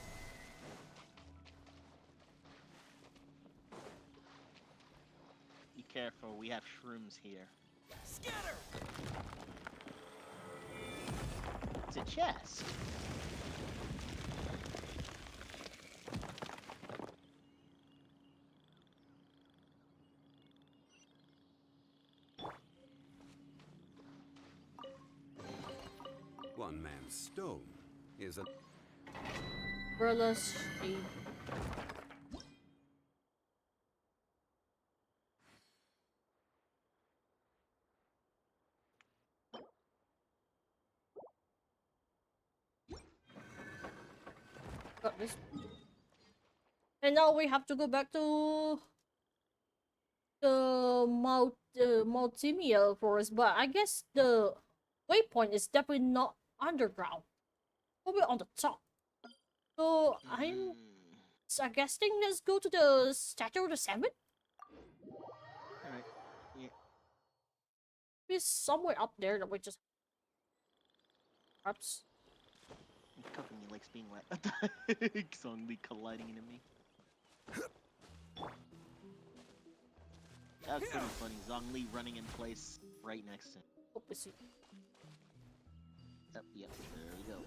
Be careful, we have shrooms here. Scatter! It's a chest. One man's stone is a... Umbrellas, shade. Got this. And now we have to go back to the Multimia forest, but I guess the waypoint is definitely not underground. Probably on the top. So I'm suggesting let's go to the Statue of the Salmon. Alright, yeah. It's somewhere up there that we just perhaps. Cooking likes being wet. Suddenly colliding into me. That's pretty funny. Zhongli running in place right next to him. Hope to see. Yep, there we go.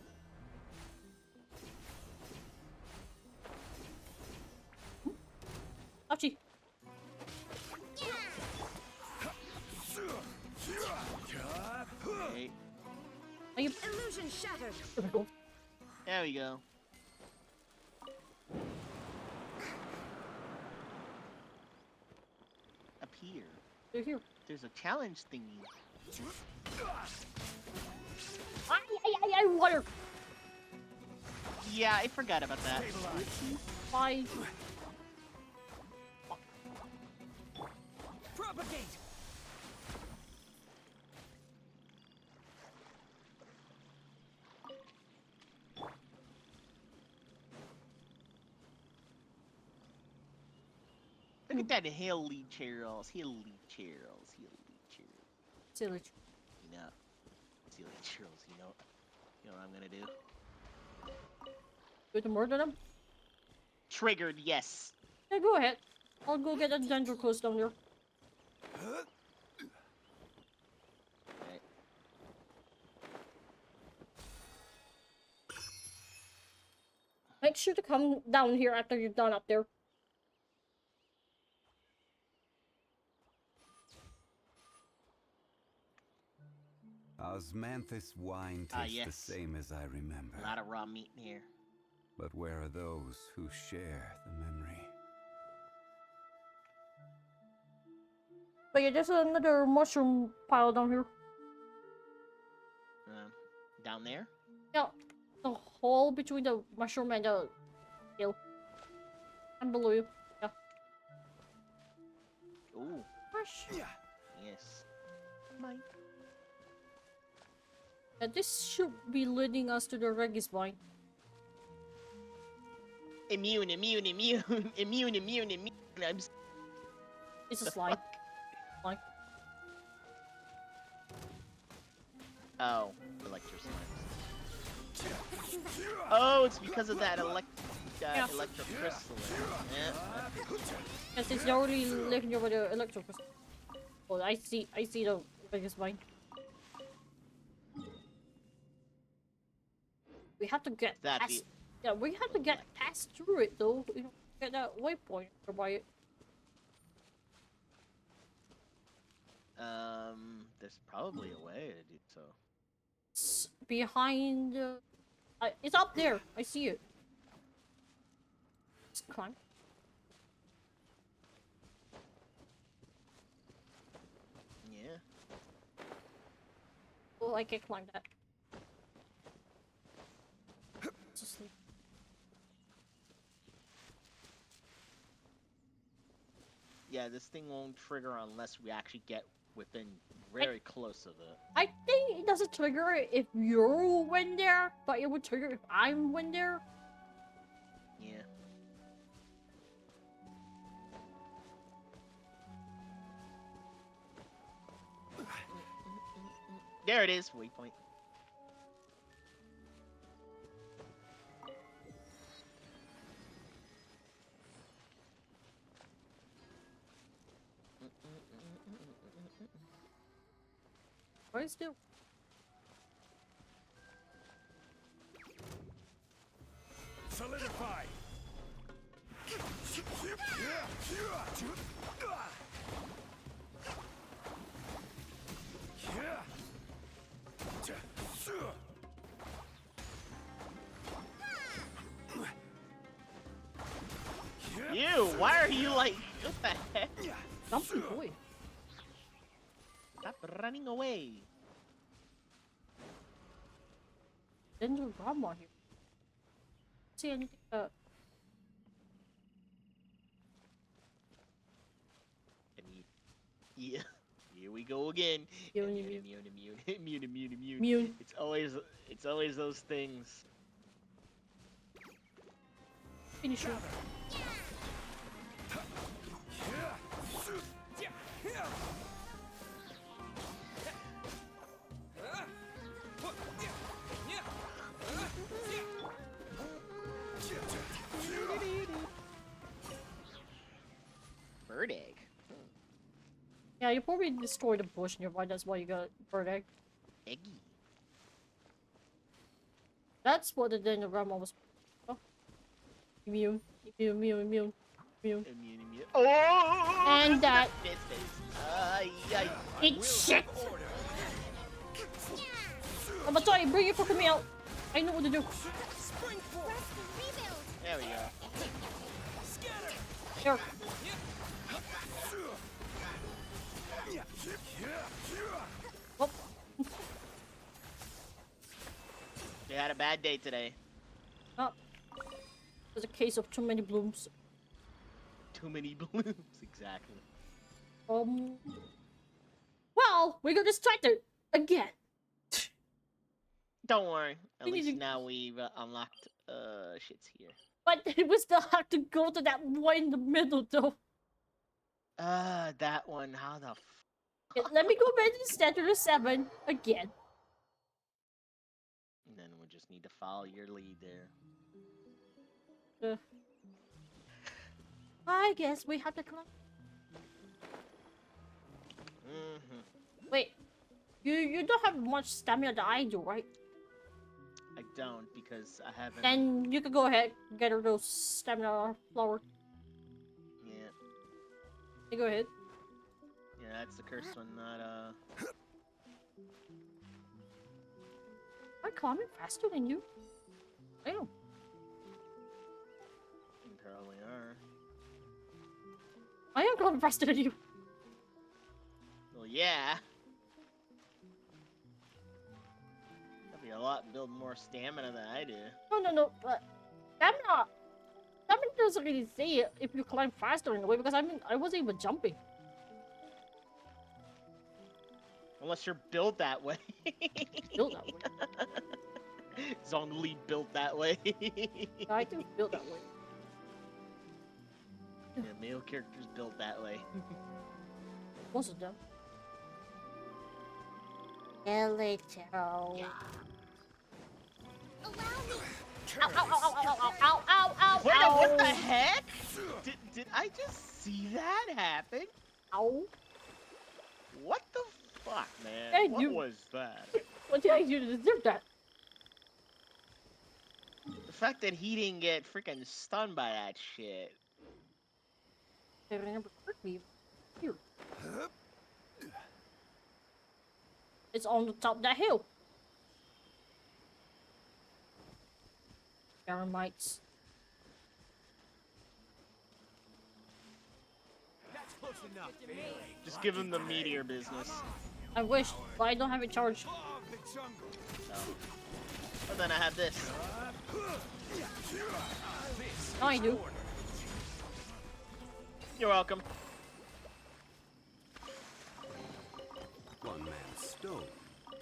Ouchie. Okay. Illusion shattered. There we go. Up here. They're here. There's a challenge thingy. I water. Yeah, I forgot about that. Bye. Propagate! Look at that hilly Charles. Hilly Charles. Hilly Charles. Silly. You know. Silly churls, you know what I'm gonna do. Go to murder them? Triggered, yes. Yeah, go ahead. I'll go get a danger close down there. Okay. Make sure to come down here after you're done up there. Osmanthus wine tastes the yes. same as I remember. A lot of raw meat in here. But where are those who share the memory? But yeah, there's another mushroom pile down here. Down there? Yeah, the hole between the mushroom and the hill. And below you. Yeah. Ooh. Gosh. Yes. Mine. Yeah, this should be leading us to the Regis vine. Immune. I'm It's a slide. Slide. Oh, electro slimes. Oh, it's because of that electro crystal. Yeah. Yes, it's already looking over the electro crystal. Oh, I see the Regis vine. We have to get past. Yeah, we have to get past through it though. You know, get that waypoint by it. There's probably a way to do so. It's behind. It's up there. I see it. Let's climb. Yeah. Oh, I can't climb that. Just leave. Yeah, this thing won't trigger unless we actually get within very close of it. I think it doesn't trigger if you win there, but it would trigger if I win there. Yeah. There it is, waypoint. What is still? Solidify. Ew, why are you like, what the heck? Dumpy boy. Stop running away. There's no grandma here. See anything? Yeah. Here we go again. Immune. Immune. It's always those things. Finish her. Bird egg. Yeah, you probably destroyed a bush nearby, that's why you got bird egg. Eggy. That's what the dendrogram was. Oh. Immune. Immune. Oh! And that. Eat It's shit! I'm gonna tell you, bring your fucking me out. I know what to do. There we go. Here. Oh. They had a bad day today. Oh. There's a case of too many blooms. Too many blooms, exactly. Well, we got distracted again. Don't worry. At least now we've unlocked shits here. But we still have to go to that one in the middle, though. That one. How the Yeah, let me go back to Standard 7 again. And then we just need to follow your lead there. I guess we have to climb. Wait, you don't have much stamina that I do, right? I don't because I haven't. Then you can go ahead and get her those stamina flower. Yeah. You go ahead. Yeah, that's the cursed one, not I'm climbing faster than you. I am. You probably are. I am climbing faster than you. Well, yeah. That'd be a lot build more stamina than I do. No, but stamina doesn't really say if you climb faster in a way because I wasn't even jumping. Unless you're built that way. Built that way. Zhongli built that way. I think built that way. Yeah, male characters built that way. Most of them. Electro. Yeah. Ow, ow, ow, ow, ow, ow, ow, ow, Wait, ow. what the heck? Did I just see that happen? Ow. What the fuck, man? Hey, what you... was that? What did I do to deserve that? The fact that he didn't get freaking stunned by that shit. I remember correctly. Here. It's on the top of that hill. Termites. That's close enough. Just give him the meteor business. I wish, but I don't have it charged. Oh. But then I have this. No, I do. You're welcome. One man's stone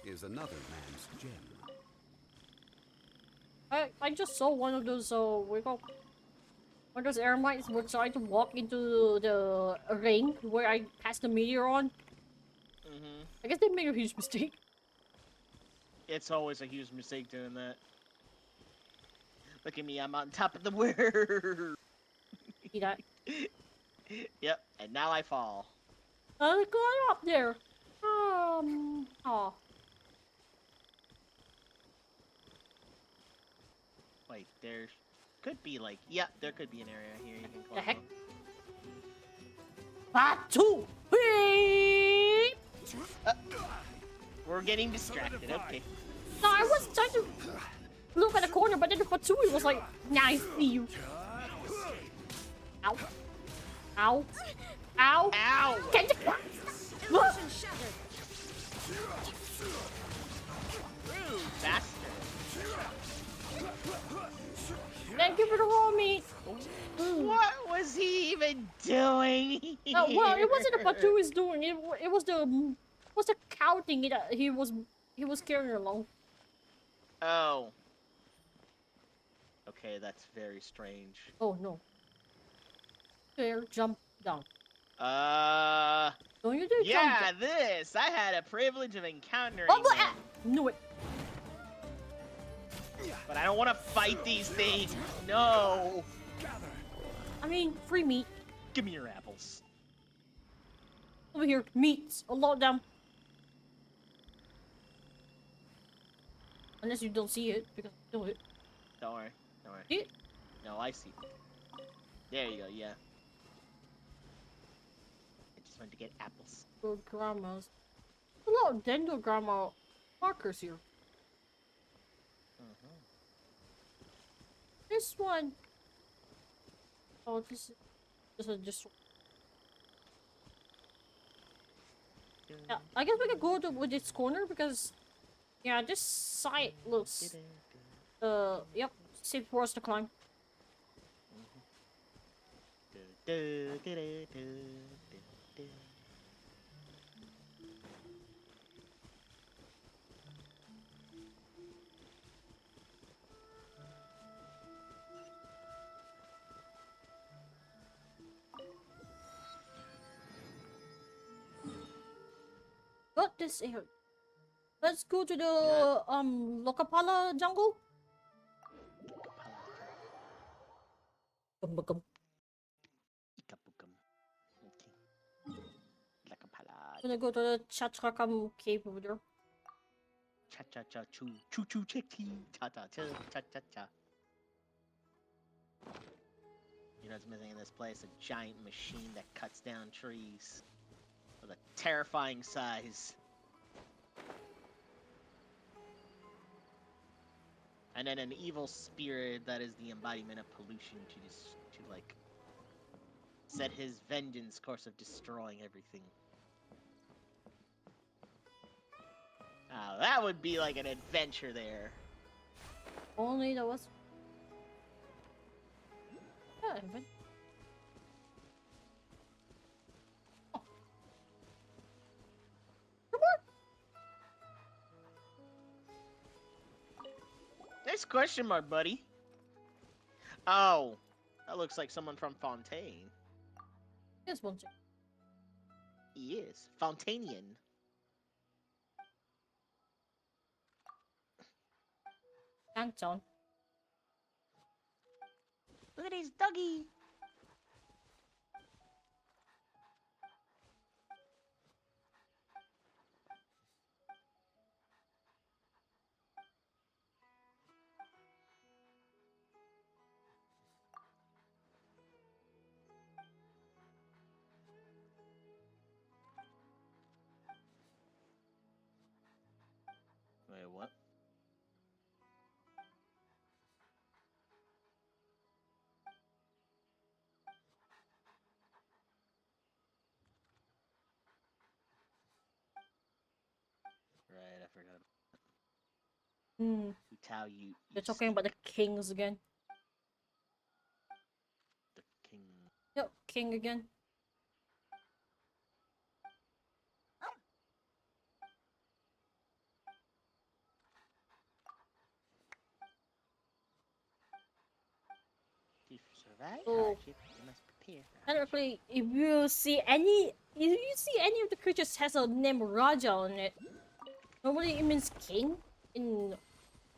is another man's gem. I just saw one of those one of those eremites were trying to walk into the ring where I passed the meteor on. I guess they made a huge mistake. It's always a huge mistake doing that. Look at me, I'm on top of the world. See that? Yep, and now I fall. Go up there. Oh. Wait, there could be like, yeah, there could be an area here you can climb. The heck? up. Batu! We're getting distracted, okay. No, I was trying to look at the corner, but then the Fatui was like, nah, I see you. Ow. Ow. Ow. Ow! Get the... Illusion shattered. Rude bastard. Thank you for the raw meat. What was he even doing? Well, it wasn't the Fatui's doing. It was the cow thing that he was carrying along. Oh. Okay, that's very strange. Oh no. There, jump down. Don't you do yeah, jump this. I had a privilege of encountering Oh, what? him. Knew it. But I don't want to fight these things. No. I mean, free meat. Give me your apples. Over here, meats. A lot of them. Unless you don't see it, because I know it. Don't worry. Don't worry. See it? No, I see. There you go, yeah. I just wanted to get apples. Grandmas. A lot of dendrogramma markers here. This one. Oh, this is just. Yeah, I guess we could go with this corner because, yeah, this side looks. Yep, safe for us to climb. Got this area. Let's go to the Lokapala jungle. Gum. Gonna go to the Chachrakam cave over there. Cha cha cha choo choo choo chicky cha cha cha cha cha cha. You know what's missing in this place? A giant machine that cuts down trees with a terrifying size. And then an evil spirit that is the embodiment of pollution to like set his vengeance course of destroying everything. Oh, that would be like an adventure there. Only that was. Yeah, adventure. Oh. Nice question mark, buddy. Oh, that looks like someone from Fontaine. Yes, Fontaine. He is. Fontainian. Anton. Look at his doggy. Wait, what? Right, I forgot. Who tell you? They're talking about the kings again. The king. Yep, king again. To survive Oh. hardship, you must prepare for Technically, if you see any of the creatures has a name Raja on it, normally it means king in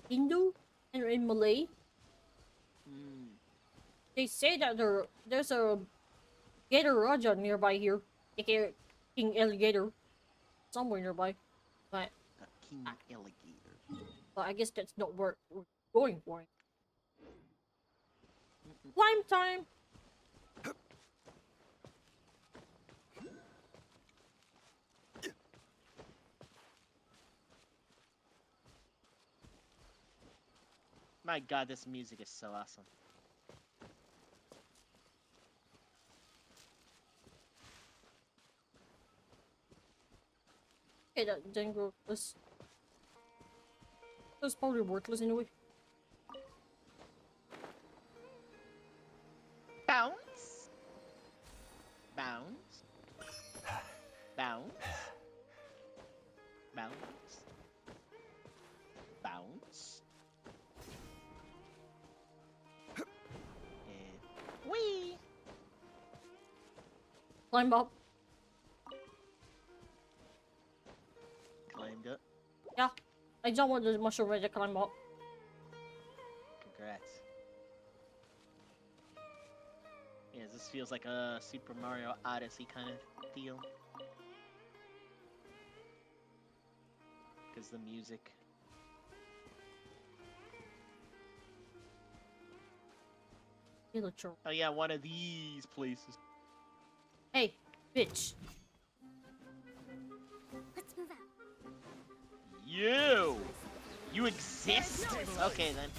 Hindu and in Malay. They say that there's a Gator Raja nearby here, aka King Alligator, somewhere nearby. But a king alligator. But I guess that's not where we're going for it. Climb time! My god, this music is so awesome. Okay, that didn't go. That's probably worthless anyway. Bounce. Bounce. Bounce. Bounce. Bounce. And whee! Climb up. Climbed up. Yeah, I don't want the mushroom ready to climb up. Congrats. Yeah, this feels like a Super Mario Odyssey kind of deal. Because the music. Villager. Oh yeah, one of these places. Hey, bitch. Let's move out. You exist? Okay then.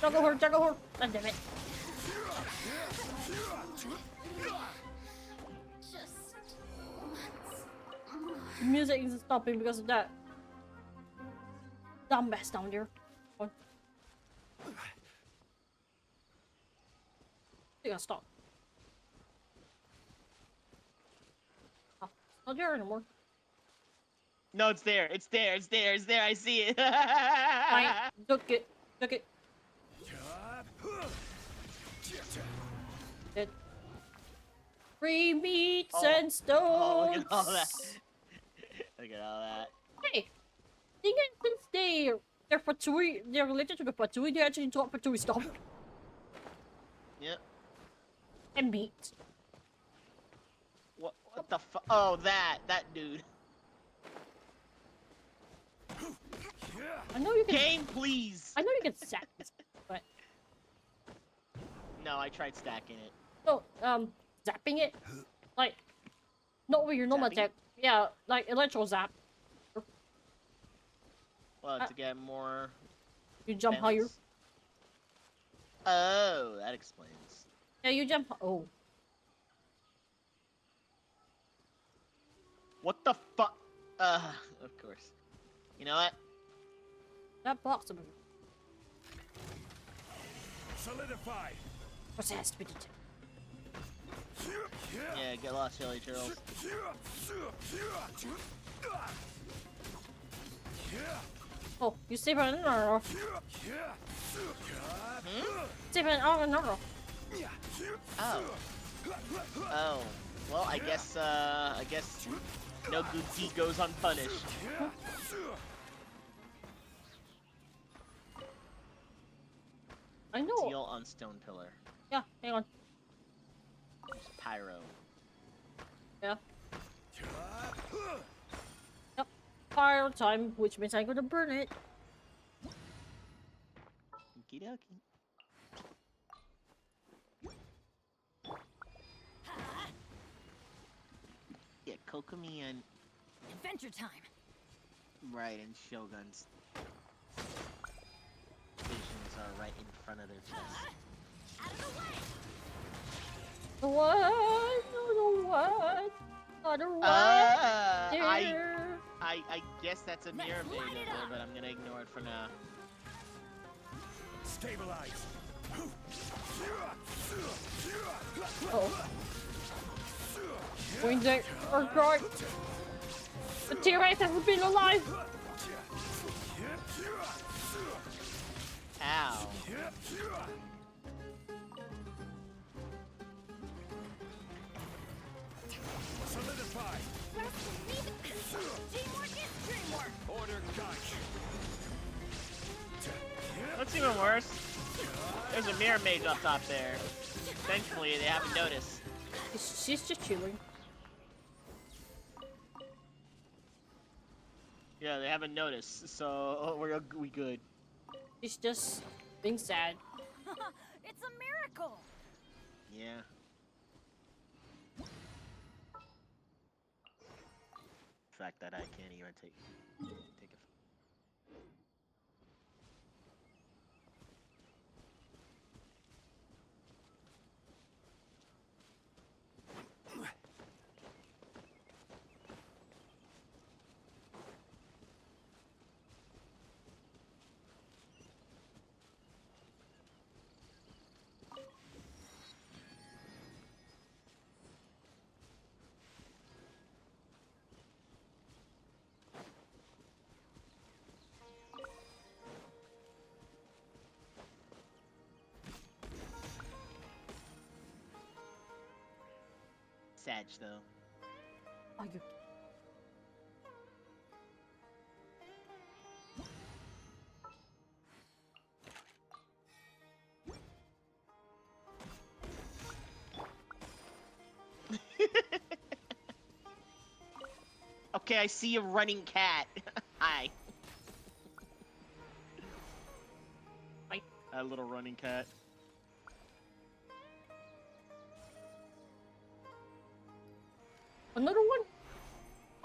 Juggle her, juggle her. God damn it. The music isn't stopping because of that. Dumbass down there. Oh. You gotta stop. Oh, it's not there anymore. No, it's there. It's there. It's there. It's there. I see it. Fine, duck it. Took it. It. Free meats and stones. Oh, look at all that. Look at all that. Hey, since they're Fatui, they're related to the Fatui, they actually talk Fatui stuff. Yep. And meat. What the fuck? Oh, that dude. I know you can. Game, please. I know you can stack this, but no, I tried stacking it. no, zapping it, like not with your normal attack. Yeah, like electro zap. Well, to get more. You jump higher. Oh, that explains. Yeah, you jump. Oh. What the fuck? Of course. You know what? That box of Solidify. possessed with it. Yeah, get lost, silly turtles. Oh, you save an arrow. Save an arrow. Oh. Oh. Well, I guess no good deed goes unpunished. I know. Deal on stone pillar. Yeah, hang on. There's pyro. Yeah. Yep. Pyro time, which means I'm gonna burn it. Okie dokie. Yeah, Kokomi and Adventure time. right, and Shogun's visions are right in front of their chest. Out of the way. The what? No, the what? Not the what? I guess that's a mirror made of it, but I'm gonna ignore it for now. Stabilize. Oh. Going there. Oh god. The T-Rex hasn't been alive. Ow. Solidify. Teamwork is dreamwork. Order catch. What's even worse? There's a mirror mage up top there. Thankfully, they haven't noticed. She's just chilling. Yeah, they haven't noticed, so we good. She's just being sad. It's a miracle. Yeah. The fact that I can't even take it. Sag, though. Oh, you. Okay, I see a running cat. Hi. Hi. A little running cat. Another one?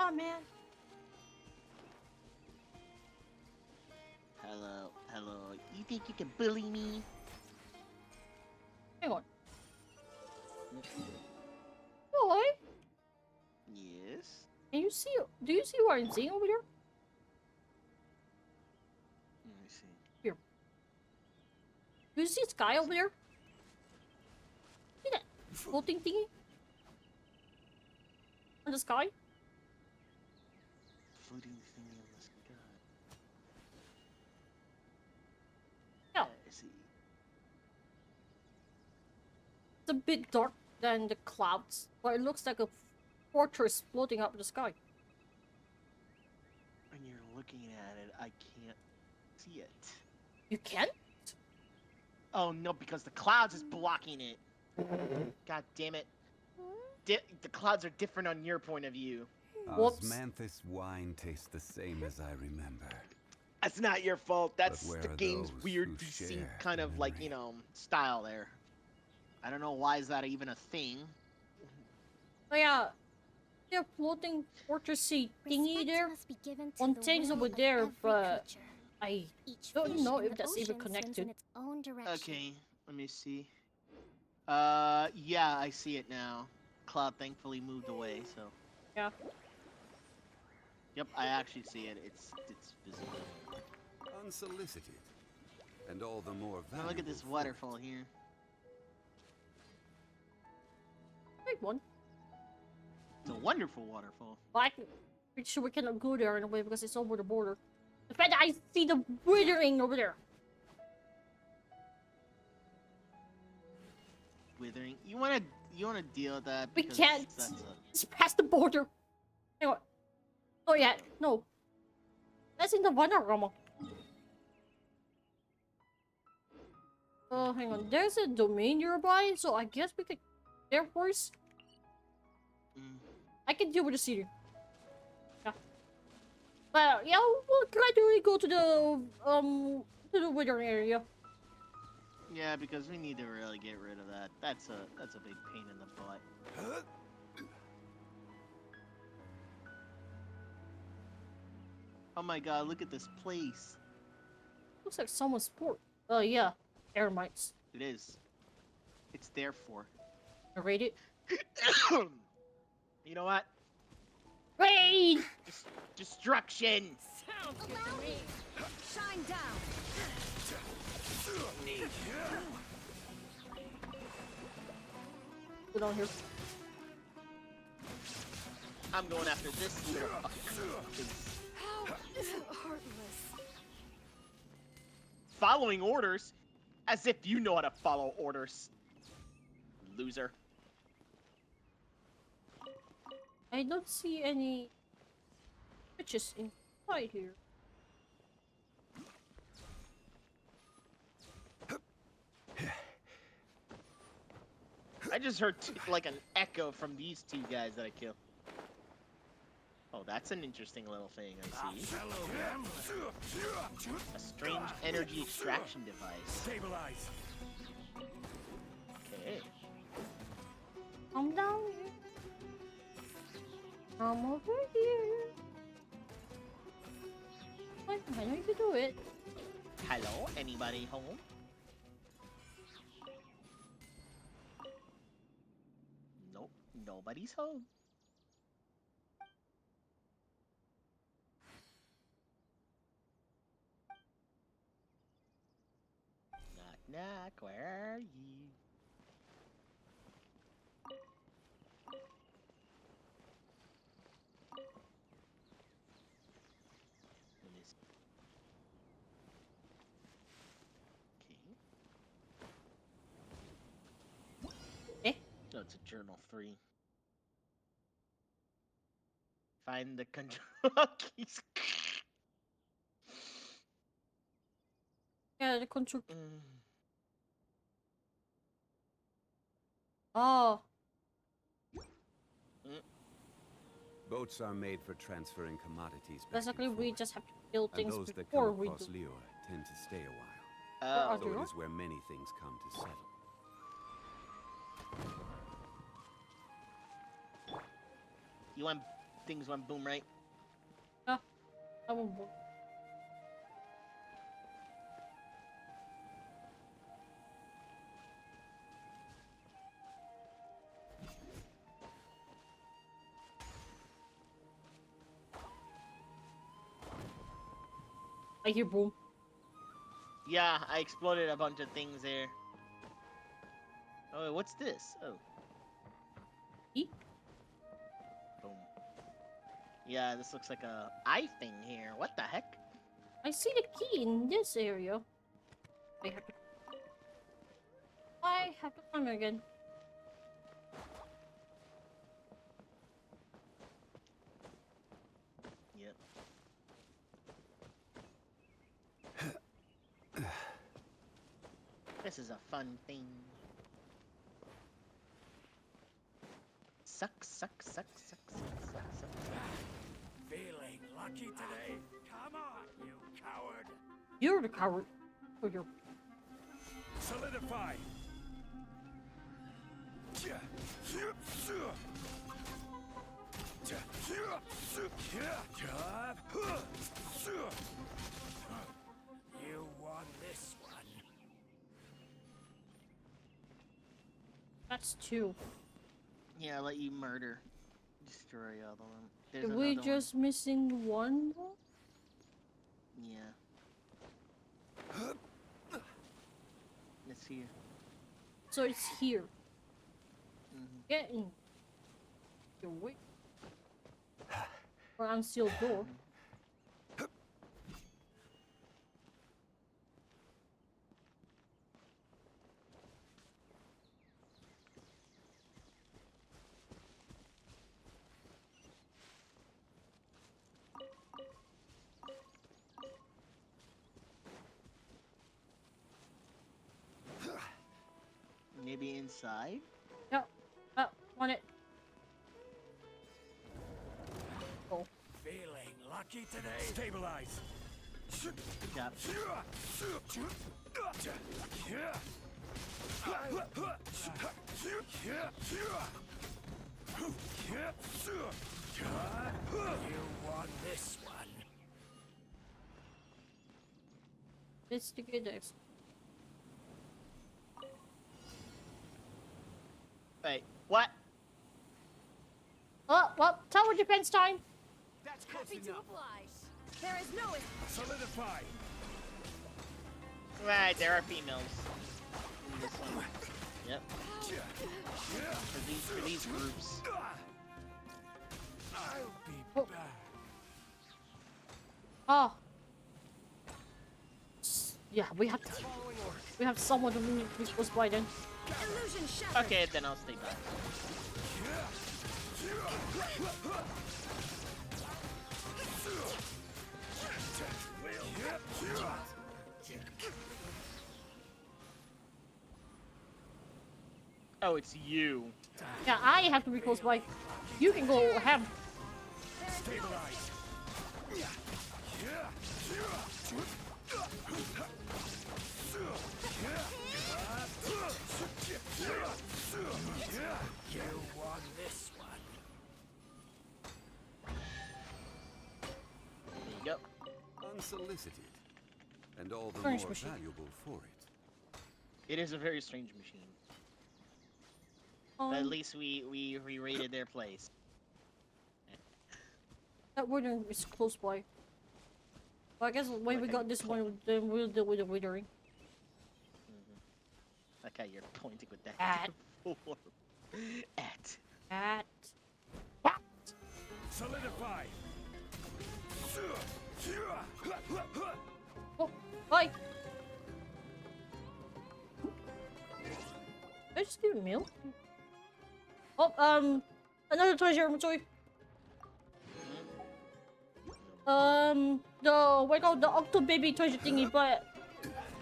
Oh man. Hello, hello. You think you can bully me? Hang on. Boy? Yes. Can you see? Do you see what I'm seeing over there? Let me see. Here. Do you see sky over there? See that floating thingy? On the sky? Floating thingy in the sky. see. It's a bit dark than the clouds, but it looks like a fortress floating up in the sky. When you're looking at it, I can't see it. You can't? Oh no, because the clouds is blocking it. God damn it. The clouds are different on your point of view. Osmanthus wine tastes the same as I remember. That's not your fault. That's where the are game's those weird who desync share kind of like, you know, style there. I don't know why is that even a thing. Oh yeah, they're floating fortressy thingy there. Fontaine's over there, but I don't know if that's even connected. Okay, let me see. Yeah, I see it now. Cloud thankfully moved away, so. Yeah. Yep, I actually see it. It's visible. Unsolicited. And all the more Now look at this valuable waterfall here. Big one. It's a wonderful waterfall. But I'm pretty sure we cannot go there in a way because it's over the border. The fact that I see the withering over there. Withering. You wanna deal with that? We Because can't. That's It's past the border. Hang on. Oh yeah, no. That's in the Vanarama. Oh, hang on. There's a domain nearby, so I guess we could there first. I can deal with the city. Yeah. But yeah, we'll gradually go to the withering area. Yeah, because we need to really get rid of that. That's a big pain in the butt. Oh my god, look at this place. Looks like someone's sport. Oh yeah, Eremites. It is. It's there for. Rate it. You know what? Raid! Destruction! Sounds good to me. Shine down. Get on here. I'm going after this little fuck. How heartless. Following orders? As if you know how to follow orders. Loser. I don't see any witches inside here. I just heard like an echo from these two guys that I killed. Oh, that's an interesting little thing I see. A strange energy extraction device. Stabilize. Okay. Come down here. Come over here. I know you can do it. Hello, anybody home? Nope, nobody's home. Knock, knock, where are you? No, it's a journal 3. Find the control keys. Yeah, the control. Oh. Boats are made for transferring commodities back Basically, and we forth. just have to build things and those that before come we across do. Lior tend to stay a while. So it is where many things come to settle. You want things went boom, right? Yeah, I won't boom. I hear boom. Yeah, I exploded a bunch of things there. Oh, what's this? Oh. E? Boom. Yeah, this looks like a eye thing here. What the heck? I see the key in this area. I have to I have to climb it again. Yep. This is a fun thing. Suck, suck, suck, suck, suck, suck, suck. Feeling lucky today? Come on, you coward! You're the coward. Oh, you're. Solidify! You won this one. That's 2. Yeah, I'll let you murder. Destroy all of them. There's Are we another just missing one more? one. Yeah. It's here. So it's here. Mhm. Get in. You're weak. Or unsealed door. Maybe inside? No. Oh, want it. Oh. Feeling lucky today? Stabilize. Good job. You won this one. Investigate this. Wait, what? Oh, well, tower defense time. That's Happy to oblige. There is no Solidify. Right, there are females in this one. Yep. For these groups. I'll be back. Oh. Yeah, we have someone to move close by then. illusion shattered. Okay, then I'll stay back. Oh, it's you. Yeah, I have to be close by. You can go have. Stabilize. You won this one. There you go. Unsolicited. And all the Strange more machine. valuable for it. It is a very strange machine. But at least we re-rated their place. That withering is close by. But I guess when we got this one, then we'll deal with the withering. Like how you're pointing with that. At. At. Solidify. Oh, bye. Did I just give a meal? Oh, another treasure inventory. The what called the octo baby treasure thingy, but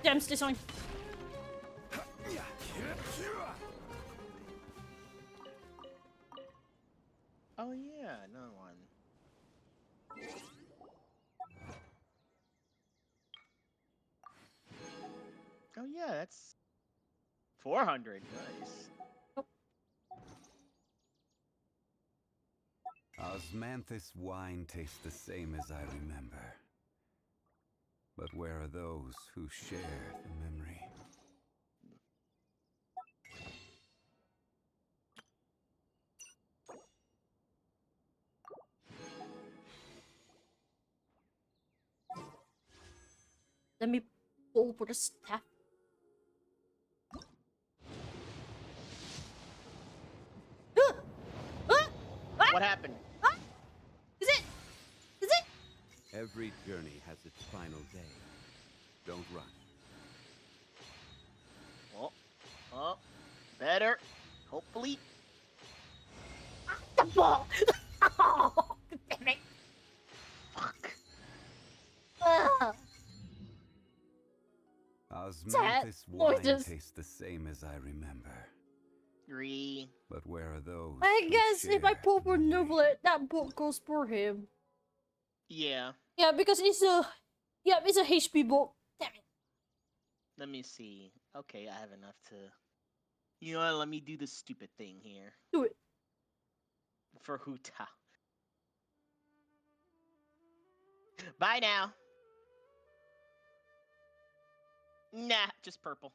gems design. Oh yeah, another one. Oh yeah, that's 400. Nice. Osmanthus wine tastes the same as I remember. But where are those who share the memory? Let me pull for the staff. What happened? Is it? Is it? Every journey has its final day. Don't rush. Well, Oh, better. Hopefully. The ball! Oh, damn it! Fuck. Ugh. Osmanthus wine tastes the same as I remember. But where are those? I who guess if I share? pull for Nublet, that book goes for him. Yeah. Yeah, because it's a HP book. Damn it. Let me see. Okay, I have enough to. You know what? Let me do the stupid thing here. Do it. For Huta. Bye now. Nah, just purple.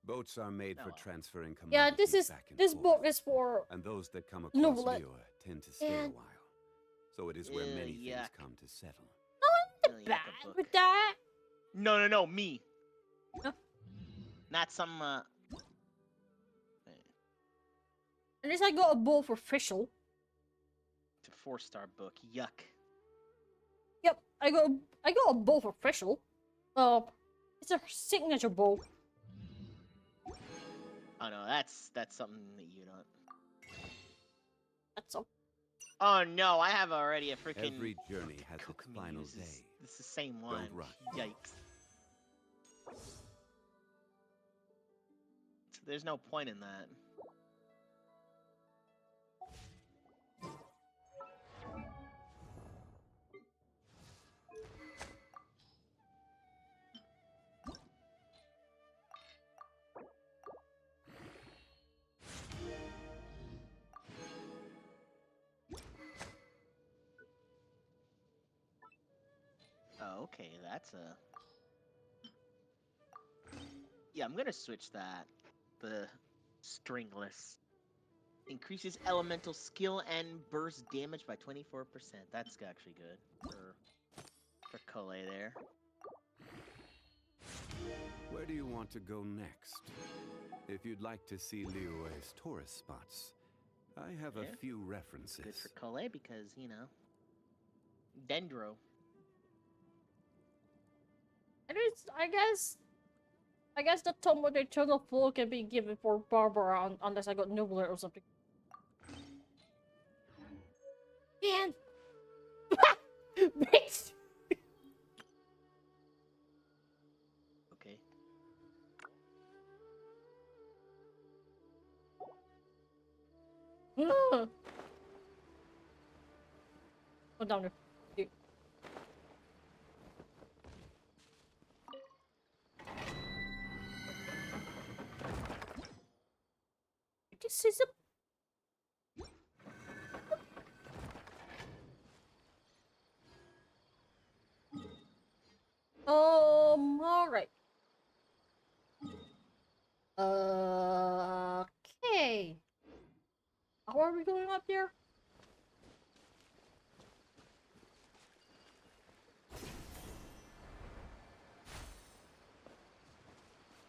Boats are made Oh, for well. transferring Yeah, commodities back and this forth. book is for And those that come across Nublet. Liyue tend to stay a And- while. So it is where many things yuck. come to settle. No, I'm bad with that. No, me. Huh? Not some, At least I got a bowl for Fischl. It's a 4-star book. Yuck. Yep, I got a bowl for Fischl. It's a signature bowl. Oh no, that's something that you don't. That's all. Oh no, I have already a freaking. Every journey has its final day. It's the same one. Don't rush. Yikes. So there's no point in that. Oh, okay, that's a. Yeah, I'm gonna switch that. The stringless. Increases elemental skill and burst damage by 24%. That's actually good for Kole there. Where do you want to go next? If you'd like to see Liyue's tourist spots, I have a few references. Good for Kole because, you know, Dendro. And it's, I guess the Tomb of the Eternal Flow can be given for Barbara unless I got Nublet or something. Man! Bitch! Okay. Oh, down there. Dude. This is a... alright. Okay. How are we going up here?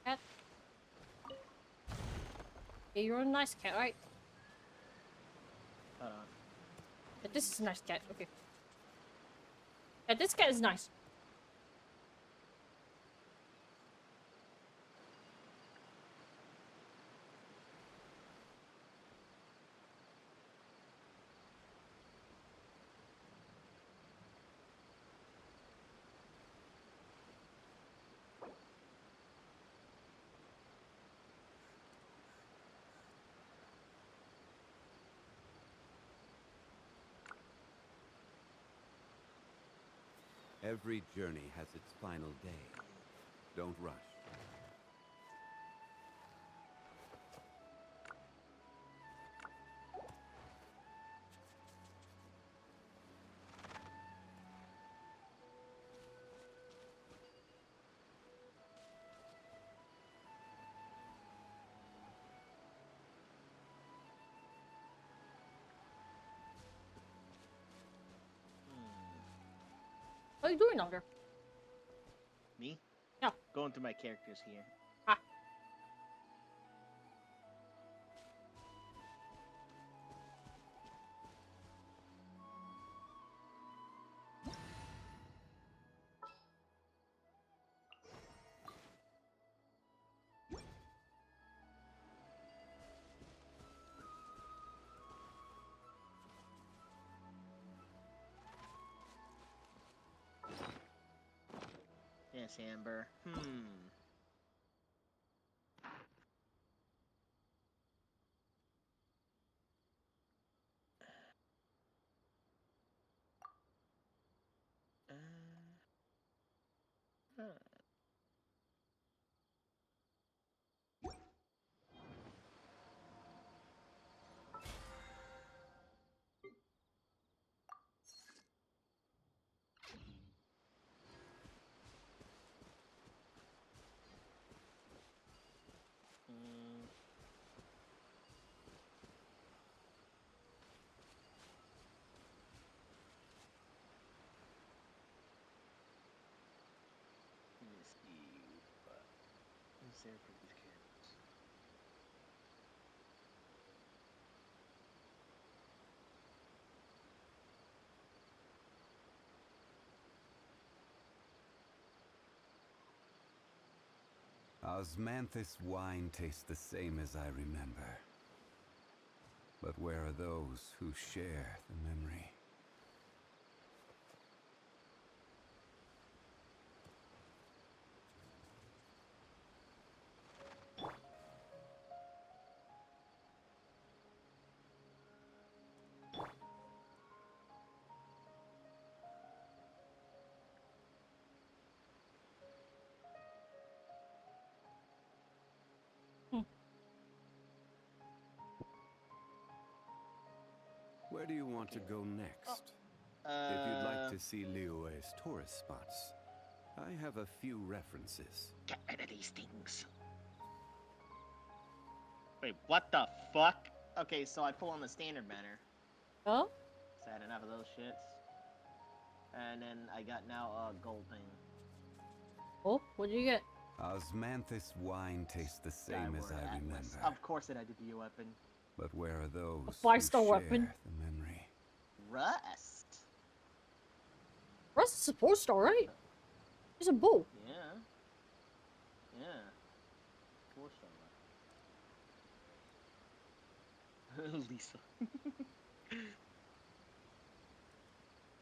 Cat. Okay, you're a nice cat, right? Hold on. Yeah, this is a nice cat, okay. Yeah, this cat is nice. Every journey has its final day. Don't rush. What are you doing out there? Me? Yeah. Going through my characters here. Ah. Yes, Amber. Let me see. What's there for these characters? Osmanthus wine tastes the same as I remember. But where are those who share the memory? Where do you want to go next? If you'd like to see Liyue's tourist spots, I have a few references. Get rid of these things. Wait, what the fuck? Okay, so I pull on the standard banner. Oh? So I had enough of those shits. And then I got now a gold thing. Oh, what did you get? Osmanthus wine tastes the same as I remember. Of course it had to be a weapon. But where are those A who 5-star share weapon. the memory? Rust. Rust is a 4-star, right? He's a bull. Yeah. Yeah. 4-star weapon. Lisa.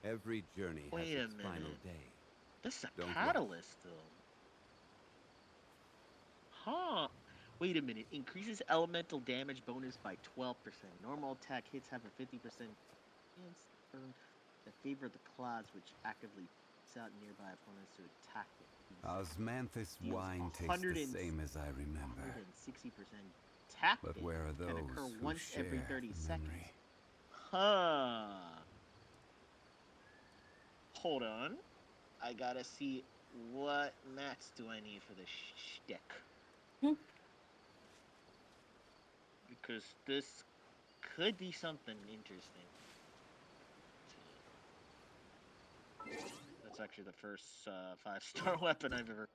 Every journey has Wait a its final minute. day. This is a Don't catalyst, though. Huh. Wait a minute. Increases elemental damage bonus by 12%. Normal attack hits have a 50% chance that favor the clouds, which actively puts out nearby opponents to attack them. Osmanthus Deals wine tastes 100 the same as I remember. 160% attack But where are damage can those occur who once share every 30 the seconds. memory? Huh. Hold on. I gotta see what mats do I need for this shtick. Because this could be something interesting. That's actually the first 5-star weapon I've ever.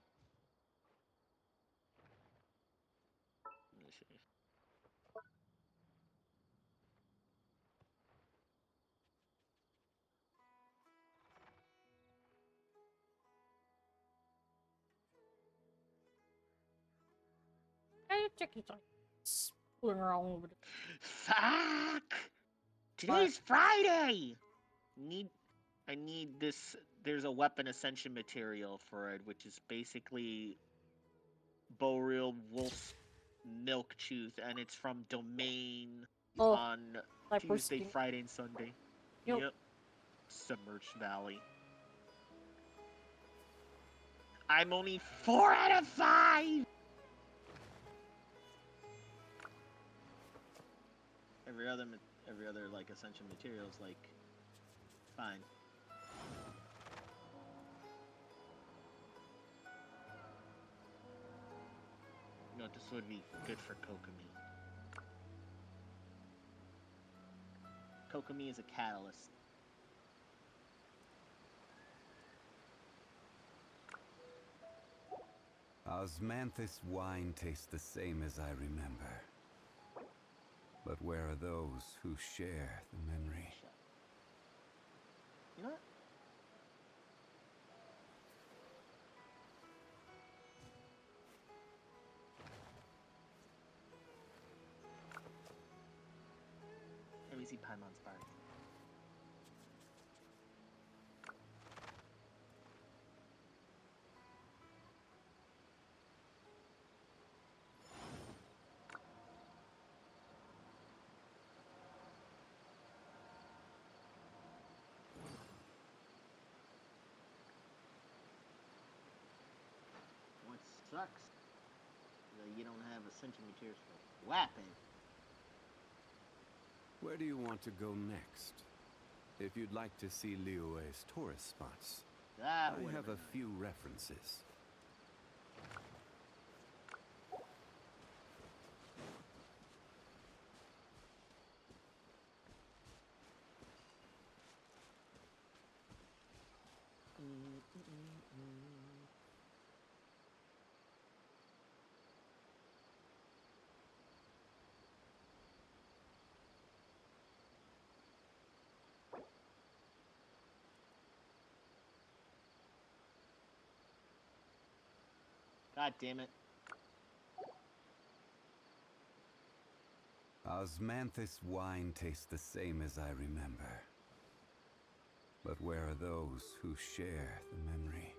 Let me see. Hey, check it out. Fooling around over the... Fuck! Today's Friday! I need this. There's a weapon ascension material for it, which is basically Boreal Wolf's Milk Tooth, and it's from Domain on Tuesday, Friday, and Sunday. Yep. Submerged Valley. I'm only 4 out of 5! Every other like ascension material is like fine. You know, this would be good for Kokomi. Kokomi is a catalyst. Osmanthus wine tastes the same as I remember. But where are those who share the memory? You know what? Let me see Paimon's part. sucks. You don't have essential materials for weapon. Where do you want to go next? If you'd like to see Liyue's tourist spots, I have a few references. God damn it. Osmanthus wine tastes the same as I remember. But where are those who share the memory?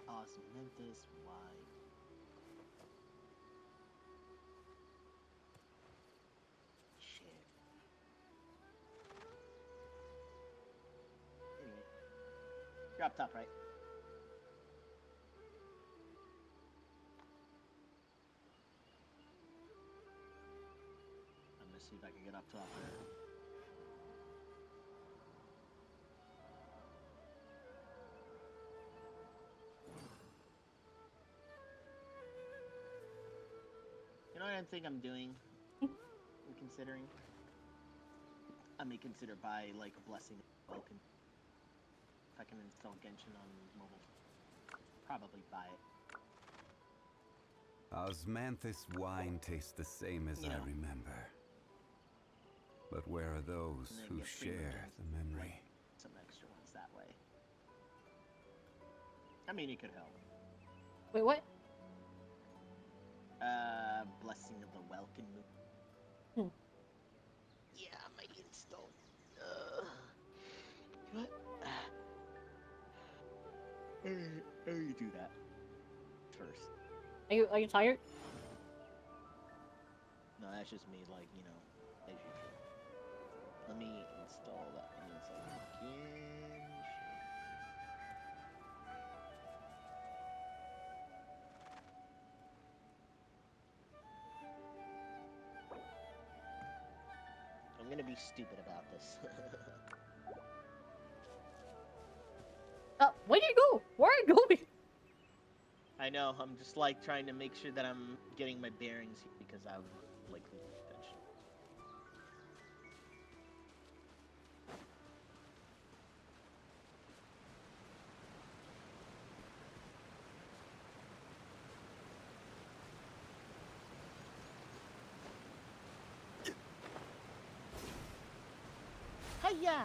Osmanthus wine. Shit. Anyway. You're up top, right? I'm gonna see if I can get up top there. You know what I think I'm doing? I'm considering. I may consider buy like a blessing of welcome. If I can install Genshin on mobile, probably buy it. Osmanthus wine tastes the same as I remember. But where are those who share the memory? Some extra ones that way. I mean, it could help. Wait, what? Blessing of the Welkin Moon. Yeah, I might install. You know what? How do you do that first? Are you tired? No, that's just me, like, you know, as usual. Let me install that. Let me install Genshin. I'm gonna be stupid about this. Where do you go? Where are you going? I know, I'm just like trying to make sure that I'm getting my bearings here because I would like the attention. Hiya!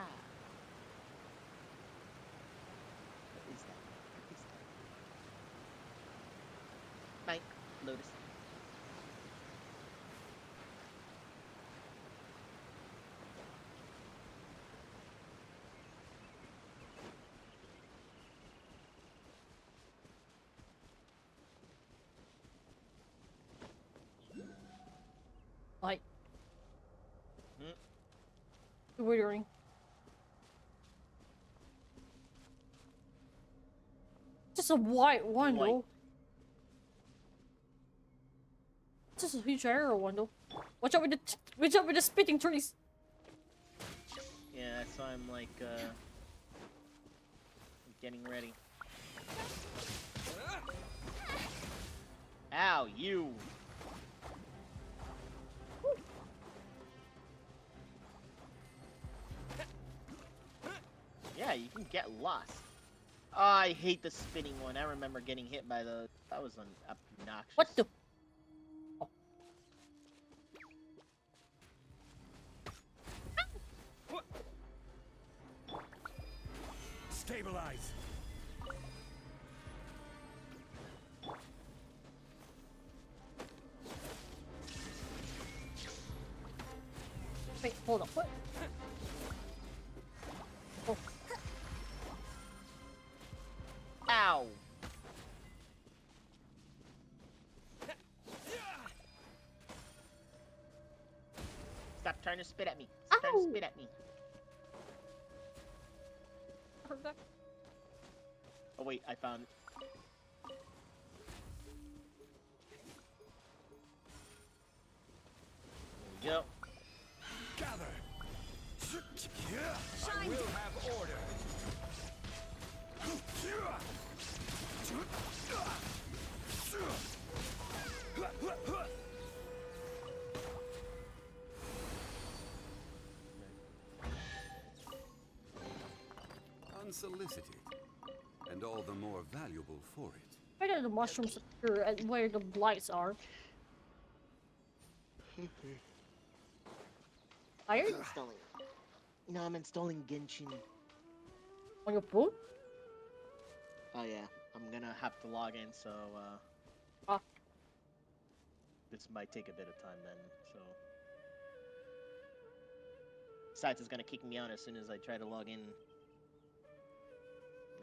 What is that? What is that? Mike, Lotus. Like. What are you doing? Just a white one, though. Just a huge arrow one, though. Watch out with the spitting trees. Yeah, so I'm like, getting ready. Ow, you! Yeah, you can get lost. Oh, I hate the spinning one. I remember getting hit by those. That was obnoxious. What the? Stabilize. Wait, hold on. What? Oh. Ow! Stop trying to spit at me. Stop trying to spit at me. Oh wait, I found it. Yep. Gather. I Shine. will have order. Unsolicited, and all the more valuable for it. Where do the mushrooms appear and where the blights are? Tired? Installing. No, I'm installing Genshin. On your phone? Oh yeah, I'm gonna have to log in, so this might take a bit of time then. So, besides, it's gonna kick me out as soon as I try to log in.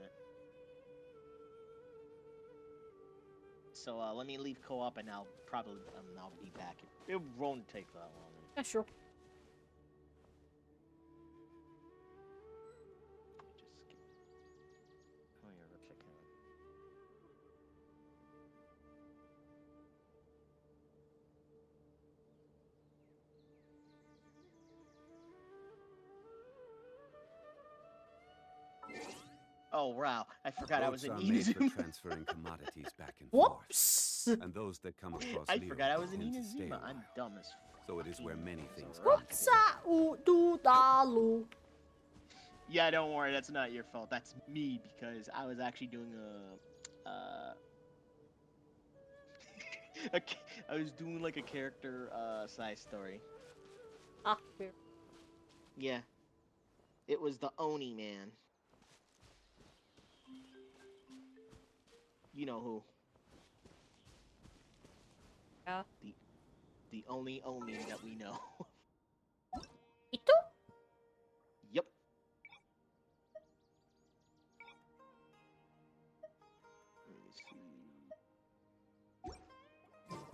Yeah. So let me leave co-op, and I'll probably I'll be back. It won't take that long. Yeah, sure. Just skip. Oh, your Rips account. Oh wow, I forgot I was Boats in are made for Inazuma. transferring commodities back and Whoops! forth, and those that come across I Leo forgot I was in tend to stay a Inazuma. I'm while. dumb as So it is where many things come rock. What's Yeah, don't worry, that's not your fault. That's me because I was actually doing I was doing like a character size story. Ah, here. Yeah. It was the Oni man. You know who. Yeah. The only Oni that we know. Ito? Yep. Let me see.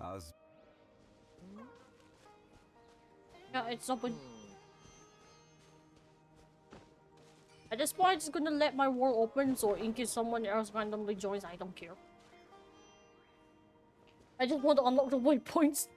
As Yeah, it's open. At this point, it's gonna let my world open, so in case someone else randomly joins, I don't care. I just want to unlock the waypoints.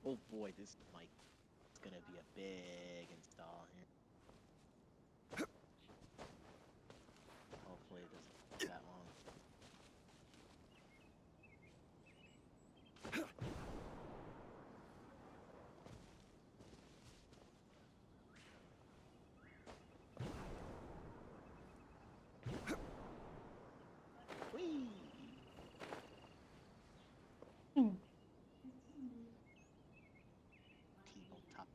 Oh boy, this might it's gonna be a big install here. Hopefully it doesn't take that long. Whee! T-bone top.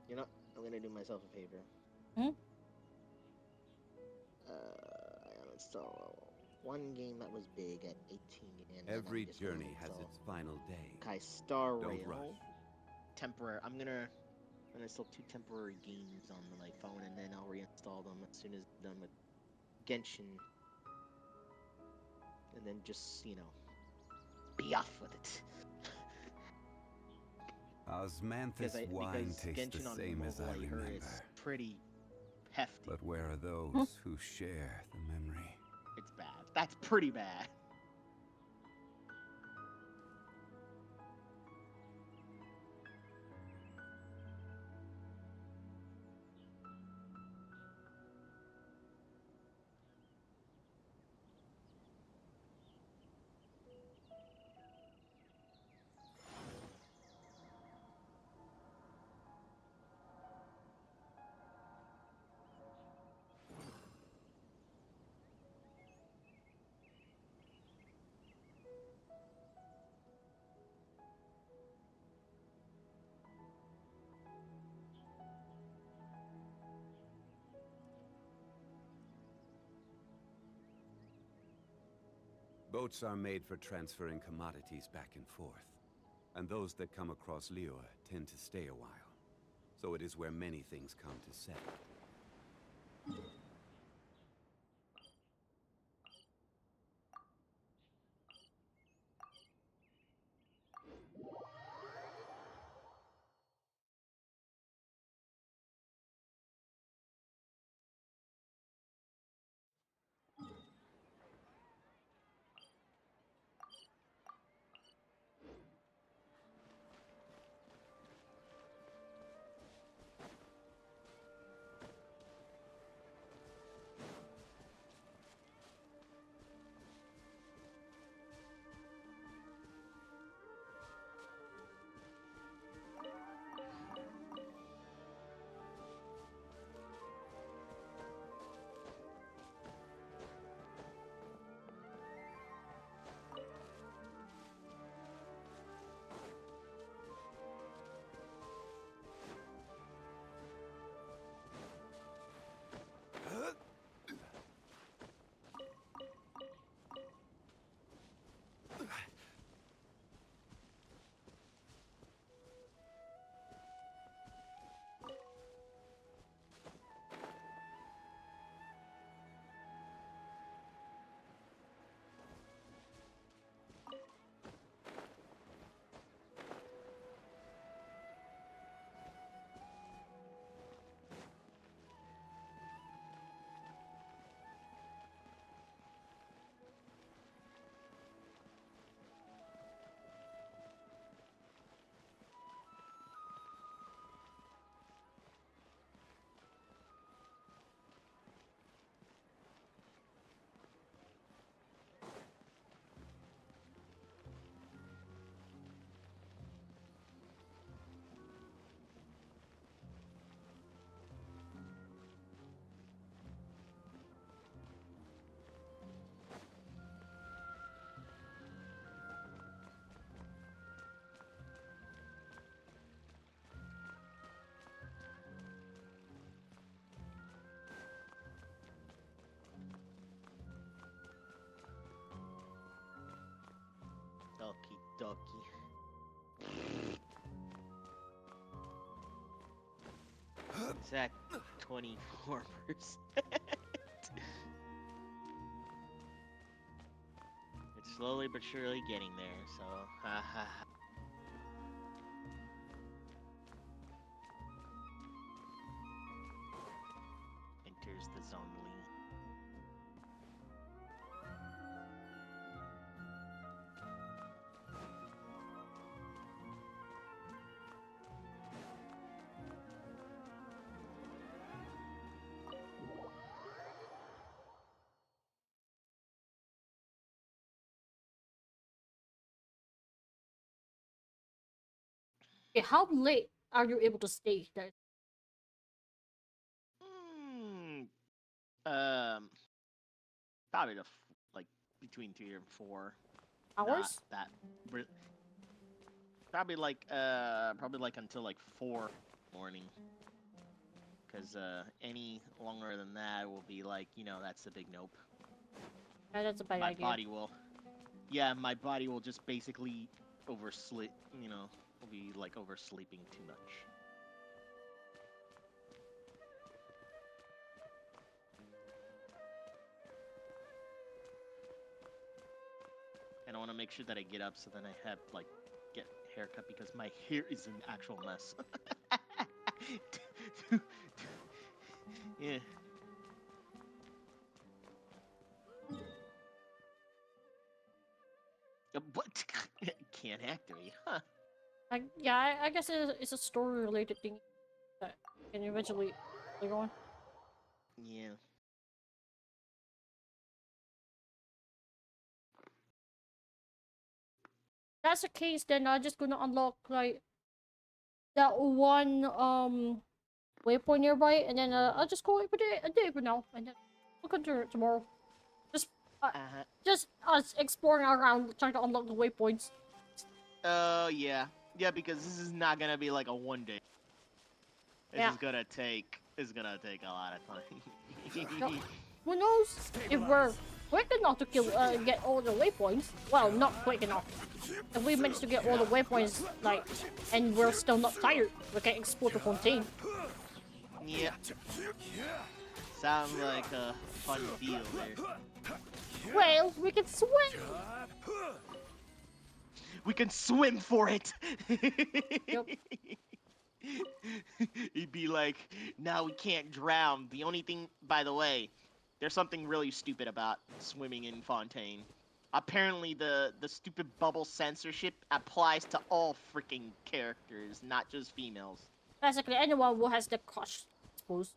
You know, I'm gonna do myself a favor. Hmm? I uninstall one game that was big at 18 and every then just journey has uninstall its final day. Kai Star Don't Rail. rush. Temporary. I'm gonna install 2 temporary games on my phone, and then I'll reinstall them as soon as I'm done with Genshin. And then just, you know, be off with it. Osmanthus wine tastes the Genshin on same as I mobile, I heard, remember. is pretty hefty. But where are those who share the memory? It's bad. That's pretty bad. Boats are made for transferring commodities back and forth. And those that come across Lior tend to stay a while. So it is where many things come to settle. Okie dokie. It's at 24%. It's slowly but surely getting there, so ha ha ha. Enters the zone lead. Okay, how late are you able to stay there? Probably like between 3 and 4 Hours? Not that. Probably like until like 4 morning. Because any longer than that will be like, that's a big nope. Yeah, that's a bad My idea. body will. Yeah, my body will just basically oversleep. Will be like oversleeping too much. And I want to make sure that I get up so then I have get haircut because my hair is an actual mess. Yeah. What? Can't activate, huh? I guess it's a story-related thing that can eventually go on. Yeah. That's the case, then I'm just gonna unlock like that one waypoint nearby, and then I'll just call it a day for now, and then we'll continue it tomorrow. Just us exploring around, trying to unlock the waypoints. Yeah. Yeah, because this is not gonna be like a one day. This is gonna take a lot of time. No, who knows if we're quick enough to get all the waypoints? Well, not quick enough. If we manage to get all the waypoints, like, and we're still not tired, we can explore the fontaine. Yeah. Sounds like a fun deal there. Well, we can swim. We can swim for it. Yep. He'd be like, "No, we can't drown." The only thing, by the way, there's something really stupid about swimming in Fontaine. Apparently, the stupid bubble censorship applies to all freaking characters, not just females. Basically, anyone who has the crush, I suppose.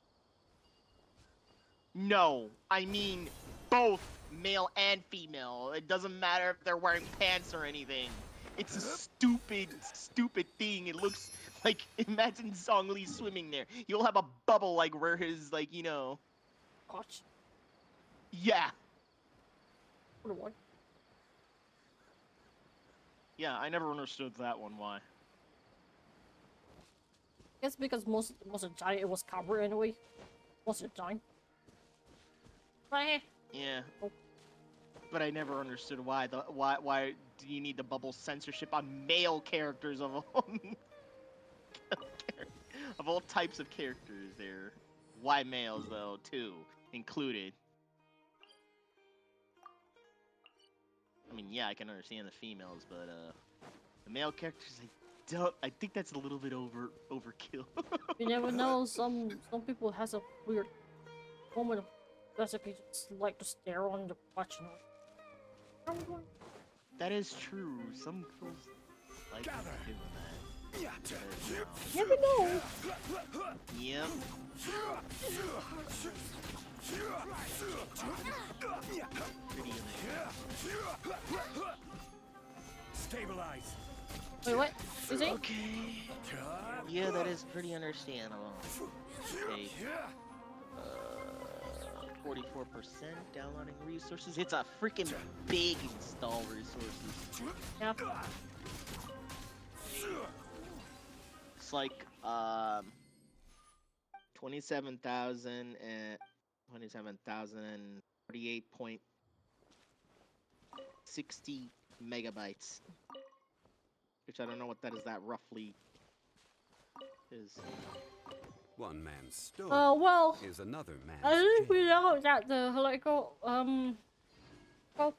No, I mean both male and female. It doesn't matter if they're wearing pants or anything. It's a stupid thing. It looks like, imagine Zhongli swimming there. You'll have a bubble like where his, like, you know. Gosh. Yeah. What? Yeah, I never understood that one. Why? I guess because most of the time it was covered anyway. Most of the time. Right. Yeah. But I never understood why why do you need the bubble censorship on male characters of all types of characters there? Why males though too included? I mean, yeah, I can understand the females, but the male characters, I think that's a little bit overkill. You never know. Some people has a weird moment of basically just like to stare on the crotch. That is true. Some girls like doing that. Never know. Yep. Stabilize. Wait, what? Is it? Okay. Yeah, that is pretty understandable. Okay. 44% downloading resources. It's a freaking big install resources. Yeah. It's like 27,000 and 27,048.60 megabytes. Which I don't know what that is. That roughly is. One man's stone well, is another man's I think we know that the well,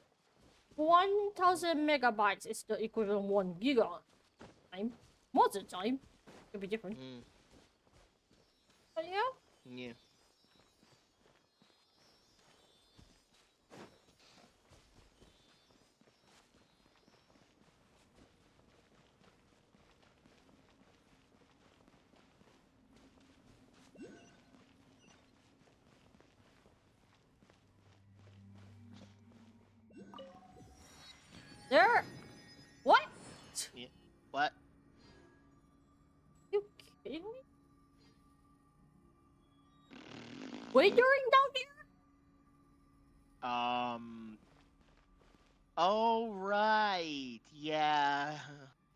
1,000 megabytes is the equivalent of 1 giga time. Most of the time, could be different. But yeah. Yeah. There. What? Yeah. What? You kidding me? Wait, during down here? Oh right. Yeah.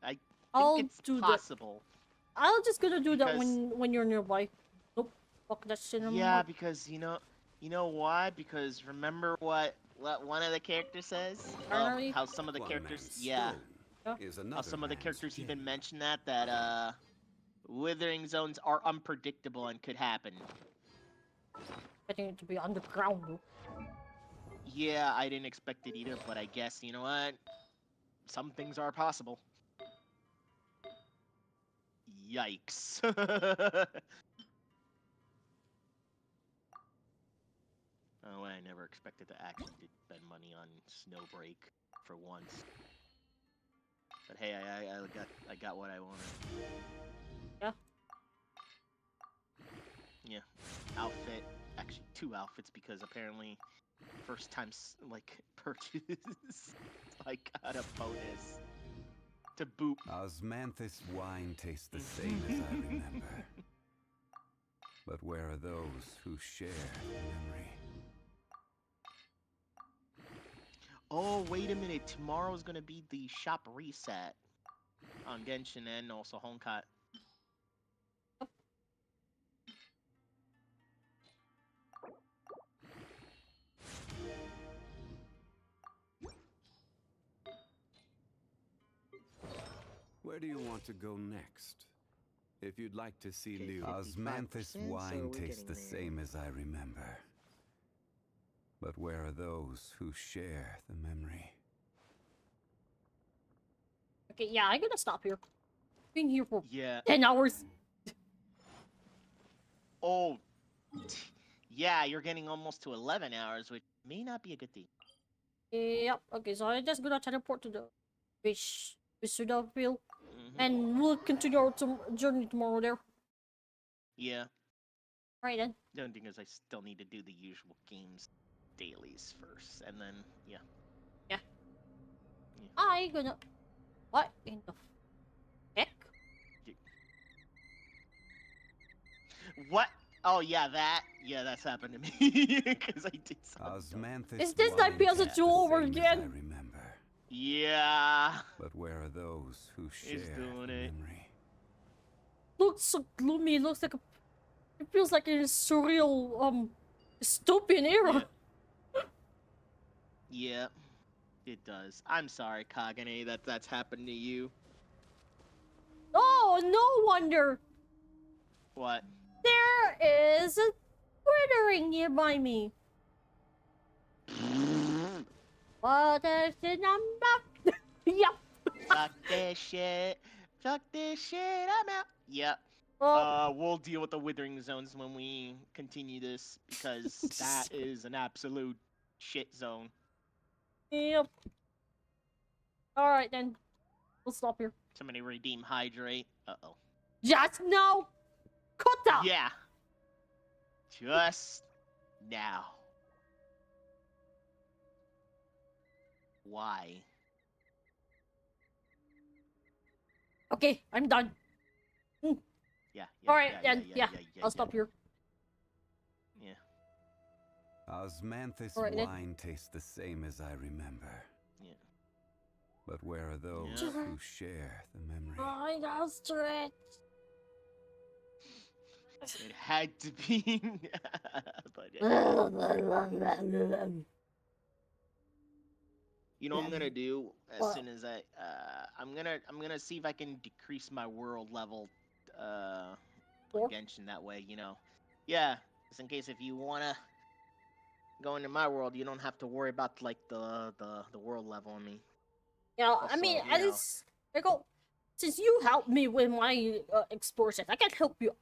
I I'll think it's do possible. I'll just gonna do that when you're nearby. Nope. Fuck that shit. Yeah, because you know why? Because remember what one of the characters says? How some of the characters, how some of the characters even mention that withering zones are unpredictable and could happen. Expecting it to be underground though. Yeah, I didn't expect it either, but I guess you know what? Some things are possible. Yikes. Oh, I never expected to actually spend money on Snowbreak for once. But hey, I got what I wanted. Yeah. Yeah. Outfit. Actually, 2 outfits because apparently first time like purchase I got a bonus to boot. Osmanthus wine tastes the same as I remember. But where are those who share the memory? Oh, wait a minute. Tomorrow's gonna be the shop reset on Genshin and also Honkai. Where do you want to go next? If you'd like to see Liu, Osmanthus wine tastes the same as I remember. But where are those who share the memory? Okay, yeah, I'm gonna stop here. Been here for 10 Yeah. hours. Oh, yeah, you're getting almost to 11 hours, which may not be a good thing. Yep. Okay, so I'm just gonna teleport to the fish field, and we'll continue our journey tomorrow there. Yeah. Right then. The only thing is I still need to do the usual games dailies first, and then, yeah. Yeah. I gonna... What in the heck? What? Oh, yeah, that. Yeah, that's happened to me. Because I did something. Osmanthus Is this like PS2 over again? I remember. Yeah. But where are those who share doing the it. memory? Looks so gloomy. Looks like a... It feels like a surreal, dystopian era. Yeah, it does. I'm sorry, Kagane, that's happened to you. Oh, no wonder. What? There is a twittering nearby me. What is the number? Yep. Fuck this shit. Fuck this shit. I'm out. Yep. We'll deal with the withering zones when we continue this because that is an absolute shit zone. Yep. Alright then. We'll stop here. Somebody redeem hydrate. Uh-oh. Just now. Kota. Yeah. Just now. Why? Okay, I'm done. Yeah. Alright then. Yeah. I'll stop here. Yeah. Osmanthus Alright, wine tastes the same as I remember. Yeah. But where are those who share the memory? I got stretched. It had to be. But you know what I'm gonna do as soon as I'm gonna see if I can decrease my world level on Genshin that way, you know. Yeah, just in case if you wanna go into my world, you don't have to worry about like the world level on me. Yeah, Also, I mean, you at know. least I go. Since you helped me with my exploration, I can help you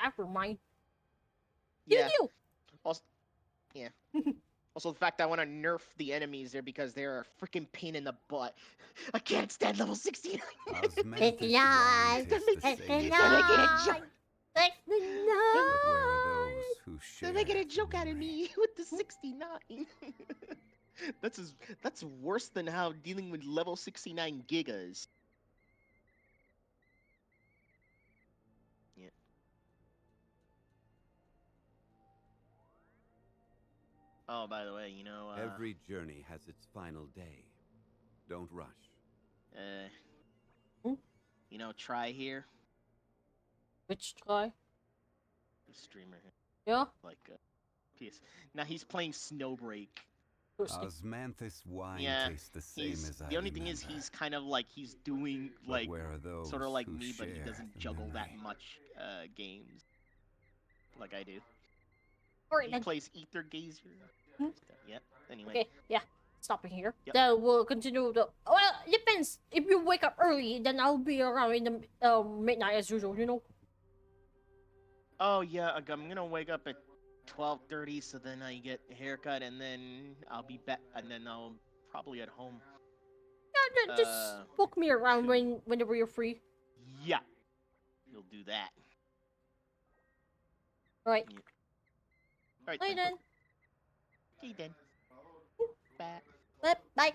after mine. Yeah. Also, yeah. Also, the fact I want to nerf the enemies there because they're a freaking pain in the butt. I can't stand level 69. Osmanthus wine tastes the same as I remember. But where are those who share They're making a the joke out of memory? me with the 69. That's worse than how dealing with level 69 gigas. Yeah. Oh, by the way, you know, Every journey has its final day. Don't rush. You know, try here. Which try? The streamer here. Yeah. Like, PS. Now he's playing Snowbreak. Osmanthus wine tastes the same as I The only remember. thing is he's kind of like he's doing like where are those sort of like who me, but he share doesn't the juggle that memory? much games like I do. Alright He then. plays Ether Gazer. Hmm? Yep. Anyway. Okay, yeah. stopping here. Yep. Then we'll continue the. Well, it depends. If you wake up early, then I'll be around in the midnight as usual. You know. Oh yeah, I'm gonna wake up at 12:30, so then I get a haircut, and then I'll be back, and then I'll probably at home. Yeah, just book me around whenever you're free. Yeah, you'll do that. All right. Yeah. All right. Bye then. Okay then. Bye. Bye.